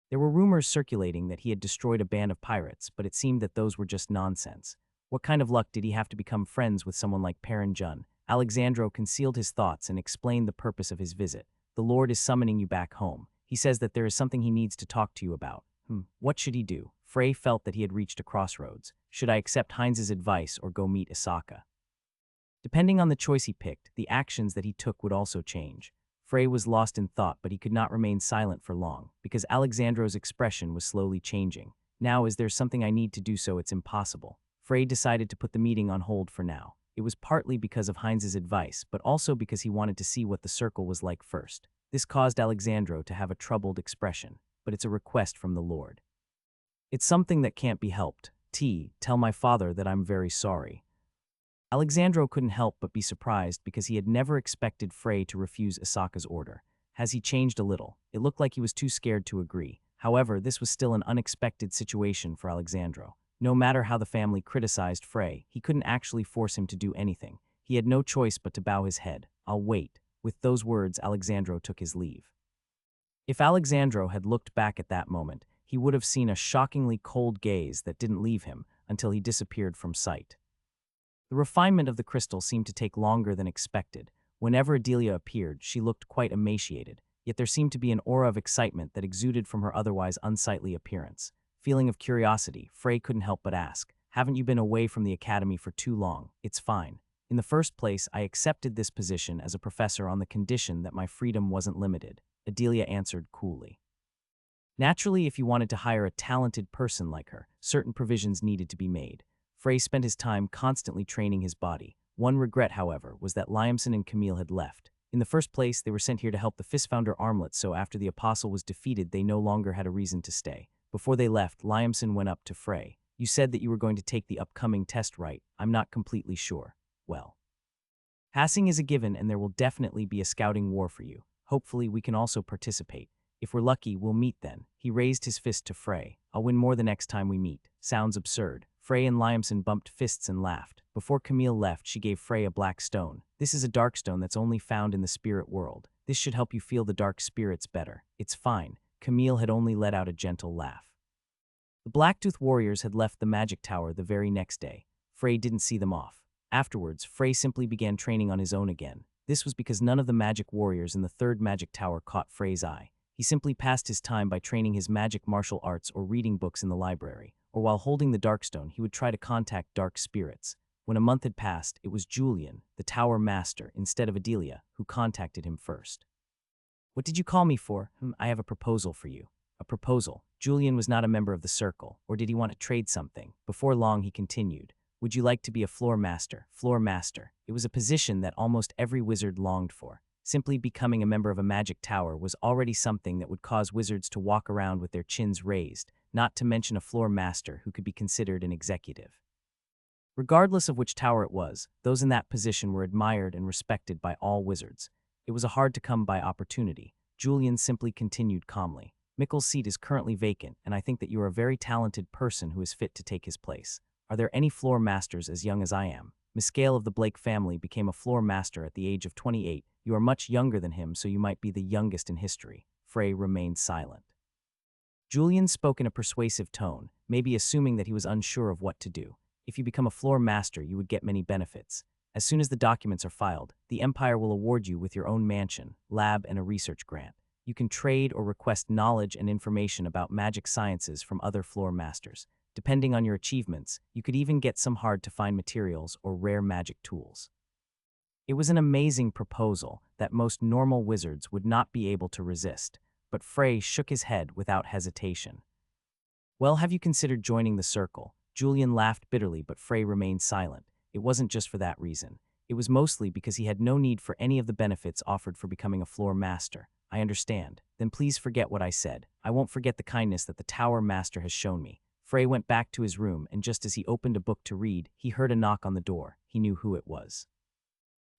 There were rumors circulating that he had destroyed a band of pirates, but it seemed that those were just nonsense. What kind of luck did he have to become friends with someone like Perrin Jun? Alexandro concealed his thoughts and explained the purpose of his visit. The Lord is summoning you back home. He says that there is something he needs to talk to you about. What should he do? Frey felt that he had reached a crossroads. Should I accept Heinz's advice or go meet Asaka? Depending on the choice he picked, the actions that he took would also change. Frey was lost in thought, but he could not remain silent for long, because Alexandro's expression was slowly changing. Now, is there something I need to do so it's impossible? Frey decided to put the meeting on hold for now. It was partly because of Heinz's advice, but also because he wanted to see what the circle was like first. This caused Alexandro to have a troubled expression, but it's a request from the Lord. It's something that can't be helped. Tell my father that I'm very sorry. Alexandro couldn't help but be surprised because he had never expected Frey to refuse Asaka's order. Has he changed a little? It looked like he was too scared to agree. However, this was still an unexpected situation for Alexandro. No matter how the family criticized Frey, he couldn't actually force him to do anything. He had no choice but to bow his head. I'll wait. With those words, Alexandro took his leave. If Alexandro had looked back at that moment, he would have seen a shockingly cold gaze that didn't leave him until he disappeared from sight. The refinement of the crystal seemed to take longer than expected. Whenever Adelia appeared, she looked quite emaciated, yet there seemed to be an aura of excitement that exuded from her otherwise unsightly appearance. Feeling of curiosity, Frey couldn't help but ask, "Haven't you been away from the academy for too long? It's fine. In the first place, I accepted this position as a professor on the condition that my freedom wasn't limited," Adelia answered coolly. Naturally, if you wanted to hire a talented person like her, certain provisions needed to be made. Frey spent his time constantly training his body. One regret, however, was that Liamson and Camille had left. In the first place, they were sent here to help the Fistfounder Armlet, so after the Apostle was defeated, they no longer had a reason to stay. Before they left, Liamson went up to Frey. "You said that you were going to take the upcoming test, right? I'm not completely sure." "Well, passing is a given, and there will definitely be a scouting war for you. Hopefully, we can also participate. If we're lucky, we'll meet then." He raised his fist to Frey. "I'll win more the next time we meet." Sounds absurd. Frey and Liamson bumped fists and laughed. Before Camille left, she gave Frey a black stone. "This is a dark stone that's only found in the spirit world. This should help you feel the dark spirits better." "It's fine." Camille had only let out a gentle laugh. The Blacktooth warriors had left the magic tower the very next day. Frey didn't see them off. Afterwards, Frey simply began training on his own again. This was because none of the magic warriors in the third magic tower caught Frey's eye. He simply passed his time by training his magic martial arts or reading books in the library, or while holding the Darkstone, he would try to contact dark spirits. When a month had passed, it was Julian, the tower master, instead of Adelia, who contacted him first. "What did you call me for?" "I have a proposal for you." "A proposal?" Julian was not a member of the circle, or did he want to trade something? Before long, he continued, "Would you like to be a floor master?" Floor master. It was a position that almost every wizard longed for. Simply becoming a member of a magic tower was already something that would cause wizards to walk around with their chins raised, not to mention a floor master who could be considered an executive. Regardless of which tower it was, those in that position were admired and respected by all wizards. It was a hard-to-come-by opportunity. Julian simply continued calmly, "Mikkel's seat is currently vacant, and I think that you are a very talented person who is fit to take his place. Are there any floor masters as young as I am?" Miss Gale of the Blake family became a floor master at the age of 28. "You are much younger than him, so you might be the youngest in history." Frey remained silent. Julian spoke in a persuasive tone, maybe assuming that he was unsure of what to do. "If you become a floor master, you would get many benefits. As soon as the documents are filed, the Empire will award you with your own mansion, lab, and a research grant. You can trade or request knowledge and information about magic sciences from other floor masters. Depending on your achievements, you could even get some hard-to-find materials or rare magic tools." It was an amazing proposal that most normal wizards would not be able to resist, but Frey shook his head without hesitation. "Well, have you considered joining the circle?" Julian laughed bitterly, but Frey remained silent. It wasn't just for that reason. It was mostly because he had no need for any of the benefits offered for becoming a floor master. "I understand. Then please forget what I said. I won't forget the kindness that the tower master has shown me." Frey went back to his room, and just as he opened a book to read, he heard a knock on the door. He knew who it was.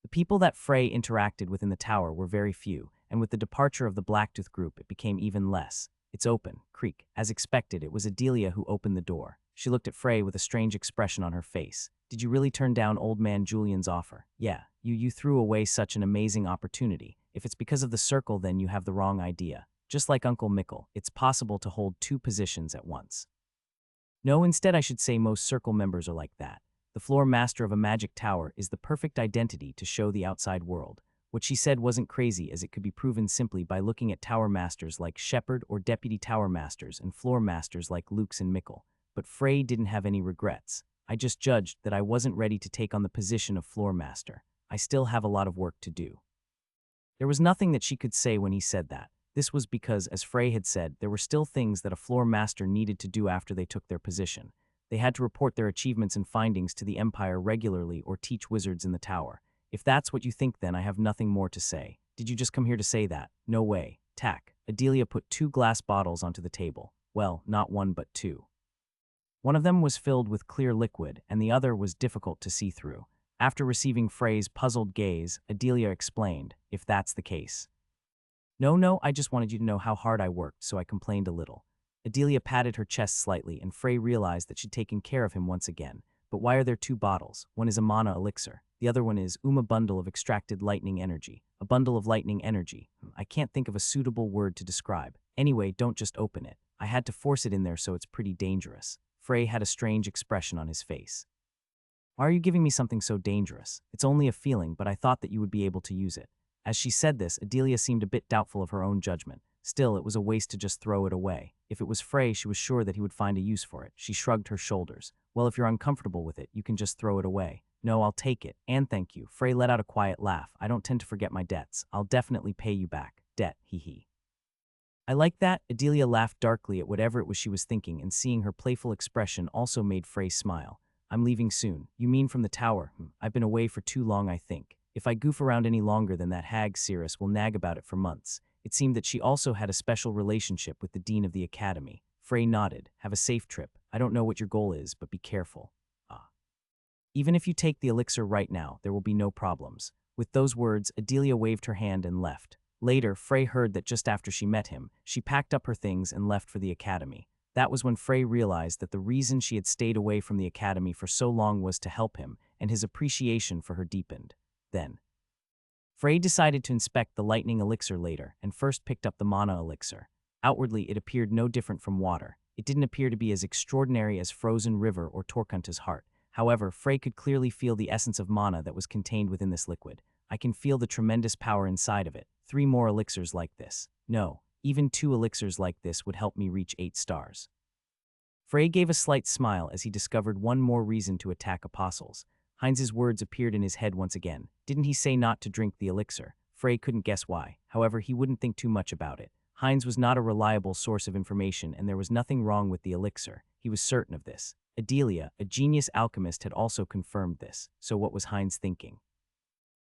The people that Frey interacted with in the tower were very few, and with the departure of the Blacktooth group, it became even less. "It's open." Creak. As expected, it was Adelia who opened the door. She looked at Frey with a strange expression on her face. "Did you really turn down old man Julian's offer?" "Yeah, you threw away such an amazing opportunity. If it's because of the circle, then you have the wrong idea. Just like Uncle Mikkel, it's possible to hold two positions at once." "No, instead I should say most circle members are like that. The floor master of a magic tower is the perfect identity to show the outside world." What she said wasn't crazy, as it could be proven simply by looking at tower masters like Shepherd or deputy tower masters and floor masters like Lukes and Mikkel. But Frey didn't have any regrets. "I just judged that I wasn't ready to take on the position of floor master. I still have a lot of work to do." There was nothing that she could say when he said that. This was because, as Frey had said, there were still things that a floor master needed to do after they took their position. They had to report their achievements and findings to the Empire regularly or teach wizards in the tower. "If that's what you think, then I have nothing more to say." "Did you just come here to say that?" "No way." Tack. Adelia put 2 glass bottles onto the table. Well, not one but 2. One of them was filled with clear liquid, and the other was difficult to see through. After receiving Frey's puzzled gaze, Adelia explained, "If that's the case." No, I just wanted you to know how hard I worked, so I complained a little." Adelia patted her chest slightly, and Frey realized that she'd taken care of him once again. "But why are there 2 bottles? One is a mana elixir. The other one is a bundle of extracted lightning energy." "A bundle of lightning energy." I can't think of a suitable word to describe. Anyway, don't just open it. I had to force it in there, so it's pretty dangerous. Frey had a strange expression on his face. Why are you giving me something so dangerous? It's only a feeling, but I thought that you would be able to use it. As she said this, Adelia seemed a bit doubtful of her own judgment. Still, it was a waste to just throw it away. If it was Frey, she was sure that he would find a use for it. She shrugged her shoulders. Well, if you're uncomfortable with it, you can just throw it away. No, I'll take it. And thank you. Frey let out a quiet laugh. I don't tend to forget my debts. I'll definitely pay you back. Debt, hee hee. I like that. Adelia laughed darkly at whatever it was she was thinking, and seeing her playful expression also made Frey smile. I'm leaving soon. You mean from the tower? I've been away for too long, I think. If I goof around any longer, then that hag Cirrus will nag about it for months. It seemed that she also had a special relationship with the dean of the academy. Frey nodded. Have a safe trip. I don't know what your goal is, but be careful. Ah. Even if you take the elixir right now, there will be no problems. With those words, Adelia waved her hand and left. Later, Frey heard that just after she met him, she packed up her things and left for the academy. That was when Frey realized that the reason she had stayed away from the academy for so long was to help him, and his appreciation for her deepened. Then, Frey decided to inspect the lightning elixir later, and first picked up the mana elixir. Outwardly, it appeared no different from water. It didn't appear to be as extraordinary as Frozen River or Torkunta's heart. However, Frey could clearly feel the essence of mana that was contained within this liquid. I can feel the tremendous power inside of it. 3 more elixirs like this. No, even 2 elixirs like this would help me reach 8 stars. Frey gave a slight smile as he discovered one more reason to attack apostles. Heinz's words appeared in his head once again. Didn't he say not to drink the elixir? Frey couldn't guess why. However, he wouldn't think too much about it. Heinz was not a reliable source of information, and there was nothing wrong with the elixir. He was certain of this. Adelia, a genius alchemist, had also confirmed this. So what was Heinz thinking?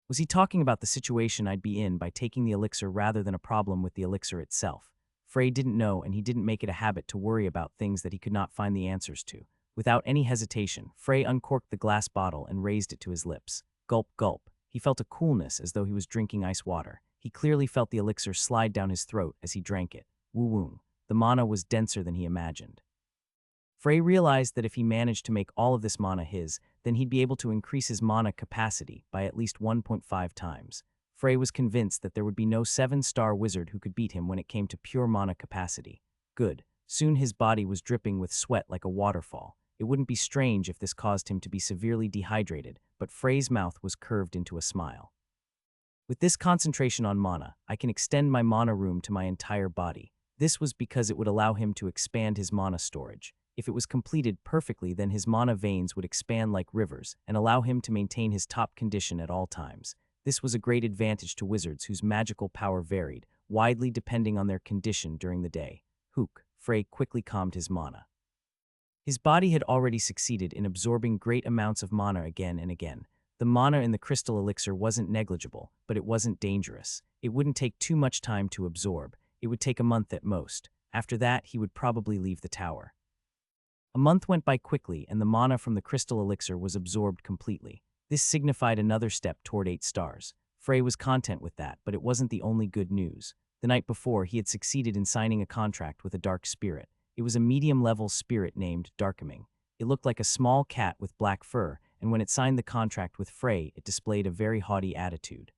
Was he talking about the situation I'd be in by taking the elixir rather than a problem with the elixir itself? Frey didn't know, and he didn't make it a habit to worry about things that he could not find the answers to. Without any hesitation, Frey uncorked the glass bottle and raised it to his lips. Gulp, gulp. He felt a coolness as though he was drinking ice water. He clearly felt the elixir slide down his throat as he drank it. Woo-woon. The mana was denser than he imagined. Frey realized that if he managed to make all of this mana his, then he'd be able to increase his mana capacity by at least 1.5 times. Frey was convinced that there would be no 7-star wizard who could beat him when it came to pure mana capacity. Good. Soon his body was dripping with sweat like a waterfall. It wouldn't be strange if this caused him to be severely dehydrated, but Frey's mouth was curved into a smile. With this concentration on mana, I can extend my mana room to my entire body. This was because it would allow him to expand his mana storage. If it was completed perfectly, then his mana veins would expand like rivers and allow him to maintain his top condition at all times. This was a great advantage to wizards whose magical power varied, widely depending on their condition during the day. Hook. Frey quickly calmed his mana. His body had already succeeded in absorbing great amounts of mana again and again. The mana in the crystal elixir wasn't negligible, but it wasn't dangerous. It wouldn't take too much time to absorb. It would take a month at most. After that, he would probably leave the tower. A month went by quickly, and the mana from the crystal elixir was absorbed completely. This signified another step toward 8 stars. Frey was content with that, but it wasn't the only good news. The night before, he had succeeded in signing a contract with a dark spirit. It was a medium-level spirit named Darkeming. It looked like a small cat with black fur, and when it signed the contract with Frey, it displayed a very haughty attitude.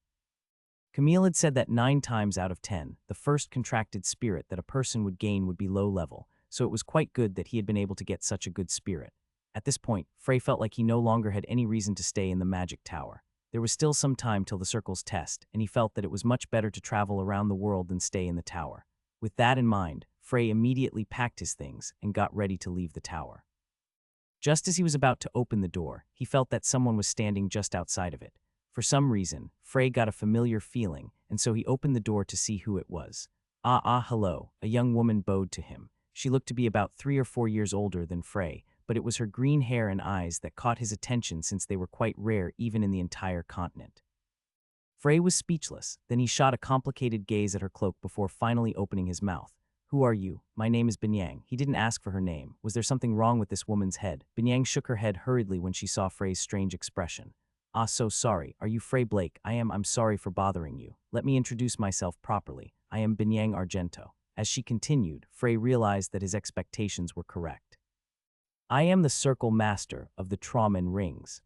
Camille had said that 9 times out of 10, the first contracted spirit that a person would gain would be low-level, so it was quite good that he had been able to get such a good spirit. At this point, Frey felt like he no longer had any reason to stay in the magic tower. There was still some time till the circle's test, and he felt that it was much better to travel around the world than stay in the tower. With that in mind, Frey immediately packed his things and got ready to leave the tower. Just as he was about to open the door, he felt that someone was standing just outside of it. For some reason, Frey got a familiar feeling, and so he opened the door to see who it was. Hello, a young woman bowed to him. She looked to be about 3 or 4 years older than Frey, but it was her green hair and eyes that caught his attention since they were quite rare even in the entire continent. Frey was speechless, then he shot a complicated gaze at her cloak before finally opening his mouth. Who are you? My name is Binyang. He didn't ask for her name. Was there something wrong with this woman's head? Binyang shook her head hurriedly when she saw Frey's strange expression. So sorry. Are you Frey Blake? I'm sorry for bothering you. Let me introduce myself properly. I am Binyang Argento. As she continued, Frey realized that his expectations were correct. I am the Circle Master of the Trauman Rings.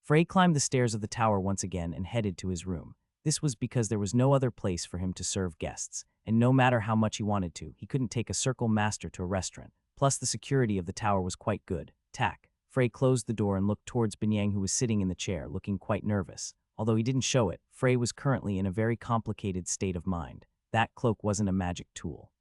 Frey climbed the stairs of the tower once again and headed to his room. This was because there was no other place for him to serve guests, and no matter how much he wanted to, he couldn't take a circle master to a restaurant. Plus, the security of the tower was quite good. Tack. Frey closed the door and looked towards Binyang, who was sitting in the chair, looking quite nervous. Although he didn't show it, Frey was currently in a very complicated state of mind. That cloak wasn't a magic tool.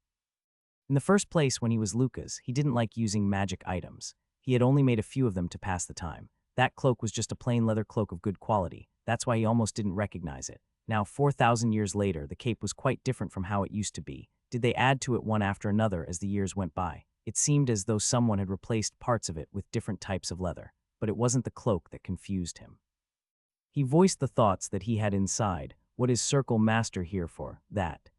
In the first place, when he was Lucas, he didn't like using magic items. He had only made a few of them to pass the time. That cloak was just a plain leather cloak of good quality. That's why he almost didn't recognize it. Now, 4,000 years later, the cape was quite different from how it used to be. Did they add to it one after another as the years went by? It seemed as though someone had replaced parts of it with different types of leather, but it wasn't the cloak that confused him. He voiced the thoughts that he had inside. What is Circle Master here for? That.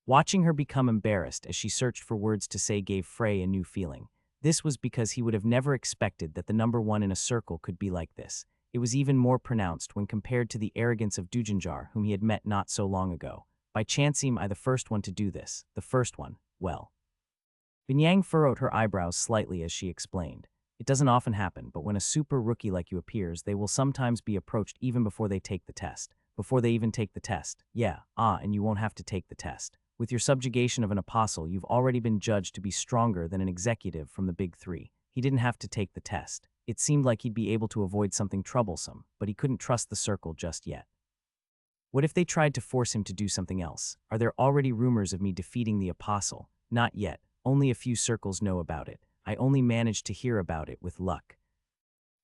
Watching her become embarrassed as she searched for words to say gave Frey a new feeling. This was because he would have never expected that the number one in a circle could be like this. It was even more pronounced when compared to the arrogance of Dujanjar, whom he had met not so long ago. By chance am I the first one to do this? The first one? Well. Binyang furrowed her eyebrows slightly as she explained. It doesn't often happen, but when a super rookie like you appears, they will sometimes be approached even before they take the test. Before they even take the test. Yeah, and you won't have to take the test. With your subjugation of an apostle, you've already been judged to be stronger than an executive from the big three. He didn't have to take the test. It seemed like he'd be able to avoid something troublesome, but he couldn't trust the circle just yet. What if they tried to force him to do something else? Are there already rumors of me defeating the apostle? Not yet. Only a few circles know about it. I only managed to hear about it with luck.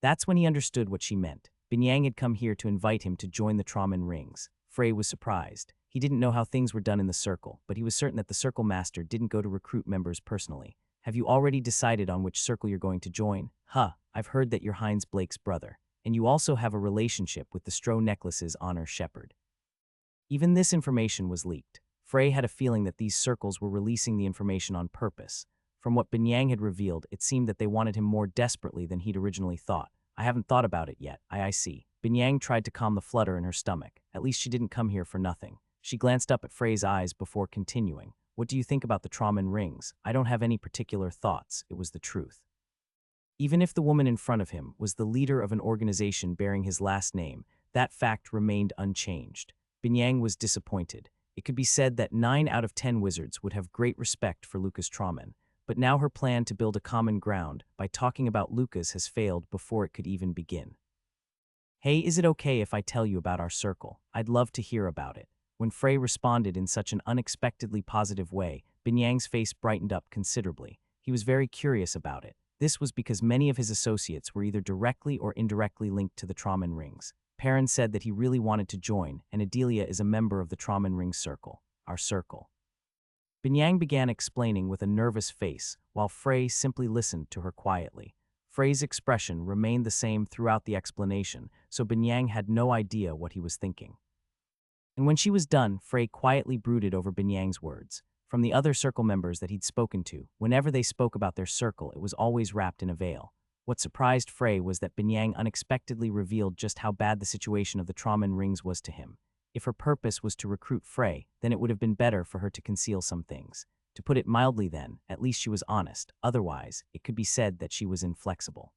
That's when he understood what she meant. Binyang had come here to invite him to join the Trauman Rings. Frey was surprised. He didn't know how things were done in the circle, but he was certain that the circle master didn't go to recruit members personally. Have you already decided on which circle you're going to join? I've heard that you're Heinz Blake's brother, and you also have a relationship with the Stroh Necklace's honor shepherd. Even this information was leaked. Frey had a feeling that these circles were releasing the information on purpose. From what Binyang had revealed, it seemed that they wanted him more desperately than he'd originally thought. I haven't thought about it yet. I see. Binyang tried to calm the flutter in her stomach. At least she didn't come here for nothing. She glanced up at Frey's eyes before continuing. What do you think about the Trauman Rings? I don't have any particular thoughts. It was the truth. Even if the woman in front of him was the leader of an organization bearing his last name, that fact remained unchanged. Binyang was disappointed. It could be said that 9 out of 10 wizards would have great respect for Lucas Trauman, but now her plan to build a common ground by talking about Lucas has failed before it could even begin. Hey, is it okay if I tell you about our circle? I'd love to hear about it. When Frey responded in such an unexpectedly positive way, Binyang's face brightened up considerably. He was very curious about it. This was because many of his associates were either directly or indirectly linked to the Trauman Rings. Perrin said that he really wanted to join, and Adelia is a member of the Trauman Rings circle, our circle. Binyang began explaining with a nervous face, while Frey simply listened to her quietly. Frey's expression remained the same throughout the explanation, so Binyang had no idea what he was thinking. And when she was done, Frey quietly brooded over Binyang's words. From the other circle members that he'd spoken to, whenever they spoke about their circle, it was always wrapped in a veil. What surprised Frey was that Binyang unexpectedly revealed just how bad the situation of the Trauman Rings was to him. If her purpose was to recruit Frey, then it would have been better for her to conceal some things. To put it mildly then, at least she was honest. Otherwise, it could be said that she was inflexible.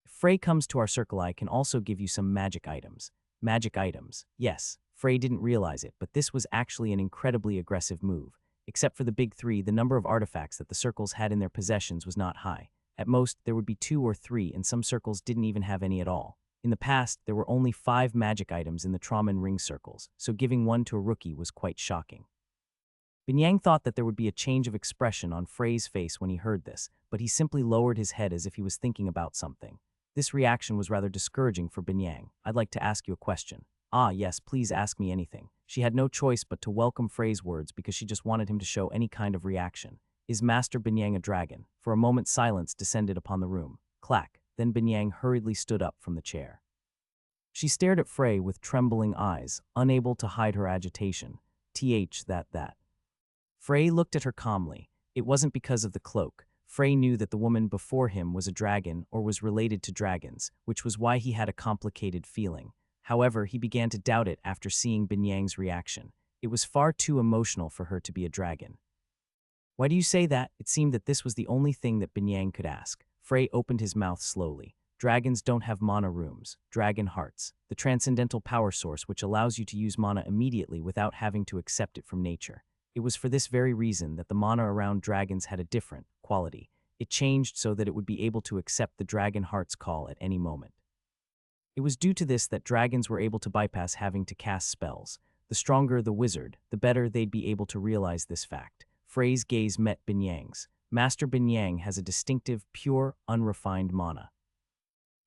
If Frey comes to our circle, I can also give you some magic items. Magic items. Yes, Frey didn't realize it, but this was actually an incredibly aggressive move. Except for the big three, the number of artifacts that the circles had in their possessions was not high. At most, there would be 2 or 3, and some circles didn't even have any at all. In the past, there were only 5 magic items in the Trauman Ring circles, so giving one to a rookie was quite shocking. Binyang thought that there would be a change of expression on Frey's face when he heard this, but he simply lowered his head as if he was thinking about something. This reaction was rather discouraging for Binyang. I'd like to ask you a question. Yes, please ask me anything. She had no choice but to welcome Frey's words because she just wanted him to show any kind of reaction. Is Master Binyang a dragon? For a moment silence descended upon the room. Clack. Then Binyang hurriedly stood up from the chair. She stared at Frey with trembling eyes, unable to hide her agitation. That. Frey looked at her calmly. It wasn't because of the cloak. Frey knew that the woman before him was a dragon or was related to dragons, which was why he had a complicated feeling. However, he began to doubt it after seeing Binyang's reaction. It was far too emotional for her to be a dragon. Why do you say that? It seemed that this was the only thing that Binyang could ask. Frey opened his mouth slowly. Dragons don't have mana rooms, dragon hearts, the transcendental power source which allows you to use mana immediately without having to accept it from nature. It was for this very reason that the mana around dragons had a different quality. It changed so that it would be able to accept the dragon heart's call at any moment. It was due to this that dragons were able to bypass having to cast spells. The stronger the wizard, the better they'd be able to realize this fact. Frey's gaze met Binyang's. Master Binyang has a distinctive, pure, unrefined mana.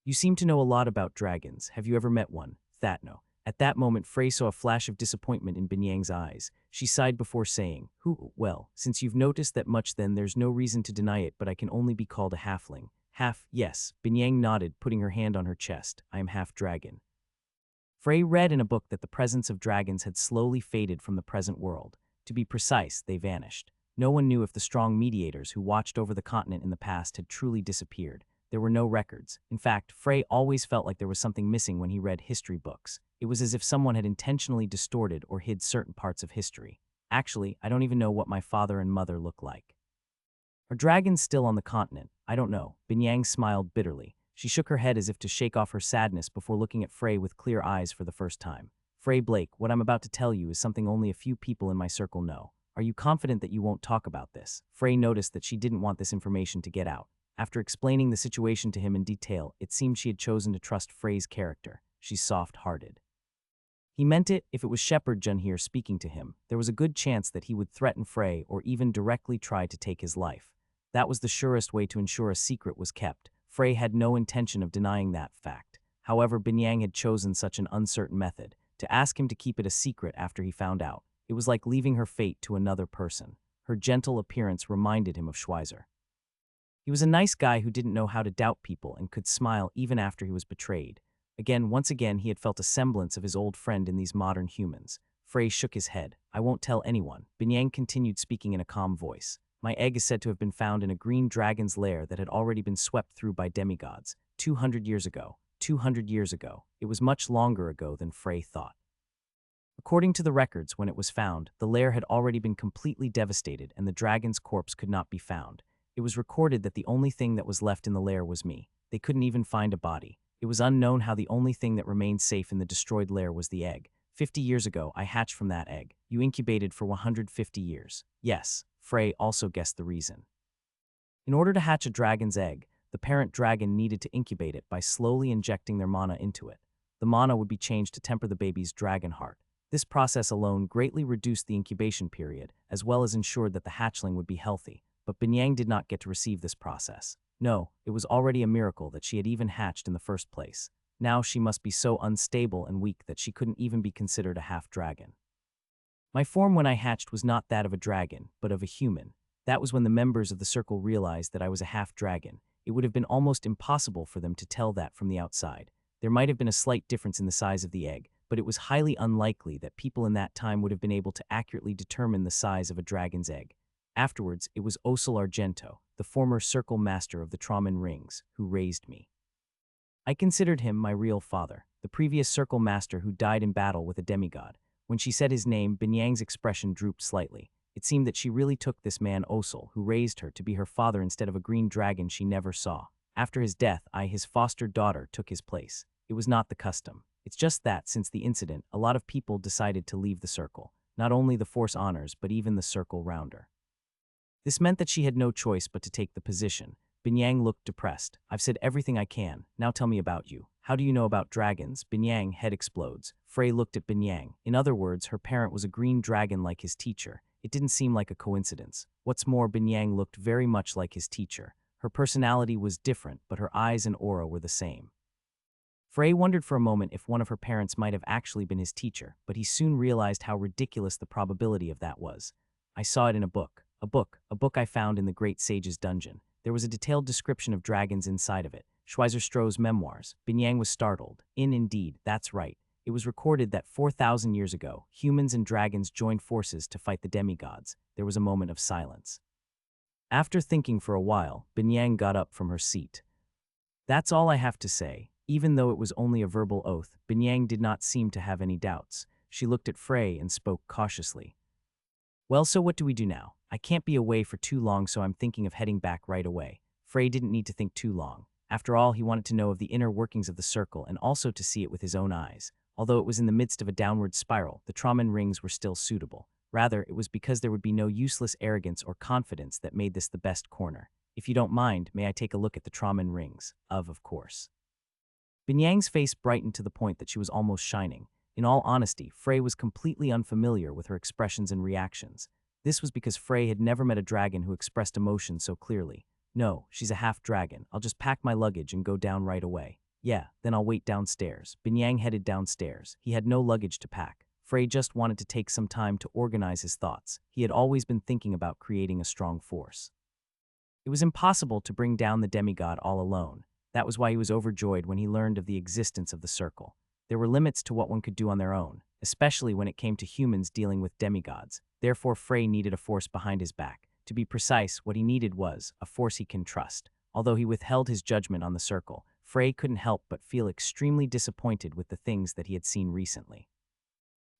You seem to know a lot about dragons. Have you ever met one? Thatno. At that moment, Frey saw a flash of disappointment in Binyang's eyes. She sighed before saying, Well, since you've noticed that much then there's no reason to deny it, but I can only be called a halfling. Half, yes. Binyang nodded, putting her hand on her chest. I am half dragon. Frey read in a book that the presence of dragons had slowly faded from the present world. To be precise, they vanished. No one knew if the strong mediators who watched over the continent in the past had truly disappeared. There were no records. In fact, Frey always felt like there was something missing when he read history books. It was as if someone had intentionally distorted or hid certain parts of history. Actually, I don't even know what my father and mother look like. Are dragons still on the continent? I don't know. Binyang smiled bitterly. She shook her head as if to shake off her sadness before looking at Frey with clear eyes for the first time. Frey Blake, what I'm about to tell you is something only a few people in my circle know. Are you confident that you won't talk about this? Frey noticed that she didn't want this information to get out. After explaining the situation to him in detail, it seemed she had chosen to trust Frey's character. She's soft-hearted. He meant it. If it was Shepherd Jun here speaking to him, there was a good chance that he would threaten Frey or even directly try to take his life. That was the surest way to ensure a secret was kept. Frey had no intention of denying that fact. However, Binyang had chosen such an uncertain method. To ask him to keep it a secret after he found out, it was like leaving her fate to another person. Her gentle appearance reminded him of Schweizer. He was a nice guy who didn't know how to doubt people and could smile even after he was betrayed. Once again, he had felt a semblance of his old friend in these modern humans. Frey shook his head. I won't tell anyone. Binyang continued speaking in a calm voice. My egg is said to have been found in a green dragon's lair that had already been swept through by demigods. 200 years ago. 200 years ago. It was much longer ago than Frey thought. According to the records, when it was found, the lair had already been completely devastated and the dragon's corpse could not be found. It was recorded that the only thing that was left in the lair was me. They couldn't even find a body. It was unknown how the only thing that remained safe in the destroyed lair was the egg. 50 years ago, I hatched from that egg. You incubated for 150 years. Yes, Frey also guessed the reason. In order to hatch a dragon's egg, the parent dragon needed to incubate it by slowly injecting their mana into it. The mana would be changed to temper the baby's dragon heart. This process alone greatly reduced the incubation period, as well as ensured that the hatchling would be healthy. But Binyang did not get to receive this process. No, it was already a miracle that she had even hatched in the first place. Now she must be so unstable and weak that she couldn't even be considered a half-dragon. My form when I hatched was not that of a dragon, but of a human. That was when the members of the circle realized that I was a half-dragon. It would have been almost impossible for them to tell that from the outside. There might have been a slight difference in the size of the egg, but it was highly unlikely that people in that time would have been able to accurately determine the size of a dragon's egg. Afterwards, it was Osel Argento, the former circle master of the Traman Rings, who raised me. I considered him my real father, the previous circle master who died in battle with a demigod. When she said his name, Binyang's expression drooped slightly. It seemed that she really took this man Osel, who raised her, to be her father instead of a green dragon she never saw. After his death, I, his foster daughter, took his place. It was not the custom. It's just that, since the incident, a lot of people decided to leave the circle. Not only the Force honors, but even the circle rounder. This meant that she had no choice but to take the position. Binyang looked depressed. I've said everything I can. Now tell me about you. How do you know about dragons? Binyang head explodes. Frey looked at Binyang. In other words, her parent was a green dragon like his teacher. It didn't seem like a coincidence. What's more, Binyang looked very much like his teacher. Her personality was different, but her eyes and aura were the same. Frey wondered for a moment if one of her parents might have actually been his teacher, but he soon realized how ridiculous the probability of that was. I saw it in a book. A book I found in the Great Sage's dungeon. There was a detailed description of dragons inside of it. Schweizer Stroh's memoirs. Binyang was startled. Indeed, that's right. It was recorded that 4,000 years ago, humans and dragons joined forces to fight the demigods. There was a moment of silence. After thinking for a while, Binyang got up from her seat. That's all I have to say. Even though it was only a verbal oath, Binyang did not seem to have any doubts. She looked at Frey and spoke cautiously. Well, so what do we do now? I can't be away for too long, so I'm thinking of heading back right away. Frey didn't need to think too long. After all, he wanted to know of the inner workings of the circle and also to see it with his own eyes. Although it was in the midst of a downward spiral, the Tramen rings were still suitable. Rather, it was because there would be no useless arrogance or confidence that made this the best corner. If you don't mind, may I take a look at the Tramen rings? Of course. Binyang's face brightened to the point that she was almost shining. In all honesty, Frey was completely unfamiliar with her expressions and reactions. This was because Frey had never met a dragon who expressed emotion so clearly. No, she's a half-dragon. I'll just pack my luggage and go down right away. Yeah, then I'll wait downstairs. Binyang headed downstairs. He had no luggage to pack. Frey just wanted to take some time to organize his thoughts. He had always been thinking about creating a strong force. It was impossible to bring down the demigod all alone. That was why he was overjoyed when he learned of the existence of the circle. There were limits to what one could do on their own, especially when it came to humans dealing with demigods. Therefore, Frey needed a force behind his back. To be precise, what he needed was a force he can trust. Although he withheld his judgment on the circle, Frey couldn't help but feel extremely disappointed with the things that he had seen recently.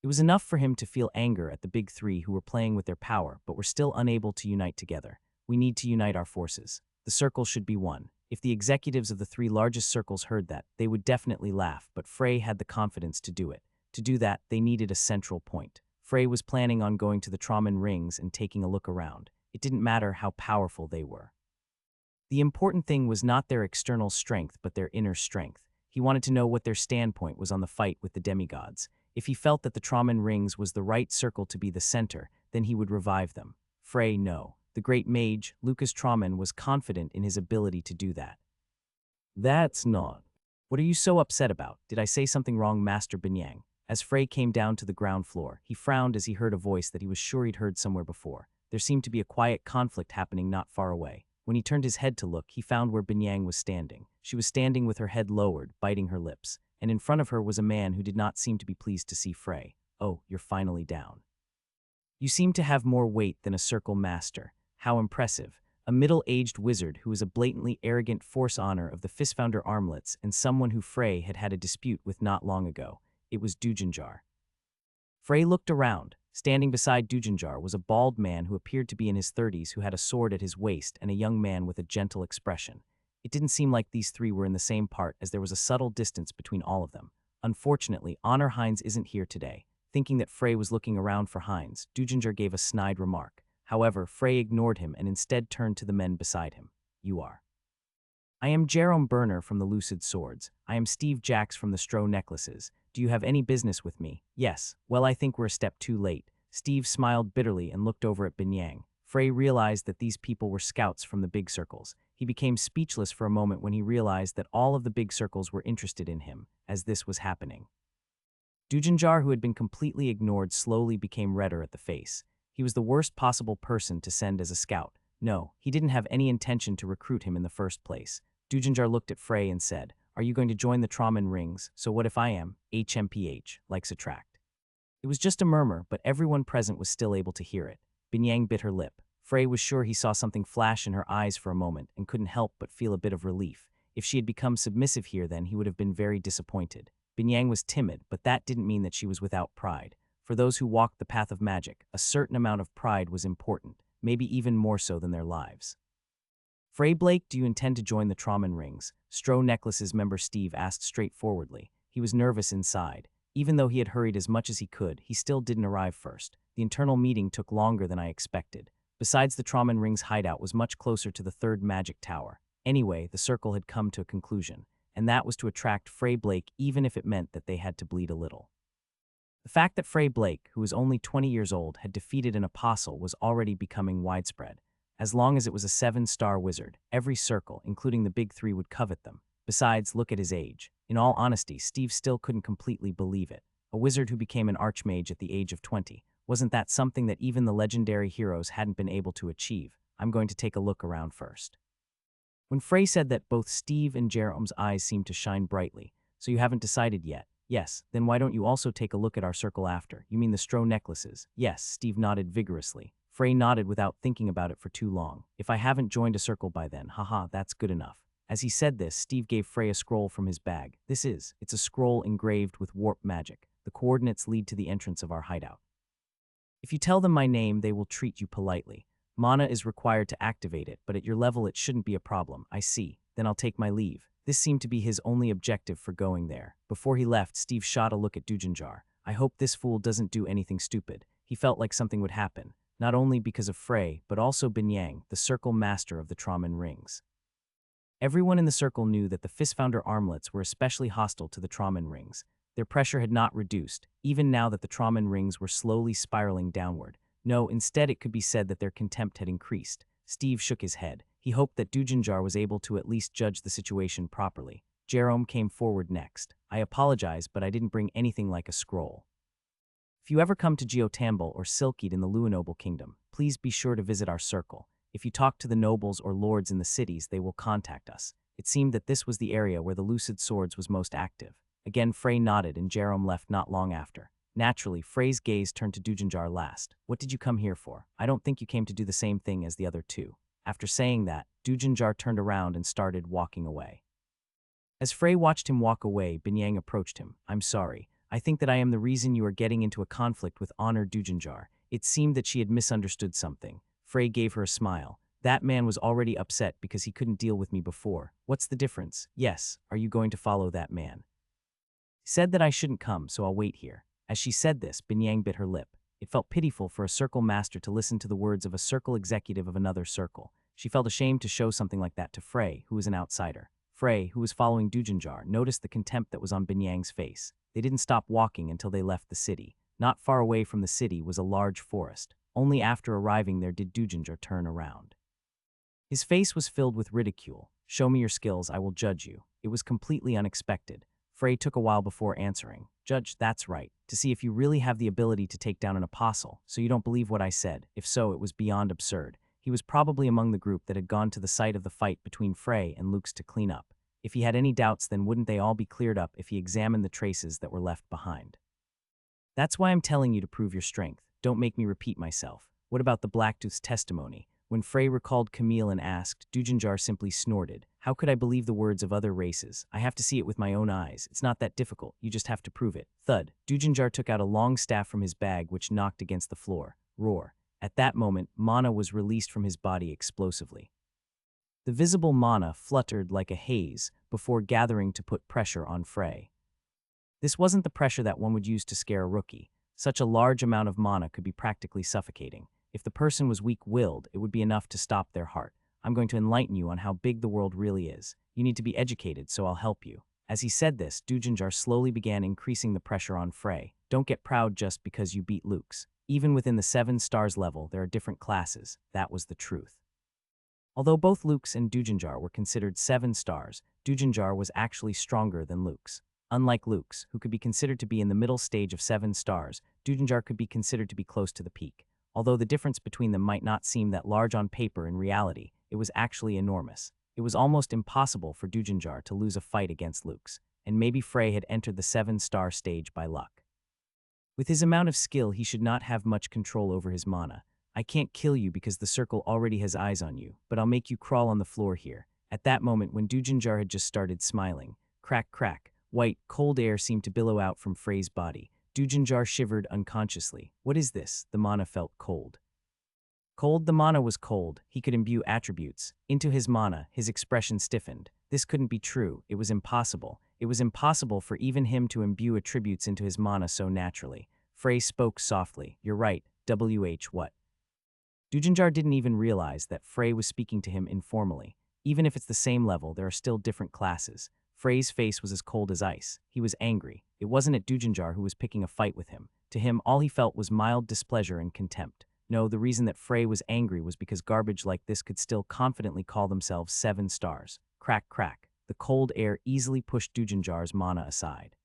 It was enough for him to feel anger at the big three who were playing with their power but were still unable to unite together. We need to unite our forces. The circle should be one. If the executives of the three largest circles heard that, they would definitely laugh, but Frey had the confidence to do it. To do that, they needed a central point. Frey was planning on going to the Tramen rings and taking a look around. It didn't matter how powerful they were. The important thing was not their external strength, but their inner strength. He wanted to know what their standpoint was on the fight with the demigods. If he felt that the Tramen rings was the right circle to be the center, then he would revive them. Frey, no. The great mage, Lucas Tramen, was confident in his ability to do that. That's not. What are you so upset about? Did I say something wrong, Master Binyang? As Frey came down to the ground floor, he frowned as he heard a voice that he was sure he'd heard somewhere before. There seemed to be a quiet conflict happening not far away. When he turned his head to look, he found where Binyang was standing. She was standing with her head lowered, biting her lips, and in front of her was a man who did not seem to be pleased to see Frey. Oh, you're finally down. You seem to have more weight than a circle master. How impressive. A middle-aged wizard who was a blatantly arrogant force honor of the Fistfounder armlets and someone who Frey had had a dispute with not long ago. It was Dujanjar. Frey looked around. Standing beside Dujanjar was a bald man who appeared to be in his 30s who had a sword at his waist and a young man with a gentle expression. It didn't seem like these three were in the same part as there was a subtle distance between all of them. Unfortunately, Honor Hines isn't here today. Thinking that Frey was looking around for Hines, Dujanjar gave a snide remark. However, Frey ignored him and instead turned to the men beside him. You are. I am Jerome Berner from the Lucid Swords. I am Steve Jacks from the Stroh Necklaces. Do you have any business with me? Yes. Well, I think we're a step too late. Steve smiled bitterly and looked over at Binyang. Frey realized that these people were scouts from the big circles. He became speechless for a moment when he realized that all of the big circles were interested in him, as this was happening. Dujanjar, who had been completely ignored, slowly became redder at the face. He was the worst possible person to send as a scout. No, he didn't have any intention to recruit him in the first place. Dujanjar looked at Frey and said, Are you going to join the Tramen rings? So what if I am? HMPH, like subtract. It was just a murmur, but everyone present was still able to hear it. Binyang bit her lip. Frey was sure he saw something flash in her eyes for a moment and couldn't help but feel a bit of relief. If she had become submissive here, then he would have been very disappointed. Binyang was timid, but that didn't mean that she was without pride. For those who walked the path of magic, a certain amount of pride was important, maybe even more so than their lives. Frey Blake, do you intend to join the Tramen rings? Stroh Necklaces member Steve asked straightforwardly. He was nervous inside. Even though he had hurried as much as he could, he still didn't arrive first. The internal meeting took longer than I expected. Besides, the Tramen rings hideout was much closer to the third magic tower. Anyway, the circle had come to a conclusion, and that was to attract Frey Blake even if it meant that they had to bleed a little. The fact that Frey Blake, who was only 20 years old, had defeated an apostle was already becoming widespread. As long as it was a 7-star wizard, every circle, including the big three, would covet them. Besides, look at his age. In all honesty, Steve still couldn't completely believe it. A wizard who became an archmage at the age of 20. Wasn't that something that even the legendary heroes hadn't been able to achieve? I'm going to take a look around first. When Frey said that, both Steve and Jerome's eyes seemed to shine brightly. So you haven't decided yet? Yes, then why don't you also take a look at our circle after? You mean the Stroh Necklaces? Yes, Steve nodded vigorously. Frey nodded without thinking about it for too long. If I haven't joined a circle by then, haha, that's good enough. As he said this, Steve gave Frey a scroll from his bag. It's a scroll engraved with warp magic. The coordinates lead to the entrance of our hideout. If you tell them my name, they will treat you politely. Mana is required to activate it, but at your level it shouldn't be a problem. I see. then I'll take my leave. This seemed to be his only objective for going there. Before he left, Steve shot a look at Dujanjar. I hope this fool doesn't do anything stupid. He felt like something would happen, not only because of Frey, but also Binyang, the circle master of the Traman rings. Everyone in the circle knew that the Fistfounder armlets were especially hostile to the Traman rings. Their pressure had not reduced, even now that the Traman rings were slowly spiraling downward. No, instead it could be said that their contempt had increased. Steve shook his head. He hoped that Dujanjar was able to at least judge the situation properly. Jerome came forward next. I apologize, but I didn't bring anything like a scroll. If you ever come to Geotambul or Silkeed in the Luinoble Kingdom, please be sure to visit our circle. If you talk to the nobles or lords in the cities, they will contact us. It seemed that this was the area where the Lucid Swords was most active. Again, Frey nodded and Jerome left not long after. Naturally, Frey's gaze turned to Dujanjar last. What did you come here for? I don't think you came to do the same thing as the other two. After saying that, Dujanjar turned around and started walking away. As Frey watched him walk away, Binyang approached him. I'm sorry. I think that I am the reason you are getting into a conflict with Honor Dujanjar. It seemed that she had misunderstood something. Frey gave her a smile. That man was already upset because he couldn't deal with me before. What's the difference? Yes, are you going to follow that man? He said that I shouldn't come, so I'll wait here. As she said this, Binyang bit her lip. It felt pitiful for a circle master to listen to the words of a circle executive of another circle. She felt ashamed to show something like that to Frey, who was an outsider. Frey, who was following Dujanjar, noticed the contempt that was on Binyang's face. They didn't stop walking until they left the city. Not far away from the city was a large forest. Only after arriving there did Dujanjar turn around. His face was filled with ridicule. Show me your skills, I will judge you. It was completely unexpected. Frey took a while before answering. Judge, that's right. To see if you really have the ability to take down an apostle, so you don't believe what I said. If so, it was beyond absurd. He was probably among the group that had gone to the site of the fight between Frey and Lux to clean up. If he had any doubts, then wouldn't they all be cleared up if he examined the traces that were left behind? That's why I'm telling you to prove your strength. Don't make me repeat myself. What about the Blacktooth's testimony? When Frey recalled Camille and asked, Dujanjar simply snorted. How could I believe the words of other races? I have to see it with my own eyes. It's not that difficult. You just have to prove it. Thud. Dujanjar took out a long staff from his bag, which knocked against the floor. Roar. At that moment, mana was released from his body explosively. The visible mana fluttered like a haze before gathering to put pressure on Frey. This wasn't the pressure that one would use to scare a rookie. Such a large amount of mana could be practically suffocating. If the person was weak-willed, it would be enough to stop their heart. I'm going to enlighten you on how big the world really is. You need to be educated, so I'll help you. As he said this, Dujanjar slowly began increasing the pressure on Frey. Don't get proud just because you beat Lux. Even within the 7 stars level, there are different classes. That was the truth. Although both Lux and Dujanjar were considered 7 stars, Dujanjar was actually stronger than Lux. Unlike Lux, who could be considered to be in the middle stage of 7 stars, Dujanjar could be considered to be close to the peak. Although the difference between them might not seem that large on paper, in reality, it was actually enormous. It was almost impossible for Dujanjar to lose a fight against Lux, and maybe Frey had entered the 7-star stage by luck. With his amount of skill, he should not have much control over his mana. I can't kill you because the circle already has eyes on you, but I'll make you crawl on the floor here. At that moment, when Dujanjar had just started smiling, crack, crack, white, cold air seemed to billow out from Frey's body. Dujanjar shivered unconsciously. What is this? The mana felt cold. Cold? The mana was cold. He could imbue attributes. Into his mana, his expression stiffened. This couldn't be true. It was impossible. It was impossible for even him to imbue attributes into his mana so naturally. Frey spoke softly. You're right. What? Dujanjar didn't even realize that Frey was speaking to him informally. Even if it's the same level, there are still different classes. Frey's face was as cold as ice. He was angry. It wasn't at Dujanjar who was picking a fight with him. To him, all he felt was mild displeasure and contempt. No, the reason that Frey was angry was because garbage like this could still confidently call themselves 7 stars. Crack, crack. The cold air easily pushed Dujanjar's mana aside.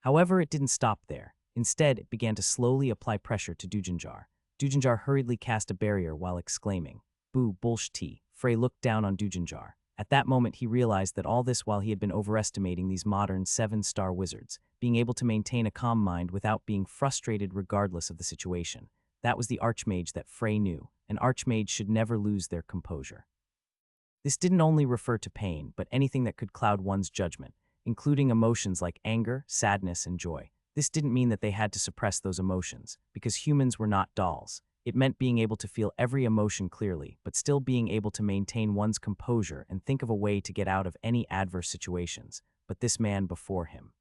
However, it didn't stop there. Instead, it began to slowly apply pressure to Dujanjar. Dujanjar hurriedly cast a barrier while exclaiming, "Boo, bullshit." Frey looked down on Dujanjar. At that moment, he realized that all this while he had been overestimating these modern 7-star wizards, being able to maintain a calm mind without being frustrated regardless of the situation. That was the archmage that Frey knew. An archmage should never lose their composure. This didn't only refer to pain, but anything that could cloud one's judgment, including emotions like anger, sadness, and joy. This didn't mean that they had to suppress those emotions, because humans were not dolls. It meant being able to feel every emotion clearly, but still being able to maintain one's composure and think of a way to get out of any adverse situations. But this man before him.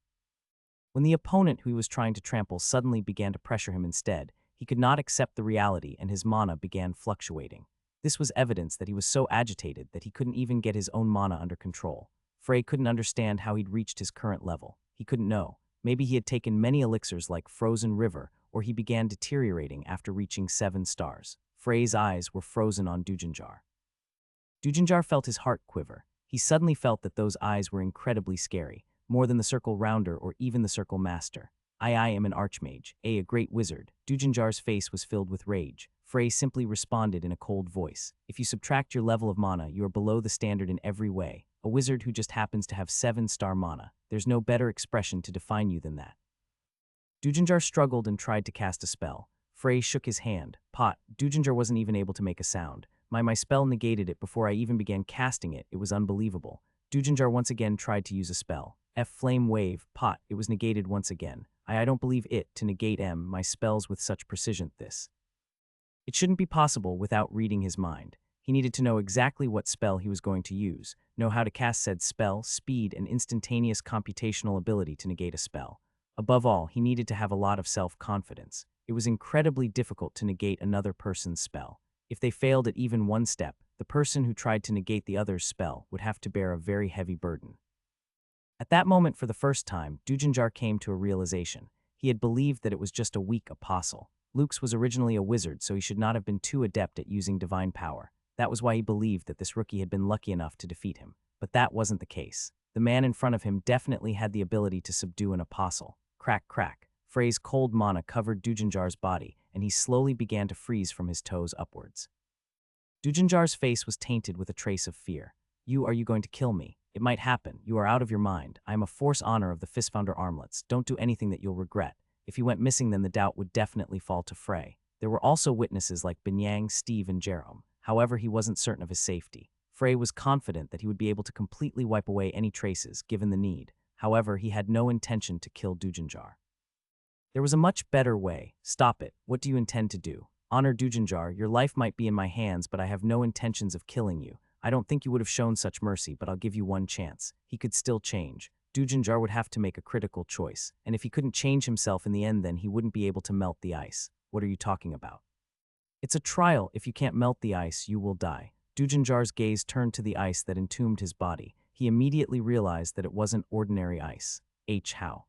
When the opponent who he was trying to trample suddenly began to pressure him instead, he could not accept the reality and his mana began fluctuating. This was evidence that he was so agitated that he couldn't even get his own mana under control. Frey couldn't understand how he'd reached his current level. He couldn't know. Maybe he had taken many elixirs like Frozen River, or he began deteriorating after reaching 7 stars. Frey's eyes were frozen on Dujanjar. Dujanjar felt his heart quiver. He suddenly felt that those eyes were incredibly scary, more than the Circle Rounder or even the Circle Master. I am an archmage, a great wizard. Dujanjar's face was filled with rage. Frey simply responded in a cold voice. If you subtract your level of mana, you are below the standard in every way. A wizard who just happens to have 7-star mana. There's no better expression to define you than that. Dujanjar struggled and tried to cast a spell. Frey shook his hand. Pot. Dujanjar wasn't even able to make a sound. My spell negated it before I even began casting it. It was unbelievable. Dujanjar once again tried to use a spell. Flame Wave. Pot. It was negated once again. I don't believe it to negate my spells with such precision. It shouldn't be possible without reading his mind. He needed to know exactly what spell he was going to use, know how to cast said spell, speed, and instantaneous computational ability to negate a spell. Above all, he needed to have a lot of self-confidence. It was incredibly difficult to negate another person's spell. If they failed at even one step, the person who tried to negate the other's spell would have to bear a very heavy burden. At that moment, for the first time, Dujanjar came to a realization. He had believed that it was just a weak apostle. Lux was originally a wizard, so he should not have been too adept at using divine power. That was why he believed that this rookie had been lucky enough to defeat him. But that wasn't the case. The man in front of him definitely had the ability to subdue an apostle. Crack, crack. Frey's cold mana covered Dujanjar's body, and he slowly began to freeze from his toes upwards. Dujanjar's face was tainted with a trace of fear. Are you going to kill me? It might happen. You are out of your mind. I am a force honor of the Fistfounder armlets. Don't do anything that you'll regret. If he went missing, then the doubt would definitely fall to Frey. There were also witnesses like Binyang, Steve, and Jerome. However, he wasn't certain of his safety. Frey was confident that he would be able to completely wipe away any traces, given the need. However, he had no intention to kill Dujanjar. There was a much better way. Stop it. What do you intend to do? Honor Dujanjar, your life might be in my hands, but I have no intentions of killing you. I don't think you would have shown such mercy, but I'll give you one chance. He could still change. Dujanjar would have to make a critical choice, and if he couldn't change himself in the end, then he wouldn't be able to melt the ice. What are you talking about? It's a trial. If you can't melt the ice, you will die. Dujanjar's gaze turned to the ice that entombed his body. He immediately realized that it wasn't ordinary ice. How?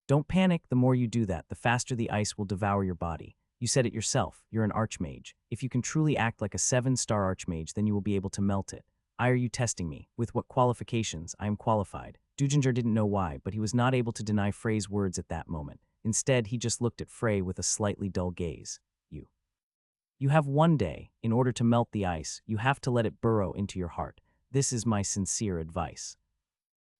Don't panic. The more you do that, the faster the ice will devour your body. You said it yourself, you're an archmage. If you can truly act like a 7-star archmage, then you will be able to melt it. Are you testing me? With what qualifications? I am qualified. Dujanjar didn't know why, but he was not able to deny Frey's words at that moment. Instead, he just looked at Frey with a slightly dull gaze. You have one day. In order to melt the ice, you have to let it burrow into your heart. This is my sincere advice.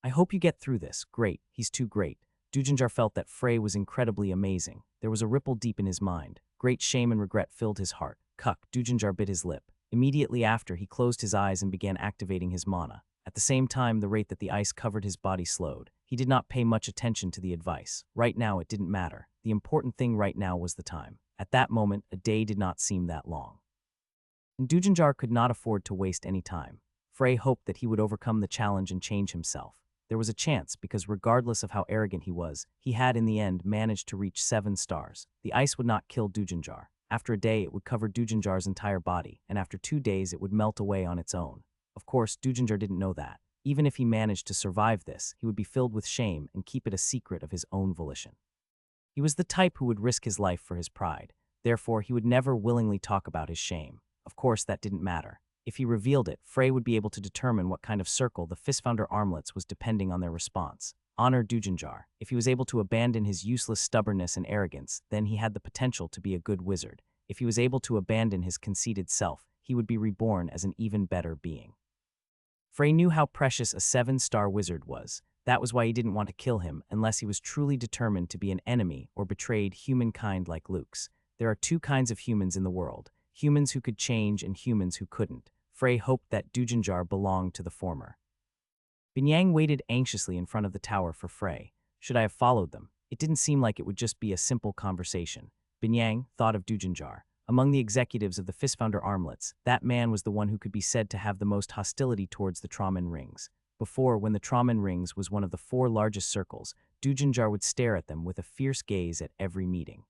I hope you get through this. Great, he's too great. Dujanjar felt that Frey was incredibly amazing. There was a ripple deep in his mind. Great shame and regret filled his heart. Cuck, Dujanjar bit his lip. Immediately after, he closed his eyes and began activating his mana. At the same time, the rate that the ice covered his body slowed. He did not pay much attention to the advice. Right now, it didn't matter. The important thing right now was the time. At that moment, a day did not seem that long. And Dujanjar could not afford to waste any time. Frey hoped that he would overcome the challenge and change himself. There was a chance because regardless of how arrogant he was, he had in the end managed to reach 7 stars. The ice would not kill Dujanjar. After a day, it would cover Dujanjar's entire body, and after 2 days, it would melt away on its own. Of course, Dujanjar didn't know that. Even if he managed to survive this, he would be filled with shame and keep it a secret of his own volition. He was the type who would risk his life for his pride. Therefore, he would never willingly talk about his shame. Of course, that didn't matter. If he revealed it, Frey would be able to determine what kind of circle the Fistfounder armlets was depending on their response. Honor Dujanjar. If he was able to abandon his useless stubbornness and arrogance, then he had the potential to be a good wizard. If he was able to abandon his conceited self, he would be reborn as an even better being. Frey knew how precious a 7-star wizard was. That was why he didn't want to kill him unless he was truly determined to be an enemy or betrayed humankind like Lux. There are 2 kinds of humans in the world, humans who could change and humans who couldn't. Frey hoped that Dujanjar belonged to the former. Binyang waited anxiously in front of the tower for Frey. Should I have followed them? It didn't seem like it would just be a simple conversation. Binyang thought of Dujanjar. Among the executives of the Fistfounder armlets, that man was the one who could be said to have the most hostility towards the Tramen rings. Before, when the Tramen rings was one of the 4 largest circles, Dujanjar would stare at them with a fierce gaze at every meeting.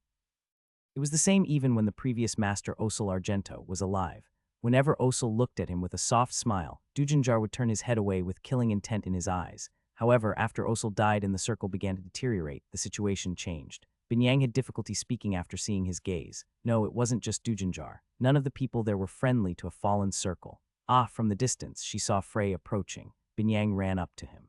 It was the same even when the previous master Osel Argento was alive. Whenever Osel looked at him with a soft smile, Dujanjar would turn his head away with killing intent in his eyes. However, after Osel died and the circle began to deteriorate, the situation changed. Binyang had difficulty speaking after seeing his gaze. No, it wasn't just Dujanjar. None of the people there were friendly to a fallen circle. From the distance, she saw Frey approaching. Binyang ran up to him.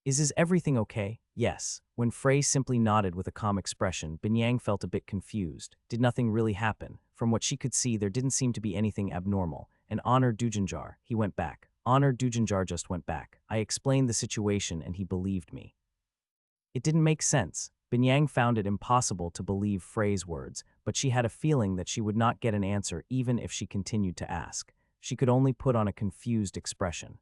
Is everything okay? Yes. When Frey simply nodded with a calm expression, Binyang felt a bit confused. Did nothing really happen? From what she could see, there didn't seem to be anything abnormal. And Honor Dujanjar, he went back. Honor Dujanjar just went back. I explained the situation and he believed me. It didn't make sense. Binyang found it impossible to believe Frey's words, but she had a feeling that she would not get an answer even if she continued to ask. She could only put on a confused expression.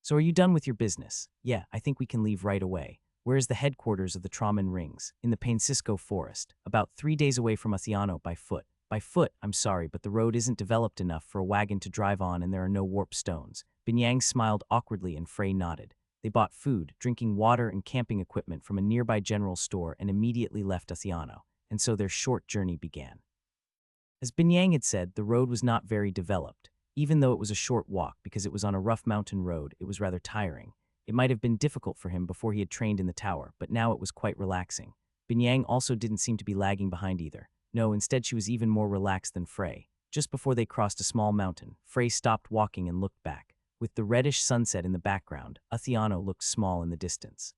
So are you done with your business? Yeah, I think we can leave right away. Where is the headquarters of the Tramen rings? In the Paincisco forest, about 3 days away from Athiano by foot. By foot, I'm sorry, but the road isn't developed enough for a wagon to drive on and there are no warp stones. Binyang smiled awkwardly and Frey nodded. They bought food, drinking water and camping equipment from a nearby general store and immediately left Athiano, and so their short journey began. As Binyang had said, the road was not very developed. Even though it was a short walk because it was on a rough mountain road, it was rather tiring. It might have been difficult for him before he had trained in the tower, but now it was quite relaxing. Binyang also didn't seem to be lagging behind either. No, instead she was even more relaxed than Frey. Just before they crossed a small mountain, Frey stopped walking and looked back. With the reddish sunset in the background, Athiano looked small in the distance.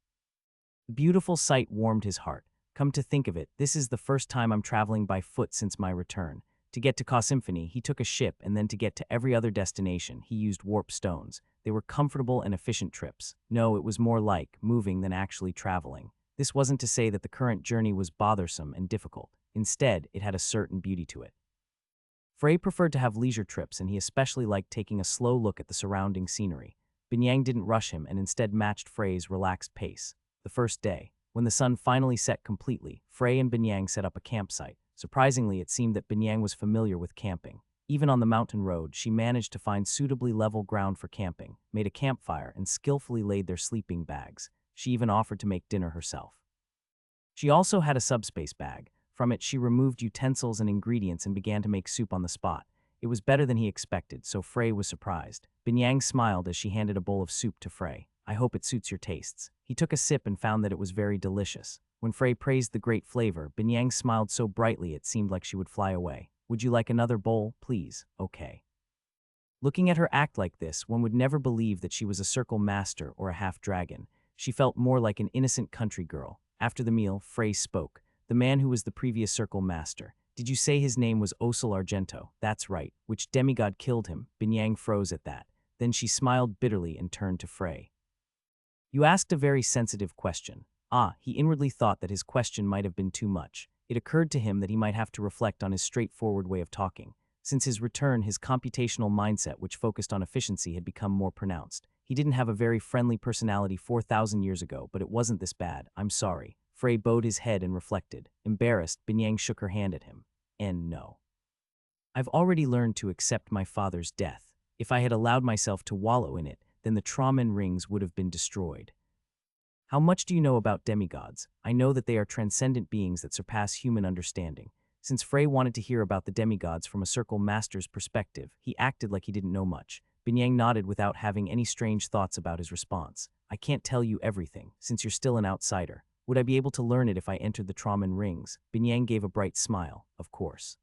The beautiful sight warmed his heart. Come to think of it, this is the first time I'm traveling by foot since my return. To get to Symphony, he took a ship, and then to get to every other destination, he used warp stones. They were comfortable and efficient trips. No, it was more like moving than actually traveling. This wasn't to say that the current journey was bothersome and difficult. Instead, it had a certain beauty to it. Frey preferred to have leisure trips, and he especially liked taking a slow look at the surrounding scenery. Binyang didn't rush him and instead matched Frey's relaxed pace. The first day, when the sun finally set completely, Frey and Binyang set up a campsite. Surprisingly, it seemed that Binyang was familiar with camping. Even on the mountain road, she managed to find suitably level ground for camping, made a campfire, and skillfully laid their sleeping bags. She even offered to make dinner herself. She also had a subspace bag. From it, she removed utensils and ingredients and began to make soup on the spot. It was better than he expected, so Frey was surprised. Binyang smiled as she handed a bowl of soup to Frey. I hope it suits your tastes. He took a sip and found that it was very delicious. When Frey praised the great flavor, Binyang smiled so brightly it seemed like she would fly away. Would you like another bowl, please? Okay. Looking at her act like this, one would never believe that she was a circle master or a half-dragon. She felt more like an innocent country girl. After the meal, Frey spoke. The man who was the previous circle master. Did you say his name was Osel Argento? That's right. Which demigod killed him? Binyang froze at that. Then she smiled bitterly and turned to Frey. You asked a very sensitive question. He inwardly thought that his question might have been too much. It occurred to him that he might have to reflect on his straightforward way of talking. Since his return, his computational mindset, which focused on efficiency, had become more pronounced. He didn't have a very friendly personality 4,000 years ago, but it wasn't this bad. I'm sorry. Frey bowed his head and reflected. Embarrassed, Binyang shook her hand at him. And no. I've already learned to accept my father's death. If I had allowed myself to wallow in it, then the Tramen rings would have been destroyed. How much do you know about demigods? I know that they are transcendent beings that surpass human understanding. Since Frey wanted to hear about the demigods from a circle master's perspective, he acted like he didn't know much. Binyang nodded without having any strange thoughts about his response. I can't tell you everything, since you're still an outsider. Would I be able to learn it if I entered the Tramen rings? Binyang gave a bright smile. Of course.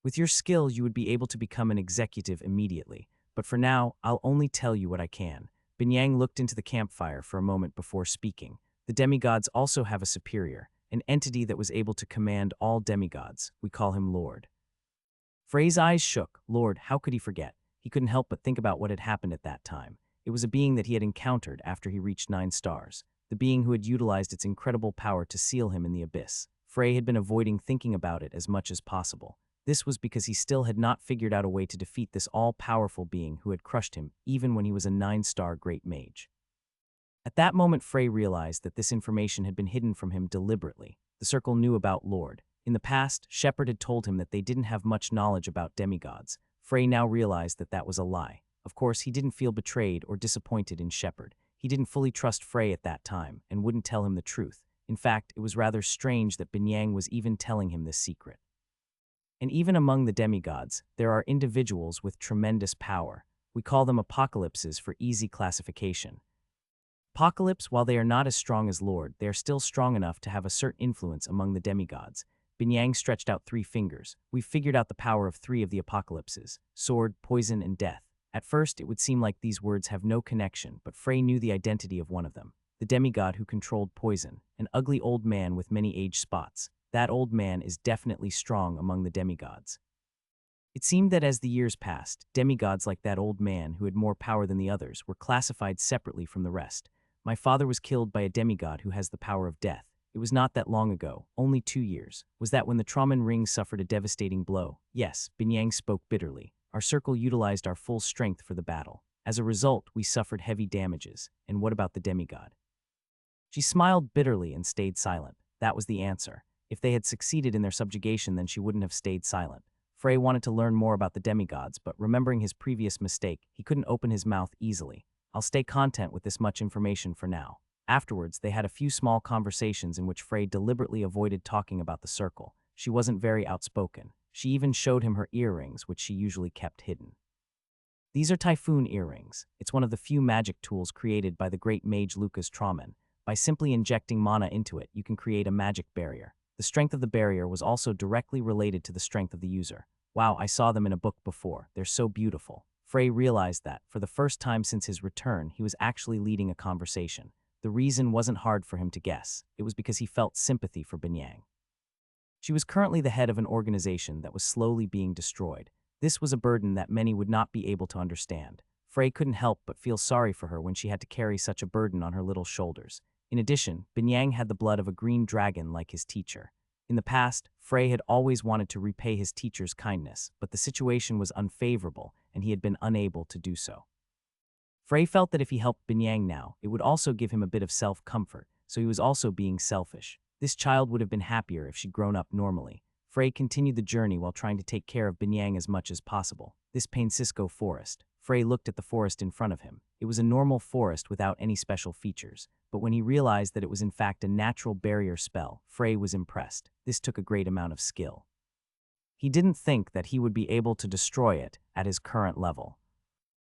With your skill, you would be able to become an executive immediately. But for now, I'll only tell you what I can. Binyang looked into the campfire for a moment before speaking. The demigods also have a superior, an entity that was able to command all demigods. We call him Lord. Frey's eyes shook. Lord, how could he forget? He couldn't help but think about what had happened at that time. It was a being that he had encountered after he reached 9 stars. The being who had utilized its incredible power to seal him in the abyss. Frey had been avoiding thinking about it as much as possible. This was because he still had not figured out a way to defeat this all-powerful being who had crushed him even when he was a 9-star great mage. At that moment, Frey realized that this information had been hidden from him deliberately. The circle knew about Lord. In the past, Shepard had told him that they didn't have much knowledge about demigods. Frey now realized that that was a lie. Of course, he didn't feel betrayed or disappointed in Shepard. He didn't fully trust Frey at that time and wouldn't tell him the truth. In fact, it was rather strange that Binyang was even telling him this secret. And even among the demigods, there are individuals with tremendous power. We call them apocalypses for easy classification. Apocalypse, while they are not as strong as Lord, they are still strong enough to have a certain influence among the demigods. Binyang stretched out 3 fingers. We've figured out the power of 3 of the apocalypses: sword, poison, and death. At first, it would seem like these words have no connection, but Frey knew the identity of one of them. The demigod who controlled poison, an ugly old man with many age spots. That old man is definitely strong among the demigods. It seemed that as the years passed, demigods like that old man who had more power than the others were classified separately from the rest. My father was killed by a demigod who has the power of death. It was not that long ago, only 2 years. Was that when the Trauman Ring suffered a devastating blow? Yes, Binyang spoke bitterly. Our circle utilized our full strength for the battle. As a result, we suffered heavy damages. And what about the demigod? She smiled bitterly and stayed silent. That was the answer. If they had succeeded in their subjugation, then she wouldn't have stayed silent. Frey wanted to learn more about the demigods, but remembering his previous mistake, he couldn't open his mouth easily. I'll stay content with this much information for now. Afterwards, they had a few small conversations in which Frey deliberately avoided talking about the circle. She wasn't very outspoken. She even showed him her earrings, which she usually kept hidden. These are Typhoon earrings. It's one of the few magic tools created by the great mage Lucas Trauman. By simply injecting mana into it, you can create a magic barrier. The strength of the barrier was also directly related to the strength of the user. Wow, I saw them in a book before. They're so beautiful. Frey realized that, for the first time since his return, he was actually leading a conversation. The reason wasn't hard for him to guess. It was because he felt sympathy for Binyang. She was currently the head of an organization that was slowly being destroyed. This was a burden that many would not be able to understand. Frey couldn't help but feel sorry for her when she had to carry such a burden on her little shoulders. In addition, Binyang had the blood of a green dragon like his teacher. In the past, Frey had always wanted to repay his teacher's kindness, but the situation was unfavorable, and he had been unable to do so. Frey felt that if he helped Binyang now, it would also give him a bit of self-comfort, so he was also being selfish. This child would have been happier if she'd grown up normally. Frey continued the journey while trying to take care of Binyang as much as possible. This Paincisco forest. Frey looked at the forest in front of him. It was a normal forest without any special features, but when he realized that it was in fact a natural barrier spell, Frey was impressed. This took a great amount of skill. He didn't think that he would be able to destroy it at his current level.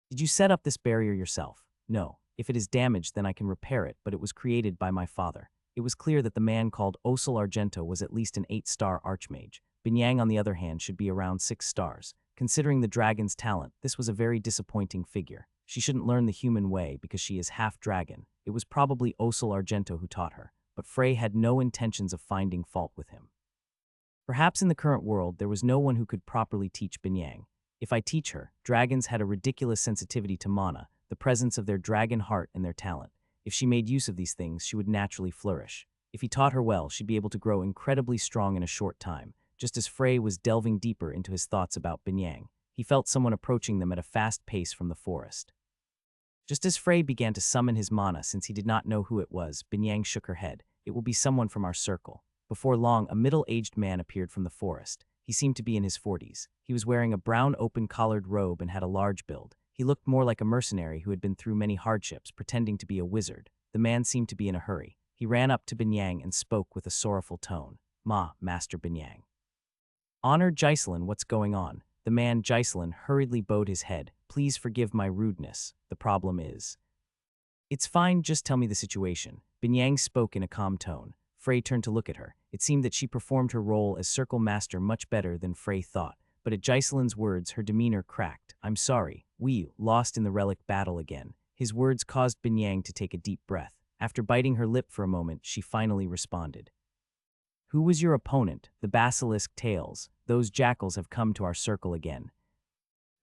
Did you set up this barrier yourself? No. If it is damaged, then I can repair it, but it was created by my father. It was clear that the man called Osil Argento was at least an 8-star archmage. Binyang, on the other hand, should be around 6 stars. Considering the dragon's talent, this was a very disappointing figure. She shouldn't learn the human way because she is half dragon. It was probably Osil Argento who taught her, but Frey had no intentions of finding fault with him. Perhaps in the current world, there was no one who could properly teach Binyang. If I teach her, dragons had a ridiculous sensitivity to mana, the presence of their dragon heart and their talent. If she made use of these things, she would naturally flourish. If he taught her well, she'd be able to grow incredibly strong in a short time. Just as Frey was delving deeper into his thoughts about Binyang, he felt someone approaching them at a fast pace from the forest. Just as Frey began to summon his mana since he did not know who it was, Binyang shook her head. It will be someone from our circle. Before long, a middle-aged man appeared from the forest. He seemed to be in his 40s. He was wearing a brown open-collared robe and had a large build. He looked more like a mercenary who had been through many hardships, pretending to be a wizard. The man seemed to be in a hurry. He ran up to Binyang and spoke with a sorrowful tone. Master Binyang. Honored Jaiselin, what's going on? The man Jaiselin hurriedly bowed his head. Please forgive my rudeness. The problem is... It's fine, just tell me the situation. Binyang spoke in a calm tone. Frey turned to look at her. It seemed that she performed her role as Circle Master much better than Frey thought, but at Jaiselin's words her demeanor cracked. I'm sorry, we lost in the relic battle again. His words caused Binyang to take a deep breath. After biting her lip for a moment, she finally responded. Who was your opponent? The basilisk tails. Those jackals have come to our circle again.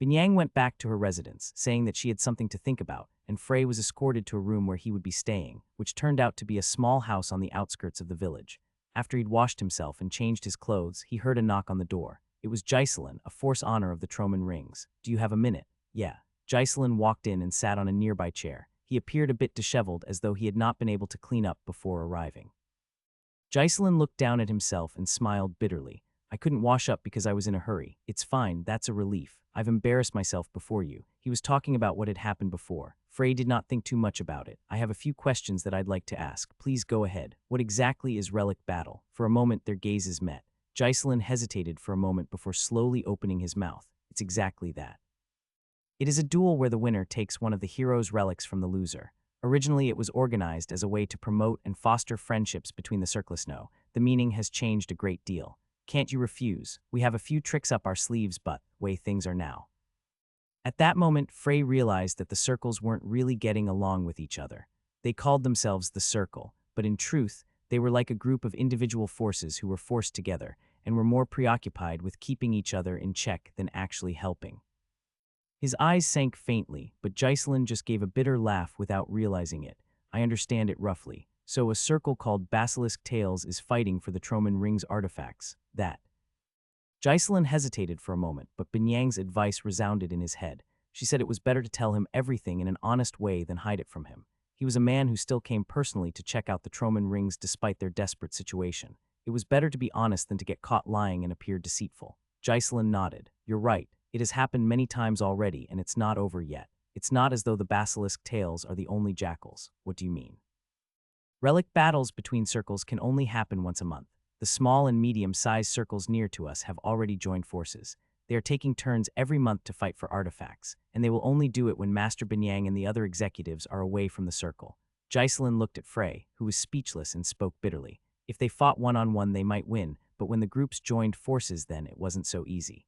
Binyang went back to her residence, saying that she had something to think about, and Frey was escorted to a room where he would be staying, which turned out to be a small house on the outskirts of the village. After he'd washed himself and changed his clothes, he heard a knock on the door. It was Jaiselin, a force honor of the Trauman Rings. Do you have a minute? Yeah. Jaiselin walked in and sat on a nearby chair. He appeared a bit disheveled, as though he had not been able to clean up before arriving. Ghislain looked down at himself and smiled bitterly. I couldn't wash up because I was in a hurry. It's fine, that's a relief. I've embarrassed myself before you. He was talking about what had happened before. Frey did not think too much about it. I have a few questions that I'd like to ask. Please go ahead. What exactly is Relic Battle? For a moment their gazes met. Ghislain hesitated for a moment before slowly opening his mouth. It's exactly that. It is a duel where the winner takes one of the hero's relics from the loser. Originally, it was organized as a way to promote and foster friendships between the Circlus. No, the meaning has changed a great deal. Can't you refuse? We have a few tricks up our sleeves, but way things are now. At that moment, Frey realized that the circles weren't really getting along with each other. They called themselves the Circle, but in truth, they were like a group of individual forces who were forced together and were more preoccupied with keeping each other in check than actually helping. His eyes sank faintly, but Ghislain just gave a bitter laugh without realizing it. I understand it roughly. So a circle called Basilisk Tales is fighting for the Troman Ring's artifacts. That. Ghislain hesitated for a moment, but Binyang's advice resounded in his head. She said it was better to tell him everything in an honest way than hide it from him. He was a man who still came personally to check out the Troman Rings despite their desperate situation. It was better to be honest than to get caught lying and appear deceitful. Ghislain nodded. You're right. It has happened many times already, and it's not over yet. It's not as though the Basilisk Tales are the only jackals. What do you mean? Relic battles between circles can only happen once a month. The small and medium-sized circles near to us have already joined forces. They are taking turns every month to fight for artifacts, and they will only do it when Master Binyang and the other executives are away from the circle. Ghislain looked at Frey, who was speechless and spoke bitterly. If they fought one-on-one, they might win, but when the groups joined forces, then it wasn't so easy.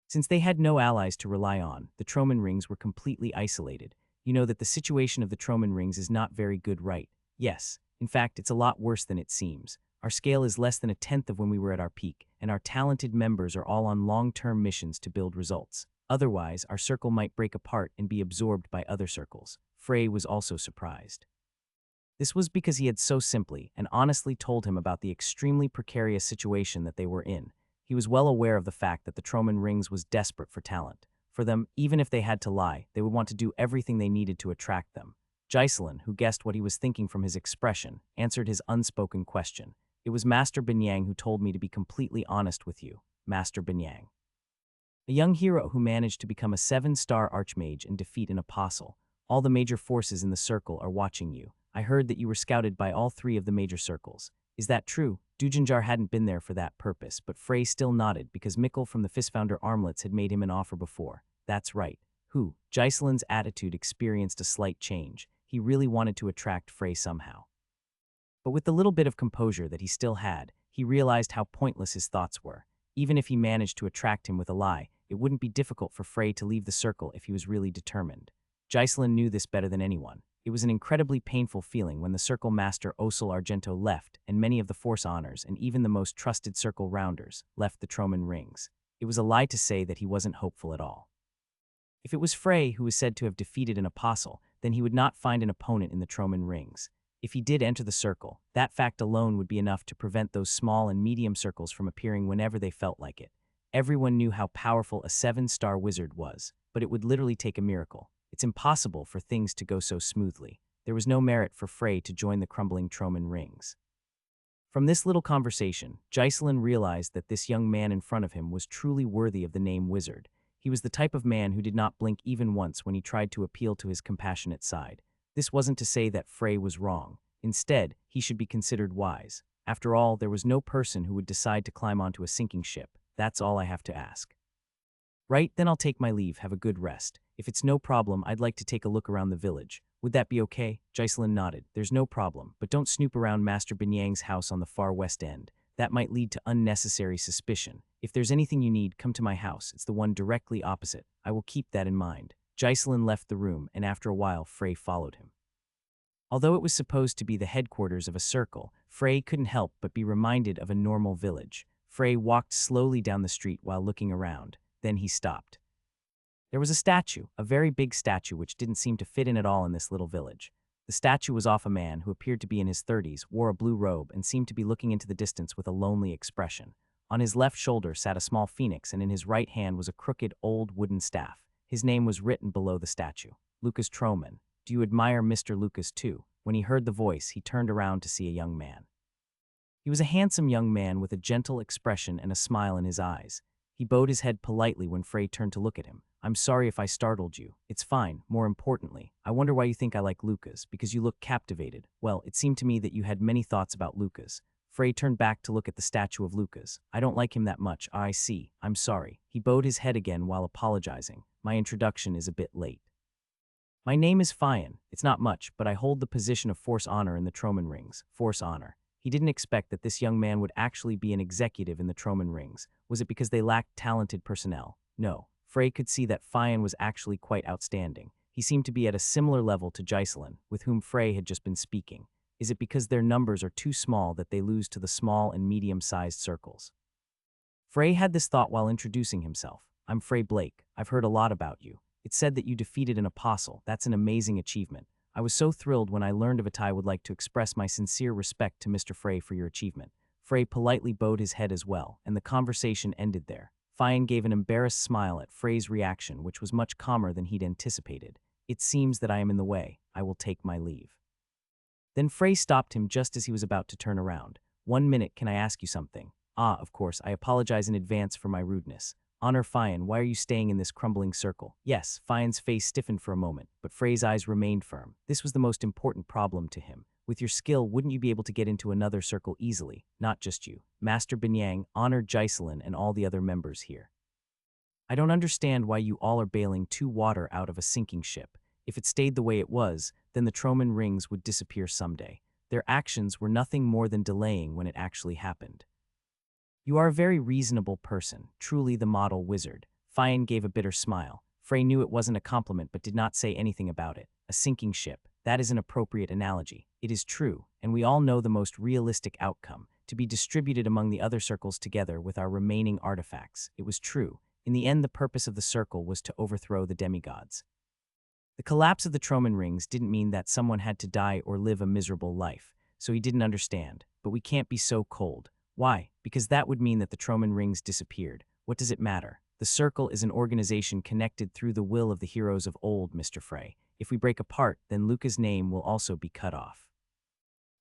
Since they had no allies to rely on, the Troman Rings were completely isolated. You know that the situation of the Troman Rings is not very good, right? Yes. In fact, it's a lot worse than it seems. Our scale is less than a tenth of when we were at our peak, and our talented members are all on long-term missions to build results. Otherwise, our circle might break apart and be absorbed by other circles. Frey was also surprised. This was because he had so simply and honestly told him about the extremely precarious situation that they were in. He was well aware of the fact that the Troman Rings was desperate for talent. For them, even if they had to lie, they would want to do everything they needed to attract them. Ghislain, who guessed what he was thinking from his expression, answered his unspoken question. It was Master Binyang who told me to be completely honest with you. Master Binyang. A young hero who managed to become a 7-star archmage and defeat an apostle. All the major forces in the circle are watching you. I heard that you were scouted by all 3 of the major circles. Is that true? Dujanjar hadn't been there for that purpose, but Frey still nodded because Mikkel from the Fistfounder Armlets had made him an offer before. That's right. Who? Ghislain's attitude experienced a slight change. He really wanted to attract Frey somehow. But with the little bit of composure that he still had, he realized how pointless his thoughts were. Even if he managed to attract him with a lie, it wouldn't be difficult for Frey to leave the circle if he was really determined. Ghislain knew this better than anyone. It was an incredibly painful feeling when the Circle Master Osel Argento left, and many of the Force Honors and even the most trusted Circle Rounders left the Troman Rings. It was a lie to say that he wasn't hopeful at all. If it was Frey who was said to have defeated an apostle, then he would not find an opponent in the Troman Rings. If he did enter the circle, that fact alone would be enough to prevent those small and medium circles from appearing whenever they felt like it. Everyone knew how powerful a 7-star wizard was, but it would literally take a miracle. It's impossible for things to go so smoothly. There was no merit for Frey to join the crumbling Troman Rings. From this little conversation, Ghislain realized that this young man in front of him was truly worthy of the name wizard. He was the type of man who did not blink even once when he tried to appeal to his compassionate side. This wasn't to say that Frey was wrong. Instead, he should be considered wise. After all, there was no person who would decide to climb onto a sinking ship. That's all I have to ask. Right, then I'll take my leave, have a good rest. If it's no problem, I'd like to take a look around the village. Would that be okay? Ghislain nodded. There's no problem, but don't snoop around Master Binyang's house on the far west end. That might lead to unnecessary suspicion. If there's anything you need, come to my house. It's the one directly opposite. I will keep that in mind. Ghislain left the room, and after a while, Frey followed him. Although it was supposed to be the headquarters of a circle, Frey couldn't help but be reminded of a normal village. Frey walked slowly down the street while looking around. Then he stopped. There was a statue, a very big statue which didn't seem to fit in at all in this little village. The statue was of a man who appeared to be in his 30s, wore a blue robe, and seemed to be looking into the distance with a lonely expression. On his left shoulder sat a small phoenix, and in his right hand was a crooked, old wooden staff. His name was written below the statue. Lucas Troman. Do you admire Mr. Lucas too? When he heard the voice, he turned around to see a young man. He was a handsome young man with a gentle expression and a smile in his eyes. He bowed his head politely when Frey turned to look at him. "I'm sorry if I startled you. It's fine. More importantly, I wonder why you think I like Lucas, because you look captivated. Well, it seemed to me that you had many thoughts about Lucas." Frey turned back to look at the statue of Lucas. "I don't like him that much. I see. I'm sorry." He bowed his head again while apologizing. "My introduction is a bit late. My name is Fian. It's not much, but I hold the position of Force Honor in the Troman Rings. Force Honor." He didn't expect that this young man would actually be an executive in the Troman Rings. Was it because they lacked talented personnel? No. Frey could see that Fian was actually quite outstanding. He seemed to be at a similar level to Giselin, with whom Frey had just been speaking. Is it because their numbers are too small that they lose to the small and medium-sized circles? Frey had this thought while introducing himself. "I'm Frey Blake. I've heard a lot about you. It's said that you defeated an apostle. That's an amazing achievement. I was so thrilled when I learned of it. I would like to express my sincere respect to Mr. Frey for your achievement." Frey politely bowed his head as well, and the conversation ended there. Fian gave an embarrassed smile at Frey's reaction, which was much calmer than he'd anticipated. "It seems that I am in the way. I will take my leave." Then Frey stopped him just as he was about to turn around. "1 minute, can I ask you something?" "Ah, of course, I apologize in advance for my rudeness." "Honor Fian, why are you staying in this crumbling circle?" "Yes." Fian's face stiffened for a moment, but Frey's eyes remained firm. This was the most important problem to him. "With your skill, wouldn't you be able to get into another circle easily? Not just you. Master Binyang, Honor Giselin, and all the other members here. I don't understand why you all are bailing 2 water out of a sinking ship. If it stayed the way it was, then the Troman Rings would disappear someday. Their actions were nothing more than delaying when it actually happened." "You are a very reasonable person, truly the model wizard." Fian gave a bitter smile. Frey knew it wasn't a compliment but did not say anything about it. "A sinking ship. That is an appropriate analogy. It is true, and we all know the most realistic outcome, to be distributed among the other circles together with our remaining artifacts. It was true. In the end, the purpose of the circle was to overthrow the demigods. The collapse of the Troman Rings didn't mean that someone had to die or live a miserable life, so he didn't understand. But we can't be so cold. Why? Because that would mean that the Troman Rings disappeared. What does it matter? The Circle is an organization connected through the will of the heroes of old, Mr. Frey. If we break apart, then Luca's name will also be cut off.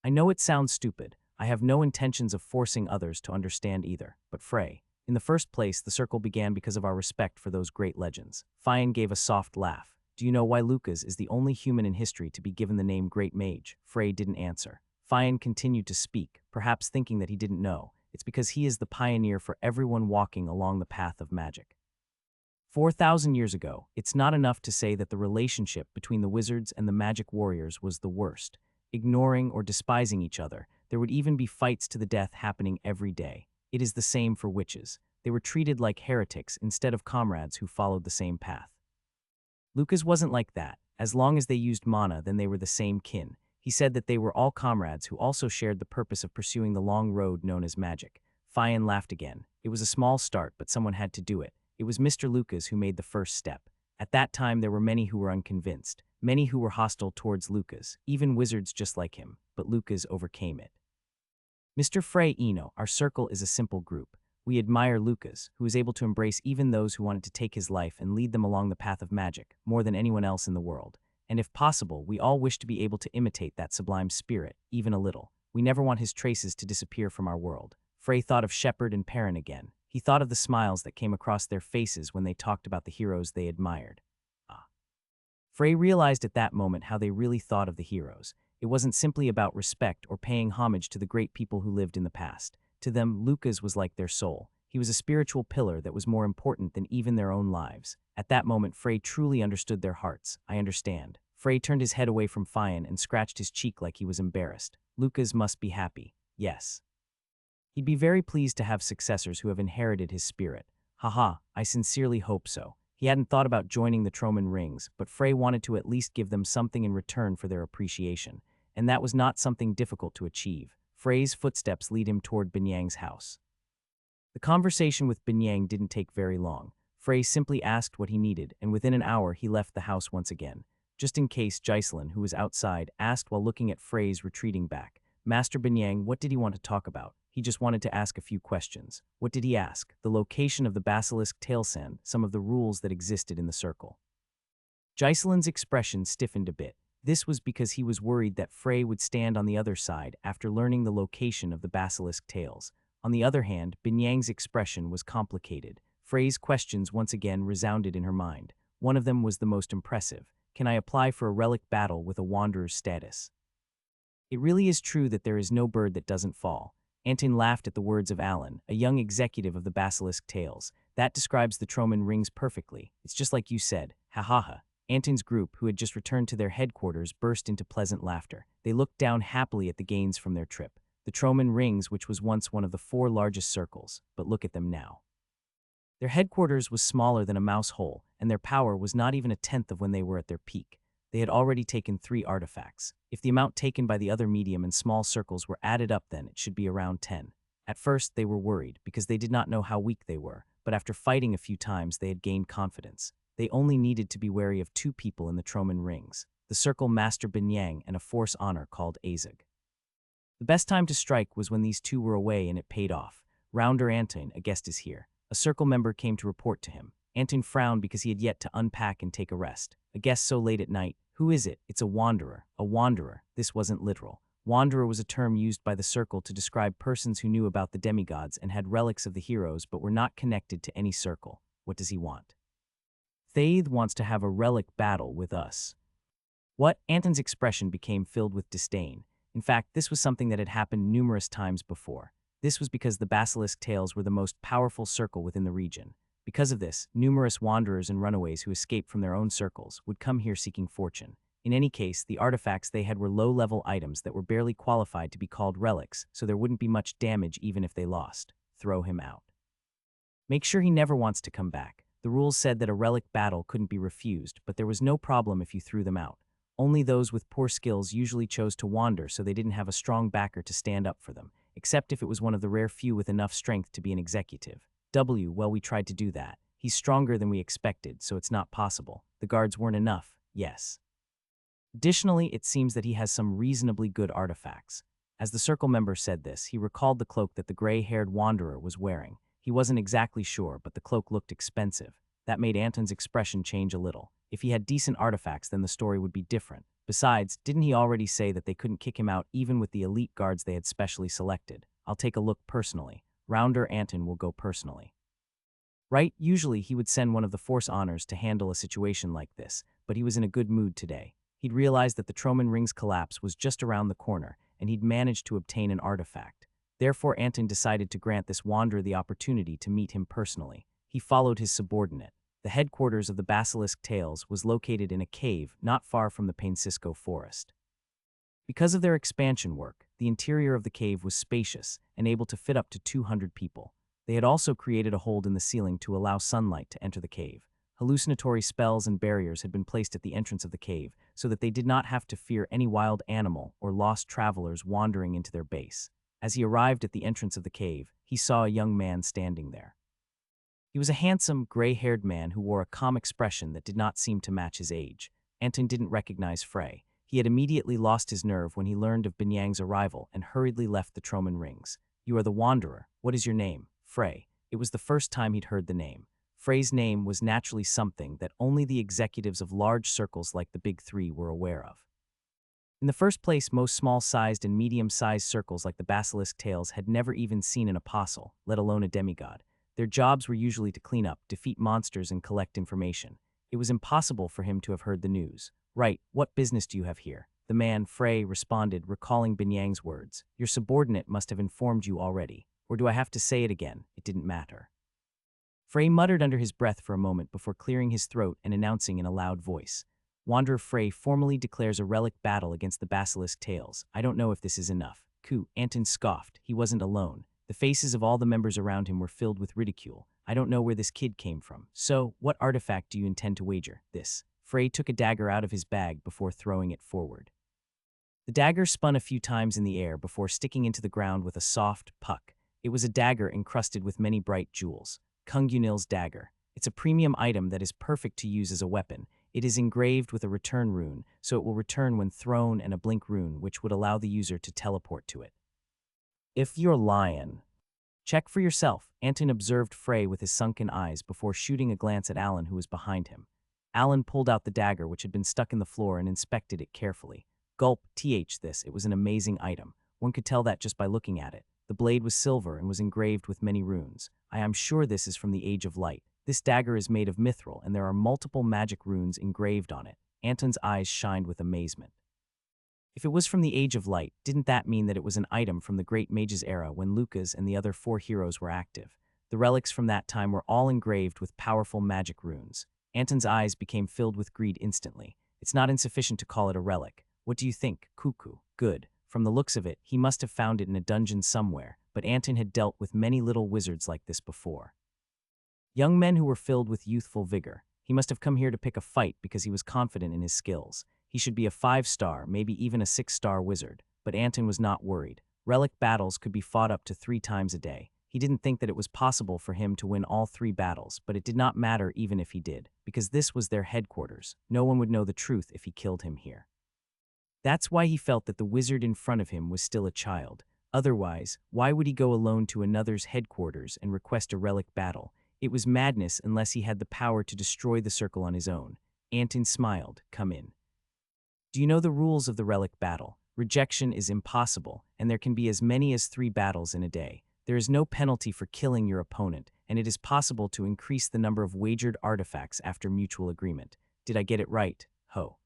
I know it sounds stupid. I have no intentions of forcing others to understand either. But Frey, in the first place, the Circle began because of our respect for those great legends." Fian gave a soft laugh. "Do you know why Lucas is the only human in history to be given the name Great Mage?" Frey didn't answer. Fian continued to speak, perhaps thinking that he didn't know. "It's because he is the pioneer for everyone walking along the path of magic. 4,000 years ago, it's not enough to say that the relationship between the wizards and the magic warriors was the worst. Ignoring or despising each other, there would even be fights to the death happening every day. It is the same for witches. They were treated like heretics instead of comrades who followed the same path. Lucas wasn't like that. As long as they used mana, then they were the same kin. He said that they were all comrades who also shared the purpose of pursuing the long road known as magic." Fian laughed again. "It was a small start, but someone had to do it. It was Mr. Lucas who made the first step. At that time, there were many who were unconvinced, many who were hostile towards Lucas, even wizards just like him, but Lucas overcame it. Mr. Frey Eno, our circle is a simple group. We admire Lucas, who is able to embrace even those who wanted to take his life and lead them along the path of magic, more than anyone else in the world. And if possible, we all wish to be able to imitate that sublime spirit, even a little. We never want his traces to disappear from our world." Frey thought of Shepard and Perrin again. He thought of the smiles that came across their faces when they talked about the heroes they admired. Frey realized at that moment how they really thought of the heroes. It wasn't simply about respect or paying homage to the great people who lived in the past. To them, Lucas was like their soul. He was a spiritual pillar that was more important than even their own lives. At that moment, Frey truly understood their hearts. "I understand." Frey turned his head away from Fian and scratched his cheek like he was embarrassed. "Lucas must be happy." "Yes. He'd be very pleased to have successors who have inherited his spirit." "Haha, I sincerely hope so." He hadn't thought about joining the Troman Rings, but Frey wanted to at least give them something in return for their appreciation, and that was not something difficult to achieve. Frey's footsteps lead him toward Binyang's house. The conversation with Binyang didn't take very long. Frey simply asked what he needed, and within an hour he left the house once again. Just in case, Giselin, who was outside, asked while looking at Frey's retreating back. "Master Binyang, what did he want to talk about?" "He just wanted to ask a few questions." "What did he ask?" "The location of the basilisk tailsand, some of the rules that existed in the circle." Giselin's expression stiffened a bit. This was because he was worried that Frey would stand on the other side after learning the location of the basilisk tails. On the other hand, Binyang's expression was complicated. Frey's questions once again resounded in her mind. One of them was the most impressive. Can I apply for a relic battle with a wanderer's status? It really is true that there is no bird that doesn't fall. Antin laughed at the words of Alan, a young executive of the basilisk tails. That describes the Troman rings perfectly. It's just like you said. Ha ha ha. Anton's group, who had just returned to their headquarters, burst into pleasant laughter. They looked down happily at the gains from their trip. The Troman rings, which was once one of the 4 largest circles, but look at them now. Their headquarters was smaller than a mouse hole, and their power was not even a tenth of when they were at their peak. They had already taken 3 artifacts. If the amount taken by the other medium and small circles were added up, then it should be around 10. At first, they were worried because they did not know how weak they were, but after fighting a few times, they had gained confidence. They only needed to be wary of 2 people in the Troman rings, the Circle Master Binyang and a Force Honor called Azug. The best time to strike was when these 2 were away, and it paid off. Rounder Anton, a guest is here. A Circle member came to report to him. Anton frowned because he had yet to unpack and take a rest. A guest so late at night. Who is it? It's a wanderer. A wanderer. This wasn't literal. Wanderer was a term used by the Circle to describe persons who knew about the demigods and had relics of the heroes but were not connected to any circle. What does he want? Thaith wants to have a relic battle with us. What? Anton's expression became filled with disdain. In fact, this was something that had happened numerous times before. This was because the basilisk tails were the most powerful circle within the region. Because of this, numerous wanderers and runaways who escaped from their own circles would come here seeking fortune. In any case, the artifacts they had were low-level items that were barely qualified to be called relics, so there wouldn't be much damage even if they lost. Throw him out. Make sure he never wants to come back. The rules said that a relic battle couldn't be refused, but there was no problem if you threw them out. Only those with poor skills usually chose to wander, so they didn't have a strong backer to stand up for them, except if it was one of the rare few with enough strength to be an executive. Well, we tried to do that. He's stronger than we expected, so it's not possible. The guards weren't enough, yes. Additionally, it seems that he has some reasonably good artifacts. As the Circle member said this, he recalled the cloak that the gray-haired wanderer was wearing. He wasn't exactly sure, but the cloak looked expensive. That made Anton's expression change a little. If he had decent artifacts, then the story would be different. Besides, didn't he already say that they couldn't kick him out even with the elite guards they had specially selected? I'll take a look personally. Rounder Anton will go personally. Right? Usually he would send one of the Force Honors to handle a situation like this, but he was in a good mood today. He'd realized that the Troman Ring's collapse was just around the corner, and he'd managed to obtain an artifact. Therefore, Anton decided to grant this wanderer the opportunity to meet him personally. He followed his subordinate. The headquarters of the Basilisk Tails was located in a cave not far from the Paincisco forest. Because of their expansion work, the interior of the cave was spacious and able to fit up to 200 people. They had also created a hole in the ceiling to allow sunlight to enter the cave. Hallucinatory spells and barriers had been placed at the entrance of the cave so that they did not have to fear any wild animal or lost travelers wandering into their base. As he arrived at the entrance of the cave, he saw a young man standing there. He was a handsome, gray-haired man who wore a calm expression that did not seem to match his age. Anton didn't recognize Frey. He had immediately lost his nerve when he learned of Binyang's arrival and hurriedly left the Troman Rings. You are the Wanderer. What is your name? Frey. It was the first time he'd heard the name. Frey's name was naturally something that only the executives of large circles like the Big Three were aware of. In the first place, most small-sized and medium-sized circles like the Basilisk Tails had never even seen an apostle, let alone a demigod. Their jobs were usually to clean up, defeat monsters, and collect information. It was impossible for him to have heard the news. Right, what business do you have here? The man, Frey, responded, recalling Binyang's words. Your subordinate must have informed you already. Or do I have to say it again? It didn't matter. Frey muttered under his breath for a moment before clearing his throat and announcing in a loud voice. Wanderer Frey formally declares a relic battle against the Basilisk Tails. I don't know if this is enough. Anton scoffed. He wasn't alone. The faces of all the members around him were filled with ridicule. I don't know where this kid came from. So, what artifact do you intend to wager? This. Frey took a dagger out of his bag before throwing it forward. The dagger spun a few times in the air before sticking into the ground with a soft puck. It was a dagger encrusted with many bright jewels. Kungunil's dagger. It's a premium item that is perfect to use as a weapon. It is engraved with a return rune, so it will return when thrown, and a blink rune, which would allow the user to teleport to it. If you're lying, check for yourself. Anton observed Frey with his sunken eyes before shooting a glance at Alan, who was behind him. Alan pulled out the dagger which had been stuck in the floor and inspected it carefully. Gulp, it was an amazing item. One could tell that just by looking at it. The blade was silver and was engraved with many runes. I am sure this is from the Age of Light. This dagger is made of mithril and there are multiple magic runes engraved on it. Anton's eyes shined with amazement. If it was from the Age of Light, didn't that mean that it was an item from the Great Mage's era when Lucas and the other 4 heroes were active? The relics from that time were all engraved with powerful magic runes. Anton's eyes became filled with greed instantly. It's not insufficient to call it a relic. What do you think, Cuckoo? Good. From the looks of it, he must have found it in a dungeon somewhere, but Anton had dealt with many little wizards like this before. Young men who were filled with youthful vigor. He must have come here to pick a fight because he was confident in his skills. He should be a 5-star, maybe even a 6-star wizard. But Anton was not worried. Relic battles could be fought up to 3 times a day. He didn't think that it was possible for him to win all 3 battles, but it did not matter even if he did, because this was their headquarters. No one would know the truth if he killed him here. That's why he felt that the wizard in front of him was still a child. Otherwise, why would he go alone to another's headquarters and request a relic battle? It was madness unless he had the power to destroy the circle on his own. Anton smiled. Come in. Do you know the rules of the relic battle? Rejection is impossible, and there can be as many as 3 battles in a day. There is no penalty for killing your opponent, and it is possible to increase the number of wagered artifacts after mutual agreement. Did I get it right? Ho.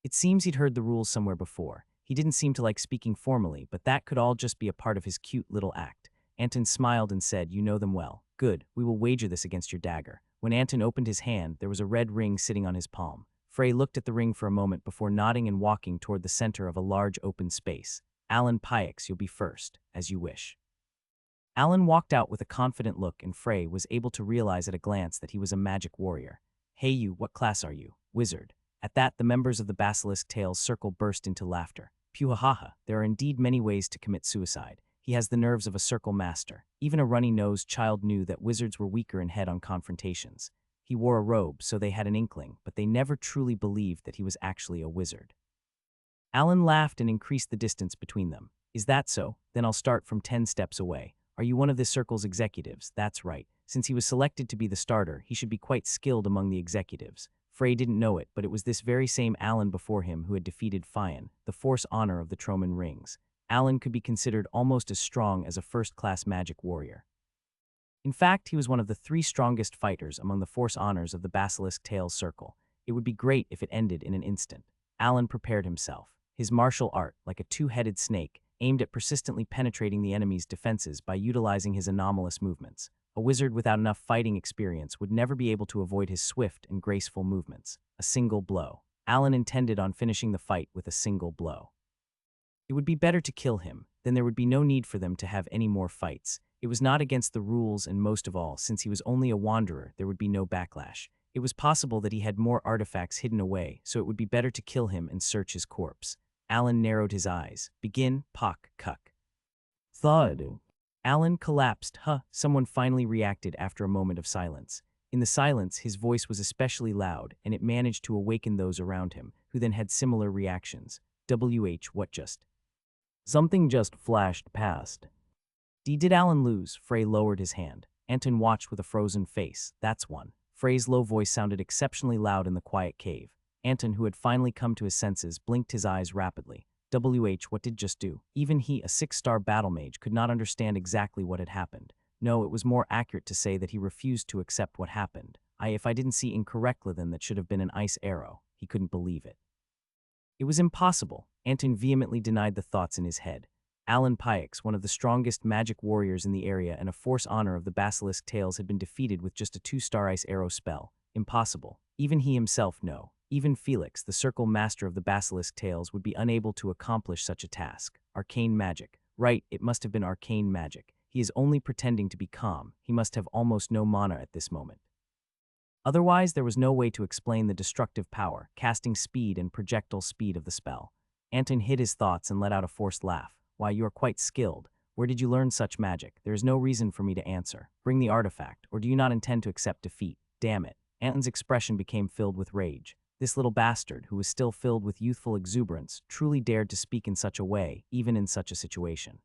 It seems he'd heard the rules somewhere before. He didn't seem to like speaking formally, but that could all just be a part of his cute little act. Anton smiled and said, you know them well. Good, we will wager this against your dagger. When Anton opened his hand, there was a red ring sitting on his palm. Frey looked at the ring for a moment before nodding and walking toward the center of a large open space. Alan Pyx, you'll be first, as you wish. Alan walked out with a confident look, and Frey was able to realize at a glance that he was a magic warrior. Hey you, what class are you? Wizard. At that, the members of the Basilisk Tales circle burst into laughter. Puhahaha, there are indeed many ways to commit suicide. He has the nerves of a circle master. Even a runny-nosed child knew that wizards were weaker in head on confrontations. He wore a robe, so they had an inkling, but they never truly believed that he was actually a wizard. Alan laughed and increased the distance between them. Is that so? Then I'll start from 10 steps away. Are you one of this circle's executives? That's right. Since he was selected to be the starter, he should be quite skilled among the executives. Frey didn't know it, but it was this very same Alan before him who had defeated Fion, the force honor of the Troman Rings. Alan could be considered almost as strong as a first-class magic warrior. In fact, he was one of the 3 strongest fighters among the force honors of the Basilisk Tales circle. It would be great if it ended in an instant. Alan prepared himself. His martial art, like a 2-headed snake, aimed at persistently penetrating the enemy's defenses by utilizing his anomalous movements. A wizard without enough fighting experience would never be able to avoid his swift and graceful movements. A single blow. Alan intended on finishing the fight with a single blow. It would be better to kill him, then there would be no need for them to have any more fights. It was not against the rules, and most of all, since he was only a wanderer, there would be no backlash. It was possible that he had more artifacts hidden away, so it would be better to kill him and search his corpse. Alan narrowed his eyes. Begin, pock, cuck. Thud. Alan collapsed. Someone finally reacted after a moment of silence. In the silence, his voice was especially loud, and it managed to awaken those around him, who then had similar reactions. What just? Something just flashed past. Did Alan lose? Frey lowered his hand. Anton watched with a frozen face. That's one. Frey's low voice sounded exceptionally loud in the quiet cave. Anton, who had finally come to his senses, blinked his eyes rapidly. What did just do? Even he, a 6-star battle mage, could not understand exactly what had happened. No, it was more accurate to say that he refused to accept what happened. If I didn't see incorrectly, then that should have been an ice arrow. He couldn't believe it. It was impossible. Anton vehemently denied the thoughts in his head. Alan Pyx, one of the strongest magic warriors in the area and a force honor of the Basilisk Tales, had been defeated with just a 2-star ice arrow spell. Impossible. Even he himself no. Even Felix, the circle master of the Basilisk Tales, would be unable to accomplish such a task. Arcane magic. Right, it must have been arcane magic. He is only pretending to be calm. He must have almost no mana at this moment. Otherwise, there was no way to explain the destructive power, casting speed and projectile speed of the spell. Anton hid his thoughts and let out a forced laugh. Why, you are quite skilled. Where did you learn such magic? There is no reason for me to answer. Bring the artifact, or do you not intend to accept defeat? Damn it. Anton's expression became filled with rage. This little bastard, who was still filled with youthful exuberance, truly dared to speak in such a way, even in such a situation.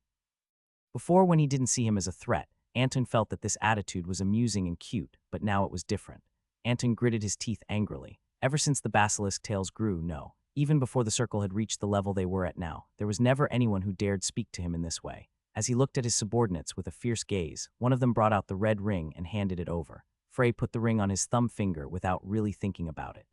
Before, when he didn't see him as a threat, Anton felt that this attitude was amusing and cute, but now it was different. Anton gritted his teeth angrily. Ever since the basilisk tails grew, no. Even before the circle had reached the level they were at now, there was never anyone who dared speak to him in this way. As he looked at his subordinates with a fierce gaze, one of them brought out the red ring and handed it over. Frey put the ring on his thumb finger without really thinking about it.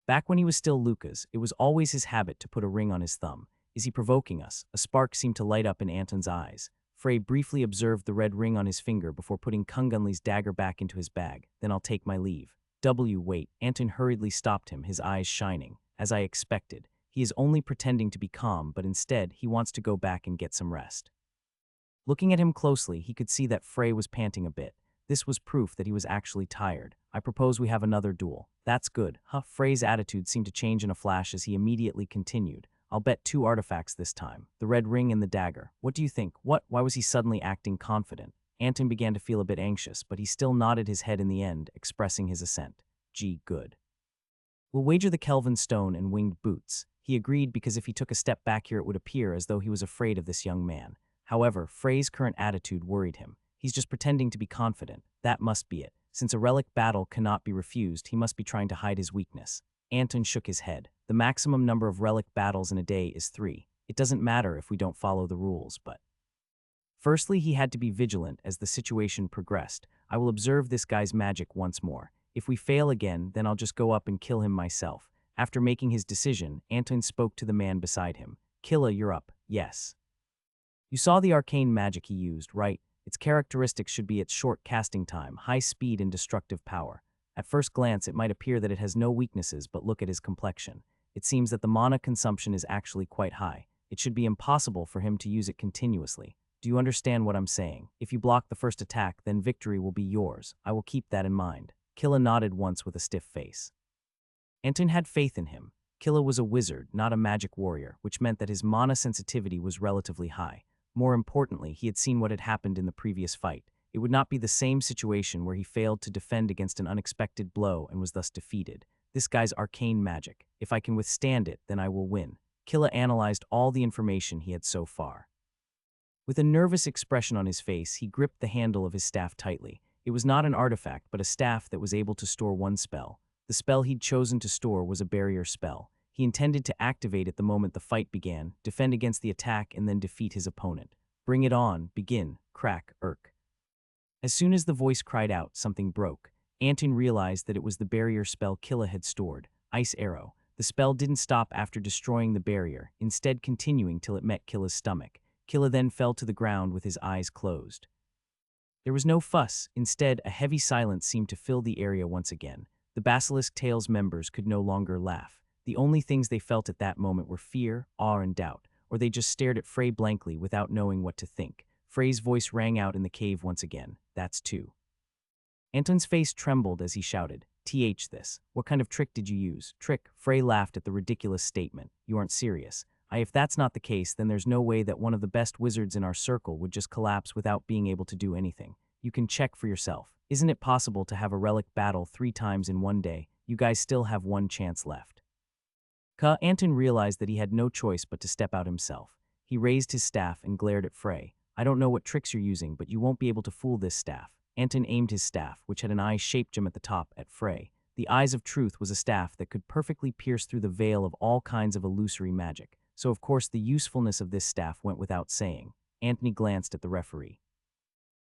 Back when he was still Luca's, it was always his habit to put a ring on his thumb. Is he provoking us? A spark seemed to light up in Anton's eyes. Frey briefly observed the red ring on his finger before putting Kungunli's dagger back into his bag. Then I'll take my leave. Wait. Anton hurriedly stopped him, his eyes shining. As I expected. He is only pretending to be calm, but instead, he wants to go back and get some rest. Looking at him closely, he could see that Frey was panting a bit. This was proof that he was actually tired. I propose we have another duel. That's good, huh? Frey's attitude seemed to change in a flash as he immediately continued. I'll bet 2 artifacts this time. The red ring and the dagger. What do you think? What? Why was he suddenly acting confident? Anton began to feel a bit anxious, but he still nodded his head in the end, expressing his assent. Gee, good. We'll wager the Kelvin stone and winged boots. He agreed because if he took a step back here it would appear as though he was afraid of this young man. However, Frey's current attitude worried him. He's just pretending to be confident. That must be it. Since a relic battle cannot be refused, he must be trying to hide his weakness. Anton shook his head. The maximum number of relic battles in a day is 3. It doesn't matter if we don't follow the rules, but... Firstly, he had to be vigilant as the situation progressed. I will observe this guy's magic once more. If we fail again, then I'll just go up and kill him myself. After making his decision, Anton spoke to the man beside him. Killa, you're up. Yes. You saw the arcane magic he used, right? Its characteristics should be its short casting time, high speed, and destructive power. At first glance, it might appear that it has no weaknesses, but look at his complexion. It seems that the mana consumption is actually quite high. It should be impossible for him to use it continuously. Do you understand what I'm saying? If you block the first attack, then victory will be yours. I will keep that in mind. Killa nodded once with a stiff face. Anton had faith in him. Killa was a wizard, not a magic warrior, which meant that his mana sensitivity was relatively high. More importantly, he had seen what had happened in the previous fight. It would not be the same situation where he failed to defend against an unexpected blow and was thus defeated. This guy's arcane magic. If I can withstand it, then I will win. Killa analyzed all the information he had so far. With a nervous expression on his face, he gripped the handle of his staff tightly. It was not an artifact, but a staff that was able to store one spell. The spell he'd chosen to store was a barrier spell. He intended to activate it the moment the fight began, defend against the attack, and then defeat his opponent. Bring it on, begin, crack, irk. As soon as the voice cried out, something broke. Anton realized that it was the barrier spell Killa had stored, Ice Arrow. The spell didn't stop after destroying the barrier, instead continuing till it met Killa's stomach. Killa then fell to the ground with his eyes closed. There was no fuss. Instead, a heavy silence seemed to fill the area once again. The Basilisk Tales members could no longer laugh. The only things they felt at that moment were fear, awe, and doubt, or they just stared at Frey blankly without knowing what to think. Frey's voice rang out in the cave once again. That's 2. Anton's face trembled as he shouted, this. What kind of trick did you use? Trick? Frey laughed at the ridiculous statement. You aren't serious. If that's not the case, then there's no way that one of the best wizards in our circle would just collapse without being able to do anything. You can check for yourself. Isn't it possible to have a relic battle 3 times in one day? You guys still have 1 chance left. Anton realized that he had no choice but to step out himself. He raised his staff and glared at Frey. I don't know what tricks you're using, but you won't be able to fool this staff. Anton aimed his staff, which had an eye-shaped gem at the top, at Frey. The Eyes of Truth was a staff that could perfectly pierce through the veil of all kinds of illusory magic. So of course the usefulness of this staff went without saying. Anthony glanced at the referee.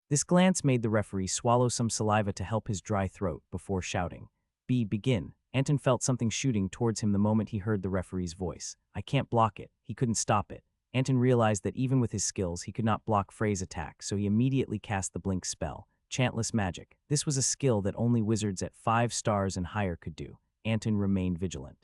This glance made the referee swallow some saliva to help his dry throat before shouting. Begin. Anton felt something shooting towards him the moment he heard the referee's voice. I can't block it. He couldn't stop it. Anton realized that even with his skills, he could not block Frey's attack, so he immediately cast the blink spell. Chantless magic. This was a skill that only wizards at 5 stars and higher could do. Anton remained vigilant.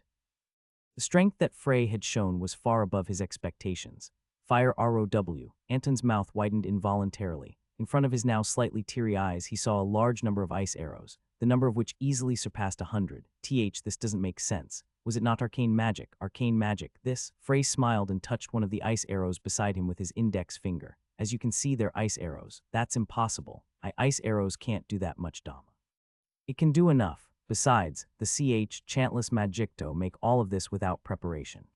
The strength that Frey had shown was far above his expectations. Fire ROW. Anton's mouth widened involuntarily. In front of his now slightly teary eyes, he saw a large number of ice arrows, the number of which easily surpassed 100. This doesn't make sense. Was it not arcane magic? Arcane magic, this? Frey smiled and touched one of the ice arrows beside him with his index finger. As you can see, they're ice arrows. That's impossible. Ice arrows can't do that much, Dom. It can do enough. Besides, the Chantless Magicto make all of this without preparation.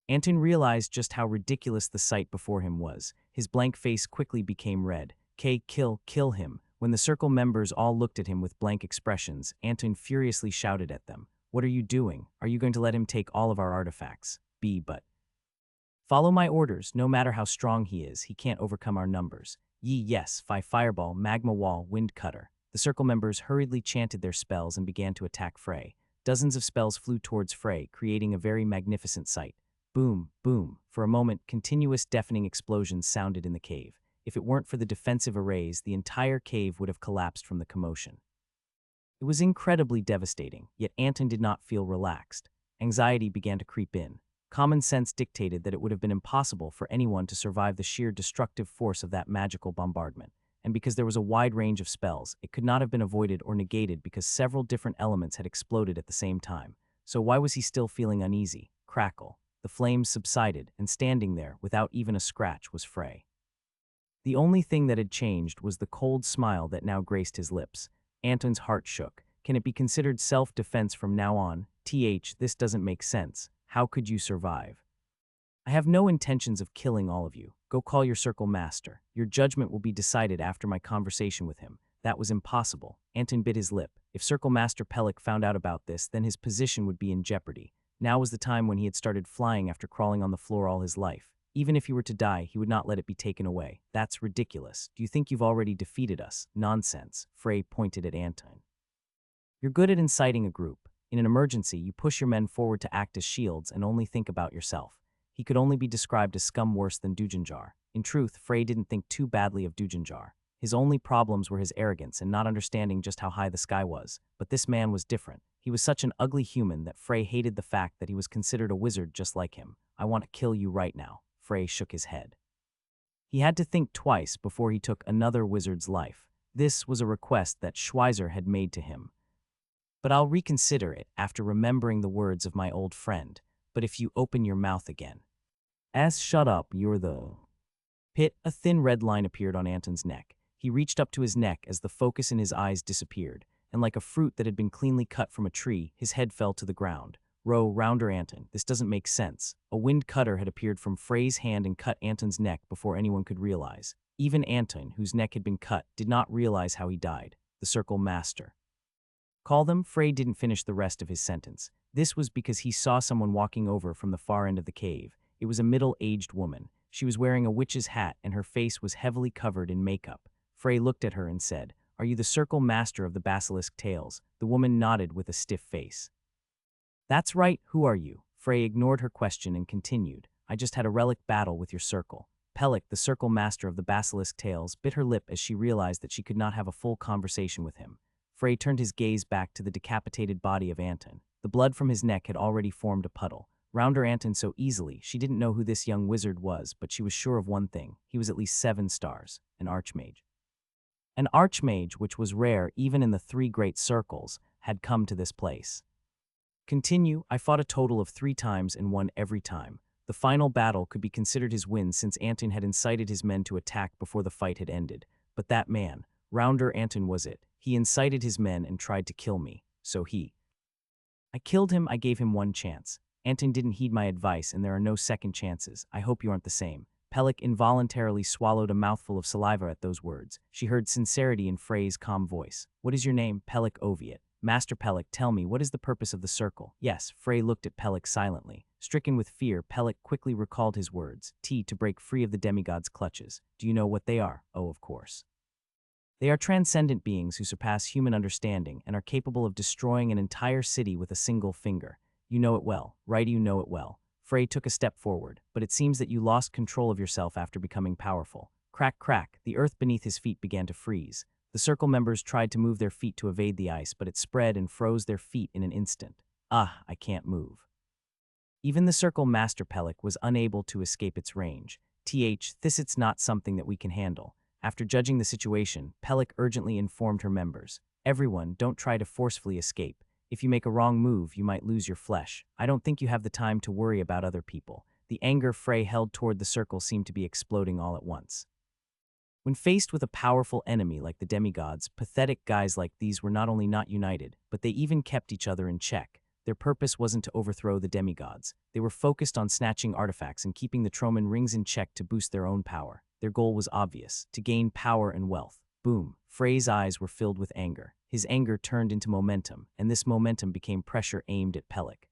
Anton realized just how ridiculous the sight before him was. His blank face quickly became red. Kill him. When the circle members all looked at him with blank expressions, Anton furiously shouted at them, "What are you doing? Are you going to let him take all of our artifacts? But follow my orders. No matter how strong he is, he can't overcome our numbers. Yes, fireball, magma wall, wind cutter." The circle members hurriedly chanted their spells and began to attack Frey. Dozens of spells flew towards Frey, creating a very magnificent sight. Boom, boom. For a moment, continuous deafening explosions sounded in the cave. If it weren't for the defensive arrays, the entire cave would have collapsed from the commotion. It was incredibly devastating, yet Anton did not feel relaxed. Anxiety began to creep in. Common sense dictated that it would have been impossible for anyone to survive the sheer destructive force of that magical bombardment. And because there was a wide range of spells, it could not have been avoided or negated because several different elements had exploded at the same time. So why was he still feeling uneasy? Crackle. The flames subsided, and standing there, without even a scratch, was Frey. The only thing that had changed was the cold smile that now graced his lips. Anton's heart shook. Can it be considered self-defense from now on? This doesn't make sense. How could you survive? I have no intentions of killing all of you. Go call your circle master. Your judgment will be decided after my conversation with him. That was impossible. Anton bit his lip. If Circle Master Pellic found out about this, then his position would be in jeopardy. Now was the time when he had started flying after crawling on the floor all his life. Even if he were to die, he would not let it be taken away. That's ridiculous. Do you think you've already defeated us? Nonsense. Frey pointed at Anton. You're good at inciting a group. In an emergency, you push your men forward to act as shields and only think about yourself. He could only be described as scum worse than Dujanjar. In truth, Frey didn't think too badly of Dujanjar. His only problems were his arrogance and not understanding just how high the sky was. But this man was different. He was such an ugly human that Frey hated the fact that he was considered a wizard just like him. I want to kill you right now. Frey shook his head. He had to think twice before he took another wizard's life. This was a request that Schweizer had made to him. But I'll reconsider it after remembering the words of my old friend. But if you open your mouth again. Shut up, you're the... Pit, a thin red line appeared on Anton's neck. He reached up to his neck as the focus in his eyes disappeared, and like a fruit that had been cleanly cut from a tree, his head fell to the ground. Rounder Anton, this doesn't make sense. A wind cutter had appeared from Frey's hand and cut Anton's neck before anyone could realize. Even Anton, whose neck had been cut, did not realize how he died. The Circle Master. Call them? Frey didn't finish the rest of his sentence. This was because he saw someone walking over from the far end of the cave. It was a middle-aged woman. She was wearing a witch's hat and her face was heavily covered in makeup. Frey looked at her and said, "Are you the Circle Master of the Basilisk Tales?" The woman nodded with a stiff face. "That's right, who are you?" Frey ignored her question and continued, "I just had a relic battle with your circle." Pellic, the Circle Master of the Basilisk Tales, bit her lip as she realized that she could not have a full conversation with him. Frey turned his gaze back to the decapitated body of Anton. The blood from his neck had already formed a puddle. Rounder Anton so easily, she didn't know who this young wizard was, but she was sure of one thing. He was at least 7 stars, an archmage. An archmage, which was rare even in the 3 great circles, had come to this place. Continue, I fought a total of 3 times and won every time. The final battle could be considered his win since Anton had incited his men to attack before the fight had ended. But that man, Rounder Anton was it. He incited his men and tried to kill me. I killed him, I gave him 1 chance. Anton didn't heed my advice and there are no second chances. I hope you aren't the same. Pellic involuntarily swallowed a mouthful of saliva at those words. She heard sincerity in Frey's calm voice. What is your name? Pellic Oviat. Master Pellic, tell me, what is the purpose of the circle? Yes, Frey looked at Pellic silently. Stricken with fear, Pellic quickly recalled his words. To break free of the demigod's clutches. Do you know what they are? Oh, of course. They are transcendent beings who surpass human understanding and are capable of destroying an entire city with a single finger. You know it well, right? You know it well. Frey took a step forward, but it seems that you lost control of yourself after becoming powerful. Crack, crack, the earth beneath his feet began to freeze. The circle members tried to move their feet to evade the ice, but it spread and froze their feet in an instant. I can't move. Even the Circle Master Pellic was unable to escape its range. This it's not something that we can handle. After judging the situation, Pellic urgently informed her members. Everyone, don't try to forcefully escape. If you make a wrong move, you might lose your flesh. I don't think you have the time to worry about other people. The anger Frey held toward the circle seemed to be exploding all at once. When faced with a powerful enemy like the demigods, pathetic guys like these were not only not united, but they even kept each other in check. Their purpose wasn't to overthrow the demigods. They were focused on snatching artifacts and keeping the Troman rings in check to boost their own power. Their goal was obvious, to gain power and wealth. Boom. Frey's eyes were filled with anger. His anger turned into momentum, and this momentum became pressure aimed at Pelik.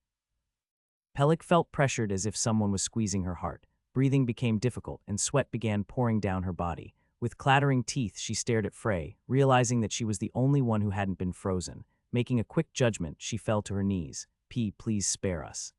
Pelik felt pressured as if someone was squeezing her heart. Breathing became difficult, and sweat began pouring down her body. With clattering teeth, she stared at Frey, realizing that she was the only one who hadn't been frozen. Making a quick judgment, she fell to her knees. P, please spare us.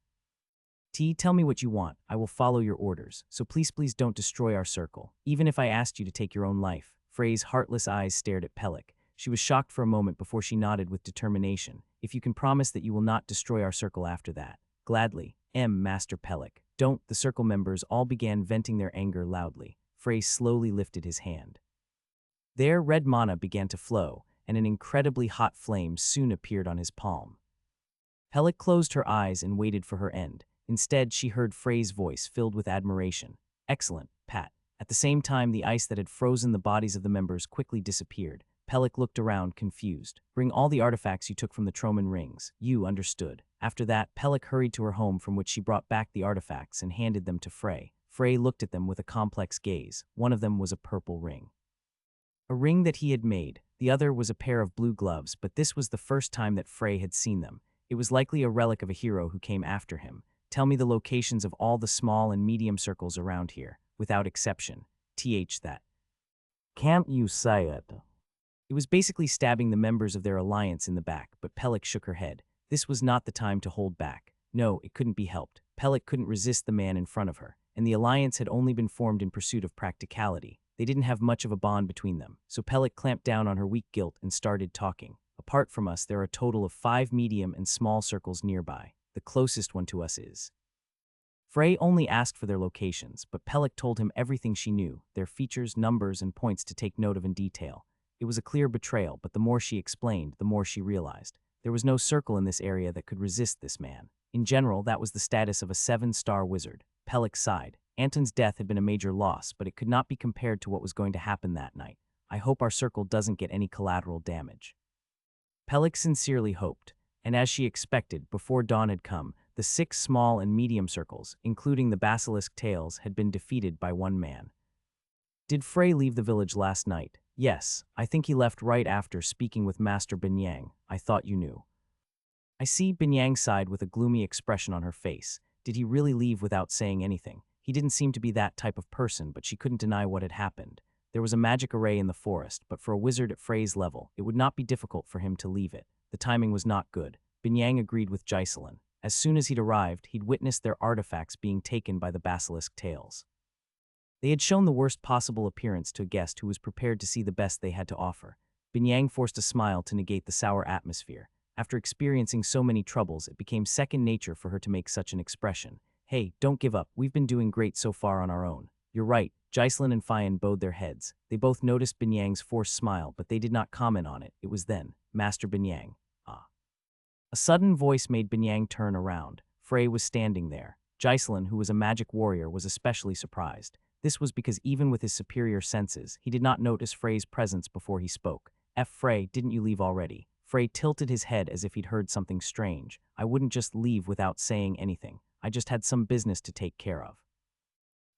T, tell me what you want. I will follow your orders. So please don't destroy our circle. Even if I asked you to take your own life. Frey's heartless eyes stared at Pelik. She was shocked for a moment before she nodded with determination. If you can promise that you will not destroy our circle after that. Gladly. Master Pelik. Don't. The circle members all began venting their anger loudly. Frey slowly lifted his hand. There, red mana began to flow, and an incredibly hot flame soon appeared on his palm. Pelik closed her eyes and waited for her end. Instead, she heard Frey's voice filled with admiration. Excellent, Pat. At the same time, the ice that had frozen the bodies of the members quickly disappeared. Pelik looked around, confused. Bring all the artifacts you took from the Troman rings. You understood. After that, Pelik hurried to her home, from which she brought back the artifacts and handed them to Frey. Frey looked at them with a complex gaze. One of them was a purple ring. A ring that he had made. The other was a pair of blue gloves, but this was the first time that Frey had seen them. It was likely a relic of a hero who came after him. Tell me the locations of all the small and medium circles around here, without exception. That. Can't you say it? It was basically stabbing the members of their alliance in the back, but Pelik shook her head. This was not the time to hold back. No, it couldn't be helped. Pelik couldn't resist the man in front of her, and the alliance had only been formed in pursuit of practicality. They didn't have much of a bond between them, so Pelik clamped down on her weak guilt and started talking. Apart from us, there are a total of 5 medium and small circles nearby. The closest one to us is. Frey only asked for their locations, but Pelik told him everything she knew, their features, numbers, and points to take note of in detail. It was a clear betrayal, but the more she explained, the more she realized. There was no circle in this area that could resist this man. In general, that was the status of a 7-star wizard. Pelik sighed. Anton's death had been a major loss, but it could not be compared to what was going to happen that night. I hope our circle doesn't get any collateral damage. Pelik sincerely hoped, and as she expected, before dawn had come, the 6 small and medium circles, including the basilisk tails, had been defeated by one man. Did Frey leave the village last night? Yes, I think he left right after speaking with Master Binyang. I thought you knew. I see. Binyang sighed with a gloomy expression on her face. Did he really leave without saying anything? He didn't seem to be that type of person, but she couldn't deny what had happened. There was a magic array in the forest, but for a wizard at Frey's level, it would not be difficult for him to leave it. The timing was not good. Binyang agreed with Jocelyn. As soon as he'd arrived, he'd witnessed their artifacts being taken by the basilisk tails. They had shown the worst possible appearance to a guest who was prepared to see the best they had to offer. Binyang forced a smile to negate the sour atmosphere. After experiencing so many troubles, it became second nature for her to make such an expression. Hey, don't give up. We've been doing great so far on our own. You're right. Jocelyn and Fian bowed their heads. They both noticed Binyang's forced smile, but they did not comment on it. It was then, Master Binyang. Ah. A sudden voice made Binyang turn around. Frey was standing there. Jocelyn, who was a magic warrior, was especially surprised. This was because even with his superior senses, he did not notice Frey's presence before he spoke. Frey, didn't you leave already? Frey tilted his head as if he'd heard something strange. I wouldn't just leave without saying anything. I just had some business to take care of.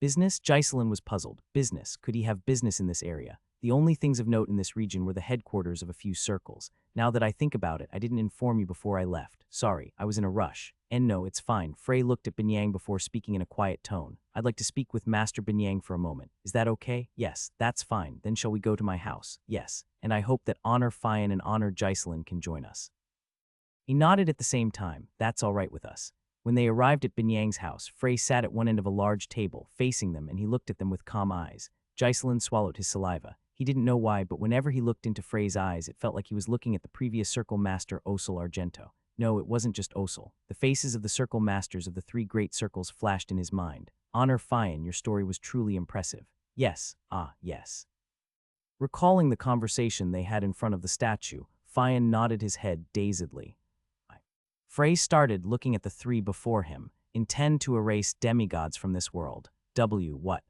Business? Jocelyn was puzzled. Business? Could he have business in this area? The only things of note in this region were the headquarters of a few circles. Now that I think about it, I didn't inform you before I left. Sorry, I was in a rush. And no, it's fine. Frey looked at Binyang before speaking in a quiet tone. I'd like to speak with Master Binyang for a moment. Is that okay? Yes, that's fine. Then shall we go to my house? Yes. And I hope that Honor Fian and Honor Jocelyn can join us. He nodded at the same time. That's all right with us. When they arrived at Binyang's house, Frey sat at one end of a large table, facing them, and he looked at them with calm eyes. Jocelyn swallowed his saliva. He didn't know why, but whenever he looked into Frey's eyes, it felt like he was looking at the previous circle master Osel Argento. No, it wasn't just Osel. The faces of the circle masters of the 3 great circles flashed in his mind. Honor Fian, your story was truly impressive. Yes, yes. Recalling the conversation they had in front of the statue, Fian nodded his head dazedly. Frey started looking at the 3 before him. Intend to erase demigods from this world. What?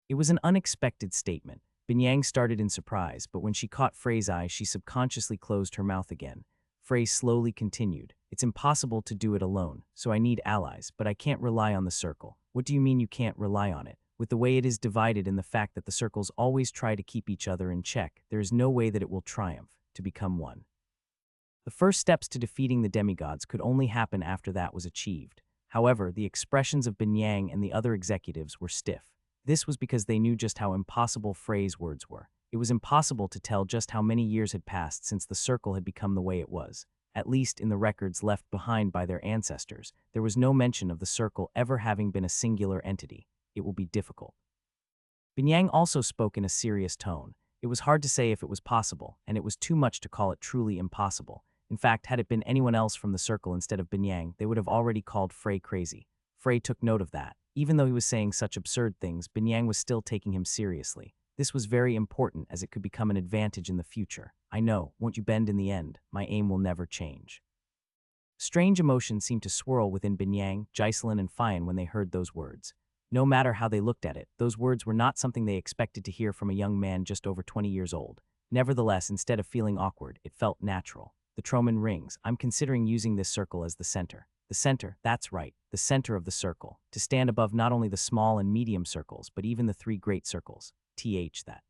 It was an unexpected statement. Binyang started in surprise, but when she caught Frey's eye, she subconsciously closed her mouth again. Frey slowly continued. It's impossible to do it alone, so I need allies, but I can't rely on the circle. What do you mean you can't rely on it? With the way it is divided and the fact that the circles always try to keep each other in check, there is no way that it will triumph to become one. The first steps to defeating the demigods could only happen after that was achieved. However, the expressions of Binyang and the other executives were stiff. This was because they knew just how impossible Frey's words were. It was impossible to tell just how many years had passed since the circle had become the way it was. At least in the records left behind by their ancestors, there was no mention of the circle ever having been a singular entity. It will be difficult. Binyang also spoke in a serious tone. It was hard to say if it was possible, and it was too much to call it truly impossible. In fact, had it been anyone else from the circle instead of Binyang, they would have already called Frey crazy. Frey took note of that. Even though he was saying such absurd things, Binyang was still taking him seriously. This was very important as it could become an advantage in the future. I know, won't you bend in the end? My aim will never change. Strange emotions seemed to swirl within Binyang, Jocelyn, and Fian when they heard those words. No matter how they looked at it, those words were not something they expected to hear from a young man just over 20 years old. Nevertheless, instead of feeling awkward, it felt natural. The Troman rings. I'm considering using this circle as the center. The center, that's right, the center of the circle, to stand above not only the small and medium circles, but even the three great circles. That.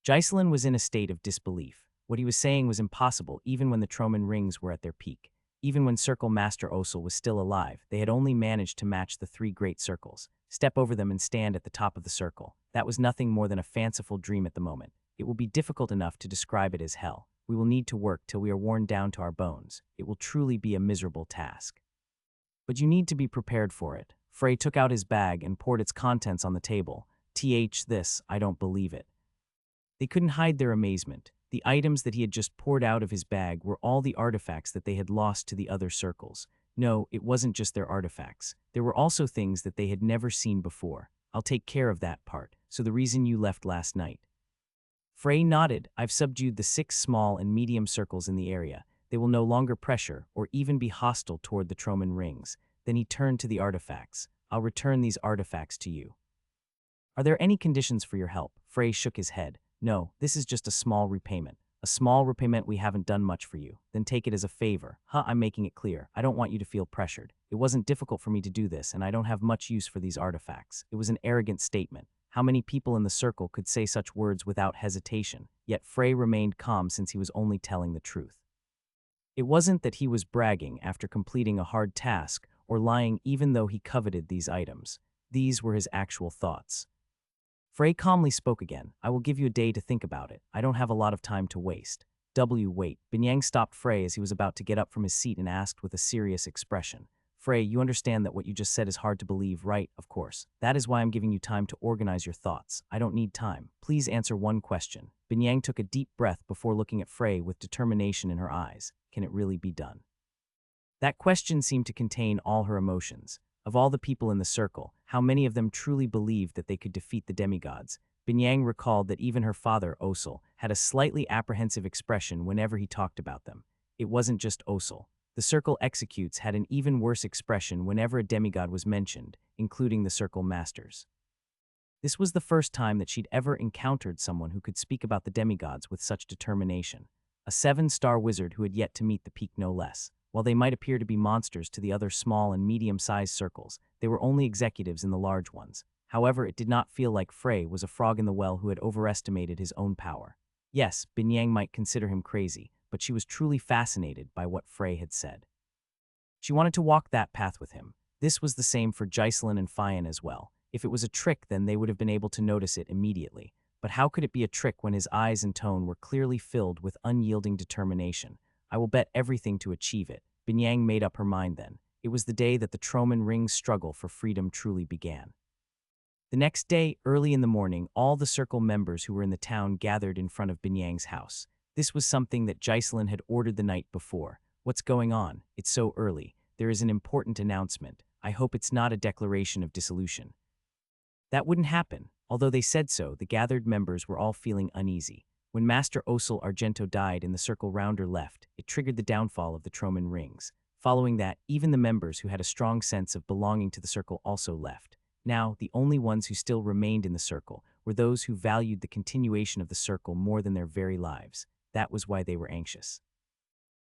Jocelyn was in a state of disbelief. What he was saying was impossible even when the Troman rings were at their peak. Even when Circle Master Osel was still alive, they had only managed to match the three great circles. Step over them and stand at the top of the circle. That was nothing more than a fanciful dream at the moment. It will be difficult enough to describe it as hell. We will need to work till we are worn down to our bones. It will truly be a miserable task. But you need to be prepared for it. Frey took out his bag and poured its contents on the table. This, I don't believe it. They couldn't hide their amazement. The items that he had just poured out of his bag were all the artifacts that they had lost to the other circles. No, it wasn't just their artifacts. There were also things that they had never seen before. I'll take care of that part. So the reason you left last night. Frey nodded. I've subdued the 6 small and medium circles in the area. They will no longer pressure or even be hostile toward the Troman rings. Then he turned to the artifacts. I'll return these artifacts to you. Are there any conditions for your help? Frey shook his head. No, this is just a small repayment. A small repayment. We haven't done much for you. Then take it as a favor. I'm making it clear. I don't want you to feel pressured. It wasn't difficult for me to do this, and I don't have much use for these artifacts. It was an arrogant statement. How many people in the circle could say such words without hesitation? Yet Frey remained calm since he was only telling the truth. It wasn't that he was bragging after completing a hard task or lying even though he coveted these items. These were his actual thoughts. Frey calmly spoke again. I will give you a day to think about it. I don't have a lot of time to waste. Wait. Binyang stopped Frey as he was about to get up from his seat and asked with a serious expression. Frey, you understand that what you just said is hard to believe, right? Of course. That is why I'm giving you time to organize your thoughts. I don't need time. Please answer one question. Binyang took a deep breath before looking at Frey with determination in her eyes. Can it really be done? That question seemed to contain all her emotions. Of all the people in the circle, how many of them truly believed that they could defeat the demigods? Binyang recalled that even her father, Osel, had a slightly apprehensive expression whenever he talked about them. It wasn't just Osel. The Circle Executes had an even worse expression whenever a demigod was mentioned, including the Circle Masters. This was the first time that she'd ever encountered someone who could speak about the demigods with such determination. A 7-star wizard who had yet to meet the peak no less. While they might appear to be monsters to the other small and medium-sized circles, they were only executives in the large ones. However, it did not feel like Frey was a frog in the well who had overestimated his own power. Yes, Binyang might consider him crazy, but she was truly fascinated by what Frey had said. She wanted to walk that path with him. This was the same for Jocelyn and Fian as well. If it was a trick, then they would have been able to notice it immediately. But how could it be a trick when his eyes and tone were clearly filled with unyielding determination? I will bet everything to achieve it. Binyang made up her mind then. It was the day that the Troman Ring's struggle for freedom truly began. The next day, early in the morning, all the circle members who were in the town gathered in front of Binyang's house. This was something that Jocelyn had ordered the night before. What's going on? It's so early. There is an important announcement. I hope it's not a declaration of dissolution. That wouldn't happen. Although they said so, the gathered members were all feeling uneasy. When Master Osel Argento died and the Circle Rounder left, it triggered the downfall of the Troman Rings. Following that, even the members who had a strong sense of belonging to the Circle also left. Now, the only ones who still remained in the Circle were those who valued the continuation of the Circle more than their very lives. That was why they were anxious.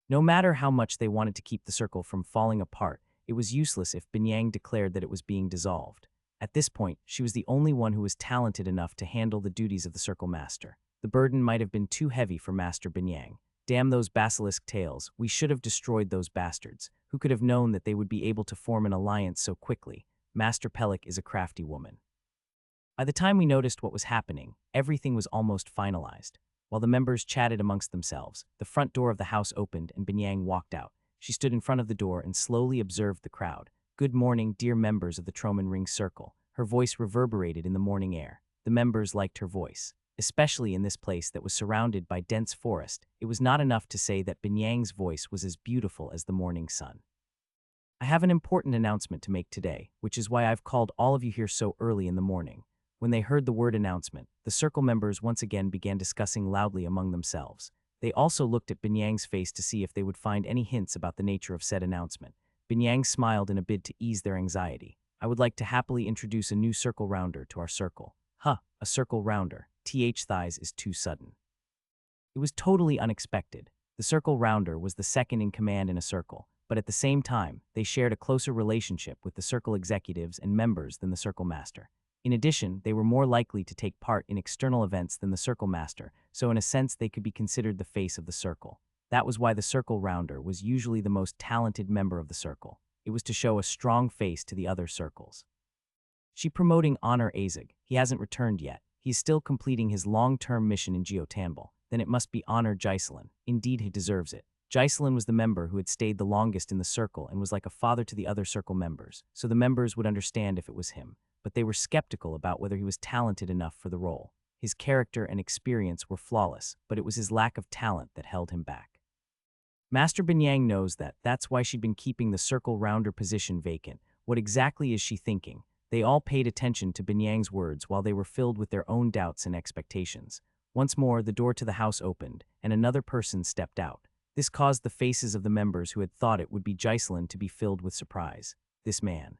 No matter how much they wanted to keep the Circle from falling apart, it was useless if Binyang declared that it was being dissolved. At this point, she was the only one who was talented enough to handle the duties of the Circle Master. The burden might have been too heavy for Master Binyang. Damn those basilisk tails, we should have destroyed those bastards. Who could have known that they would be able to form an alliance so quickly? Master Pellic is a crafty woman. By the time we noticed what was happening, everything was almost finalized. While the members chatted amongst themselves, the front door of the house opened and Binyang walked out. She stood in front of the door and slowly observed the crowd. "Good morning, dear members of the Troman Ring Circle." Her voice reverberated in the morning air. The members liked her voice. Especially in this place that was surrounded by dense forest, it was not enough to say that Binyang's voice was as beautiful as the morning sun. I have an important announcement to make today, which is why I've called all of you here so early in the morning. When they heard the word announcement, the circle members once again began discussing loudly among themselves. They also looked at Binyang's face to see if they would find any hints about the nature of said announcement. Binyang smiled in a bid to ease their anxiety. "I would like to happily introduce a new circle rounder to our circle." "Huh, a circle rounder. Thighs is too sudden." It was totally unexpected. The circle rounder was the second in command in a circle, but at the same time, they shared a closer relationship with the circle executives and members than the circle master. In addition, they were more likely to take part in external events than the circle master, so in a sense they could be considered the face of the circle. That was why the circle rounder was usually the most talented member of the circle. It was to show a strong face to the other circles. She promoting Honor Azig. He hasn't returned yet. He is still completing his long-term mission in Geotanbal. Then it must be Honor Jaiselin. Indeed, he deserves it. Jaiselin was the member who had stayed the longest in the circle and was like a father to the other circle members, so the members would understand if it was him. But they were skeptical about whether he was talented enough for the role. His character and experience were flawless, but it was his lack of talent that held him back. Master Binyang knows that. That's why she'd been keeping the circle rounder position vacant. What exactly is she thinking? They all paid attention to Binyang's words while they were filled with their own doubts and expectations. Once more, the door to the house opened, and another person stepped out. This caused the faces of the members who had thought it would be Jaiselin to be filled with surprise. This man.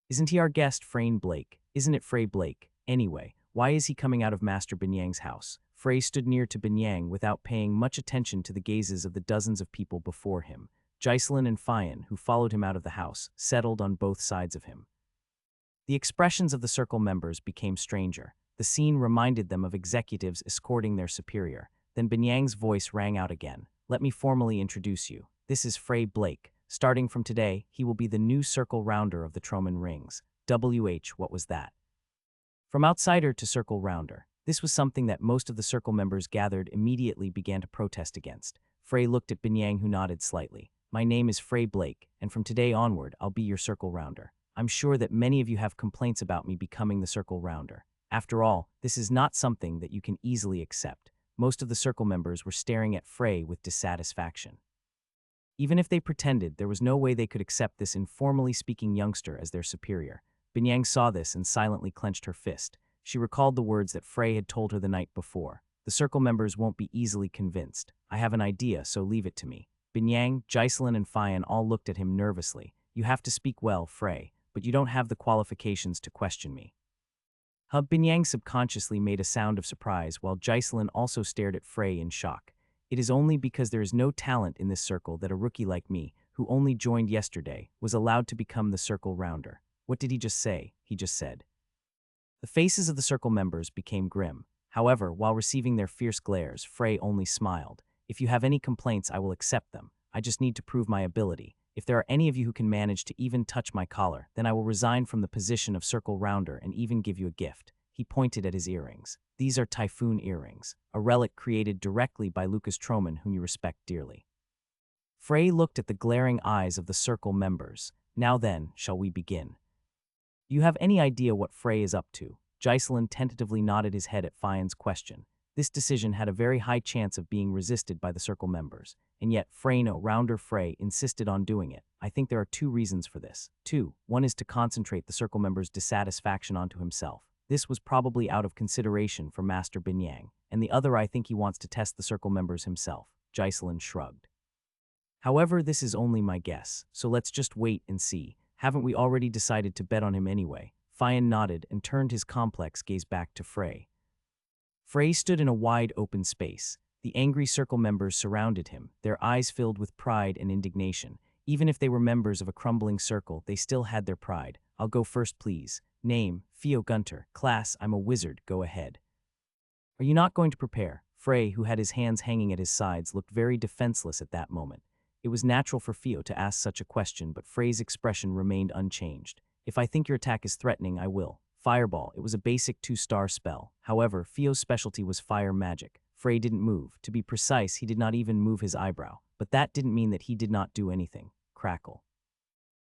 Isn't he our guest, Frayne Blake? Isn't it Frey Blake? Anyway, why is he coming out of Master Binyang's house? Frey stood near to Binyang without paying much attention to the gazes of the dozens of people before him. Jaiselin and Fian, who followed him out of the house, settled on both sides of him. The expressions of the circle members became stranger. The scene reminded them of executives escorting their superior. Then Binyang's voice rang out again. "Let me formally introduce you. This is Frey Blake. Starting from today, he will be the new circle rounder of the Troman Rings." What was that? From outsider to circle rounder. This was something that most of the circle members gathered immediately began to protest against. Frey looked at Binyang, who nodded slightly. "My name is Frey Blake, and from today onward, I'll be your circle rounder. I'm sure that many of you have complaints about me becoming the circle rounder. After all, this is not something that you can easily accept." Most of the circle members were staring at Frey with dissatisfaction. Even if they pretended, there was no way they could accept this informally speaking youngster as their superior. Binyang saw this and silently clenched her fist. She recalled the words that Frey had told her the night before. "The circle members won't be easily convinced. I have an idea, so leave it to me." Binyang, Jaiselin, and Fian all looked at him nervously. "You have to speak well, Frey, but you don't have the qualifications to question me." Binyang subconsciously made a sound of surprise while Jaiselin also stared at Frey in shock. "It is only because there is no talent in this circle that a rookie like me, who only joined yesterday, was allowed to become the circle rounder." What did he just say? He just said. The faces of the circle members became grim. However, while receiving their fierce glares, Frey only smiled. "If you have any complaints, I will accept them. I just need to prove my ability. If there are any of you who can manage to even touch my collar, then I will resign from the position of circle rounder and even give you a gift." He pointed at his earrings. "These are Typhoon earrings, a relic created directly by Lucas Troman, whom you respect dearly." Frey looked at the glaring eyes of the circle members. "Now then, shall we begin?" "Do you have any idea what Frey is up to?" Jaiselin tentatively nodded his head at Fian's question. This decision had a very high chance of being resisted by the circle members, and yet Rounder Frey insisted on doing it. "I think there are two reasons for this. One is to concentrate the circle members' dissatisfaction onto himself. This was probably out of consideration for Master Binyang, and the other I think he wants to test the circle members himself." Jaiselin shrugged. "However, this is only my guess, so let's just wait and see. Haven't we already decided to bet on him anyway?" Fian nodded and turned his complex gaze back to Frey. Frey stood in a wide open space. The angry circle members surrounded him, their eyes filled with pride and indignation. Even if they were members of a crumbling circle, they still had their pride. I'll go first, please. Name, Theo Gunter. Class, I'm a wizard, go ahead. Are you not going to prepare? Frey, who had his hands hanging at his sides, looked very defenseless at that moment. It was natural for Theo to ask such a question, but Frey's expression remained unchanged. If I think your attack is threatening, I will. Fireball, it was a basic 2-star spell. However, Theo's specialty was fire magic. Frey didn't move. To be precise, he did not even move his eyebrow. But that didn't mean that he did not do anything. Crackle.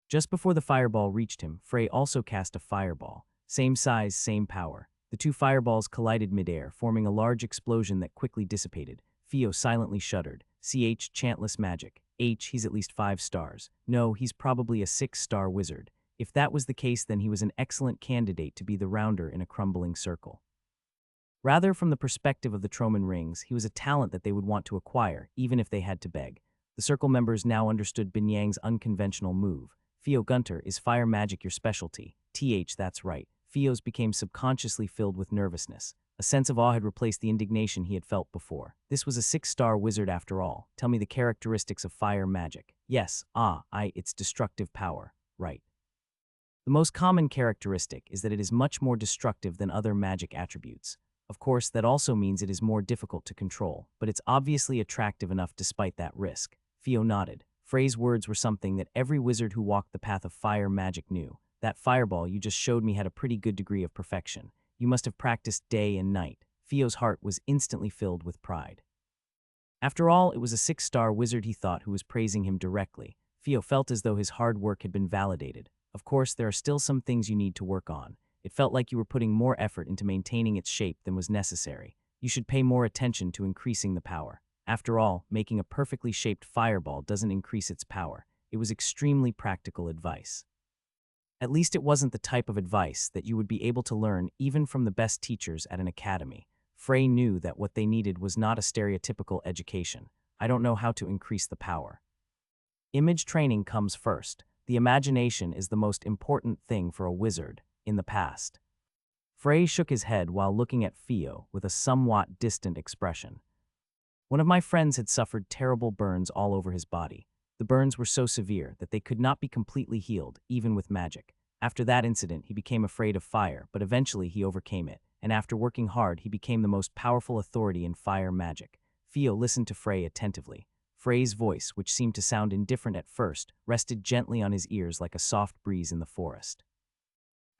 Just before the fireball reached him, Frey also cast a fireball. Same size, same power. The two fireballs collided midair, forming a large explosion that quickly dissipated. Theo silently shuddered. CH, chantless magic. H, he's at least 5 stars. No, he's probably a 6-star wizard. If that was the case, then he was an excellent candidate to be the rounder in a crumbling circle. Rather, from the perspective of the Troman rings, he was a talent that they would want to acquire, even if they had to beg. The circle members now understood Binyang's unconventional move. Theo Gunter, is fire magic your specialty? That's right. Theo's became subconsciously filled with nervousness. A sense of awe had replaced the indignation he had felt before. This was a 6-star wizard after all. Tell me the characteristics of fire magic. Yes, its destructive power. Right. The most common characteristic is that it is much more destructive than other magic attributes. Of course, that also means it is more difficult to control, but it's obviously attractive enough despite that risk. Theo nodded. Frey's words were something that every wizard who walked the path of fire magic knew. That fireball you just showed me had a pretty good degree of perfection. You must have practiced day and night. Theo's heart was instantly filled with pride. After all, it was a 6-star wizard, he thought, who was praising him directly. Theo felt as though his hard work had been validated. Of course, there are still some things you need to work on. It felt like you were putting more effort into maintaining its shape than was necessary. You should pay more attention to increasing the power. After all, making a perfectly shaped fireball doesn't increase its power. It was extremely practical advice. At least it wasn't the type of advice that you would be able to learn even from the best teachers at an academy. Frey knew that what they needed was not a stereotypical education. I don't know how to increase the power. Image training comes first. The imagination is the most important thing for a wizard in the past. Frey shook his head while looking at Theo with a somewhat distant expression. One of my friends had suffered terrible burns all over his body. The burns were so severe that they could not be completely healed, even with magic. After that incident, he became afraid of fire, but eventually he overcame it, and after working hard, he became the most powerful authority in fire magic. Theo listened to Frey attentively. Frey's voice, which seemed to sound indifferent at first, rested gently on his ears like a soft breeze in the forest.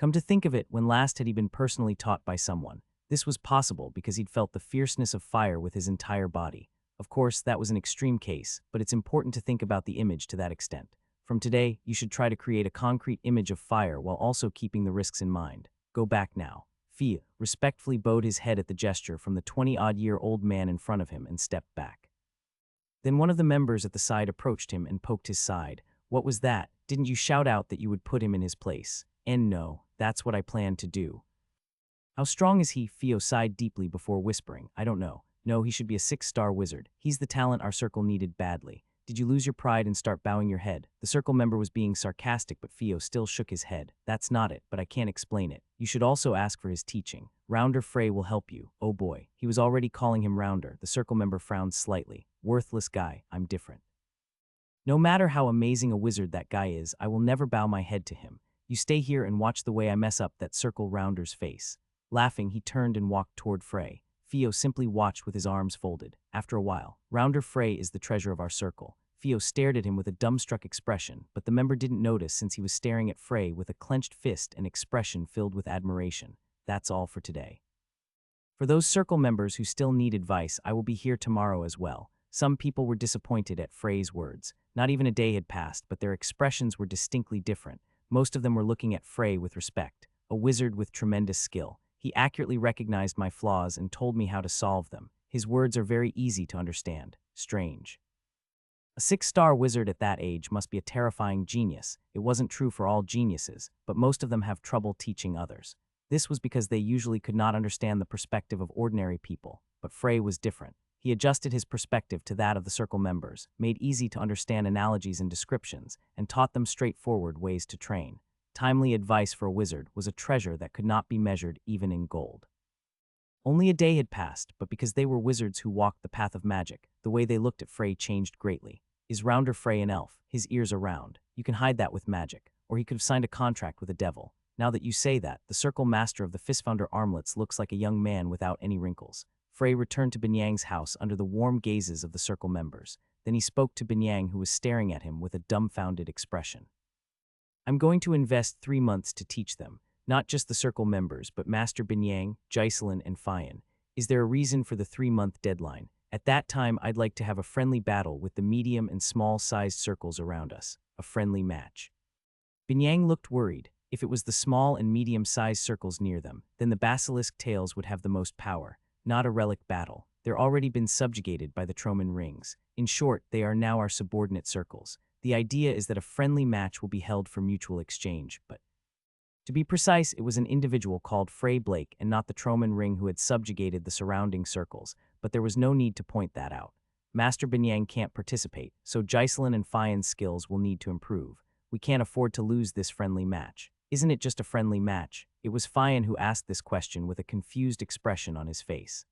Come to think of it, when last had he been personally taught by someone? This was possible because he'd felt the fierceness of fire with his entire body. Of course, that was an extreme case, but it's important to think about the image to that extent. From today, you should try to create a concrete image of fire while also keeping the risks in mind. Go back now. Theo respectfully bowed his head at the gesture from the 20-odd-year-old man in front of him and stepped back. Then one of the members at the side approached him and poked his side. What was that? Didn't you shout out that you would put him in his place? And no, that's what I planned to do. How strong is he? Theo sighed deeply before whispering. I don't know. No, he should be a 6-star wizard. He's the talent our circle needed badly. Did you lose your pride and start bowing your head? The circle member was being sarcastic, but Theo still shook his head. That's not it, but I can't explain it. You should also ask for his teaching. Rounder Frey will help you. Oh boy. He was already calling him Rounder. The circle member frowned slightly. Worthless guy. I'm different. No matter how amazing a wizard that guy is, I will never bow my head to him. You stay here and watch the way I mess up that circle Rounder's face. Laughing, he turned and walked toward Frey. Theo simply watched with his arms folded. After a while, Rounder Frey is the treasure of our circle. Theo stared at him with a dumbstruck expression, but the member didn't notice since he was staring at Frey with a clenched fist and expression filled with admiration. That's all for today. For those circle members who still need advice, I will be here tomorrow as well. Some people were disappointed at Frey's words. Not even a day had passed, but their expressions were distinctly different. Most of them were looking at Frey with respect, a wizard with tremendous skill. He accurately recognized my flaws and told me how to solve them. His words are very easy to understand. Strange. A 6-star wizard at that age must be a terrifying genius. It wasn't true for all geniuses, but most of them have trouble teaching others. This was because they usually could not understand the perspective of ordinary people, but Frey was different. He adjusted his perspective to that of the circle members, made easy to understand analogies and descriptions, and taught them straightforward ways to train. Timely advice for a wizard was a treasure that could not be measured even in gold. Only a day had passed, but because they were wizards who walked the path of magic, the way they looked at Frey changed greatly. Is Rounder Frey an elf? His ears are round. You can hide that with magic. or he could have signed a contract with a devil. Now that you say that, the circle master of the Fistfounder armlets looks like a young man without any wrinkles. Frey returned to Binyang's house under the warm gazes of the circle members. Then he spoke to Binyang, who was staring at him with a dumbfounded expression. I'm going to invest 3 months to teach them, not just the circle members, but Master Binyang, Jocelyn, and Fian. Is there a reason for the 3-month deadline? At that time, I'd like to have a friendly battle with the medium and small-sized circles around us, a friendly match. Binyang looked worried. If it was the small and medium-sized circles near them, then the basilisk tails would have the most power, not a relic battle. They're already been subjugated by the Troman rings. In short, they are now our subordinate circles. The idea is that a friendly match will be held for mutual exchange, but to be precise, it was an individual called Frey Blake and not the Troman ring who had subjugated the surrounding circles, but there was no need to point that out. Master Binyang can't participate, so Jocelyn and Fian's skills will need to improve. We can't afford to lose this friendly match. Isn't it just a friendly match? It was Fian who asked this question with a confused expression on his face.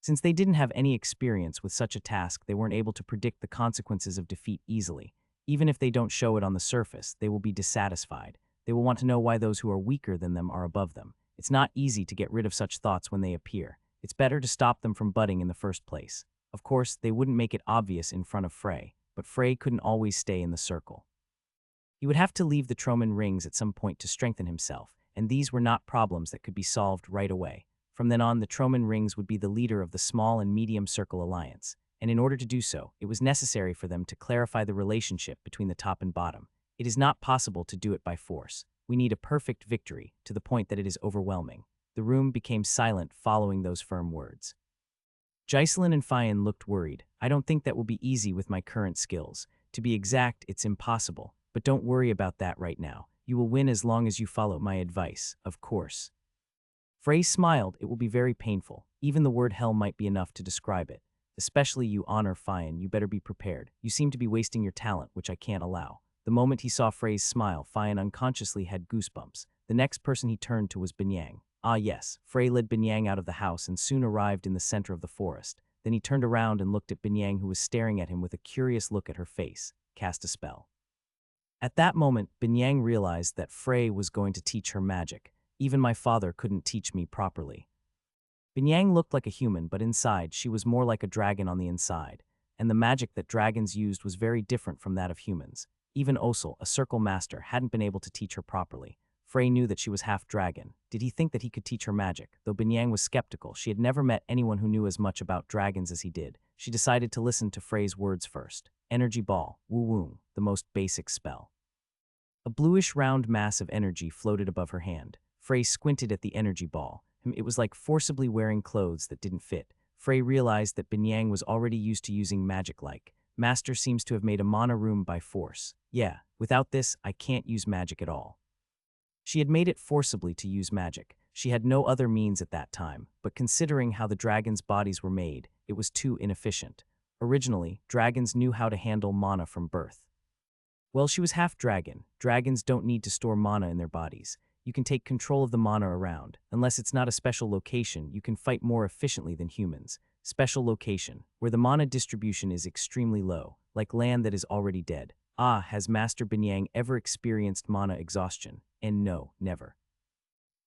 Since they didn't have any experience with such a task, they weren't able to predict the consequences of defeat easily. Even if they don't show it on the surface, they will be dissatisfied. They will want to know why those who are weaker than them are above them. It's not easy to get rid of such thoughts when they appear. It's better to stop them from budding in the first place. Of course, they wouldn't make it obvious in front of Frey, but Frey couldn't always stay in the circle. He would have to leave the Troman rings at some point to strengthen himself, and these were not problems that could be solved right away. From then on, the Troman rings would be the leader of the small and medium circle alliance, and in order to do so, it was necessary for them to clarify the relationship between the top and bottom. It is not possible to do it by force. We need a perfect victory, to the point that it is overwhelming. The room became silent following those firm words. Jocelyn and Fian looked worried. I don't think that will be easy with my current skills. To be exact, it's impossible. But don't worry about that right now. You will win as long as you follow my advice, of course. Frey smiled. It will be very painful. Even the word hell might be enough to describe it. Especially you, Honor Fian, you better be prepared. You seem to be wasting your talent, which I can't allow. The moment he saw Frey's smile, Fian unconsciously had goosebumps. The next person he turned to was Binyang. Ah yes, Frey led Binyang out of the house and soon arrived in the center of the forest. Then he turned around and looked at Binyang, who was staring at him with a curious look at her face. Cast a spell. At that moment, Binyang realized that Frey was going to teach her magic. Even my father couldn't teach me properly. Binyang looked like a human, but inside, she was more like a dragon on the inside. And the magic that dragons used was very different from that of humans. Even Osel, a circle master, hadn't been able to teach her properly. Frey knew that she was half dragon. Did he think that he could teach her magic? Though Binyang was skeptical, she had never met anyone who knew as much about dragons as he did. She decided to listen to Frey's words first. Energy ball, woo-woo, the most basic spell. A bluish round mass of energy floated above her hand. Frey squinted at the energy ball. It was like forcibly wearing clothes that didn't fit. Frey realized that Binyang was already used to using magic-like. Master seems to have made a mana room by force. Yeah, without this, I can't use magic at all. She had made it forcibly to use magic. She had no other means at that time, but considering how the dragons' bodies were made, it was too inefficient. Originally, dragons knew how to handle mana from birth. Well, she was half dragon. Dragons don't need to store mana in their bodies. You can take control of the mana around. Unless it's not a special location, you can fight more efficiently than humans. Special location, where the mana distribution is extremely low, like land that is already dead. Ah, has Master Binyang ever experienced mana exhaustion? And no, never.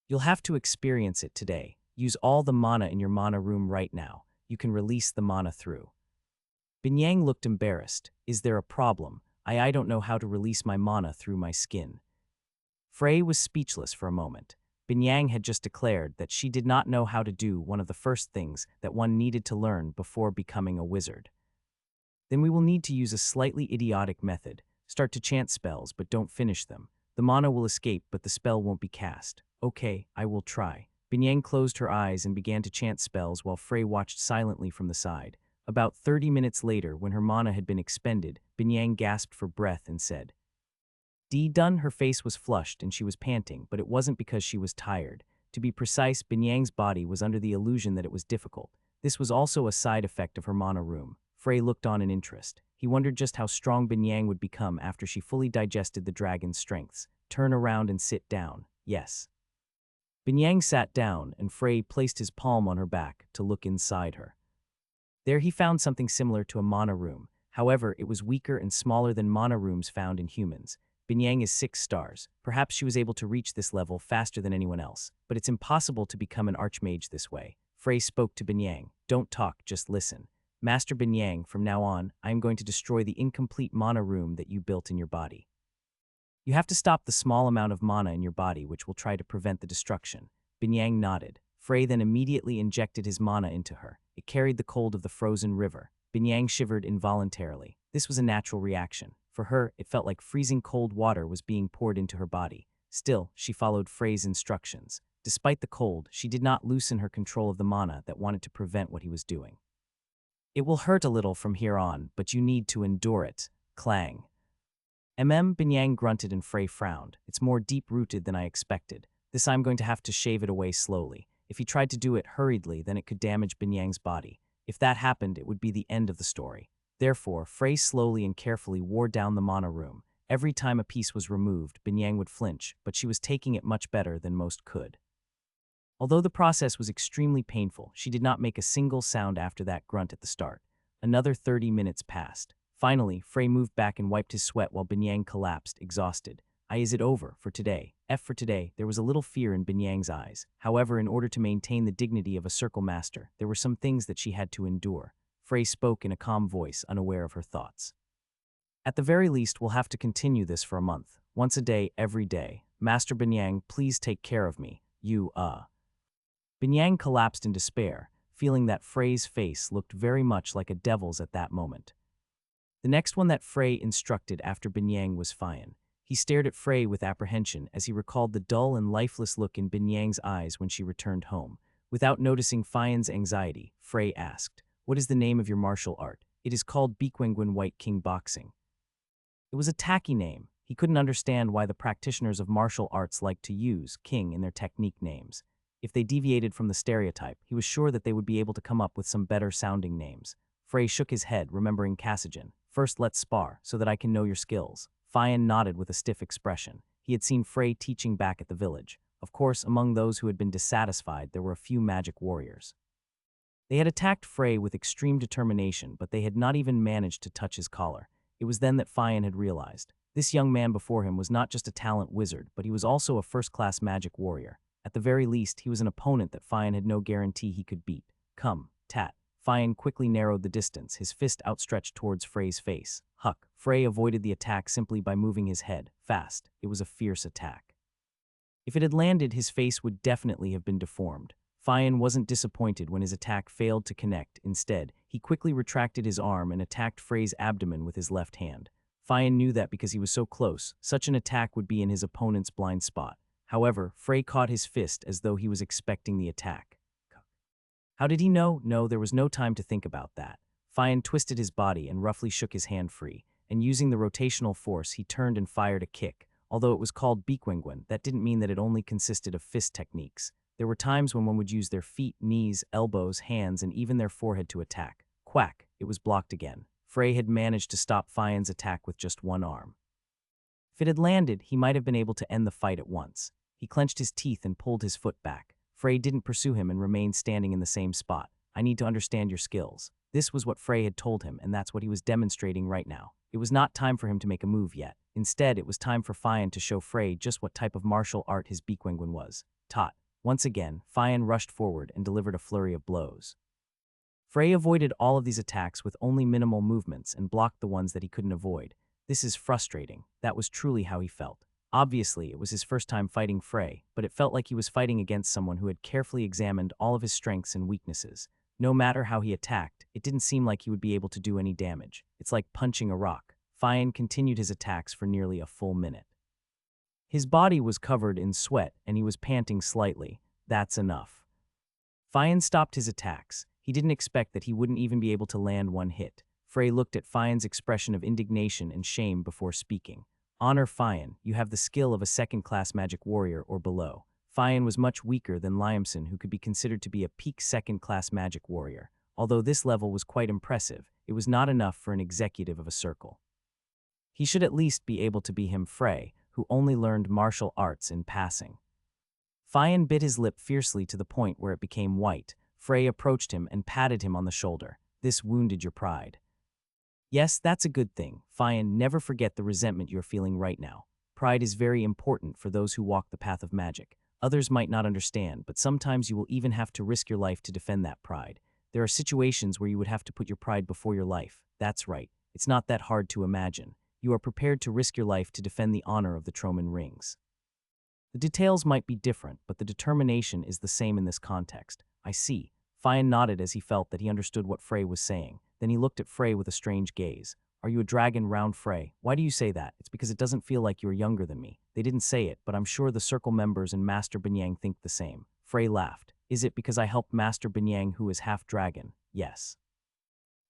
You'll have to experience it today. Use all the mana in your mana room right now. You can release the mana through. Binyang looked embarrassed. Is there a problem? I don't know how to release my mana through my skin. Frey was speechless for a moment. Binyang had just declared that she did not know how to do one of the first things that one needed to learn before becoming a wizard. Then we will need to use a slightly idiotic method. Start to chant spells, but don't finish them. The mana will escape, but the spell won't be cast. Okay, I will try. Binyang closed her eyes and began to chant spells while Frey watched silently from the side. About 30 minutes later, when her mana had been expended, Binyang gasped for breath and said, done. Her face was flushed and she was panting, but it wasn't because she was tired. To be precise, Binyang's body was under the illusion that it was difficult. This was also a side effect of her mana room. Frey looked on in interest. He wondered just how strong Binyang would become after she fully digested the dragon's strengths. Turn around and sit down. Yes. Binyang sat down, and Frey placed his palm on her back to look inside her. There he found something similar to a mana room. However, it was weaker and smaller than mana rooms found in humans. Binyang is 6 stars. Perhaps she was able to reach this level faster than anyone else, but it's impossible to become an archmage this way. Frey spoke to Binyang. Don't talk, just listen. Master Binyang, from now on, I am going to destroy the incomplete mana room that you built in your body. You have to stop the small amount of mana in your body which will try to prevent the destruction. Binyang nodded. Frey then immediately injected his mana into her. It carried the cold of the frozen river. Binyang shivered involuntarily. This was a natural reaction. For her, it felt like freezing cold water was being poured into her body. Still, she followed Frey's instructions. Despite the cold, she did not loosen her control of the mana that wanted to prevent what he was doing. It will hurt a little from here on, but you need to endure it. Clang. Binyang grunted and Frey frowned. It's more deep-rooted than I expected. This I'm going to have to shave it away slowly. If he tried to do it hurriedly, then it could damage Binyang's body. If that happened, it would be the end of the story. Therefore, Frey slowly and carefully wore down the mana room. Every time a piece was removed, Binyang would flinch, but she was taking it much better than most could. Although the process was extremely painful, she did not make a single sound after that grunt at the start. Another 30 minutes passed. Finally, Frey moved back and wiped his sweat while Binyang collapsed, exhausted. Is it over for today? For today, there was a little fear in Binyang's eyes. However, in order to maintain the dignity of a circle master, there were some things that she had to endure. Frey spoke in a calm voice, unaware of her thoughts. At the very least, we'll have to continue this for a month. Once a day, every day. Master Binyang, please take care of me. Binyang collapsed in despair, feeling that Frey's face looked very much like a devil's at that moment. The next one that Frey instructed after Binyang was Fian. He stared at Frey with apprehension as he recalled the dull and lifeless look in Binyang's eyes when she returned home. Without noticing Fian's anxiety, Frey asked, "What is the name of your martial art?" "It is called Bequenguin White King Boxing." It was a tacky name. He couldn't understand why the practitioners of martial arts liked to use king in their technique names. If they deviated from the stereotype, he was sure that they would be able to come up with some better-sounding names. Frey shook his head, remembering Cassigen. "First, let's spar, so that I can know your skills." Fian nodded with a stiff expression. He had seen Frey teaching back at the village. Of course, among those who had been dissatisfied, there were a few magic warriors. They had attacked Frey with extreme determination, but they had not even managed to touch his collar. It was then that Fian had realized. This young man before him was not just a talent wizard, but he was also a first-class magic warrior. At the very least, he was an opponent that Fian had no guarantee he could beat. "Come, Tat." Fian quickly narrowed the distance, his fist outstretched towards Frey's face. Huck. Frey avoided the attack simply by moving his head. Fast. It was a fierce attack. If it had landed, his face would definitely have been deformed. Fian wasn't disappointed when his attack failed to connect. Instead, he quickly retracted his arm and attacked Frey's abdomen with his left hand. Fian knew that because he was so close, such an attack would be in his opponent's blind spot. However, Frey caught his fist as though he was expecting the attack. How did he know? No, there was no time to think about that. Fian twisted his body and roughly shook his hand free, and using the rotational force, he turned and fired a kick. Although it was called Bequenguin, that didn't mean that it only consisted of fist techniques. There were times when one would use their feet, knees, elbows, hands, and even their forehead to attack. Quack! It was blocked again. Frey had managed to stop Fian's attack with just one arm. If it had landed, he might have been able to end the fight at once. He clenched his teeth and pulled his foot back. Frey didn't pursue him and remained standing in the same spot. "I need to understand your skills." This was what Frey had told him, and that's what he was demonstrating right now. It was not time for him to make a move yet. Instead, it was time for Fian to show Frey just what type of martial art his Bequenguin was. Tot. Once again, Fian rushed forward and delivered a flurry of blows. Frey avoided all of these attacks with only minimal movements and blocked the ones that he couldn't avoid. This is frustrating. That was truly how he felt. Obviously, it was his first time fighting Frey, but it felt like he was fighting against someone who had carefully examined all of his strengths and weaknesses. No matter how he attacked, it didn't seem like he would be able to do any damage. It's like punching a rock. Fian continued his attacks for nearly a full minute. His body was covered in sweat and he was panting slightly. That's enough. Fian stopped his attacks. He didn't expect that he wouldn't even be able to land one hit. Frey looked at Fian's expression of indignation and shame before speaking. "Honor Fian, you have the skill of a second-class magic warrior or below." Fian was much weaker than Liamson, who could be considered to be a peak second-class magic warrior. Although this level was quite impressive, it was not enough for an executive of a circle. He should at least be able to be him Frey, who only learned martial arts in passing. Fian bit his lip fiercely to the point where it became white. Frey approached him and patted him on the shoulder. "This wounded your pride." "Yes, that's a good thing. Fian, never forget the resentment you're feeling right now." Pride is very important for those who walk the path of magic. Others might not understand, but sometimes you will even have to risk your life to defend that pride. There are situations where you would have to put your pride before your life. That's right. It's not that hard to imagine. You are prepared to risk your life to defend the honor of the Troman rings. The details might be different, but the determination is the same in this context. I see. Fion nodded as he felt that he understood what Frey was saying. Then he looked at Frey with a strange gaze. Are you a dragon, round Frey? Why do you say that? It's because it doesn't feel like you are younger than me. They didn't say it, but I'm sure the circle members and Master Binyang think the same. Frey laughed. Is it because I helped Master Binyang, who is half dragon? Yes.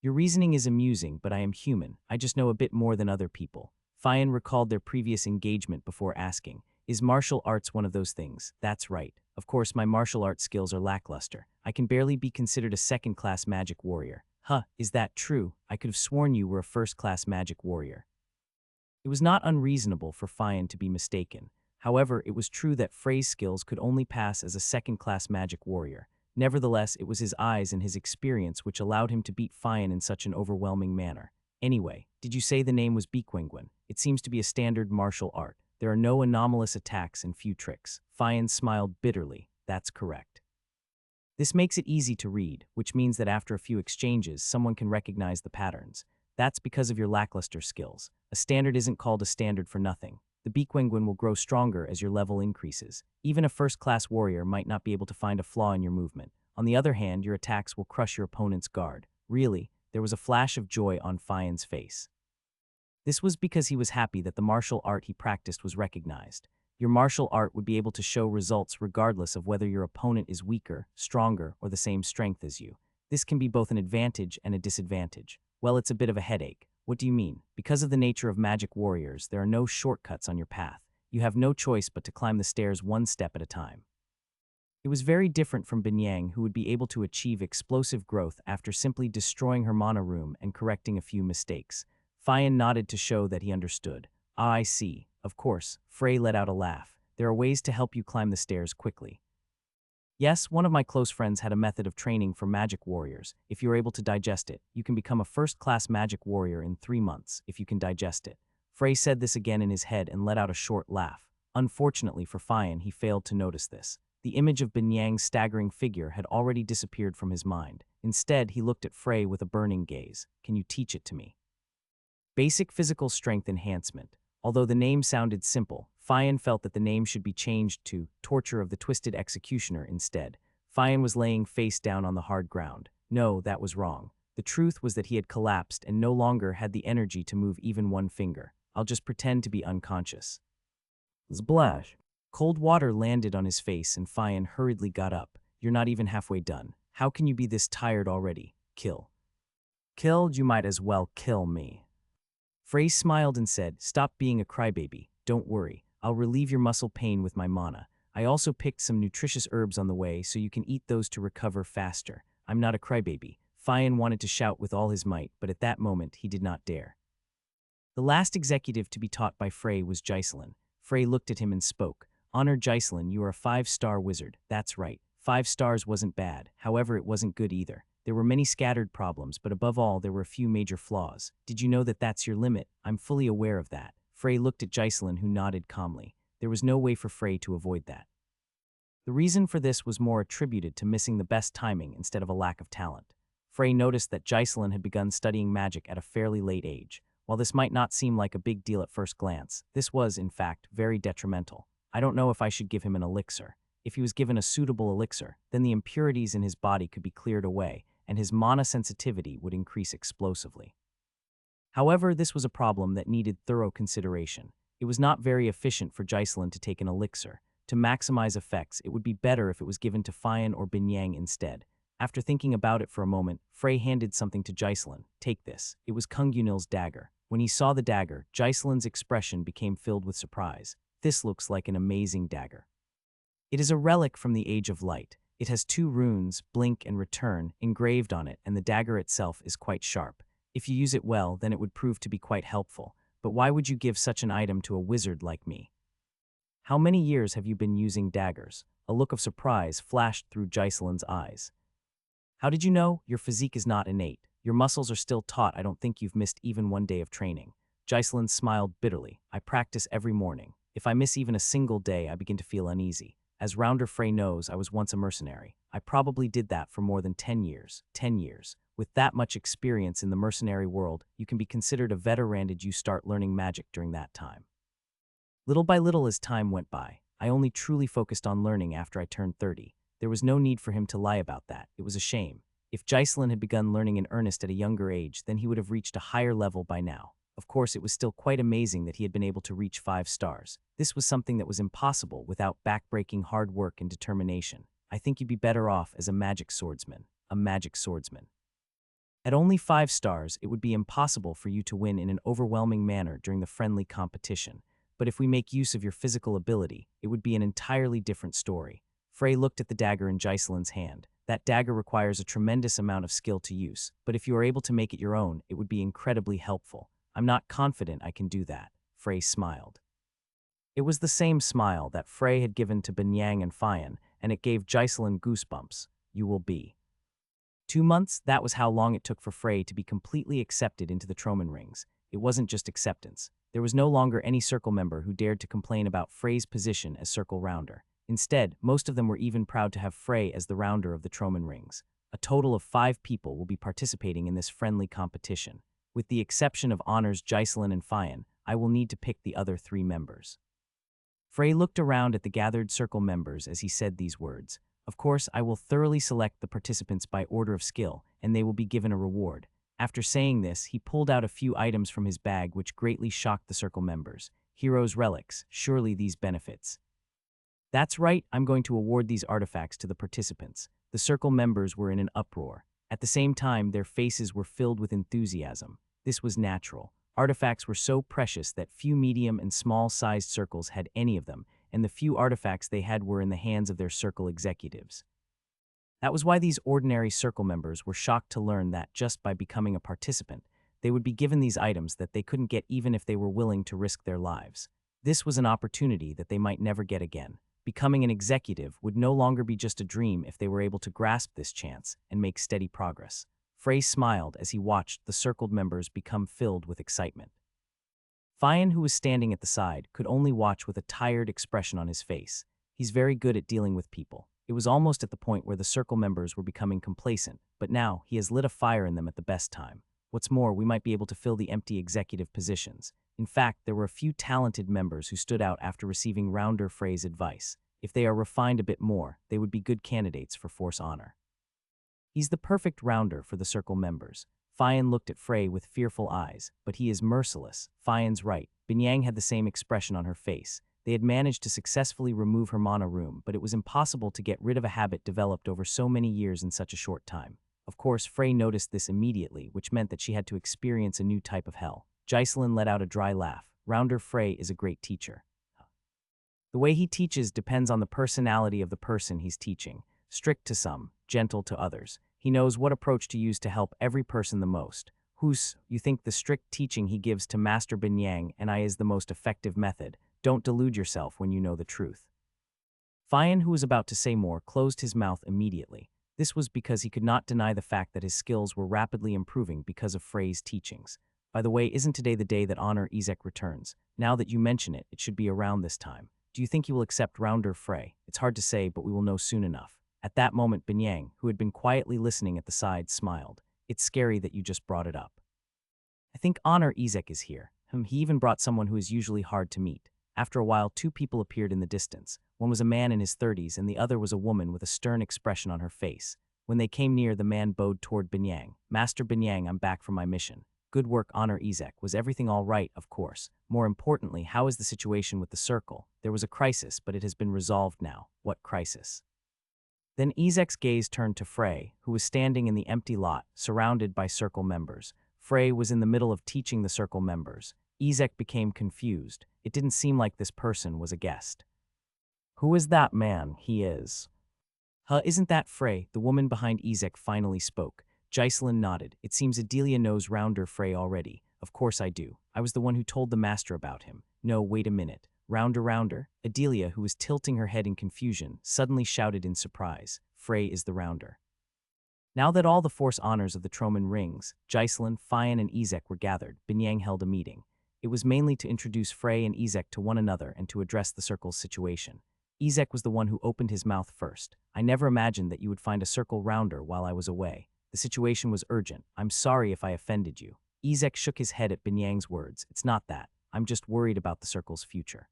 Your reasoning is amusing, but I am human. I just know a bit more than other people. Fion recalled their previous engagement before asking, is martial arts one of those things? That's right. Of course, my martial arts skills are lackluster. I can barely be considered a second-class magic warrior. Huh, is that true? I could have sworn you were a first-class magic warrior. It was not unreasonable for Fion to be mistaken. However, it was true that Frey's skills could only pass as a second-class magic warrior. Nevertheless, it was his eyes and his experience which allowed him to beat Fion in such an overwhelming manner. Anyway, did you say the name was Bequenguin? It seems to be a standard martial art. There are no anomalous attacks and few tricks. Fion smiled bitterly. That's correct. This makes it easy to read, which means that after a few exchanges, someone can recognize the patterns. That's because of your lackluster skills. A standard isn't called a standard for nothing. The Bequenguin will grow stronger as your level increases. Even a first-class warrior might not be able to find a flaw in your movement. On the other hand, your attacks will crush your opponent's guard. Really, there was a flash of joy on Fion's face. This was because he was happy that the martial art he practiced was recognized. Your martial art would be able to show results regardless of whether your opponent is weaker, stronger, or the same strength as you. This can be both an advantage and a disadvantage. Well, it's a bit of a headache. What do you mean? Because of the nature of magic warriors, there are no shortcuts on your path. You have no choice but to climb the stairs one step at a time. It was very different from Binyang, who would be able to achieve explosive growth after simply destroying her mana room and correcting a few mistakes. Fion nodded to show that he understood. Ah, I see. Of course. Frey let out a laugh. There are ways to help you climb the stairs quickly. Yes, one of my close friends had a method of training for magic warriors. If you are able to digest it, you can become a first-class magic warrior in 3 months, if you can digest it. Frey said this again in his head and let out a short laugh. Unfortunately for Fion, he failed to notice this. The image of Binyang's staggering figure had already disappeared from his mind. Instead, he looked at Frey with a burning gaze. Can you teach it to me? Basic physical strength enhancement. Although the name sounded simple, Fion felt that the name should be changed to Torture of the Twisted Executioner instead. Fion was laying face down on the hard ground. No, that was wrong. The truth was that he had collapsed and no longer had the energy to move even one finger. I'll just pretend to be unconscious. Splash. Cold water landed on his face and Fion hurriedly got up. You're not even halfway done. How can you be this tired already? Kill. Killed? You might as well kill me. Frey smiled and said, stop being a crybaby. Don't worry. I'll relieve your muscle pain with my mana. I also picked some nutritious herbs on the way so you can eat those to recover faster. I'm not a crybaby. Fion wanted to shout with all his might, but at that moment he did not dare. The last executive to be taught by Frey was Giselin. Frey looked at him and spoke. Honor Giselin, you are a 5-star wizard. That's right. 5 stars wasn't bad. However, it wasn't good either. There were many scattered problems, but above all, there were a few major flaws. Did you know that that's your limit? I'm fully aware of that. Frey looked at Giselin, who nodded calmly. There was no way for Frey to avoid that. The reason for this was more attributed to missing the best timing instead of a lack of talent. Frey noticed that Giselin had begun studying magic at a fairly late age. While this might not seem like a big deal at first glance, this was, in fact, very detrimental. I don't know if I should give him an elixir. If he was given a suitable elixir, then the impurities in his body could be cleared away, and his mana sensitivity would increase explosively. However, this was a problem that needed thorough consideration. It was not very efficient for Giselin to take an elixir. To maximize effects, it would be better if it was given to Fion or Binyang instead. After thinking about it for a moment, Frey handed something to Giselin. Take this. It was Kungunil's dagger. When he saw the dagger, Giselin's expression became filled with surprise. This looks like an amazing dagger. It is a relic from the Age of Light. It has 2 runes, blink and return, engraved on it, and the dagger itself is quite sharp. If you use it well, then it would prove to be quite helpful. But why would you give such an item to a wizard like me? How many years have you been using daggers? A look of surprise flashed through Giselin's eyes. How did you know? Your physique is not innate. Your muscles are still taut. I don't think you've missed even one day of training. Jocelyn smiled bitterly. I practice every morning. If I miss even a single day, I begin to feel uneasy. As Rounder Frey knows, I was once a mercenary. I probably did that for more than 10 years. 10 years. With that much experience in the mercenary world, you can be considered a veteran did you start learning magic during that time. Little by little as time went by, I only truly focused on learning after I turned 30. There was no need for him to lie about that. It was a shame. If Jocelyn had begun learning in earnest at a younger age, then he would have reached a higher level by now. Of course, it was still quite amazing that he had been able to reach 5 stars. This was something that was impossible without backbreaking hard work and determination. I think you'd be better off as a magic swordsman. A magic swordsman. At only 5 stars, it would be impossible for you to win in an overwhelming manner during the friendly competition. But if we make use of your physical ability, it would be an entirely different story. Frey looked at the dagger in Jocelyn's hand. That dagger requires a tremendous amount of skill to use, but if you are able to make it your own, it would be incredibly helpful. I'm not confident I can do that. Frey smiled. It was the same smile that Frey had given to Binyang and Fian, and it gave Jocelyn goosebumps. You will be. 2 months, that was how long it took for Frey to be completely accepted into the Troman Rings. It wasn't just acceptance. There was no longer any circle member who dared to complain about Frey's position as circle rounder. Instead, most of them were even proud to have Frey as the rounder of the Troman Rings. A total of 5 people will be participating in this friendly competition. With the exception of Honors Jocelyn and Fian, I will need to pick the other 3 members. Frey looked around at the gathered circle members as he said these words. Of course, I will thoroughly select the participants by order of skill, and they will be given a reward. After saying this, he pulled out a few items from his bag which greatly shocked the circle members. Heroes' relics, surely these benefits. That's right, I'm going to award these artifacts to the participants. The circle members were in an uproar. At the same time, their faces were filled with enthusiasm. This was natural. Artifacts were so precious that few medium and small-sized circles had any of them, and the few artifacts they had were in the hands of their circle executives. That was why these ordinary circle members were shocked to learn that just by becoming a participant, they would be given these items that they couldn't get even if they were willing to risk their lives. This was an opportunity that they might never get again. Becoming an executive would no longer be just a dream if they were able to grasp this chance and make steady progress. Frey smiled as he watched the circled members become filled with excitement. Fian, who was standing at the side, could only watch with a tired expression on his face. He's very good at dealing with people. It was almost at the point where the circle members were becoming complacent, but now he has lit a fire in them at the best time. What's more, we might be able to fill the empty executive positions. In fact, there were a few talented members who stood out after receiving Rounder Frey's advice. If they are refined a bit more, they would be good candidates for Force Honor. He's the perfect rounder for the circle members. Fian looked at Frey with fearful eyes, but he is merciless. Fian's right. Binyang had the same expression on her face. They had managed to successfully remove her mana room, but it was impossible to get rid of a habit developed over so many years in such a short time. Of course, Frey noticed this immediately, which meant that she had to experience a new type of hell. Jocelyn let out a dry laugh. Rounder Frey is a great teacher. The way he teaches depends on the personality of the person he's teaching. Strict to some, gentle to others. He knows what approach to use to help every person the most. Hus, you think the strict teaching he gives to Master Binyang and I is the most effective method. Don't delude yourself when you know the truth. Fian, who was about to say more, closed his mouth immediately. This was because he could not deny the fact that his skills were rapidly improving because of Frey's teachings. By the way, isn't today the day that Honor Ezek returns? Now that you mention it, it should be around this time. Do you think he will accept Rounder Frey? It's hard to say, but we will know soon enough. At that moment, Binyang, who had been quietly listening at the side, smiled. It's scary that you just brought it up. I think Honor Ezek is here. He even brought someone who is usually hard to meet. After a while, 2 people appeared in the distance. One was a man in his 30s, and the other was a woman with a stern expression on her face. When they came near, the man bowed toward Binyang. Master Binyang, I'm back from my mission. Good work, Honor Ezek. Was everything all right? Of course. More importantly, how is the situation with the circle? There was a crisis, but it has been resolved now. What crisis? Then Ezek's gaze turned to Frey, who was standing in the empty lot, surrounded by circle members. Frey was in the middle of teaching the circle members. Ezek became confused. It didn't seem like this person was a guest. Who is that man? He is. Isn't that Frey? The woman behind Ezek finally spoke. Jocelyn nodded. It seems Adelia knows Rounder Frey already. Of course I do. I was the one who told the master about him. No, wait a minute. Rounder? Adelia, who was tilting her head in confusion, suddenly shouted in surprise. Frey is the rounder. Now that all the force honors of the Troman Rings, Jocelyn, Fian, and Ezek were gathered, Binyang held a meeting. It was mainly to introduce Frey and Ezek to one another and to address the circle's situation. Ezek was the one who opened his mouth first. I never imagined that you would find a circle rounder while I was away. The situation was urgent. I'm sorry if I offended you. Ezek shook his head at Binyang's words. It's not that. I'm just worried about the circle's future.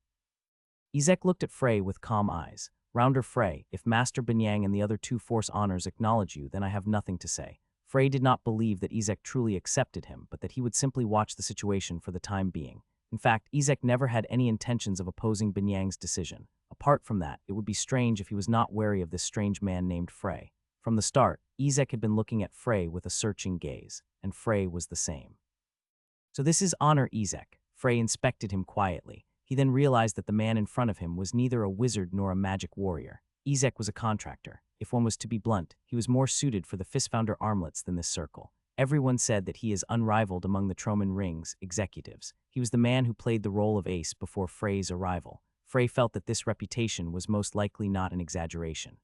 Ezek looked at Frey with calm eyes. Rounder Frey, if Master Binyang and the other two Force honors acknowledge you, then I have nothing to say. Frey did not believe that Ezek truly accepted him, but that he would simply watch the situation for the time being. In fact, Ezek never had any intentions of opposing Binyang's decision. Apart from that, it would be strange if he was not wary of this strange man named Frey. From the start, Ezek had been looking at Frey with a searching gaze, and Frey was the same. So this is Honor Ezek. Frey inspected him quietly. He then realized that the man in front of him was neither a wizard nor a magic warrior. Ezek was a contractor. If one was to be blunt, he was more suited for the Fistfounder armlets than this circle. Everyone said that he is unrivaled among the Troman Ring's executives. He was the man who played the role of ace before Frey's arrival. Frey felt that this reputation was most likely not an exaggeration.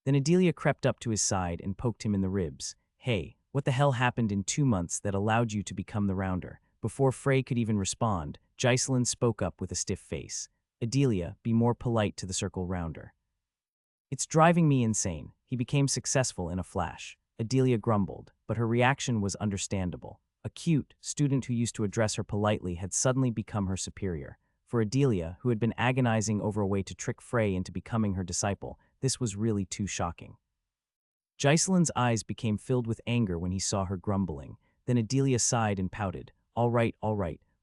Then Adelia crept up to his side and poked him in the ribs. Hey, what the hell happened in 2 months that allowed you to become the rounder? Before Frey could even respond, Ghislain spoke up with a stiff face. Adelia, be more polite to the circle rounder. It's driving me insane. He became successful in a flash. Adelia grumbled, but her reaction was understandable. A cute student who used to address her politely had suddenly become her superior. For Adelia, who had been agonizing over a way to trick Frey into becoming her disciple, this was really too shocking. Ghislain's eyes became filled with anger when he saw her grumbling. Then Adelia sighed and pouted. All right,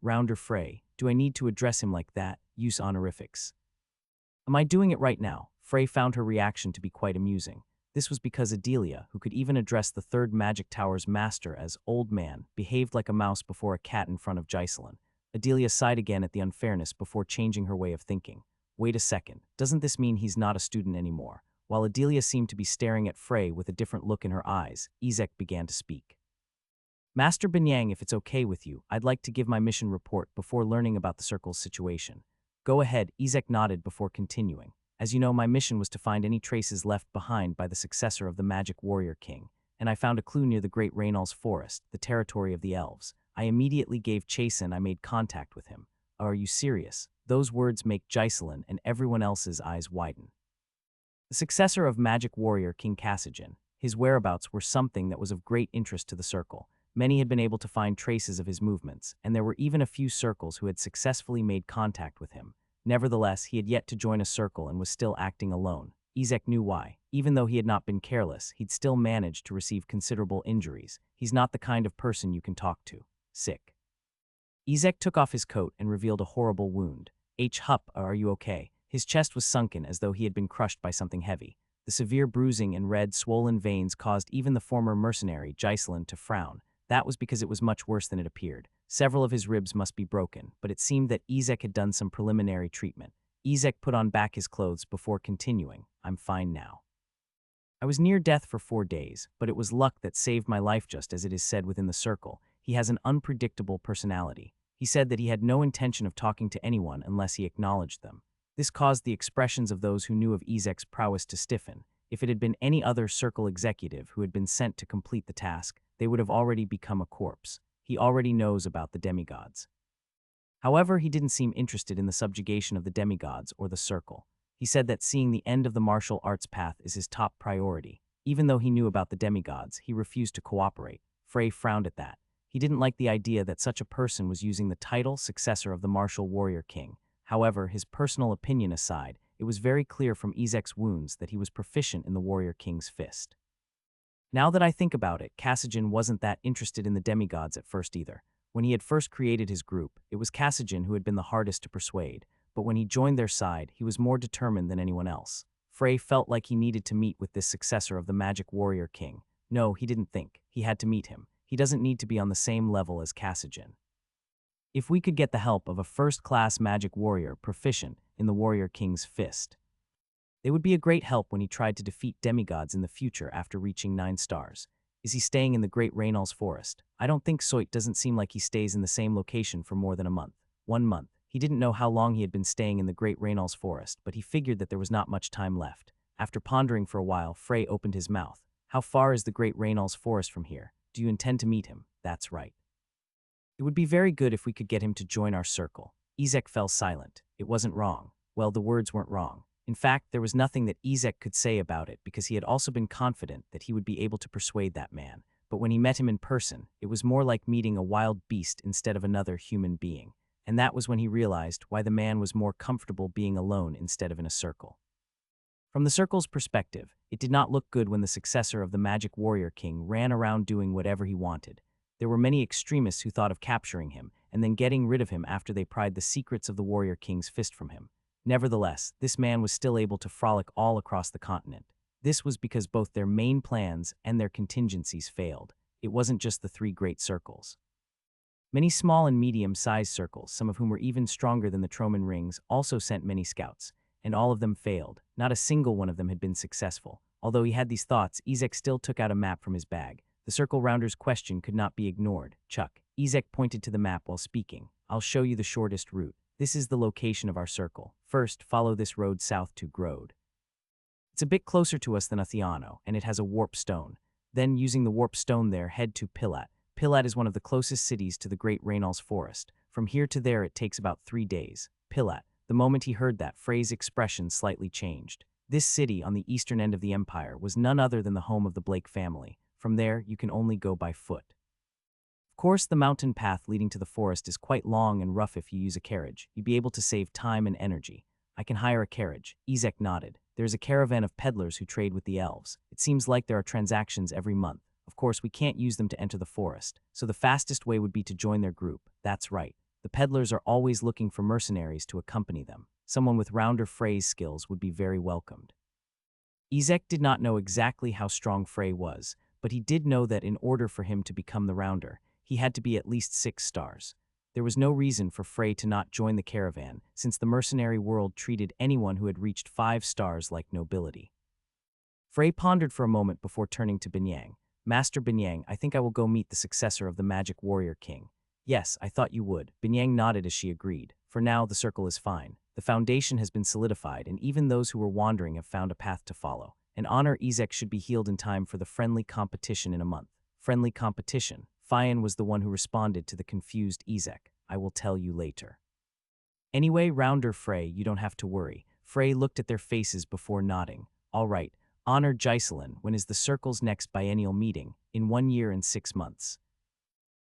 rounder Frey. Do I need to address him like that? Use honorifics. Am I doing it right now? Frey found her reaction to be quite amusing. This was because Adelia, who could even address the third magic tower's master as old man, behaved like a mouse before a cat in front of Ghislain. Adelia sighed again at the unfairness before changing her way of thinking. Wait a second, doesn't this mean he's not a student anymore? While Adelia seemed to be staring at Frey with a different look in her eyes, Ezek began to speak. Master Binyang, if it's okay with you, I'd like to give my mission report before learning about the circle's situation. Go ahead, Ezek nodded before continuing. As you know, my mission was to find any traces left behind by the successor of the Magic Warrior King, and I found a clue near the Great Raynal's Forest, the territory of the elves. I immediately gave chase and I made contact with him. Are you serious? Those words make Ghislain and everyone else's eyes widen. The successor of Magic Warrior King Cassigen, his whereabouts were something that was of great interest to the circle. Many had been able to find traces of his movements, and there were even a few circles who had successfully made contact with him. Nevertheless, he had yet to join a circle and was still acting alone. Ezek knew why. Even though he had not been careless, he'd still managed to receive considerable injuries. He's not the kind of person you can talk to. Sick. Ezek took off his coat and revealed a horrible wound. Hup, are you okay? His chest was sunken as though he had been crushed by something heavy. The severe bruising and red, swollen veins caused even the former mercenary, Ghislain, to frown. That was because it was much worse than it appeared. Several of his ribs must be broken, but it seemed that Ezek had done some preliminary treatment. Ezek put on back his clothes before continuing. I'm fine now. I was near death for 4 days, but it was luck that saved my life, just as it is said within the circle. He has an unpredictable personality. He said that he had no intention of talking to anyone unless he acknowledged them. This caused the expressions of those who knew of Ezek's prowess to stiffen. If it had been any other circle executive who had been sent to complete the task, they would have already become a corpse. He already knows about the demigods. However, he didn't seem interested in the subjugation of the demigods or the circle. He said that seeing the end of the martial arts path is his top priority. Even though he knew about the demigods, he refused to cooperate. Frey frowned at that. He didn't like the idea that such a person was using the title successor of the martial warrior king. However, his personal opinion aside, it was very clear from Ezek's wounds that he was proficient in the warrior king's fist. Now that I think about it, Cassigen wasn't that interested in the demigods at first either. When he had first created his group, it was Cassigen who had been the hardest to persuade, but when he joined their side, he was more determined than anyone else. Frey felt like he needed to meet with this successor of the Magic Warrior King. No, he didn't think. He had to meet him. He doesn't need to be on the same level as Cassigen. If we could get the help of a first-class magic warrior proficient in the Warrior King's fist, they would be a great help when he tried to defeat demigods in the future after reaching 9 stars. Is he staying in the Great Raynal's Forest? I don't think so. It doesn't seem like he stays in the same location for more than a month. 1 month. He didn't know how long he had been staying in the Great Raynal's Forest, but he figured that there was not much time left. After pondering for a while, Frey opened his mouth. How far is the Great Raynal's Forest from here? Do you intend to meet him? That's right. It would be very good if we could get him to join our circle. Ezek fell silent. It wasn't wrong. Well, the words weren't wrong. In fact, there was nothing that Ezek could say about it because he had also been confident that he would be able to persuade that man. But when he met him in person, it was more like meeting a wild beast instead of another human being. And that was when he realized why the man was more comfortable being alone instead of in a circle. From the circle's perspective, it did not look good when the successor of the Magic Warrior King ran around doing whatever he wanted. There were many extremists who thought of capturing him and then getting rid of him after they pried the secrets of the Warrior King's fist from him. Nevertheless, this man was still able to frolic all across the continent. This was because both their main plans and their contingencies failed. It wasn't just the three great circles. Many small and medium-sized circles, some of whom were even stronger than the Troman rings, also sent many scouts, and all of them failed. Not a single one of them had been successful. Although he had these thoughts, Ezek still took out a map from his bag. The circle rounder's question could not be ignored. Chuck. Ezek pointed to the map while speaking. I'll show you the shortest route. This is the location of our circle. First, follow this road south to Grode. It's a bit closer to us than Athiano, and it has a warp stone. Then, using the warp stone there, head to Pilat. Pilat is one of the closest cities to the Great Raynal's Forest. From here to there it takes about 3 days. Pilat. The moment he heard that phrase, expression slightly changed. This city, on the eastern end of the empire, was none other than the home of the Blake family. From there, you can only go by foot. Of course, the mountain path leading to the forest is quite long and rough if you use a carriage. You'd be able to save time and energy. I can hire a carriage. Ezek nodded. There is a caravan of peddlers who trade with the elves. It seems like there are transactions every month. Of course, we can't use them to enter the forest, so the fastest way would be to join their group. That's right. The peddlers are always looking for mercenaries to accompany them. Someone with rounder phrase skills would be very welcomed. Ezek did not know exactly how strong Frey was, but he did know that in order for him to become the rounder, he had to be at least 6 stars. There was no reason for Frey to not join the caravan, since the mercenary world treated anyone who had reached 5 stars like nobility. Frey pondered for a moment before turning to Binyang. Master Binyang, I think I will go meet the successor of the Magic Warrior King. Yes, I thought you would. Binyang nodded as she agreed. For now, the circle is fine. The foundation has been solidified, and even those who were wandering have found a path to follow. And honor Ezek should be healed in time for the friendly competition in a month. Friendly competition. Fian was the one who responded to the confused Ezek. I will tell you later. Anyway, Rounder Frey, you don't have to worry. Frey looked at their faces before nodding. All right. Honor Giselin, when is the circle's next biennial meeting? In 1 year and 6 months.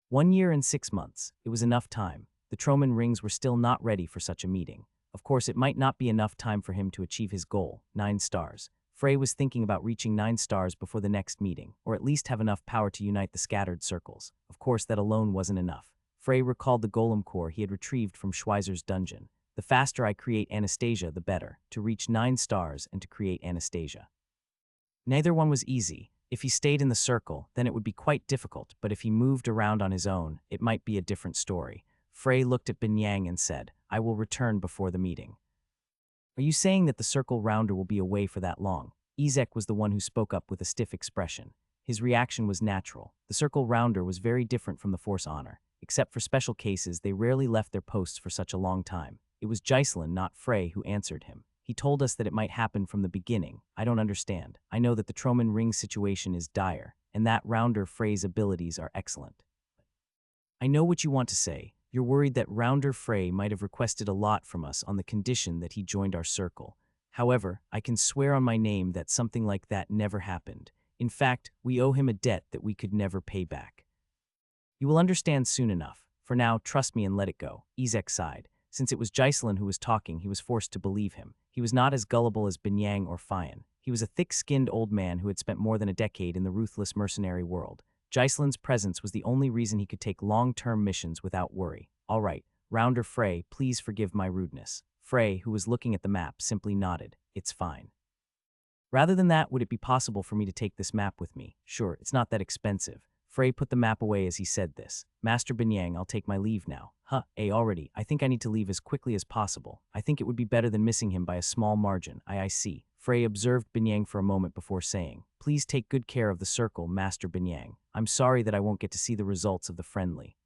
1 year and 6 months. It was enough time. The Troman rings were still not ready for such a meeting. Of course, it might not be enough time for him to achieve his goal, 9 stars. Frey was thinking about reaching 9 stars before the next meeting, or at least have enough power to unite the scattered circles. Of course, that alone wasn't enough. Frey recalled the golem core he had retrieved from Schweizer's dungeon. The faster I create Anastasia, the better, to reach 9 stars and to create Anastasia. Neither one was easy. If he stayed in the circle, then it would be quite difficult, but if he moved around on his own, it might be a different story. Frey looked at Binyang and said, I will return before the meeting. Are you saying that the circle rounder will be away for that long? Ezek was the one who spoke up with a stiff expression. His reaction was natural. The circle rounder was very different from the Force Honor. Except for special cases, they rarely left their posts for such a long time. It was Giselin, not Frey, who answered him. He told us that it might happen from the beginning. I don't understand. I know that the Troman ring situation is dire, and that Rounder Frey's abilities are excellent. I know what you want to say. You're worried that Rounder Frey might have requested a lot from us on the condition that he joined our circle. However, I can swear on my name that something like that never happened. In fact, we owe him a debt that we could never pay back. You will understand soon enough. For now, trust me and let it go. Ezek sighed. Since it was Giselin who was talking, he was forced to believe him. He was not as gullible as Binyang or Fian. He was a thick-skinned old man who had spent more than a decade in the ruthless mercenary world. Giselin's presence was the only reason he could take long-term missions without worry. All right, Rounder Frey, please forgive my rudeness. Frey, who was looking at the map, simply nodded. It's fine. Rather than that, would it be possible for me to take this map with me? Sure, it's not that expensive. Frey put the map away as he said this. Master Binyang, I'll take my leave now. Already. I think I need to leave as quickly as possible. I think it would be better than missing him by a small margin. I see. Frey observed Binyang for a moment before saying, Please take good care of the circle, Master Binyang. I'm sorry that I won't get to see the results of the friendly.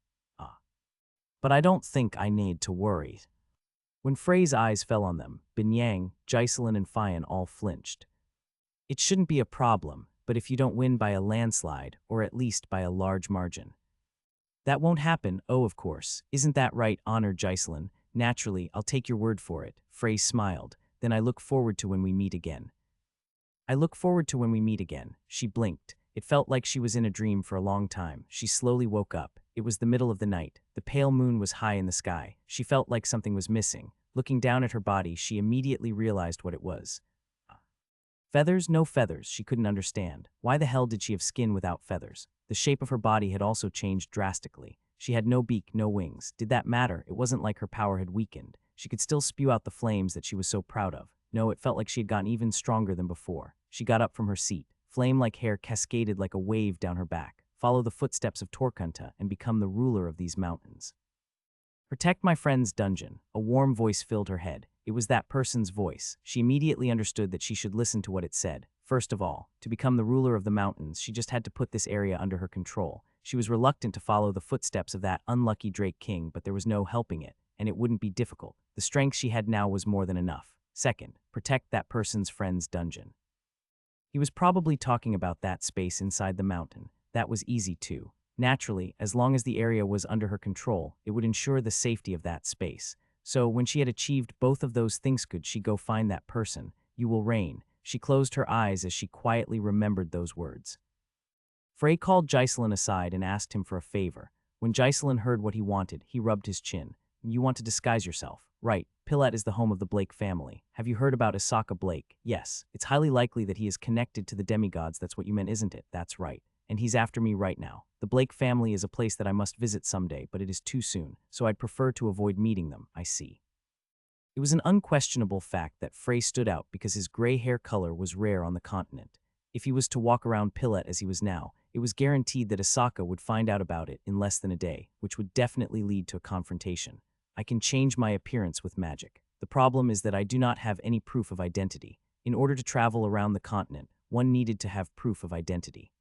But I don't think I need to worry. When Frey's eyes fell on them, Binyang, Giselin, and Fian all flinched. It shouldn't be a problem, but if you don't win by a landslide, or at least by a large margin. That won't happen, oh of course. Isn't that right, honored Ghislaine? Naturally, I'll take your word for it. Frey smiled. Then I look forward to when we meet again. I look forward to when we meet again. She blinked. It felt like she was in a dream for a long time. She slowly woke up. It was the middle of the night. The pale moon was high in the sky. She felt like something was missing. Looking down at her body, she immediately realized what it was. Feathers? No feathers, she couldn't understand. Why the hell did she have skin without feathers? The shape of her body had also changed drastically. She had no beak, no wings. Did that matter? It wasn't like her power had weakened. She could still spew out the flames that she was so proud of. No, it felt like she had gotten even stronger than before. She got up from her seat. Flame-like hair cascaded like a wave down her back. Follow the footsteps of Torkunta and become the ruler of these mountains. Protect my friend's dungeon. A warm voice filled her head. It was that person's voice. She immediately understood that she should listen to what it said. First of all, to become the ruler of the mountains, she just had to put this area under her control. She was reluctant to follow the footsteps of that unlucky Drake King, but there was no helping it, and it wouldn't be difficult. The strength she had now was more than enough. Second, protect that person's friend's dungeon. He was probably talking about that space inside the mountain. That was easy too. Naturally, as long as the area was under her control, it would ensure the safety of that space. So when she had achieved both of those things, could she go find that person? You will reign. She closed her eyes as she quietly remembered those words. Frey called Ghislaine aside and asked him for a favor. When Ghislaine heard what he wanted, he rubbed his chin. You want to disguise yourself. Right. Pilat is the home of the Blake family. Have you heard about Isaka Blake? Yes. It's highly likely that he is connected to the demigods. That's what you meant, isn't it? That's right. And he's after me right now. The Blake family is a place that I must visit someday, but it is too soon, so I'd prefer to avoid meeting them, I see. It was an unquestionable fact that Frey stood out because his gray hair color was rare on the continent. If he was to walk around Pilat as he was now, it was guaranteed that Isaka would find out about it in less than a day, which would definitely lead to a confrontation. I can change my appearance with magic. The problem is that I do not have any proof of identity. In order to travel around the continent, one needed to have proof of identity.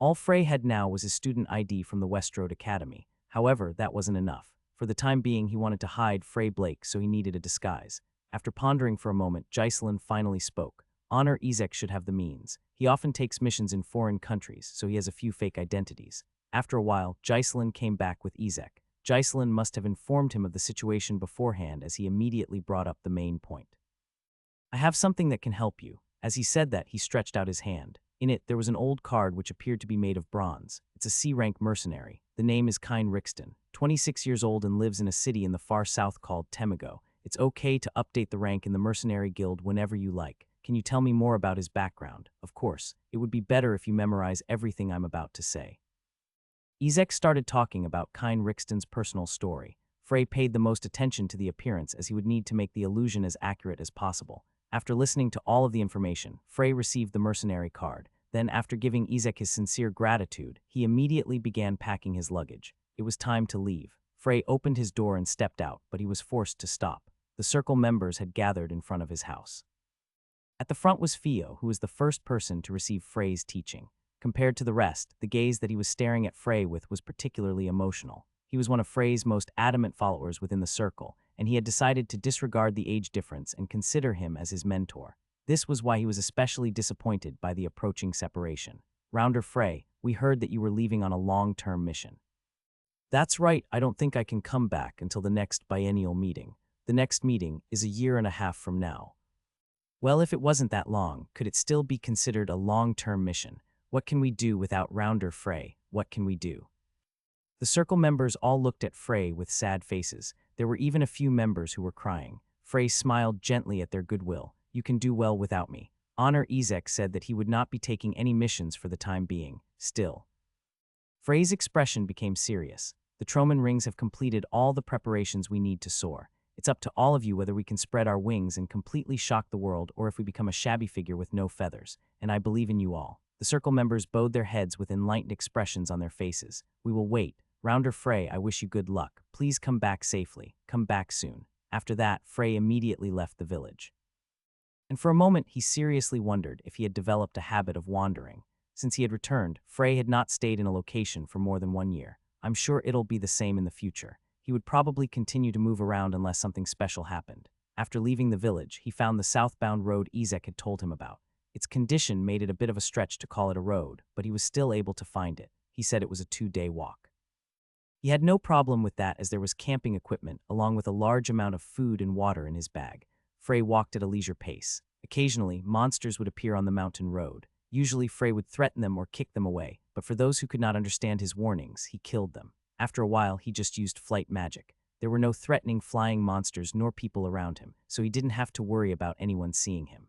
All Frey had now was his student ID from the Westroad Academy. However, that wasn't enough. For the time being, he wanted to hide Frey Blake, so he needed a disguise. After pondering for a moment, Ghislaine finally spoke. Honor Ezek should have the means. He often takes missions in foreign countries, so he has a few fake identities. After a while, Ghislaine came back with Ezek. Ghislaine must have informed him of the situation beforehand, as he immediately brought up the main point. I have something that can help you. As he said that, he stretched out his hand. In it, there was an old card which appeared to be made of bronze. It's a C-rank mercenary. The name is Kine Rixton, 26 years old and lives in a city in the far south called Temigo. It's okay to update the rank in the mercenary guild whenever you like. Can you tell me more about his background? Of course, it would be better if you memorize everything I'm about to say. Ezek started talking about Kine Rixton's personal story. Frey paid the most attention to the appearance, as he would need to make the illusion as accurate as possible. After listening to all of the information, Frey received the mercenary card. Then, after giving Ezek his sincere gratitude, he immediately began packing his luggage. It was time to leave. Frey opened his door and stepped out, but he was forced to stop. The circle members had gathered in front of his house. At the front was Fio, who was the first person to receive Frey's teaching. Compared to the rest, the gaze that he was staring at Frey with was particularly emotional. He was one of Frey's most adamant followers within the circle, and he had decided to disregard the age difference and consider him as his mentor. This was why he was especially disappointed by the approaching separation. Rounder Frey, we heard that you were leaving on a long-term mission. That's right, I don't think I can come back until the next biennial meeting. The next meeting is a year and a half from now. Well, if it wasn't that long, could it still be considered a long-term mission? What can we do without Rounder Frey? What can we do? The circle members all looked at Frey with sad faces. There were even a few members who were crying. Frey smiled gently at their goodwill. You can do well without me. Honor Ezek said that he would not be taking any missions for the time being. Still. Frey's expression became serious. The Troman rings have completed all the preparations we need to soar. It's up to all of you whether we can spread our wings and completely shock the world or if we become a shabby figure with no feathers. And I believe in you all. The circle members bowed their heads with enlightened expressions on their faces. We will wait. Rounder Frey, I wish you good luck. Please come back safely. Come back soon. After that, Frey immediately left the village. And for a moment, he seriously wondered if he had developed a habit of wandering. Since he had returned, Frey had not stayed in a location for more than 1 year. I'm sure it'll be the same in the future. He would probably continue to move around unless something special happened. After leaving the village, he found the southbound road Ezek had told him about. Its condition made it a bit of a stretch to call it a road, but he was still able to find it. He said it was a 2-day walk. He had no problem with that as there was camping equipment along with a large amount of food and water in his bag. Frey walked at a leisure pace. Occasionally, monsters would appear on the mountain road. Usually, Frey would threaten them or kick them away, but for those who could not understand his warnings, he killed them. After a while, he just used flight magic. There were no threatening flying monsters nor people around him, so he didn't have to worry about anyone seeing him.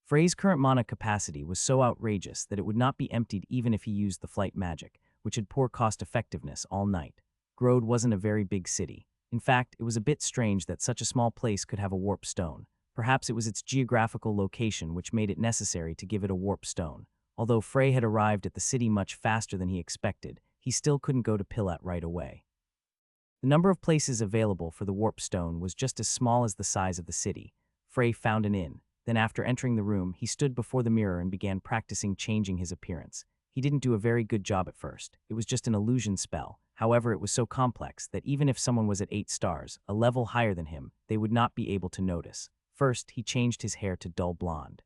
Frey's current mana capacity was so outrageous that it would not be emptied even if he used the flight magic, which had poor cost-effectiveness all night. Grode wasn't a very big city. In fact, it was a bit strange that such a small place could have a warp stone. Perhaps it was its geographical location which made it necessary to give it a warp stone. Although Frey had arrived at the city much faster than he expected, he still couldn't go to Pilat right away. The number of places available for the warp stone was just as small as the size of the city. Frey found an inn. Then after entering the room, he stood before the mirror and began practicing changing his appearance. He didn't do a very good job at first. It was just an illusion spell. However, it was so complex that even if someone was at 8 stars, a level higher than him, they would not be able to notice. First, he changed his hair to dull blonde.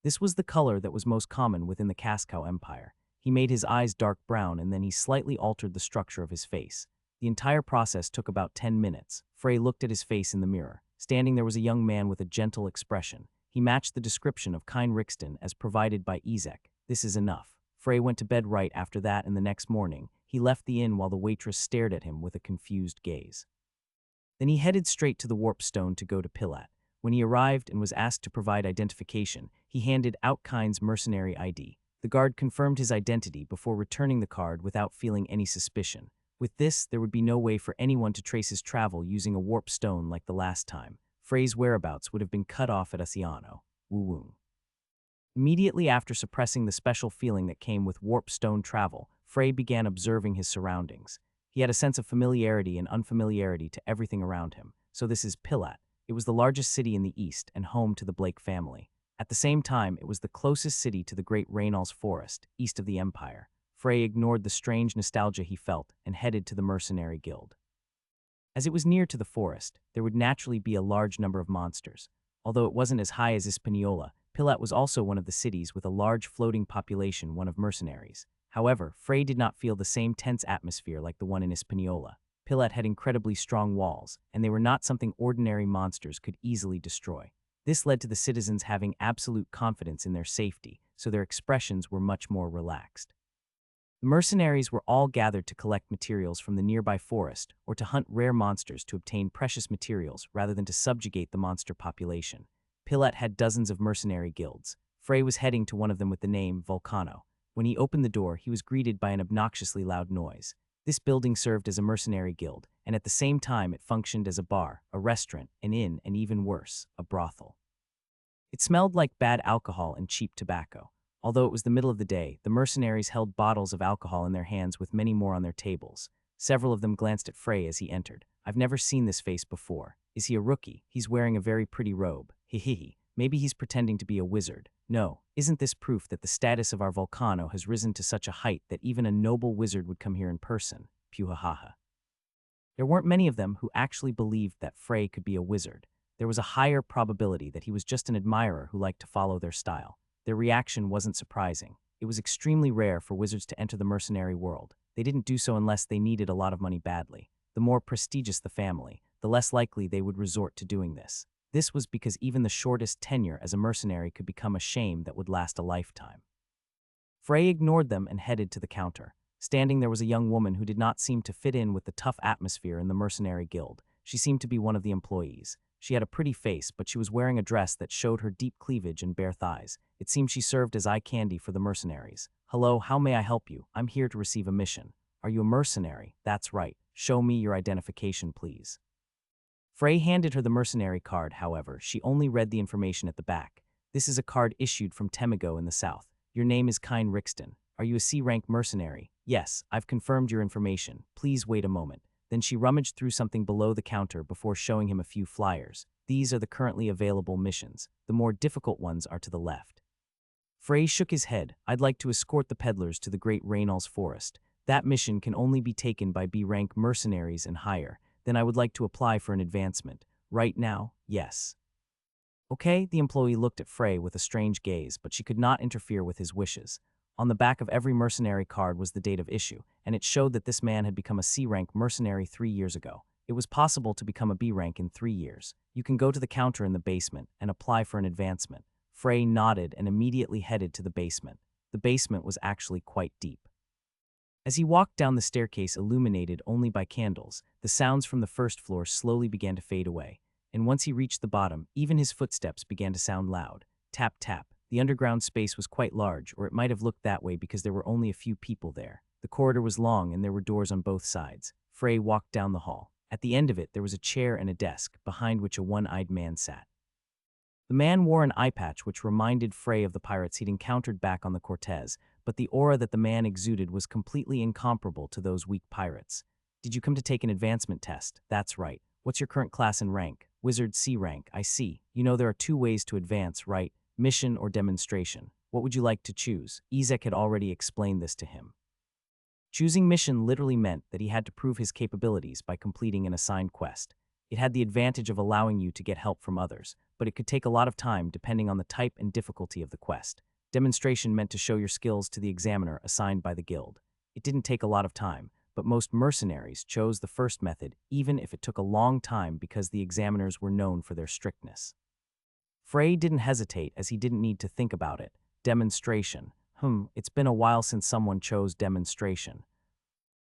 This was the color that was most common within the Cascow Empire. He made his eyes dark brown and then he slightly altered the structure of his face. The entire process took about 10 minutes. Frey looked at his face in the mirror. Standing there was a young man with a gentle expression. He matched the description of Kine Rixton as provided by Ezek. This is enough. Frey went to bed right after that, and the next morning, he left the inn while the waitress stared at him with a confused gaze. Then he headed straight to the warp stone to go to Pilat. When he arrived and was asked to provide identification, he handed out Kine's mercenary ID. The guard confirmed his identity before returning the card without feeling any suspicion. With this, there would be no way for anyone to trace his travel using a warp stone like the last time. Frey's whereabouts would have been cut off at Asiano. Woo-woo. Immediately after suppressing the special feeling that came with warp stone travel, Frey began observing his surroundings. He had a sense of familiarity and unfamiliarity to everything around him. So this is Pilat. It was the largest city in the east and home to the Blake family. At the same time, it was the closest city to the Great Raynal's Forest, east of the Empire. Frey ignored the strange nostalgia he felt and headed to the mercenary guild. As it was near to the forest, there would naturally be a large number of monsters. Although it wasn't as high as Hispaniola, Pilat was also one of the cities with a large floating population, one of mercenaries. However, Frey did not feel the same tense atmosphere like the one in Hispaniola. Pilat had incredibly strong walls, and they were not something ordinary monsters could easily destroy. This led to the citizens having absolute confidence in their safety, so their expressions were much more relaxed. The mercenaries were all gathered to collect materials from the nearby forest or to hunt rare monsters to obtain precious materials rather than to subjugate the monster population. Pilat had dozens of mercenary guilds. Frey was heading to one of them with the name Volcano. When he opened the door, he was greeted by an obnoxiously loud noise. This building served as a mercenary guild, and at the same time it functioned as a bar, a restaurant, an inn, and even worse, a brothel. It smelled like bad alcohol and cheap tobacco. Although it was the middle of the day, the mercenaries held bottles of alcohol in their hands with many more on their tables. Several of them glanced at Frey as he entered. I've never seen this face before. Is he a rookie? He's wearing a very pretty robe. Hehehe. Maybe he's pretending to be a wizard. No, isn't this proof that the status of our Volcano has risen to such a height that even a noble wizard would come here in person? Puhahaha. There weren't many of them who actually believed that Frey could be a wizard. There was a higher probability that he was just an admirer who liked to follow their style. Their reaction wasn't surprising. It was extremely rare for wizards to enter the mercenary world. They didn't do so unless they needed a lot of money badly. The more prestigious the family, the less likely they would resort to doing this. This was because even the shortest tenure as a mercenary could become a shame that would last a lifetime. Frey ignored them and headed to the counter. Standing there was a young woman who did not seem to fit in with the tough atmosphere in the mercenary guild. She seemed to be one of the employees. She had a pretty face, but she was wearing a dress that showed her deep cleavage and bare thighs. It seemed she served as eye candy for the mercenaries. Hello, how may I help you? I'm here to receive a mission. Are you a mercenary? That's right. Show me your identification, please. Frey handed her the mercenary card, however, she only read the information at the back. This is a card issued from Temigo in the south. Your name is Kine Rixton. Are you a C-rank mercenary? Yes, I've confirmed your information. Please wait a moment. Then she rummaged through something below the counter before showing him a few flyers. These are the currently available missions. The more difficult ones are to the left. Frey shook his head. I'd like to escort the peddlers to the Great Raynal's Forest. That mission can only be taken by B-rank mercenaries and higher. Then I would like to apply for an advancement. Right now, yes. Okay, the employee looked at Frey with a strange gaze, but she could not interfere with his wishes. On the back of every mercenary card was the date of issue, and it showed that this man had become a C-rank mercenary 3 years ago. It was possible to become a B rank in 3 years. You can go to the counter in the basement and apply for an advancement. Frey nodded and immediately headed to the basement. The basement was actually quite deep. As he walked down the staircase illuminated only by candles, the sounds from the first floor slowly began to fade away, and once he reached the bottom, even his footsteps began to sound loud. Tap, tap. The underground space was quite large, or it might have looked that way because there were only a few people there. The corridor was long and there were doors on both sides. Frey walked down the hall. At the end of it, there was a chair and a desk, behind which a one-eyed man sat. The man wore an eye patch which reminded Frey of the pirates he'd encountered back on the Cortez, but the aura that the man exuded was completely incomparable to those weak pirates. Did you come to take an advancement test? That's right. What's your current class and rank? Wizard C rank, I see. You know there are 2 ways to advance, right? Mission or demonstration. What would you like to choose? Ezek had already explained this to him. Choosing mission literally meant that he had to prove his capabilities by completing an assigned quest. It had the advantage of allowing you to get help from others, but it could take a lot of time depending on the type and difficulty of the quest. Demonstration meant to show your skills to the examiner assigned by the guild. It didn't take a lot of time, but most mercenaries chose the first method even if it took a long time because the examiners were known for their strictness. Frey didn't hesitate as he didn't need to think about it. Demonstration. It's been a while since someone chose demonstration.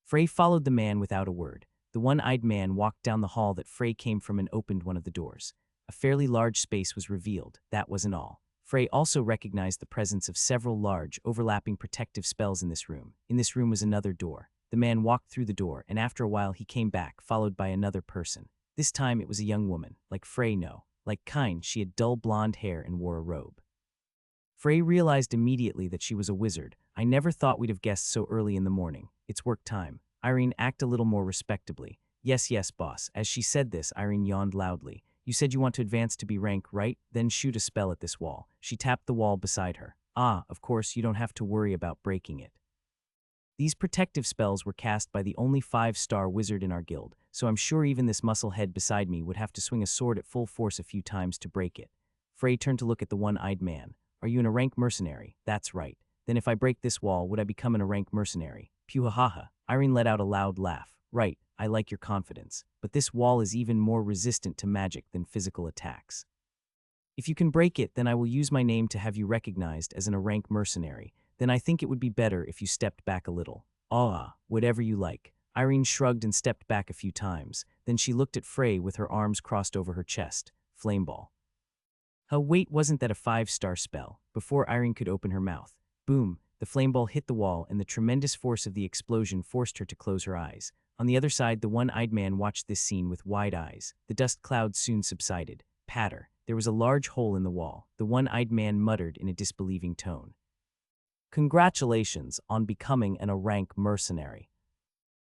Frey followed the man without a word. The one-eyed man walked down the hall that Frey came from and opened one of the doors. A fairly large space was revealed. That wasn't all. Frey also recognized the presence of several large, overlapping protective spells in this room. In this room was another door. The man walked through the door, and after a while he came back, followed by another person. This time it was a young woman. Like Frey, no. Like Kine, she had dull blonde hair and wore a robe. Frey realized immediately that she was a wizard. I never thought we'd have guessed so early in the morning. It's work time. Irene, act a little more respectably. Yes, boss. As she said this, Irene yawned loudly. You said you want to advance to B rank, right? Then shoot a spell at this wall. She tapped the wall beside her. Ah, of course, you don't have to worry about breaking it. These protective spells were cast by the only 5-star wizard in our guild, so I'm sure even this musclehead beside me would have to swing a sword at full force a few times to break it. Frey turned to look at the one-eyed man. Are you in a rank mercenary? That's right. Then if I break this wall, would I become a rank mercenary? Puhahaha. Irene let out a loud laugh. Right, I like your confidence. But this wall is even more resistant to magic than physical attacks. If you can break it, then I will use my name to have you recognized as a rank mercenary. Then I think it would be better if you stepped back a little. Ah, whatever you like. Irene shrugged and stepped back a few times. Then she looked at Frey with her arms crossed over her chest. Flameball. Wait, wasn't that a 5-star spell? Before Irene could open her mouth. Boom, the flameball hit the wall and the tremendous force of the explosion forced her to close her eyes. On the other side, the one-eyed man watched this scene with wide eyes. The dust clouds soon subsided. Patter. There was a large hole in the wall. The one-eyed man muttered in a disbelieving tone. Congratulations on becoming a rank mercenary.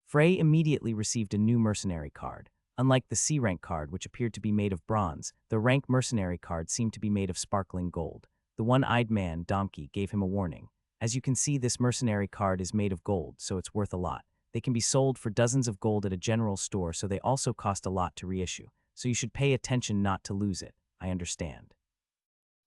Frey immediately received a new mercenary card. Unlike the C-rank card, which appeared to be made of bronze, the rank mercenary card seemed to be made of sparkling gold. The one-eyed man, Domke, gave him a warning. As you can see, this mercenary card is made of gold, so it's worth a lot. They can be sold for dozens of gold at a general store, so they also cost a lot to reissue. So you should pay attention not to lose it. I understand.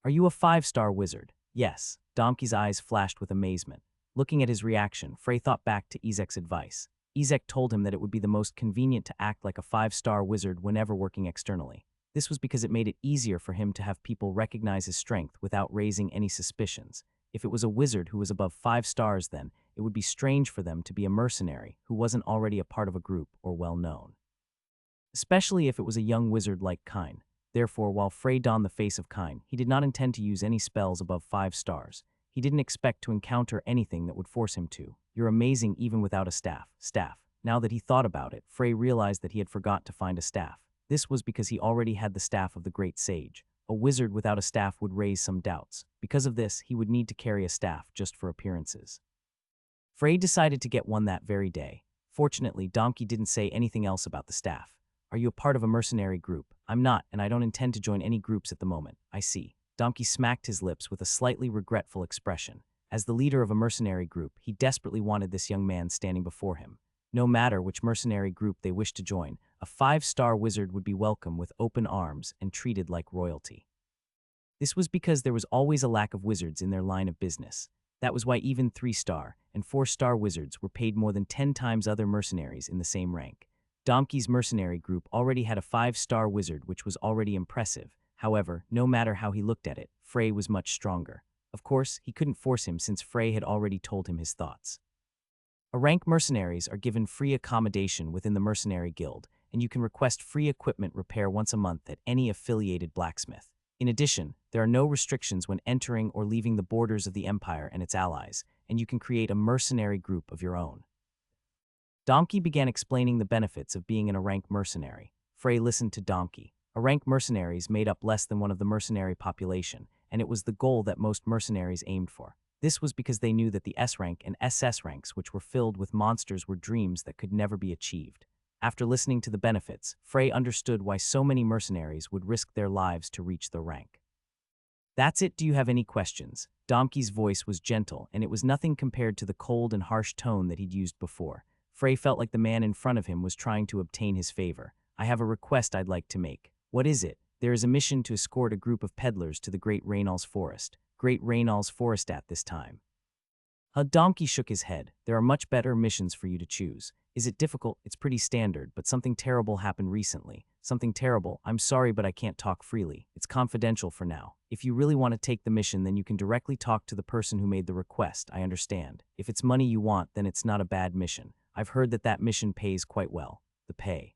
Are you a 5-star wizard? Yes. Domke's eyes flashed with amazement. Looking at his reaction, Frey thought back to Ezek's advice. Ezek told him that it would be the most convenient to act like a 5-star wizard whenever working externally. This was because it made it easier for him to have people recognize his strength without raising any suspicions. If it was a wizard who was above 5 stars, then it would be strange for them to be a mercenary who wasn't already a part of a group or well known. Especially if it was a young wizard like Kine. Therefore, while Frey donned the face of Kine, he did not intend to use any spells above 5 stars. He didn't expect to encounter anything that would force him to. You're amazing even without a staff. Now that he thought about it, Frey realized that he had forgot to find a staff. This was because he already had the staff of the great sage. A wizard without a staff would raise some doubts. Because of this, he would need to carry a staff just for appearances. Frey decided to get one that very day. Fortunately, Domke didn't say anything else about the staff. Are you a part of a mercenary group? I'm not, and I don't intend to join any groups at the moment. I see. Domke smacked his lips with a slightly regretful expression. As the leader of a mercenary group, he desperately wanted this young man standing before him. No matter which mercenary group they wished to join, a 5-star wizard would be welcome with open arms and treated like royalty. This was because there was always a lack of wizards in their line of business. That was why even 3-star and 4-star wizards were paid more than 10 times other mercenaries in the same rank. Domke's mercenary group already had a 5-star wizard, which was already impressive. However, no matter how he looked at it, Frey was much stronger. Of course, he couldn't force him since Frey had already told him his thoughts. Rank mercenaries are given free accommodation within the mercenary guild, and you can request free equipment repair once a month at any affiliated blacksmith. In addition, there are no restrictions when entering or leaving the borders of the Empire and its allies, and you can create a mercenary group of your own. Domke began explaining the benefits of being a rank mercenary. Frey listened to Domke. Rank mercenaries made up less than one of the mercenary population, and it was the goal that most mercenaries aimed for. This was because they knew that the S-rank and SS ranks, which were filled with monsters, were dreams that could never be achieved. After listening to the benefits, Frey understood why so many mercenaries would risk their lives to reach the rank. That's it. Do you have any questions? Domke's voice was gentle, and it was nothing compared to the cold and harsh tone that he'd used before. Frey felt like the man in front of him was trying to obtain his favor. I have a request I'd like to make. What is it? There is a mission to escort a group of peddlers to the Great Raynal's Forest. Great Raynal's Forest at this time. Domke shook his head. There are much better missions for you to choose. Is it difficult? It's pretty standard, but something terrible happened recently. Something terrible. I'm sorry, but I can't talk freely. It's confidential for now. If you really want to take the mission, then you can directly talk to the person who made the request. I understand. If it's money you want, then it's not a bad mission. I've heard that mission pays quite well. The pay.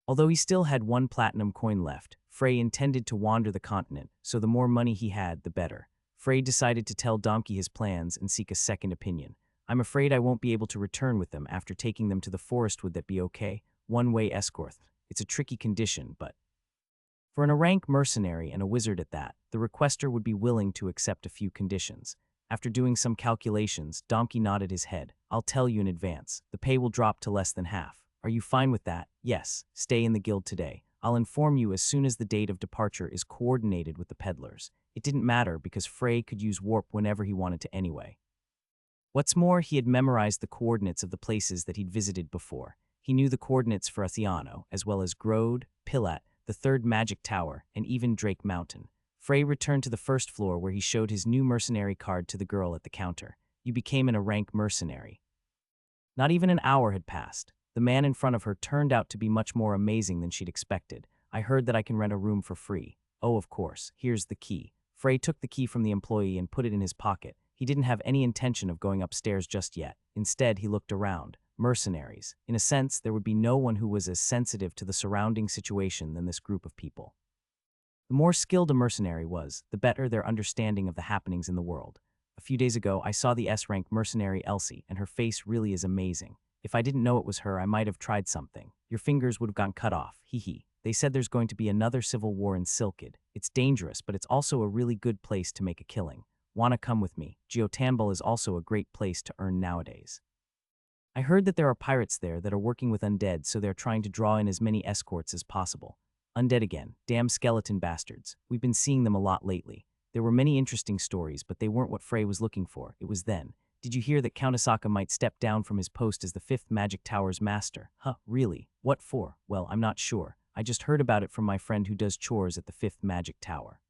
Although he still had 1 platinum coin left, Frey intended to wander the continent, so the more money he had, the better. Frey decided to tell Domke his plans and seek a second opinion. I'm afraid I won't be able to return with them after taking them to the forest. Would that be okay? One-way escort. It's a tricky condition, but for a rank mercenary and a wizard at that, the requester would be willing to accept a few conditions. After doing some calculations, Domke nodded his head. I'll tell you in advance. The pay will drop to less than half. Are you fine with that? Yes. Stay in the guild today. I'll inform you as soon as the date of departure is coordinated with the peddlers. It didn't matter because Frey could use warp whenever he wanted to anyway. What's more, he had memorized the coordinates of the places that he'd visited before. He knew the coordinates for Athiano, as well as Grode, Pilat, the 3rd Magic Tower, and even Drake Mountain. Frey returned to the 1st floor where he showed his new mercenary card to the girl at the counter. You became a rank mercenary. Not even an hour had passed. The man in front of her turned out to be much more amazing than she'd expected. I heard that I can rent a room for free. Oh, of course. Here's the key. Frey took the key from the employee and put it in his pocket. He didn't have any intention of going upstairs just yet. Instead, he looked around. Mercenaries. In a sense, there would be no one who was as sensitive to the surrounding situation than this group of people. The more skilled a mercenary was, the better their understanding of the happenings in the world. A few days ago, I saw the S-rank mercenary Elsie, and her face really is amazing. If I didn't know it was her, I might have tried something. Your fingers would have gone cut off. Hee hee. They said there's going to be another civil war in Silkid. It's dangerous, but it's also a really good place to make a killing. Wanna come with me? Geotanbul is also a great place to earn nowadays. I heard that there are pirates there that are working with undead, so they're trying to draw in as many escorts as possible. Undead again. Damn skeleton bastards. We've been seeing them a lot lately. There were many interesting stories, but they weren't what Frey was looking for. It was then. Did you hear that Count Asaka might step down from his post as the 5th Magic Tower's master? Huh, really? What for? Well, I'm not sure. I just heard about it from my friend who does chores at the 5th Magic Tower.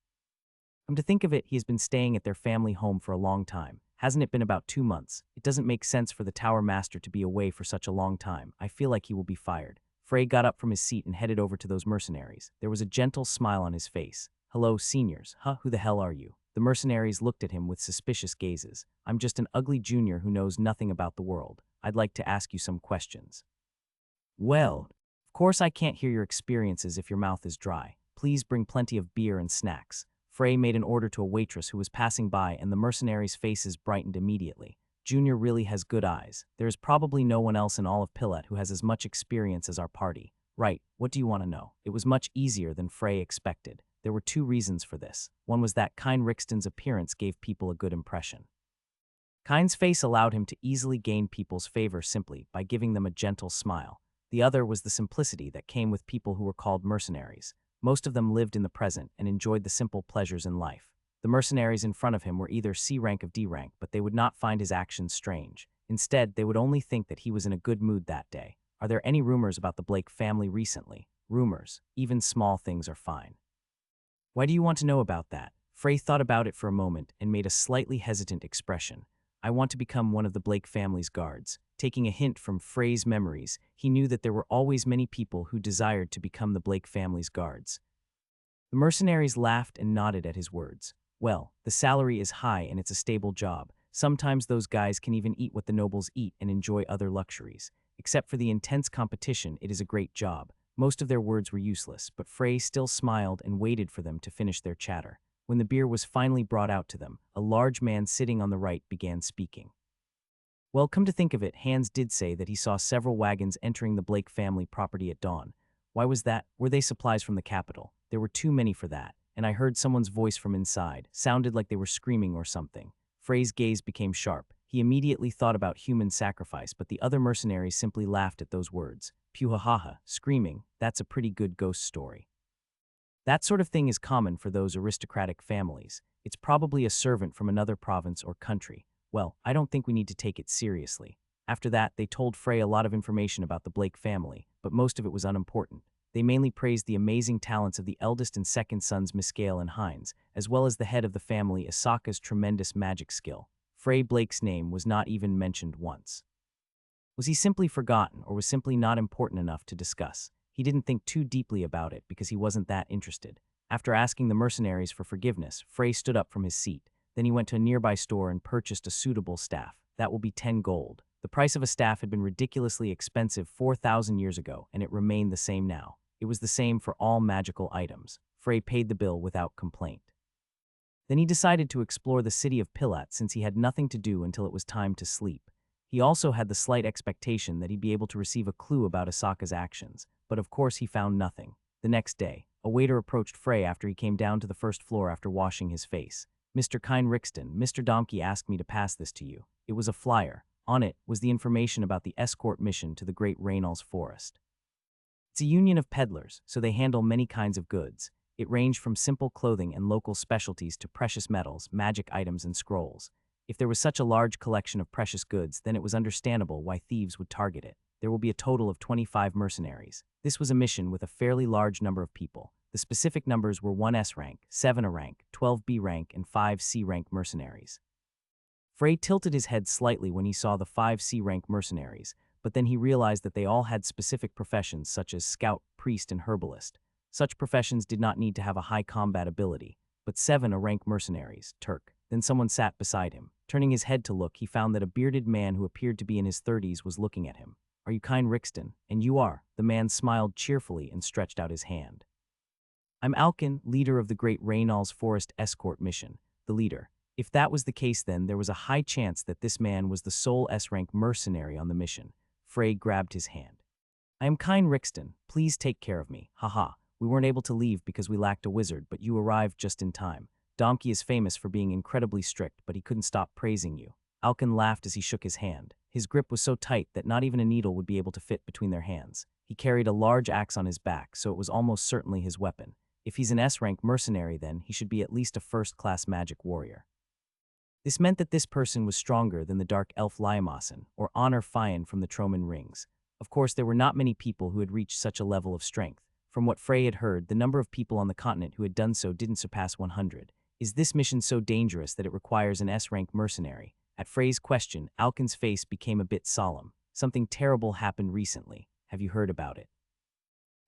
Come to think of it, he has been staying at their family home for a long time. Hasn't it been about 2 months? It doesn't make sense for the tower master to be away for such a long time. I feel like he will be fired. Frey got up from his seat and headed over to those mercenaries. There was a gentle smile on his face. Hello, seniors. Huh, who the hell are you? The mercenaries looked at him with suspicious gazes. I'm just an ugly junior who knows nothing about the world. I'd like to ask you some questions. Well, of course I can't hear your experiences if your mouth is dry. Please bring plenty of beer and snacks. Frey made an order to a waitress who was passing by, and the mercenaries' faces brightened immediately. Junior really has good eyes. There is probably no one else in all of Pilat who has as much experience as our party. Right, what do you want to know? It was much easier than Frey expected. There were 2 reasons for this. One was that Kine Rixton's appearance gave people a good impression. Kine's face allowed him to easily gain people's favor simply by giving them a gentle smile. The other was the simplicity that came with people who were called mercenaries. Most of them lived in the present and enjoyed the simple pleasures in life. The mercenaries in front of him were either C rank of D rank, but they would not find his actions strange. Instead, they would only think that he was in a good mood that day. Are there any rumors about the Blake family recently? Rumors. Even small things are fine. Why do you want to know about that? Frey thought about it for a moment and made a slightly hesitant expression. I want to become one of the Blake family's guards. Taking a hint from Frey's memories, he knew that there were always many people who desired to become the Blake family's guards. The mercenaries laughed and nodded at his words. Well, the salary is high and it's a stable job. Sometimes those guys can even eat what the nobles eat and enjoy other luxuries. Except for the intense competition, it is a great job. Most of their words were useless, but Frey still smiled and waited for them to finish their chatter. When the beer was finally brought out to them, a large man sitting on the right began speaking. Well, come to think of it, Hans did say that he saw several wagons entering the Blake family property at dawn. Why was that? Were they supplies from the capital? There were too many for that, and I heard someone's voice from inside. Sounded like they were screaming or something. Frey's gaze became sharp. He immediately thought about human sacrifice, but the other mercenaries simply laughed at those words. Puhahaha, screaming, that's a pretty good ghost story. That sort of thing is common for those aristocratic families. It's probably a servant from another province or country. Well, I don't think we need to take it seriously. After that, they told Frey a lot of information about the Blake family, but most of it was unimportant. They mainly praised the amazing talents of the eldest and second sons Miscale and Hines, as well as the head of the family Asaka's tremendous magic skill. Frey Blake's name was not even mentioned once. Was he simply forgotten or was simply not important enough to discuss? He didn't think too deeply about it because he wasn't that interested. After asking the mercenaries for forgiveness, Frey stood up from his seat. Then he went to a nearby store and purchased a suitable staff. That will be 10 gold. The price of a staff had been ridiculously expensive 4,000 years ago, and it remained the same now. It was the same for all magical items. Frey paid the bill without complaint. Then he decided to explore the city of Pilat since he had nothing to do until it was time to sleep. He also had the slight expectation that he'd be able to receive a clue about Asaka's actions, but of course he found nothing. The next day, a waiter approached Frey after he came down to the first floor after washing his face. Mr. Rixton, Mr. Donkey asked me to pass this to you. It was a flyer. On it was the information about the escort mission to the Great Reynolds Forest. It's a union of peddlers, so they handle many kinds of goods. It ranged from simple clothing and local specialties to precious metals, magic items, and scrolls. If there was such a large collection of precious goods, then it was understandable why thieves would target it. There will be a total of 25 mercenaries. This was a mission with a fairly large number of people. The specific numbers were 1 S rank, 7 A rank, 12 B rank, and 5 C rank mercenaries. Frey tilted his head slightly when he saw the 5 C rank mercenaries, but then he realized that they all had specific professions such as scout, priest, and herbalist. Such professions did not need to have a high combat ability, but 7 A rank mercenaries, Turk. Then someone sat beside him. Turning his head to look, he found that a bearded man who appeared to be in his 30s was looking at him. Are you Rixton? And you are. The man smiled cheerfully and stretched out his hand. I'm Alkin, leader of the Great Reynolds Forest Escort Mission. The leader. If that was the case, then there was a high chance that this man was the sole S-rank mercenary on the mission. Frey grabbed his hand. I am Rixton. Please take care of me. Haha. We weren't able to leave because we lacked a wizard, but you arrived just in time. Donkey is famous for being incredibly strict, but he couldn't stop praising you. Alkin laughed as he shook his hand. His grip was so tight that not even a needle would be able to fit between their hands. He carried a large axe on his back, so it was almost certainly his weapon. If he's an S-rank mercenary, then he should be at least a first-class magic warrior. This meant that this person was stronger than the dark elf Liamasan, or Honor Fian from the Troman Rings. Of course, there were not many people who had reached such a level of strength. From what Frey had heard, the number of people on the continent who had done so didn't surpass 100. Is this mission so dangerous that it requires an S-rank mercenary? At Frey's question, Alkin's face became a bit solemn. Something terrible happened recently. Have you heard about it?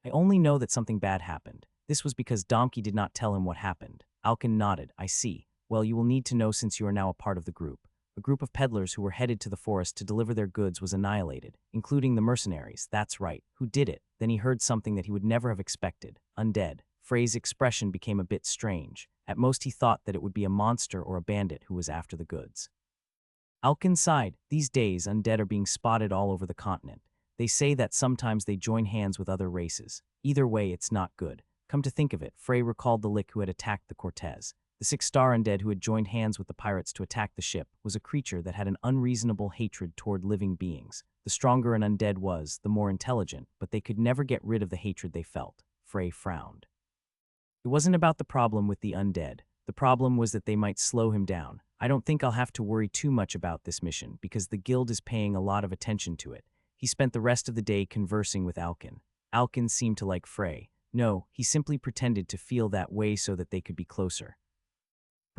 I only know that something bad happened. This was because Donkey did not tell him what happened. Alkin nodded. I see. Well, you will need to know since you are now a part of the group. A group of peddlers who were headed to the forest to deliver their goods was annihilated, including the mercenaries. That's right. Who did it? Then he heard something that he would never have expected. Undead. Frey's expression became a bit strange. At most he thought that it would be a monster or a bandit who was after the goods. Alkin sighed. These days, undead are being spotted all over the continent. They say that sometimes they join hands with other races. Either way, it's not good. Come to think of it, Frey recalled the Lick who had attacked the Cortez. The 6-star undead who had joined hands with the pirates to attack the ship was a creature that had an unreasonable hatred toward living beings. The stronger an undead was, the more intelligent, but they could never get rid of the hatred they felt. Frey frowned. It wasn't about the problem with the undead. The problem was that they might slow him down. I don't think I'll have to worry too much about this mission because the guild is paying a lot of attention to it. He spent the rest of the day conversing with Alkin. Alkin seemed to like Frey. No, he simply pretended to feel that way so that they could be closer.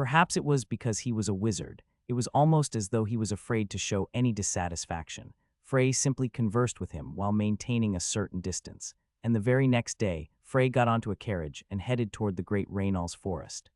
Perhaps it was because he was a wizard. It was almost as though he was afraid to show any dissatisfaction. Frey simply conversed with him while maintaining a certain distance. And the very next day, Frey got onto a carriage and headed toward the great Reynolds forest.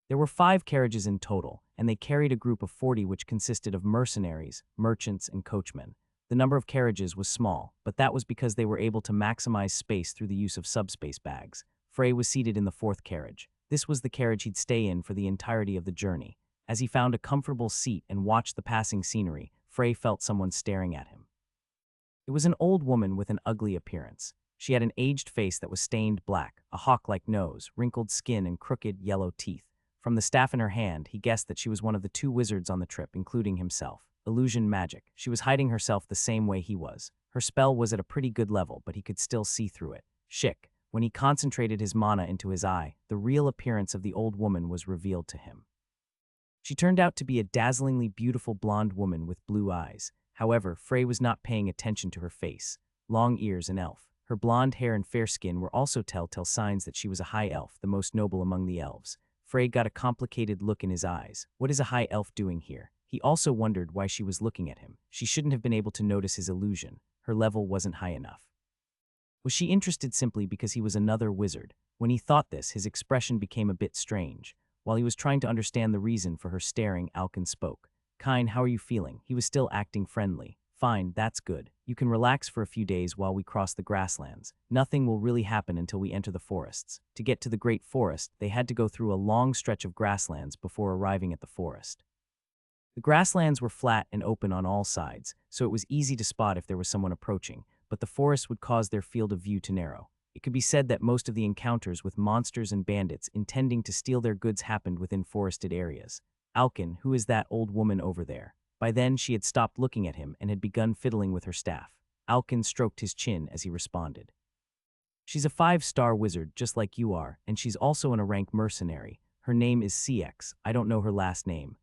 There were 5 carriages in total, and they carried a group of 40 which consisted of mercenaries, merchants, and coachmen. The number of carriages was small, but that was because they were able to maximize space through the use of subspace bags. Frey was seated in the 4th carriage. This was the carriage he'd stay in for the entirety of the journey. As he found a comfortable seat and watched the passing scenery, Frey felt someone staring at him. It was an old woman with an ugly appearance. She had an aged face that was stained black, a hawk-like nose, wrinkled skin, and crooked, yellow teeth. From the staff in her hand, he guessed that she was one of the 2 wizards on the trip, including himself. Illusion magic. She was hiding herself the same way he was. Her spell was at a pretty good level, but he could still see through it. Shick. When he concentrated his mana into his eye, the real appearance of the old woman was revealed to him. She turned out to be a dazzlingly beautiful blonde woman with blue eyes. However, Frey was not paying attention to her face, long ears, and elf. Her blonde hair and fair skin were also telltale signs that she was a high elf, the most noble among the elves. Frey got a complicated look in his eyes. What is a high elf doing here? He also wondered why she was looking at him. She shouldn't have been able to notice his illusion. Her level wasn't high enough. Was she interested simply because he was another wizard? When he thought this, his expression became a bit strange. While he was trying to understand the reason for her staring, Alkin spoke. Kine, how are you feeling? He was still acting friendly. Fine, that's good. You can relax for a few days while we cross the grasslands. Nothing will really happen until we enter the forests. To get to the Great Forest, they had to go through a long stretch of grasslands before arriving at the forest. The grasslands were flat and open on all sides, so it was easy to spot if there was someone approaching, but the forest would cause their field of view to narrow. It could be said that most of the encounters with monsters and bandits intending to steal their goods happened within forested areas. Alkin, who is that old woman over there? By then, she had stopped looking at him and had begun fiddling with her staff. Alkin stroked his chin as he responded. She's a 5-star wizard, just like you are, and she's also a rank mercenary. Her name is CX. I don't know her last name.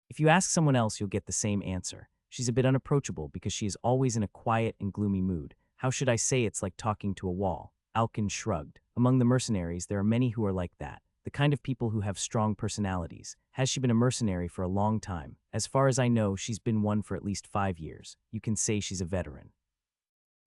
If you ask someone else, you'll get the same answer. She's a bit unapproachable because she is always in a quiet and gloomy mood. How should I say it's like talking to a wall? Alkin shrugged. Among the mercenaries, there are many who are like that. The kind of people who have strong personalities. Has she been a mercenary for a long time? As far as I know, she's been one for at least 5 years. You can say she's a veteran.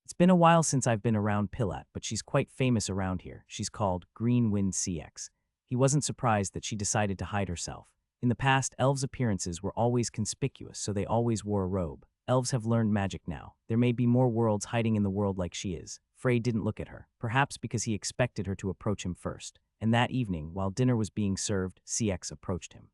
It's been a while since I've been around Pilat, but she's quite famous around here. She's called Green Wind CX. He wasn't surprised that she decided to hide herself. In the past, elves' appearances were always conspicuous, so they always wore a robe. Elves have learned magic now. There may be more worlds hiding in the world like she is. Frey didn't look at her, perhaps because he expected her to approach him first. And that evening, while dinner was being served, CX approached him.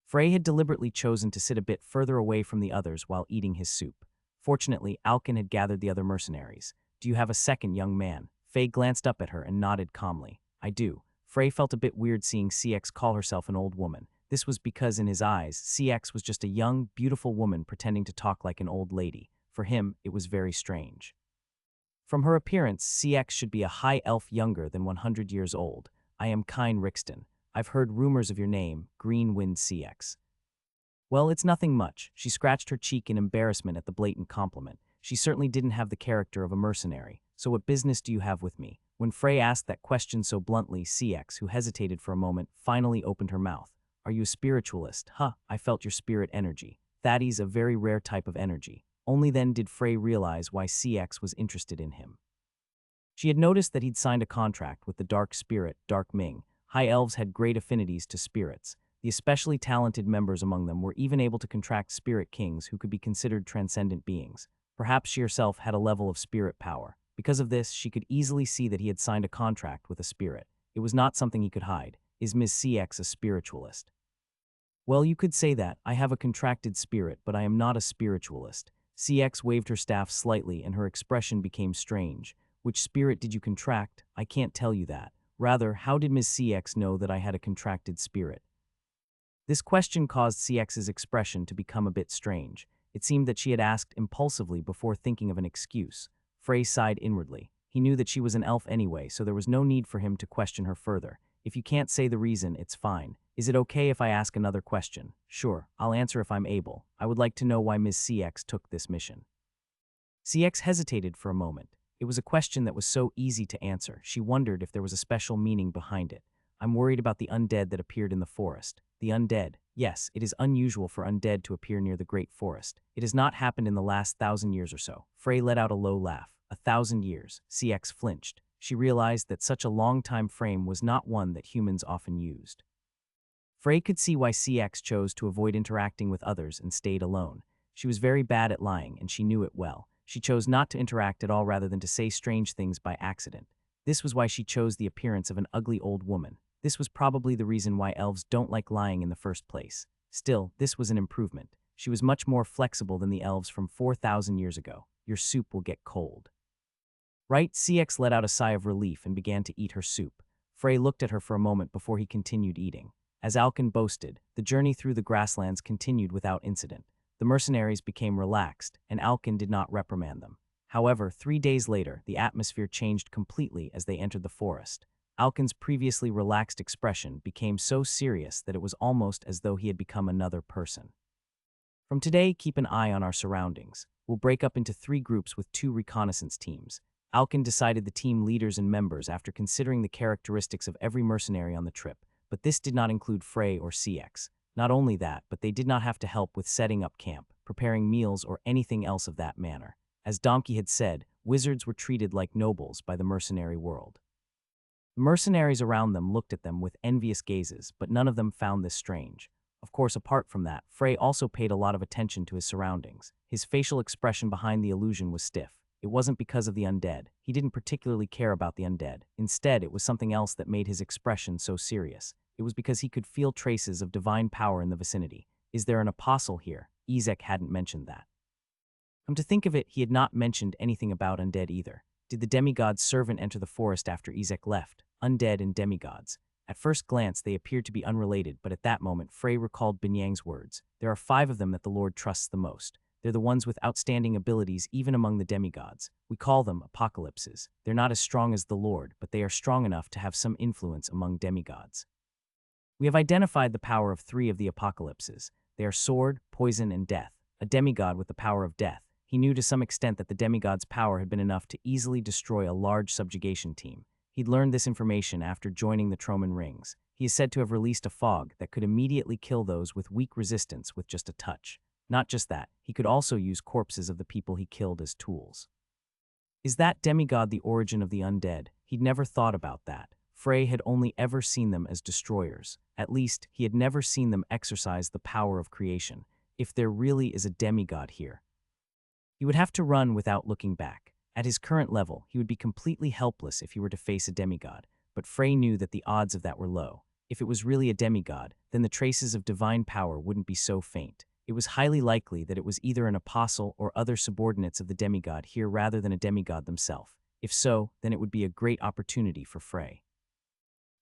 Frey had deliberately chosen to sit a bit further away from the others while eating his soup. Fortunately, Alkin had gathered the other mercenaries. Do you have a second, young man? Frey glanced up at her and nodded calmly. I do. Frey felt a bit weird seeing CX call herself an old woman. This was because in his eyes, CX was just a young, beautiful woman pretending to talk like an old lady. For him, it was very strange. From her appearance, CX should be a high elf younger than 100 years old. I am Kine Rixton. I've heard rumors of your name, Green Wind CX. Well, it's nothing much. She scratched her cheek in embarrassment at the blatant compliment. She certainly didn't have the character of a mercenary. So what business do you have with me? When Frey asked that question so bluntly, CX, who hesitated for a moment, finally opened her mouth. Are you a spiritualist? Huh, I felt your spirit energy. Thatty's a very rare type of energy. Only then did Frey realize why CX was interested in him. She had noticed that he'd signed a contract with the Dark Spirit, Dark Ming. High elves had great affinities to spirits. The especially talented members among them were even able to contract spirit kings who could be considered transcendent beings. Perhaps she herself had a level of spirit power. Because of this, she could easily see that he had signed a contract with a spirit. It was not something he could hide. Is Ms. CX a spiritualist? Well, you could say that. I have a contracted spirit, but I am not a spiritualist. CX waved her staff slightly and her expression became strange. Which spirit did you contract? I can't tell you that. Rather, how did Ms. CX know that I had a contracted spirit? This question caused CX's expression to become a bit strange. It seemed that she had asked impulsively before thinking of an excuse. Frey sighed inwardly. He knew that she was an elf anyway, so there was no need for him to question her further. If you can't say the reason, it's fine. Is it okay if I ask another question? Sure, I'll answer if I'm able. I would like to know why Ms. CX took this mission. CX hesitated for a moment. It was a question that was so easy to answer. She wondered if there was a special meaning behind it. I'm worried about the undead that appeared in the forest. The undead. Yes, it is unusual for undead to appear near the great forest. It has not happened in the last 1,000 years or so. Frey let out a low laugh. 1,000 years. CX flinched. She realized that such a long time frame was not one that humans often used. Frey could see why CX chose to avoid interacting with others and stayed alone. She was very bad at lying, and she knew it well. She chose not to interact at all rather than to say strange things by accident. This was why she chose the appearance of an ugly old woman. This was probably the reason why elves don't like lying in the first place. Still, this was an improvement. She was much more flexible than the elves from 4,000 years ago. Your soup will get cold. Right? CX let out a sigh of relief and began to eat her soup. Frey looked at her for a moment before he continued eating. As Alkin boasted, the journey through the grasslands continued without incident. The mercenaries became relaxed, and Alkin did not reprimand them. However, 3 days later, the atmosphere changed completely as they entered the forest. Alkin's previously relaxed expression became so serious that it was almost as though he had become another person. From today, keep an eye on our surroundings. We'll break up into 3 groups with 2 reconnaissance teams. Alkin decided the team leaders and members after considering the characteristics of every mercenary on the trip, but this did not include Frey or CX. Not only that, but they did not have to help with setting up camp, preparing meals, or anything else of that manner. As Donkey had said, wizards were treated like nobles by the mercenary world. The mercenaries around them looked at them with envious gazes, but none of them found this strange. Of course, apart from that, Frey also paid a lot of attention to his surroundings. His facial expression behind the illusion was stiff. It wasn't because of the undead. He didn't particularly care about the undead. Instead, it was something else that made his expression so serious. It was because he could feel traces of divine power in the vicinity. Is there an apostle here? Ezek hadn't mentioned that. Come to think of it, he had not mentioned anything about undead either. Did the demigod's servant enter the forest after Ezek left? Undead and demigods. At first glance, they appeared to be unrelated, but at that moment, Frey recalled Binyang's words. There are 5 of them that the Lord trusts the most. They're the ones with outstanding abilities even among the demigods. We call them apocalypses. They're not as strong as the Lord, but they are strong enough to have some influence among demigods. We have identified the power of 3 of the apocalypses. They are sword, poison, and death. A demigod with the power of death. He knew to some extent that the demigod's power had been enough to easily destroy a large subjugation team. He'd learned this information after joining the Troman Rings. He is said to have released a fog that could immediately kill those with weak resistance with just a touch. Not just that, he could also use corpses of the people he killed as tools. Is that demigod the origin of the undead? He'd never thought about that. Frey had only ever seen them as destroyers. At least, he had never seen them exercise the power of creation. If there really is a demigod here, he would have to run without looking back. At his current level, he would be completely helpless if he were to face a demigod, but Frey knew that the odds of that were low. If it was really a demigod, then the traces of divine power wouldn't be so faint. It was highly likely that it was either an apostle or other subordinates of the demigod here rather than a demigod themselves. If so, then it would be a great opportunity for Frey.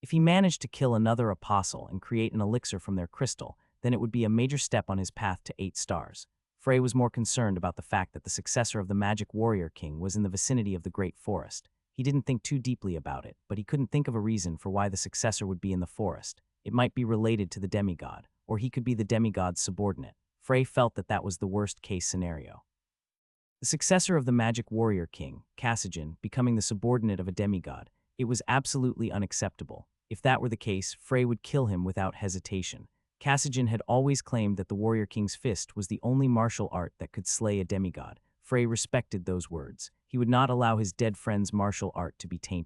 If he managed to kill another apostle and create an elixir from their crystal, then it would be a major step on his path to 8 stars. Frey was more concerned about the fact that the successor of the Magic Warrior King was in the vicinity of the Great Forest. He didn't think too deeply about it, but he couldn't think of a reason for why the successor would be in the forest. It might be related to the demigod, or he could be the demigod's subordinate. Frey felt that that was the worst-case scenario. The successor of the Magic Warrior King, Cassigen, becoming the subordinate of a demigod, it was absolutely unacceptable. If that were the case, Frey would kill him without hesitation. Cassigen had always claimed that the Warrior King's fist was the only martial art that could slay a demigod. Frey respected those words. He would not allow his dead friend's martial art to be tainted.